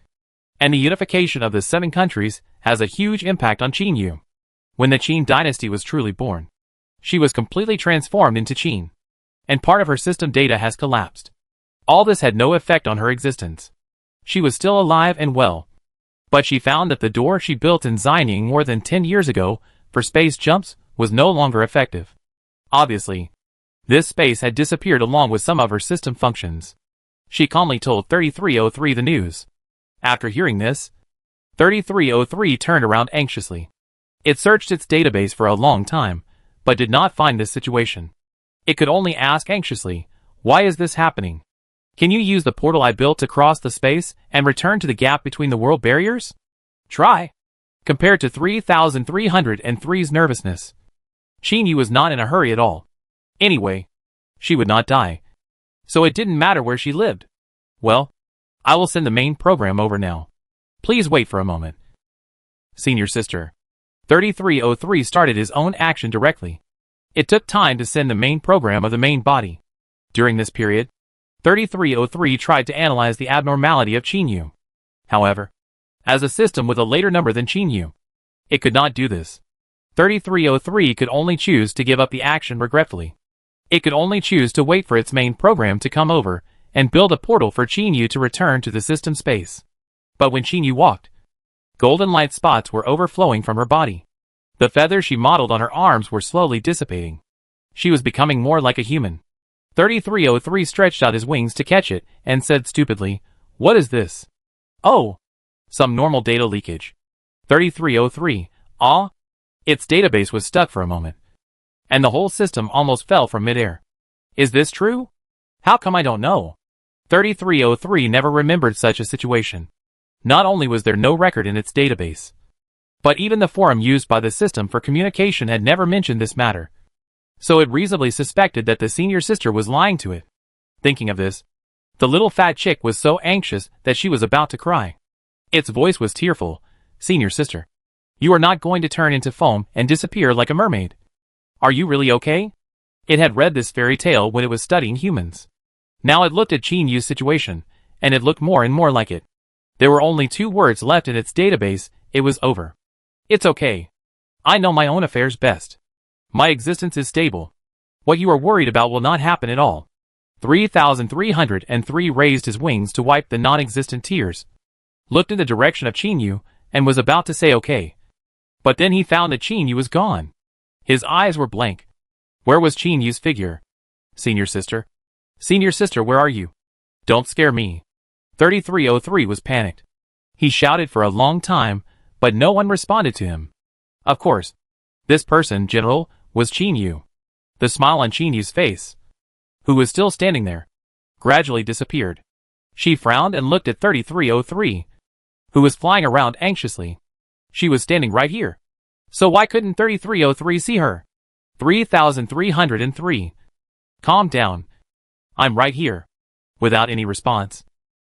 and the unification of the 7 countries has a huge impact on Qin. When the Qin dynasty was truly born, she was completely transformed into Qin, and part of her system data has collapsed. All this had no effect on her existence. She was still alive and well, but she found that the door she built in Xining more than 10 years ago for space jumps was no longer effective. Obviously, this space had disappeared along with some of her system functions. She calmly told 3303 the news. After hearing this, 3303 turned around anxiously. It searched its database for a long time, but did not find this situation. It could only ask anxiously, why is this happening? Can you use the portal I built to cross the space and return to the gap between the world barriers? Try. Compared to 3303's nervousness, Qin was not in a hurry at all. Anyway, she would not die, so it didn't matter where she lived. Well, I will send the main program over now. Please wait for a moment. Senior sister. 3303 started his own action directly. It took time to send the main program of the main body. During this period, 3303 tried to analyze the abnormality of Qin. However, as a system with a later number than Qin, it could not do this. 3303 could only choose to give up the action regretfully. It could only choose to wait for its main program to come over and build a portal for Qin to return to the system space. But when Qin walked, golden light spots were overflowing from her body. The feathers she modeled on her arms were slowly dissipating. She was becoming more like a human. 3303 stretched out his wings to catch it and said stupidly, "What is this?" "Oh, some normal data leakage." 3303, ah? Its database was stuck for a moment, and the whole system almost fell from midair. Is this true? How come I don't know? 3303 never remembered such a situation. Not only was there no record in its database, but even the forum used by the system for communication had never mentioned this matter. So it reasonably suspected that the senior sister was lying to it. Thinking of this, the little fat chick was so anxious that she was about to cry. Its voice was tearful. "Senior sister, you are not going to turn into foam and disappear like a mermaid. Are you really okay?" It had read this fairy tale when it was studying humans. Now it looked at Qin situation, and it looked more and more like it. There were only 2 words left in its database. It was over. "It's okay. I know my own affairs best. My existence is stable. What you are worried about will not happen at all." 3303 raised his wings to wipe the non-existent tears, looked in the direction of Qin, and was about to say okay. But then he found that Qin was gone. His eyes were blank. Where was Qin's figure? "Senior sister? Senior sister, where are you? Don't scare me." 3303 was panicked. He shouted for a long time, but no one responded to him. Of course, this person, General, was Qin. The smile on Qin's face, who was still standing there, gradually disappeared. She frowned and looked at 3303, who was flying around anxiously. She was standing right here. So why couldn't 3303 see her? 3303. Calm down. I'm right here. Without any response,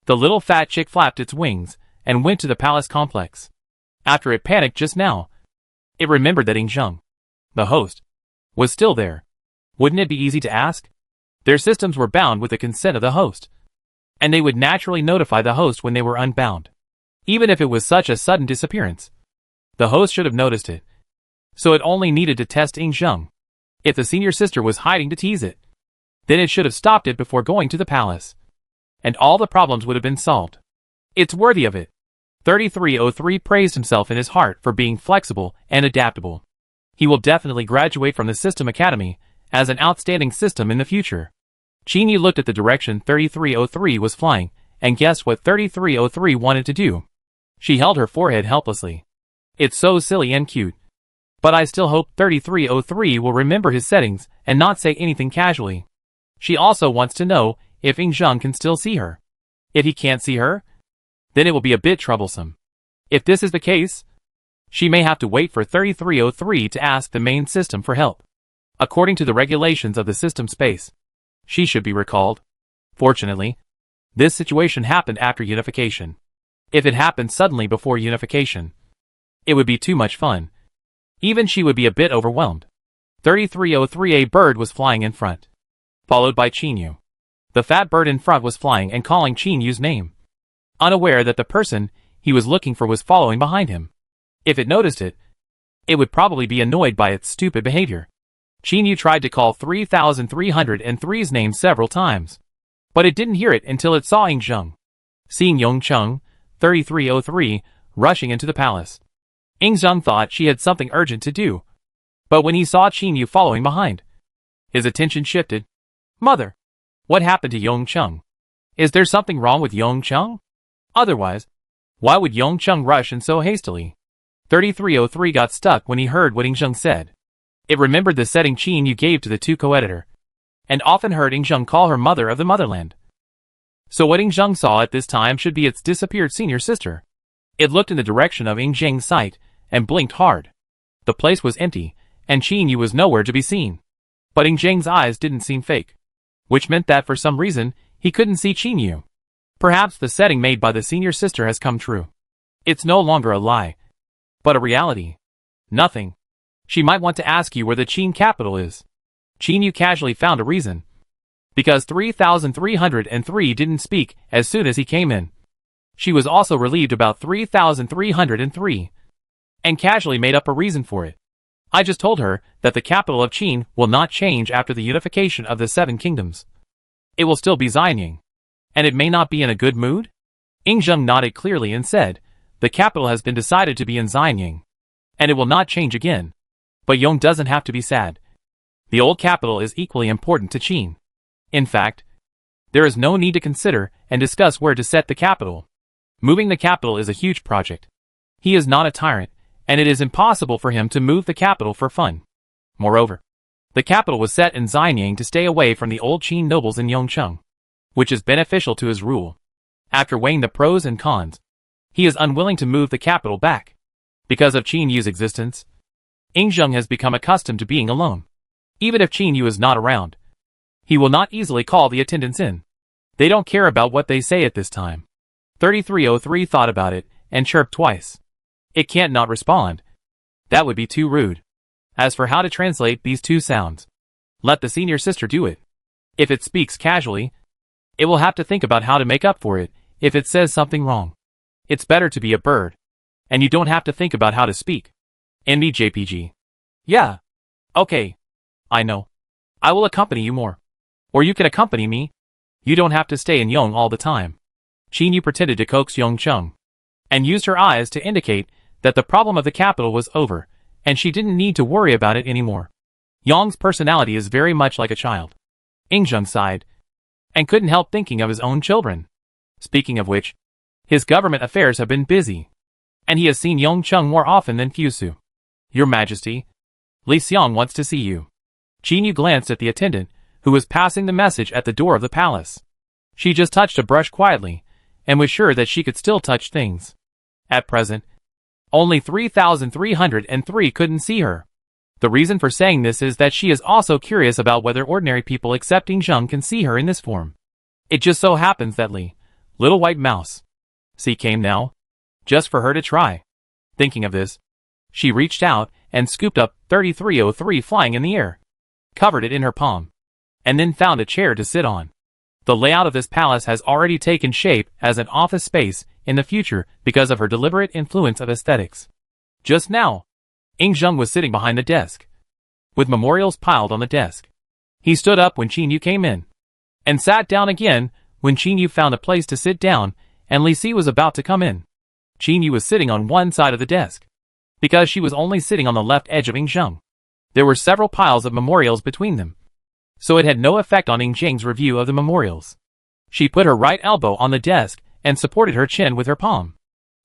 the little fat chick flapped its wings and went to the palace complex. After it panicked just now, it remembered that Yingzheng, the host, was still there. Wouldn't it be easy to ask? Their systems were bound with the consent of the host, and they would naturally notify the host when they were unbound. Even if it was such a sudden disappearance, the host should have noticed it. So it only needed to test Yingzheng. If the senior sister was hiding to tease it, then it should have stopped it before going to the palace, and all the problems would have been solved. It's worthy of it. 3303 praised himself in his heart for being flexible and adaptable. He will definitely graduate from the System Academy as an outstanding system in the future. Qin looked at the direction 3303 was flying, and guessed what 3303 wanted to do. She held her forehead helplessly. It's so silly and cute. But I still hope 3303 will remember his settings and not say anything casually. She also wants to know if Yingzheng can still see her. If he can't see her, then it will be a bit troublesome. If this is the case, she may have to wait for 3303 to ask the main system for help. According to the regulations of the system space, she should be recalled. Fortunately, this situation happened after unification. If it happened suddenly before unification, it would be too much fun. Even she would be a bit overwhelmed. 3303. A bird was flying in front, followed by Chinyu. The fat bird in front was flying and calling Chinyu's name, unaware that the person he was looking for was following behind him. If it noticed it, it would probably be annoyed by its stupid behavior. Chinyu tried to call 3303's name several times, but it didn't hear it until it saw Yingzheng. Seeing Yongcheng, 3303, rushing into the palace, Yingzheng thought she had something urgent to do, but when he saw Chinyu following behind, his attention shifted. Mother, what happened to Yongcheng? Is there something wrong with Yongcheng? Otherwise, why would Yongcheng rush in so hastily? 3303 got stuck when he heard what Yingzheng said. It remembered the setting Chinyu gave to the two co-editor, and often heard Yingzheng call her mother of the motherland. So what Yingzheng saw at this time should be its disappeared senior sister. It looked in the direction of Yingzheng's sight, and blinked hard. The place was empty, and Chinyu was nowhere to be seen. But Yingzheng's eyes didn't seem fake, which meant that for some reason, he couldn't see Chinyu. Perhaps the setting made by the senior sister has come true. It's no longer a lie, but a reality. Nothing. She might want to ask you where the Qin capital is. Chinyu casually found a reason. Because 3303 didn't speak as soon as he came in. She was also relieved about 3303, and casually made up a reason for it. I just told her that the capital of Qin will not change after the unification of the Seven Kingdoms. It will still be Xianying. And it may not be in a good mood? Yingzheng nodded clearly and said, the capital has been decided to be in Xianying, and it will not change again. But Yong doesn't have to be sad. The old capital is equally important to Qin. In fact, there is no need to consider and discuss where to set the capital. Moving the capital is a huge project. He is not a tyrant, and it is impossible for him to move the capital for fun. Moreover, the capital was set in Xianying to stay away from the old Qin nobles in Yongcheng, which is beneficial to his rule. After weighing the pros and cons, he is unwilling to move the capital back. Because of Chinyu's existence, Yingzheng has become accustomed to being alone. Even if Chinyu is not around, he will not easily call the attendants in. They don't care about what they say at this time. 3303 thought about it, and chirped twice. It can't not respond. That would be too rude. As for how to translate these two sounds, let the senior sister do it. If it speaks casually, it will have to think about how to make up for it if it says something wrong. It's better to be a bird, and you don't have to think about how to speak. NBJPG. Yeah. Okay. I know. I will accompany you more. Or you can accompany me. You don't have to stay in Yong all the time. Chinyu pretended to coax Yongcheng, and used her eyes to indicate that the problem of the capital was over, and she didn't need to worry about it anymore. Yong's personality is very much like a child. Yingzheng sighed, and couldn't help thinking of his own children. Speaking of which, his government affairs have been busy, and he has seen Yongcheng more often than Fusu. Your Majesty, Li Xiang wants to see you. Chinyu glanced at the attendant, who was passing the message at the door of the palace. She just touched a brush quietly, and was sure that she could still touch things. At present, only 3303 couldn't see her. The reason for saying this is that she is also curious about whether ordinary people except Yingzheng can see her in this form. It just so happens that Li, little white mouse, came now, just for her to try. Thinking of this, she reached out and scooped up 3303 flying in the air, covered it in her palm, and then found a chair to sit on. The layout of this palace has already taken shape as an office space in the future because of her deliberate influence of aesthetics. Just now, Yingzheng was sitting behind the desk, with memorials piled on the desk. He stood up when Chinyu came in, and sat down again when Chinyu found a place to sit down and Li Si was about to come in. Chinyu was sitting on one side of the desk, because she was only sitting on the left edge of Yingzheng. There were several piles of memorials between them, so it had no effect on Yingzheng's review of the memorials. She put her right elbow on the desk and supported her chin with her palm.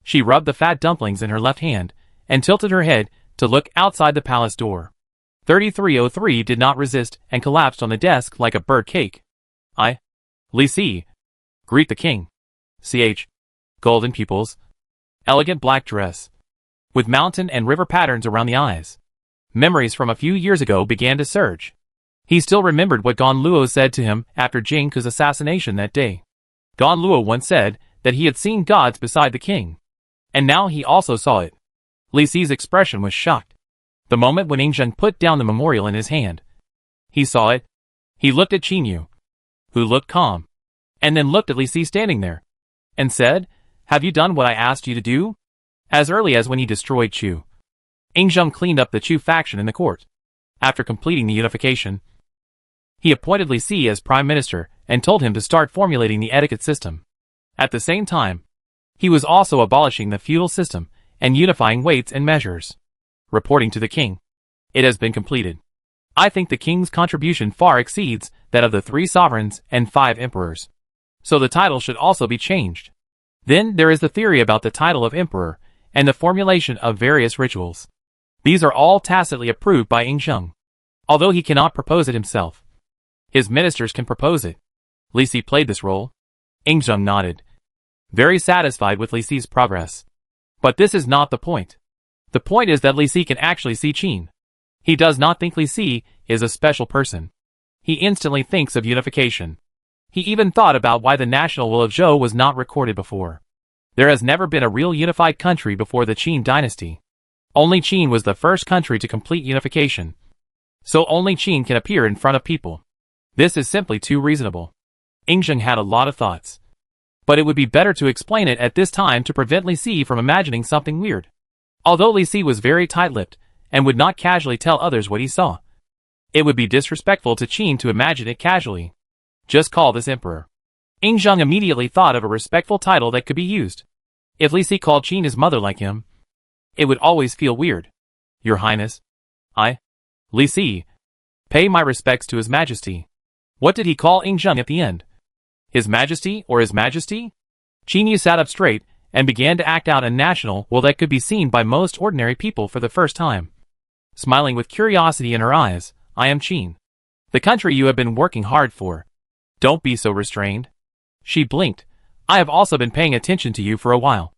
She rubbed the fat dumplings in her left hand and tilted her head to look outside the palace door. 3303 did not resist and collapsed on the desk like a bird cake. Li Si. Greet the king. Golden pupils. Elegant black dress, with mountain and river patterns around the eyes. Memories from a few years ago began to surge. He still remembered what Gan Luo said to him after Jing Ke's assassination that day. Gan Luo once said that he had seen gods beside the king. And now he also saw it. Li Si's expression was shocked. The moment when Yingzheng put down the memorial in his hand, he saw it. He looked at Qin Yu, who looked calm, and then looked at Li Si standing there, and said, "Have you done what I asked you to do?" As early as when he destroyed Chu, Yingzheng cleaned up the Chu faction in the court. After completing the unification, he appointed Li Si as prime minister and told him to start formulating the etiquette system. At the same time, he was also abolishing the feudal system and unifying weights and measures. Reporting to the king, "It has been completed. I think the king's contribution far exceeds that of the 3 sovereigns and 5 emperors. So the title should also be changed." Then there is the theory about the title of emperor and the formulation of various rituals. These are all tacitly approved by Yingzheng. Although he cannot propose it himself, his ministers can propose it. Li Si played this role. Yingzheng nodded, very satisfied with Li Si's progress. But this is not the point. The point is that Li Si can actually see Qin. He does not think Li Si is a special person. He instantly thinks of unification. He even thought about why the national will of Zhou was not recorded before. There has never been a real unified country before the Qin dynasty. Only Qin was the first country to complete unification. So only Qin can appear in front of people. This is simply too reasonable. Yingzheng had a lot of thoughts. But it would be better to explain it at this time to prevent Li Si from imagining something weird. Although Li Si was very tight-lipped and would not casually tell others what he saw, it would be disrespectful to Qin to imagine it casually. Just call this emperor. Yingzheng immediately thought of a respectful title that could be used. If Li Si called Qin his mother like him, it would always feel weird. "Your Highness, Li Si, pay my respects to His Majesty." What did he call Yingzheng at the end? His Majesty or His Majesty? Qin Yu sat up straight and began to act out a national will that could be seen by most ordinary people for the first time. Smiling with curiosity in her eyes, "I am Qin. The country you have been working hard for. Don't be so restrained." She blinked. "I have also been paying attention to you for a while.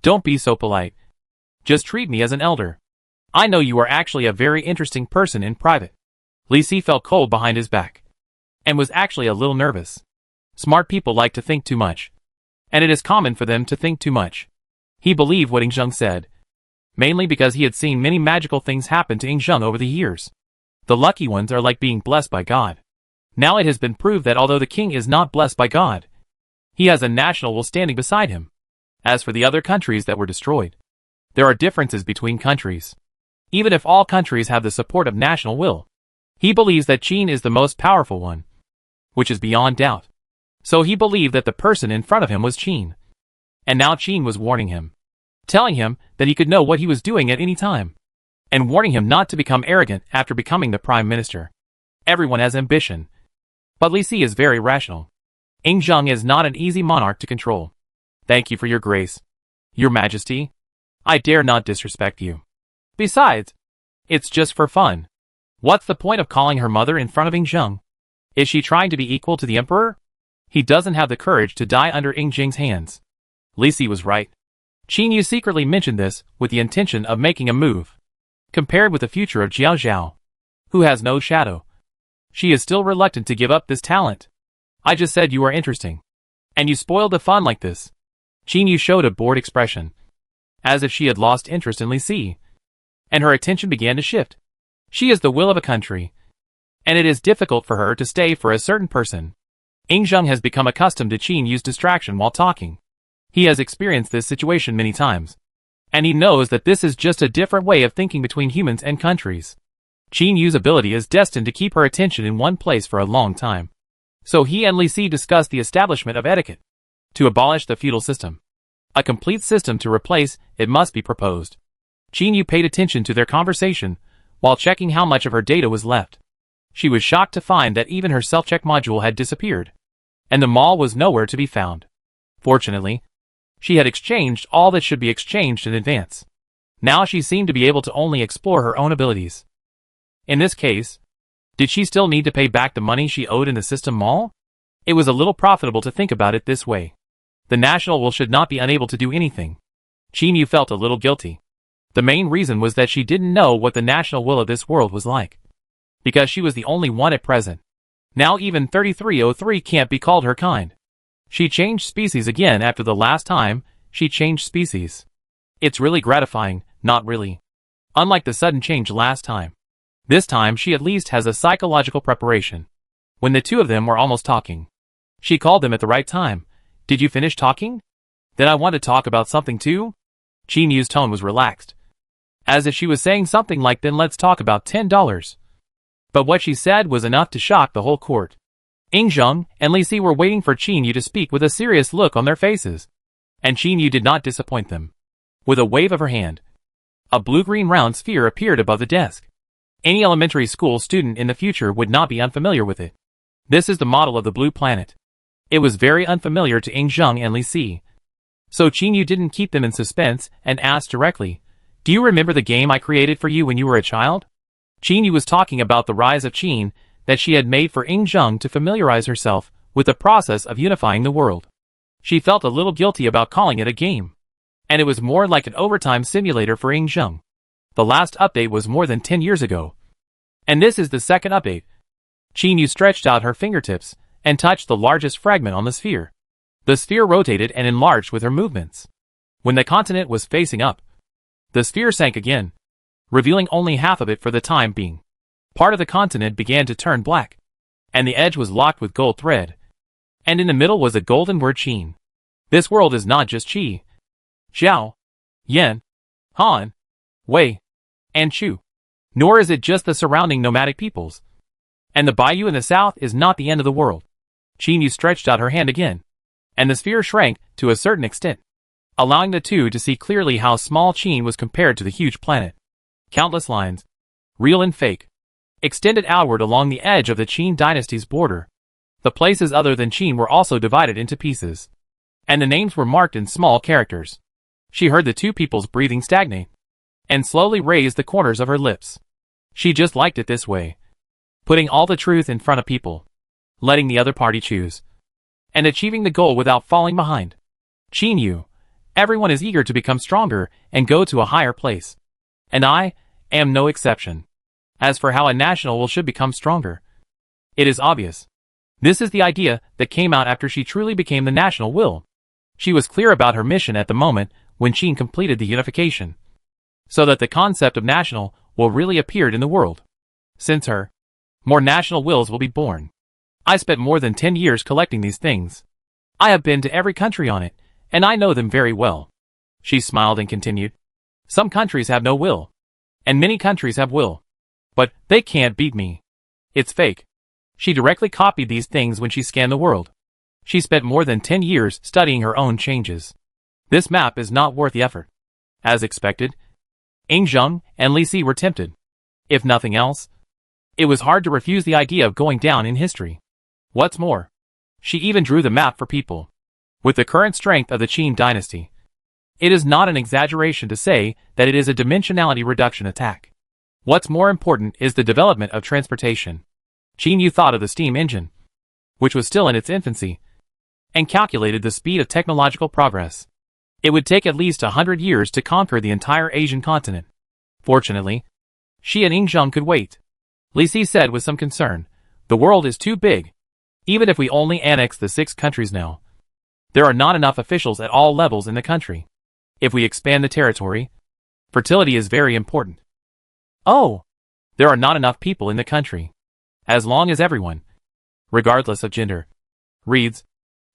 Don't be so polite. Just treat me as an elder. I know you are actually a very interesting person in private." Li Si felt cold behind his back, and was actually a little nervous. Smart people like to think too much, and it is common for them to think too much. He believed what Yingzheng said, mainly because he had seen many magical things happen to Yingzheng over the years. The lucky ones are like being blessed by God. Now it has been proved that although the king is not blessed by God, he has a national will standing beside him. As for the other countries that were destroyed, there are differences between countries. Even if all countries have the support of national will, he believes that Qin is the most powerful one, which is beyond doubt. So he believed that the person in front of him was Qin. And now Qin was warning him, telling him that he could know what he was doing at any time, and warning him not to become arrogant after becoming the prime minister. Everyone has ambition, but Li Si is very rational. Yingzheng is not an easy monarch to control. "Thank you for your grace, Your Majesty. I dare not disrespect you. Besides, it's just for fun. What's the point of calling her mother in front of Yingzheng? Is she trying to be equal to the emperor? He doesn't have the courage to die under Yingzheng's hands." Li Si was right. Qin Yu secretly mentioned this with the intention of making a move. Compared with the future of Jiao Zhao, who has no shadow, she is still reluctant to give up this talent. "I just said you are interesting, and you spoiled the fun like this." Qin Yu showed a bored expression, as if she had lost interest in Li Si, and her attention began to shift. She is the will of a country, and it is difficult for her to stay for a certain person. Yingzheng has become accustomed to Qin Yu's distraction while talking. He has experienced this situation many times, and he knows that this is just a different way of thinking between humans and countries. Qin Yu's ability is destined to keep her attention in one place for a long time. So he and Li Si discussed the establishment of etiquette, to abolish the feudal system. A complete system to replace it must be proposed. Qin Yu paid attention to their conversation, while checking how much of her data was left. She was shocked to find that even her self-check module had disappeared, and the mall was nowhere to be found. Fortunately, she had exchanged all that should be exchanged in advance. Now she seemed to be able to only explore her own abilities. In this case, did she still need to pay back the money she owed in the system mall? It was a little profitable to think about it this way. The national will should not be unable to do anything. Qin Yu felt a little guilty. The main reason was that she didn't know what the national will of this world was like, because she was the only one at present. Now even 3303 can't be called her kind. She changed species again after the last time she changed species. It's really gratifying, not really. Unlike the sudden change last time. This time she at least has a psychological preparation. When the two of them were almost talking, she called them at the right time. Did you finish talking? Then I want to talk about something too? Qin Yu's tone was relaxed, as if she was saying something like, then let's talk about $10. But what she said was enough to shock the whole court. Ying Zheng and Li Si were waiting for Qin Yu to speak with a serious look on their faces. And Qin Yu did not disappoint them. With a wave of her hand, a blue-green round sphere appeared above the desk. Any elementary school student in the future would not be unfamiliar with it. This is the model of the blue planet. It was very unfamiliar to Ying Zheng and Li Si. So Qin Yu didn't keep them in suspense and asked directly, do you remember the game I created for you when you were a child? Qin Yu was talking about the rise of Qin that she had made for Ying Zheng to familiarize herself with the process of unifying the world. She felt a little guilty about calling it a game. And it was more like an overtime simulator for Ying Zheng. The last update was more than 10 years ago. And this is the second update. Qin Yu stretched out her fingertips and touched the largest fragment on the sphere. The sphere rotated and enlarged with her movements. When the continent was facing up, the sphere sank again, revealing only half of it for the time being. Part of the continent began to turn black, and the edge was locked with gold thread. And in the middle was a golden word Qin. This world is not just Qi, Xiao, Yan, Han, Wei, and Chu. Nor is it just the surrounding nomadic peoples. And the bayou in the south is not the end of the world. Qin Yu stretched out her hand again, and the sphere shrank to a certain extent, allowing the two to see clearly how small Qin was compared to the huge planet. Countless lines, real and fake, extended outward along the edge of the Qin dynasty's border. The places other than Qin were also divided into pieces, and the names were marked in small characters. She heard the two peoples breathing stagnate, and slowly raised the corners of her lips. She just liked it this way, putting all the truth in front of people, letting the other party choose, and achieving the goal without falling behind. Qin Yu, everyone is eager to become stronger and go to a higher place. And I am no exception. As for how a national will should become stronger, it is obvious. This is the idea that came out after she truly became the national will. She was clear about her mission at the moment when Qin completed the unification, so that the concept of national will really appear in the world. Since her, more national wills will be born. I spent more than 10 years collecting these things. I have been to every country on it, and I know them very well. She smiled and continued. Some countries have no will, and many countries have will. But they can't beat me. It's fake. She directly copied these things when she scanned the world. She spent more than 10 years studying her own changes. This map is not worth the effort. As expected, Ying Zheng and Li Si were tempted. If nothing else, it was hard to refuse the idea of going down in history. What's more, she even drew the map for people. With the current strength of the Qin dynasty, it is not an exaggeration to say that it is a dimensionality reduction attack. What's more important is the development of transportation. Qin Yu thought of the steam engine, which was still in its infancy, and calculated the speed of technological progress. It would take at least 100 years to conquer the entire Asian continent. Fortunately, she and Ying Zheng could wait. Li Si said with some concern, the world is too big. Even if we only annex the 6 countries now, there are not enough officials at all levels in the country. If we expand the territory, fertility is very important. Oh, there are not enough people in the country. As long as everyone, regardless of gender, reads,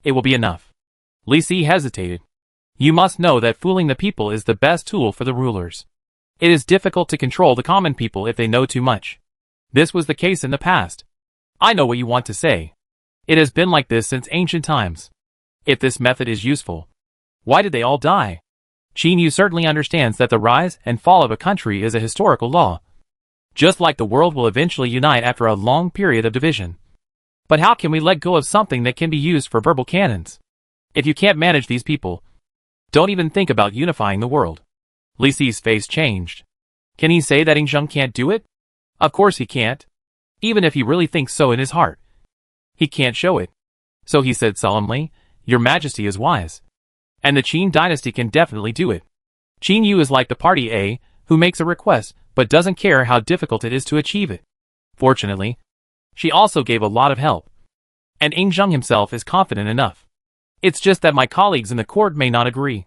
it will be enough. Li Si hesitated. You must know that fooling the people is the best tool for the rulers. It is difficult to control the common people if they know too much. This was the case in the past. I know what you want to say. It has been like this since ancient times. If this method is useful, why did they all die? Qin Yu certainly understands that the rise and fall of a country is a historical law. Just like the world will eventually unite after a long period of division. But how can we let go of something that can be used for verbal cannons? If you can't manage these people, don't even think about unifying the world. Li Si's face changed. Can he say that Ying Zheng can't do it? Of course he can't. Even if he really thinks so in his heart. He can't show it. So he said solemnly, Your Majesty is wise. And the Qin dynasty can definitely do it. Qin Yu is like the party A, who makes a request, but doesn't care how difficult it is to achieve it. Fortunately, she also gave a lot of help. And Ying Zheng himself is confident enough. It's just that my colleagues in the court may not agree.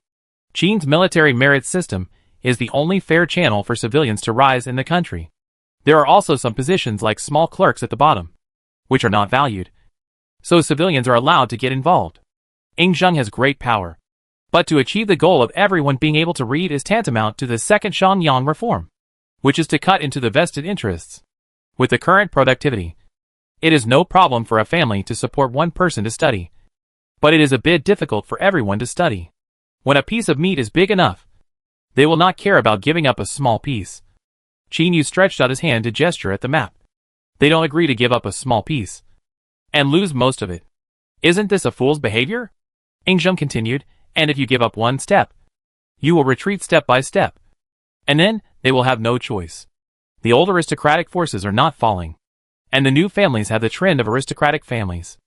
Qin's military merit system is the only fair channel for civilians to rise in the country. There are also some positions like small clerks at the bottom, which are not valued. So civilians are allowed to get involved. Yingzheng has great power. But to achieve the goal of everyone being able to read is tantamount to the second Shehuang reform, which is to cut into the vested interests. With the current productivity, it is no problem for a family to support one person to study. But it is a bit difficult for everyone to study. When a piece of meat is big enough, they will not care about giving up a small piece. Qin Yu stretched out his hand to gesture at the map. They don't agree to give up a small piece and lose most of it. Isn't this a fool's behavior? Yingzheng continued, and if you give up one step, you will retreat step by step. And then, they will have no choice. The old aristocratic forces are not falling. And the new families have the trend of aristocratic families.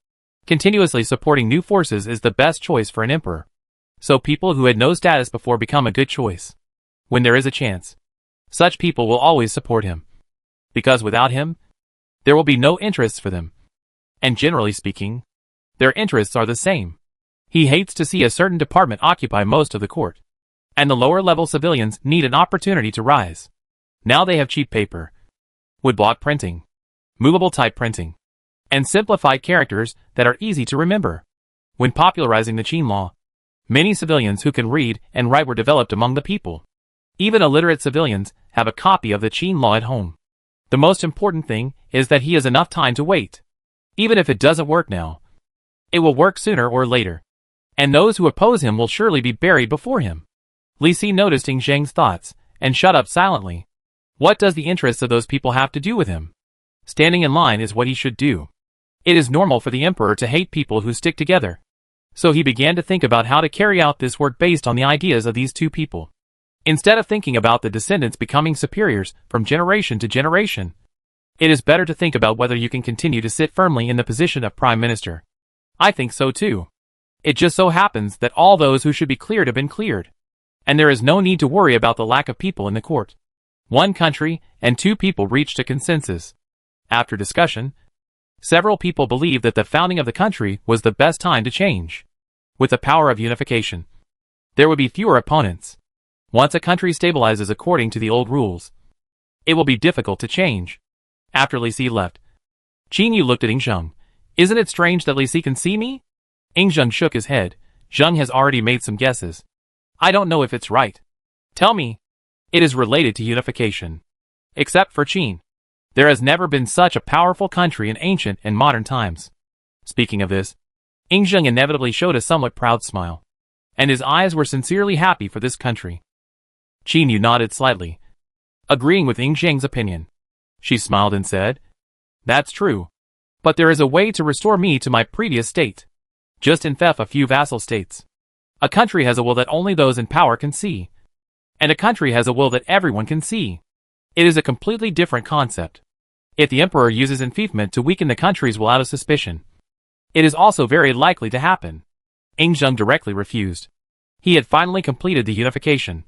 Continuously supporting new forces is the best choice for an emperor. So people who had no status before become a good choice. When there is a chance, such people will always support him. Because without him, there will be no interests for them. And generally speaking, their interests are the same. He hates to see a certain department occupy most of the court. And the lower-level civilians need an opportunity to rise. Now they have cheap paper, woodblock printing, movable type printing, and simplified characters that are easy to remember. When popularizing the Qin law, many civilians who can read and write were developed among the people. Even illiterate civilians have a copy of the Qin law at home. The most important thing is that he has enough time to wait. Even if it doesn't work now, it will work sooner or later. And those who oppose him will surely be buried before him. Li Si noticed Yingzheng's thoughts, and shut up silently. What does the interests of those people have to do with him? Standing in line is what he should do. It is normal for the emperor to hate people who stick together. So he began to think about how to carry out this work based on the ideas of these two people. Instead of thinking about the descendants becoming superiors from generation to generation, it is better to think about whether you can continue to sit firmly in the position of prime minister. I think so too. It just so happens that all those who should be cleared have been cleared. And there is no need to worry about the lack of people in the court. One country and two people reached a consensus. After discussion, several people believed that the founding of the country was the best time to change. With the power of unification, there would be fewer opponents. Once a country stabilizes according to the old rules, it will be difficult to change. After Li Si left, Qin Yu looked at Yingzheng. Isn't it strange that Li Si can see me? Yingzheng shook his head. Zheng has already made some guesses. I don't know if it's right. Tell me. It is related to unification. Except for Qin. There has never been such a powerful country in ancient and modern times. Speaking of this, Yingzheng inevitably showed a somewhat proud smile. And his eyes were sincerely happy for this country. Qin Yu nodded slightly, agreeing with Yingzheng's opinion. She smiled and said, That's true. But there is a way to restore me to my previous state. Just infect a few vassal states. A country has a will that only those in power can see. And a country has a will that everyone can see. It is a completely different concept. If the emperor uses enfeoffment to weaken the country's will out of suspicion, it is also very likely to happen. Yingzheng directly refused. He had finally completed the unification.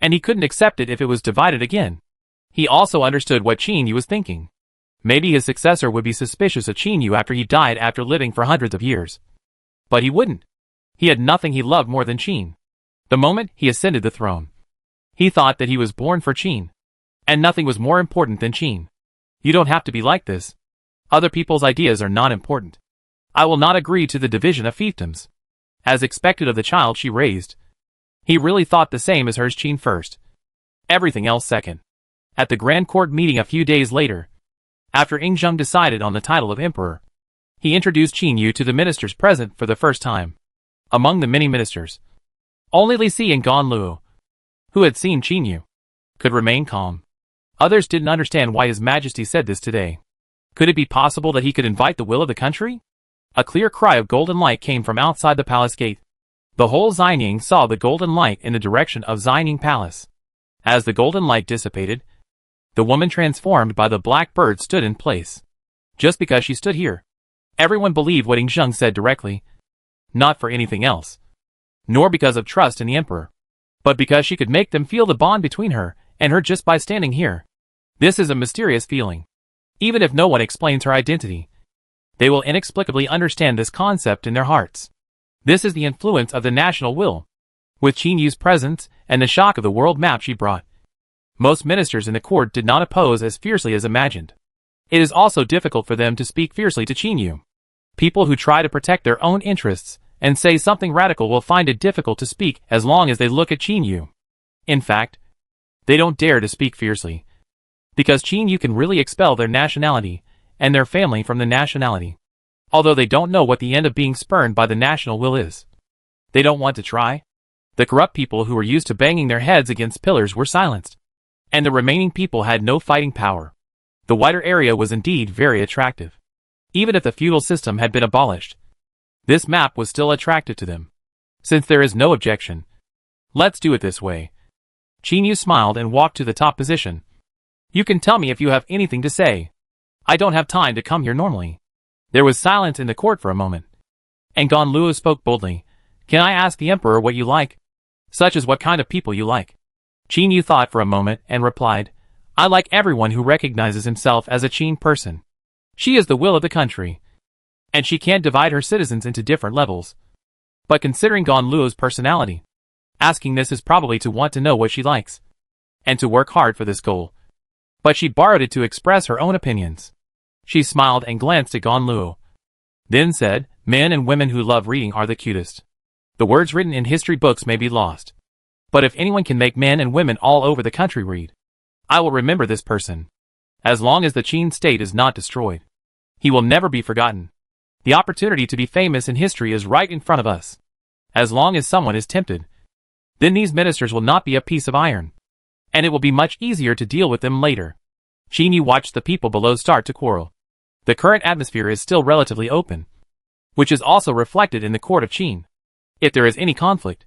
And he couldn't accept it if it was divided again. He also understood what Qin Yu was thinking. Maybe his successor would be suspicious of Qin Yu after he died after living for hundreds of years. But he wouldn't. He had nothing he loved more than Qin. The moment he ascended the throne, he thought that he was born for Qin. And nothing was more important than Qin. You don't have to be like this. Other people's ideas are not important. I will not agree to the division of fiefdoms. As expected of the child she raised, he really thought the same as hers. Qin first. Everything else second. At the Grand Court meeting a few days later, after Yingzheng decided on the title of emperor, he introduced Qin Yu to the ministers present for the first time. Among the many ministers, only Li Si and Gan Luo, who had seen Qin Yu, could remain calm. Others didn't understand why His Majesty said this today. Could it be possible that he could invite the will of the country? A clear cry of golden light came from outside the palace gate. The whole Xianying saw the golden light in the direction of Xianying Palace. As the golden light dissipated, the woman transformed by the black bird stood in place. Just because she stood here, everyone believed what Yingzheng said directly. Not for anything else. Nor because of trust in the emperor. But because she could make them feel the bond between her and her just by standing here. This is a mysterious feeling. Even if no one explains her identity, they will inexplicably understand this concept in their hearts. This is the influence of the national will. With Qin Yu's presence and the shock of the world map she brought, most ministers in the court did not oppose as fiercely as imagined. It is also difficult for them to speak fiercely to Qin Yu. People who try to protect their own interests and say something radical will find it difficult to speak as long as they look at Qin Yu. In fact, they don't dare to speak fiercely, because Qin Yu can really expel their nationality and their family from the nationality. Although they don't know what the end of being spurned by the national will is. They don't want to try. The corrupt people who were used to banging their heads against pillars were silenced, and the remaining people had no fighting power. The wider area was indeed very attractive. Even if the feudal system had been abolished, this map was still attractive to them. Since there is no objection, let's do it this way. Qin Yu smiled and walked to the top position. You can tell me if you have anything to say. I don't have time to come here normally. There was silence in the court for a moment. And Gan Luo spoke boldly. Can I ask the emperor what you like? Such as what kind of people you like. Qin Yu thought for a moment and replied, I like everyone who recognizes himself as a Qin person. She is the will of the country, and she can't divide her citizens into different levels. But considering Gan Luo's personality, asking this is probably to want to know what she likes, and to work hard for this goal. But she borrowed it to express her own opinions. She smiled and glanced at Gan Luo, then said, Men and women who love reading are the cutest. The words written in history books may be lost, but if anyone can make men and women all over the country read, I will remember this person. As long as the Qin state is not destroyed, he will never be forgotten. The opportunity to be famous in history is right in front of us. As long as someone is tempted, then these ministers will not be a piece of iron, and it will be much easier to deal with them later. Qin Yu watched the people below start to quarrel. The current atmosphere is still relatively open, which is also reflected in the court of Qin. If there is any conflict,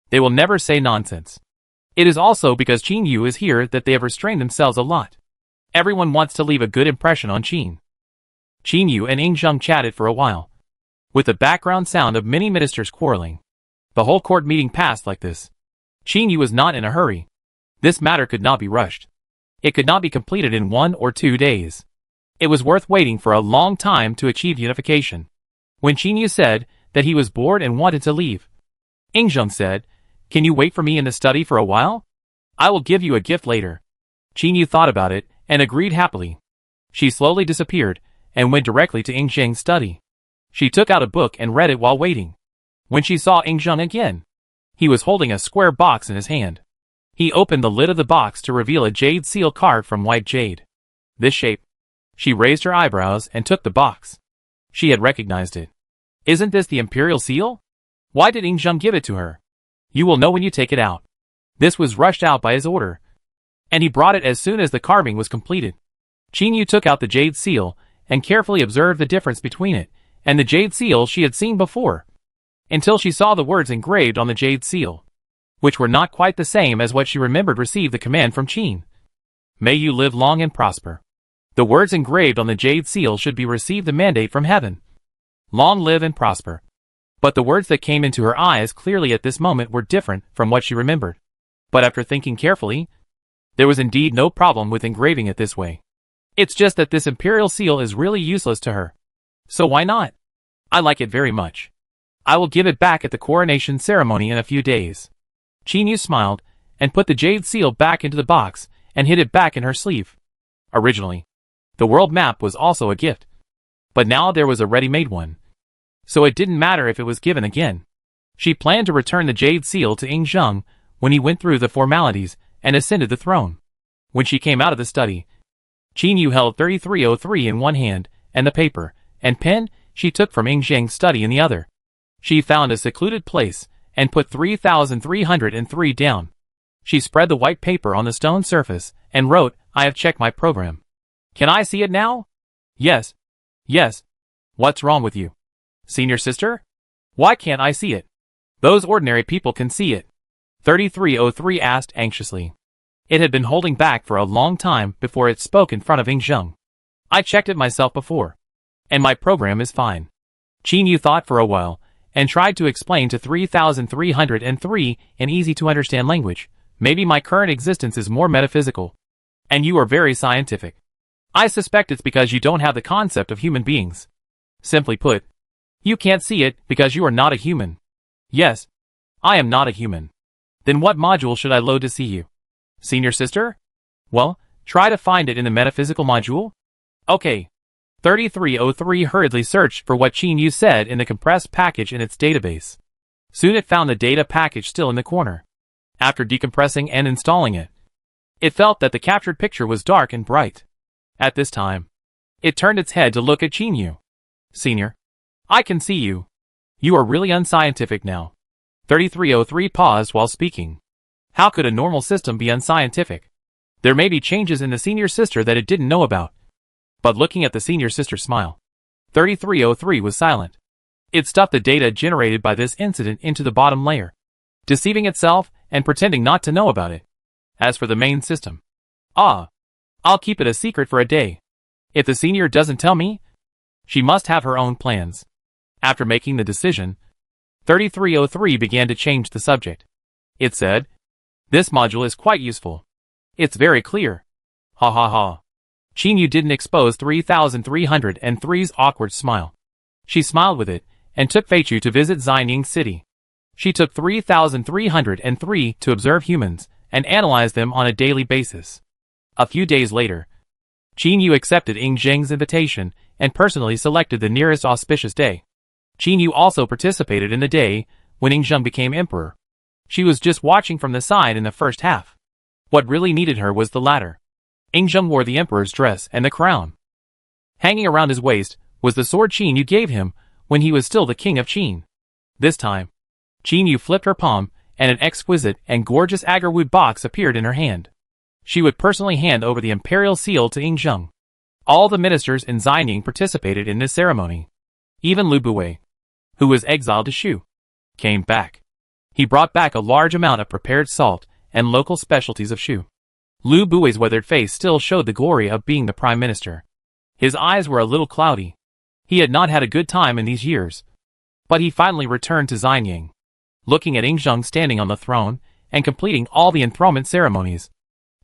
they will never say nonsense. It is also because Qin Yu is here that they have restrained themselves a lot. Everyone wants to leave a good impression on Qin. Qin Yu and Ing Zheng chatted for a while, with the background sound of many ministers quarreling. The whole court meeting passed like this. Qin Yu was not in a hurry. This matter could not be rushed. It could not be completed in 1 or 2 days. It was worth waiting for a long time to achieve unification. When Qin Yu said that he was bored and wanted to leave, Ing Zheng said, Can you wait for me in the study for a while? I will give you a gift later. Qin Yu thought about it and agreed happily. She slowly disappeared and went directly to Ing Zheng's study. She took out a book and read it while waiting. When she saw Ing Zheng again, he was holding a square box in his hand. He opened the lid of the box to reveal a jade seal carved from white jade. This shape. She raised her eyebrows and took the box. She had recognized it. Isn't this the imperial seal? Why did Ing Zheng give it to her? You will know when you take it out. This was rushed out by his order, and he brought it as soon as the carving was completed. Qin Yu took out the jade seal and carefully observed the difference between it and the jade seal she had seen before, until she saw the words engraved on the jade seal, which were not quite the same as what she remembered received the command from Qin. May you live long and prosper. The words engraved on the jade seal should be received the mandate from heaven. Long live and prosper. But the words that came into her eyes clearly at this moment were different from what she remembered. But after thinking carefully, there was indeed no problem with engraving it this way. It's just that this imperial seal is really useless to her. So why not? I like it very much. I will give it back at the coronation ceremony in a few days. Qin Yu smiled and put the jade seal back into the box and hid it back in her sleeve. Originally, the world map was also a gift, but now there was a ready-made one, so it didn't matter if it was given again. She planned to return the jade seal to Ing Zheng when he went through the formalities and ascended the throne. When she came out of the study, Qin Yu held 3303 in one hand and the paper and pen she took from Ing Zheng's study in the other. She found a secluded place and put 3303 down. She spread the white paper on the stone surface and wrote, I have checked my program. Can I see it now? Yes. Yes. What's wrong with you? Senior sister? Why can't I see it? Those ordinary people can see it. 3303 asked anxiously. It had been holding back for a long time before it spoke in front of Ing Zheng. I checked it myself before, and my program is fine. Qin Yu thought for a while and tried to explain to 3303 in easy-to-understand language. Maybe my current existence is more metaphysical, and you are very scientific. I suspect it's because you don't have the concept of human beings. Simply put, You can't see it because you are not a human. Yes, I am not a human. Then what module should I load to see you? Senior sister? Well, try to find it in the metaphysical module. Okay. 3303 hurriedly searched for what Qin Yu said in the compressed package in its database. Soon it found the data package still in the corner. After decompressing and installing it, it felt that the captured picture was dark and bright. At this time, it turned its head to look at Qin Yu. Senior, I can see you. You are really unscientific now. 3303 paused while speaking. How could a normal system be unscientific? There may be changes in the senior sister that it didn't know about. But looking at the senior sister's smile, 3303 was silent. It stuffed the data generated by this incident into the bottom layer, deceiving itself and pretending not to know about it. As for the main system, I'll keep it a secret for a day. If the senior doesn't tell me, she must have her own plans. After making the decision, 3303 began to change the subject. It said, this module is quite useful. It's very clear. Ha ha ha. Qin Yu didn't expose 3303's awkward smile. She smiled with it, and took Feichu to visit Xinying City. She took 3303 to observe humans, and analyze them on a daily basis. A few days later, Qin Yu accepted Ying Zheng's invitation, and personally selected the nearest auspicious day. Qin Yu also participated in the day when Ying Zheng became emperor. She was just watching from the side in the first half. What really needed her was the latter. Ying Zheng wore the emperor's dress and the crown. Hanging around his waist was the sword Qin Yu gave him when he was still the king of Qin. This time, Qin Yu flipped her palm, and an exquisite and gorgeous agarwood box appeared in her hand. She would personally hand over the imperial seal to Ying Zheng. All the ministers in Xinying participated in this ceremony. Even Lu Buwei, who was exiled to Shu, came back. He brought back a large amount of prepared salt and local specialties of Shu. Lu Buwei's weathered face still showed the glory of being the prime minister. His eyes were a little cloudy. He had not had a good time in these years. But he finally returned to Xinying. Looking at Ying Zheng standing on the throne and completing all the enthronement ceremonies,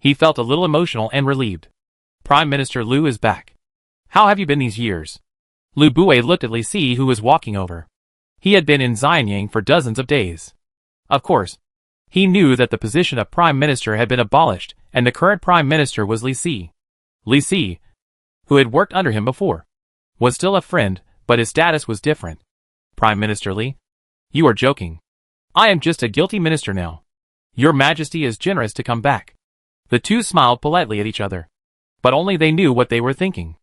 he felt a little emotional and relieved. Prime Minister Lu is back. How have you been these years? Lu Buwei looked at Li Si, who was walking over. He had been in Xinying for dozens of days. Of course, he knew that the position of prime minister had been abolished, and the current prime minister was Li Si. Li Si, who had worked under him before, was still a friend, but his status was different. Prime Minister Li, you are joking. I am just a guilty minister now. Your Majesty is generous to come back. The two smiled politely at each other. But only they knew what they were thinking.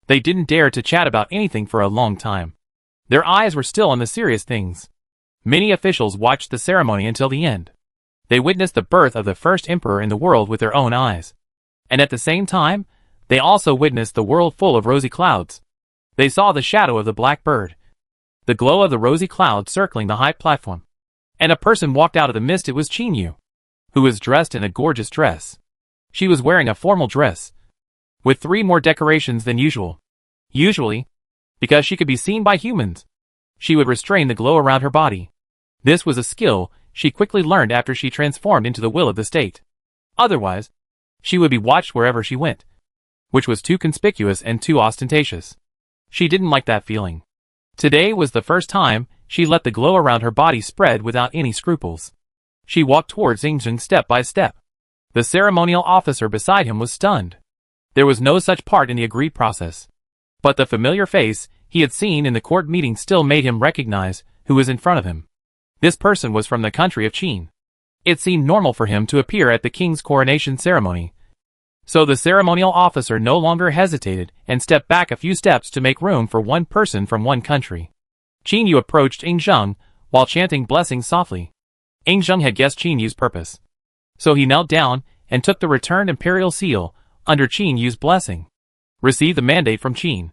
They didn't dare to chat about anything for a long time. Their eyes were still on the serious things. Many officials watched the ceremony until the end. They witnessed the birth of the first emperor in the world with their own eyes. And at the same time, they also witnessed the world full of rosy clouds. They saw the shadow of the black bird, the glow of the rosy cloud circling the high platform. And a person walked out of the mist. It was Qin Yu, who was dressed in a gorgeous dress. She was wearing a formal dress, with 3 more decorations than usual. Usually, because she could be seen by humans, she would restrain the glow around her body. This was a skill she quickly learned after she transformed into the will of the state. Otherwise, she would be watched wherever she went, which was too conspicuous and too ostentatious. She didn't like that feeling. Today was the first time she let the glow around her body spread without any scruples. She walked towards Ying Zheng step by step. The ceremonial officer beside him was stunned. There was no such part in the agreed process. But the familiar face he had seen in the court meeting still made him recognize who was in front of him. This person was from the country of Qin. It seemed normal for him to appear at the king's coronation ceremony. So the ceremonial officer no longer hesitated and stepped back a few steps to make room for one person from one country. Qin Yu approached Ying Zheng while chanting blessings softly. Ying Zheng had guessed Qin Yu's purpose. So he knelt down and took the returned imperial seal under Qin Yu's blessing. Receive the mandate from Qin.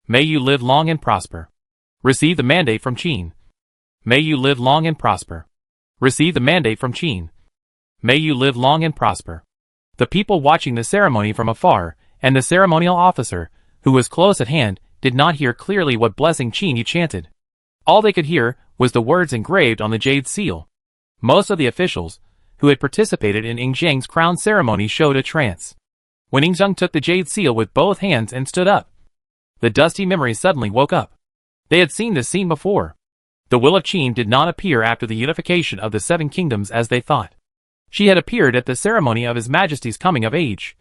May you live long and prosper. Receive the mandate from Qin. May you live long and prosper. Receive the mandate from Qin. May you live long and prosper. The people watching the ceremony from afar, and the ceremonial officer, who was close at hand, did not hear clearly what blessing Qin Yu chanted. All they could hear was the words engraved on the jade seal. Most of the officials, who had participated in Ying Zheng's crown ceremony, showed a trance. When Ying Zheng took the jade seal with both hands and stood up, the dusty memory suddenly woke up. They had seen this scene before. The will of Qin did not appear after the unification of the 7 kingdoms as they thought. She had appeared at the ceremony of His Majesty's coming of age.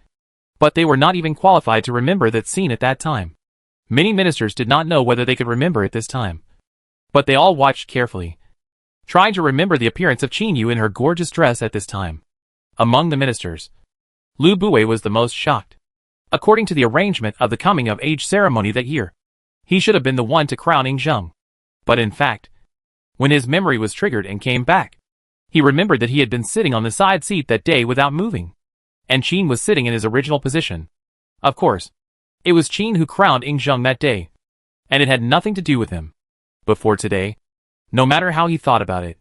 But they were not even qualified to remember that scene at that time. Many ministers did not know whether they could remember it this time. But they all watched carefully, trying to remember the appearance of Qin Yu in her gorgeous dress at this time. Among the ministers, Lu Bui was the most shocked. According to the arrangement of the coming of age ceremony that year, he should have been the one to crown Yingzheng. But in fact, when his memory was triggered and came back, he remembered that he had been sitting on the side seat that day without moving, and Qin was sitting in his original position. Of course, it was Qin who crowned Yingzheng that day, and it had nothing to do with him. Before today, no matter how he thought about it,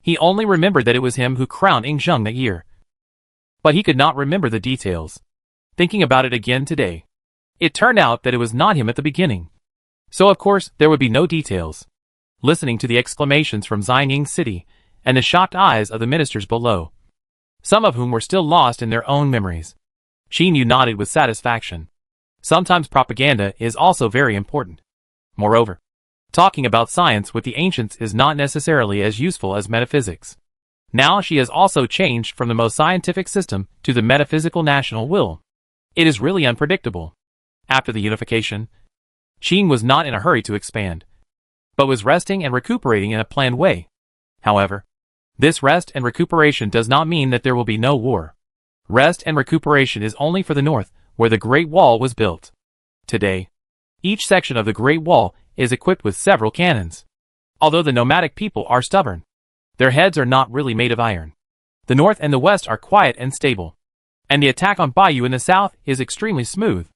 he only remembered that it was him who crowned Yingzheng that year. But he could not remember the details. Thinking about it again today, it turned out that it was not him at the beginning. So of course, there would be no details. Listening to the exclamations from Xianying City, and the shocked eyes of the ministers below, some of whom were still lost in their own memories, Qin Yu nodded with satisfaction. Sometimes propaganda is also very important. Moreover, talking about science with the ancients is not necessarily as useful as metaphysics. Now she has also changed from the most scientific system to the metaphysical national will. It is really unpredictable. After the unification, Qin was not in a hurry to expand, but was resting and recuperating in a planned way. However, this rest and recuperation does not mean that there will be no war. Rest and recuperation is only for the north, where the Great Wall was built. Today, each section of the Great Wall is equipped with several cannons. Although the nomadic people are stubborn, their heads are not really made of iron. The north and the west are quiet and stable, and the attack on Baiyu in the south is extremely smooth.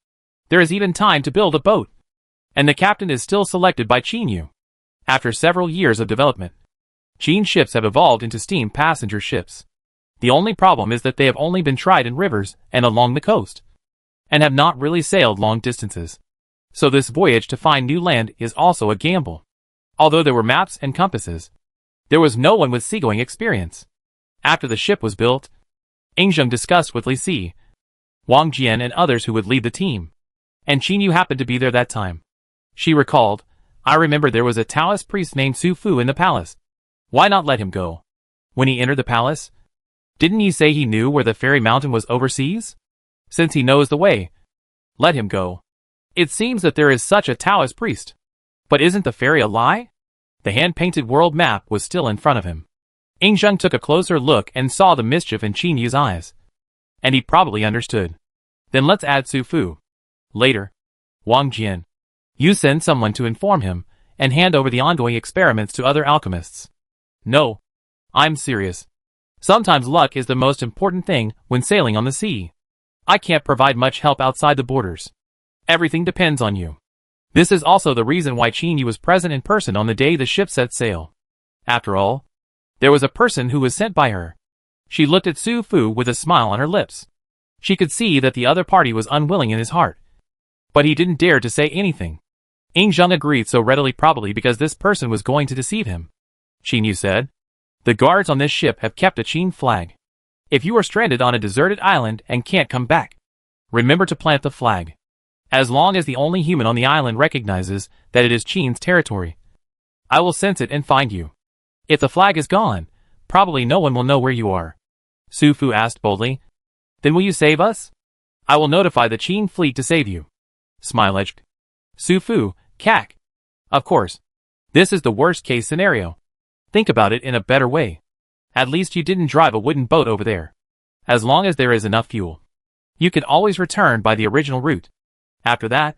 There is even time to build a boat, and the captain is still selected by Qin Yu. After several years of development, Qin's ships have evolved into steam passenger ships. The only problem is that they have only been tried in rivers and along the coast, and have not really sailed long distances. So this voyage to find new land is also a gamble. Although there were maps and compasses, there was no one with seagoing experience. After the ship was built, Yingzheng discussed with Li Si, Wang Jian and others who would lead the team, and Qin Yu happened to be there that time. She recalled, I remember there was a Taoist priest named Su Fu in the palace. Why not let him go? When he entered the palace, didn't he say he knew where the fairy mountain was overseas? Since he knows the way, let him go. It seems that there is such a Taoist priest. But isn't the fairy a lie? The hand-painted world map was still in front of him. Yingzheng took a closer look and saw the mischief in Qin Yu's eyes. And he probably understood. Then let's add Su Fu. Later, Wang Jian, you send someone to inform him, and hand over the ongoing experiments to other alchemists. No, I'm serious. Sometimes luck is the most important thing when sailing on the sea. I can't provide much help outside the borders. Everything depends on you. This is also the reason why Qin Yu was present in person on the day the ship set sail. After all, there was a person who was sent by her. She looked at Su Fu with a smile on her lips. She could see that the other party was unwilling in his heart, but he didn't dare to say anything. Yingzheng agreed so readily, probably because this person was going to deceive him. Qin Yu said, the guards on this ship have kept a Qin flag. If you are stranded on a deserted island and can't come back, remember to plant the flag. As long as the only human on the island recognizes that it is Qin's territory, I will sense it and find you. If the flag is gone, probably no one will know where you are. Su Fu asked boldly, then will you save us? I will notify the Qin fleet to save you. Smile edged. Su Fu, cack. Of course. This is the worst case scenario. Think about it in a better way. At least you didn't drive a wooden boat over there. As long as there is enough fuel, you can always return by the original route. After that,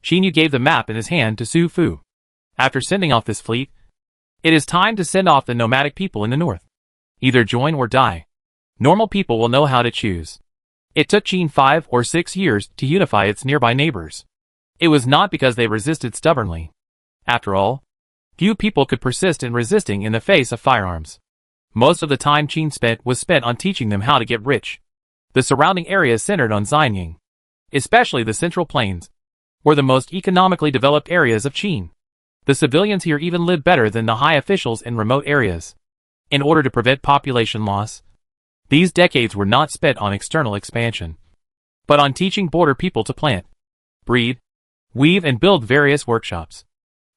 Qin Yu gave the map in his hand to Su Fu. After sending off this fleet, it is time to send off the nomadic people in the north. Either join or die. Normal people will know how to choose. It took Qin 5 or 6 years to unify its nearby neighbors. It was not because they resisted stubbornly. After all, few people could persist in resisting in the face of firearms. Most of the time Qin spent was spent on teaching them how to get rich. The surrounding areas centered on Xianying, especially the Central Plains, were the most economically developed areas of Qin. The civilians here even lived better than the high officials in remote areas. In order to prevent population loss, these decades were not spent on external expansion, but on teaching border people to plant, breed, weave and build various workshops.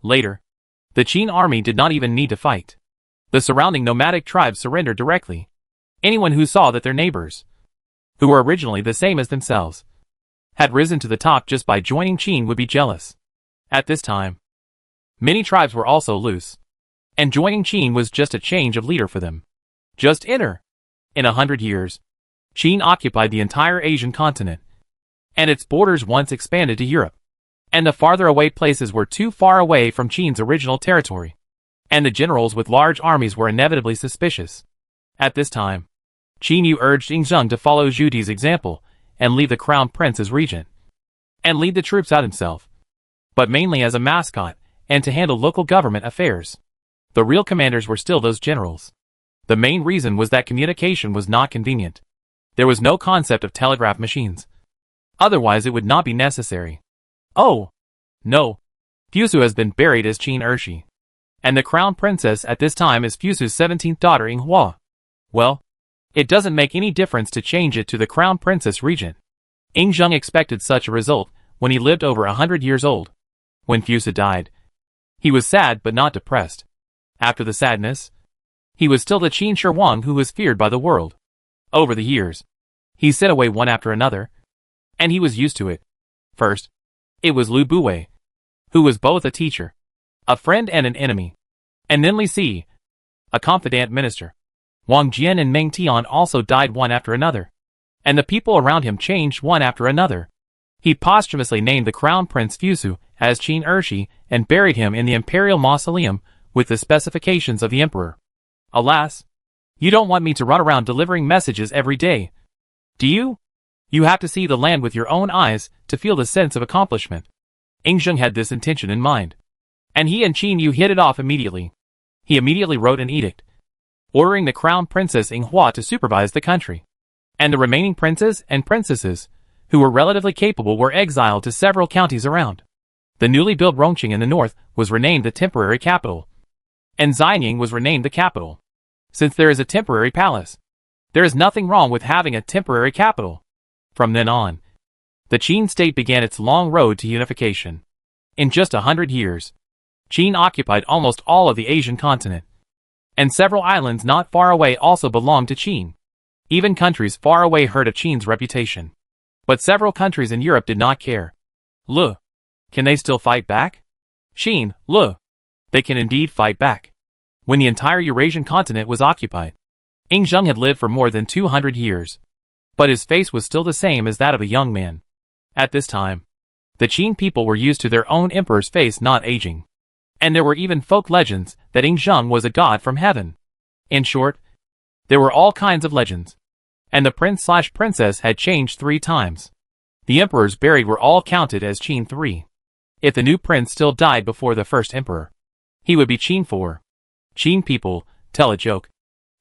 Later, the Qin army did not even need to fight. The surrounding nomadic tribes surrendered directly. Anyone who saw that their neighbors, who were originally the same as themselves, had risen to the top just by joining Qin would be jealous. At this time, many tribes were also loose, and joining Qin was just a change of leader for them. Just enter. In 100 years, Qin occupied the entire Asian continent, and its borders once expanded to Europe. And the farther away places were too far away from Qin's original territory, and the generals with large armies were inevitably suspicious. At this time, Qin Yu urged Yingzheng to follow Zhu Di's example and leave the crown prince as regent, and lead the troops out himself, but mainly as a mascot and to handle local government affairs. The real commanders were still those generals. The main reason was that communication was not convenient. There was no concept of telegraph machines. Otherwise it would not be necessary. Oh, no. Fusu has been buried as Qin Ershi, and the crown princess at this time is Fusu's 17th daughter Yinghua. Well, it doesn't make any difference to change it to the crown princess regent. Yingzheng expected such a result when he lived over 100 years old. When Fusu died, he was sad but not depressed. After the sadness, he was still the Qin Shihuang who was feared by the world. Over the years, he sent away one after another, and he was used to it. First, it was Lu Buwei, who was both a teacher, a friend and an enemy. And then Li Si, a confidant minister. Wang Jian and Meng Tian also died one after another, and the people around him changed one after another. He posthumously named the crown prince Fusu as Qin Ershi and buried him in the imperial mausoleum with the specifications of the emperor. Alas, you don't want me to run around delivering messages every day, do you? You have to see the land with your own eyes to feel the sense of accomplishment. Yingzheng had this intention in mind, and he and Qin Yu hit it off immediately. He immediately wrote an edict, ordering the crown princess Yinghua to supervise the country, and the remaining princes and princesses, who were relatively capable, were exiled to several counties around. The newly built Rongqing in the north was renamed the temporary capital, and Xianying was renamed the capital. Since there is a temporary palace, there is nothing wrong with having a temporary capital. From then on, the Qin state began its long road to unification. In just 100 years, Qin occupied almost all of the Asian continent, and several islands not far away also belonged to Qin. Even countries far away heard of Qin's reputation. But several countries in Europe did not care. Look, can they still fight back? Qin, look, they can indeed fight back. When the entire Eurasian continent was occupied, Yingzheng had lived for more than 200 years. But his face was still the same as that of a young man. At this time, the Qin people were used to their own emperor's face not aging. And there were even folk legends that Yingzheng was a god from heaven. In short, there were all kinds of legends. And the prince/princess had changed 3 times. The emperors buried were all counted as Qin 3. If the new prince still died before the first emperor, he would be Qin 4. Qin people tell a joke.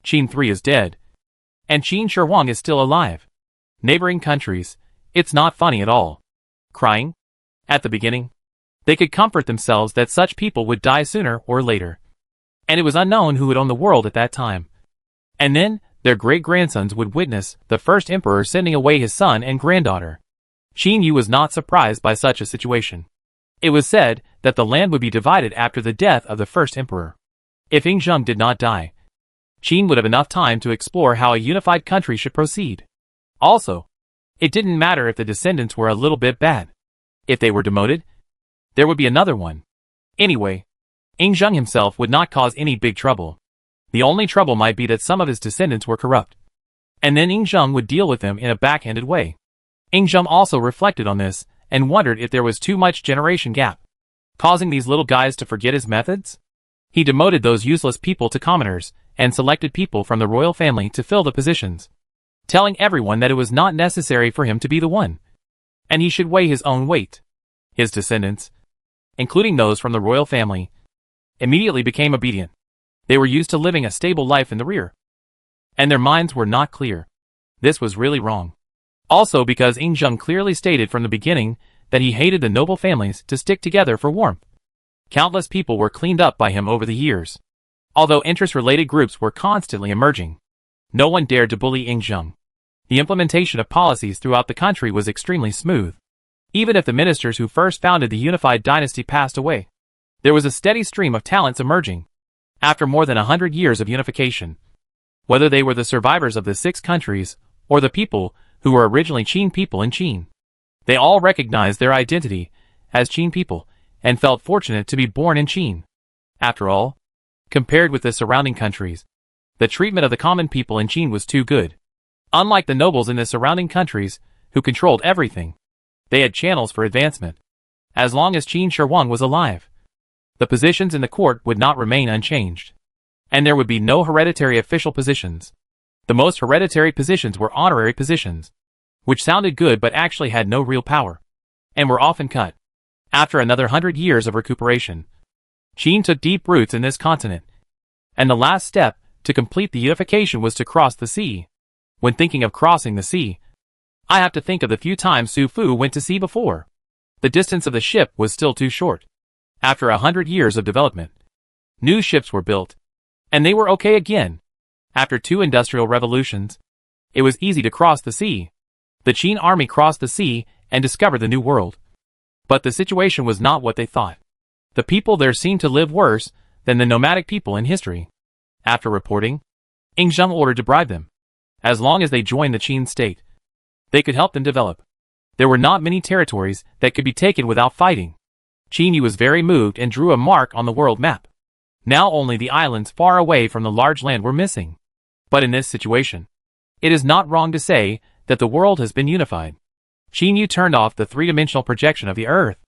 Qin 3 is dead, and Qin Shihuang is still alive. Neighboring countries, it's not funny at all. Crying? At the beginning, they could comfort themselves that such people would die sooner or later. And it was unknown who would own the world at that time. And then, their great-grandsons would witness the first emperor sending away his son and granddaughter. Qin Yu was not surprised by such a situation. It was said that the land would be divided after the death of the first emperor. If Yingzheng did not die, Qin would have enough time to explore how a unified country should proceed. Also, it didn't matter if the descendants were a little bit bad. If they were demoted, there would be another one. Anyway, Yingzheng himself would not cause any big trouble. The only trouble might be that some of his descendants were corrupt. And then Yingzheng would deal with them in a backhanded way. Yingzheng also reflected on this and wondered if there was too much generation gap, causing these little guys to forget his methods. He demoted those useless people to commoners and selected people from the royal family to fill the positions, telling everyone that it was not necessary for him to be the one, and he should weigh his own weight. His descendants, including those from the royal family, immediately became obedient. They were used to living a stable life in the rear, and their minds were not clear. This was really wrong. Also because Yingzheng clearly stated from the beginning that he hated the noble families to stick together for warmth. Countless people were cleaned up by him over the years. Although interest-related groups were constantly emerging, no one dared to bully Yingzheng. The implementation of policies throughout the country was extremely smooth, even if the ministers who first founded the unified dynasty passed away. There was a steady stream of talents emerging. After more than 100 years of unification, whether they were the survivors of the 6 countries, or the people who were originally Qin people in Qin, they all recognized their identity as Qin people, and felt fortunate to be born in Qin. After all, compared with the surrounding countries, the treatment of the common people in Qin was too good. Unlike the nobles in the surrounding countries, who controlled everything, they had channels for advancement. As long as Qin Shihuang was alive, the positions in the court would not remain unchanged, and there would be no hereditary official positions. The most hereditary positions were honorary positions, which sounded good but actually had no real power, and were often cut. After another 100 years of recuperation, Qin took deep roots in this continent, and the last step to complete the unification was to cross the sea. When thinking of crossing the sea, I have to think of the few times Su Fu went to sea before. The distance of the ship was still too short. After 100 years of development, new ships were built, and they were okay again. After 2 industrial revolutions, it was easy to cross the sea. The Qin army crossed the sea and discovered the new world. But the situation was not what they thought. The people there seemed to live worse than the nomadic people in history. After reporting, Yingzheng ordered to bribe them. As long as they joined the Qin state, they could help them develop. There were not many territories that could be taken without fighting. Qin Yu was very moved and drew a mark on the world map. Now only the islands far away from the large land were missing. But in this situation, it is not wrong to say that the world has been unified. Qin Yu turned off the 3-dimensional projection of the Earth.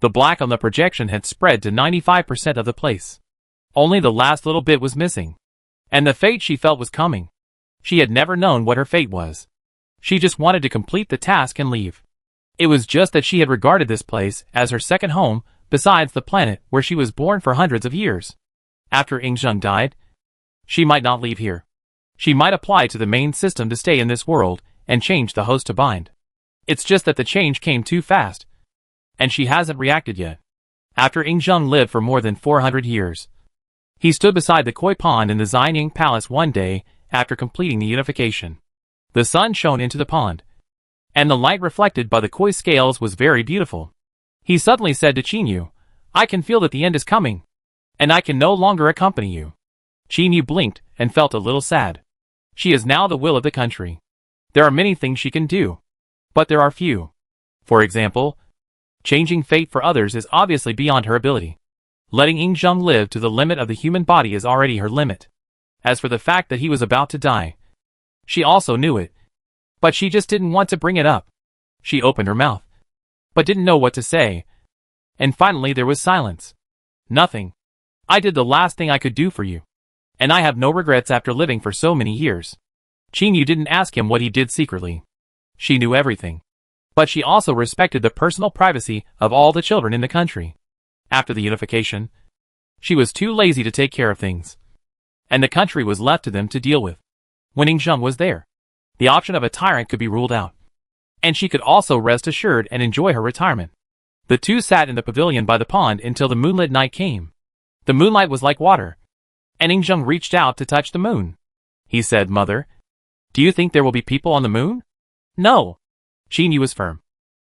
The black on the projection had spread to 95% of the place. Only the last little bit was missing. And the fate she felt was coming. She had never known what her fate was. She just wanted to complete the task and leave. It was just that she had regarded this place as her second home, besides the planet where she was born for hundreds of years. After Yingzheng died, she might not leave here. She might apply to the main system to stay in this world and change the host to bind. It's just that the change came too fast, and she hasn't reacted yet. After Yingzheng lived for more than 400 years, he stood beside the koi pond in the Xianying Palace one day after completing the unification. The sun shone into the pond, and the light reflected by the koi scales was very beautiful. He suddenly said to Qin Yu, "I can feel that the end is coming, and I can no longer accompany you." Qin Yu blinked and felt a little sad. She is now the will of the country. There are many things she can do, but there are few. For example, changing fate for others is obviously beyond her ability. Letting Yingzheng live to the limit of the human body is already her limit. As for the fact that he was about to die, she also knew it, but she just didn't want to bring it up. She opened her mouth, but didn't know what to say. And finally there was silence. "Nothing. I did the last thing I could do for you, and I have no regrets after living for so many years." Qin Yu didn't ask him what he did secretly. She knew everything. But she also respected the personal privacy of all the children in the country. After the unification, she was too lazy to take care of things, and the country was left to them to deal with. When Yingzheng was there, the option of a tyrant could be ruled out, and she could also rest assured and enjoy her retirement. The two sat in the pavilion by the pond until the moonlit night came. The moonlight was like water, and Yingzheng reached out to touch the moon. He said, "Mother, do you think there will be people on the moon?" "No." Qin Yu was firm.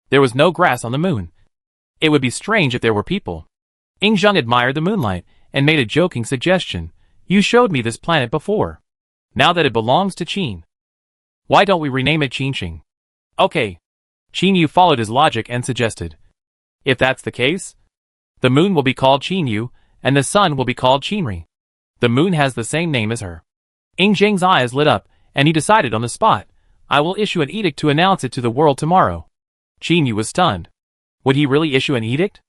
There was no grass on the moon. It would be strange if there were people. Yingzheng admired the moonlight and made a joking suggestion. "You showed me this planet before. Now that it belongs to Qin, why don't we rename it Qinxing?" "Okay." Qin Yu followed his logic and suggested, "If that's the case, the moon will be called Qin Yu, and the sun will be called Qinri. The moon has the same name as her." Yingzheng's eyes lit up, and he decided on the spot, "I will issue an edict to announce it to the world tomorrow." Qin Yu was stunned. Would he really issue an edict?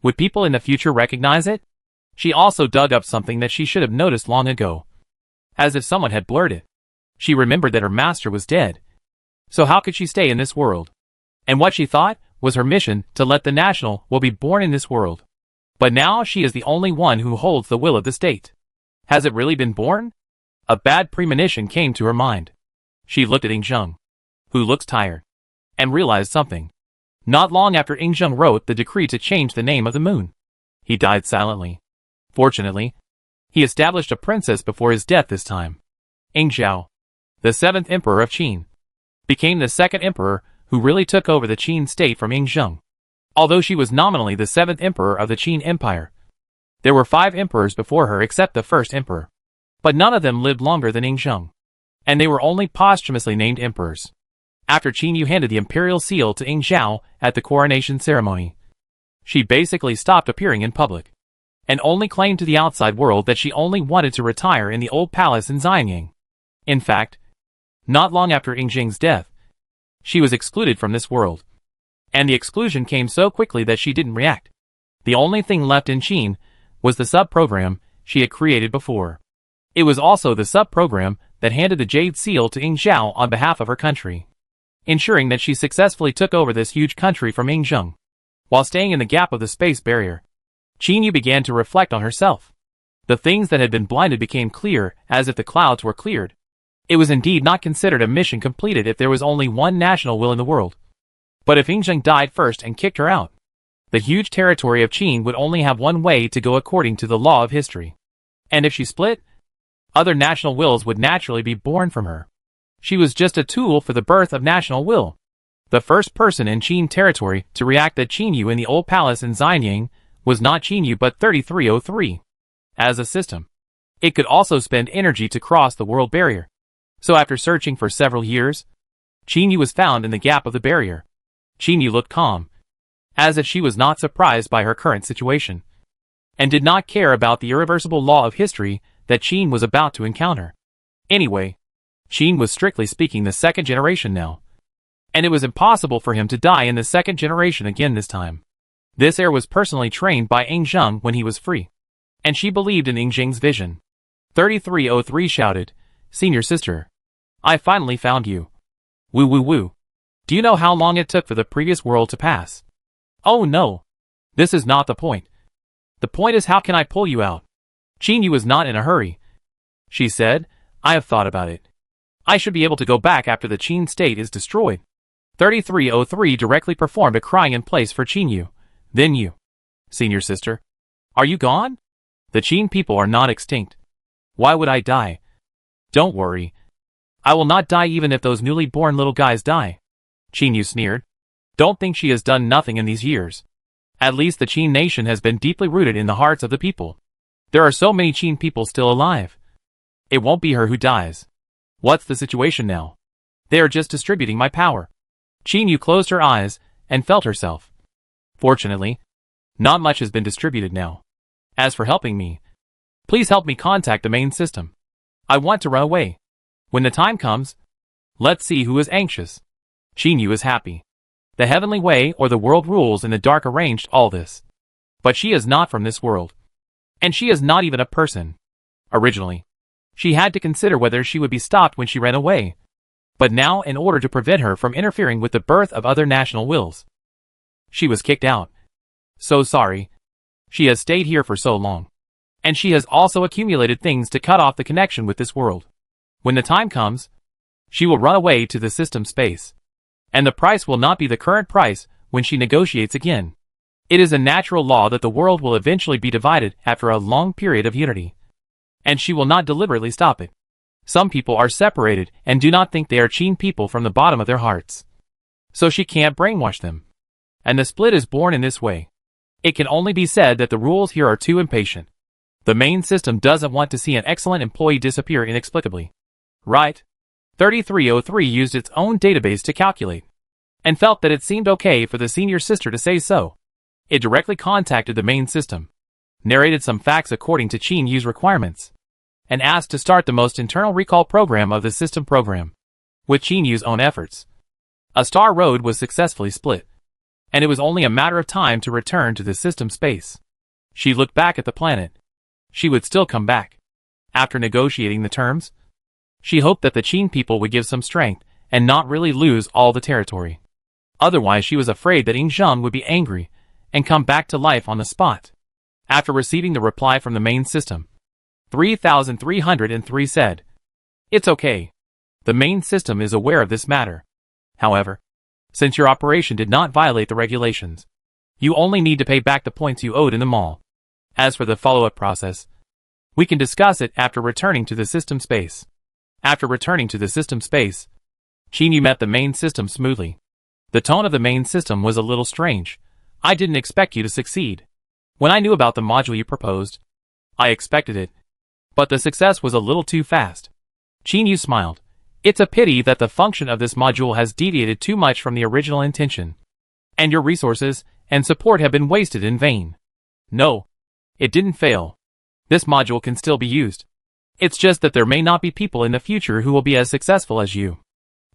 Would people in the future recognize it? She also dug up something that she should have noticed long ago. As if someone had blurred it. She remembered that her master was dead. So how could she stay in this world? And what she thought was her mission to let the national will be born in this world. But now she is the only one who holds the will of the state. Has it really been born? A bad premonition came to her mind. She looked at Yingzheng, who looked tired, and realized something. Not long after Yingzheng wrote the decree to change the name of the moon, he died silently. Fortunately, he established a princess before his death this time. Yingzhou, the 7th emperor of Qin, became the 2nd emperor who really took over the Qin state from Yingzheng. Although she was nominally the 7th emperor of the Qin Empire, There were 5 emperors before her except the first emperor. But none of them lived longer than Shihuang. And they were only posthumously named emperors. After Qin Yu handed the imperial seal to Zhao at the coronation ceremony, she basically stopped appearing in public, and only claimed to the outside world that she only wanted to retire in the old palace in Xianyang. In fact, not long after Ying's death, she was excluded from this world. And the exclusion came so quickly that she didn't react. The only thing left in Qin was the sub-program she had created before. It was also the sub-program that handed the Jade Seal to Zhao on behalf of her country, ensuring that she successfully took over this huge country from Shihuang. While staying in the gap of the space barrier, Qin Yu began to reflect on herself. The things that had been blinded became clear, as if the clouds were cleared. It was indeed not considered a mission completed if there was only one national will in the world. But if Shihuang died first and kicked her out, the huge territory of Qin would only have one way to go according to the law of history. And if she split, other national wills would naturally be born from her. She was just a tool for the birth of national will. The first person in Qin territory to react that Qin Yu in the old palace in Xianyang was not Qin Yu but 3303. As a system, it could also spend energy to cross the world barrier. So after searching for several years, Qin Yu was found in the gap of the barrier. Qin Yu looked calm, as if she was not surprised by her current situation, and did not care about the irreversible law of history that Qin was about to encounter. Anyway, Qin was strictly speaking the second generation now, and it was impossible for him to die in the second generation again this time. This heir was personally trained by Shihuang when he was free, and she believed in Ying's vision. 3303 shouted, "Senior sister, I finally found you. Woo woo woo. Do you know how long it took for the previous world to pass?" "Oh no. This is not the point. The point is how can I pull you out?" Qin Yu was not in a hurry. She said, "I have thought about it. I should be able to go back after the Qin state is destroyed." 3303 directly performed a crying in place for Qin Yu. "Then you, senior sister, are you gone? The Qin people are not extinct. Why would I die?" "Don't worry. I will not die even if those newly born little guys die." Qin Yu sneered. "Don't think she has done nothing in these years. At least the Qin nation has been deeply rooted in the hearts of the people. There are so many Qin people still alive. It won't be her who dies. What's the situation now? They are just distributing my power." Qin Yu closed her eyes and felt herself. "Fortunately, not much has been distributed now. As for helping me, please help me contact the main system. I want to run away. When the time comes, let's see who is anxious." Qin Yu is happy. The heavenly way or the world rules in the dark arranged all this. But she is not from this world. And she is not even a person. Originally, she had to consider whether she would be stopped when she ran away. But now, in order to prevent her from interfering with the birth of other national wills, she was kicked out. So sorry. She has stayed here for so long. And she has also accumulated things to cut off the connection with this world. When the time comes, she will run away to the system space. And the price will not be the current price when she negotiates again. It is a natural law that the world will eventually be divided after a long period of unity. And she will not deliberately stop it. Some people are separated and do not think they are Qin people from the bottom of their hearts. So she can't brainwash them. And the split is born in this way. It can only be said that the rules here are too impatient. The main system doesn't want to see an excellent employee disappear inexplicably. Right? 3303 used its own database to calculate, and felt that it seemed okay for the senior sister to say so. It directly contacted the main system, narrated some facts according to Qin Yu's requirements, and asked to start the most internal recall program of the system program. With Qin Yu's own efforts, a star road was successfully split, and it was only a matter of time to return to the system space. She looked back at the planet. She would still come back. After negotiating the terms, she hoped that the Qin people would give some strength and not really lose all the territory. Otherwise she was afraid that Shihuang would be angry and come back to life on the spot. After receiving the reply from the main system, 3303 said, "It's okay. The main system is aware of this matter. However, since your operation did not violate the regulations, you only need to pay back the points you owed in the mall. As for the follow-up process, we can discuss it after returning to the system space." After returning to the system space, Qin Yu met the main system smoothly. The tone of the main system was a little strange. "I didn't expect you to succeed. When I knew about the module you proposed, I expected it. But the success was a little too fast. Qin smiled. It's a pity that the function of this module has deviated too much from the original intention. And your resources and support have been wasted in vain. No. It didn't fail. This module can still be used. It's just that there may not be people in the future who will be as successful as you.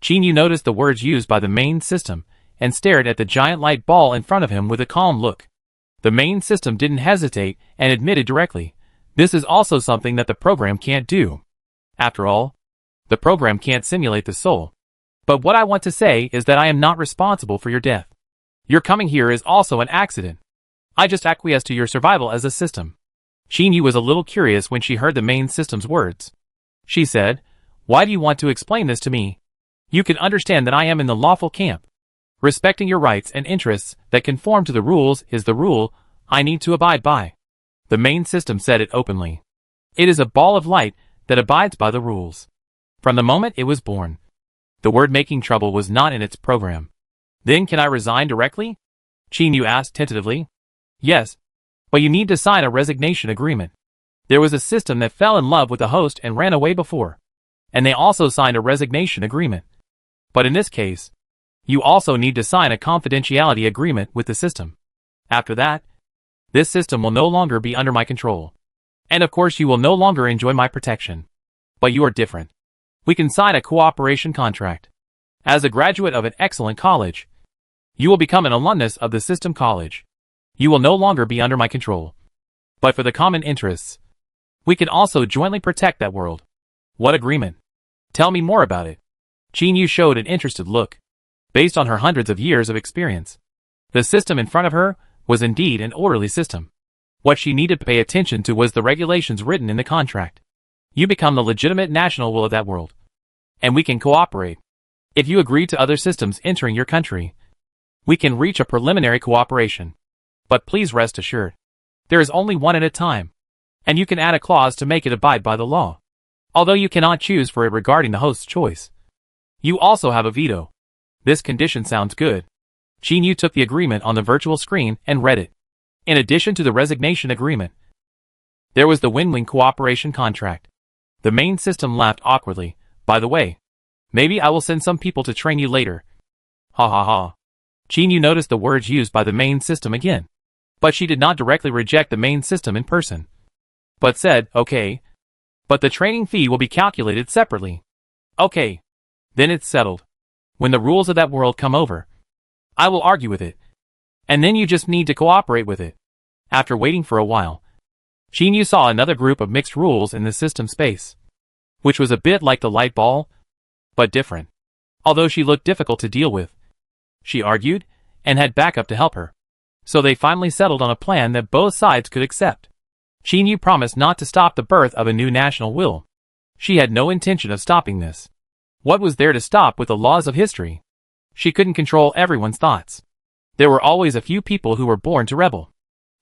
Qin noticed the words used by the main system and stared at the giant light ball in front of him with a calm look. The main system didn't hesitate and admitted directly, this is also something that the program can't do. After all, the program can't simulate the soul. But what I want to say is that I am not responsible for your death. Your coming here is also an accident. I just acquiesce to your survival as a system. Qin was a little curious when she heard the main system's words. She said, why do you want to explain this to me? You can understand that I am in the lawful camp. Respecting your rights and interests that conform to the rules is the rule I need to abide by. The main system said it openly. It is a ball of light that abides by the rules. From the moment it was born. The word making trouble was not in its program. Then can I resign directly? Qin asked tentatively. Yes. But you need to sign a resignation agreement. There was a system that fell in love with the host and ran away before. And they also signed a resignation agreement. But in this case, you also need to sign a confidentiality agreement with the system. After that, this system will no longer be under my control. And of course you will no longer enjoy my protection. But you are different. We can sign a cooperation contract. As a graduate of an excellent college, you will become an alumnus of the system college. You will no longer be under my control. But for the common interests, we can also jointly protect that world. What agreement? Tell me more about it. Qin showed an interested look. Based on her hundreds of years of experience, the system in front of her was indeed an orderly system. What she needed to pay attention to was the regulations written in the contract. You become the legitimate national will of that world. And we can cooperate. If you agree to other systems entering your country, we can reach a preliminary cooperation. But please rest assured, there is only one at a time. And you can add a clause to make it abide by the law. Although you cannot choose for it regarding the host's choice. You also have a veto. This condition sounds good. Qin took the agreement on the virtual screen and read it. In addition to the resignation agreement, there was the win-win cooperation contract. The main system laughed awkwardly. By the way, maybe I will send some people to train you later. Ha ha ha. Qin noticed the words used by the main system again. But she did not directly reject the main system in person. But said, okay. But the training fee will be calculated separately. Okay. Then it's settled. When the rules of that world come over, I will argue with it. And then you just need to cooperate with it. After waiting for a while, Qin saw another group of mixed rules in the system space, which was a bit like the light ball, but different. Although she looked difficult to deal with, she argued, and had backup to help her. So they finally settled on a plan that both sides could accept. Qin promised not to stop the birth of a new national will. She had no intention of stopping this. What was there to stop with the laws of history? She couldn't control everyone's thoughts. There were always a few people who were born to rebel.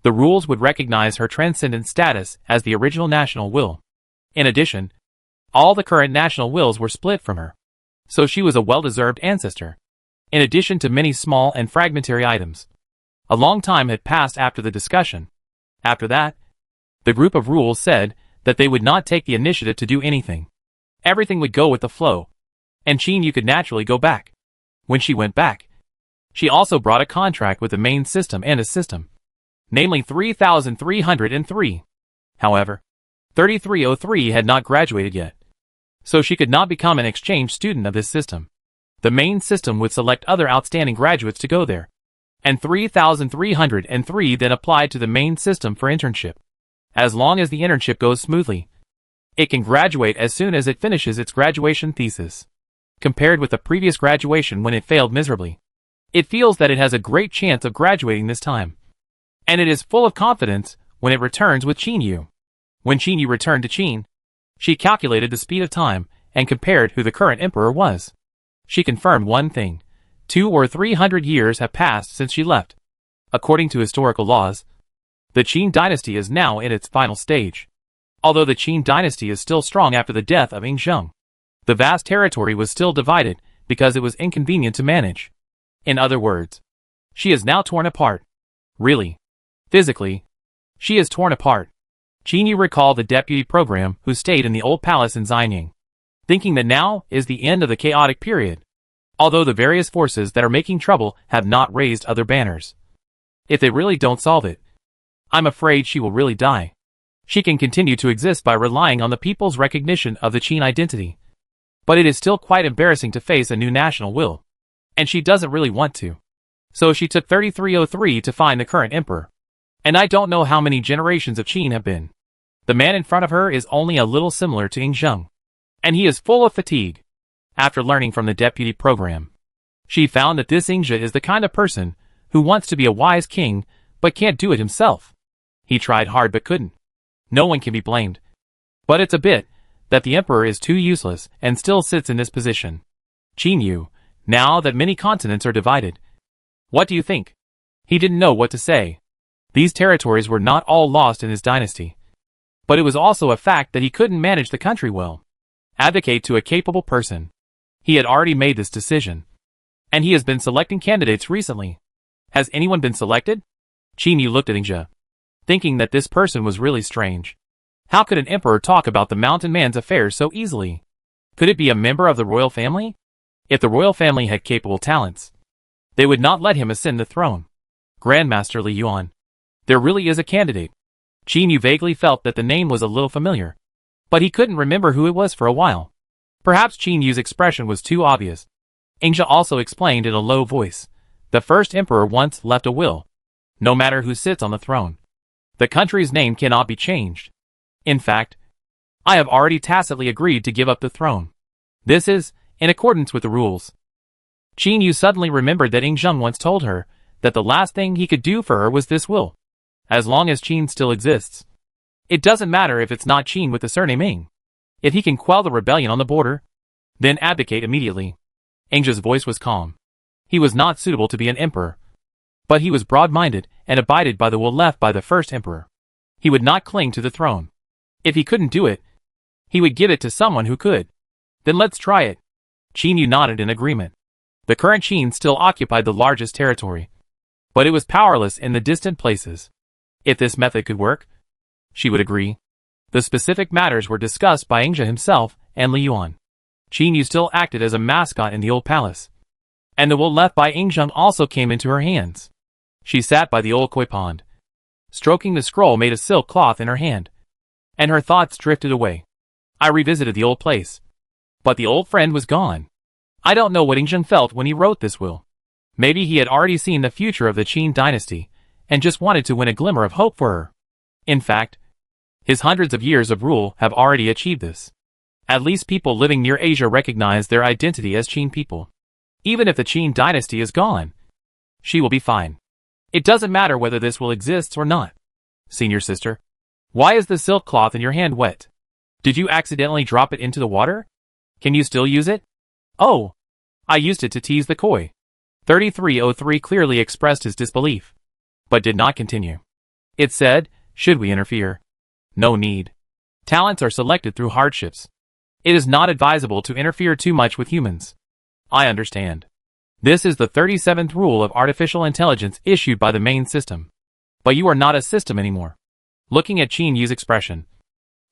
The rules would recognize her transcendent status as the original national will. In addition, all the current national wills were split from her. So she was a well-deserved ancestor. In addition to many small and fragmentary items. A long time had passed after the discussion. After that, the group of rules said that they would not take the initiative to do anything. Everything would go with the flow. And Qin could naturally go back. When she went back, she also brought a contract with the main system and a system. Namely 3303. However, 3303 had not graduated yet. So she could not become an exchange student of this system. The main system would select other outstanding graduates to go there. And 3303 then applied to the main system for internship. As long as the internship goes smoothly, it can graduate as soon as it finishes its graduation thesis. Compared with the previous graduation when it failed miserably, it feels that it has a great chance of graduating this time. And it is full of confidence when it returns with Qin. When Qin returned to Qin, she calculated the speed of time and compared who the current emperor was. She confirmed one thing. 200 or 300 years have passed since she left. According to historical laws, the Qin dynasty is now in its final stage. Although the Qin dynasty is still strong after the death of Yingzheng, the vast territory was still divided because it was inconvenient to manage. In other words, she is now torn apart. Really. Physically, She is torn apart. Qin Yu recalled the deputy program who stayed in the old palace in Xinying, thinking that now is the end of the chaotic period, although the various forces that are making trouble have not raised other banners. If they really don't solve it, I'm afraid she will really die. She can continue to exist by relying on the people's recognition of the Qin identity. But it is still quite embarrassing to face a new national will. And she doesn't really want to. So she took 3303 to find the current emperor. And I don't know how many generations of Qin have been. The man in front of her is only a little similar to Yingzheng. And he is full of fatigue. After learning from the deputy program, she found that this Yingzhe is the kind of person who wants to be a wise king, but can't do it himself. He tried hard but couldn't. No one can be blamed. But it's a bit that the emperor is too useless and still sits in this position. Qin Yu, now that many continents are divided. What do you think? He didn't know what to say. These territories were not all lost in his dynasty. But it was also a fact that he couldn't manage the country well. Advocate to a capable person. He had already made this decision. And he has been selecting candidates recently. Has anyone been selected? Qin Yu looked at Yingzhe, thinking that this person was really strange. How could an emperor talk about the mountain man's affairs so easily? Could it be a member of the royal family? If the royal family had capable talents, they would not let him ascend the throne. Grandmaster Li Yuan. There really is a candidate. Qin Yu vaguely felt that the name was a little familiar, but he couldn't remember who it was for a while. Perhaps Qin Yu's expression was too obvious. Yingzhe also explained in a low voice. The first emperor once left a will. No matter who sits on the throne, the country's name cannot be changed. In fact, I have already tacitly agreed to give up the throne. This is in accordance with the rules. Qin Yu suddenly remembered that Yingzheng once told her that the last thing he could do for her was this will. As long as Qin still exists. It doesn't matter if it's not Qin with the surname Ying. If he can quell the rebellion on the border, then abdicate immediately. Yingzhe's voice was calm. He was not suitable to be an emperor. But he was broad-minded and abided by the will left by the first emperor. He would not cling to the throne. If he couldn't do it, he would give it to someone who could. Then let's try it. Qin Yu nodded in agreement. The current Qin still occupied the largest territory, but it was powerless in the distant places. If this method could work, she would agree. The specific matters were discussed by Yingzhe himself and Li Yuan. Qin Yu still acted as a mascot in the old palace, and the wool left by Yingzheng also came into her hands. She sat by the old koi pond, stroking the scroll made of silk cloth in her hand, and her thoughts drifted away. I revisited the old place, but the old friend was gone. I don't know what Yingzheng felt when he wrote this will. Maybe he had already seen the future of the Qin dynasty, and just wanted to win a glimmer of hope for her. In fact, his hundreds of years of rule have already achieved this. At least people living near Asia recognize their identity as Qin people. Even if the Qin dynasty is gone, she will be fine. It doesn't matter whether this will exist or not. Senior sister, why is the silk cloth in your hand wet? Did you accidentally drop it into the water? Can you still use it? Oh, I used it to tease the koi. 3303 clearly expressed his disbelief, but did not continue. It said, should we interfere? No need. Talents are selected through hardships. It is not advisable to interfere too much with humans. I understand. This is the 37th rule of artificial intelligence issued by the main system. But you are not a system anymore. Looking at Qin Yu's expression,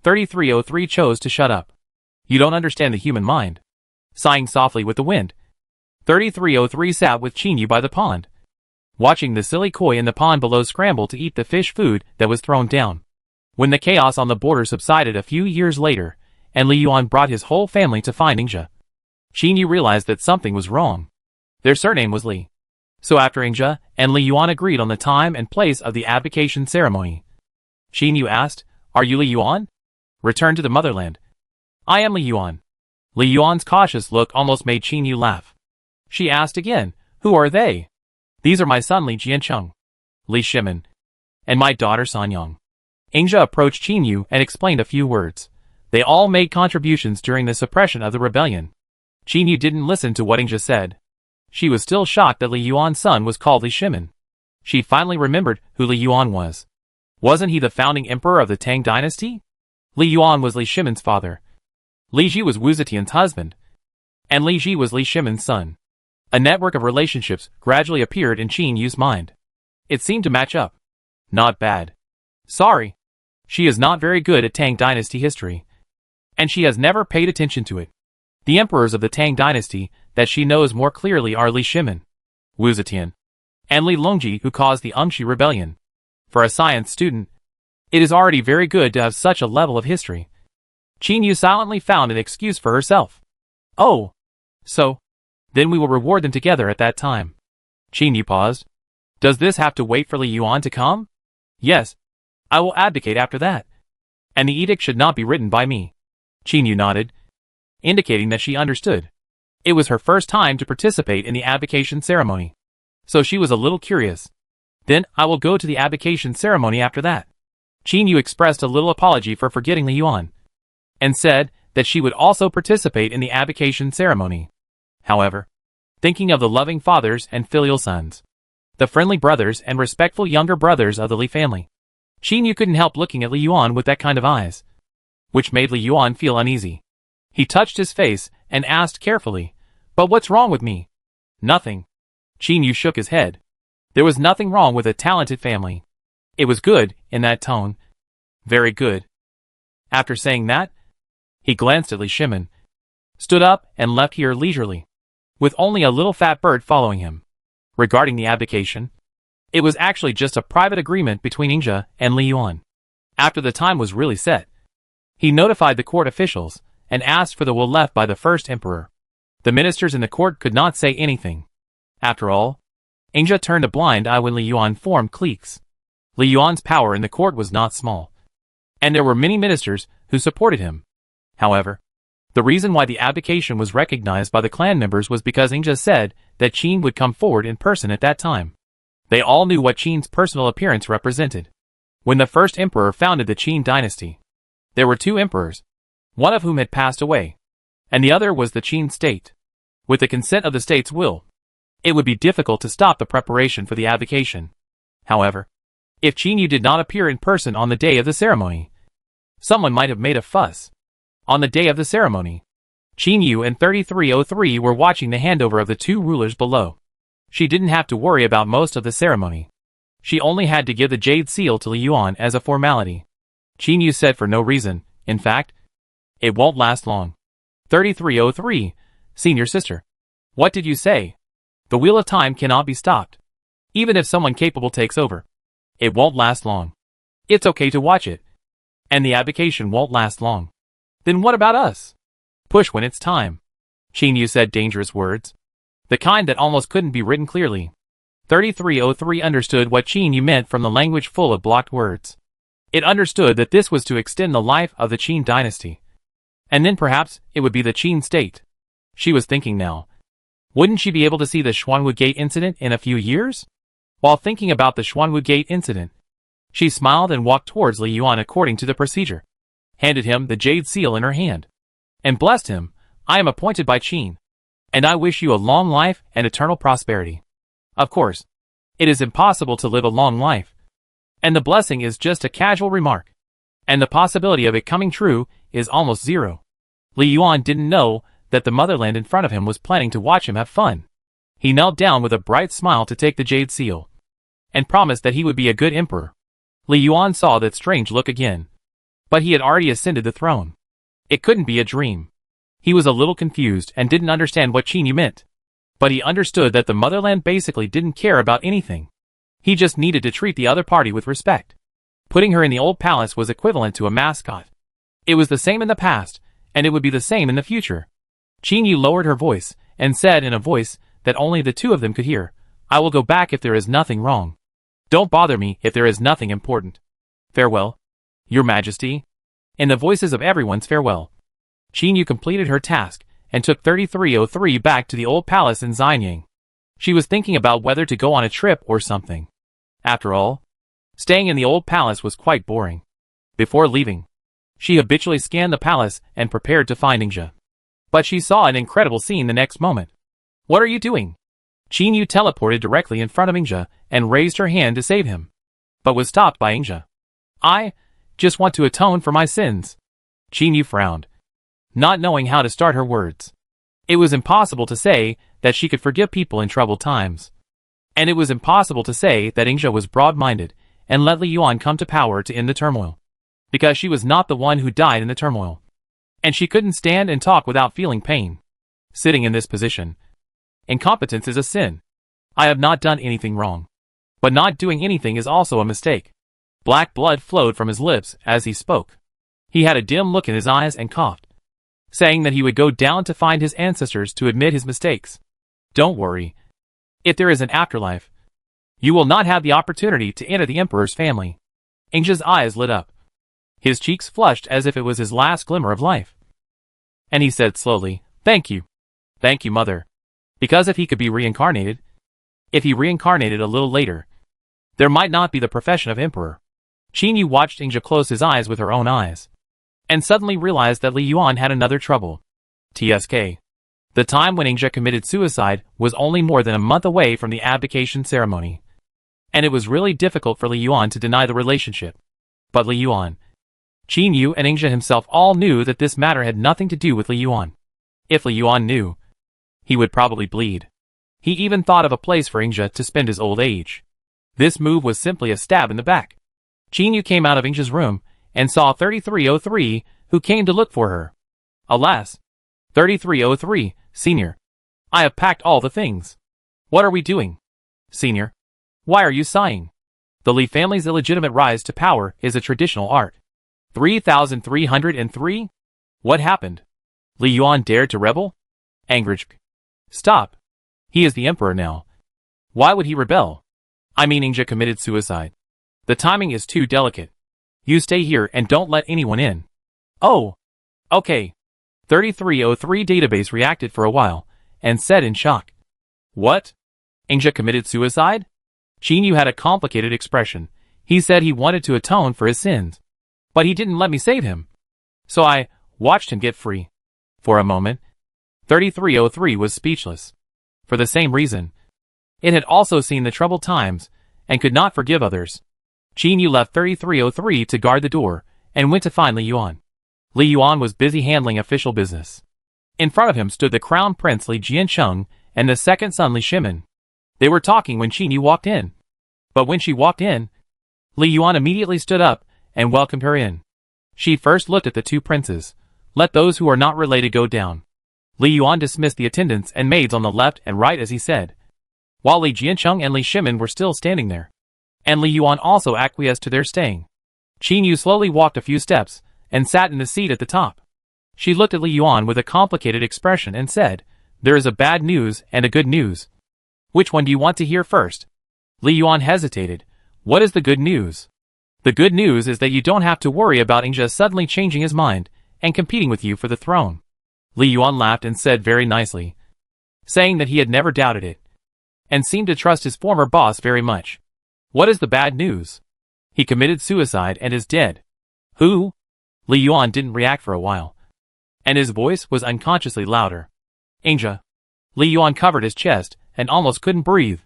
3303 chose to shut up. You don't understand the human mind. Sighing softly with the wind, 3303 sat with Qin Yu by the pond, watching the silly koi in the pond below scramble to eat the fish food that was thrown down. When the chaos on the border subsided a few years later, and Li Yuan brought his whole family to find Yingzhe, Qin Yu realized that something was wrong. Their surname was Li. So after Yingzhe and Li Yuan agreed on the time and place of the abdication ceremony, Qin Yu asked, "Are you Li Yuan? Return to the motherland." "I am Li Yuan." Li Yuan's cautious look almost made Qin Yu laugh. She asked again, "Who are they?" "These are my son Li Jiancheng, Li Shimin, and my daughter Sanyang." Yingzhe approached Qin Yu and explained a few words. They all made contributions during the suppression of the rebellion. Qin Yu didn't listen to what Yingzhe said. She was still shocked that Li Yuan's son was called Li Shimin. She finally remembered who Li Yuan was. Wasn't he the founding emperor of the Tang dynasty? Li Yuan was Li Shimin's father. Li Ji was Wu Zetian's husband. And Li Ji was Li Shimin's son. A network of relationships gradually appeared in Qin Yu's mind. It seemed to match up. Not bad. Sorry. She is not very good at Tang Dynasty history, and she has never paid attention to it. The emperors of the Tang Dynasty that she knows more clearly are Li Shimin, Wu Zetian, and Li Longji, who caused the Ungshi Rebellion. For a science student, it is already very good to have such a level of history. Qin Yu silently found an excuse for herself. Oh. So. Then we will reward them together at that time. Qin Yu paused. Does this have to wait for Li Yuan to come? Yes. I will abdicate after that. And the edict should not be written by me. Qin Yu nodded, indicating that she understood. It was her first time to participate in the abdication ceremony, so she was a little curious. Then I will go to the abdication ceremony after that. Qin Yu expressed a little apology for forgetting Li Yuan, and said that she would also participate in the abdication ceremony. However, thinking of the loving fathers and filial sons, the friendly brothers and respectful younger brothers of the Li family, Qin Yu couldn't help looking at Li Yuan with that kind of eyes, which made Li Yuan feel uneasy. He touched his face and asked carefully, "But what's wrong with me?" "Nothing." Qin Yu shook his head. There was nothing wrong with a talented family. It was good, in that tone. Very good. After saying that, he glanced at Li Shimin, stood up and left here leisurely, with only a little fat bird following him. Regarding the abdication, it was actually just a private agreement between Ingja and Li Yuan. After the time was really set, he notified the court officials and asked for the will left by the first emperor. The ministers in the court could not say anything. After all, Ingja turned a blind eye when Li Yuan formed cliques. Li Yuan's power in the court was not small, and there were many ministers who supported him. However, the reason why the abdication was recognized by the clan members was because Ingja said that Qin would come forward in person at that time. They all knew what Qin's personal appearance represented. When the first emperor founded the Qin dynasty, there were two emperors, one of whom had passed away, and the other was the Qin state. With the consent of the state's will, it would be difficult to stop the preparation for the abdication. However, if Qin Yu did not appear in person on the day of the ceremony, someone might have made a fuss. On the day of the ceremony, Qin Yu and 3303 were watching the handover of the two rulers below. She didn't have to worry about most of the ceremony. She only had to give the jade seal to Li Yuan as a formality. Qin Yu said for no reason, in fact, it won't last long. 3303, senior sister. What did you say? The wheel of time cannot be stopped. Even if someone capable takes over, it won't last long. It's okay to watch it. And the abdication won't last long. Then what about us? Push when it's time. Qin Yu said dangerous words, the kind that almost couldn't be written clearly. 3303 understood what Qin Yu meant from the language full of blocked words. It understood that this was to extend the life of the Qin dynasty. And then perhaps it would be the Qin state. She was thinking now. Wouldn't she be able to see the Xuanwu Gate incident in a few years? While thinking about the Xuanwu Gate incident, she smiled and walked towards Li Yuan according to the procedure, handed him the jade seal in her hand, and blessed him. I am appointed by Qin, and I wish you a long life and eternal prosperity. Of course, it is impossible to live a long life, and the blessing is just a casual remark, and the possibility of it coming true is almost zero. Li Yuan didn't know that the motherland in front of him was planning to watch him have fun. He knelt down with a bright smile to take the jade seal, and promised that he would be a good emperor. Li Yuan saw that strange look again, but he had already ascended the throne. It couldn't be a dream. He was a little confused and didn't understand what Qin Yu meant, but he understood that the motherland basically didn't care about anything. He just needed to treat the other party with respect. Putting her in the old palace was equivalent to a mascot. It was the same in the past, and it would be the same in the future. Qin Yu lowered her voice and said in a voice that only the two of them could hear, I will go back if there is nothing wrong. Don't bother me if there is nothing important. Farewell, Your Majesty. In the voices of everyone's farewell, Qin Yu completed her task and took 3303 back to the old palace in Xianyang. She was thinking about whether to go on a trip or something. After all, staying in the old palace was quite boring. Before leaving, she habitually scanned the palace and prepared to find Ingja. But she saw an incredible scene the next moment. What are you doing? Qin Yu teleported directly in front of Ingja and raised her hand to save him, but was stopped by Ingja. I just want to atone for my sins. Qin Yu frowned, not knowing how to start her words. It was impossible to say that she could forgive people in troubled times. And it was impossible to say that Ingja was broad-minded and let Li Yuan come to power to end the turmoil. Because she was not the one who died in the turmoil. And she couldn't stand and talk without feeling pain. Sitting in this position. Incompetence is a sin. I have not done anything wrong. But not doing anything is also a mistake. Black blood flowed from his lips as he spoke. He had a dim look in his eyes and coughed, saying that he would go down to find his ancestors to admit his mistakes. Don't worry. If there is an afterlife, you will not have the opportunity to enter the Emperor's family. Ingja's eyes lit up. His cheeks flushed as if it was his last glimmer of life. And he said slowly, "Thank you. Thank you, Mother." Because if he could be reincarnated, if he reincarnated a little later, there might not be the profession of Emperor. Qin watched Ingja close his eyes with her own eyes, and suddenly realized that Li Yuan had another trouble. TSK. The time when Ingja committed suicide was only more than a month away from the abdication ceremony, and it was really difficult for Li Yuan to deny the relationship. But Li Yuan, Qin Yu and Ingja himself all knew that this matter had nothing to do with Li Yuan. If Li Yuan knew, he would probably bleed. He even thought of a place for Ingja to spend his old age. This move was simply a stab in the back. Qin Yu came out of Ingja's room and saw 3303, who came to look for her. Alas, 3303, Senior. I have packed all the things. What are we doing? Senior. Why are you sighing? The Li family's illegitimate rise to power is a traditional art. 3303? What happened? Li Yuan dared to rebel? Angrij. Stop. He is the Emperor now. Why would he rebel? I mean, Ingja committed suicide. The timing is too delicate. You stay here and don't let anyone in. Oh. Okay. 3303 database reacted for a while, and said in shock. What? Ingja committed suicide? Qin Yu had a complicated expression. He said he wanted to atone for his sins. But he didn't let me save him. So I watched him get free. For a moment, 3303 was speechless. For the same reason. It had also seen the troubled times, and could not forgive others. Qin Yu left 3303 to guard the door, and went to find Li Yuan. Li Yuan was busy handling official business. In front of him stood the Crown Prince Li Jiancheng and the second son Li Shimin. They were talking when Qin Yu walked in. But when she walked in, Li Yuan immediately stood up and welcomed her in. She first looked at the two princes. Let those who are not related go down. Li Yuan dismissed the attendants and maids on the left and right as he said, while Li Jiancheng and Li Shimin were still standing there. And Li Yuan also acquiesced to their staying. Qin Yu slowly walked a few steps and sat in the seat at the top. She looked at Li Yuan with a complicated expression and said, "There is a bad news and a good news. Which one do you want to hear first?" Li Yuan hesitated. What is the good news? The good news is that you don't have to worry about Ingja suddenly changing his mind and competing with you for the throne. Li Yuan laughed and said very nicely, saying that he had never doubted it, and seemed to trust his former boss very much. What is the bad news? He committed suicide and is dead. Who? Li Yuan didn't react for a while, and his voice was unconsciously louder. Ingja. Li Yuan covered his chest and almost couldn't breathe.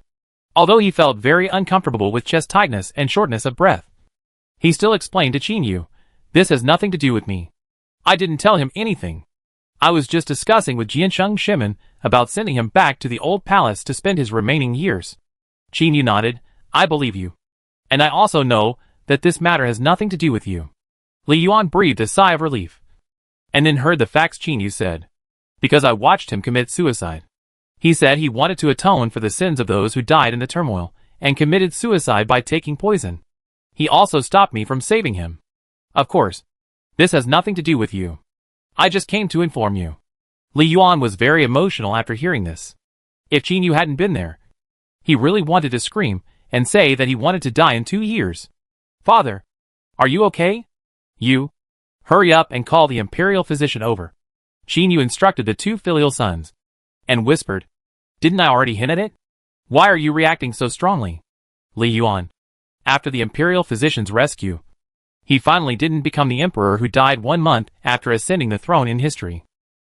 Although he felt very uncomfortable with chest tightness and shortness of breath, he still explained to Qin Yu, "This has nothing to do with me. I didn't tell him anything. I was just discussing with Jiancheng Shimin about sending him back to the old palace to spend his remaining years." Qin Yu nodded. "I believe you. And I also know that this matter has nothing to do with you." Li Yuan breathed a sigh of relief, and then heard the facts Qin Yu said. "Because I watched him commit suicide. He said he wanted to atone for the sins of those who died in the turmoil, and committed suicide by taking poison. He also stopped me from saving him. Of course, this has nothing to do with you. I just came to inform you." Li Yuan was very emotional after hearing this. If Qin Yu hadn't been there, he really wanted to scream and say that he wanted to die in 2 years. "Father, are you okay? You, hurry up and call the imperial physician over." Qin Yu instructed the two filial sons, and whispered, "Didn't I already hint at it? Why are you reacting so strongly?" Li Yuan, after the imperial physician's rescue, he finally didn't become the emperor who died 1 month after ascending the throne in history.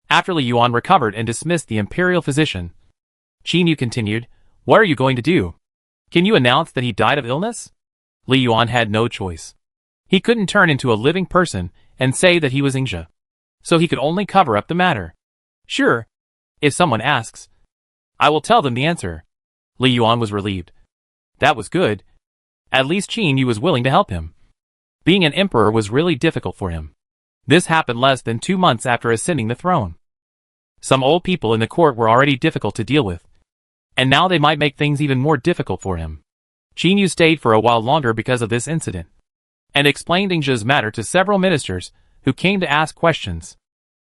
After Li Yuan recovered and dismissed the imperial physician, Qin Yu continued, "What are you going to do? Can you announce that he died of illness?" Li Yuan had no choice. He couldn't turn into a living person and say that he was Ingja, so he could only cover up the matter. "Sure. If someone asks, I will tell them the answer." Li Yuan was relieved. That was good. At least Qin Yu was willing to help him. Being an emperor was really difficult for him. This happened less than 2 months after ascending the throne. Some old people in the court were already difficult to deal with, and now they might make things even more difficult for him. Qin Yu stayed for a while longer because of this incident, and explained Ingja's matter to several ministers who came to ask questions.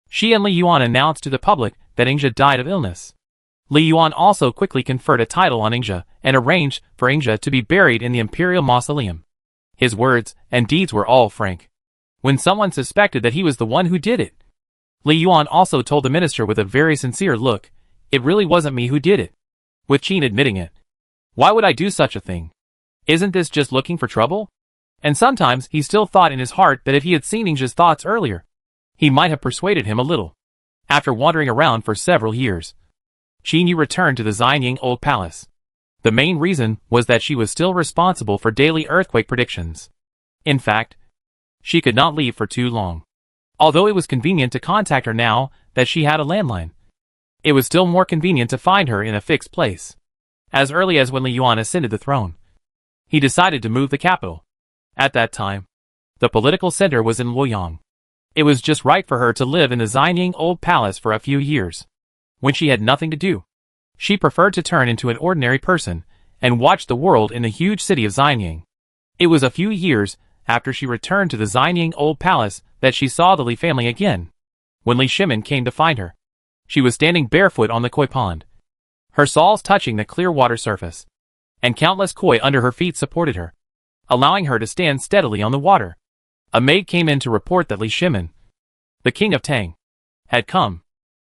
She and Li Yuan announced to the public that Ingja died of illness. Li Yuan also quickly conferred a title on Ingja and arranged for Ingja to be buried in the imperial mausoleum. His words and deeds were all frank. When someone suspected that he was the one who did it, Li Yuan also told the minister with a very sincere look, "It really wasn't me who did it," with Qin admitting it. "Why would I do such a thing? Isn't this just looking for trouble?" And sometimes he still thought in his heart that if he had seen Ingja's thoughts earlier, he might have persuaded him a little. After wandering around for several years, Qin Yu returned to the Xianying Old Palace. The main reason was that she was still responsible for daily earthquake predictions. In fact, she could not leave for too long. Although it was convenient to contact her now that she had a landline, it was still more convenient to find her in a fixed place. As early as when Li Yuan ascended the throne, he decided to move the capital. At that time, the political center was in Luoyang. It was just right for her to live in the Xianying Old Palace for a few years. When she had nothing to do, she preferred to turn into an ordinary person and watch the world in the huge city of Xianying. It was a few years after she returned to the Xianying Old Palace that she saw the Li family again. When Li Shimin came to find her, she was standing barefoot on the koi pond, her soles touching the clear water surface, and countless koi under her feet supported her, allowing her to stand steadily on the water. A maid came in to report that Li Shimin, the king of Tang, had come.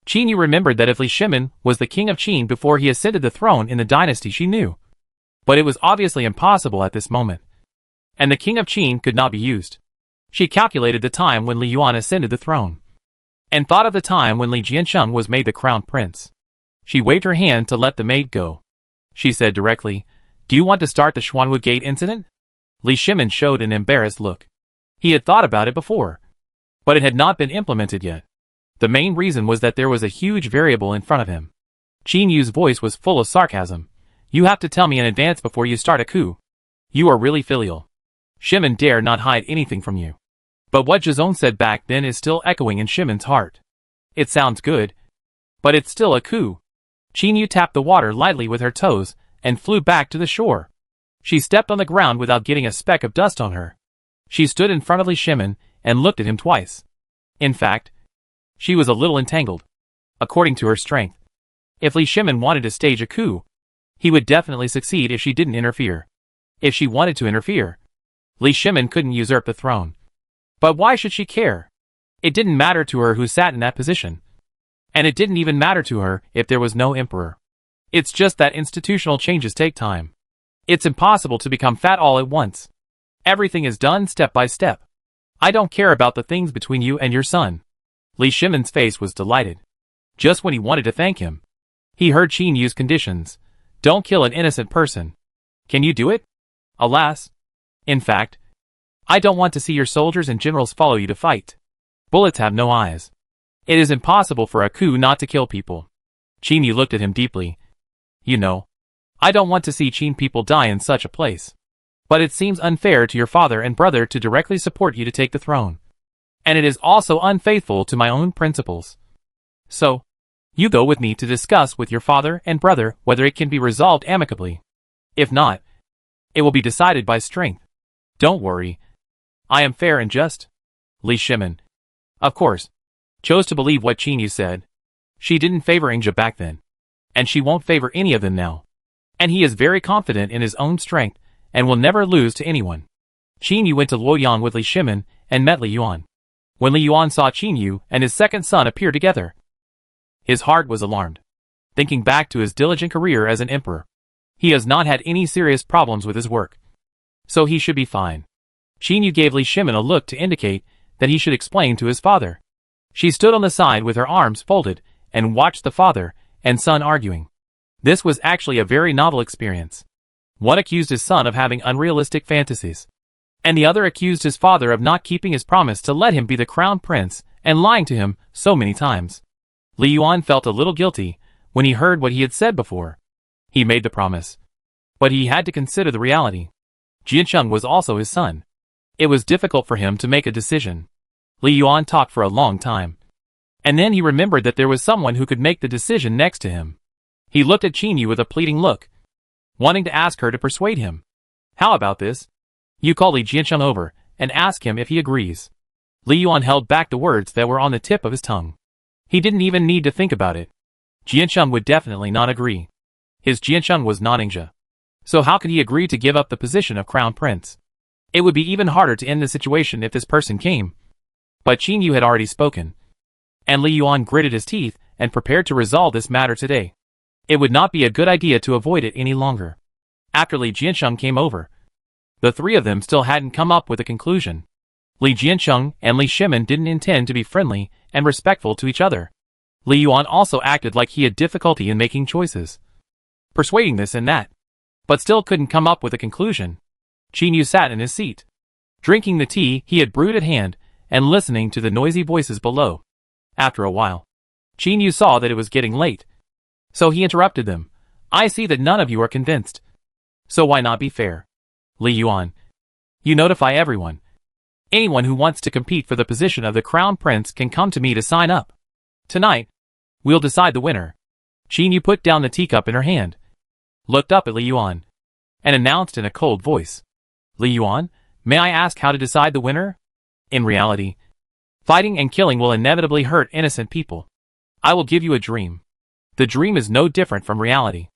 Qin Yu remembered that if Li Shimin was the king of Qin before he ascended the throne in the dynasty she knew, but it was obviously impossible at this moment, and the king of Qin could not be used. She calculated the time when Li Yuan ascended the throne, and thought of the time when Li Jiansheng was made the crown prince. She waved her hand to let the maid go. She said directly, "Do you want to start the Xuanwu Gate incident?" Li Shimin showed an embarrassed look. He had thought about it before, but it had not been implemented yet. The main reason was that there was a huge variable in front of him. Qin Yu's voice was full of sarcasm. "You have to tell me in advance before you start a coup. You are really filial. Shimin dare not hide anything from you." But what Zhizong said back then is still echoing in Shimin's heart. It sounds good, but it's still a coup. Qin Yu tapped the water lightly with her toes and flew back to the shore. She stepped on the ground without getting a speck of dust on her. She stood in front of Li Shimin and looked at him twice. In fact, she was a little entangled, according to her strength. If Li Shimin wanted to stage a coup, he would definitely succeed if she didn't interfere. If she wanted to interfere, Li Shimin couldn't usurp the throne. But why should she care? It didn't matter to her who sat in that position. And it didn't even matter to her if there was no emperor. It's just that institutional changes take time. It's impossible to become fat all at once. Everything is done step by step. I don't care about the things between you and your son. Li Shimin's face was delighted. Just when he wanted to thank him, he heard Qin Yu's conditions. Don't kill an innocent person. Can you do it? Alas. In fact, I don't want to see your soldiers and generals follow you to fight. Bullets have no eyes. It is impossible for a coup not to kill people. Qin Yu looked at him deeply. You know, I don't want to see Qin people die in such a place. But it seems unfair to your father and brother to directly support you to take the throne. And it is also unfaithful to my own principles. So, you go with me to discuss with your father and brother whether it can be resolved amicably. If not, it will be decided by strength. Don't worry. I am fair and just. Li Shimin, of course, chose to believe what Qin Yu said. She didn't favor Ingja back then, and she won't favor any of them now. And he is very confident in his own strength and will never lose to anyone. Qin Yu went to Luoyang with Li Shimin and met Li Yuan. When Li Yuan saw Qin Yu and his second son appear together, his heart was alarmed. Thinking back to his diligent career as an emperor, he has not had any serious problems with his work, so he should be fine. Qin Yu gave Li Shimin a look to indicate that he should explain to his father. She stood on the side with her arms folded and watched the father and son arguing. This was actually a very novel experience. One accused his son of having unrealistic fantasies, and the other accused his father of not keeping his promise to let him be the crown prince and lying to him so many times. Li Yuan felt a little guilty when he heard what he had said before. He made the promise, but he had to consider the reality. Jiancheng was also his son. It was difficult for him to make a decision. Li Yuan talked for a long time. And then he remembered that there was someone who could make the decision next to him. He looked at Qinyu with a pleading look, wanting to ask her to persuade him. How about this? You call Li Jiancheng over and ask him if he agrees. Li Yuan held back the words that were on the tip of his tongue. He didn't even need to think about it. Jiancheng would definitely not agree. His Jiancheng was not Ningxia. So how could he agree to give up the position of crown prince? It would be even harder to end the situation if this person came. But Qinyu had already spoken. And Li Yuan gritted his teeth and prepared to resolve this matter today. It would not be a good idea to avoid it any longer. After Li Jiancheng came over, the three of them still hadn't come up with a conclusion. Li Jiancheng and Li Shimin didn't intend to be friendly and respectful to each other. Li Yuan also acted like he had difficulty in making choices, persuading this and that, but still couldn't come up with a conclusion. Qinyu sat in his seat, drinking the tea he had brewed at hand and listening to the noisy voices below. After a while, Qinyu saw that it was getting late, so he interrupted them. I see that none of you are convinced. So why not be fair? Li Yuan, you notify everyone. Anyone who wants to compete for the position of the crown prince can come to me to sign up. Tonight, we'll decide the winner. Qinyu put down the teacup in her hand, looked up at Li Yuan, and announced in a cold voice. Li Yuan, may I ask how to decide the winner? In reality, fighting and killing will inevitably hurt innocent people. I will give you a dream. The dream is no different from reality.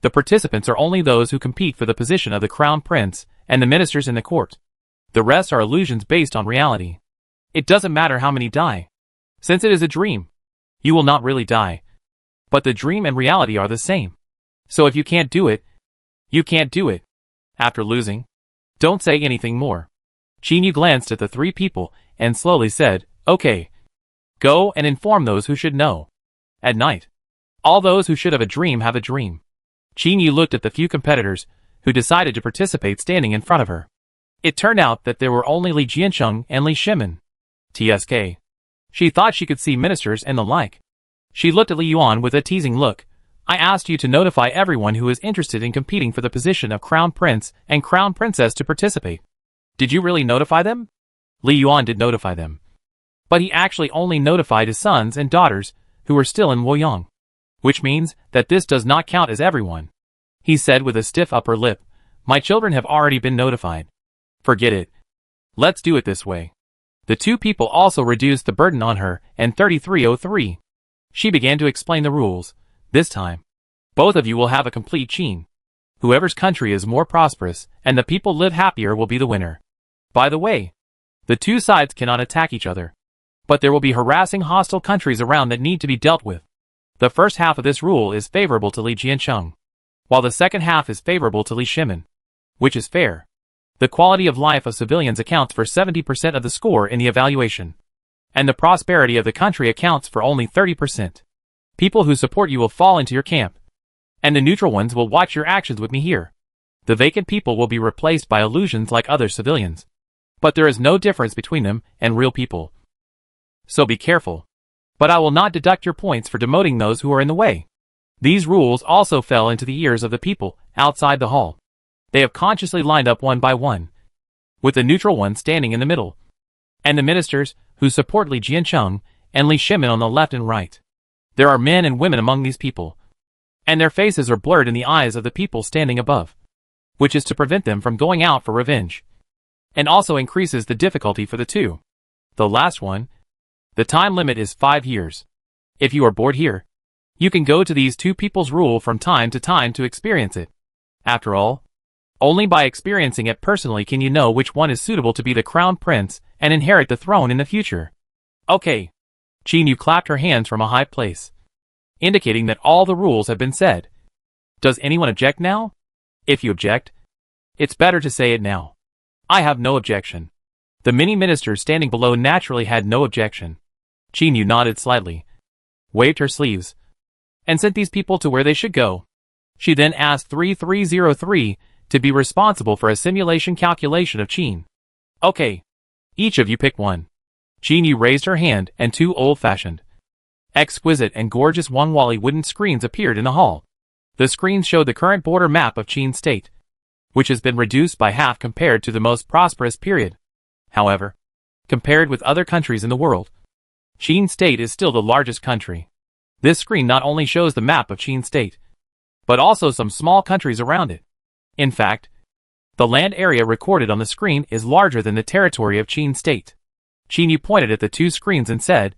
The participants are only those who compete for the position of the crown prince and the ministers in the court. The rest are illusions based on reality. It doesn't matter how many die. Since it is a dream, you will not really die. But the dream and reality are the same. So if you can't do it, you can't do it. After losing, don't say anything more. Qinyu glanced at the three people and slowly said, okay. Go and inform those who should know. At night, all those who should have a dream have a dream. Qinyu looked at the few competitors who decided to participate standing in front of her. It turned out that there were only Li Jiancheng and Li Shimin. TSK. She thought she could see ministers and the like. She looked at Li Yuan with a teasing look. I asked you to notify everyone who is interested in competing for the position of crown prince and crown princess to participate. Did you really notify them? Li Yuan did notify them. But he actually only notified his sons and daughters who were still in Luoyang. Which means that this does not count as everyone. He said with a stiff upper lip, my children have already been notified. Forget it. Let's do it this way. The two people also reduced the burden on her and 3303. She began to explain the rules. This time, both of you will have a complete qin. Whoever's country is more prosperous and the people live happier will be the winner. By the way, the two sides cannot attack each other. But there will be harassing hostile countries around that need to be dealt with. The first half of this rule is favorable to Li Jiancheng, while the second half is favorable to Li Shimin, which is fair. The quality of life of civilians accounts for 70% of the score in the evaluation, and the prosperity of the country accounts for only 30%. People who support you will fall into your camp, and the neutral ones will watch your actions with me here. The vacant people will be replaced by illusions like other civilians. But there is no difference between them and real people. So be careful. But I will not deduct your points for demoting those who are in the way. These rules also fell into the ears of the people outside the hall. They have consciously lined up one by one, with the neutral one standing in the middle, and the ministers who support Li Jiancheng and Li Shimin on the left and right. There are men and women among these people, and their faces are blurred in the eyes of the people standing above, which is to prevent them from going out for revenge, and also increases the difficulty for the two. The last one, the time limit is 5 years. If you are bored here, you can go to these two people's rule from time to time to experience it. After all, only by experiencing it personally can you know which one is suitable to be the crown prince and inherit the throne in the future. Okay. Qinyu clapped her hands from a high place, indicating that all the rules have been said. Does anyone object now? If you object, it's better to say it now. I have no objection. The many ministers standing below naturally had no objection. Qinyu nodded slightly, waved her sleeves, and sent these people to where they should go. She then asked 3303 to be responsible for a simulation calculation of qin. Okay. Each of you pick one. Qinyu raised her hand and two old-fashioned, exquisite and gorgeous Wangwali wooden screens appeared in the hall. The screens showed the current border map of Qin State, which has been reduced by half compared to the most prosperous period. However, compared with other countries in the world, Qin State is still the largest country. This screen not only shows the map of Qin State, but also some small countries around it. In fact, the land area recorded on the screen is larger than the territory of Qin State. Qin pointed at the two screens and said,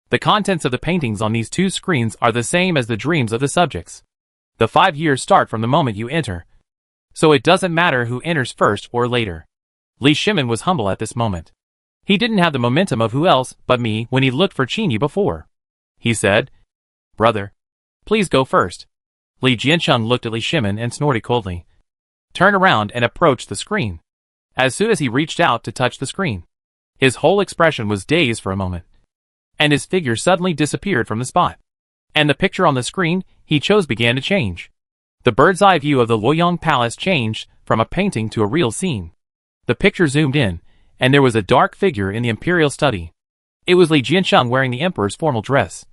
"The contents of the paintings on these two screens are the same as the dreams of the subjects. The 5 years start from the moment you enter, so it doesn't matter who enters first or later." Li Shimin was humble at this moment. He didn't have the momentum of who else but me when he looked for Qin before. He said, "Brother, please go first." Li Jiancheng looked at Li Shimin and snorted coldly, turned around and approached the screen. As soon as he reached out to touch the screen, his whole expression was dazed for a moment, and his figure suddenly disappeared from the spot. And the picture on the screen he chose began to change. The bird's-eye view of the Luoyang Palace changed from a painting to a real scene. The picture zoomed in, and there was a dark figure in the imperial study. It was Li Jiancheng wearing the emperor's formal dress,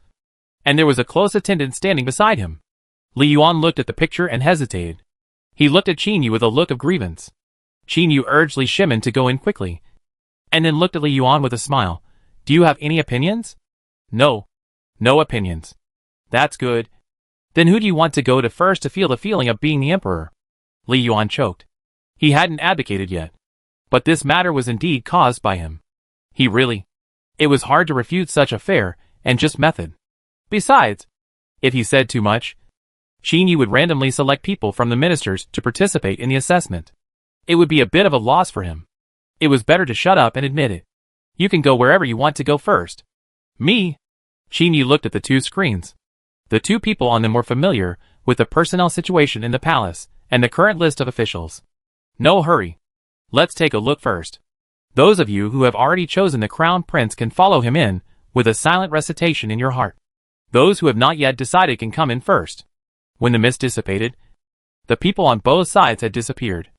and there was a close attendant standing beside him. Li Yuan looked at the picture and hesitated. He looked at Qin Yu with a look of grievance. Qin Yu urged Li Shimin to go in quickly, and then looked at Li Yuan with a smile. "Do you have any opinions?" "No. No opinions." "That's good. Then who do you want to go to first to feel the feeling of being the emperor?" Li Yuan choked. He hadn't abdicated yet, but this matter was indeed caused by him. It was hard to refute such a fair and just method. Besides, if he said too much, Qin Yu would randomly select people from the ministers to participate in the assessment. It would be a bit of a loss for him. It was better to shut up and admit it. "You can go wherever you want to go first." "Me?" Qin Yu looked at the two screens. The two people on them were familiar with the personnel situation in the palace and the current list of officials. "No hurry. Let's take a look first. Those of you who have already chosen the crown prince can follow him in with a silent recitation in your heart. Those who have not yet decided can come in first." When the mist dissipated, the people on both sides had disappeared,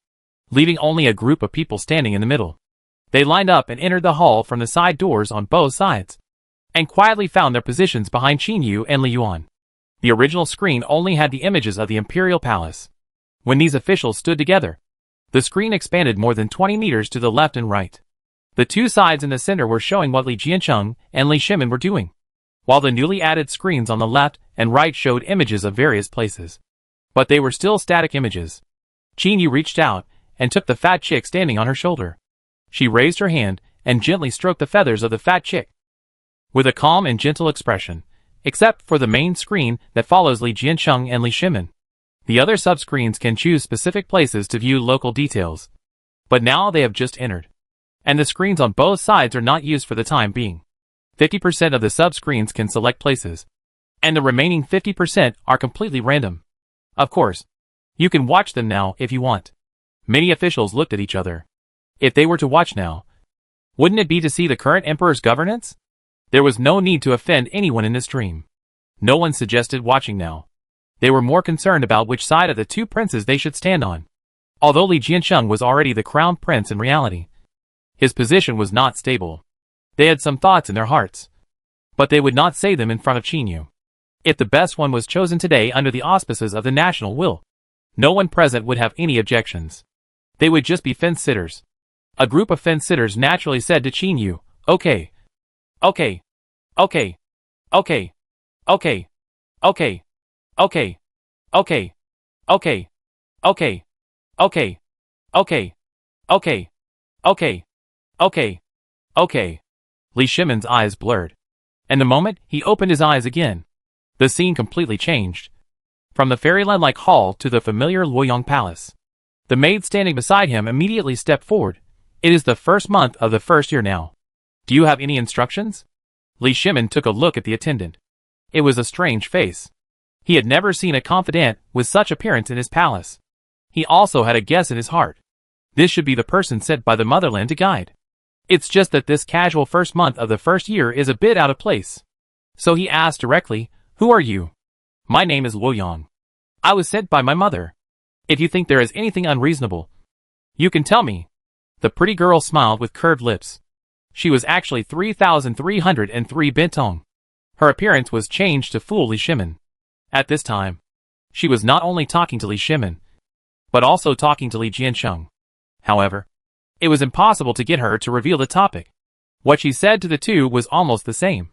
leaving only a group of people standing in the middle. They lined up and entered the hall from the side doors on both sides, and quietly found their positions behind Qin Yu and Li Yuan. The original screen only had the images of the imperial palace. When these officials stood together, the screen expanded more than 20 meters to the left and right. The two sides in the center were showing what Li Jiancheng and Li Shimin were doing, while the newly added screens on the left and right showed images of various places. But they were still static images. Qin Yu reached out and took the fat chick standing on her shoulder. She raised her hand and gently stroked the feathers of the fat chick, with a calm and gentle expression, except for the main screen that follows Li Jiancheng and Li Shimin. The other sub-screens can choose specific places to view local details, but now they have just entered, and the screens on both sides are not used for the time being. 50% of the sub-screens can select places, and the remaining 50% are completely random. Of course, you can watch them now if you want. Many officials looked at each other. If they were to watch now, wouldn't it be to see the current emperor's governance? There was no need to offend anyone in this dream. No one suggested watching now. They were more concerned about which side of the two princes they should stand on. Although Li Jiancheng was already the crown prince in reality, his position was not stable. They had some thoughts in their hearts, but they would not say them in front of Qin Yu. If the best one was chosen today under the auspices of the national will, no one present would have any objections. They would just be fence-sitters. A group of fence-sitters naturally said to Qin Yu, "Okay. Okay. Okay. Okay. Okay. Okay. Okay. Okay. Okay. Okay. Okay. Okay. Okay. Okay. Okay. Okay." Li Shimin's eyes blurred, and the moment he opened his eyes again, the scene completely changed. From the fairyland-like hall to the familiar Luoyang Palace. The maid standing beside him immediately stepped forward. "It is the first month of the first year now. Do you have any instructions?" Li Shimin took a look at the attendant. It was a strange face. He had never seen a confidant with such appearance in his palace. He also had a guess in his heart. This should be the person sent by the motherland to guide. It's just that this casual first month of the first year is a bit out of place. So he asked directly, "Who are you?" "My name is Luoyang. I was sent by my mother. If you think there is anything unreasonable, you can tell me." The pretty girl smiled with curved lips. She was actually 3,303 bintong. Her appearance was changed to fool Li Shimin. At this time, she was not only talking to Li Shimin, but also talking to Li Jiansheng. However, it was impossible to get her to reveal the topic. What she said to the two was almost the same,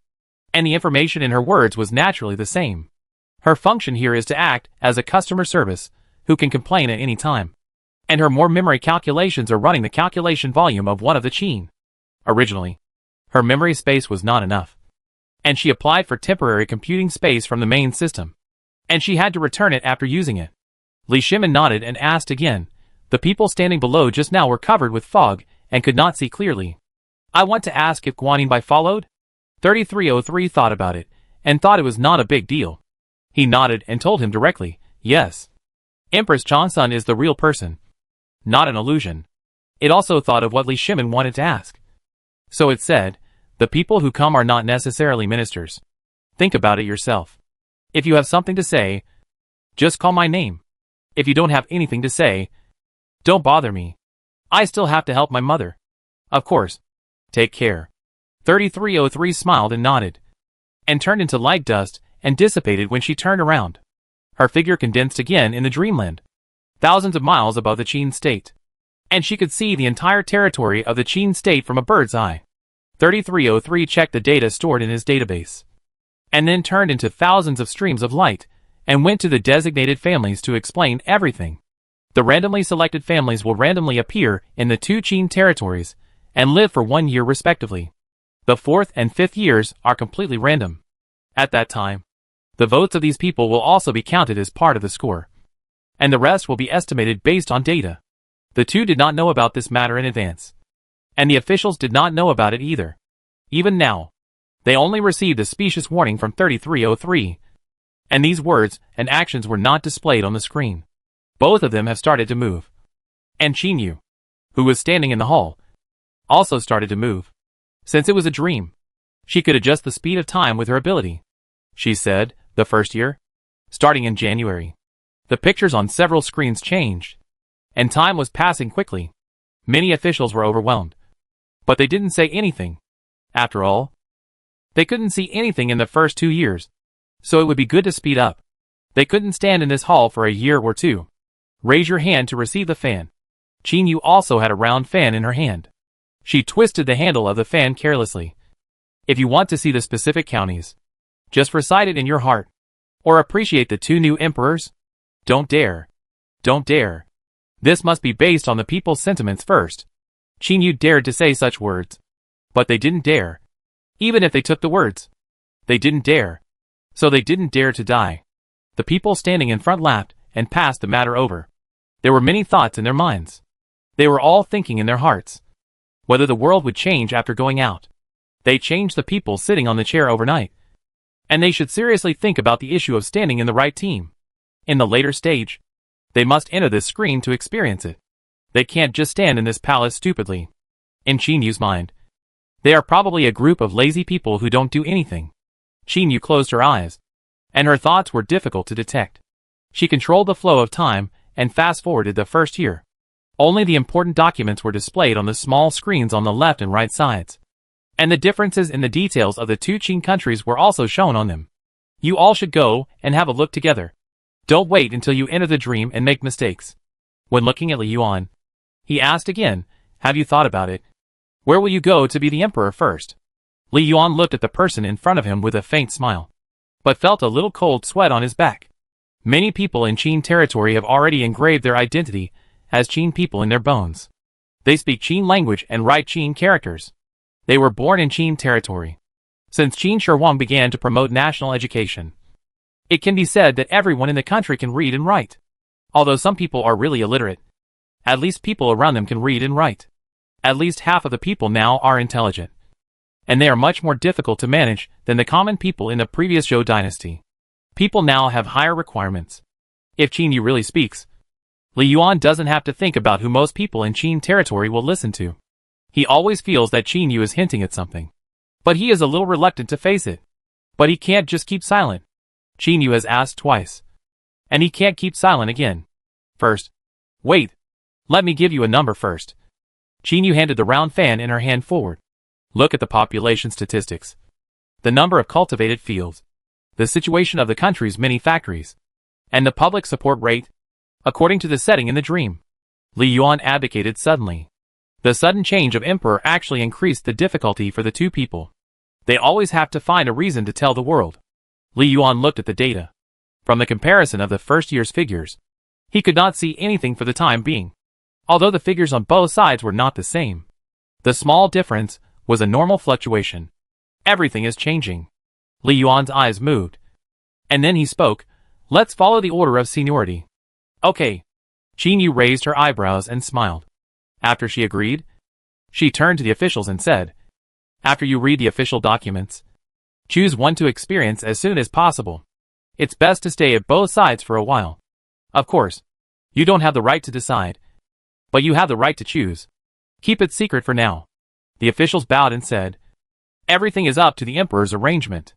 and the information in her words was naturally the same. Her function here is to act as a customer service who can complain at any time, and her more memory calculations are running the calculation volume of one of the Qin. Originally, her memory space was not enough, and she applied for temporary computing space from the main system, and she had to return it after using it. Li Shimin nodded and asked again. The people standing below just now were covered with fog and could not see clearly. I want to ask if Guaninbai followed? 3303 thought about it and thought it was not a big deal. He nodded and told him directly, yes. Empress Changsun is the real person, not an illusion. It also thought of what Li Shimin wanted to ask. So it said, the people who come are not necessarily ministers. Think about it yourself. If you have something to say, just call my name. If you don't have anything to say, don't bother me. I still have to help my mother. Of course. Take care. 3303 smiled and nodded, and turned into light dust and dissipated when she turned around. Her figure condensed again in the dreamland, thousands of miles above the Qin state, and she could see the entire territory of the Qin state from a bird's eye. 3303 checked the data stored in his database, and then turned into thousands of streams of light, and went to the designated families to explain everything. The randomly selected families will randomly appear in the two Qin territories and live for 1 year respectively. The 4th and 5th years are completely random. At that time, the votes of these people will also be counted as part of the score, and the rest will be estimated based on data. The two did not know about this matter in advance, and the officials did not know about it either. Even now, they only received a specious warning from 3303, and these words and actions were not displayed on the screen. Both of them have started to move. And Qinyu, who was standing in the hall, also started to move. Since it was a dream, she could adjust the speed of time with her ability. She said, the first year, starting in January. The pictures on several screens changed, and time was passing quickly. Many officials were overwhelmed, but they didn't say anything. After all, they couldn't see anything in the first 2 years, so it would be good to speed up. They couldn't stand in this hall for a year or two. Raise your hand to receive the fan. Qinyu also had a round fan in her hand. She twisted the handle of the fan carelessly. If you want to see the specific counties, just recite it in your heart, or appreciate the two new emperors. Don't dare. Don't dare. This must be based on the people's sentiments first. Qinyu dared to say such words, but they didn't dare. Even if they took the words, they didn't dare. So they didn't dare to die. The people standing in front laughed and passed the matter over. There were many thoughts in their minds. They were all thinking in their hearts whether the world would change after going out. They changed the people sitting on the chair overnight, and they should seriously think about the issue of standing in the right team. In the later stage, they must enter this screen to experience it. They can't just stand in this palace stupidly. In Qinyu's mind, they are probably a group of lazy people who don't do anything. Qinyu closed her eyes, and her thoughts were difficult to detect. She controlled the flow of time and fast-forwarded the first year. Only the important documents were displayed on the small screens on the left and right sides, and the differences in the details of the two Qin countries were also shown on them. You all should go and have a look together. Don't wait until you enter the dream and make mistakes. When looking at Li Yuan, he asked again, have you thought about it? Where will you go to be the emperor first? Li Yuan looked at the person in front of him with a faint smile, but felt a little cold sweat on his back. Many people in Qin territory have already engraved their identity as Qin people in their bones. They speak Qin language and write Qin characters. They were born in Qin territory. Since Qin Shihuang began to promote national education, it can be said that everyone in the country can read and write. Although some people are really illiterate, at least people around them can read and write. At least half of the people now are intelligent, and they are much more difficult to manage than the common people in the previous Zhou dynasty. People now have higher requirements. If Qinyu really speaks, Li Yuan doesn't have to think about who most people in Qin territory will listen to. He always feels that Qinyu is hinting at something, but he is a little reluctant to face it. But he can't just keep silent. Qinyu has asked twice, and he can't keep silent again. First, wait. Let me give you a number first. Qinyu handed the round fan in her hand forward. Look at the population statistics, the number of cultivated fields, the situation of the country's many factories, and the public support rate. according to the setting in the dream. Li Yuan abdicated suddenly. The sudden change of emperor actually increased the difficulty for the two people. They always have to find a reason to tell the world. Li Yuan looked at the data. From the comparison of the first year's figures, he could not see anything for the time being. Although the figures on both sides were not the same, the small difference was a normal fluctuation. Everything is changing. Li Yuan's eyes moved. And then he spoke, "Let's follow the order of seniority." "Okay." Qin Yu raised her eyebrows and smiled. After she agreed, she turned to the officials and said, "After you read the official documents, choose one to experience as soon as possible. It's best to stay at both sides for a while. Of course, you don't have the right to decide, but you have the right to choose. Keep it secret for now." The officials bowed and said, "Everything is up to the emperor's arrangement.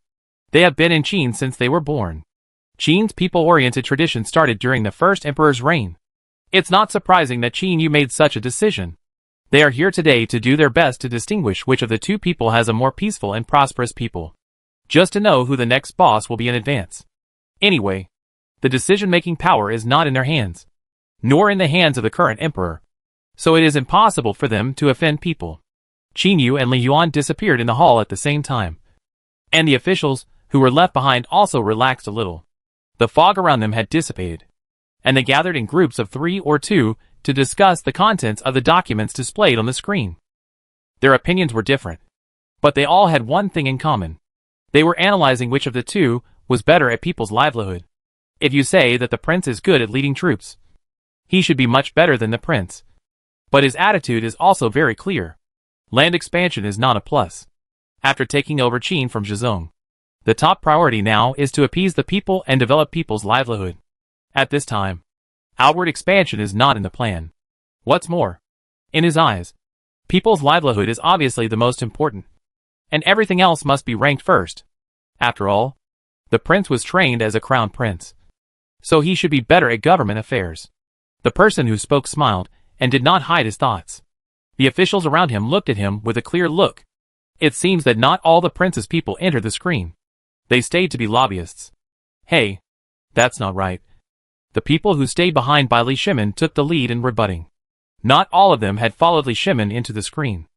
They have been in Qin since they were born. Qin's people-oriented tradition started during the first emperor's reign. It's not surprising that Qin Yu made such a decision. They are here today to do their best to distinguish which of the two people has a more peaceful and prosperous people. Just to know who the next boss will be in advance. Anyway, the decision-making power is not in their hands, nor in the hands of the current emperor, so it is impossible for them to offend people." Qin Yu and Li Yuan disappeared in the hall at the same time, and the officials, who were left behind, also relaxed a little. The fog around them had dissipated, and they gathered in groups of 3 or 2 to discuss the contents of the documents displayed on the screen. Their opinions were different, but they all had one thing in common. They were analyzing which of the two was better at people's livelihood. If you say that the prince is good at leading troops, he should be much better than the prince. But his attitude is also very clear. Land expansion is not a plus. After taking over Qin from Zhizong, the top priority now is to appease the people and develop people's livelihood. At this time, outward expansion is not in the plan. What's more, in his eyes, people's livelihood is obviously the most important, and everything else must be ranked first. After all, the prince was trained as a crown prince, so he should be better at government affairs. The person who spoke smiled and did not hide his thoughts. The officials around him looked at him with a clear look. It seems that not all the prince's people entered the screen. They stayed to be lobbyists. Hey, that's not right. The people who stayed behind by Li Shimin took the lead in rebutting. Not all of them had followed Li Shimin into the screen.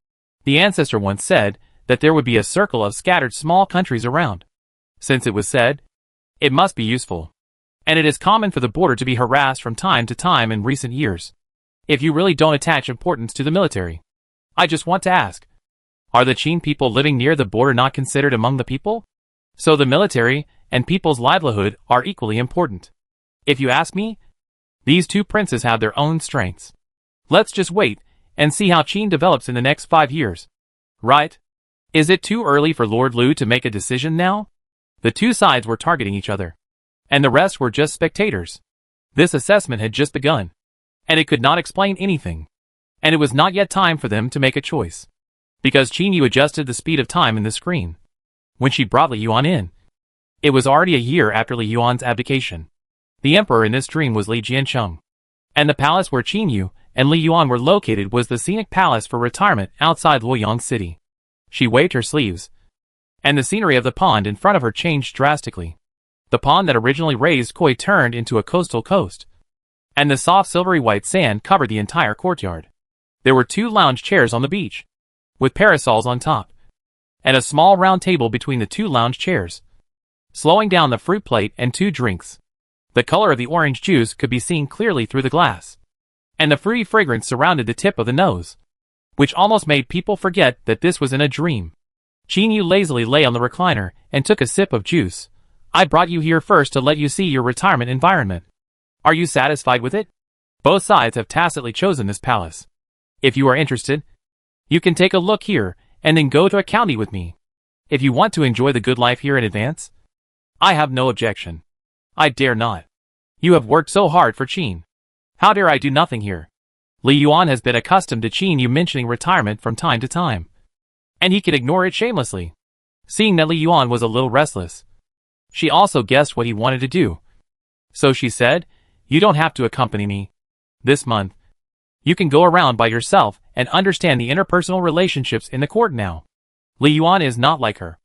The ancestor once said that there would be a circle of scattered small countries around. Since it was said, it must be useful. And it is common for the border to be harassed from time to time in recent years. If you really don't attach importance to the military, I just want to ask, are the Qin people living near the border not considered among the people? So the military and people's livelihood are equally important. If you ask me, these two princes have their own strengths. Let's just wait and see how Qin develops in the next 5 years. Right? Is it too early for Lord Lu to make a decision now? The two sides were targeting each other, and the rest were just spectators. This assessment had just begun, and it could not explain anything. And it was not yet time for them to make a choice, because Qin Yu adjusted the speed of time in the screen. When she brought Li Yuan in, it was already a year after Li Yuan's abdication. The emperor in this dream was Li Jiancheng, and the palace where Qin Yu and Li Yuan were located was the scenic palace for retirement outside Luoyang City. She waved her sleeves, and the scenery of the pond in front of her changed drastically. The pond that originally raised koi turned into a coastal coast, and the soft silvery white sand covered the entire courtyard. There were 2 lounge chairs on the beach, with parasols on top, and a small round table between the 2 lounge chairs. Slowing down the fruit plate and 2 drinks. The color of the orange juice could be seen clearly through the glass, and the fruity fragrance surrounded the tip of the nose, which almost made people forget that this was in a dream. Qin Yu lazily lay on the recliner and took a sip of juice. I brought you here first to let you see your retirement environment. Are you satisfied with it? Both sides have tacitly chosen this palace. If you are interested, you can take a look here and then go to a county with me. If you want to enjoy the good life here in advance, I have no objection. I dare not. You have worked so hard for Qin. How dare I do nothing here? Li Yuan has been accustomed to Qin Yu mentioning retirement from time to time, and he could ignore it shamelessly. Seeing that Li Yuan was a little restless, she also guessed what he wanted to do. So she said, "You don't have to accompany me. This month, you can go around by yourself and understand the interpersonal relationships in the court now." Li Yuan is not like her.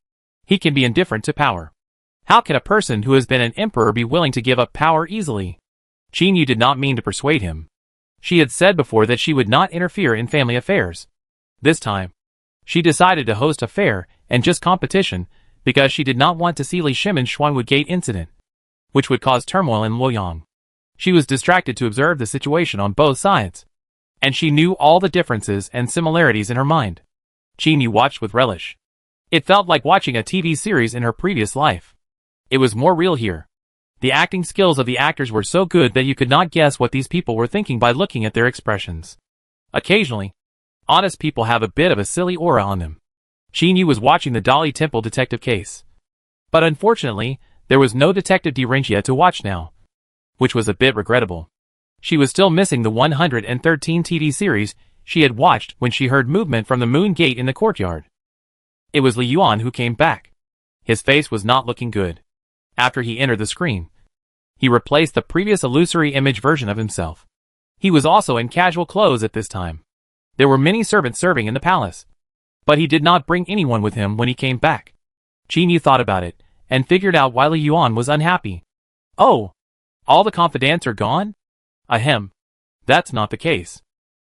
He can be indifferent to power. How can a person who has been an emperor be willing to give up power easily? Qin Yu did not mean to persuade him. She had said before that she would not interfere in family affairs. This time, she decided to host a fair and just competition because she did not want to see Li Shimon's Xuanwu Gate incident, which would cause turmoil in Luoyang. She was distracted to observe the situation on both sides, and she knew all the differences and similarities in her mind. Qin Yu watched with relish. It felt like watching a TV series in her previous life. It was more real here. The acting skills of the actors were so good that you could not guess what these people were thinking by looking at their expressions. Occasionally, honest people have a bit of a silly aura on them. Qin Yu was watching the Dali Temple detective case. But unfortunately, there was no Detective Direntia to watch now, which was a bit regrettable. She was still missing the 113 TV series she had watched when she heard movement from the moon gate in the courtyard. It was Li Yuan who came back. His face was not looking good. After he entered the screen, he replaced the previous illusory image version of himself. He was also in casual clothes at this time. There were many servants serving in the palace, but he did not bring anyone with him when he came back. Qin Yu thought about it, and figured out why Li Yuan was unhappy. Oh, all the confidants are gone? Ahem. That's not the case.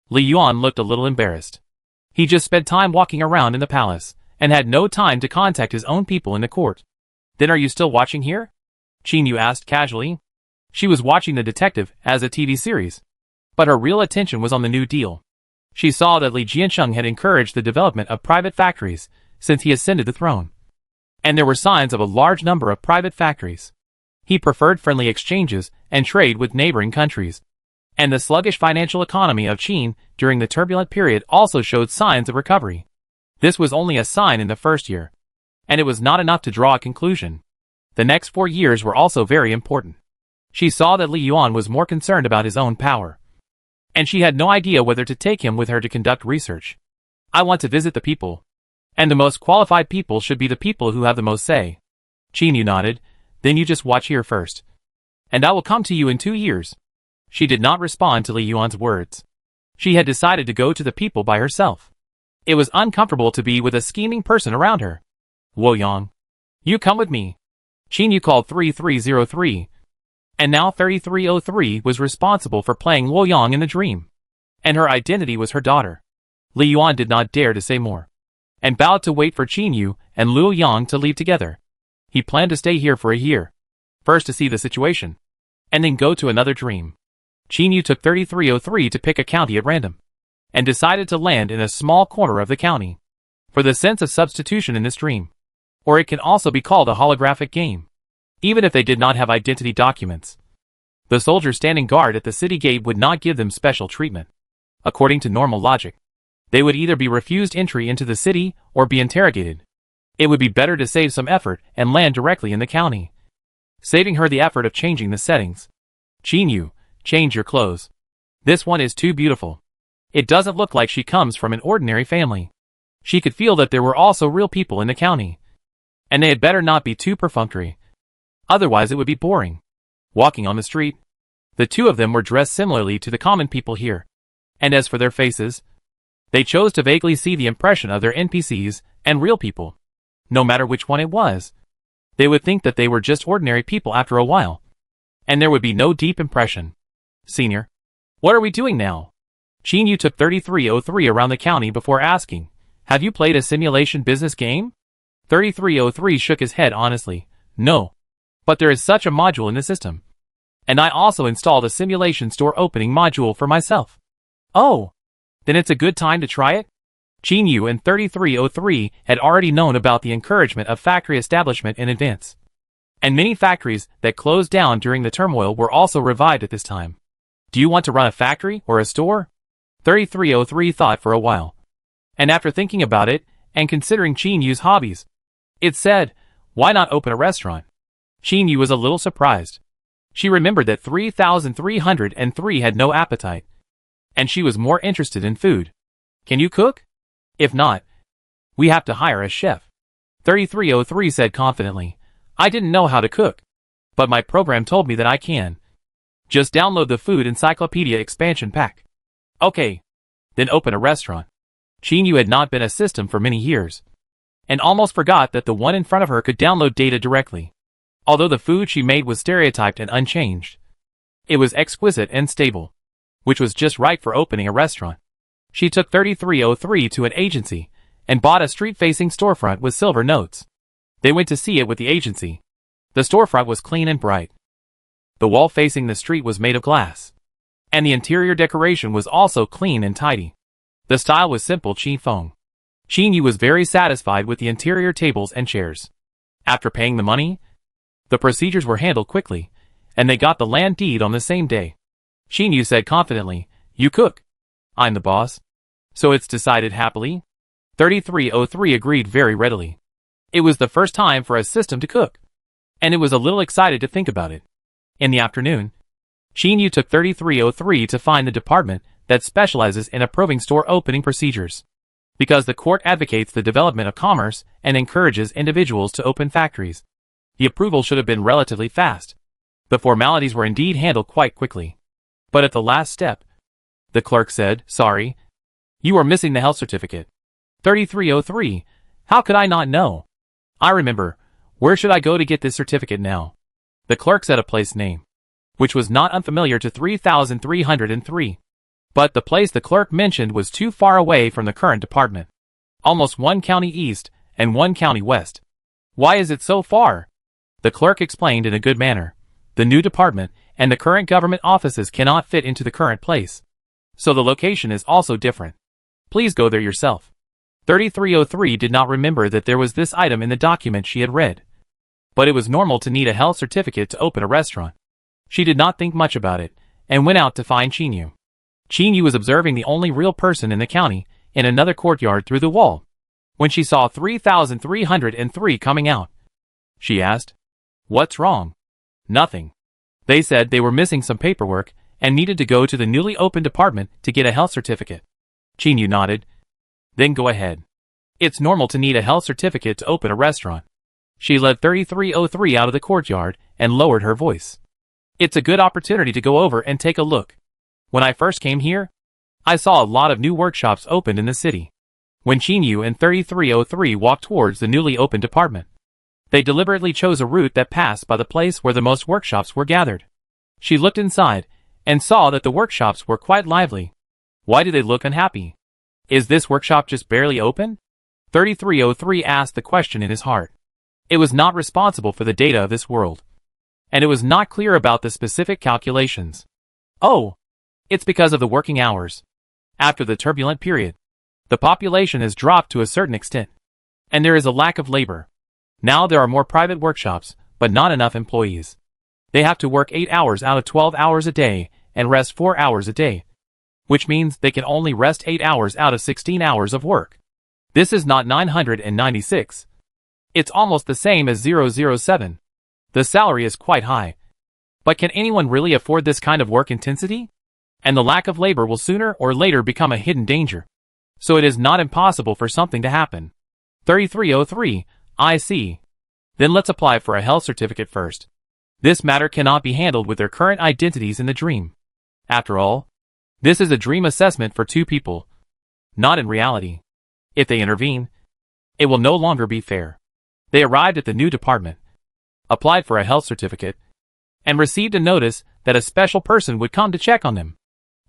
Li Yuan looked a little embarrassed. He just spent time walking around in the palace, and had no time to contact his own people in the court. Then are you still watching here? Qin Yu asked casually. She was watching The Detective as a TV series, but her real attention was on the new deal. She saw that Li Jiansheng had encouraged the development of private factories since he ascended the throne. And there were signs of a large number of private factories. He preferred friendly exchanges and trade with neighboring countries. And the sluggish financial economy of Qin during the turbulent period also showed signs of recovery. This was only a sign in the first year, and it was not enough to draw a conclusion. The next 4 years were also very important. She saw that Li Yuan was more concerned about his own power, and she had no idea whether to take him with her to conduct research. I want to visit the people, and the most qualified people should be the people who have the most say. Qin Yu nodded. Then you just watch here first, and I will come to you in 2 years. She did not respond to Li Yuan's words. She had decided to go to the people by herself. It was uncomfortable to be with a scheming person around her. Luoyang, you come with me. Qin Yu called 3303. And now 3303 was responsible for playing Luoyang in the dream. And her identity was her daughter. Li Yuan did not dare to say more, and bowed to wait for Qin Yu and Luoyang to leave together. He planned to stay here for a year, first to see the situation, and then go to another dream. Qin Yu took 3303 to pick a county at random, and decided to land in a small corner of the county, for the sense of substitution in this dream. Or it can also be called a holographic game, even if they did not have identity documents. The soldiers standing guard at the city gate would not give them special treatment. According to normal logic, they would either be refused entry into the city or be interrogated. It would be better to save some effort and land directly in the county, saving her the effort of changing the settings. Qin Yu, change your clothes. This one is too beautiful. It doesn't look like she comes from an ordinary family. She could feel that there were also real people in the county, and they had better not be too perfunctory. Otherwise it would be boring. Walking on the street, the two of them were dressed similarly to the common people here. And as for their faces, they chose to vaguely see the impression of their NPCs and real people. No matter which one it was, they would think that they were just ordinary people after a while, and there would be no deep impression. Senior, what are we doing now? Qin Yu took 3303 around the county before asking, have you played a simulation business game? 3303 shook his head honestly. No. But there is such a module in the system. And I also installed a simulation store opening module for myself. Oh, then it's a good time to try it? Qin Yu and 3303 had already known about the encouragement of factory establishment in advance. And many factories that closed down during the turmoil were also revived at this time. Do you want to run a factory or a store? 3303 thought for a while. And after thinking about it, and considering Qin Yu's hobbies, it said, why not open a restaurant? Qin Yu was a little surprised. She remembered that 3303 had no appetite, and she was more interested in food. Can you cook? If not, we have to hire a chef. 3303 said confidently. I didn't know how to cook, but my program told me that I can. Just download the Food Encyclopedia expansion pack. Okay, then open a restaurant. Qin Yu had not been a system for many years, and almost forgot that the one in front of her could download data directly. Although the food she made was stereotyped and unchanged, It was exquisite and stable, which was just right for opening a restaurant. She took 3303 to an agency and bought a street-facing storefront with silver notes. They went to see it with the agency. The storefront was clean and bright. The wall facing the street was made of glass, and the interior decoration was also clean and tidy. The style was simple Shihuang. Yu was very satisfied with the interior tables and chairs. After paying the money, the procedures were handled quickly, and they got the land deed on the same day. Yu said confidently, "You cook. I'm the boss. So it's decided happily?" 3303 agreed very readily. It was the first time for a system to cook, and it was a little excited to think about it. In the afternoon, Yu took 3303 to find the department that specializes in approving store opening procedures. Because the court advocates the development of commerce and encourages individuals to open factories, the approval should have been relatively fast. The formalities were indeed handled quite quickly. But at the last step, the clerk said, "Sorry, you are missing the health certificate." 3303, "How could I not know? I remember. Where should I go to get this certificate now?" The clerk said a place name, which was not unfamiliar to 3303. But the place the clerk mentioned was too far away from the current department. Almost 1 county east and 1 county west. "Why is it so far?" The clerk explained in a good manner. The new department and the current government offices cannot fit into the current place. So the location is also different. Please go there yourself. 3303 did not remember that there was this item in the document she had read. But it was normal to need a health certificate to open a restaurant. She did not think much about it, and went out to find Yu. Yu was observing the only real person in the county, in another courtyard through the wall. When she saw 3303 coming out, she asked, "What's wrong?" "Nothing." They said they were missing some paperwork, and needed to go to the newly opened department to get a health certificate. Yu nodded. "Then go ahead. It's normal to need a health certificate to open a restaurant." She led 3303 out of the courtyard, and lowered her voice. "It's a good opportunity to go over and take a look. When I first came here, I saw a lot of new workshops opened in the city." When Yu and 3303 walked towards the newly opened department, they deliberately chose a route that passed by the place where the most workshops were gathered. She looked inside, and saw that the workshops were quite lively. Why do they look unhappy? Is this workshop just barely open? 3303 asked the question in his heart. It was not responsible for the data of this world, and it was not clear about the specific calculations. Oh, it's because of the working hours. After the turbulent period, the population has dropped to a certain extent, and there is a lack of labor. Now there are more private workshops, but not enough employees. They have to work 8 hours out of 12 hours a day, and rest 4 hours a day, which means they can only rest 8 hours out of 16 hours of work. This is not 996. It's almost the same as 007. The salary is quite high. But can anyone really afford this kind of work intensity? And the lack of labor will sooner or later become a hidden danger. So it is not impossible for something to happen. 3303, I see. Then let's apply for a health certificate first. This matter cannot be handled with their current identities in the dream. After all, this is a dream assessment for 2 people, not in reality. If they intervene, it will no longer be fair. They arrived at the new department, applied for a health certificate, and received a notice that a special person would come to check on them.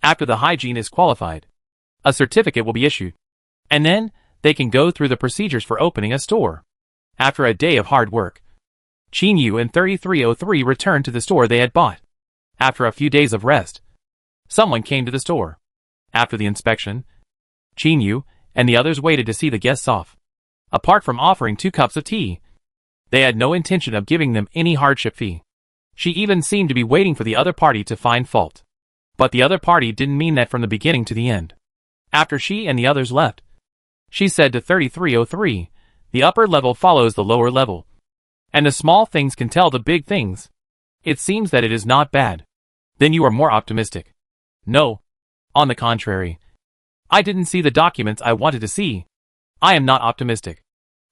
After the hygiene is qualified, a certificate will be issued, and then they can go through the procedures for opening a store. After a day of hard work, Yu and 3303 returned to the store they had bought. After a few days of rest, someone came to the store. After the inspection, Yu and the others waited to see the guests off. Apart from offering 2 cups of tea, they had no intention of giving them any hardship fee. She even seemed to be waiting for the other party to find fault. But the other party didn't mean that from the beginning to the end. After she and the others left, she said to 3303, "The upper level follows the lower level, and the small things can tell the big things. It seems that it is not bad." "Then you are more optimistic." "No. On the contrary. I didn't see the documents I wanted to see. I am not optimistic.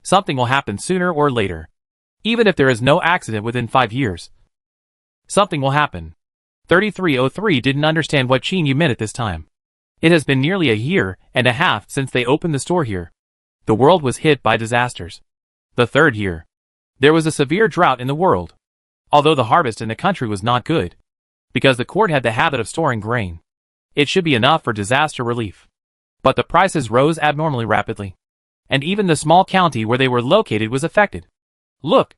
Something will happen sooner or later. Even if there is no accident within 5 years. Something will happen." 3303 didn't understand what Yu meant at this time. It has been nearly a year and a half since they opened the store here. The world was hit by disasters. The 3rd year, there was a severe drought in the world. Although the harvest in the country was not good, because the court had the habit of storing grain. It should be enough for disaster relief. But the prices rose abnormally rapidly. And even the small county where they were located was affected. Look!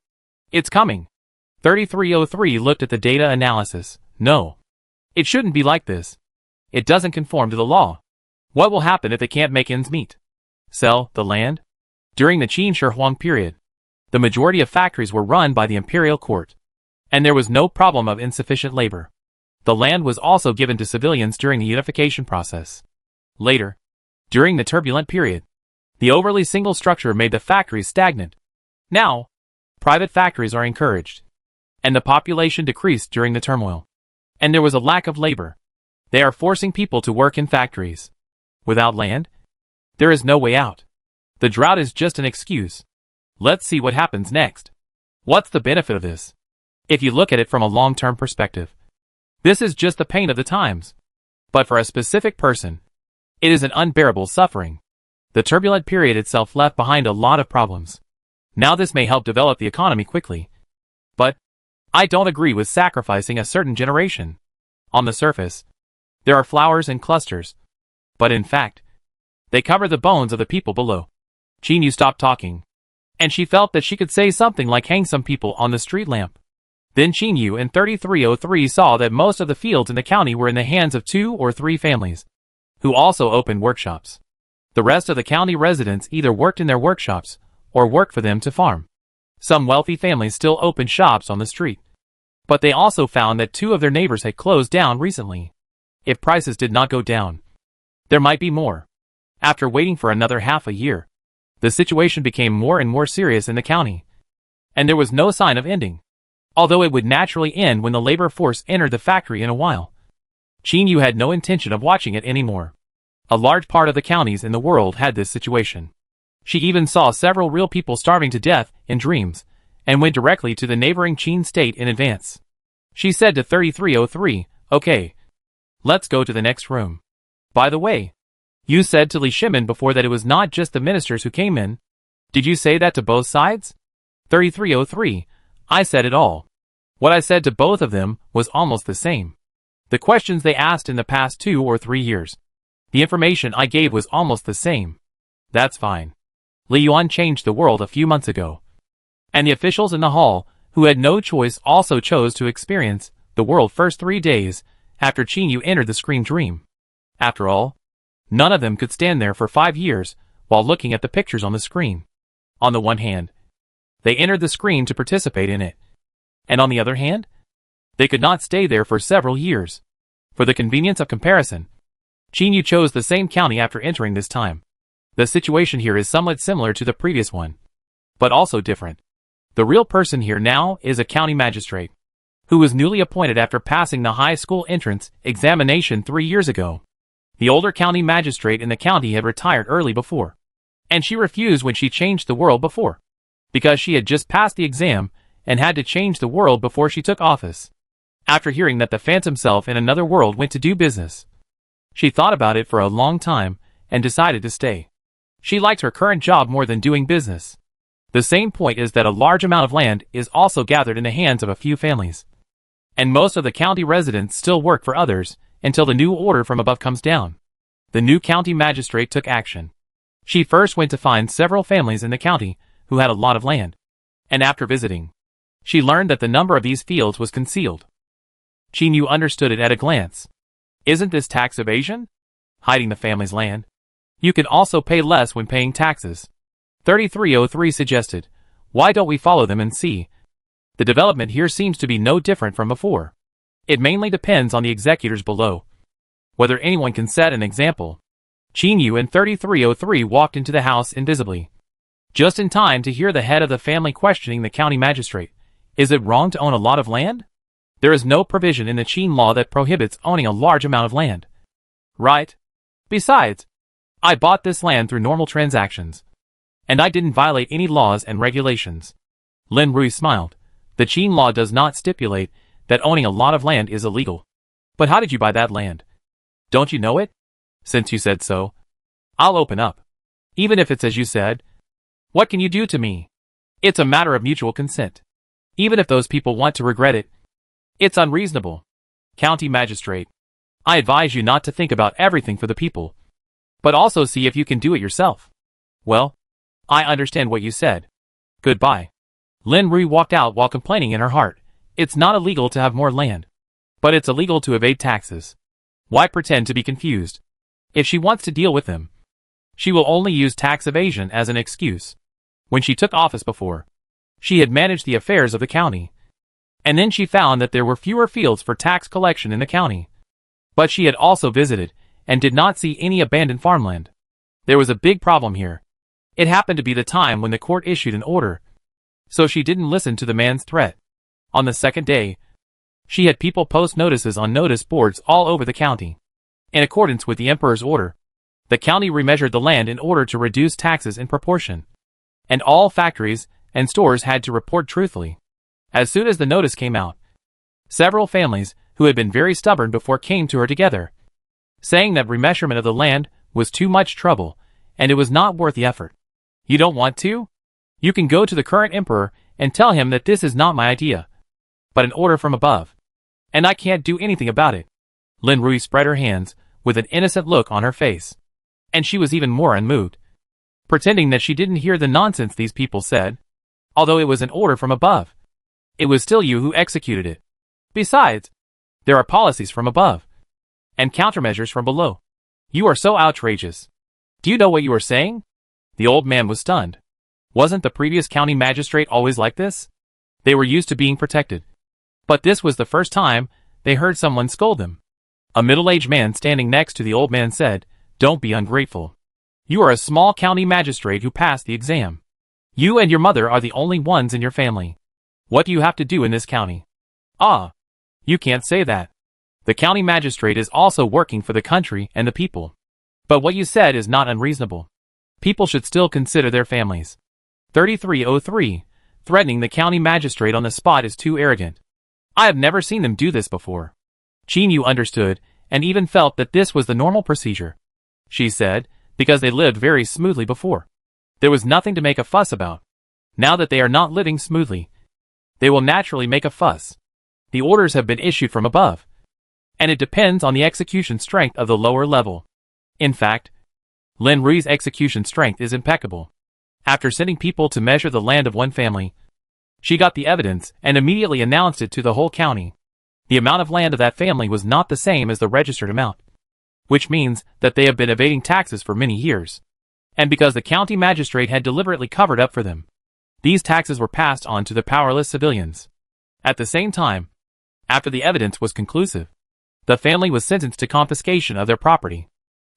It's coming! 3303 looked at the data analysis. No. It shouldn't be like this. It doesn't conform to the law. What will happen if they can't make ends meet? Sell the land? During the Qin Shihuang period, the majority of factories were run by the imperial court. And there was no problem of insufficient labor. The land was also given to civilians during the unification process. Later, during the turbulent period, the overly single structure made the factories stagnant. Now, private factories are encouraged. And the population decreased during the turmoil. And there was a lack of labor. They are forcing people to work in factories. Without land, there is no way out. The drought is just an excuse. Let's see what happens next. What's the benefit of this? If you look at it from a long-term perspective, this is just the pain of the times. But for a specific person, it is an unbearable suffering. The turbulent period itself left behind a lot of problems. Now this may help develop the economy quickly. But I don't agree with sacrificing a certain generation. On the surface, there are flowers and clusters. But in fact, they cover the bones of the people below. Qin stopped talking. And she felt that she could say something like hang some people on the street lamp. Then Qin and 3303 saw that most of the fields in the county were in the hands of 2 or 3 families, who also opened workshops. The rest of the county residents either worked in their workshops, or worked for them to farm. Some wealthy families still opened shops on the street. But they also found that 2 of their neighbors had closed down recently. If prices did not go down, there might be more. After waiting for another half a year, the situation became more and more serious in the county. And there was no sign of ending. Although it would naturally end when the labor force entered the factory in a while. Qin had no intention of watching it anymore. A large part of the counties in the world had this situation. She even saw several real people starving to death in dreams, and went directly to the neighboring Qin state in advance. She said to 3303, "Okay, let's go to the next room. By the way, you said to Li Shimin before that it was not just the ministers who came in. Did you say that to both sides?" 3303, "I said it all. What I said to both of them was almost the same. The questions they asked in the past 2 or 3 years. The information I gave was almost the same. That's fine. Li Yuan changed the world a few months ago. And the officials in the hall, who had no choice, also chose to experience the world first 3 days after Qin entered the screen dream. After all, none of them could stand there for 5 years while looking at the pictures on the screen. On the one hand, they entered the screen to participate in it. And on the other hand, they could not stay there for several years. For the convenience of comparison, Qin chose the same county after entering this time. The situation here is somewhat similar to the previous one, but also different. The real person here now is a county magistrate, who was newly appointed after passing the high school entrance examination 3 years ago. The older county magistrate in the county had retired early before, and she refused when she changed the world before, because she had just passed the exam and had to change the world before she took office. After hearing that the phantom self in another world went to do business, she thought about it for a long time and decided to stay. She liked her current job more than doing business. The same point is that a large amount of land is also gathered in the hands of a few families. And most of the county residents still work for others until the new order from above comes down. The new county magistrate took action. She first went to find several families in the county who had a lot of land. And after visiting, she learned that the number of these fields was concealed. Qin understood it at a glance. Isn't this tax evasion? Hiding the family's land. You can also pay less when paying taxes. 3303 suggested, why don't we follow them and see? The development here seems to be no different from before. It mainly depends on the executors below, whether anyone can set an example. Qin and 3303 walked into the house invisibly, just in time to hear the head of the family questioning the county magistrate. Is it wrong to own a lot of land? There is no provision in the Qin law that prohibits owning a large amount of land. Right? Besides, I bought this land through normal transactions, and I didn't violate any laws and regulations. Lin Rui smiled. The Qin law does not stipulate that owning a lot of land is illegal. But how did you buy that land? Don't you know it? Since you said so, I'll open up. Even if it's as you said. What can you do to me? It's a matter of mutual consent. Even if those people want to regret it, it's unreasonable. County Magistrate. I advise you not to think about everything for the people, but also see if you can do it yourself. Well, I understand what you said. Goodbye. Lin Rui walked out while complaining in her heart. It's not illegal to have more land, but it's illegal to evade taxes. Why pretend to be confused? If she wants to deal with them, she will only use tax evasion as an excuse. When she took office before, she had managed the affairs of the county, and then she found that there were fewer fields for tax collection in the county. But she had also visited, and did not see any abandoned farmland. There was a big problem here. It happened to be the time when the court issued an order, so she didn't listen to the man's threat. On the second day, she had people post notices on notice boards all over the county. In accordance with the emperor's order, the county remeasured the land in order to reduce taxes in proportion, and all factories and stores had to report truthfully. As soon as the notice came out, several families who had been very stubborn before came to her together, saying that remeasurement of the land was too much trouble, and it was not worth the effort. You don't want to? You can go to the current emperor and tell him that this is not my idea, but an order from above, and I can't do anything about it. Lin Rui spread her hands with an innocent look on her face, and she was even more unmoved, pretending that she didn't hear the nonsense these people said. Although it was an order from above, it was still you who executed it. Besides, there are policies from above, and countermeasures from below. You are so outrageous. Do you know what you are saying? The old man was stunned. Wasn't the previous county magistrate always like this? They were used to being protected. But this was the first time they heard someone scold them. A middle-aged man standing next to the old man said, "Don't be ungrateful. You are a small county magistrate who passed the exam. You and your mother are the only ones in your family. What do you have to do in this county?" "Ah, you can't say that. The county magistrate is also working for the country and the people. But what you said is not unreasonable. People should still consider their families." 3303. Threatening the county magistrate on the spot is too arrogant. I have never seen them do this before. Qin Yu understood, and even felt that this was the normal procedure. She said, because they lived very smoothly before. There was nothing to make a fuss about. Now that they are not living smoothly, they will naturally make a fuss. The orders have been issued from above, and it depends on the execution strength of the lower level. In fact, Lin Rui's execution strength is impeccable. After sending people to measure the land of one family, she got the evidence and immediately announced it to the whole county. The amount of land of that family was not the same as the registered amount, which means that they have been evading taxes for many years. And because the county magistrate had deliberately covered up for them, these taxes were passed on to the powerless civilians. At the same time, after the evidence was conclusive, the family was sentenced to confiscation of their property.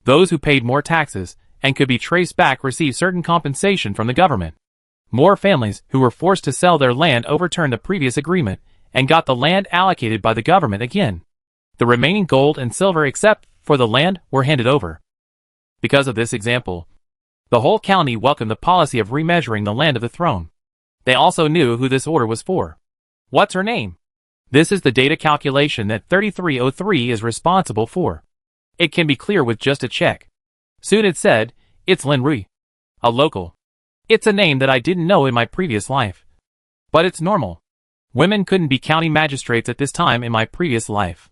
Those who paid more taxes and could be traced back received certain compensation from the government. More families who were forced to sell their land overturned the previous agreement and got the land allocated by the government again. The remaining gold and silver except for the land were handed over. Because of this example, the whole county welcomed the policy of remeasuring the land of the throne. They also knew who this order was for. What's her name? This is the data calculation that 3303 is responsible for. It can be clear with just a check. Soon it said, "It's Lin Rui. A local." It's a name that I didn't know in my previous life. But it's normal. Women couldn't be county magistrates at this time in my previous life.